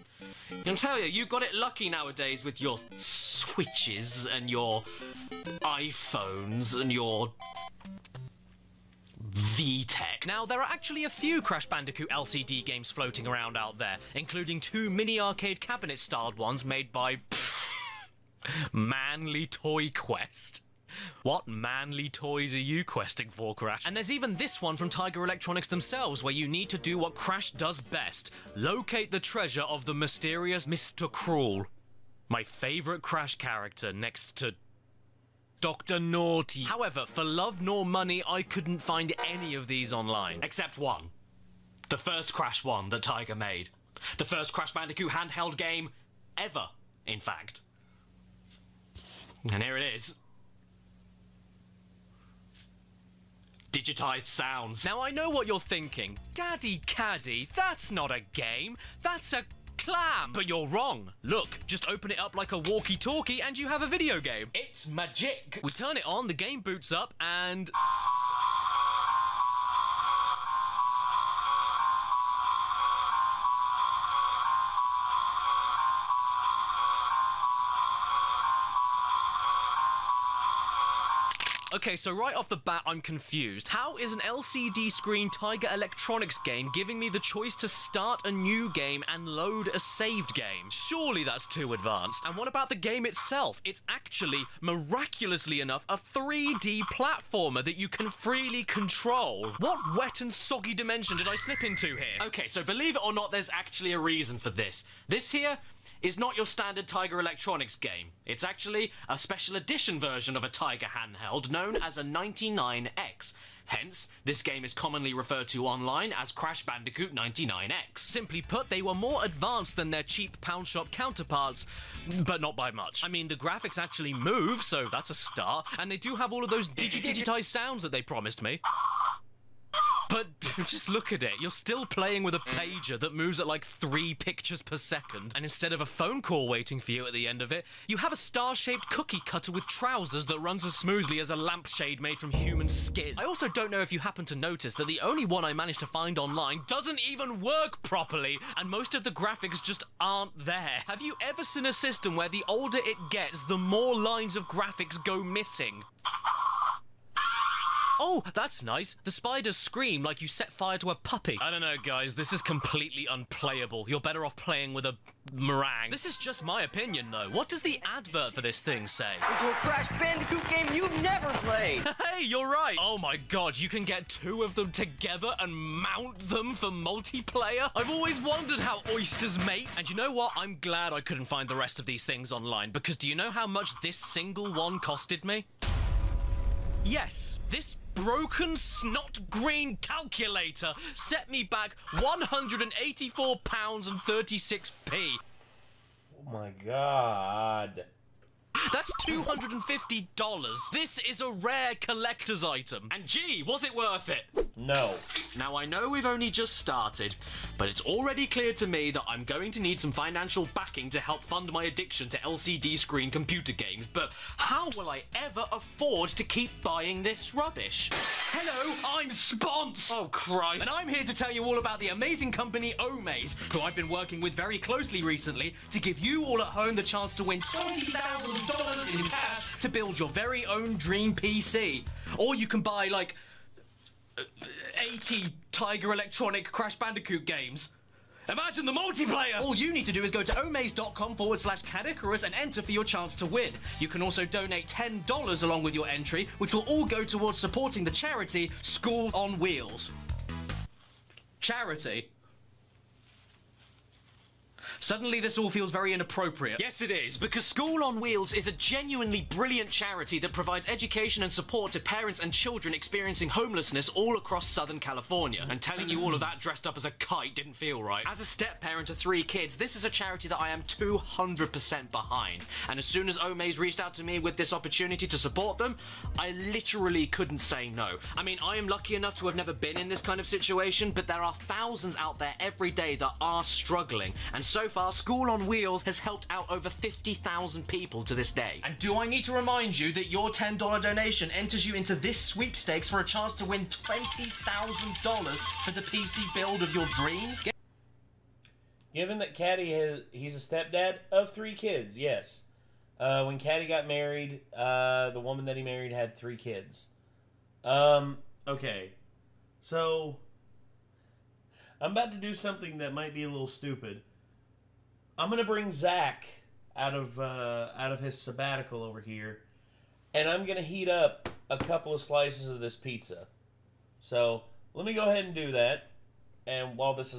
I'll tell you, you've got it lucky nowadays with your Switches and your iPhones and your
VTech. Now, there are actually a few Crash Bandicoot LCD games floating around out there, including 2 mini-arcade cabinet-styled ones made by... Manly Toy Quest. What manly toys are you questing for, Crash? And there's even this one from Tiger Electronics themselves, where you need to do what Crash does best. Locate the treasure of the mysterious Mr. Cruel. My favourite Crash character next to Dr. Naughty. However, for love nor money, I couldn't find any of these online. Except one. The first Crash one that Tiger made. The first Crash Bandicoot handheld game ever, in fact. And here it is. Digitized sounds. Now I know what you're thinking. Daddy Caddy, that's not a game. That's a clam. But you're wrong. Look, just open it up like a walkie-talkie and you have a video game. It's magic. We turn it on, the game boots up, and... Okay, so right off the bat, I'm confused. How is an LCD screen Tiger Electronics game giving me the choice to start a new game and load a saved game? Surely that's too advanced. And what about the game itself? It's actually, miraculously enough, a 3D platformer that you can freely control. What wet and soggy dimension did I slip into here? Okay, so believe it or not, there's actually a reason for this. This here is not your standard Tiger Electronics game. It's actually a special edition version of a Tiger handheld known as a 99X. Hence, this game is commonly referred to online as Crash Bandicoot 99X. Simply put, they were more advanced than their cheap pound shop counterparts, but not by much. I mean, the graphics actually move, so that's a start, and they do have all of those digitized sounds that they promised me. But just look at it. You're still playing with a pager that moves at like 3 pictures per second. And instead of a phone call waiting for you at the end of it, you have a star-shaped cookie cutter with trousers that runs as smoothly as a lampshade made from human skin. I also don't know if you happen to notice that the only one I managed to find online doesn't even work properly, and most of the graphics just aren't there. Have you ever seen a system where the older it gets, the more lines of graphics go missing? Oh, that's nice. The spiders scream like you set fire to a puppy. I don't know, guys. This is completely unplayable. You're better off playing with a meringue. This is just my opinion, though. What does the advert for this thing say?
Into a Crash Bandicoot game you've never played.
Hey, you're right. Oh my god, you can get 2 of them together and mount them for multiplayer? I've always wondered how oysters mate. And you know what? I'm glad I couldn't find the rest of these things online, because do you know how much this single one costed me? Yes, this broken snot green calculator set me back £184.36.
Oh my god.
That's $250. This is a rare collector's item. And gee, was it worth it?
No.
Now, I know we've only just started, but it's already clear to me that I'm going to need some financial backing to help fund my addiction to LCD screen computer games, but how will I ever afford to keep buying this rubbish? Hello, I'm Spons! Oh, Christ. And I'm here to tell you all about the amazing company Omaze, who I've been working with very closely recently to give you all at home the chance to win $20,000 in cash to build your very own dream PC. Or you can buy, like, 80 Tiger Electronic Crash Bandicoot games. Imagine the multiplayer! All you need to do is go to omaze.com/CADDICARUS and enter for your chance to win. You can also donate $10 along with your entry, which will all go towards supporting the charity School on Wheels. Charity? Suddenly this all feels very inappropriate. Yes, it is, because School on Wheels is a genuinely brilliant charity that provides education and support to parents and children experiencing homelessness all across Southern California. And telling you all of that dressed up as a kite didn't feel right. As a step-parent to 3 kids, this is a charity that I am 200% behind. And as soon as Omaze reached out to me with this opportunity to support them, I literally couldn't say no. I mean, I am lucky enough to have never been in this kind of situation, but there are thousands out there every day that are struggling. And so far, School on Wheels has helped out over 50,000 people to this day. And do I need to remind you that your $10 donation enters you into this sweepstakes for a chance to win $20,000 for the PC build of your dreams?
Given that Caddy he's a stepdad of 3 kids, yes. When Caddy got married, the woman that he married had 3 kids. Okay. So, I'm about to do something that might be a little stupid. I'm gonna bring Zach out of his sabbatical over here, and I'm gonna heat up a couple of slices of this pizza. So let me go ahead and do that. And while this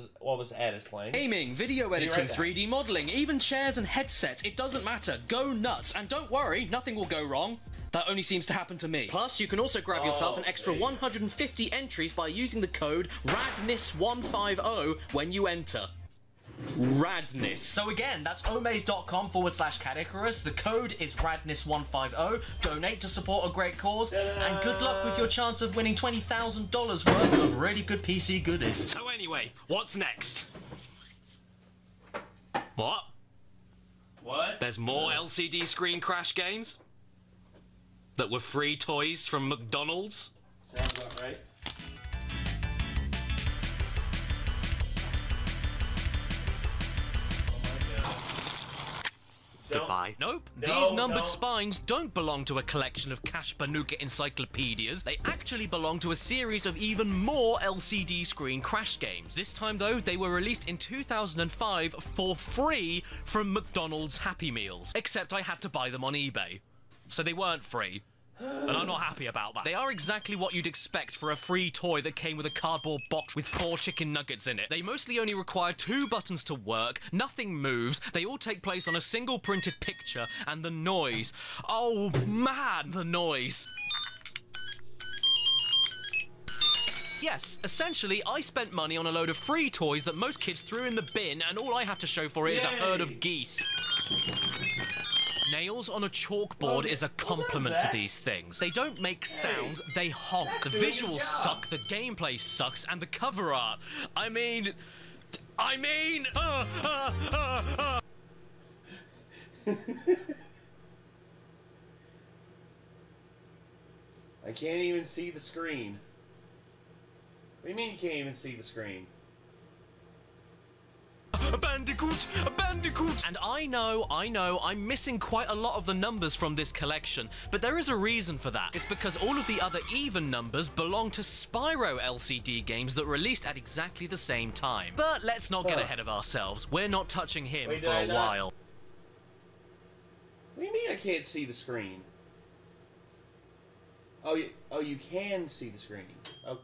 ad is playing,
gaming, video editing, 3D modeling, even chairs and headsets, it doesn't matter. Go nuts, and don't worry, nothing will go wrong. That only seems to happen to me. Plus, you can also grab yourself an extra 150 entries by using the code RADNIS150 when you enter. Radness. So again, that's omaze.com/CADDICARUS. The code is RADNIS150. Donate to support a great cause, and good luck with your chance of winning $20,000 worth of really good PC goodies. So anyway, what's next? What?
What?
There's more LCD screen crash games? That were free toys from McDonald's?
Sounds about right.
Goodbye. Nope. These numbered spines don't belong to a collection of Cash Banuka encyclopedias. They actually belong to a series of even more LCD screen crash games. This time, though, they were released in 2005 for free from McDonald's Happy Meals. Except I had to buy them on eBay. So they weren't free. And I'm not happy about that. They are exactly what you'd expect for a free toy that came with a cardboard box with 4 chicken nuggets in it. They mostly only require 2 buttons to work, nothing moves, they all take place on a single printed picture, and the noise. Oh man, the noise. Yes, essentially, I spent money on a load of free toys that most kids threw in the bin, and all I have to show for it is a herd of geese. Nails on a chalkboard is a compliment to these things. They don't make sounds, they honk. The visuals suck, the gameplay sucks, and the cover art. I mean... I
can't even see the screen. What do you mean you can't even see the screen?
A bandicoot! A bandicoot! And I know, I'm missing quite a lot of the numbers from this collection, but there is a reason for that. It's because all of the other even numbers belong to Spyro LCD games that released at exactly the same time. But let's not get ahead of ourselves. We're not touching him for a while.
What do you mean I can't see the screen? Oh, you can see the screen. Oh.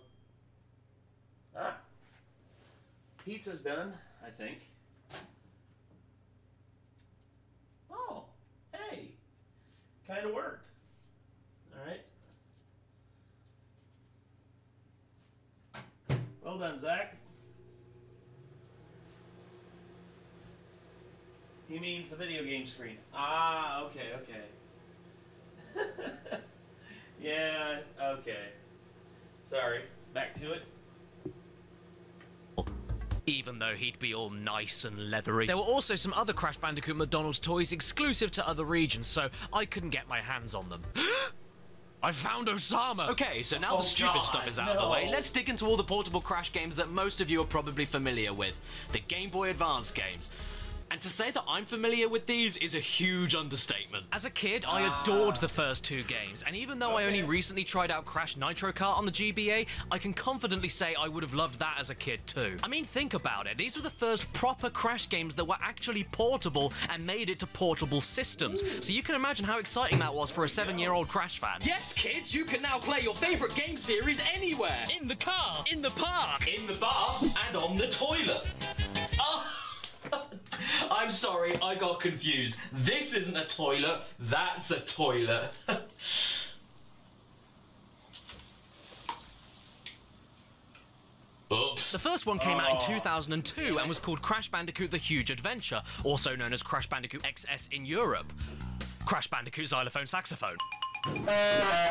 Ah. Pizza's done, I think. Oh, hey. Kind of worked. All right. Well done, Zach. He means the video game screen. Ah, okay. Yeah, okay. Sorry. Back to it.
Even though he'd be all nice and leathery. There were also some other Crash Bandicoot McDonald's toys exclusive to other regions, so I couldn't get my hands on them. I found Osama! Okay, so now the stupid stuff is out of the way, let's dig into all the portable Crash games that most of you are probably familiar with. The Game Boy Advance games. And to say that I'm familiar with these is a huge understatement. As a kid, I adored the first 2 games, and even though I only recently tried out Crash Nitro Kart on the GBA, I can confidently say I would have loved that as a kid too. I mean, think about it. These were the first proper Crash games that were actually portable and made it to portable systems. So you can imagine how exciting that was for a 7-year-old Crash fan. Yes, kids, you can now play your favorite game series anywhere. In the car, in the park, in the bath, and on the toilet. Oh. I'm sorry, I got confused. This isn't a toilet, that's a toilet. Oops. The first one came out in 2002 and was called Crash Bandicoot The Huge Adventure, also known as Crash Bandicoot XS in Europe. Crash Bandicoot Xylophone Saxophone.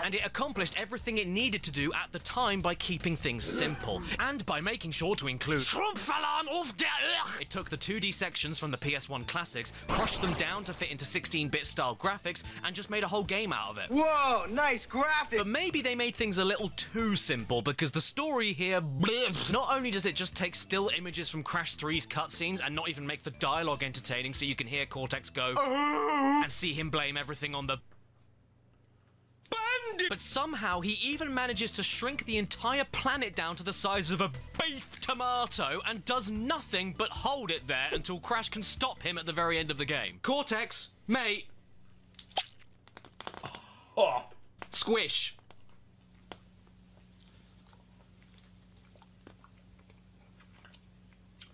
And it accomplished everything it needed to do at the time by keeping things simple, and by making sure to include it took the 2D sections from the PS1 classics, crushed them down to fit into 16-bit style graphics, and just made a whole game out of it.
Whoa, nice graphics!
But maybe they made things a little too simple, because the story here, not only does it just take still images from Crash 3's cutscenes and not even make the dialogue entertaining so you can hear Cortex go and see him blame everything on the
Bandicoot! But somehow he even manages to shrink the entire planet down to the size of a beef tomato and does nothing but hold it there until Crash can stop him at the very end of the game. Cortex, mate. Oh. Squish.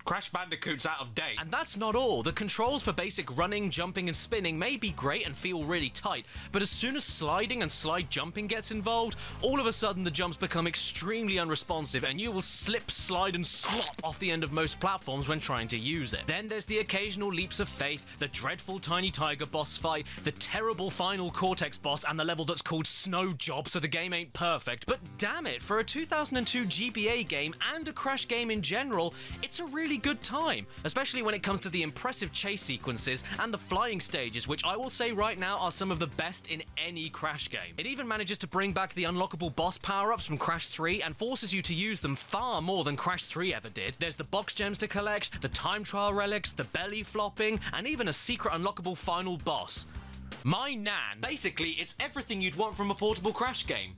Crash Bandicoot's out of date. And that's not all. The controls for basic running, jumping, and spinning may be great and feel really tight, but as soon as sliding and slide jumping gets involved, all of a sudden the jumps become extremely unresponsive and you will slip, slide, and slop off the end of most platforms when trying to use it. Then there's the occasional leaps of faith, the dreadful Tiny Tiger boss fight, the terrible final Cortex boss, and the level that's called Snow Job, so the game ain't perfect. But damn it, for a 2002 GBA game and a Crash game in general, it's a really good time, especially when it comes to the impressive chase sequences and the flying stages, which I will say right now are some of the best in any Crash game. It even manages to bring back the unlockable boss power-ups from Crash 3 and forces you to use them far more than Crash 3 ever did. There's the box gems to collect, the time trial relics, the belly flopping, and even a secret unlockable final boss. My nan. Basically, it's everything you'd want from a portable Crash game.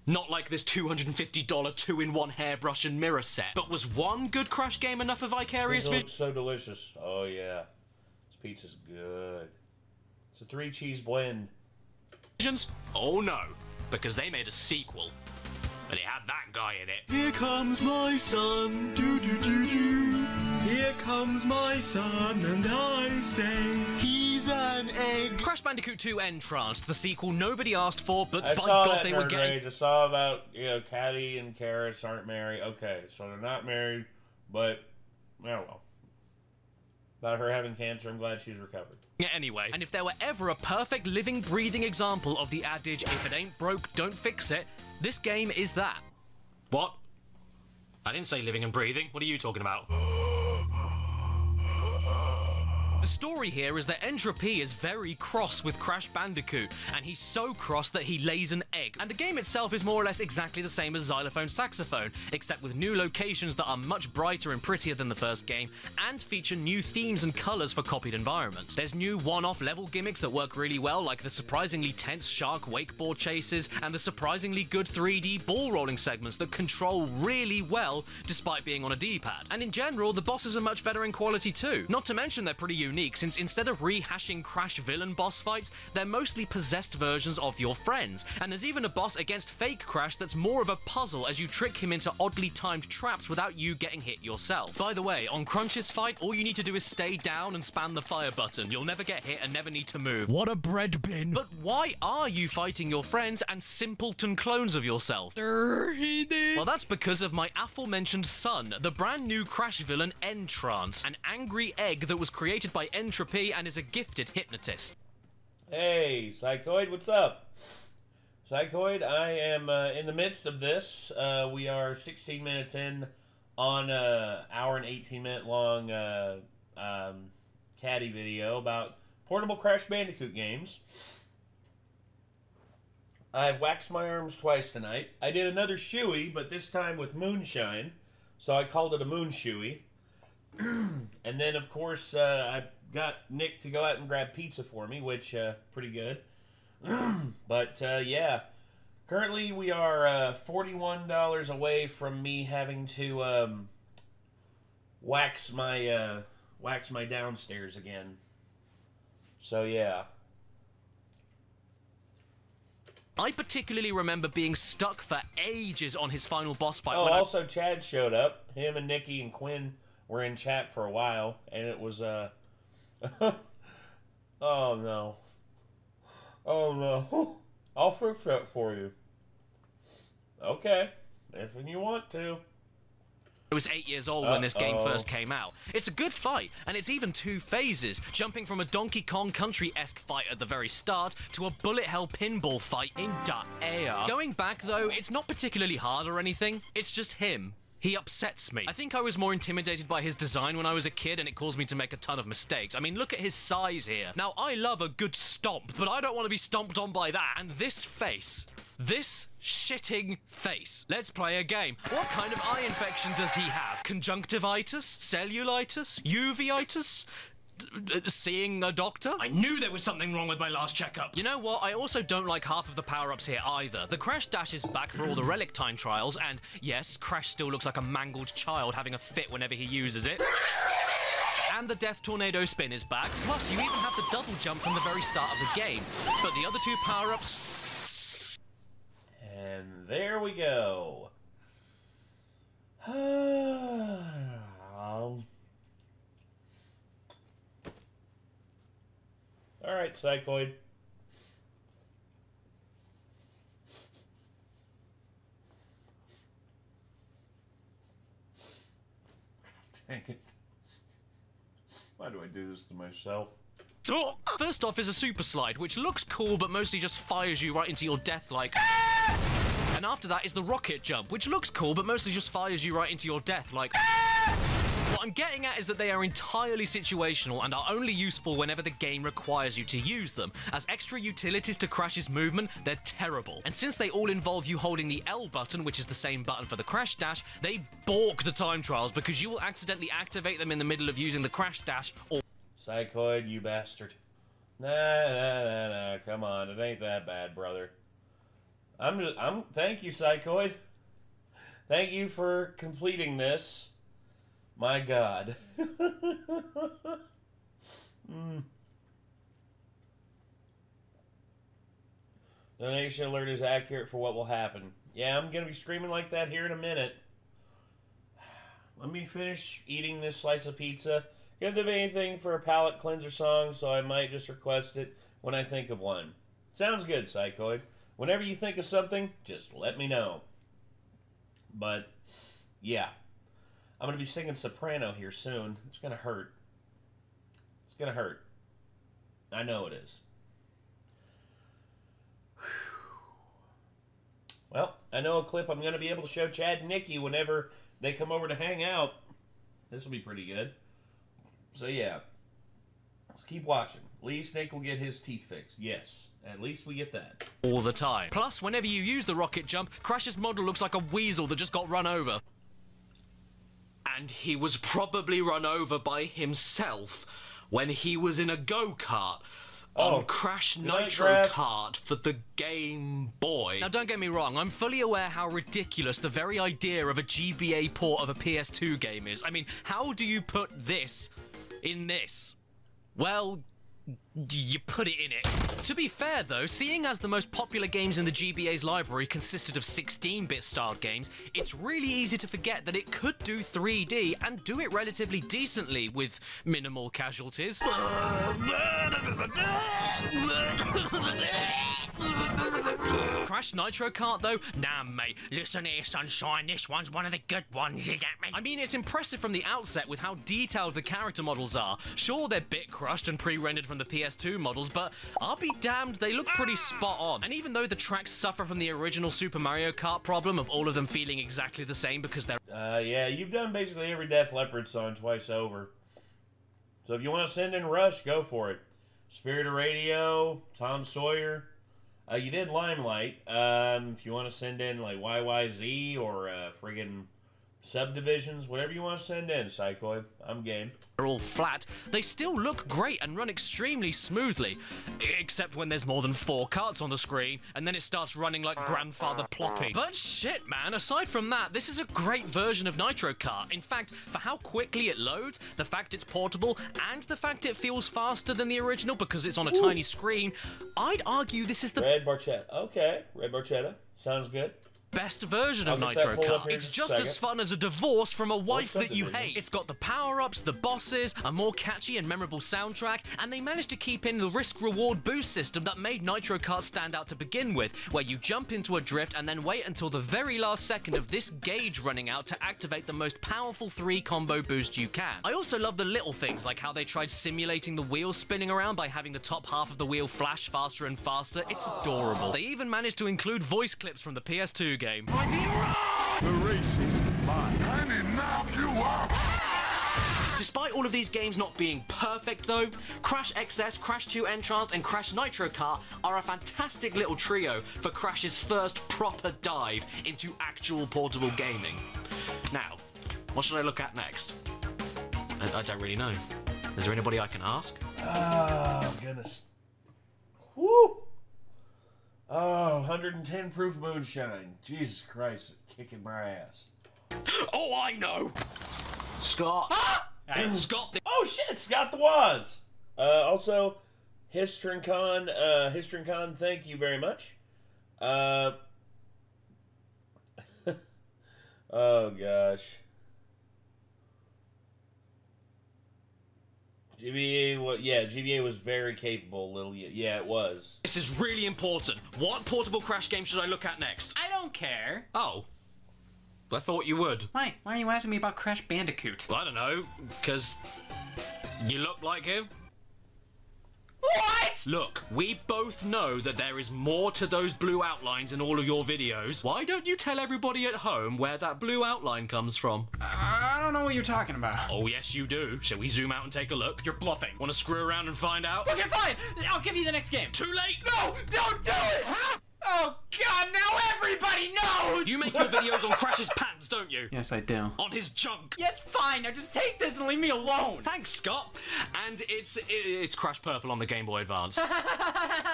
Not like this $250 2-in-1 hairbrush and mirror set. But was one good Crash game enough for Vicarious Vision?
It's so delicious. Oh yeah. This pizza's good. It's a 3-cheese blend.
Oh no, because they made a sequel. And it had that guy in it.
Here comes my son, do-do-do-do. Here comes my son, and I say he's an egg.
Crash Bandicoot 2 Entranced, the sequel nobody asked for, but
I
by
saw
God
that
they were getting...
I saw about, you know, Caddy and Karis aren't married. Okay, so they're not married, but, oh well. About her having cancer, I'm glad she's recovered.
Yeah, anyway, and if there were ever a perfect living, breathing example of the adage, if it ain't broke, don't fix it, this game is that. What? I didn't say living and breathing. What are you talking about? The story here is that Entropy is very cross with Crash Bandicoot, and he's so cross that he lays an egg. And the game itself is more or less exactly the same as Xylophone Saxophone, except with new locations that are much brighter and prettier than the first game, and feature new themes and colours for copied environments. There's new one-off level gimmicks that work really well, like the surprisingly tense shark wakeboard chases, and the surprisingly good 3D ball rolling segments that control really well, despite being on a D-pad. And in general, the bosses are much better in quality too. Not to mention they're pretty unique, since instead of rehashing Crash villain boss fights, they're mostly possessed versions of your friends. And there's even a boss against fake Crash that's more of a puzzle as you trick him into oddly timed traps without you getting hit yourself. By the way, on Crunch's fight, all you need to do is stay down and spam the fire button. You'll never get hit and never need to move.
What a bread bin.
But why are you fighting your friends and simpleton clones of yourself? Well, that's because of my aforementioned son, the brand new Crash villain Entrance, an angry egg that was created by Entropy and is a gifted hypnotist.
Hey, Psychoid, what's up? Psychoid, I am in the midst of this. We are 16 minutes in on an hour and 18-minute long caddy video about portable Crash Bandicoot games. I've waxed my arms twice tonight. I did another shoey, but this time with moonshine, so I called it a moon shoey. And then, of course, I got Nick to go out and grab pizza for me, which, pretty good. But, yeah. Currently, we are $41 away from me having to wax my downstairs again. So, yeah.
I particularly remember being stuck for ages on his final boss fight.
Oh, also, Chad showed up. Him and Nikki and Quinn were in chat for a while, and it was, oh, no. Oh, no. I'll fix that for you. Okay. If you want to.
I was 8 years old when this game first came out. It's a good fight, and it's even 2 phases, jumping from a Donkey Kong Country-esque fight at the very start to a bullet hell pinball fight in the air. Going back, though, it's not particularly hard or anything. It's just him. He upsets me. I think I was more intimidated by his design when I was a kid, and it caused me to make a ton of mistakes. I mean, look at his size here. Now, I love a good stomp, but I don't want to be stomped on by that. And this face. This shitting face. Let's play a game. What kind of eye infection does he have? Conjunctivitis? Cellulitis? Uveitis? seeing a doctor?
I knew there was something wrong with my last checkup.
You know what? I also don't like half of the power-ups here either. The Crash Dash is back for all the Relic Time trials, and yes, Crash still looks like a mangled child having a fit whenever he uses it. And the Death Tornado Spin is back, plus you even have the double jump from the very start of the game. But the other two power-ups...
And there we go. Alright, Psychoid. Dang it. Why do I do this to myself?
First off is a super slide, which looks cool but mostly just fires you right into your death like... And after that is the rocket jump, which looks cool but mostly just fires you right into your death like... What I'm getting at is that they are entirely situational and are only useful whenever the game requires you to use them. As extra utilities to Crash's movement, they're terrible. And since they all involve you holding the L button, which is the same button for the Crash Dash, they balk the time trials because you will accidentally activate them in the middle of using the Crash Dash or...
Psychoid, you bastard. Nah, come on, it ain't that bad, brother. Thank you, Psychoid. Thank you for completing this. My God. Donation alert is accurate for what will happen. Yeah, I'm going to be streaming like that here in a minute. Let me finish eating this slice of pizza. Can't think of anything for a palate cleanser song, so I might just request it when I think of one. Sounds good, Psychoid. Whenever you think of something, just let me know. But, yeah. I'm going to be singing soprano here soon. It's going to hurt. It's going to hurt. I know it is. Well, I know a clip I'm going to be able to show Chad and Nikki whenever they come over to hang out. This will be pretty good. So, yeah. Let's keep watching. At least Nick will get his teeth fixed. Yes. At least we get that.
All the time. Plus, whenever you use the rocket jump, Crash's model looks like a weasel that just got run over. And he was probably run over by himself when he was in a go-kart on Crash Nitro Kart for the Game Boy. Now, don't get me wrong, I'm fully aware how ridiculous the very idea of a GBA port of a PS2 game is. I mean, how do you put this in this? Well, you put it in it. To be fair though, seeing as the most popular games in the GBA's library consisted of 16-bit styled games, it's really easy to forget that it could do 3D and do it relatively decently with minimal casualties. Crash Nitro Kart though? Nah mate, listen here sunshine, this one's one of the good ones, you get me? I mean, it's impressive from the outset with how detailed the character models are. Sure, they're bit crushed and pre-rendered from the PS2 models, but I'll be damned, they look pretty spot on. And even though the tracks suffer from the original Super Mario Kart problem of all of them feeling exactly the same because they're...
Yeah, you've done basically every Def Leppard song twice over. So if you want to send in Rush, go for it. Spirit of Radio, Tom Sawyer. You did Limelight. If you want to send in like YYZ or friggin' Subdivisions, whatever you want to send in, Psychoid, I'm game.
They're all flat, they still look great and run extremely smoothly. Except when there's more than 4 carts on the screen, and then it starts running like Grandfather Ploppy. But shit, man, aside from that, this is a great version of Nitro Kart. In fact, for how quickly it loads, the fact it's portable, and the fact it feels faster than the original because it's on a tiny screen, I'd argue this is the...
Red Barchetta. Okay, Red Barchetta. Sounds good.
Best version of Nitro Kart. It's just as fun as a divorce from a wife that you hate. It's got the power-ups, the bosses, a more catchy and memorable soundtrack, and they managed to keep in the risk-reward boost system that made Nitro Kart stand out to begin with, where you jump into a drift and then wait until the very last second of this gauge running out to activate the most powerful 3 combo boost you can. I also love the little things, like how they tried simulating the wheels spinning around by having the top half of the wheel flash faster and faster. It's adorable. They even managed to include voice clips from the PS2 game. Despite all of these games not being perfect though, Crash XS, Crash 2 N-Trance and Crash Nitro Kart are a fantastic little trio for Crash's first proper dive into actual portable gaming. Now, what should I look at next? I don't really know. Is there anybody I can ask?
Oh, goodness. Woo! Oh, 110 proof moonshine. Jesus Christ, kicking my ass.
Oh, I know!
Scott.
Ah! Hey, Scott.
Oh shit, Scott the Waz. Also, HistoryCon, thank you very much. Oh gosh. GBA was very capable, yeah, it was.
This is really important. What portable crash game should I look at next?
I don't care.
Oh. I thought you would.
Why are you asking me about Crash Bandicoot?
Well, I don't know, because you look like him.
What?
Look, we both know that there is more to those blue outlines in all of your videos. Why don't you tell everybody at home where that blue outline comes from?
I don't know what you're talking about.
Oh, yes, you do. Shall we zoom out and take a look?
You're bluffing.
Want to screw around and find out?
Okay, fine. I'll give you the next game.
Too late.
No, don't do it. Oh, God, now everybody knows!
You make your videos on Crash's pants, don't you?
Yes, I do.
On his junk.
Yes, fine. Now just take this and leave me alone.
Thanks, Scott. And it's Crash Purple on the Game Boy Advance.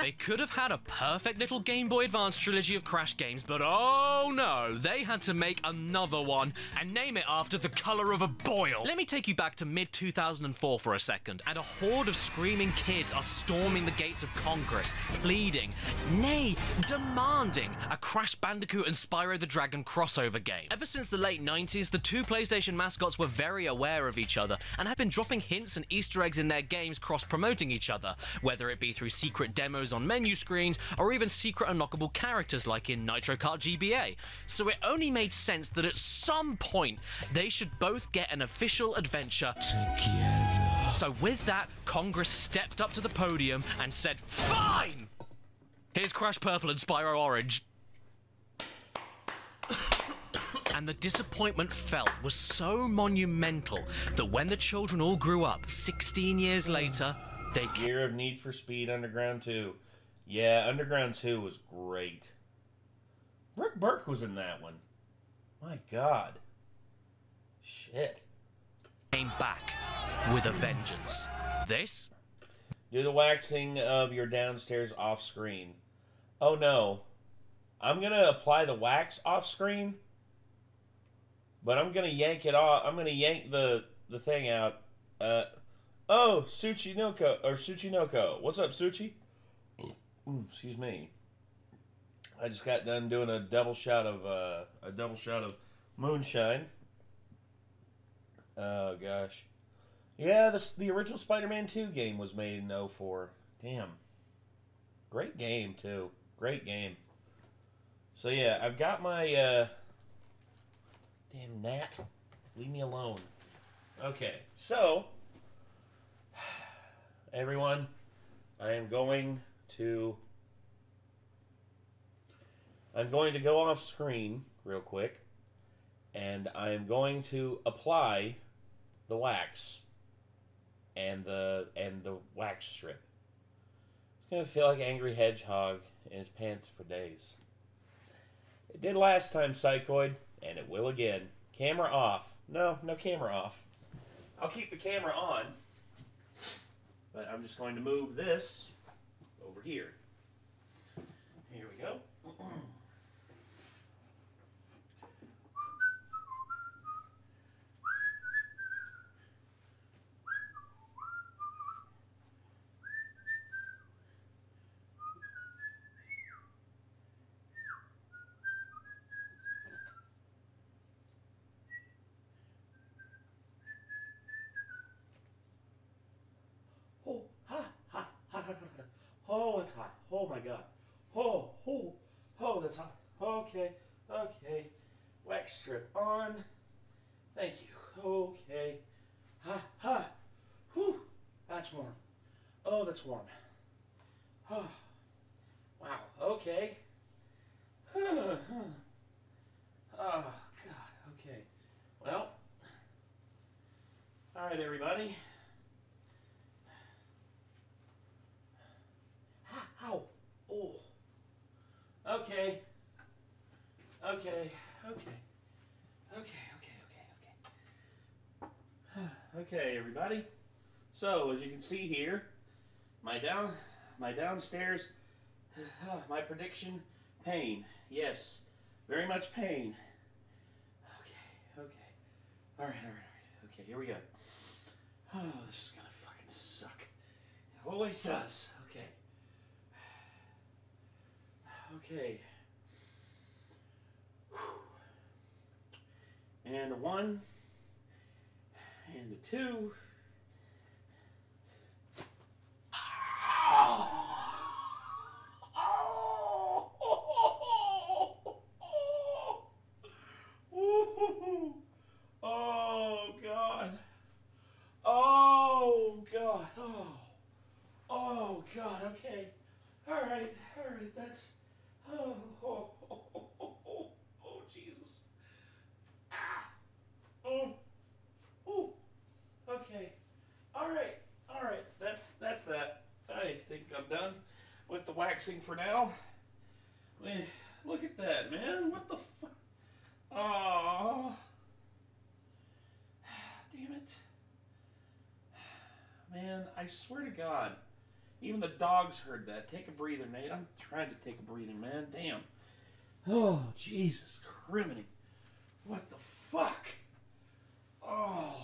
They could have had a perfect little Game Boy Advance trilogy of Crash games, but oh no, they had to make another one and name it after the color of a boil. Let me take you back to mid-2004 for a second, and a horde of screaming kids are storming the gates of Congress, pleading, nay, demanding a Crash Bandicoot and Spyro the Dragon crossover game. Ever since the late 90s, the two PlayStation mascots were very aware of each other and had been dropping hints and Easter eggs in their games cross-promoting each other, whether it be through secret demos on menu screens or even secret unlockable characters like in Nitro Kart GBA. So it only made sense that at some point they should both get an official adventure together. So with that, Congress stepped up to the podium and said, fine! Here's Crash Purple and Spyro Orange. And the disappointment felt was so monumental that when the children all grew up, 16 years later, they...
Year of Need for Speed Underground 2. Yeah, Underground 2 was great. Rick Burke was in that one. My God. Shit.
Came back with a vengeance. This?
Do the waxing of your downstairs off screen. Oh no. I'm going to apply the wax off screen, but I'm going to yank it off. I'm going to yank the thing out. Oh, Tsuchinoko. What's up, Suchi? Excuse me. I just got done doing a double shot of moonshine. Oh gosh. Yeah, the original Spider-Man 2 game was made in 2004. Damn. Great game, too. Great game. So, yeah, I've got my, damn gnat. Leave me alone. Okay, so, everyone, I am going to go off screen real quick, and I am going to apply the wax and the wax strip. It's gonna feel like Angry Hedgehog in his pants for days. It did last time, Psychoid, and it will again. Camera off. No camera off. I'll keep the camera on, but I'm just going to move this over here. Here we go. Oh, it's hot. Oh my God. Oh, that's hot. Okay. Wax strip on. Thank you. Okay. Whew. That's warm. Oh, that's warm. Oh. Wow. Okay. Oh, God. Okay. Well. All right, everybody. Ow. Oh. Okay. Okay, everybody. So, as you can see here, my downstairs, my prediction, pain. Yes, very much pain. Okay. Alright. Okay, here we go. Oh, this is gonna fucking suck. It always does. Okay. And a 1. And a 2. Oh, God. Oh, God. Oh, God. Okay. All right. That's... Oh, Jesus. Ah. Oh. Okay. All right. That's that. I think I'm done with the waxing for now. I mean, look at that, man. What the fuck? Oh. Damn it. Man, I swear to God. Even the dogs heard that. Take a breather, Nate. I'm trying to take a breather, man. Damn. Oh, Jesus criminy. What the fuck? Oh,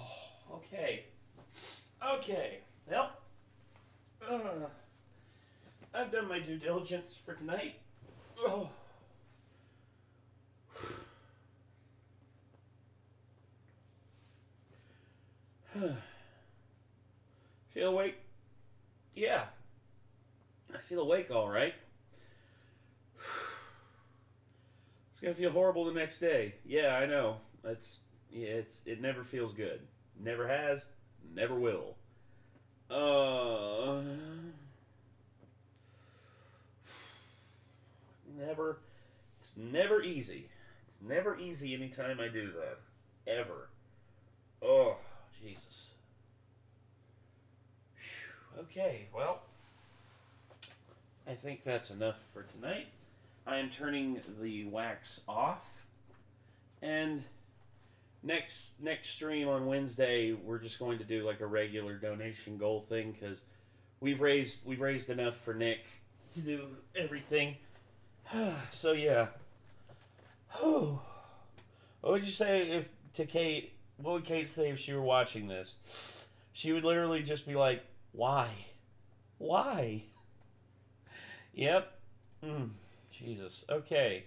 okay. Well, I've done my due diligence for tonight. Oh. Feel awake? Yeah. I feel awake all right. It's gonna feel horrible the next day. Yeah, I know. It never feels good. Never has, never will. It's never easy. It's never easy anytime I do that. Ever. Oh, Jesus. Okay, well, I think that's enough for tonight. I am turning the wax off, and next stream on Wednesday, we're just going to do like a regular donation goal thing, because we've raised enough for Nick to do everything. So yeah. What would you say to Kate? What would Kate say if she were watching this? She would literally just be like, "Why? Yep. Jesus. Okay.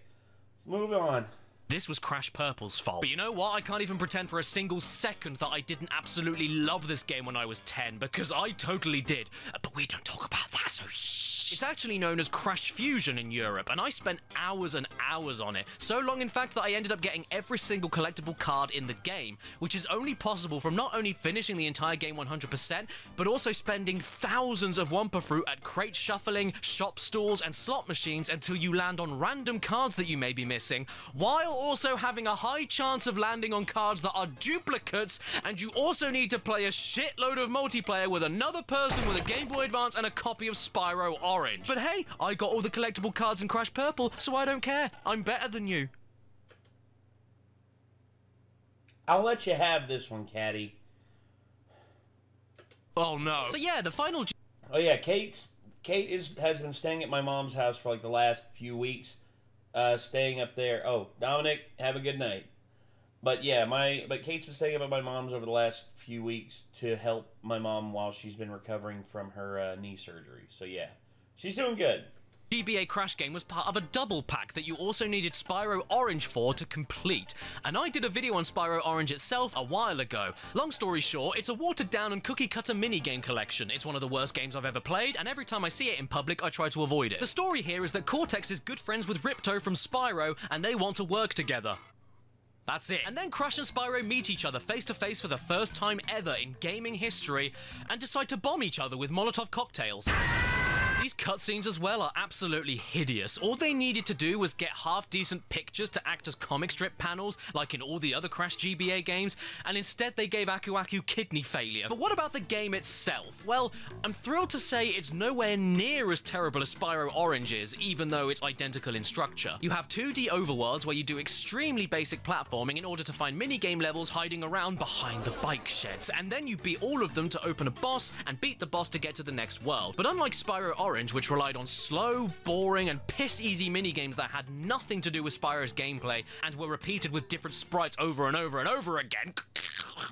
Let's move on.
This was Crash Purple's fault. But you know what? I can't even pretend for a single second that I didn't absolutely love this game when I was 10, because I totally did. But we don't talk about that, so shh. It's actually known as Crash Fusion in Europe, and I spent hours and hours on it. So long, in fact, that I ended up getting every single collectible card in the game, which is only possible from not only finishing the entire game 100%, but also spending thousands of Wumpa Fruit at crate shuffling, shop stalls, and slot machines until you land on random cards that you may be missing, while also having a high chance of landing on cards that are duplicates, and you also need to play a shitload of multiplayer with another person with a Game Boy Advance and a copy of Spyro Orange. But hey, I got all the collectible cards in Crash Purple, so I don't care. I'm better than you.
I'll let you have this one, Caddy.
Oh no. So yeah, the final...
Oh yeah, Kate has been staying at my mom's house for like the last few weeks. Staying up there. Oh, Dominic, have a good night. But yeah, but Kate's been staying up at my mom's over the last few weeks to help my mom while she's been recovering from her knee surgery. So yeah, she's doing good.
GBA Crash game was part of a double pack that you also needed Spyro Orange for to complete, and I did a video on Spyro Orange itself a while ago. Long story short, it's a watered down and cookie cutter minigame collection. It's one of the worst games I've ever played, and every time I see it in public I try to avoid it. The story here is that Cortex is good friends with Ripto from Spyro, and they want to work together. That's it. And then Crash and Spyro meet each other face to face for the first time ever in gaming history, and decide to bomb each other with Molotov cocktails. The These cutscenes as well are absolutely hideous. All they needed to do was get half-decent pictures to act as comic strip panels, like in all the other Crash GBA games, and instead they gave Aku Aku kidney failure. But what about the game itself? Well, I'm thrilled to say it's nowhere near as terrible as Spyro Orange is, even though it's identical in structure. You have 2D overworlds where you do extremely basic platforming in order to find minigame levels hiding around behind the bike sheds, and then you beat all of them to open a boss and beat the boss to get to the next world. But unlike Spyro Orange, which relied on slow, boring, and piss-easy minigames that had nothing to do with Spyro's gameplay and were repeated with different sprites over and over and over again,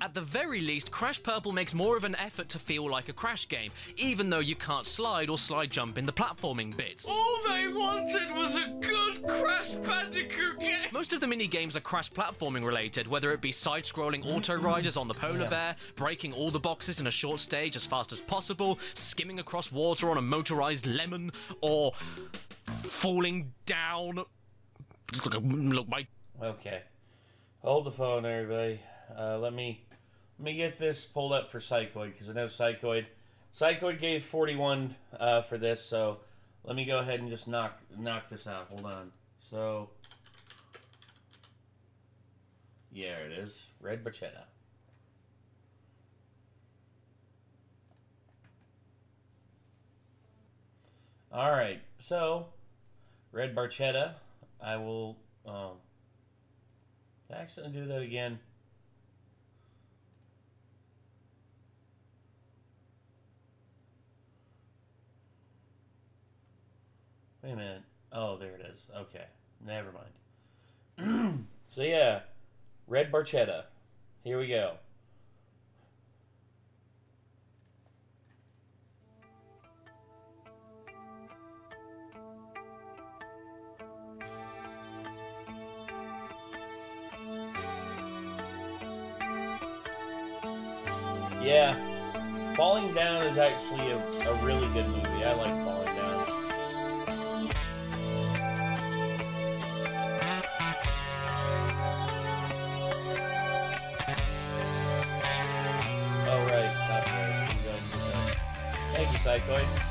at the very least, Crash Purple makes more of an effort to feel like a Crash game, even though you can't slide or slide jump in the platforming bits.
All they wanted was a good Crash Bandicoot game!
Most of the mini-games are Crash platforming related, whether it be side-scrolling auto-riders on the polar bear, breaking all the boxes in a short stage as fast as possible, skimming across water on a motorized lemon, or falling down. Look, my...
Okay. Hold the phone, everybody. Let me get this pulled up for Psychoid, because I know Psychoid gave 41 for this, so let me go ahead and just knock this out. Hold on. So, yeah, it is. Red Barchetta. Alright, so, Red Barchetta, I will, did I accidentally do that again? Wait a minute. Oh, there it is. Okay. Never mind. So yeah, Red Barchetta. Here we go. Yeah, Falling Down is actually a really good movie. I like Falling Down. Oh, right. Copyright. Thank you, Psychoid.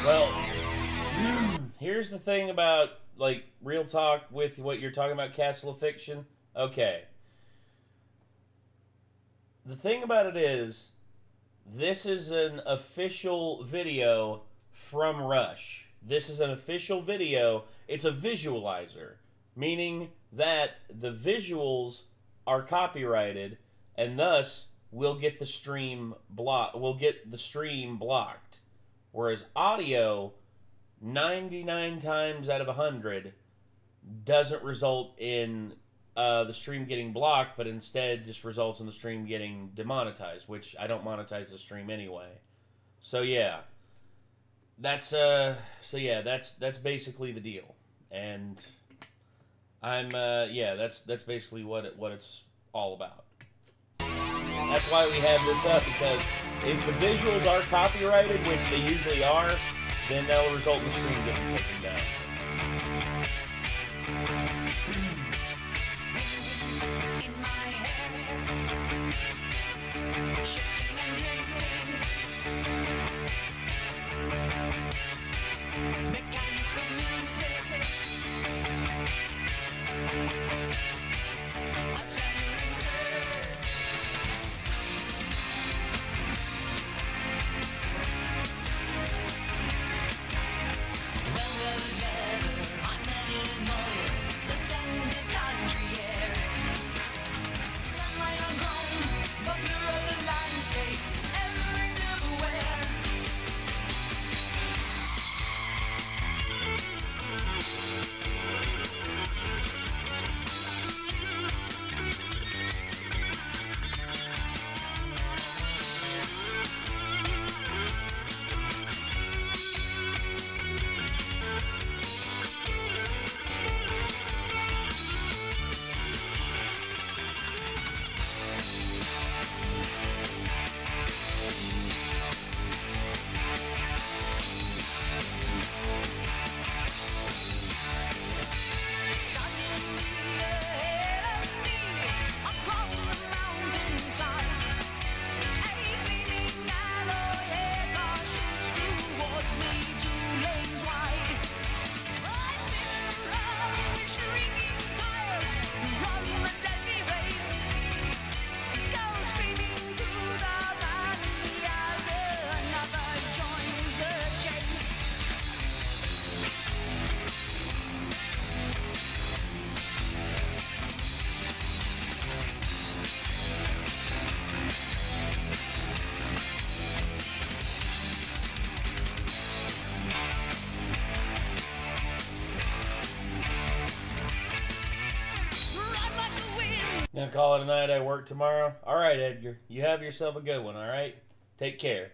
Well, here's the thing about, like, real talk with what you're talking about, Castle of Fiction. Okay. The thing about it is, this is an official video from Rush. This is an official video. It's a visualizer, meaning that the visuals are copyrighted, and thus we'll get the stream blocked. Whereas audio, 99 times out of 100, doesn't result in the stream getting blocked, but instead just results in the stream getting demonetized, which I don't monetize the stream anyway. So yeah, that's that's basically the deal, and I'm that's basically what it's all about. That's why we have this up, because if the visuals are copyrighted, which they usually are, then that'll result in the stream getting taken down. Gonna call it a night. I work tomorrow. All right, Edgar. You have yourself a good one, all right? Take care.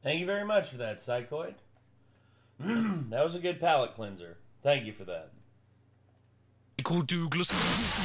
Thank you very much for that, Psychoid. That was a good palate cleanser. Thank you for that.
Douglas.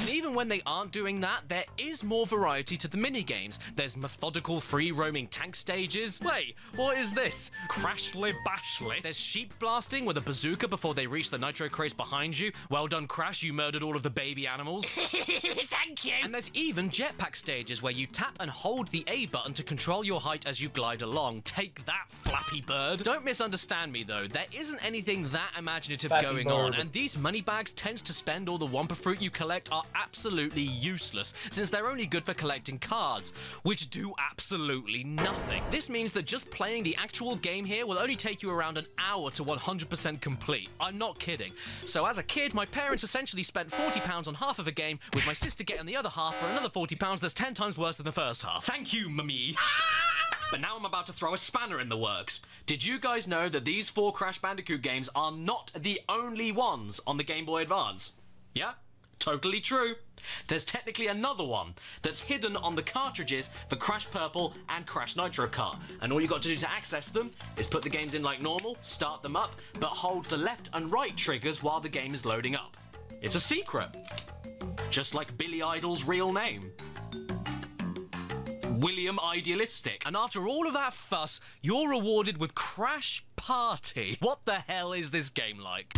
And even when they aren't doing that, there is more variety to the minigames. There's methodical free-roaming tank stages. Wait, what is this? Crashly Bashly. There's sheep blasting with a bazooka before they reach the nitro crates behind you. Well done, Crash, you murdered all of the baby animals.
Thank you.
And there's even jetpack stages where you tap and hold the A button to control your height as you glide along. Take that, Flappy Bird. Don't misunderstand me, though. There isn't anything that imaginative going on, and these moneybags tends to spend all the Wumpa Fruit you collect are absolutely useless, since they're only good for collecting cards, which do absolutely nothing. This means that just playing the actual game here will only take you around an hour to 100% complete. I'm not kidding. So as a kid, my parents essentially spent £40 on half of a game, with my sister getting the other half for another £40 that's 10 times worse than the first half. Thank you, Mummy. But now I'm about to throw a spanner in the works. Did you guys know that these 4 Crash Bandicoot games are not the only ones on the Game Boy Advance? Yeah, totally true. There's technically another one that's hidden on the cartridges for Crash Purple and Crash Nitro Kart. And all you got to do to access them is put the games in like normal, start them up, but hold the left and right triggers while the game is loading up. It's a secret. Just like Billy Idol's real name. William Idealistic. And after all of that fuss, you're rewarded with Crash Party. What the hell is this game like?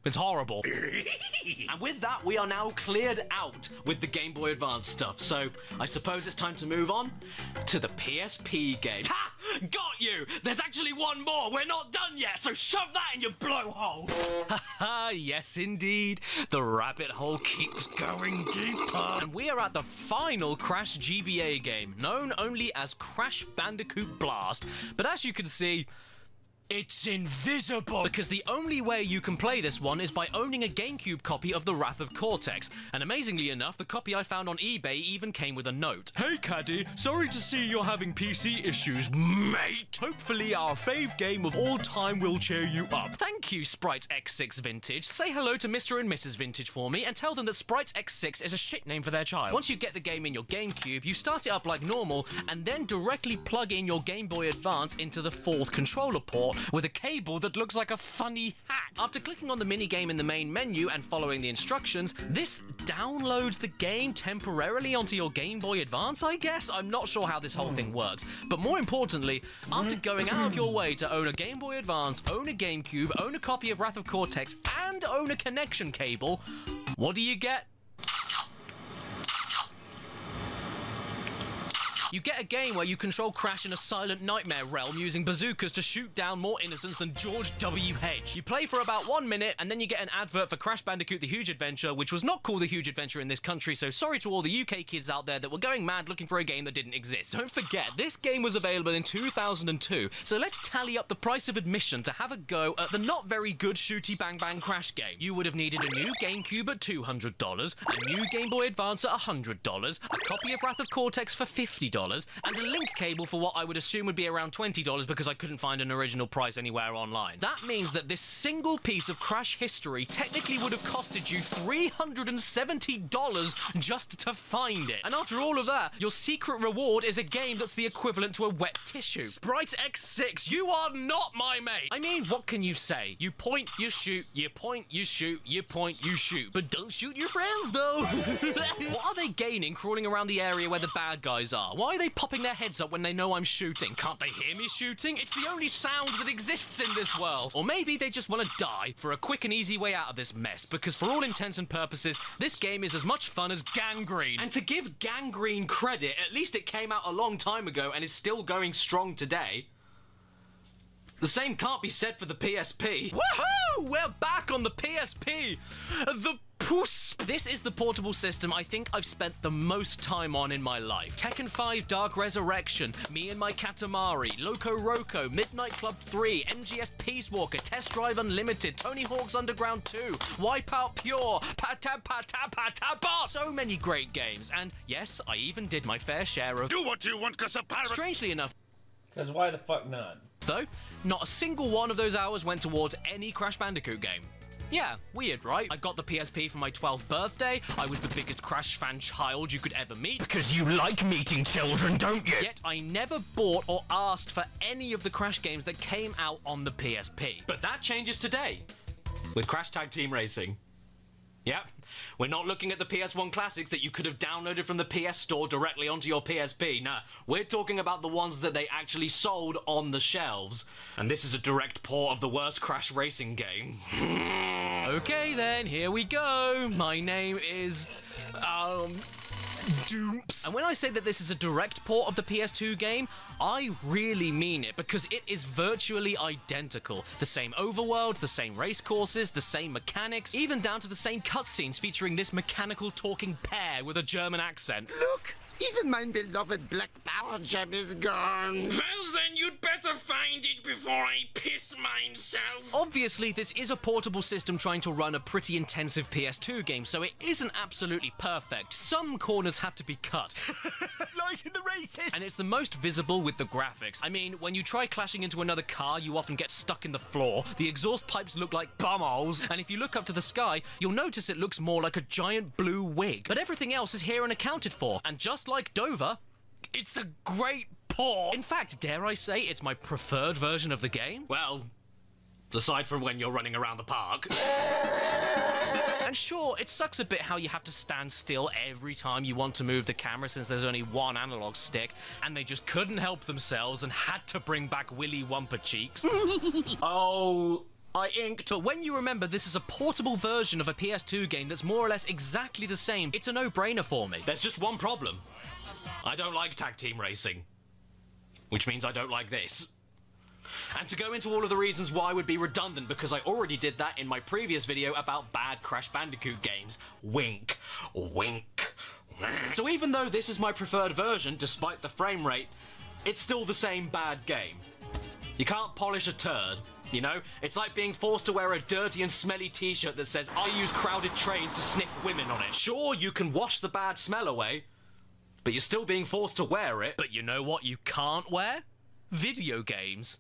It's horrible. And with that, we are now cleared out with the Game Boy Advance stuff. So I suppose it's time to move on to the PSP game. Ha! Got you! There's actually one more. We're not done yet, so shove that in your blowhole. Haha, yes indeed. The rabbit hole keeps going deeper. And we are at the final Crash GBA game, known only as Crash Bandicoot Blast. But as you can see, it's invisible! Because the only way you can play this one is by owning a GameCube copy of The Wrath of Cortex. And amazingly enough, the copy I found on eBay even came with a note. Hey Caddy, sorry to see you're having PC issues, mate. Hopefully our fave game of all time will cheer you up. Thank you, Sprites X6 Vintage. Say hello to Mr. and Mrs. Vintage for me and tell them that Sprites X6 is a shit name for their child. Once you get the game in your GameCube, you start it up like normal and then directly plug in your Game Boy Advance into the 4th controller port with a cable that looks like a funny hat. After clicking on the minigame in the main menu and following the instructions, this downloads the game temporarily onto your Game Boy Advance, I guess? I'm not sure how this whole thing works. But more importantly, after going out of your way to own a Game Boy Advance, own a GameCube, own a copy of Wrath of Cortex, and own a connection cable, what do you get? You get a game where you control Crash in a silent nightmare realm using bazookas to shoot down more innocents than George W. Hedge. You play for about 1 minute and then you get an advert for Crash Bandicoot The Huge Adventure, which was not called The Huge Adventure in this country, so sorry to all the UK kids out there that were going mad looking for a game that didn't exist. Don't forget, this game was available in 2002, so let's tally up the price of admission to have a go at the not very good Shooty Bang Bang Crash game. You would have needed a new GameCube at $200, a new Game Boy Advance at $100, a copy of Wrath of Cortex for $50, and a link cable for what I would assume would be around $20 because I couldn't find an original price anywhere online. That means that this single piece of Crash history technically would have costed you $370 just to find it. And after all of that, your secret reward is a game that's the equivalent to a wet tissue. Sprites X6, you are not my mate! I mean, what can you say? You point, you shoot, you point, you shoot, you point, you shoot. But don't shoot your friends, though! What are they gaining crawling around the area where the bad guys are? Why are they popping their heads up when they know I'm shooting? Can't they hear me shooting? It's the only sound that exists in this world. Or maybe they just want to die for a quick and easy way out of this mess, because for all intents and purposes, this game is as much fun as Gangrene. And to give Gangrene credit, at least it came out a long time ago and is still going strong today. The same can't be said for the PSP. Woohoo! We're back on the PSP! The Puss! This is the portable system I think I've spent the most time on in my life. Tekken 5 Dark Resurrection, Me and My Katamari, Loco Roco, Midnight Club 3, MGS Peace Walker, Test Drive Unlimited, Tony Hawk's Underground 2, Wipeout Pure, Pata. So many great games, and yes, I even did my fair share of—
Do what you want, 'cause a pirate—
Strangely enough—
Because why the fuck not?
Though, not a single one of those hours went towards any Crash Bandicoot game. Yeah, weird, right? I got the PSP for my 12th birthday. I was the biggest Crash fan child you could ever meet. Because you like meeting children, don't you? Yet I never bought or asked for any of the Crash games that came out on the PSP. But that changes today with Crash Tag Team Racing. Yep, we're not looking at the PS1 classics that you could have downloaded from the PS Store directly onto your PSP. Nah, we're talking about the ones that they actually sold on the shelves. And this is a direct port of the worst Crash racing game. Okay then, here we go. My name is Doops. And when I say that this is a direct port of the PS2 game, I really mean it, because it is virtually identical. The same overworld, the same race courses, the same mechanics, even down to the same cutscenes featuring this mechanical talking pear with a German accent.
Look! Even my beloved black power gem is gone.
Well then, you'd better find it before I piss myself.
Obviously, this is a portable system trying to run a pretty intensive PS2 game, so it isn't absolutely perfect. Some corners had to be cut.
Like in the races.
And it's the most visible with the graphics. I mean, when you try clashing into another car, you often get stuck in the floor. The exhaust pipes look like bumholes, and if you look up to the sky, you'll notice it looks more like a giant blue wig. But everything else is here and accounted for, and just like Dover, it's a great port. In fact, dare I say, it's my preferred version of the game.
Well, aside from when you're running around the park.
And sure, it sucks a bit how you have to stand still every time you want to move the camera since there's only one analog stick, and they just couldn't help themselves and had to bring back Willy Wumper cheeks.
Oh, I inked.
But when you remember this is a portable version of a PS2 game that's more or less exactly the same, it's a no-brainer for me.
There's just one problem. I don't like tag team racing. Which means I don't like this. And to go into all of the reasons why would be redundant, because I already did that in my previous video about bad Crash Bandicoot games. Wink. Wink. So even though this is my preferred version, despite the frame rate, it's still the same bad game. You can't polish a turd, you know? It's like being forced to wear a dirty and smelly t-shirt that says, I use crowded trains to sniff women on it. Sure, you can wash the bad smell away, but you're still being forced to wear it.
But you know what you can't wear? Video games.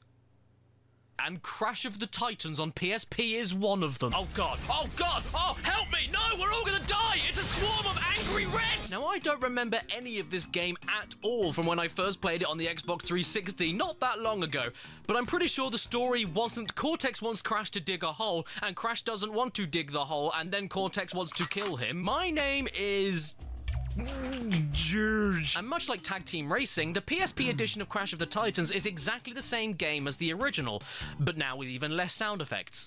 And Crash of the Titans on PSP is one of them.
Oh god, oh god, oh help me, no, we're all gonna die, it's a swarm of angry reds!
Now I don't remember any of this game at all from when I first played it on the Xbox 360, not that long ago, but I'm pretty sure the story wasn't Cortex wants Crash to dig a hole, and Crash doesn't want to dig the hole, and then Cortex wants to kill him. My name is... George. And much like Tag Team Racing, the PSP edition of Crash of the Titans is exactly the same game as the original, but now with even less sound effects.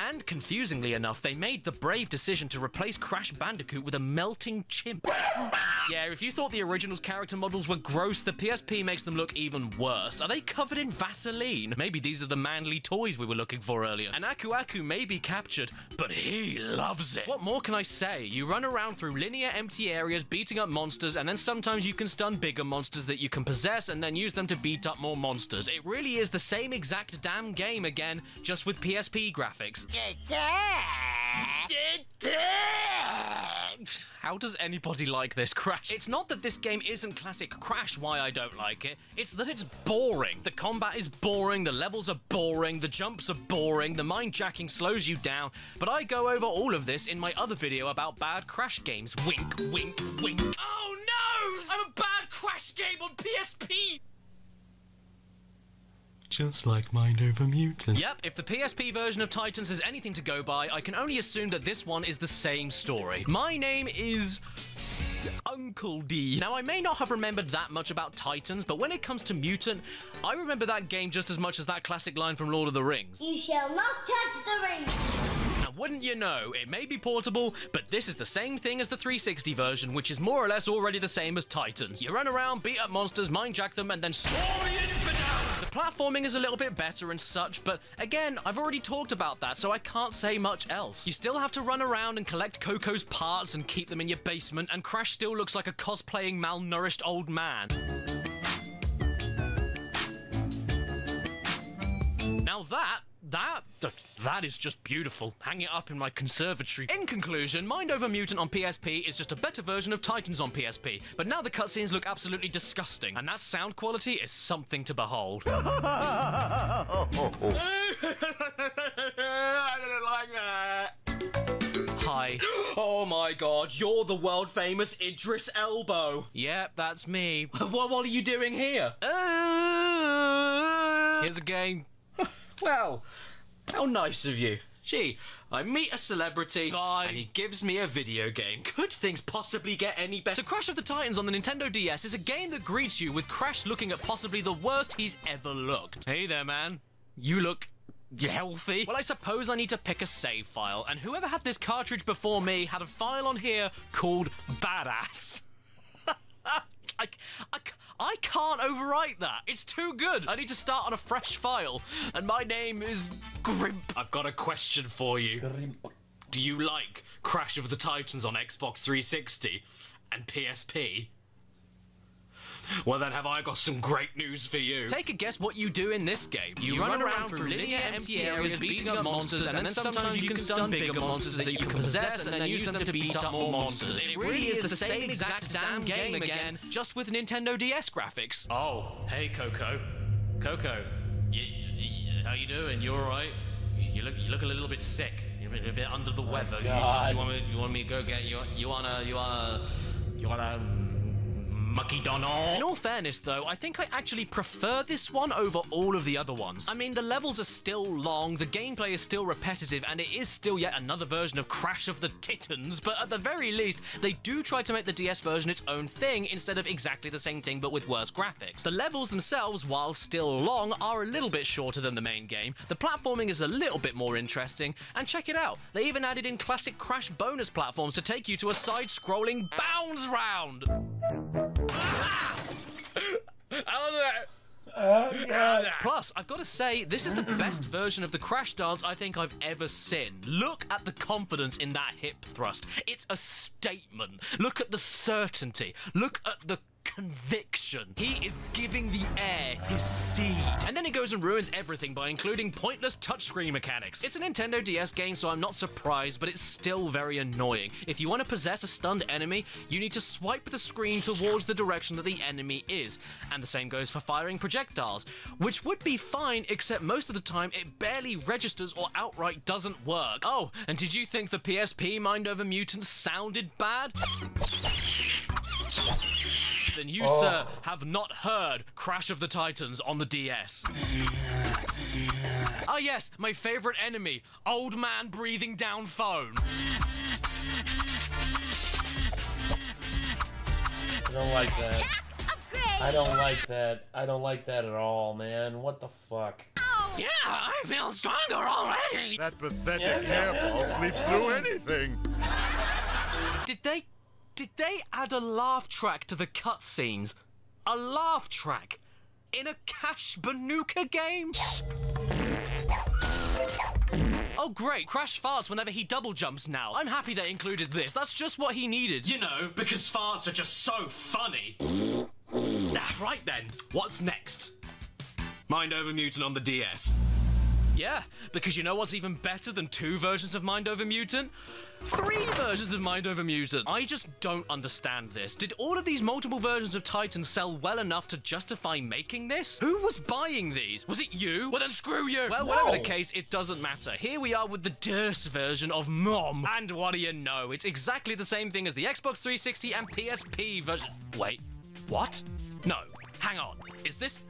And, confusingly enough, they made the brave decision to replace Crash Bandicoot with a melting chimp. Yeah, if you thought the original's character models were gross, the PSP makes them look even worse. Are they covered in Vaseline? Maybe these are the manly toys we were looking for earlier. And Aku Aku may be captured, but he loves it. What more can I say? You run around through linear empty areas beating up monsters, and then sometimes you can stun bigger monsters that you can possess and then use them to beat up more monsters. It really is the same exact damn game again, just with PSP graphics. How does anybody like this, Crash? It's not that this game isn't classic Crash why I don't like it, it's that it's boring. The combat is boring, the levels are boring, the jumps are boring, the mind-jacking slows you down, but I go over all of this in my other video about bad Crash games. Wink, wink, wink.
Oh no! I'm a bad Crash game on PSP!
Just like Mind Over Mutant. Yep, if the PSP version of Titans is anything to go by, I can only assume that this one is the same story. My name is... Uncle D. Now, I may not have remembered that much about Titans, but when it comes to Mutant, I remember that game just as much as that classic line from Lord of the Rings.
You shall not touch the rings!
Now, wouldn't you know, it may be portable, but this is the same thing as the 360 version, which is more or less already the same as Titans. You run around, beat up monsters, mind-jack them, and then storm the infidels! The platforming is a little bit better and such, but again, I've already talked about that, so I can't say much else. You still have to run around and collect Coco's parts and keep them in your basement, and Crash still looks like a cosplaying malnourished old man. Now that is just beautiful. Hang it up in my conservatory. In conclusion, Mind Over Mutant on PSP is just a better version of Titans on PSP, but now the cutscenes look absolutely disgusting, and that sound quality is something to behold.
I didn't like that.
Hi.
Oh my god, you're the world famous Idris Elbow.
Yep, that's me.
What are you doing here?
Here's a game.
Well, how nice of you. Gee, I meet a celebrity, and he gives me a video game. Could things possibly get any better?
So Crash of the Titans on the Nintendo DS is a game that greets you with Crash looking at possibly the worst he's ever looked. Hey there, man. You look healthy. Well, I suppose I need to pick a save file, and whoever had this cartridge before me had a file on here called Badass. I can't overwrite that. It's too good. I need to start on a fresh file, and my name is Grimp. I've got a question for you. Grimp. Do you like Crash of the Titans on Xbox 360 and PSP? Well then, have I got some great news for you. Take a guess what you do in this game. You run around through linear empty areas beating up monsters, and then sometimes you can stun bigger monsters that you can possess and then use them to beat up more monsters. It really is the same exact damn game again, just with Nintendo DS graphics. Oh, hey Coco. Coco, how you doing? You alright? You look a little bit sick. You're a bit under the weather.
God.
You want me to go get you? You wanna Mucky Donald. In all fairness, though, I think I actually prefer this one over all of the other ones. I mean, the levels are still long, the gameplay is still repetitive, and it is still yet another version of Crash of the Titans, but at the very least, they do try to make the DS version its own thing instead of exactly the same thing but with worse graphics. The levels themselves, while still long, are a little bit shorter than the main game, the platforming is a little bit more interesting, and check it out, they even added in classic Crash bonus platforms to take you to a side-scrolling bounds round! Plus, I've got to say, this is the best version of the Crash dance I think I've ever seen. Look at the confidence in that hip thrust. It's a statement. Look at the certainty. Look at the conviction. He is giving the air his seed. And then he goes and ruins everything by including pointless touchscreen mechanics. It's a Nintendo DS game, so I'm not surprised, but it's still very annoying. If you want to possess a stunned enemy, you need to swipe the screen towards the direction that the enemy is. And the same goes for firing projectiles, which would be fine, except most of the time it barely registers or outright doesn't work. Oh, and did you think the PSP Mind Over Mutants sounded bad? Then you, sir, have not heard Crash of the Titans on the DS. Ah, yes, my favorite enemy, old man breathing down phone.
I don't like that. I don't like that. I don't like that at all, man. What the fuck?
Yeah, I feel stronger already.
That pathetic hairball sleeps through anything.
Did they add a laugh track to the cutscenes? A laugh track? In a Cash Banuka game? Oh great, Crash farts whenever he double jumps now. I'm happy they included this, that's just what he needed.
You know, because farts are just so funny. Right then, what's next? Mind Over Mutant on the DS.
Yeah, because you know what's even better than 2 versions of Mind Over Mutant? 3 versions of Mind Over Mutant. I just don't understand this. Did all of these multiple versions of Titan sell well enough to justify making this? Who was buying these? Was it you? Well then screw you! Well, whatever the case, it doesn't matter. Here we are with the DIRS version of Mom. And what do you know? It's exactly the same thing as the Xbox 360 and PSP version. Wait, what? No, hang on. Is this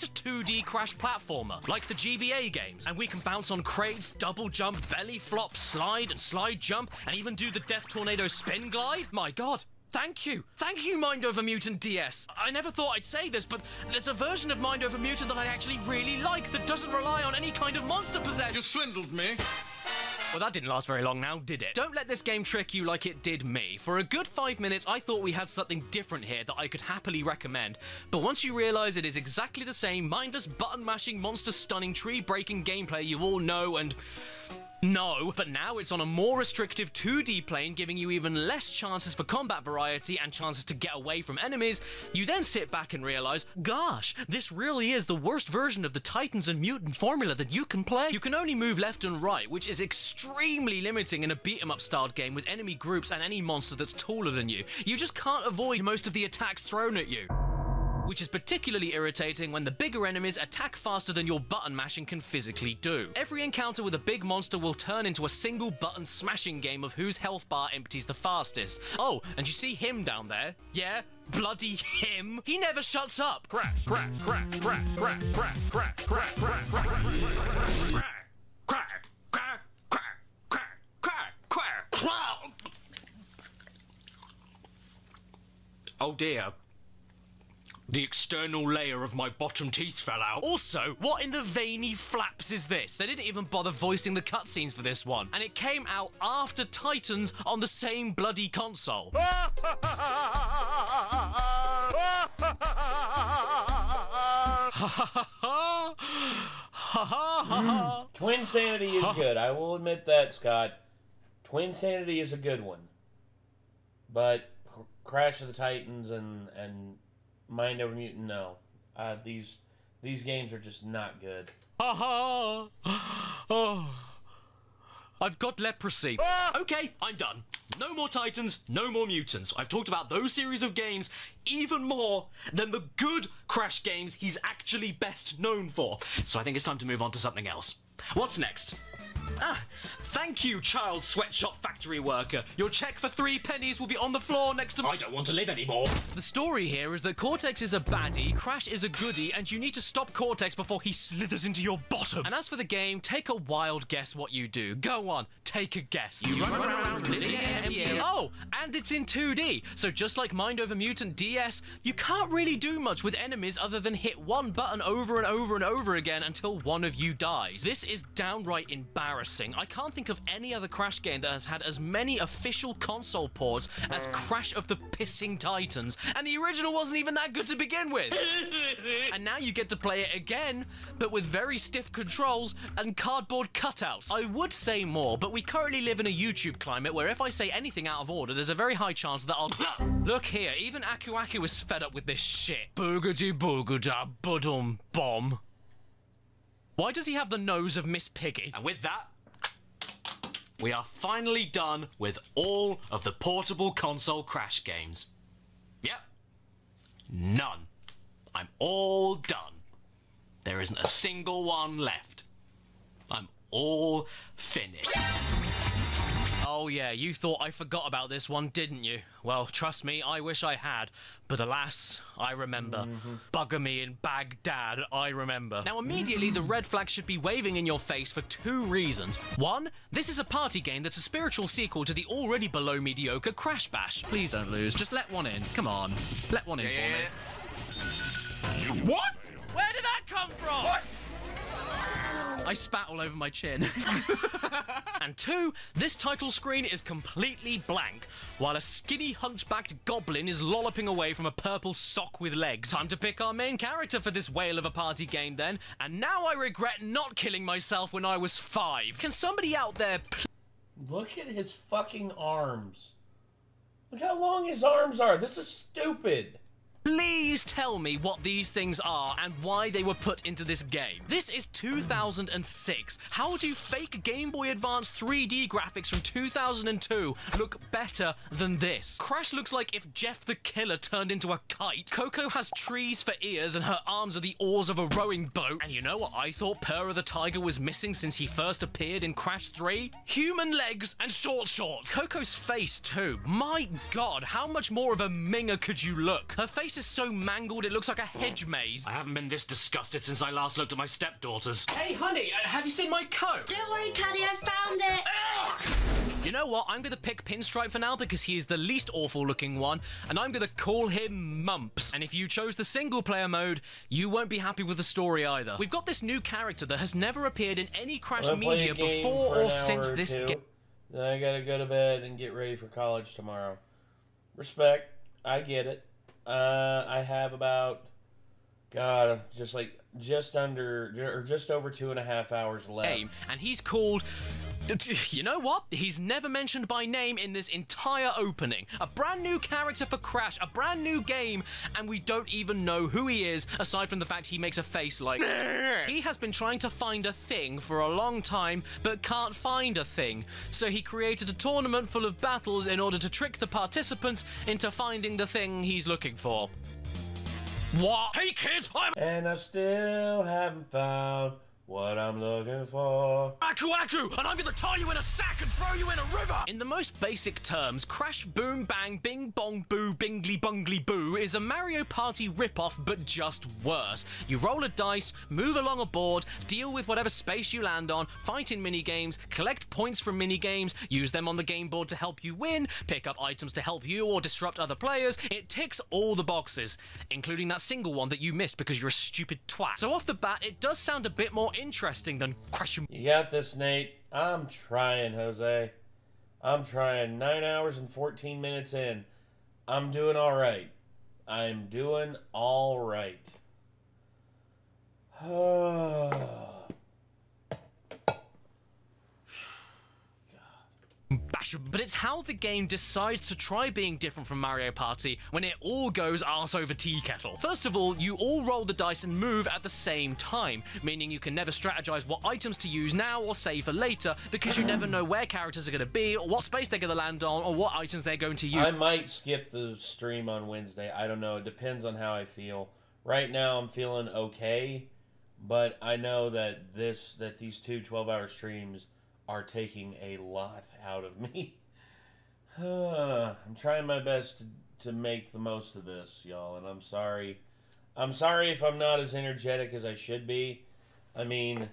a 2D Crash platformer, like the GBA games? And we can bounce on crates, double jump, belly flop, slide, and slide jump, and even do the Death Tornado spin glide? My god, thank you! Thank you, Mind Over Mutant DS! I never thought I'd say this, but there's a version of Mind Over Mutant that I actually really like that doesn't rely on any kind of monster possession.
You swindled me.
Well, that didn't last very long now, did it? Don't let this game trick you like it did me. For a good 5 minutes, I thought we had something different here that I could happily recommend. But once you realise it is exactly the same mindless, button-mashing, monster-stunning, tree-breaking gameplay you all know and... No, but now it's on a more restrictive 2D plane, giving you even less chances for combat variety and chances to get away from enemies. You then sit back and realize, gosh, this really is the worst version of the Titans and Mutant formula that you can play. You can only move left and right, which is extremely limiting in a beat-em-up styled game with enemy groups and any monster that's taller than you. You just can't avoid most of the attacks thrown at you. Which is particularly irritating when the bigger enemies attack faster than your button mashing can physically do. Every encounter with a big monster will turn into a single button smashing game of whose health bar empties the fastest. Oh, and you see him down there? Yeah? Bloody him? He never shuts up!
Crack, crack, crack, crack, crack, crack, crack, crack, crack, crack, crack,
Crack, crack, crack, crack, crack, crack, crack. Oh dear.
The external layer of my bottom teeth fell out.
Also, what in the veiny flaps is this? They didn't even bother voicing the cutscenes for this one, and it came out after Titans on the same bloody console.
Twin Sanity is good. I will admit that, Scott. Twin Sanity is a good one. But Crash of the Titans and Mind Over Mutant, no. These games are just not good.
Oh. I've got leprosy. Okay, I'm done. No more Titans, no more mutants. I've talked about those series of games even more than the good Crash games he's actually best known for. So I think it's time to move on to something else. What's next? Thank you, child sweatshop factory worker. Your check for 3 pennies will be on the floor next to...
I don't want to live anymore.
The story here is that Cortex is a baddie, Crash is a goodie, and you need to stop Cortex before he slithers into your bottom. And as for the game, take a wild guess what you do. Go on, take a guess.
You run around
Oh, and it's in 2D. So just like Mind Over Mutant DS, you can't really do much with enemies other than hit one button over and over and over again until one of you dies. This is downright embarrassing. I can't think of any other Crash game that has had as many official console ports as Crash of the Pissing Titans, and the original wasn't even that good to begin with. And now you get to play it again, but with very stiff controls and cardboard cutouts. I would say more, but we currently live in a YouTube climate where if I say anything out of order, there's a very high chance that I'll... Look here, even Aku Aku is fed up with this shit. Boogity boogada budum bomb. Why does he have the nose of Miss Piggy?
And with that, we are finally done with all of the portable console Crash games. Yep. None. I'm all done. There isn't a single one left. I'm all finished.
Oh yeah, you thought I forgot about this one, didn't you? Well, trust me, I wish I had. But alas, I remember. Bugger me in Baghdad, I remember. Now immediately, the red flag should be waving in your face for 2 reasons. 1, this is a party game that's a spiritual sequel to the already below mediocre Crash Bash. Please don't lose, just let one in. Come on, let one in for me.
What?
Where did that come from?
What?
I spat all over my chin. And 2, this title screen is completely blank, while a skinny hunchbacked goblin is lolloping away from a purple sock with legs. Time to pick our main character for this whale of a party game then, and now I regret not killing myself when I was 5. Can somebody out there
Look at his fucking arms. Look how long his arms are. This is stupid.
please tell me what these things are and why they were put into this game? This is 2006. How do fake Game Boy Advance 3D graphics from 2002 look better than this? Crash looks like if Jeff the Killer turned into a kite. Coco has trees for ears and her arms are the oars of a rowing boat. And you know what I thought Purr the Tiger was missing since he first appeared in Crash 3? Human legs and short shorts. Coco's face too. My god, how much more of a minger could you look? Her face is so mangled it looks like a hedge maze.
I haven't been this disgusted since I last looked at my stepdaughters.
Hey honey, have you seen my coat?
Don't worry, Caddy, I found it.
You know what? I'm going to pick Pinstripe for now because he is the least awful looking one, and I'm going to call him Mumps. And if you chose the single player mode, you won't be happy with the story either. We've got this new character that has never appeared in any Crash media before or since this game.
Then I gotta go to bed and get ready for college tomorrow. Respect. I get it. I have about, God, just over 2.5 hours left.
And he's called, you know what? He's never mentioned by name in this entire opening. A brand new character for Crash, a brand new game, and we don't even know who he is, aside from the fact he makes a face like... He has been trying to find a thing for a long time, but can't find a thing. So he created a tournament full of battles in order to trick the participants into finding the thing he's looking for. What? Hey kids,
And I still haven't found what I'm looking for.
Aku Aku, and I'm gonna tie you in a sack and throw you in a river! In the most basic terms, Crash Boom Bang Bing Bong Boo Bingly Bungly Boo is a Mario Party ripoff, but just worse. You roll a dice, move along a board, deal with whatever space you land on, fight in minigames, collect points from minigames, use them on the game board to help you win, pick up items to help you or disrupt other players. It ticks all the boxes, including that single one that you missed because you're a stupid twat. So off the bat, it does sound a bit more interesting than Crash.
You got this, Nate. I'm trying, Jose. I'm trying. 9 hours and 14 minutes in. I'm doing all right. I'm doing all right.
But it's how the game decides to try being different from Mario Party when it all goes arse over tea kettle. First of all, you all roll the dice and move at the same time, meaning you can never strategize what items to use now or save for later because you never know where characters are going to be or what space they're going to land on or what items they're going to use.
I might skip the stream on Wednesday. I don't know. It depends on how I feel. Right now I'm feeling okay, but I know that these two 12-hour streams are taking a lot out of me. I'm trying my best to make the most of this, y'all, and I'm sorry. I'm sorry if I'm not as energetic as I should be. I mean,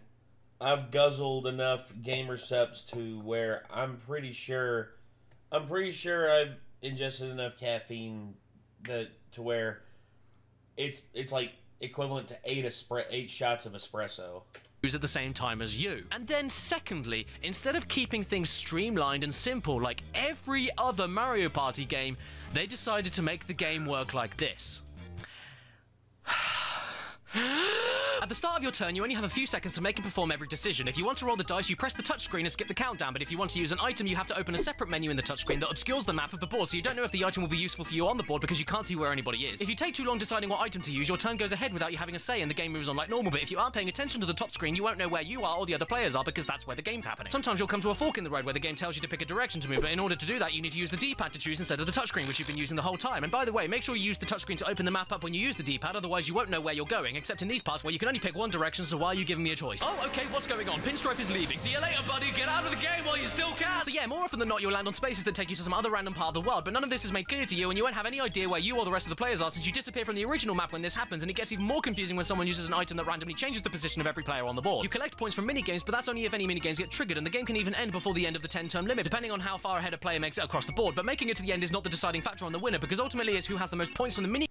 I've guzzled enough gamer subs to where I'm pretty sure I've ingested enough caffeine to where it's like equivalent to 8 shots of espresso
at the same time as you. And then secondly, instead of keeping things streamlined and simple like every other Mario Party game, they decided to make the game work like this. At the start of your turn, you only have a few seconds to make and perform every decision. If you want to roll the dice, you press the touchscreen and skip the countdown, but if you want to use an item, you have to open a separate menu in the touchscreen that obscures the map of the board, so you don't know if the item will be useful for you on the board because you can't see where anybody is. If you take too long deciding what item to use, your turn goes ahead without you having a say and the game moves on like normal, but if you aren't paying attention to the top screen, you won't know where you are or the other players are because that's where the game's happening. Sometimes you'll come to a fork in the road where the game tells you to pick a direction to move, but in order to do that, you need to use the D-pad to choose instead of the touchscreen, which you've been using the whole time. And by the way, make sure you use the touchscreen to open the map up when you use the D-pad, otherwise you won't know where you're going, except in these parts where you can only pick one direction, so why are you giving me a choice? Oh, okay, what's going on? Pinstripe is leaving. See you later, buddy. Get out of the game while you still can. So yeah, more often than not, you'll land on spaces that take you to some other random part of the world, but none of this is made clear to you, and you won't have any idea where you or the rest of the players are since you disappear from the original map when this happens, and it gets even more confusing when someone uses an item that randomly changes the position of every player on the board. You collect points from minigames, but that's only if any minigames get triggered, and the game can even end before the end of the 10-turn limit, depending on how far ahead a player makes it across the board. But making it to the end is not the deciding factor on the winner, because ultimately it's who has the most points from the mini.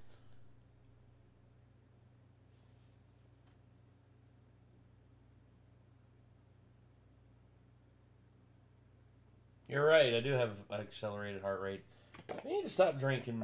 You're right, I do have an accelerated heart rate. I need to stop drinking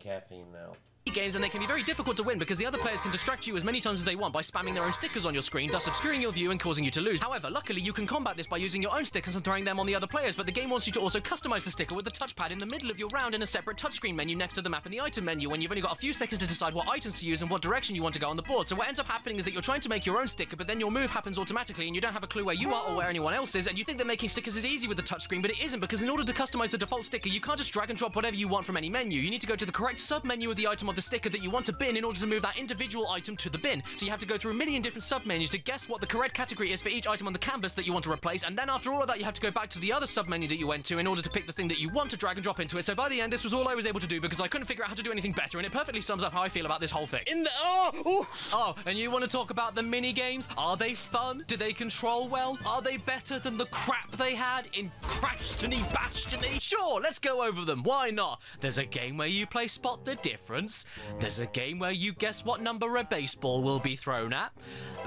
caffeine now.
Games, and they can be very difficult to win because the other players can distract you as many times as they want by spamming their own stickers on your screen, thus obscuring your view and causing you to lose. However, luckily you can combat this by using your own stickers and throwing them on the other players, but the game wants you to also customize the sticker with the touchpad in the middle of your round in a separate touchscreen menu next to the map and the item menu when you've only got a few seconds to decide what items to use and what direction you want to go on the board. So what ends up happening is that you're trying to make your own sticker, but then your move happens automatically and you don't have a clue where you are or where anyone else is, and you think that making stickers is easy with the touchscreen, but it isn't, because in order to customize the default sticker, you can't just drag and drop whatever you want from any menu. You need to go to the correct sub-menu of the item of the sticker that you want to bin in order to move that individual item to the bin. So you have to go through a million different sub-menus to guess what the correct category is for each item on the canvas that you want to replace, and then after all of that you have to go back to the other sub-menu that you went to in order to pick the thing that you want to drag and drop into it. So by the end, this was all I was able to do because I couldn't figure out how to do anything better, and it perfectly sums up how I feel about this whole thing. And you want to talk about the mini-games? Are they fun? Do they control well? Are they better than the crap they had in Crash-to-ny Bash-to-ny? Sure, let's go over them. Why not? There's a game where you play Spot the Difference. There's a game where you guess what number a baseball will be thrown at.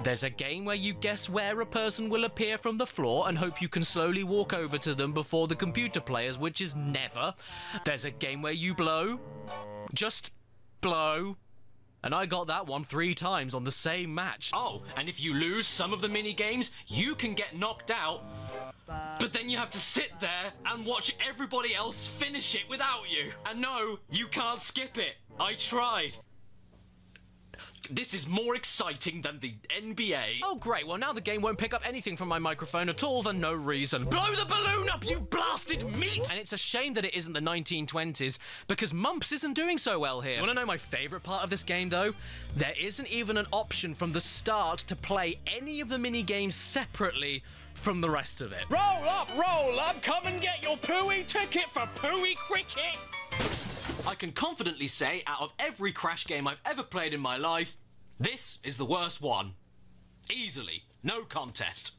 There's a game where you guess where a person will appear from the floor and hope you can slowly walk over to them before the computer players, which is never. There's a game where you blow. Just blow. And I got that one 3 times on the same match. Oh, and if you lose some of the mini-games, you can get knocked out. But then you have to sit there and watch everybody else finish it without you. And no, you can't skip it. I tried.
This is more exciting than the NBA.
Oh, great. Well, now the game won't pick up anything from my microphone at all for no reason. Blow the balloon up, you blasted meat! And it's a shame that it isn't the 1920s, because Mumps isn't doing so well here. You want to know my favourite part of this game, though? There isn't even an option from the start to play any of the mini-games separately from the rest of it.
Roll up, come and get your pooey ticket for pooey cricket!
I can confidently say, out of every Crash game I've ever played in my life, this is the worst one. Easily. No contest.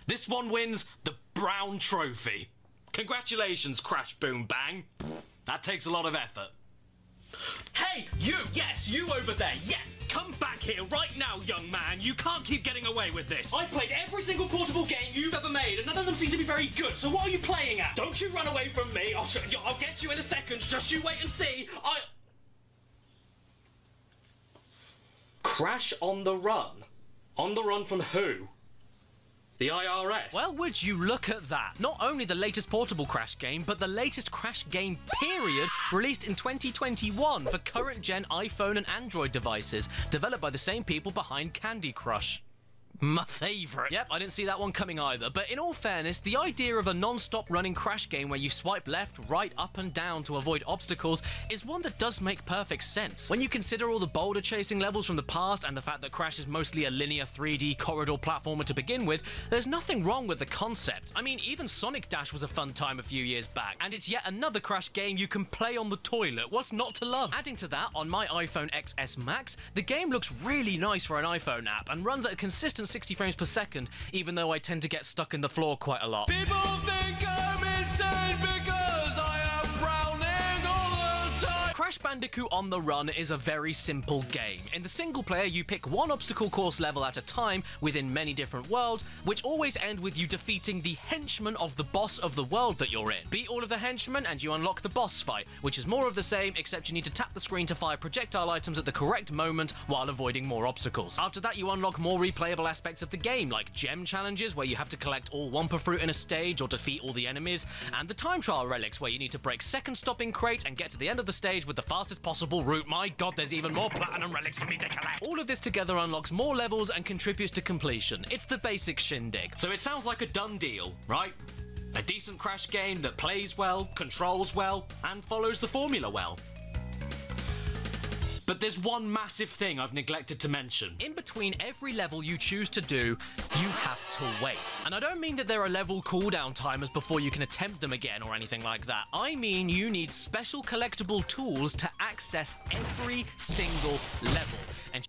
This one wins the Brown Trophy. Congratulations, Crash Boom Bang. That takes a lot of effort. Hey, you! Yes, you over there! Yeah! Come back here right now, young man! You can't keep getting away with this! I've played every single portable game you've ever made, and none of them seem to be very good, so what are you playing at? Don't you run away from me! I'll get you in a second, just you wait and see! Crash on the run? On the run from who? The IRS?
Well, would you look at that? Not only the latest portable Crash game, but the latest Crash game period, released in 2021 for current-gen iPhone and Android devices, developed by the same people behind Candy Crush. My favourite. Yep, I didn't see that one coming either. But in all fairness, the idea of a non-stop running Crash game where you swipe left, right, up and down to avoid obstacles is one that does make perfect sense. When you consider all the boulder chasing levels from the past and the fact that Crash is mostly a linear 3D corridor platformer to begin with, there's nothing wrong with the concept. I mean, even Sonic Dash was a fun time a few years back, and it's yet another Crash game you can play on the toilet. What's not to love? Adding to that, on my iPhone XS Max, the game looks really nice for an iPhone app and runs at a consistent 60 frames per second, even though I tend to get stuck in the floor quite a lot.
People think I'm insane because I am browning all the time.
Crash Bandicoot on the Run is a very simple game. In the single player, you pick one obstacle course level at a time within many different worlds, which always end with you defeating the henchman of the boss of the world that you're in. Beat all of the henchmen and you unlock the boss fight, which is more of the same, except you need to tap the screen to fire projectile items at the correct moment while avoiding more obstacles. After that, you unlock more replayable aspects of the game, like gem challenges, where you have to collect all Wumpa Fruit in a stage or defeat all the enemies, and the time trial relics, where you need to break second stopping crates and get to the end of the stage with the fastest possible route. My god, there's even more platinum relics for me to collect. All of this together unlocks more levels and contributes to completion. It's the basic shindig.
So it sounds like a done deal, right? A decent Crash game that plays well, controls well, and follows the formula well. But there's one massive thing I've neglected to mention.
In between every level you choose to do, you have to wait. And I don't mean that there are level cooldown timers before you can attempt them again or anything like that. I mean you need special collectible tools to access every single level. And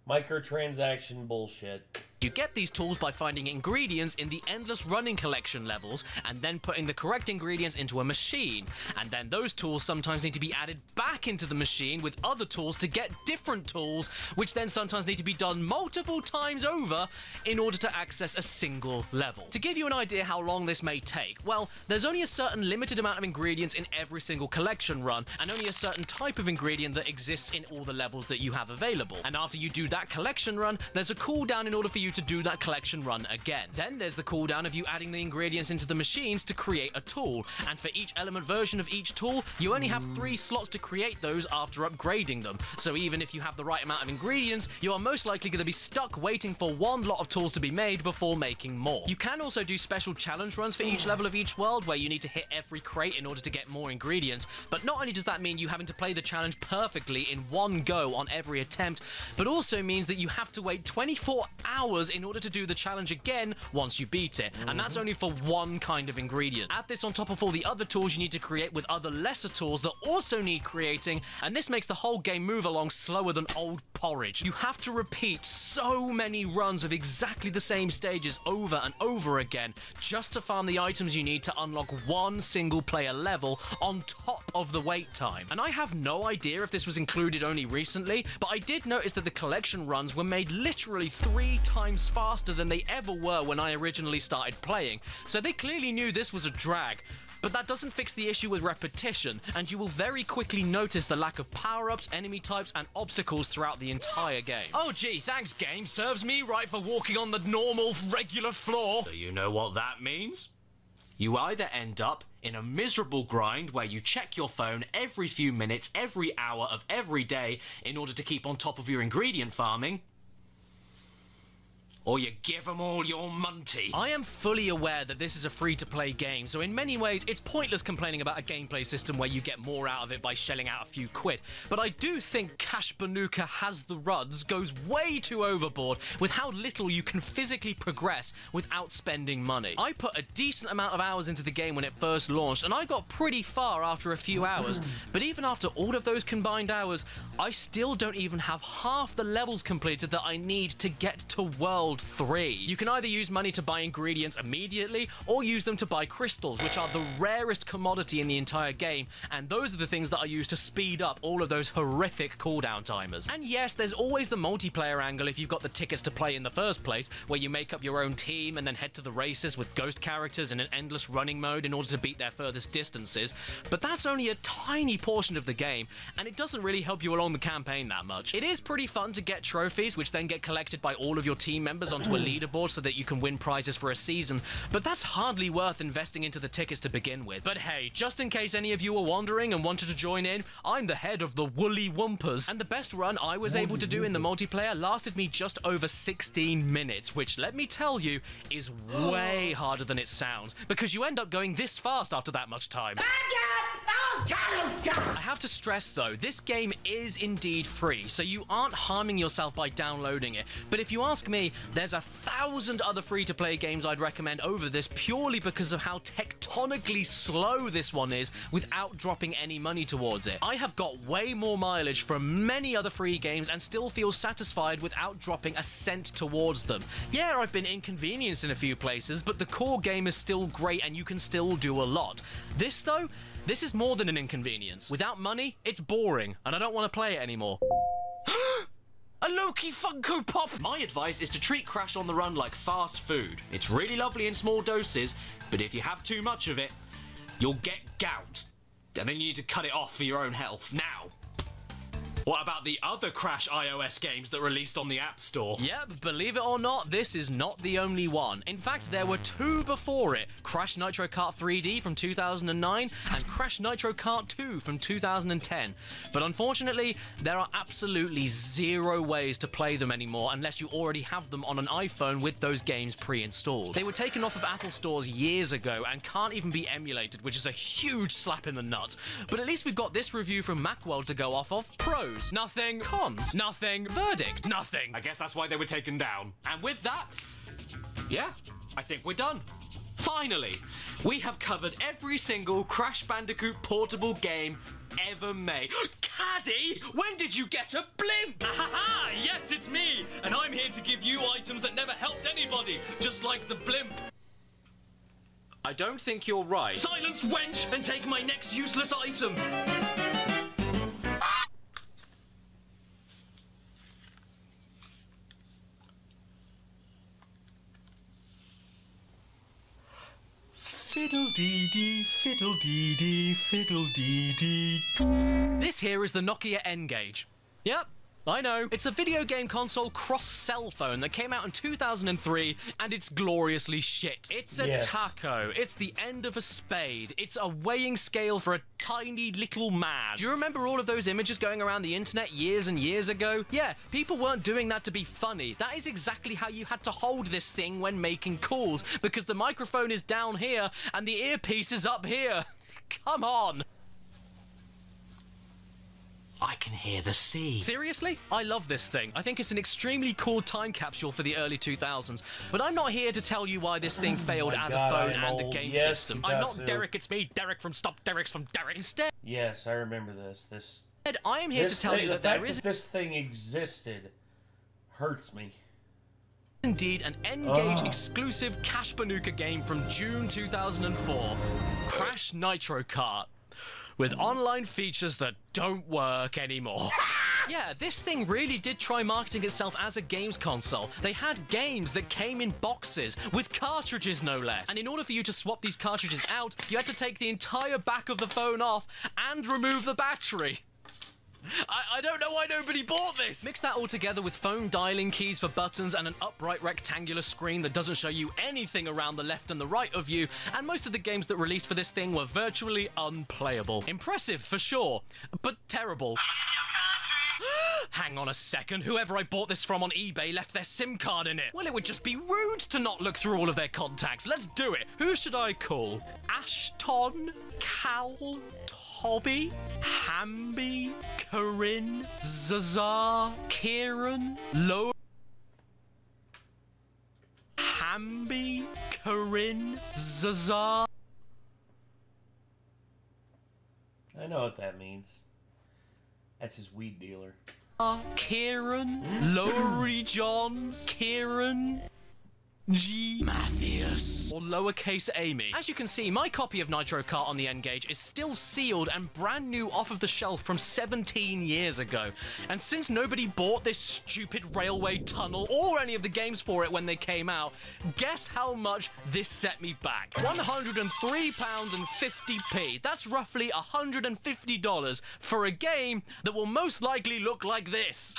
microtransaction bullshit.
You get these tools by finding ingredients in the endless running collection levels and then putting the correct ingredients into a machine. And then those tools sometimes need to be added back into the machine with other tools to get different tools, which then sometimes need to be done multiple times over in order to access a single level. To give you an idea how long this may take, well, there's only a certain limited amount of ingredients in every single collection run, and only a certain type of ingredient that exists in all the levels that you have available. And after you do that collection run, there's a cooldown in order for you to do that collection run again. Then there's the cooldown of you adding the ingredients into the machines to create a tool, and for each element version of each tool, you only have 3 slots to create those after upgrading them. So even if you have the right amount of ingredients, you are most likely going to be stuck waiting for one lot of tools to be made before making more. You can also do special challenge runs for each level of each world, where you need to hit every crate in order to get more ingredients, but not only does that mean you having to play the challenge perfectly in one go on every attempt, but also means that you have to wait 24 hours in order to do the challenge again once you beat it, and that's only for one kind of ingredient. Add this on top of all the other tools you need to create with other lesser tools that also need creating, and this makes the whole game move along slower than old porridge. You have to repeat so many runs of exactly the same stages over and over again just to farm the items you need to unlock one single player level on top of the wait time. And I have no idea if this was included only recently, but I did notice that the collection runs were made literally 3 times faster than they ever were when I originally started playing, so they clearly knew this was a drag. But that doesn't fix the issue with repetition, and you will very quickly notice the lack of power-ups, enemy types, and obstacles throughout the entire game.
Oh gee, thanks game, serves me right for walking on the normal, regular floor. So you know what that means? You either end up in a miserable grind where you check your phone every few minutes, every hour of every day in order to keep on top of your ingredient farming, or you give them all your money.
I am fully aware that this is a free-to-play game, so in many ways, it's pointless complaining about a gameplay system where you get more out of it by shelling out a few quid. But I do think Cash Banuka Has the Ruds goes way too overboard with how little you can physically progress without spending money. I put a decent amount of hours into the game when it first launched, and I got pretty far after a few hours. But even after all of those combined hours, I still don't even have half the levels completed that I need to get to World 3. You can either use money to buy ingredients immediately or use them to buy crystals, which are the rarest commodity in the entire game, and those are the things that I use to speed up all of those horrific cooldown timers. And yes, there's always the multiplayer angle if you've got the tickets to play in the first place, where you make up your own team and then head to the races with ghost characters in an endless running mode in order to beat their furthest distances, but that's only a tiny portion of the game, and it doesn't really help you along the campaign that much. It is pretty fun to get trophies, which then get collected by all of your team members onto a leaderboard so that you can win prizes for a season, but that's hardly worth investing into the tickets to begin with. But hey, just in case any of you were wondering and wanted to join in, I'm the head of the Woolly Wumpers, and the best run I was able to do in the multiplayer lasted me just over 16 minutes, which, let me tell you, is way harder than it sounds, because you end up going this fast after that much time. I have to stress though, this game is indeed free, so you aren't harming yourself by downloading it, but if you ask me, there's 1,000 other free-to-play games I'd recommend over this purely because of how tectonically slow this one is without dropping any money towards it. I have got way more mileage from many other free games and still feel satisfied without dropping a cent towards them. Yeah, I've been inconvenienced in a few places, but the core game is still great and you can still do a lot. This though, this is more than an inconvenience. Without money, it's boring, and I don't want to play it anymore. A Loki Funko Pop! My advice is to treat Crash on the Run like fast food. It's really lovely in small doses, but if you have too much of it, you'll get gout. And then you need to cut it off for your own health. Now, what about the other Crash iOS games that released on the App Store? Yep, believe it or not, this is not the only one. In fact, there were two before it. Crash Nitro Kart 3D from 2009 and Crash Nitro Kart 2 from 2010. But unfortunately, there are absolutely zero ways to play them anymore unless you already have them on an iPhone with those games pre-installed. They were taken off of Apple stores years ago and can't even be emulated, which is a huge slap in the nuts. But at least we've got this review from Macworld to go off of. Pros: nothing. Cons: nothing. Verdict: nothing. I guess that's why they were taken down. And with that, yeah, I think we're done. Finally, we have covered every single Crash Bandicoot portable game ever made. Caddy, when did you get a blimp?
Ahaha, yes, it's me, and I'm here to give you items that never helped anybody, just like the blimp.
I don't think you're right.
Silence, wench, and take my next useless item.
Fiddle-dee-dee, fiddle-dee-dee, fiddle-dee-dee. This here is the Nokia N-Gage. Yep, I know. It's a video game console cross-cell phone that came out in 2003, and it's gloriously shit. It's a taco. It's the end of a spade. It's a weighing scale for a tiny little man. Do you remember all of those images going around the internet years and years ago? Yeah, people weren't doing that to be funny. That is exactly how you had to hold this thing when making calls, because the microphone is down here and the earpiece is up here. Come on.
I can hear the sea.
Seriously? I love this thing. I think it's an extremely cool time capsule for the early 2000s. But I'm not here to tell you why this thing failed as a phone and a game system. I'm not Derek, it's me, Derek from Stop Derek's from Derek. Instead,
yes, I remember this.
I am here to tell you that there is...
this thing existed hurts me.
Indeed, an N-Gage exclusive Cash Banuka game from June 2004. Crash Nitro Kart. With online features that don't work anymore. Yeah, this thing really did try marketing itself as a games console. They had games that came in boxes, with cartridges no less. And in order for you to swap these cartridges out, you had to take the entire back of the phone off and remove the battery. I don't know why nobody bought this! Mix that all together with phone dialing keys for buttons and an upright rectangular screen that doesn't show you anything around the left and the right of you, and most of the games that released for this thing were virtually unplayable. Impressive, for sure, but terrible. Hang on a second, whoever I bought this from on eBay left their SIM card in it. Well, it would just be rude to not look through all of their contacts. Let's do it. Who should I call? Ashton? Cal? Hobby, Hamby, Corinne, Zazar, Kieran, Lo... Hamby, Corinne, Zazar...
I know what that means. That's his weed dealer.
Kieran, Lowry John, Kieran... G. Matthias. Or lowercase Amy. As you can see, my copy of Nitro Kart on the N-Gage is still sealed and brand new off of the shelf from 17 years ago. And since nobody bought this stupid railway tunnel or any of the games for it when they came out, guess how much this set me back? £103.50p. That's roughly $150 for a game that will most likely look like this.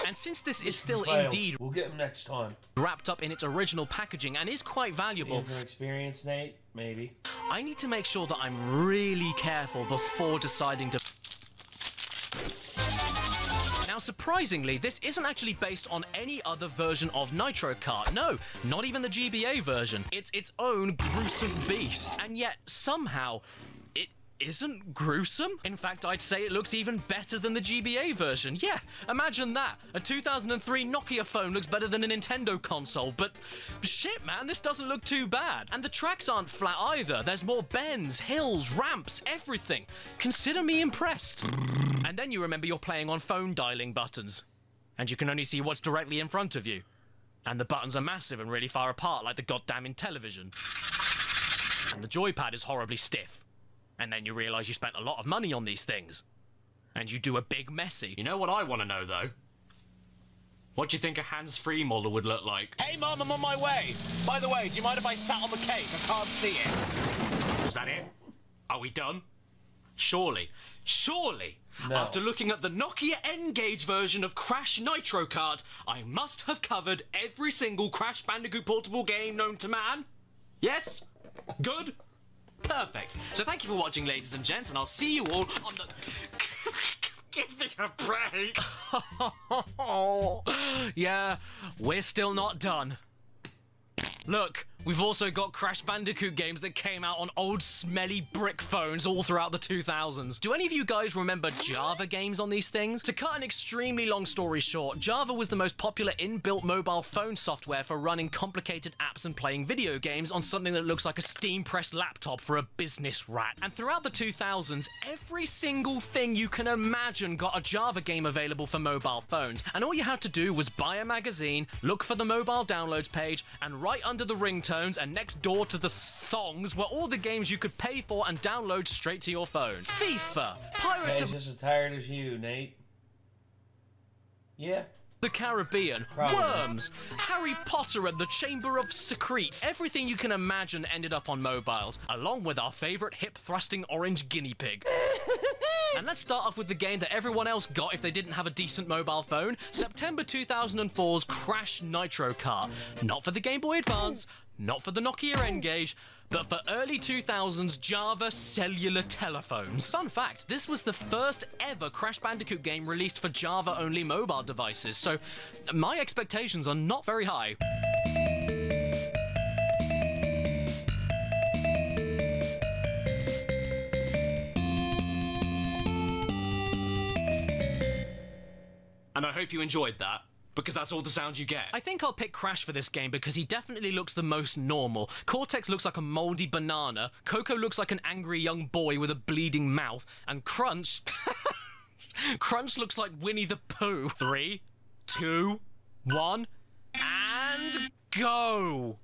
And since this is still indeed
we'll get him next time
wrapped up in its original packaging and is quite valuable,
from experience, Nate, maybe,
I need to make sure that I'm really careful before deciding to. Now, surprisingly, this isn't actually based on any other version of Nitro Kart. No, not even the GBA version. It's its own gruesome beast, and yet somehow isn't gruesome. In fact, I'd say it looks even better than the GBA version. Yeah, imagine that. A 2003 Nokia phone looks better than a Nintendo console, but shit, man, this doesn't look too bad. And the tracks aren't flat either. There's more bends, hills, ramps, everything. Consider me impressed. And then you remember you're playing on phone dialing buttons, and you can only see what's directly in front of you. And the buttons are massive and really far apart, like the goddamn Intellivision. And the joypad is horribly stiff. And then you realise you spent a lot of money on these things. And you do a big messy. You know what I want to know, though? What do you think a hands-free model would look like?
Hey, Mum, I'm on my way. By the way, do you mind if I sat on the cake? I can't see it.
Is that it? Are we done? Surely. No. After looking at the Nokia N-Gage version of Crash Nitro Kart, I must have covered every single Crash Bandicoot portable game known to man. Yes? Good? Perfect. So thank you for watching, ladies and gents, and I'll see you all on the... Give me a break! Yeah, we're still not done. Look, we've also got Crash Bandicoot games that came out on old smelly brick phones all throughout the 2000s. Do any of you guys remember Java games on these things? To cut an extremely long story short, Java was the most popular inbuilt mobile phone software for running complicated apps and playing video games on something that looks like a steam-pressed laptop for a business rat. And throughout the 2000s, every single thing you can imagine got a Java game available for mobile phones. And all you had to do was buy a magazine, look for the mobile downloads page, and right under the ringtones and next door to the thongs were all the games you could pay for and download straight to your phone. FIFA, Pirates of...
just as tired as you, Nate. Yeah.
The Caribbean,
Probably.
Worms, Harry Potter and the Chamber of Secrets. Everything you can imagine ended up on mobiles, along with our favourite hip-thrusting orange guinea pig. And let's start off with the game that everyone else got if they didn't have a decent mobile phone, September 2004's Crash Nitro Kart. Not for the Game Boy Advance, not for the Nokia N-Gage, but for early 2000s Java cellular telephones. Fun fact, this was the first ever Crash Bandicoot game released for Java-only mobile devices, so my expectations are not very high. And I hope you enjoyed that, because that's all the sounds you get. I think I'll pick Crash for this game because he definitely looks the most normal. Cortex looks like a mouldy banana, Coco looks like an angry young boy with a bleeding mouth, and Crunch... Crunch looks like Winnie the Pooh. 3, 2, 1, and go!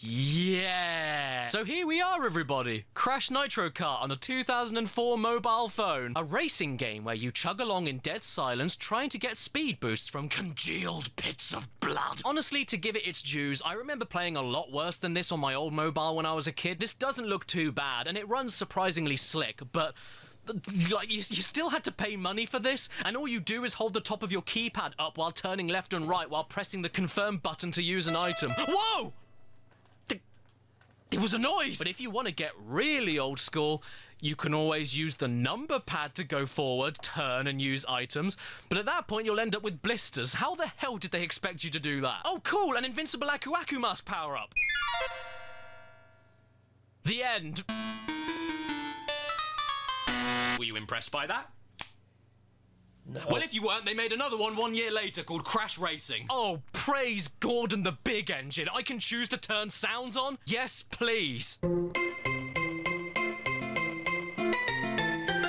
Yeah! So here we are, everybody. Crash Nitro Kart on a 2004 mobile phone. A racing game where you chug along in dead silence trying to get speed boosts from congealed pits of blood. Honestly, to give it its dues, I remember playing a lot worse than this on my old mobile when I was a kid. This doesn't look too bad, and it runs surprisingly slick, but... like, you still had to pay money for this, and all you do is hold the top of your keypad up while turning left and right while pressing the confirm button to use an item. Whoa! It was a noise! But if you want to get really old school, you can always use the number pad to go forward, turn, and use items. But at that point, you'll end up with blisters. How the hell did they expect you to do that? Oh, cool! An invincible Aku Aku mask power-up! The end. Were you impressed by that?
No.
Well, if you weren't, they made another one 1 year later called Crash Racing. Oh, praise Gordon the Big Engine. I can choose to turn sounds on? Yes, please.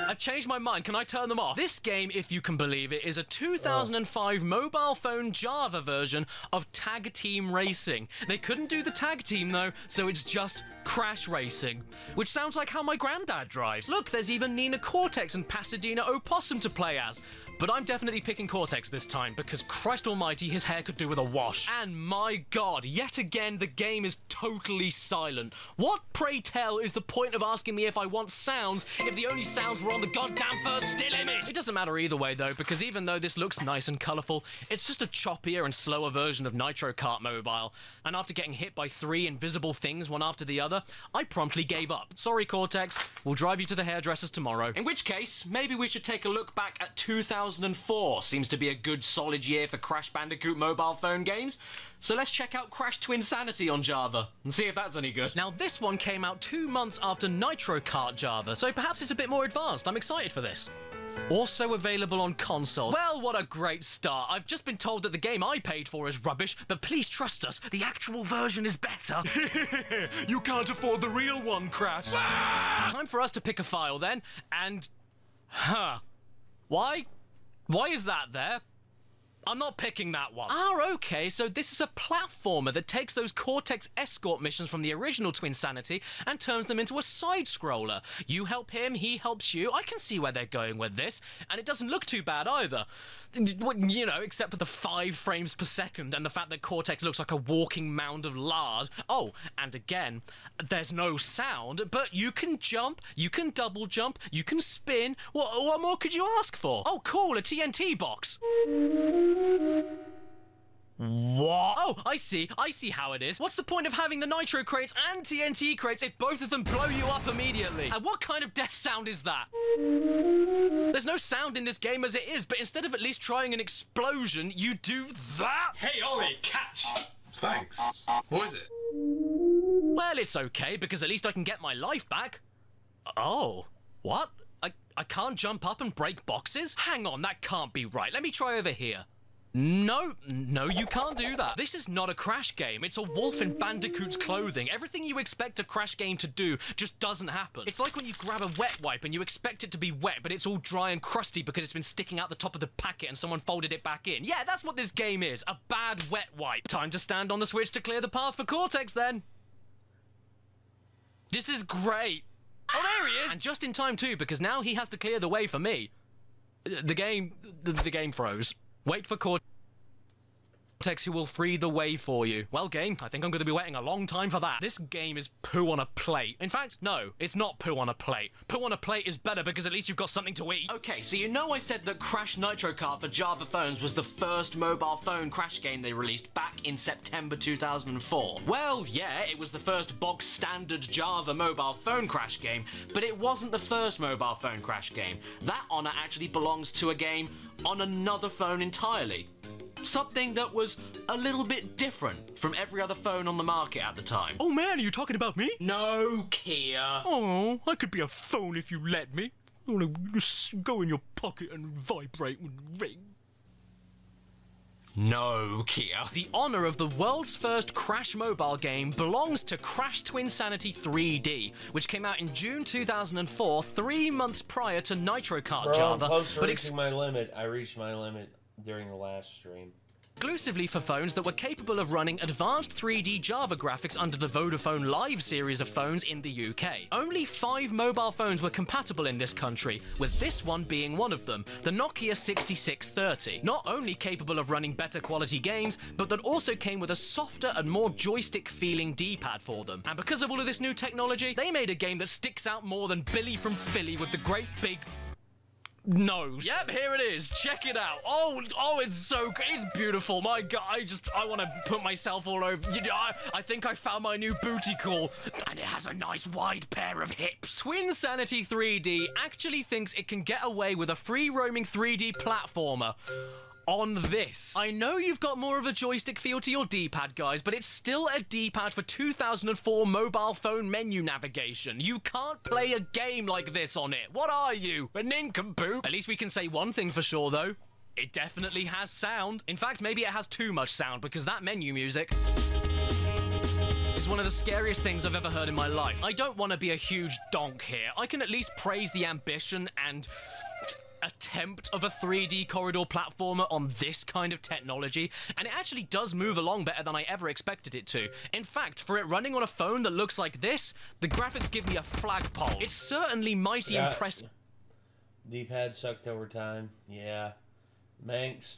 I've changed my mind. Can I turn them off? This game, if you can believe it, is a 2005 mobile phone Java version of Tag Team Racing. They couldn't do the tag team, though, so it's just Crash Racing, which sounds like how my granddad drives. Look, there's even Nina Cortex and Pasadena Opossum to play as. But I'm definitely picking Cortex this time, because Christ almighty, his hair could do with a wash. And my god, yet again, the game is totally silent. What, pray tell, is the point of asking me if I want sounds if the only sounds were on the goddamn first still image? It doesn't matter either way, though, because even though this looks nice and colourful, it's just a choppier and slower version of Nitro Kart Mobile. And after getting hit by 3 invisible things one after the other, I promptly gave up. Sorry, Cortex, we'll drive you to the hairdressers tomorrow. In which case, maybe we should take a look back at 2004. Seems to be a good solid year for Crash Bandicoot mobile phone games. So let's check out Crash Twinsanity on Java and see if that's any good. Now this one came out 2 months after Nitro Kart Java, so perhaps it's a bit more advanced. I'm excited for this. Also available on console. Well, what a great start. I've just been told that the game I paid for is rubbish, but please trust us, the actual version is better.
You can't afford the real one, Crash.
Time for us to pick a file then, and... Why is that there? I'm not picking that one. Ah, okay, so this is a platformer that takes those Cortex escort missions from the original Twinsanity and turns them into a side-scroller. You help him, he helps you. I can see where they're going with this, and it doesn't look too bad either. You know, except for the 5 frames per second and the fact that Cortex looks like a walking mound of lard. Oh, and again, there's no sound, but you can jump, you can double jump, you can spin. What more could you ask for? Oh, cool, a TNT box. What? Oh, I see how it is. What's the point of having the Nitro crates and TNT crates if both of them blow you up immediately? And what kind of death sound is that? There's no sound in this game as it is, but instead of at least trying an explosion, you do that?
Hey, Ollie, catch!
Thanks. What is it?
Well, it's okay, because at least I can get my life back. Oh, what? I can't jump up and break boxes? Hang on, that can't be right. Let me try over here. No, you can't do that. This is not a Crash game. It's a wolf in Bandicoot's clothing. Everything you expect a Crash game to do just doesn't happen. It's like when you grab a wet wipe and you expect it to be wet, but it's all dry and crusty because it's been sticking out the top of the packet and someone folded it back in. Yeah, that's what this game is. A bad wet wipe. Time to stand on the switch to clear the path for Cortex, then. This is great. Oh, there he is! And just in time, too, because now he has to clear the way for me. The game froze. Wait for Cortex, who will free the way for you. Well, game, I think I'm going to be waiting a long time for that. This game is poo on a plate. In fact, no, it's not poo on a plate. Poo on a plate is better because at least you've got something to eat. Okay, so you know I said that Crash Nitro Kart for Java phones was the first mobile phone Crash game they released back in September 2004. Well, yeah, it was the first bog standard Java mobile phone Crash game, but it wasn't the first mobile phone Crash game. That honor actually belongs to a game on another phone entirely. Something that was a little bit different from every other phone on the market at the time.
Oh man, are you talking about me?
No, Kia.
Oh, I could be a phone if you let me. I want to just go in your pocket and vibrate and ring.
No, Kia. The honor of the world's first Crash mobile game belongs to Crash Twinsanity 3D, which came out in June 2004, 3 months prior to Nitro Kart Java.
I'm close to reaching my limit. I reached my limit during the last stream.
exclusively for phones that were capable of running advanced 3D Java graphics under the Vodafone Live series of phones in the UK. Only 5 mobile phones were compatible in this country, with this one being one of them, the Nokia 6630. Not only capable of running better quality games, but that also came with a softer and more joystick-feeling D-pad for them. And because of all of this new technology, they made a game that sticks out more than Billy from Philly with the great big nose. Yep, here it is. Check it out. Oh, it's beautiful. My God, I want to put myself all over. You know, I think I found my new booty call, and it has a nice wide pair of hips. Twinsanity 3D actually thinks it can get away with a free-roaming 3D platformer on this. I know you've got more of a joystick feel to your D-pad, guys, but it's still a D-pad for 2004 mobile phone menu navigation. You can't play a game like this on it. What are you, a nincompoop? At least we can say one thing for sure, though. It definitely has sound. In fact, maybe it has too much sound, because that menu music is one of the scariest things I've ever heard in my life. I don't want to be a huge donk here. I can at least praise the ambition and attempt of a 3D corridor platformer on this kind of technology, and it actually does move along better than I ever expected it to. In fact, for it running on a phone that looks like this, the graphics give me a flagpole. It's certainly mighty impressive.
D-pad sucked over time. Yeah. Manx,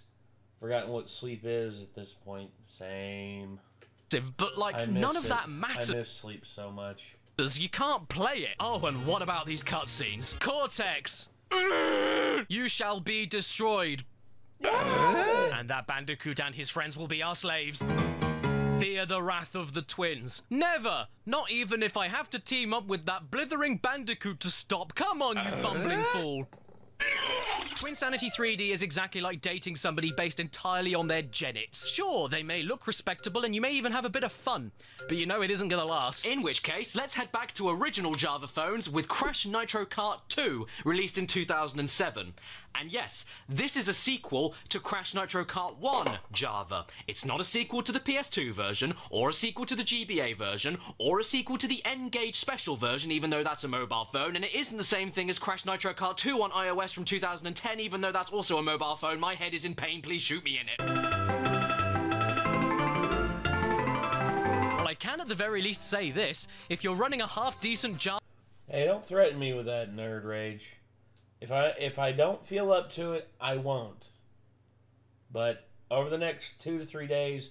forgotten what sleep is at this point. Same.
But like, none of that matters.
I miss sleep so much.
You can't play it. Oh, and what about these cutscenes? Cortex! You shall be destroyed. And that Bandicoot and his friends will be our slaves. Fear the wrath of the twins. Never! Not even if I have to team up with that blithering Bandicoot to stop. Come on, you bumbling fool. Twinsanity 3D is exactly like dating somebody based entirely on their genits. Sure, they may look respectable and you may even have a bit of fun, but you know it isn't gonna last. In which case, let's head back to original Java phones with Crash Nitro Kart 2, released in 2007. And yes, this is a sequel to Crash Nitro Kart 1 Java. It's not a sequel to the PS2 version, or a sequel to the GBA version, or a sequel to the N-Gage Special version, even though that's a mobile phone, and it isn't the same thing as Crash Nitro Kart 2 on iOS from 2010, even though that's also a mobile phone. My head is in pain, please shoot me in it. Well, I can at the very least say this: if you're running a half-decent Java...
Hey, don't threaten me with that nerd rage. If I don't feel up to it, I won't. But over the next 2 to 3 days,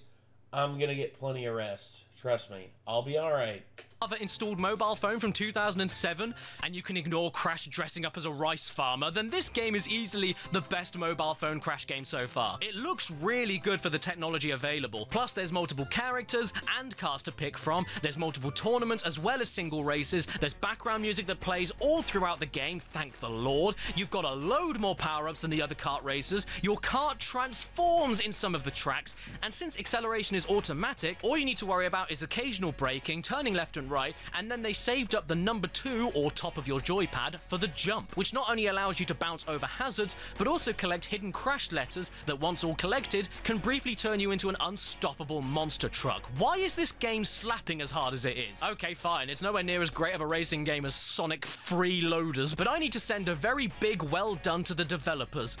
I'm gonna get plenty of rest. Trust me, I'll be alright.
Java installed mobile phone from 2007, and you can ignore Crash dressing up as a rice farmer, then this game is easily the best mobile phone Crash game so far. It looks really good for the technology available. Plus, there's multiple characters and cars to pick from. There's multiple tournaments as well as single races. There's background music that plays all throughout the game, thank the Lord. You've got a load more power-ups than the other kart racers. Your kart transforms in some of the tracks, and since acceleration is automatic, all you need to worry about is occasional braking, turning left and right, and then they saved up the number 2 or top of your joypad for the jump, which not only allows you to bounce over hazards, but also collect hidden crash letters that, once all collected, can briefly turn you into an unstoppable monster truck. Why is this game slapping as hard as it is? Okay, fine, it's nowhere near as great of a racing game as Sonic Freeloaders, but I need to send a very big well done to the developers.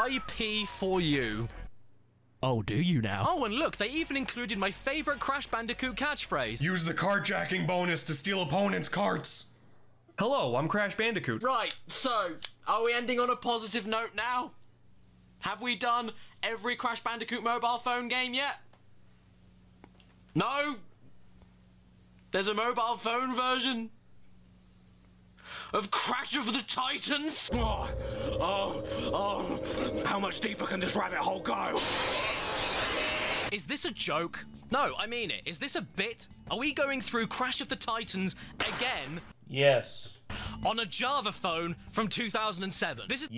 IP for you. Oh, do you now? Oh, and look, they even included my favorite Crash Bandicoot catchphrase.
Use the carjacking bonus to steal opponents' carts. Hello, I'm Crash Bandicoot.
Right, so, are we ending on a positive note now? Have we done every Crash Bandicoot mobile phone game yet? No? There's a mobile phone version of Crash of the Titans? Oh, how much deeper can this rabbit hole go?
Is this a joke? No, I mean it. Is this a bit? Are we going through Crash of the Titans again?
Yes.
On a Java phone from 2007. This is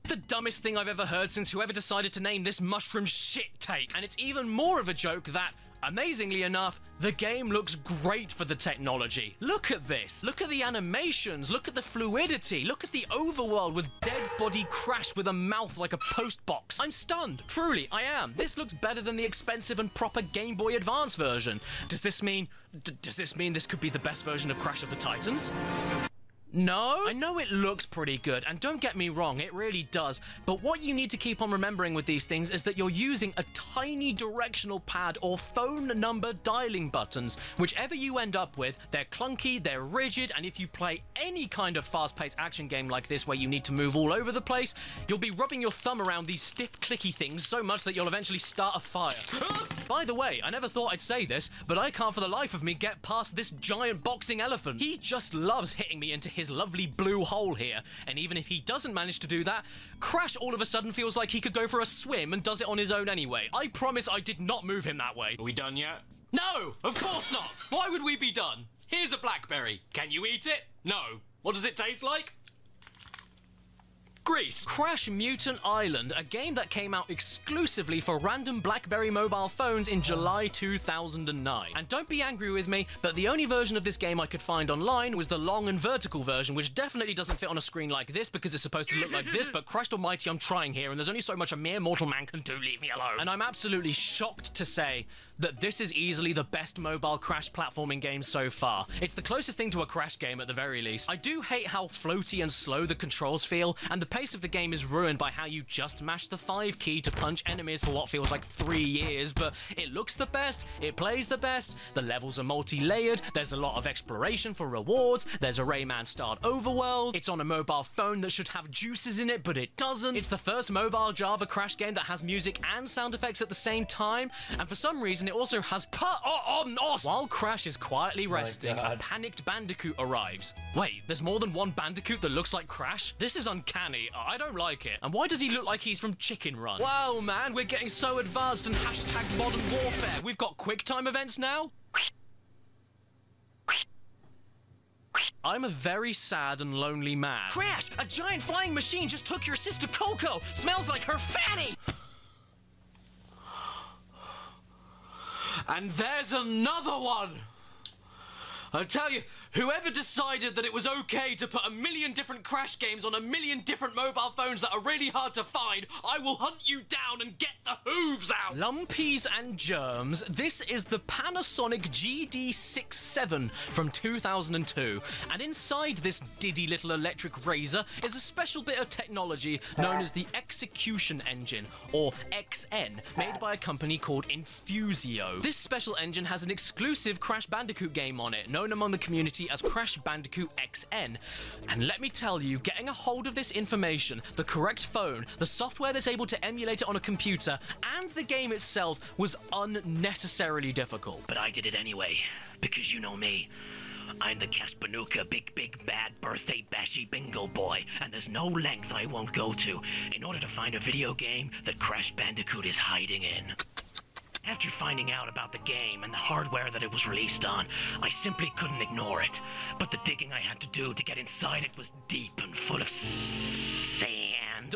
the dumbest thing I've ever heard since whoever decided to name this mushroom shit take. And it's even more of a joke that, amazingly enough, the game looks great for the technology. Look at this. Look at the animations. Look at the fluidity. Look at the overworld with dead body Crash with a mouth like a post box. I'm stunned. Truly, I am. This looks better than the expensive and proper Game Boy Advance version. Does this mean this could be the best version of Crash of the Titans? No? I know it looks pretty good, and don't get me wrong, it really does, but what you need to keep on remembering with these things is that you're using a tiny directional pad or phone number dialing buttons. Whichever you end up with, they're clunky, they're rigid, and if you play any kind of fast-paced action game like this where you need to move all over the place, you'll be rubbing your thumb around these stiff, clicky things so much that you'll eventually start a fire. By the way, I never thought I'd say this, but I can't for the life of me get past this giant boxing elephant. He just loves hitting me into his lovely blue hole here, and even if he doesn't manage to do that, Crash all of a sudden feels like he could go for a swim and does it on his own anyway. I promise I did not move him that way.
Are we done yet? No, of course not. Why would we be done? Here's a blackberry. Can you eat it? No. What does it taste like? Grease.
Crash Mutant Island, a game that came out exclusively for random BlackBerry mobile phones in July 2009. And don't be angry with me, but the only version of this game I could find online was the long and vertical version, which definitely doesn't fit on a screen like this because it's supposed to look like this, but Christ almighty, I'm trying here, and there's only so much a mere mortal man can do. Leave me alone. And I'm absolutely shocked to say that this is easily the best mobile Crash platforming game so far. It's the closest thing to a Crash game at the very least. I do hate how floaty and slow the controls feel, and the pace of the game is ruined by how you just mash the 5 key to punch enemies for what feels like 3 years, but it looks the best, it plays the best, the levels are multi-layered, there's a lot of exploration for rewards, there's a Rayman-styled overworld, it's on a mobile phone that should have juices in it, but it doesn't. It's the first mobile Java Crash game that has music and sound effects at the same time, and for some reason it also has While Crash is quietly resting, a panicked Bandicoot arrives. Wait, there's more than one Bandicoot that looks like Crash? This is uncanny. I don't like it. And why does he look like he's from Chicken Run? Wow, man, we're getting so advanced and hashtag modern warfare. We've got QuickTime events now? I'm a very sad and lonely man. Crash! A giant flying machine just took your sister Coco! Smells like her fanny!
And there's another one! I tell you, whoever decided that it was okay to put 1 million different Crash games on 1 million different mobile phones that are really hard to find, I will hunt you down and get the hooves out!
Lumpies and germs, this is the Panasonic GD67 from 2002, and inside this diddy little electric razor is a special bit of technology known as the Execution Engine, or XN, made by a company called Infusio. This special engine has an exclusive Crash Bandicoot game on it, known among the community as Crash Bandicoot XN. And let me tell you, getting a hold of this information, the correct phone, the software that's able to emulate it on a computer, and the game itself was unnecessarily difficult.
But I did it anyway, because you know me. I'm the Caspanuka big bad birthday bashy bingo boy, and there's no length I won't go to in order to find a video game that Crash Bandicoot is hiding in. After finding out about the game and the hardware that it was released on, I simply couldn't ignore it. But the digging I had to do to get inside it was deep and full of sand.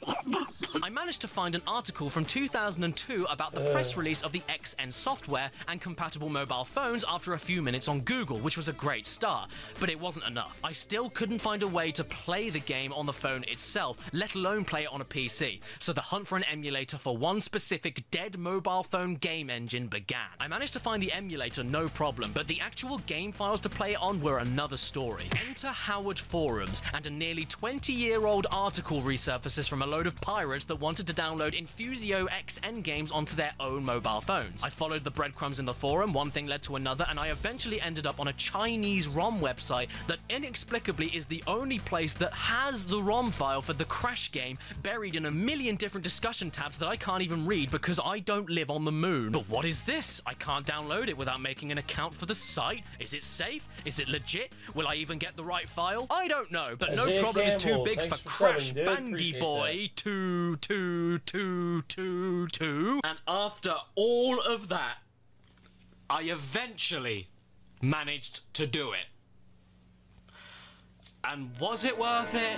I managed to find an article from 2002 about the press release of the XN software and compatible mobile phones after a few minutes on Google, which was a great start, but it wasn't enough. I still couldn't find a way to play the game on the phone itself, let alone play it on a PC, so the hunt for an emulator for one specific dead mobile phone game engine began. I managed to find the emulator no problem, but the actual game files to play it on were another story. Enter Howard Forums, and a nearly 20-year-old article resurfaces from a load of pirates that wanted to download Infusio XN games onto their own mobile phones. I followed the breadcrumbs in the forum, one thing led to another, and I eventually ended up on a Chinese ROM website that inexplicably is the only place that has the ROM file for the Crash game buried in a million different discussion tabs that I can't even read because I don't live on the moon. But what is this? I can't download it without making an account for the site. Is it safe? Is it legit? Will I even get the right file? I don't know, but no problem is too big for Crash Bandy Boy 22222.
And after all of that, I eventually managed to do it. And was it worth it?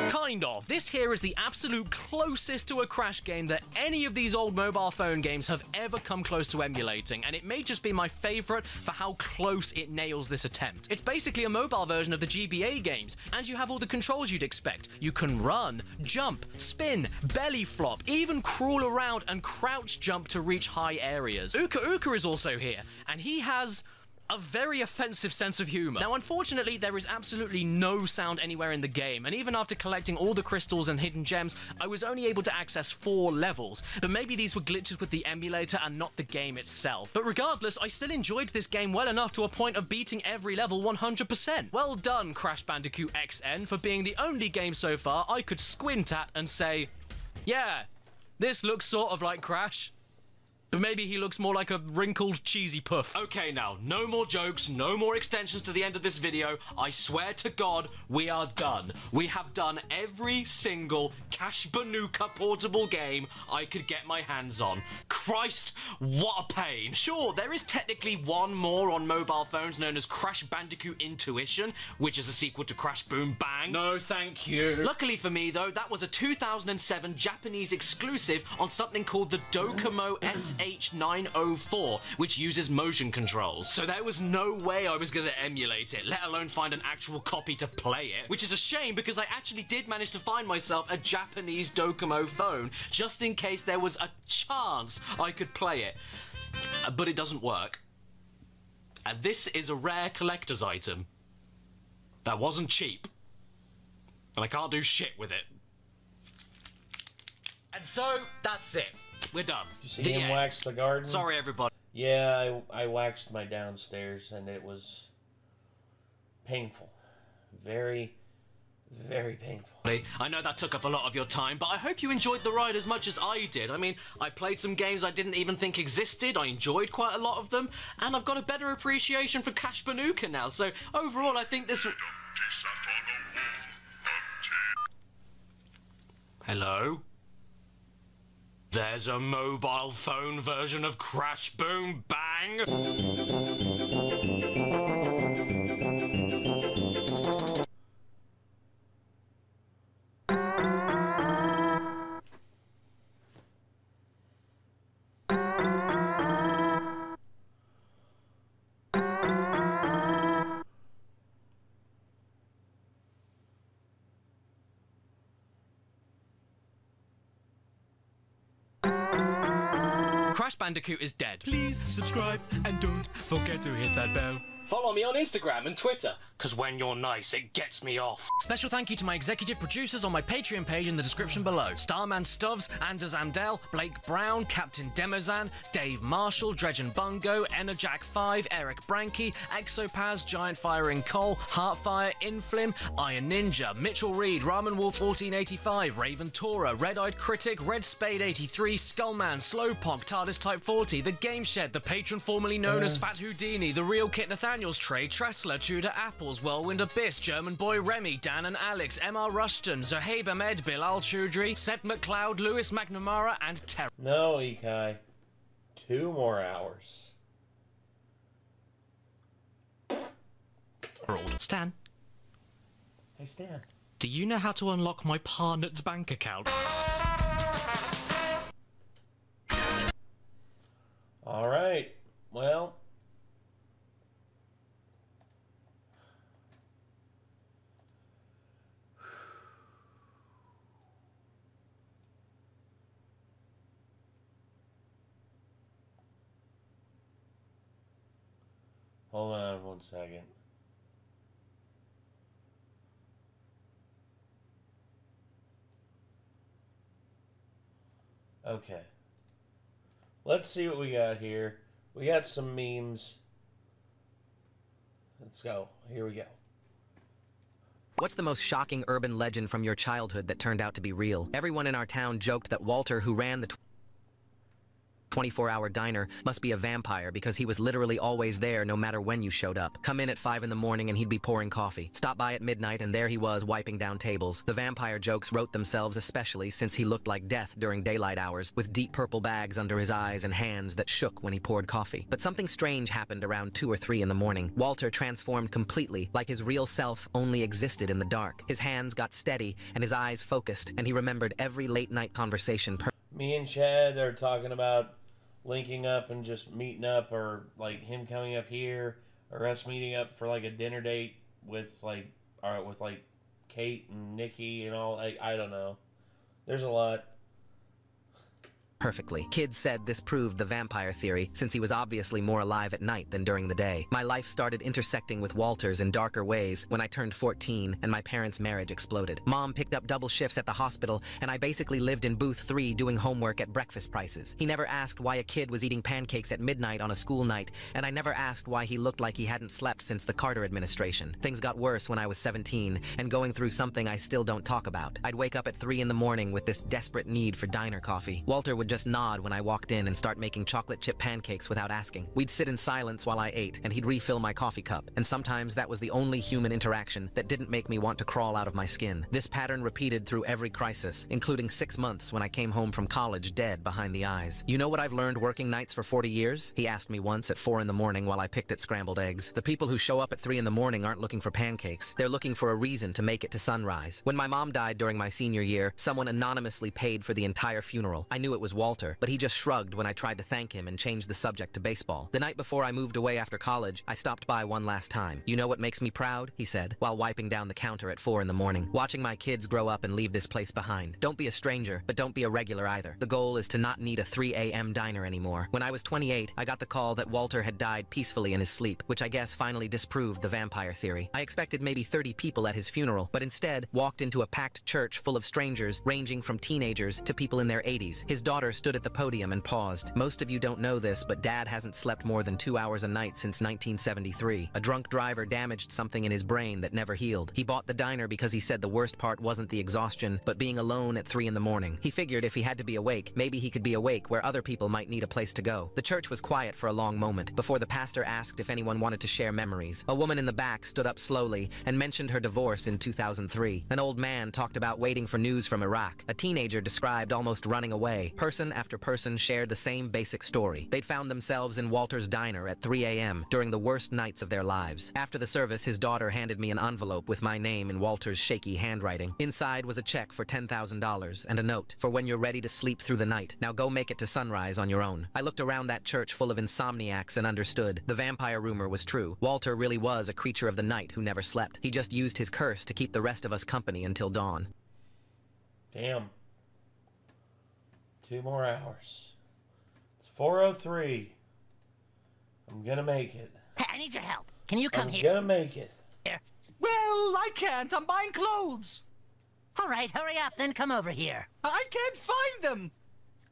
Kind of. This here is the absolute closest to a Crash game that any of these old mobile phone games have ever come close to emulating, and it may just be my favorite for how close it nails this attempt. It's basically a mobile version of the GBA games, and you have all the controls you'd expect. You can run, jump, spin, belly flop, even crawl around and crouch jump to reach high areas. Uka Uka is also here, and he has a very offensive sense of humor. Now, unfortunately, there is absolutely no sound anywhere in the game, and even after collecting all the crystals and hidden gems, I was only able to access 4 levels. But maybe these were glitches with the emulator and not the game itself. But regardless, I still enjoyed this game well enough to a point of beating every level 100%. Well done, Crash Bandicoot XN, for being the only game so far I could squint at and say, yeah, this looks sort of like Crash. But maybe he looks more like a wrinkled, cheesy puff. Okay, now, no more jokes, no more extensions to the end of this video. I swear to God, we are done. We have done every single Cash Banuka portable game I could get my hands on. Christ, what a pain. Sure, there is technically one more on mobile phones known as Crash Bandicoot Intuition, which is a sequel to Crash Boom Bang. No, thank you. Luckily for me, though, that was a 2007 Japanese exclusive on something called the Docomo SH904, which uses motion controls. So there was no way I was gonna emulate it, let alone find an actual copy to play it, which is a shame because I actually did manage to find myself a Japanese Docomo phone, just in case there was a chance I could play it. But it doesn't work. And this is a rare collector's item. That wasn't cheap. And I can't do shit with it. And so, that's it. We're done.
Did you see him wax the garden?
Sorry, everybody.
Yeah, I waxed my downstairs, and it was painful. Very, very painful.
I know that took up a lot of your time, but I hope you enjoyed the ride as much as I did. I mean, I played some games I didn't even think existed. I enjoyed quite a lot of them, and I've got a better appreciation for Cash Banuka now. So overall, I think this. Hello? There's a mobile phone version of Crash Boom Bang? Crash Bandicoot is dead. Please subscribe and don't forget to hit that bell. Follow me on Instagram and Twitter, because when you're nice, it gets me off. Special thank you to my executive producers on my Patreon page in the description below. Starman Stubbs, Anders Amdell, Blake Brown, Captain Demozan, Dave Marshall, Dredgen Bungo, Enerjack5, Eric Branke, Exopaz, Giant Firing Cole, Heartfire, Inflim, Iron Ninja, Mitchell Reed, Ramen Wolf 1485, Raven Tora, Red-Eyed Critic, Red Spade 83, Skullman, Slowpoke, TARDIS Type 40, The Game Shed, the patron formerly known as Fat Houdini, The Real Kit Nathaniel, Trey Tressler, Tudor Apples, Whirlwind Abyss, German Boy Remy, Dan and Alex, MR Rushton, Zohaib Ahmed, Bilal Choudhury, Sep McLeod, Lewis McNamara, and Terry.
No, Ikai. 2 more hours.
Stan.
Hey, Stan.
Do you know how to unlock my partner's bank account?
All right. Well. Hold on 1 second. Okay. Let's see what we got here. We got some memes. Let's go. Here we go.
What's the most shocking urban legend from your childhood that turned out to be real? Everyone in our town joked that Walter, who ran the 24-hour diner, must be a vampire because he was literally always there no matter when you showed up. Come in at 5 in the morning and he'd be pouring coffee. Stop by at midnight and there he was wiping down tables. The vampire jokes wrote themselves, especially since he looked like death during daylight hours, with deep purple bags under his eyes and hands that shook when he poured coffee. But something strange happened around 2 or 3 in the morning. Walter transformed completely, like his real self only existed in the dark. His hands got steady and his eyes focused, and he remembered every late-night conversation.
Me and Chad are talking about linking up and just meeting up, or like him coming up here, or us meeting up for like a dinner date with like Kate and Nikki and all. Like, I don't know. There's a lot.
perfectly. Kids said this proved the vampire theory, since he was obviously more alive at night than during the day. My life started intersecting with Walter's in darker ways when I turned 14 and my parents' marriage exploded. Mom picked up double shifts at the hospital, and I basically lived in booth 3 doing homework at breakfast prices. He never asked why a kid was eating pancakes at midnight on a school night, and I never asked why he looked like he hadn't slept since the Carter administration. Things got worse when I was 17 and going through something I still don't talk about. I'd wake up at 3 in the morning with this desperate need for diner coffee. Walter would just nod when I walked in and start making chocolate chip pancakes without asking. We'd sit in silence while I ate, and he'd refill my coffee cup, and sometimes that was the only human interaction that didn't make me want to crawl out of my skin. This pattern repeated through every crisis, including 6 months when I came home from college dead behind the eyes. You know what I've learned working nights for 40 years? He asked me once at 4 in the morning while I picked at scrambled eggs. The people who show up at 3 in the morning aren't looking for pancakes. They're looking for a reason to make it to sunrise. When my mom died during my senior year, someone anonymously paid for the entire funeral. I knew it was Walter, but he just shrugged when I tried to thank him and changed the subject to baseball. The night before I moved away after college, I stopped by one last time. You know what makes me proud? He said, while wiping down the counter at 4 in the morning. Watching my kids grow up and leave this place behind. Don't be a stranger, but don't be a regular either. The goal is to not need a 3 a.m. diner anymore. When I was 28, I got the call that Walter had died peacefully in his sleep, which I guess finally disproved the vampire theory. I expected maybe 30 people at his funeral, but instead walked into a packed church full of strangers, ranging from teenagers to people in their 80s. His daughter stood at the podium and paused. Most of you don't know this, but Dad hasn't slept more than 2 hours a night since 1973. A drunk driver damaged something in his brain that never healed. He bought the diner because he said the worst part wasn't the exhaustion, but being alone at 3 in the morning. He figured if he had to be awake, maybe he could be awake where other people might need a place to go. The church was quiet for a long moment before the pastor asked if anyone wanted to share memories. A woman in the back stood up slowly and mentioned her divorce in 2003. An old man talked about waiting for news from Iraq. A teenager described almost running away. Person after person shared the same basic story. They'd found themselves in Walter's diner at 3 a.m. during the worst nights of their lives. After the service, his daughter handed me an envelope with my name in Walter's shaky handwriting. Inside was a check for $10,000 and a note for when you're ready to sleep through the night. Now go make it to sunrise on your own. I looked around that church full of insomniacs and understood. The vampire rumor was true. Walter really was a creature of the night who never slept. He just used his curse to keep the rest of us company until dawn.
Damn. 2 more hours. It's 4:03. I'm gonna make it.
Hey, I need your help. Can you come here?
I'm gonna make it.
Here.
Well, I can't. I'm buying clothes.
All right, hurry up, then come over here.
I can't find them.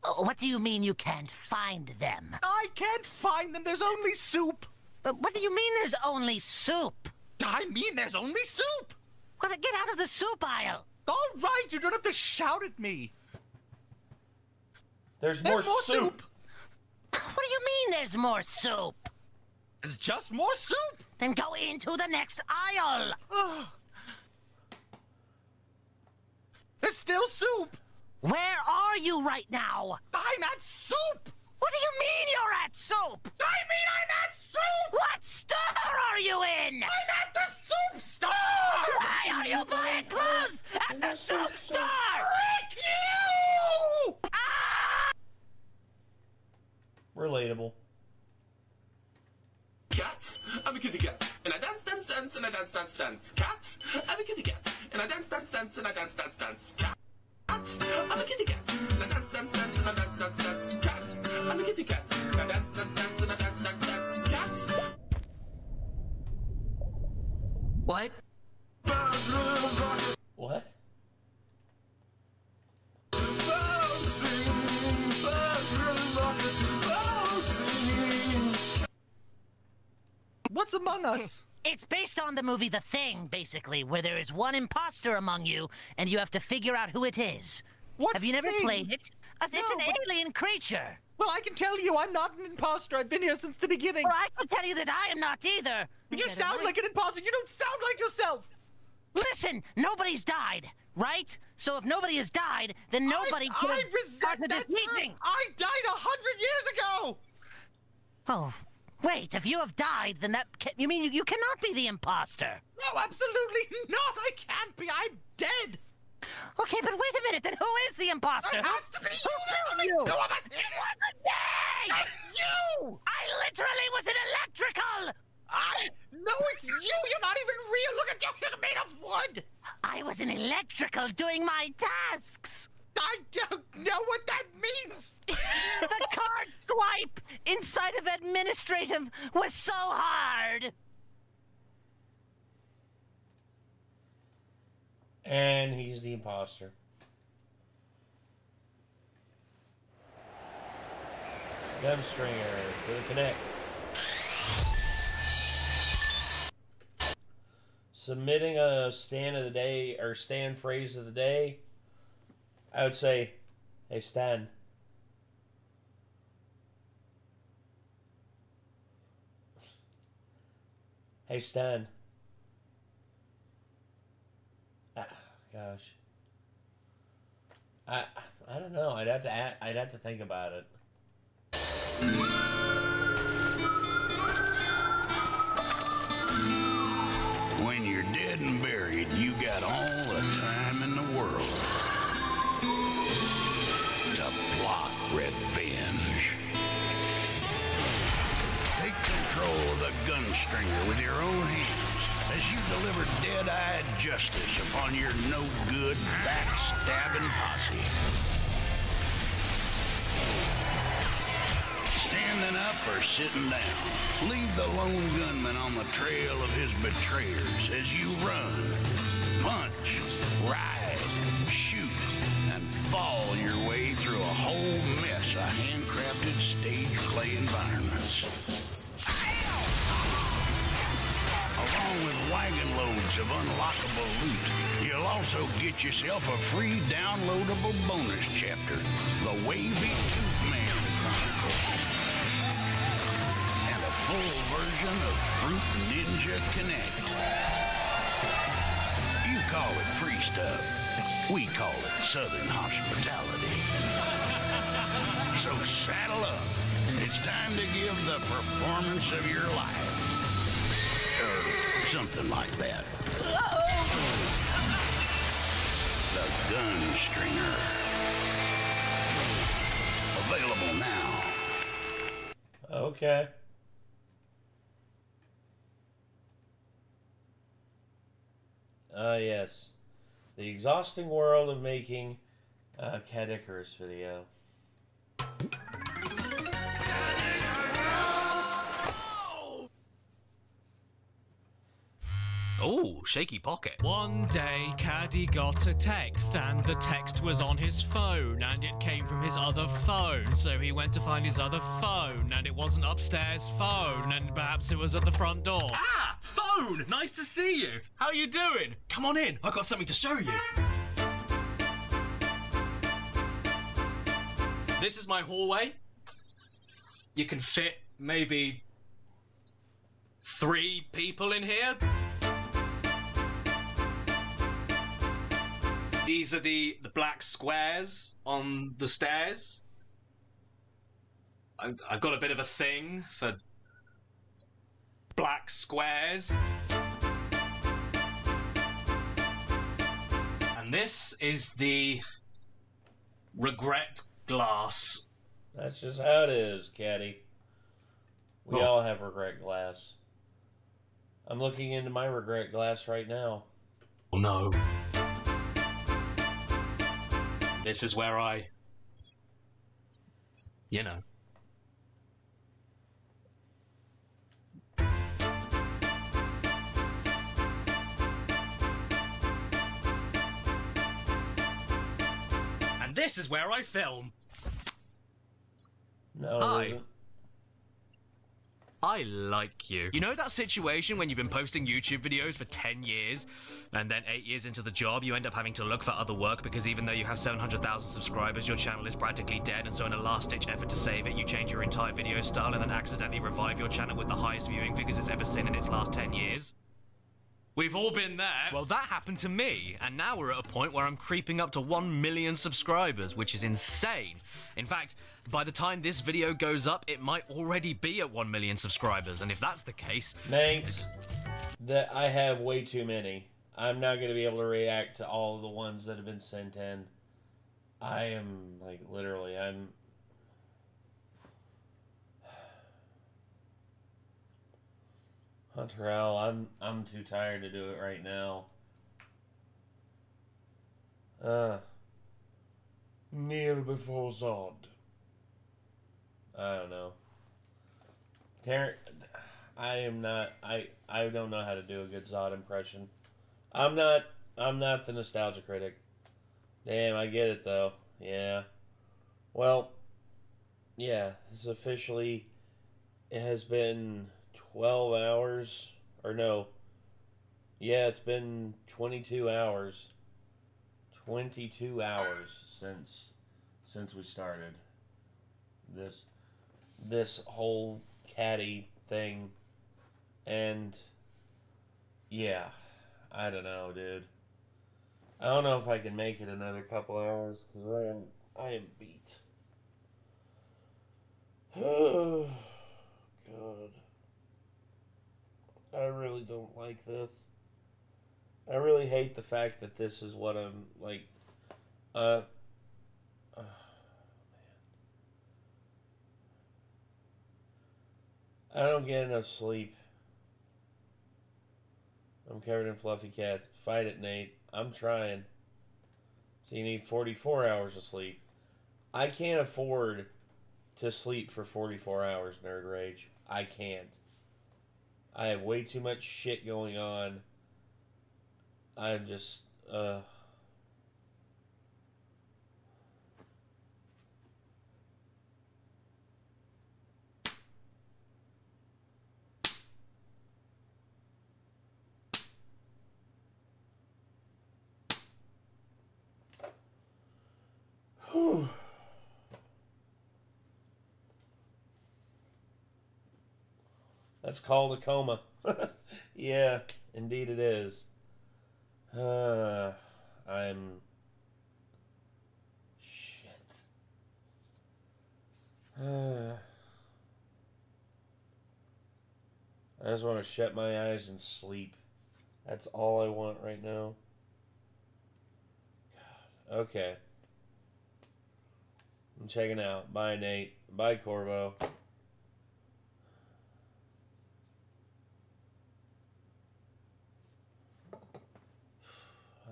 Oh, what do you mean you can't find them?
I can't find them. There's only soup.
What do you mean there's only soup?
I mean there's only soup.
Well, then get out of the soup aisle.
All right, you don't have to shout at me.
There's more soup.
What do you mean there's more soup?
There's just more soup.
Then go into the next aisle.
There's still soup.
Where are you right now?
I'm at soup.
What do you mean you're at soup?
I mean I'm at soup.
What store are you in?
I'm at the soup store.
Why are you buying clothes at the soup store?
Frick you!
Ah!
Relatable.
Cat, I'm a kitty cat, and I dance, dance, dance, and I dance, dance, dance. Cat, I'm a kitty cat, and I dance, dance, dance, and I dance, dance, dance. Cat, I'm a kitty cat, and I dance, dance, dance, and I dance, dance, dance. Cat, I'm a kitty cat, and I dance, dance, dance, and I dance, dance, dance. Cat.
What?
What?
What's Among Us?
It's based on the movie The Thing, basically, where there is one imposter among you, and you have to figure out who it is.
What
Have you never
thing?
played it? It's an alien creature.
Well, I can tell you I'm not an imposter. I've been here since the beginning.
Well, I can tell you that I am not either.
You sound like an imposter. You don't sound like yourself.
Listen, nobody's died, right? So if nobody has died, then nobody can
I resent that term. I died 100 years ago.
Oh, wait. If you have died, then you mean you cannot be the imposter?
No, absolutely not. I can't be. I'm dead.
Okay, but wait a minute. Then who is the imposter?
It has to be you. There's only 2 of us here.
It wasn't me.
It's you.
I literally was in electrical.
No, it's you! You're not even real! Look at you! You're made of wood!
I was in electrical doing my tasks!
I don't know what that means.
The card swipe inside of administrative was so hard.
And he's the imposter. Gunstringer for the connect. Submitting a stand of the day or stand phrase of the day. I would say, hey Stan. Hey Stan. Gosh. I don't know. I'd have to think about it.
When you're dead and buried, you got all the time in the world to plot revenge. Take control of the gunstringer with your own hands as you deliver dead-eyed justice upon your no-good, backstabbing posse. Standing up or sitting down, leave the lone gunman on the trail of his betrayers as you run, punch, ride, shoot, and fall your way through a whole mess of handcrafted stage play environments. Along with wagon loads of unlockable loot, you'll also get yourself a free downloadable bonus chapter, The Wavy Tooth Man Chronicles. Full version of Fruit Ninja Connect. You call it free stuff. We call it Southern hospitality. So saddle up. It's time to give the performance of your life. Or something like that. The Gunstringer. Available now.
Okay. Yes. The exhausting world of making a CADDICARUS video.
Oh, shaky pocket. One day, Caddy got a text, and the text was on his phone, and it came from his other phone. So he went to find his other phone, and it wasn't upstairs phone, and perhaps it was at the front door. Ah, phone! Nice to see you. How you doing? Come on in. I've got something to show you. This is my hallway. You can fit maybe 3 people in here. These are the black squares on the stairs. I've got a bit of a thing for black squares. And this is the regret glass.
That's just how it is, Caddy. We all have regret glass. I'm looking into my regret glass right now.
Oh no. This is where I, you know. And this is where I film.
No,
Hi.
it isn't.
I like you. You know that situation when you've been posting YouTube videos for 10 years, and then 8 years into the job, you end up having to look for other work because even though you have 700,000 subscribers, your channel is practically dead, and so in a last-ditch effort to save it, you change your entire video style and then accidentally revive your channel with the highest viewing figures it's ever seen in its last 10 years? We've all been there. Well, that happened to me, and now we're at a point where I'm creeping up to 1 million subscribers, which is insane. In fact, by the time this video goes up, it might already be at 1 million subscribers, and if that's the case...
Thanks. That I have way too many. I'm not going to be able to react to all of the ones that have been sent in. I am, like, literally, I'm... Hunter L, I'm too tired to do it right now. kneel before Zod. I don't know. I am not. I don't know how to do a good Zod impression. I'm not the nostalgia critic. Damn, I get it though. Yeah. Well, yeah, this is officially, it has been 12 hours, or no, yeah, it's been 22 hours. 22 hours since we started this whole caddy thing. And yeah, I don't know, dude. I don't know if I can make it another couple hours because I am beat. Oh God, I really don't like this. I really hate the fact that this is what I'm like. Man. I don't get enough sleep. I'm covered in fluffy cats. Fight it, Nate. I'm trying. So you need 44 hours of sleep. I can't afford to sleep for 44 hours, Nerd Rage. I can't. I have way too much shit going on. I'm just, whew. That's called a coma. Yeah, indeed it is. I'm... Shit. I just want to shut my eyes and sleep. That's all I want right now. God. Okay. I'm checking out. Bye, Nate. Bye, Corvo.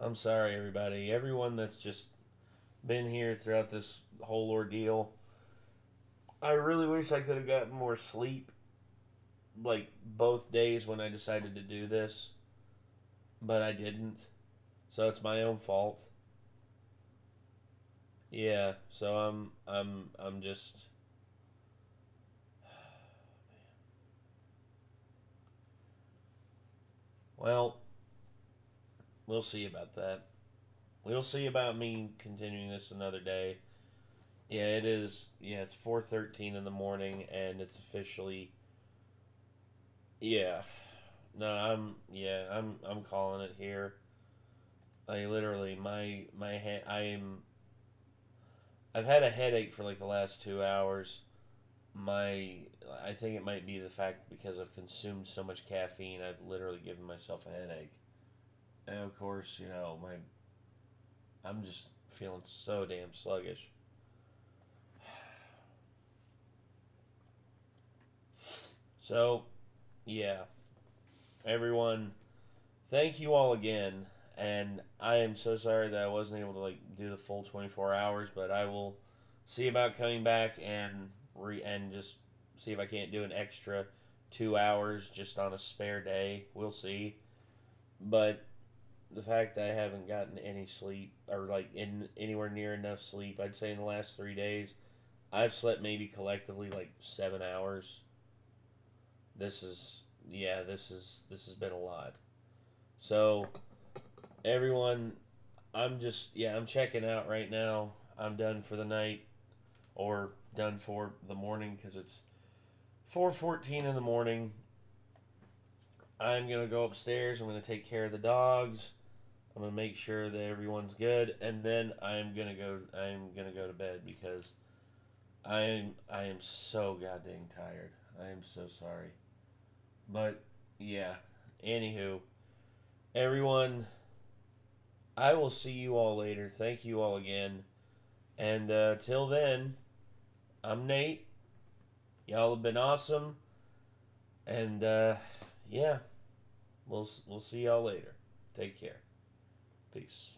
I'm sorry, everybody. Everyone that's just been here throughout this whole ordeal. I really wish I could have gotten more sleep, like, both days when I decided to do this. But I didn't. So it's my own fault. Yeah, so I'm just... Well, we'll see about that. We'll see about me continuing this another day. Yeah, it is. Yeah, it's 4:13 in the morning, and it's officially... Yeah. No, I'm calling it here. I literally, my head, I've had a headache for like the last 2 hours. I think it might be the fact because I've consumed so much caffeine, I've literally given myself a headache. And of course, you know, I'm just feeling so damn sluggish. So, yeah. Everyone, thank you all again. And I am so sorry that I wasn't able to like do the full 24 hours, but I will see about coming back and just see if I can't do an extra 2 hours just on a spare day. We'll see. But the fact that I haven't gotten any sleep, or like anywhere near enough sleep, I'd say in the last 3 days, I've slept maybe collectively like 7 hours. This has been a lot. So, everyone, I'm checking out right now. I'm done for the night, or done for the morning, because it's 4:14 in the morning. I'm going to go upstairs. I'm going to take care of the dogs. I'm going to make sure that everyone's good, and then I'm going to go to bed, because I am so goddamn tired. I am so sorry. But, yeah. Anywho, everyone, I will see you all later. Thank you all again. And till then, I'm Nate. Y'all have been awesome. And yeah, we'll see y'all later. Take care. Peace.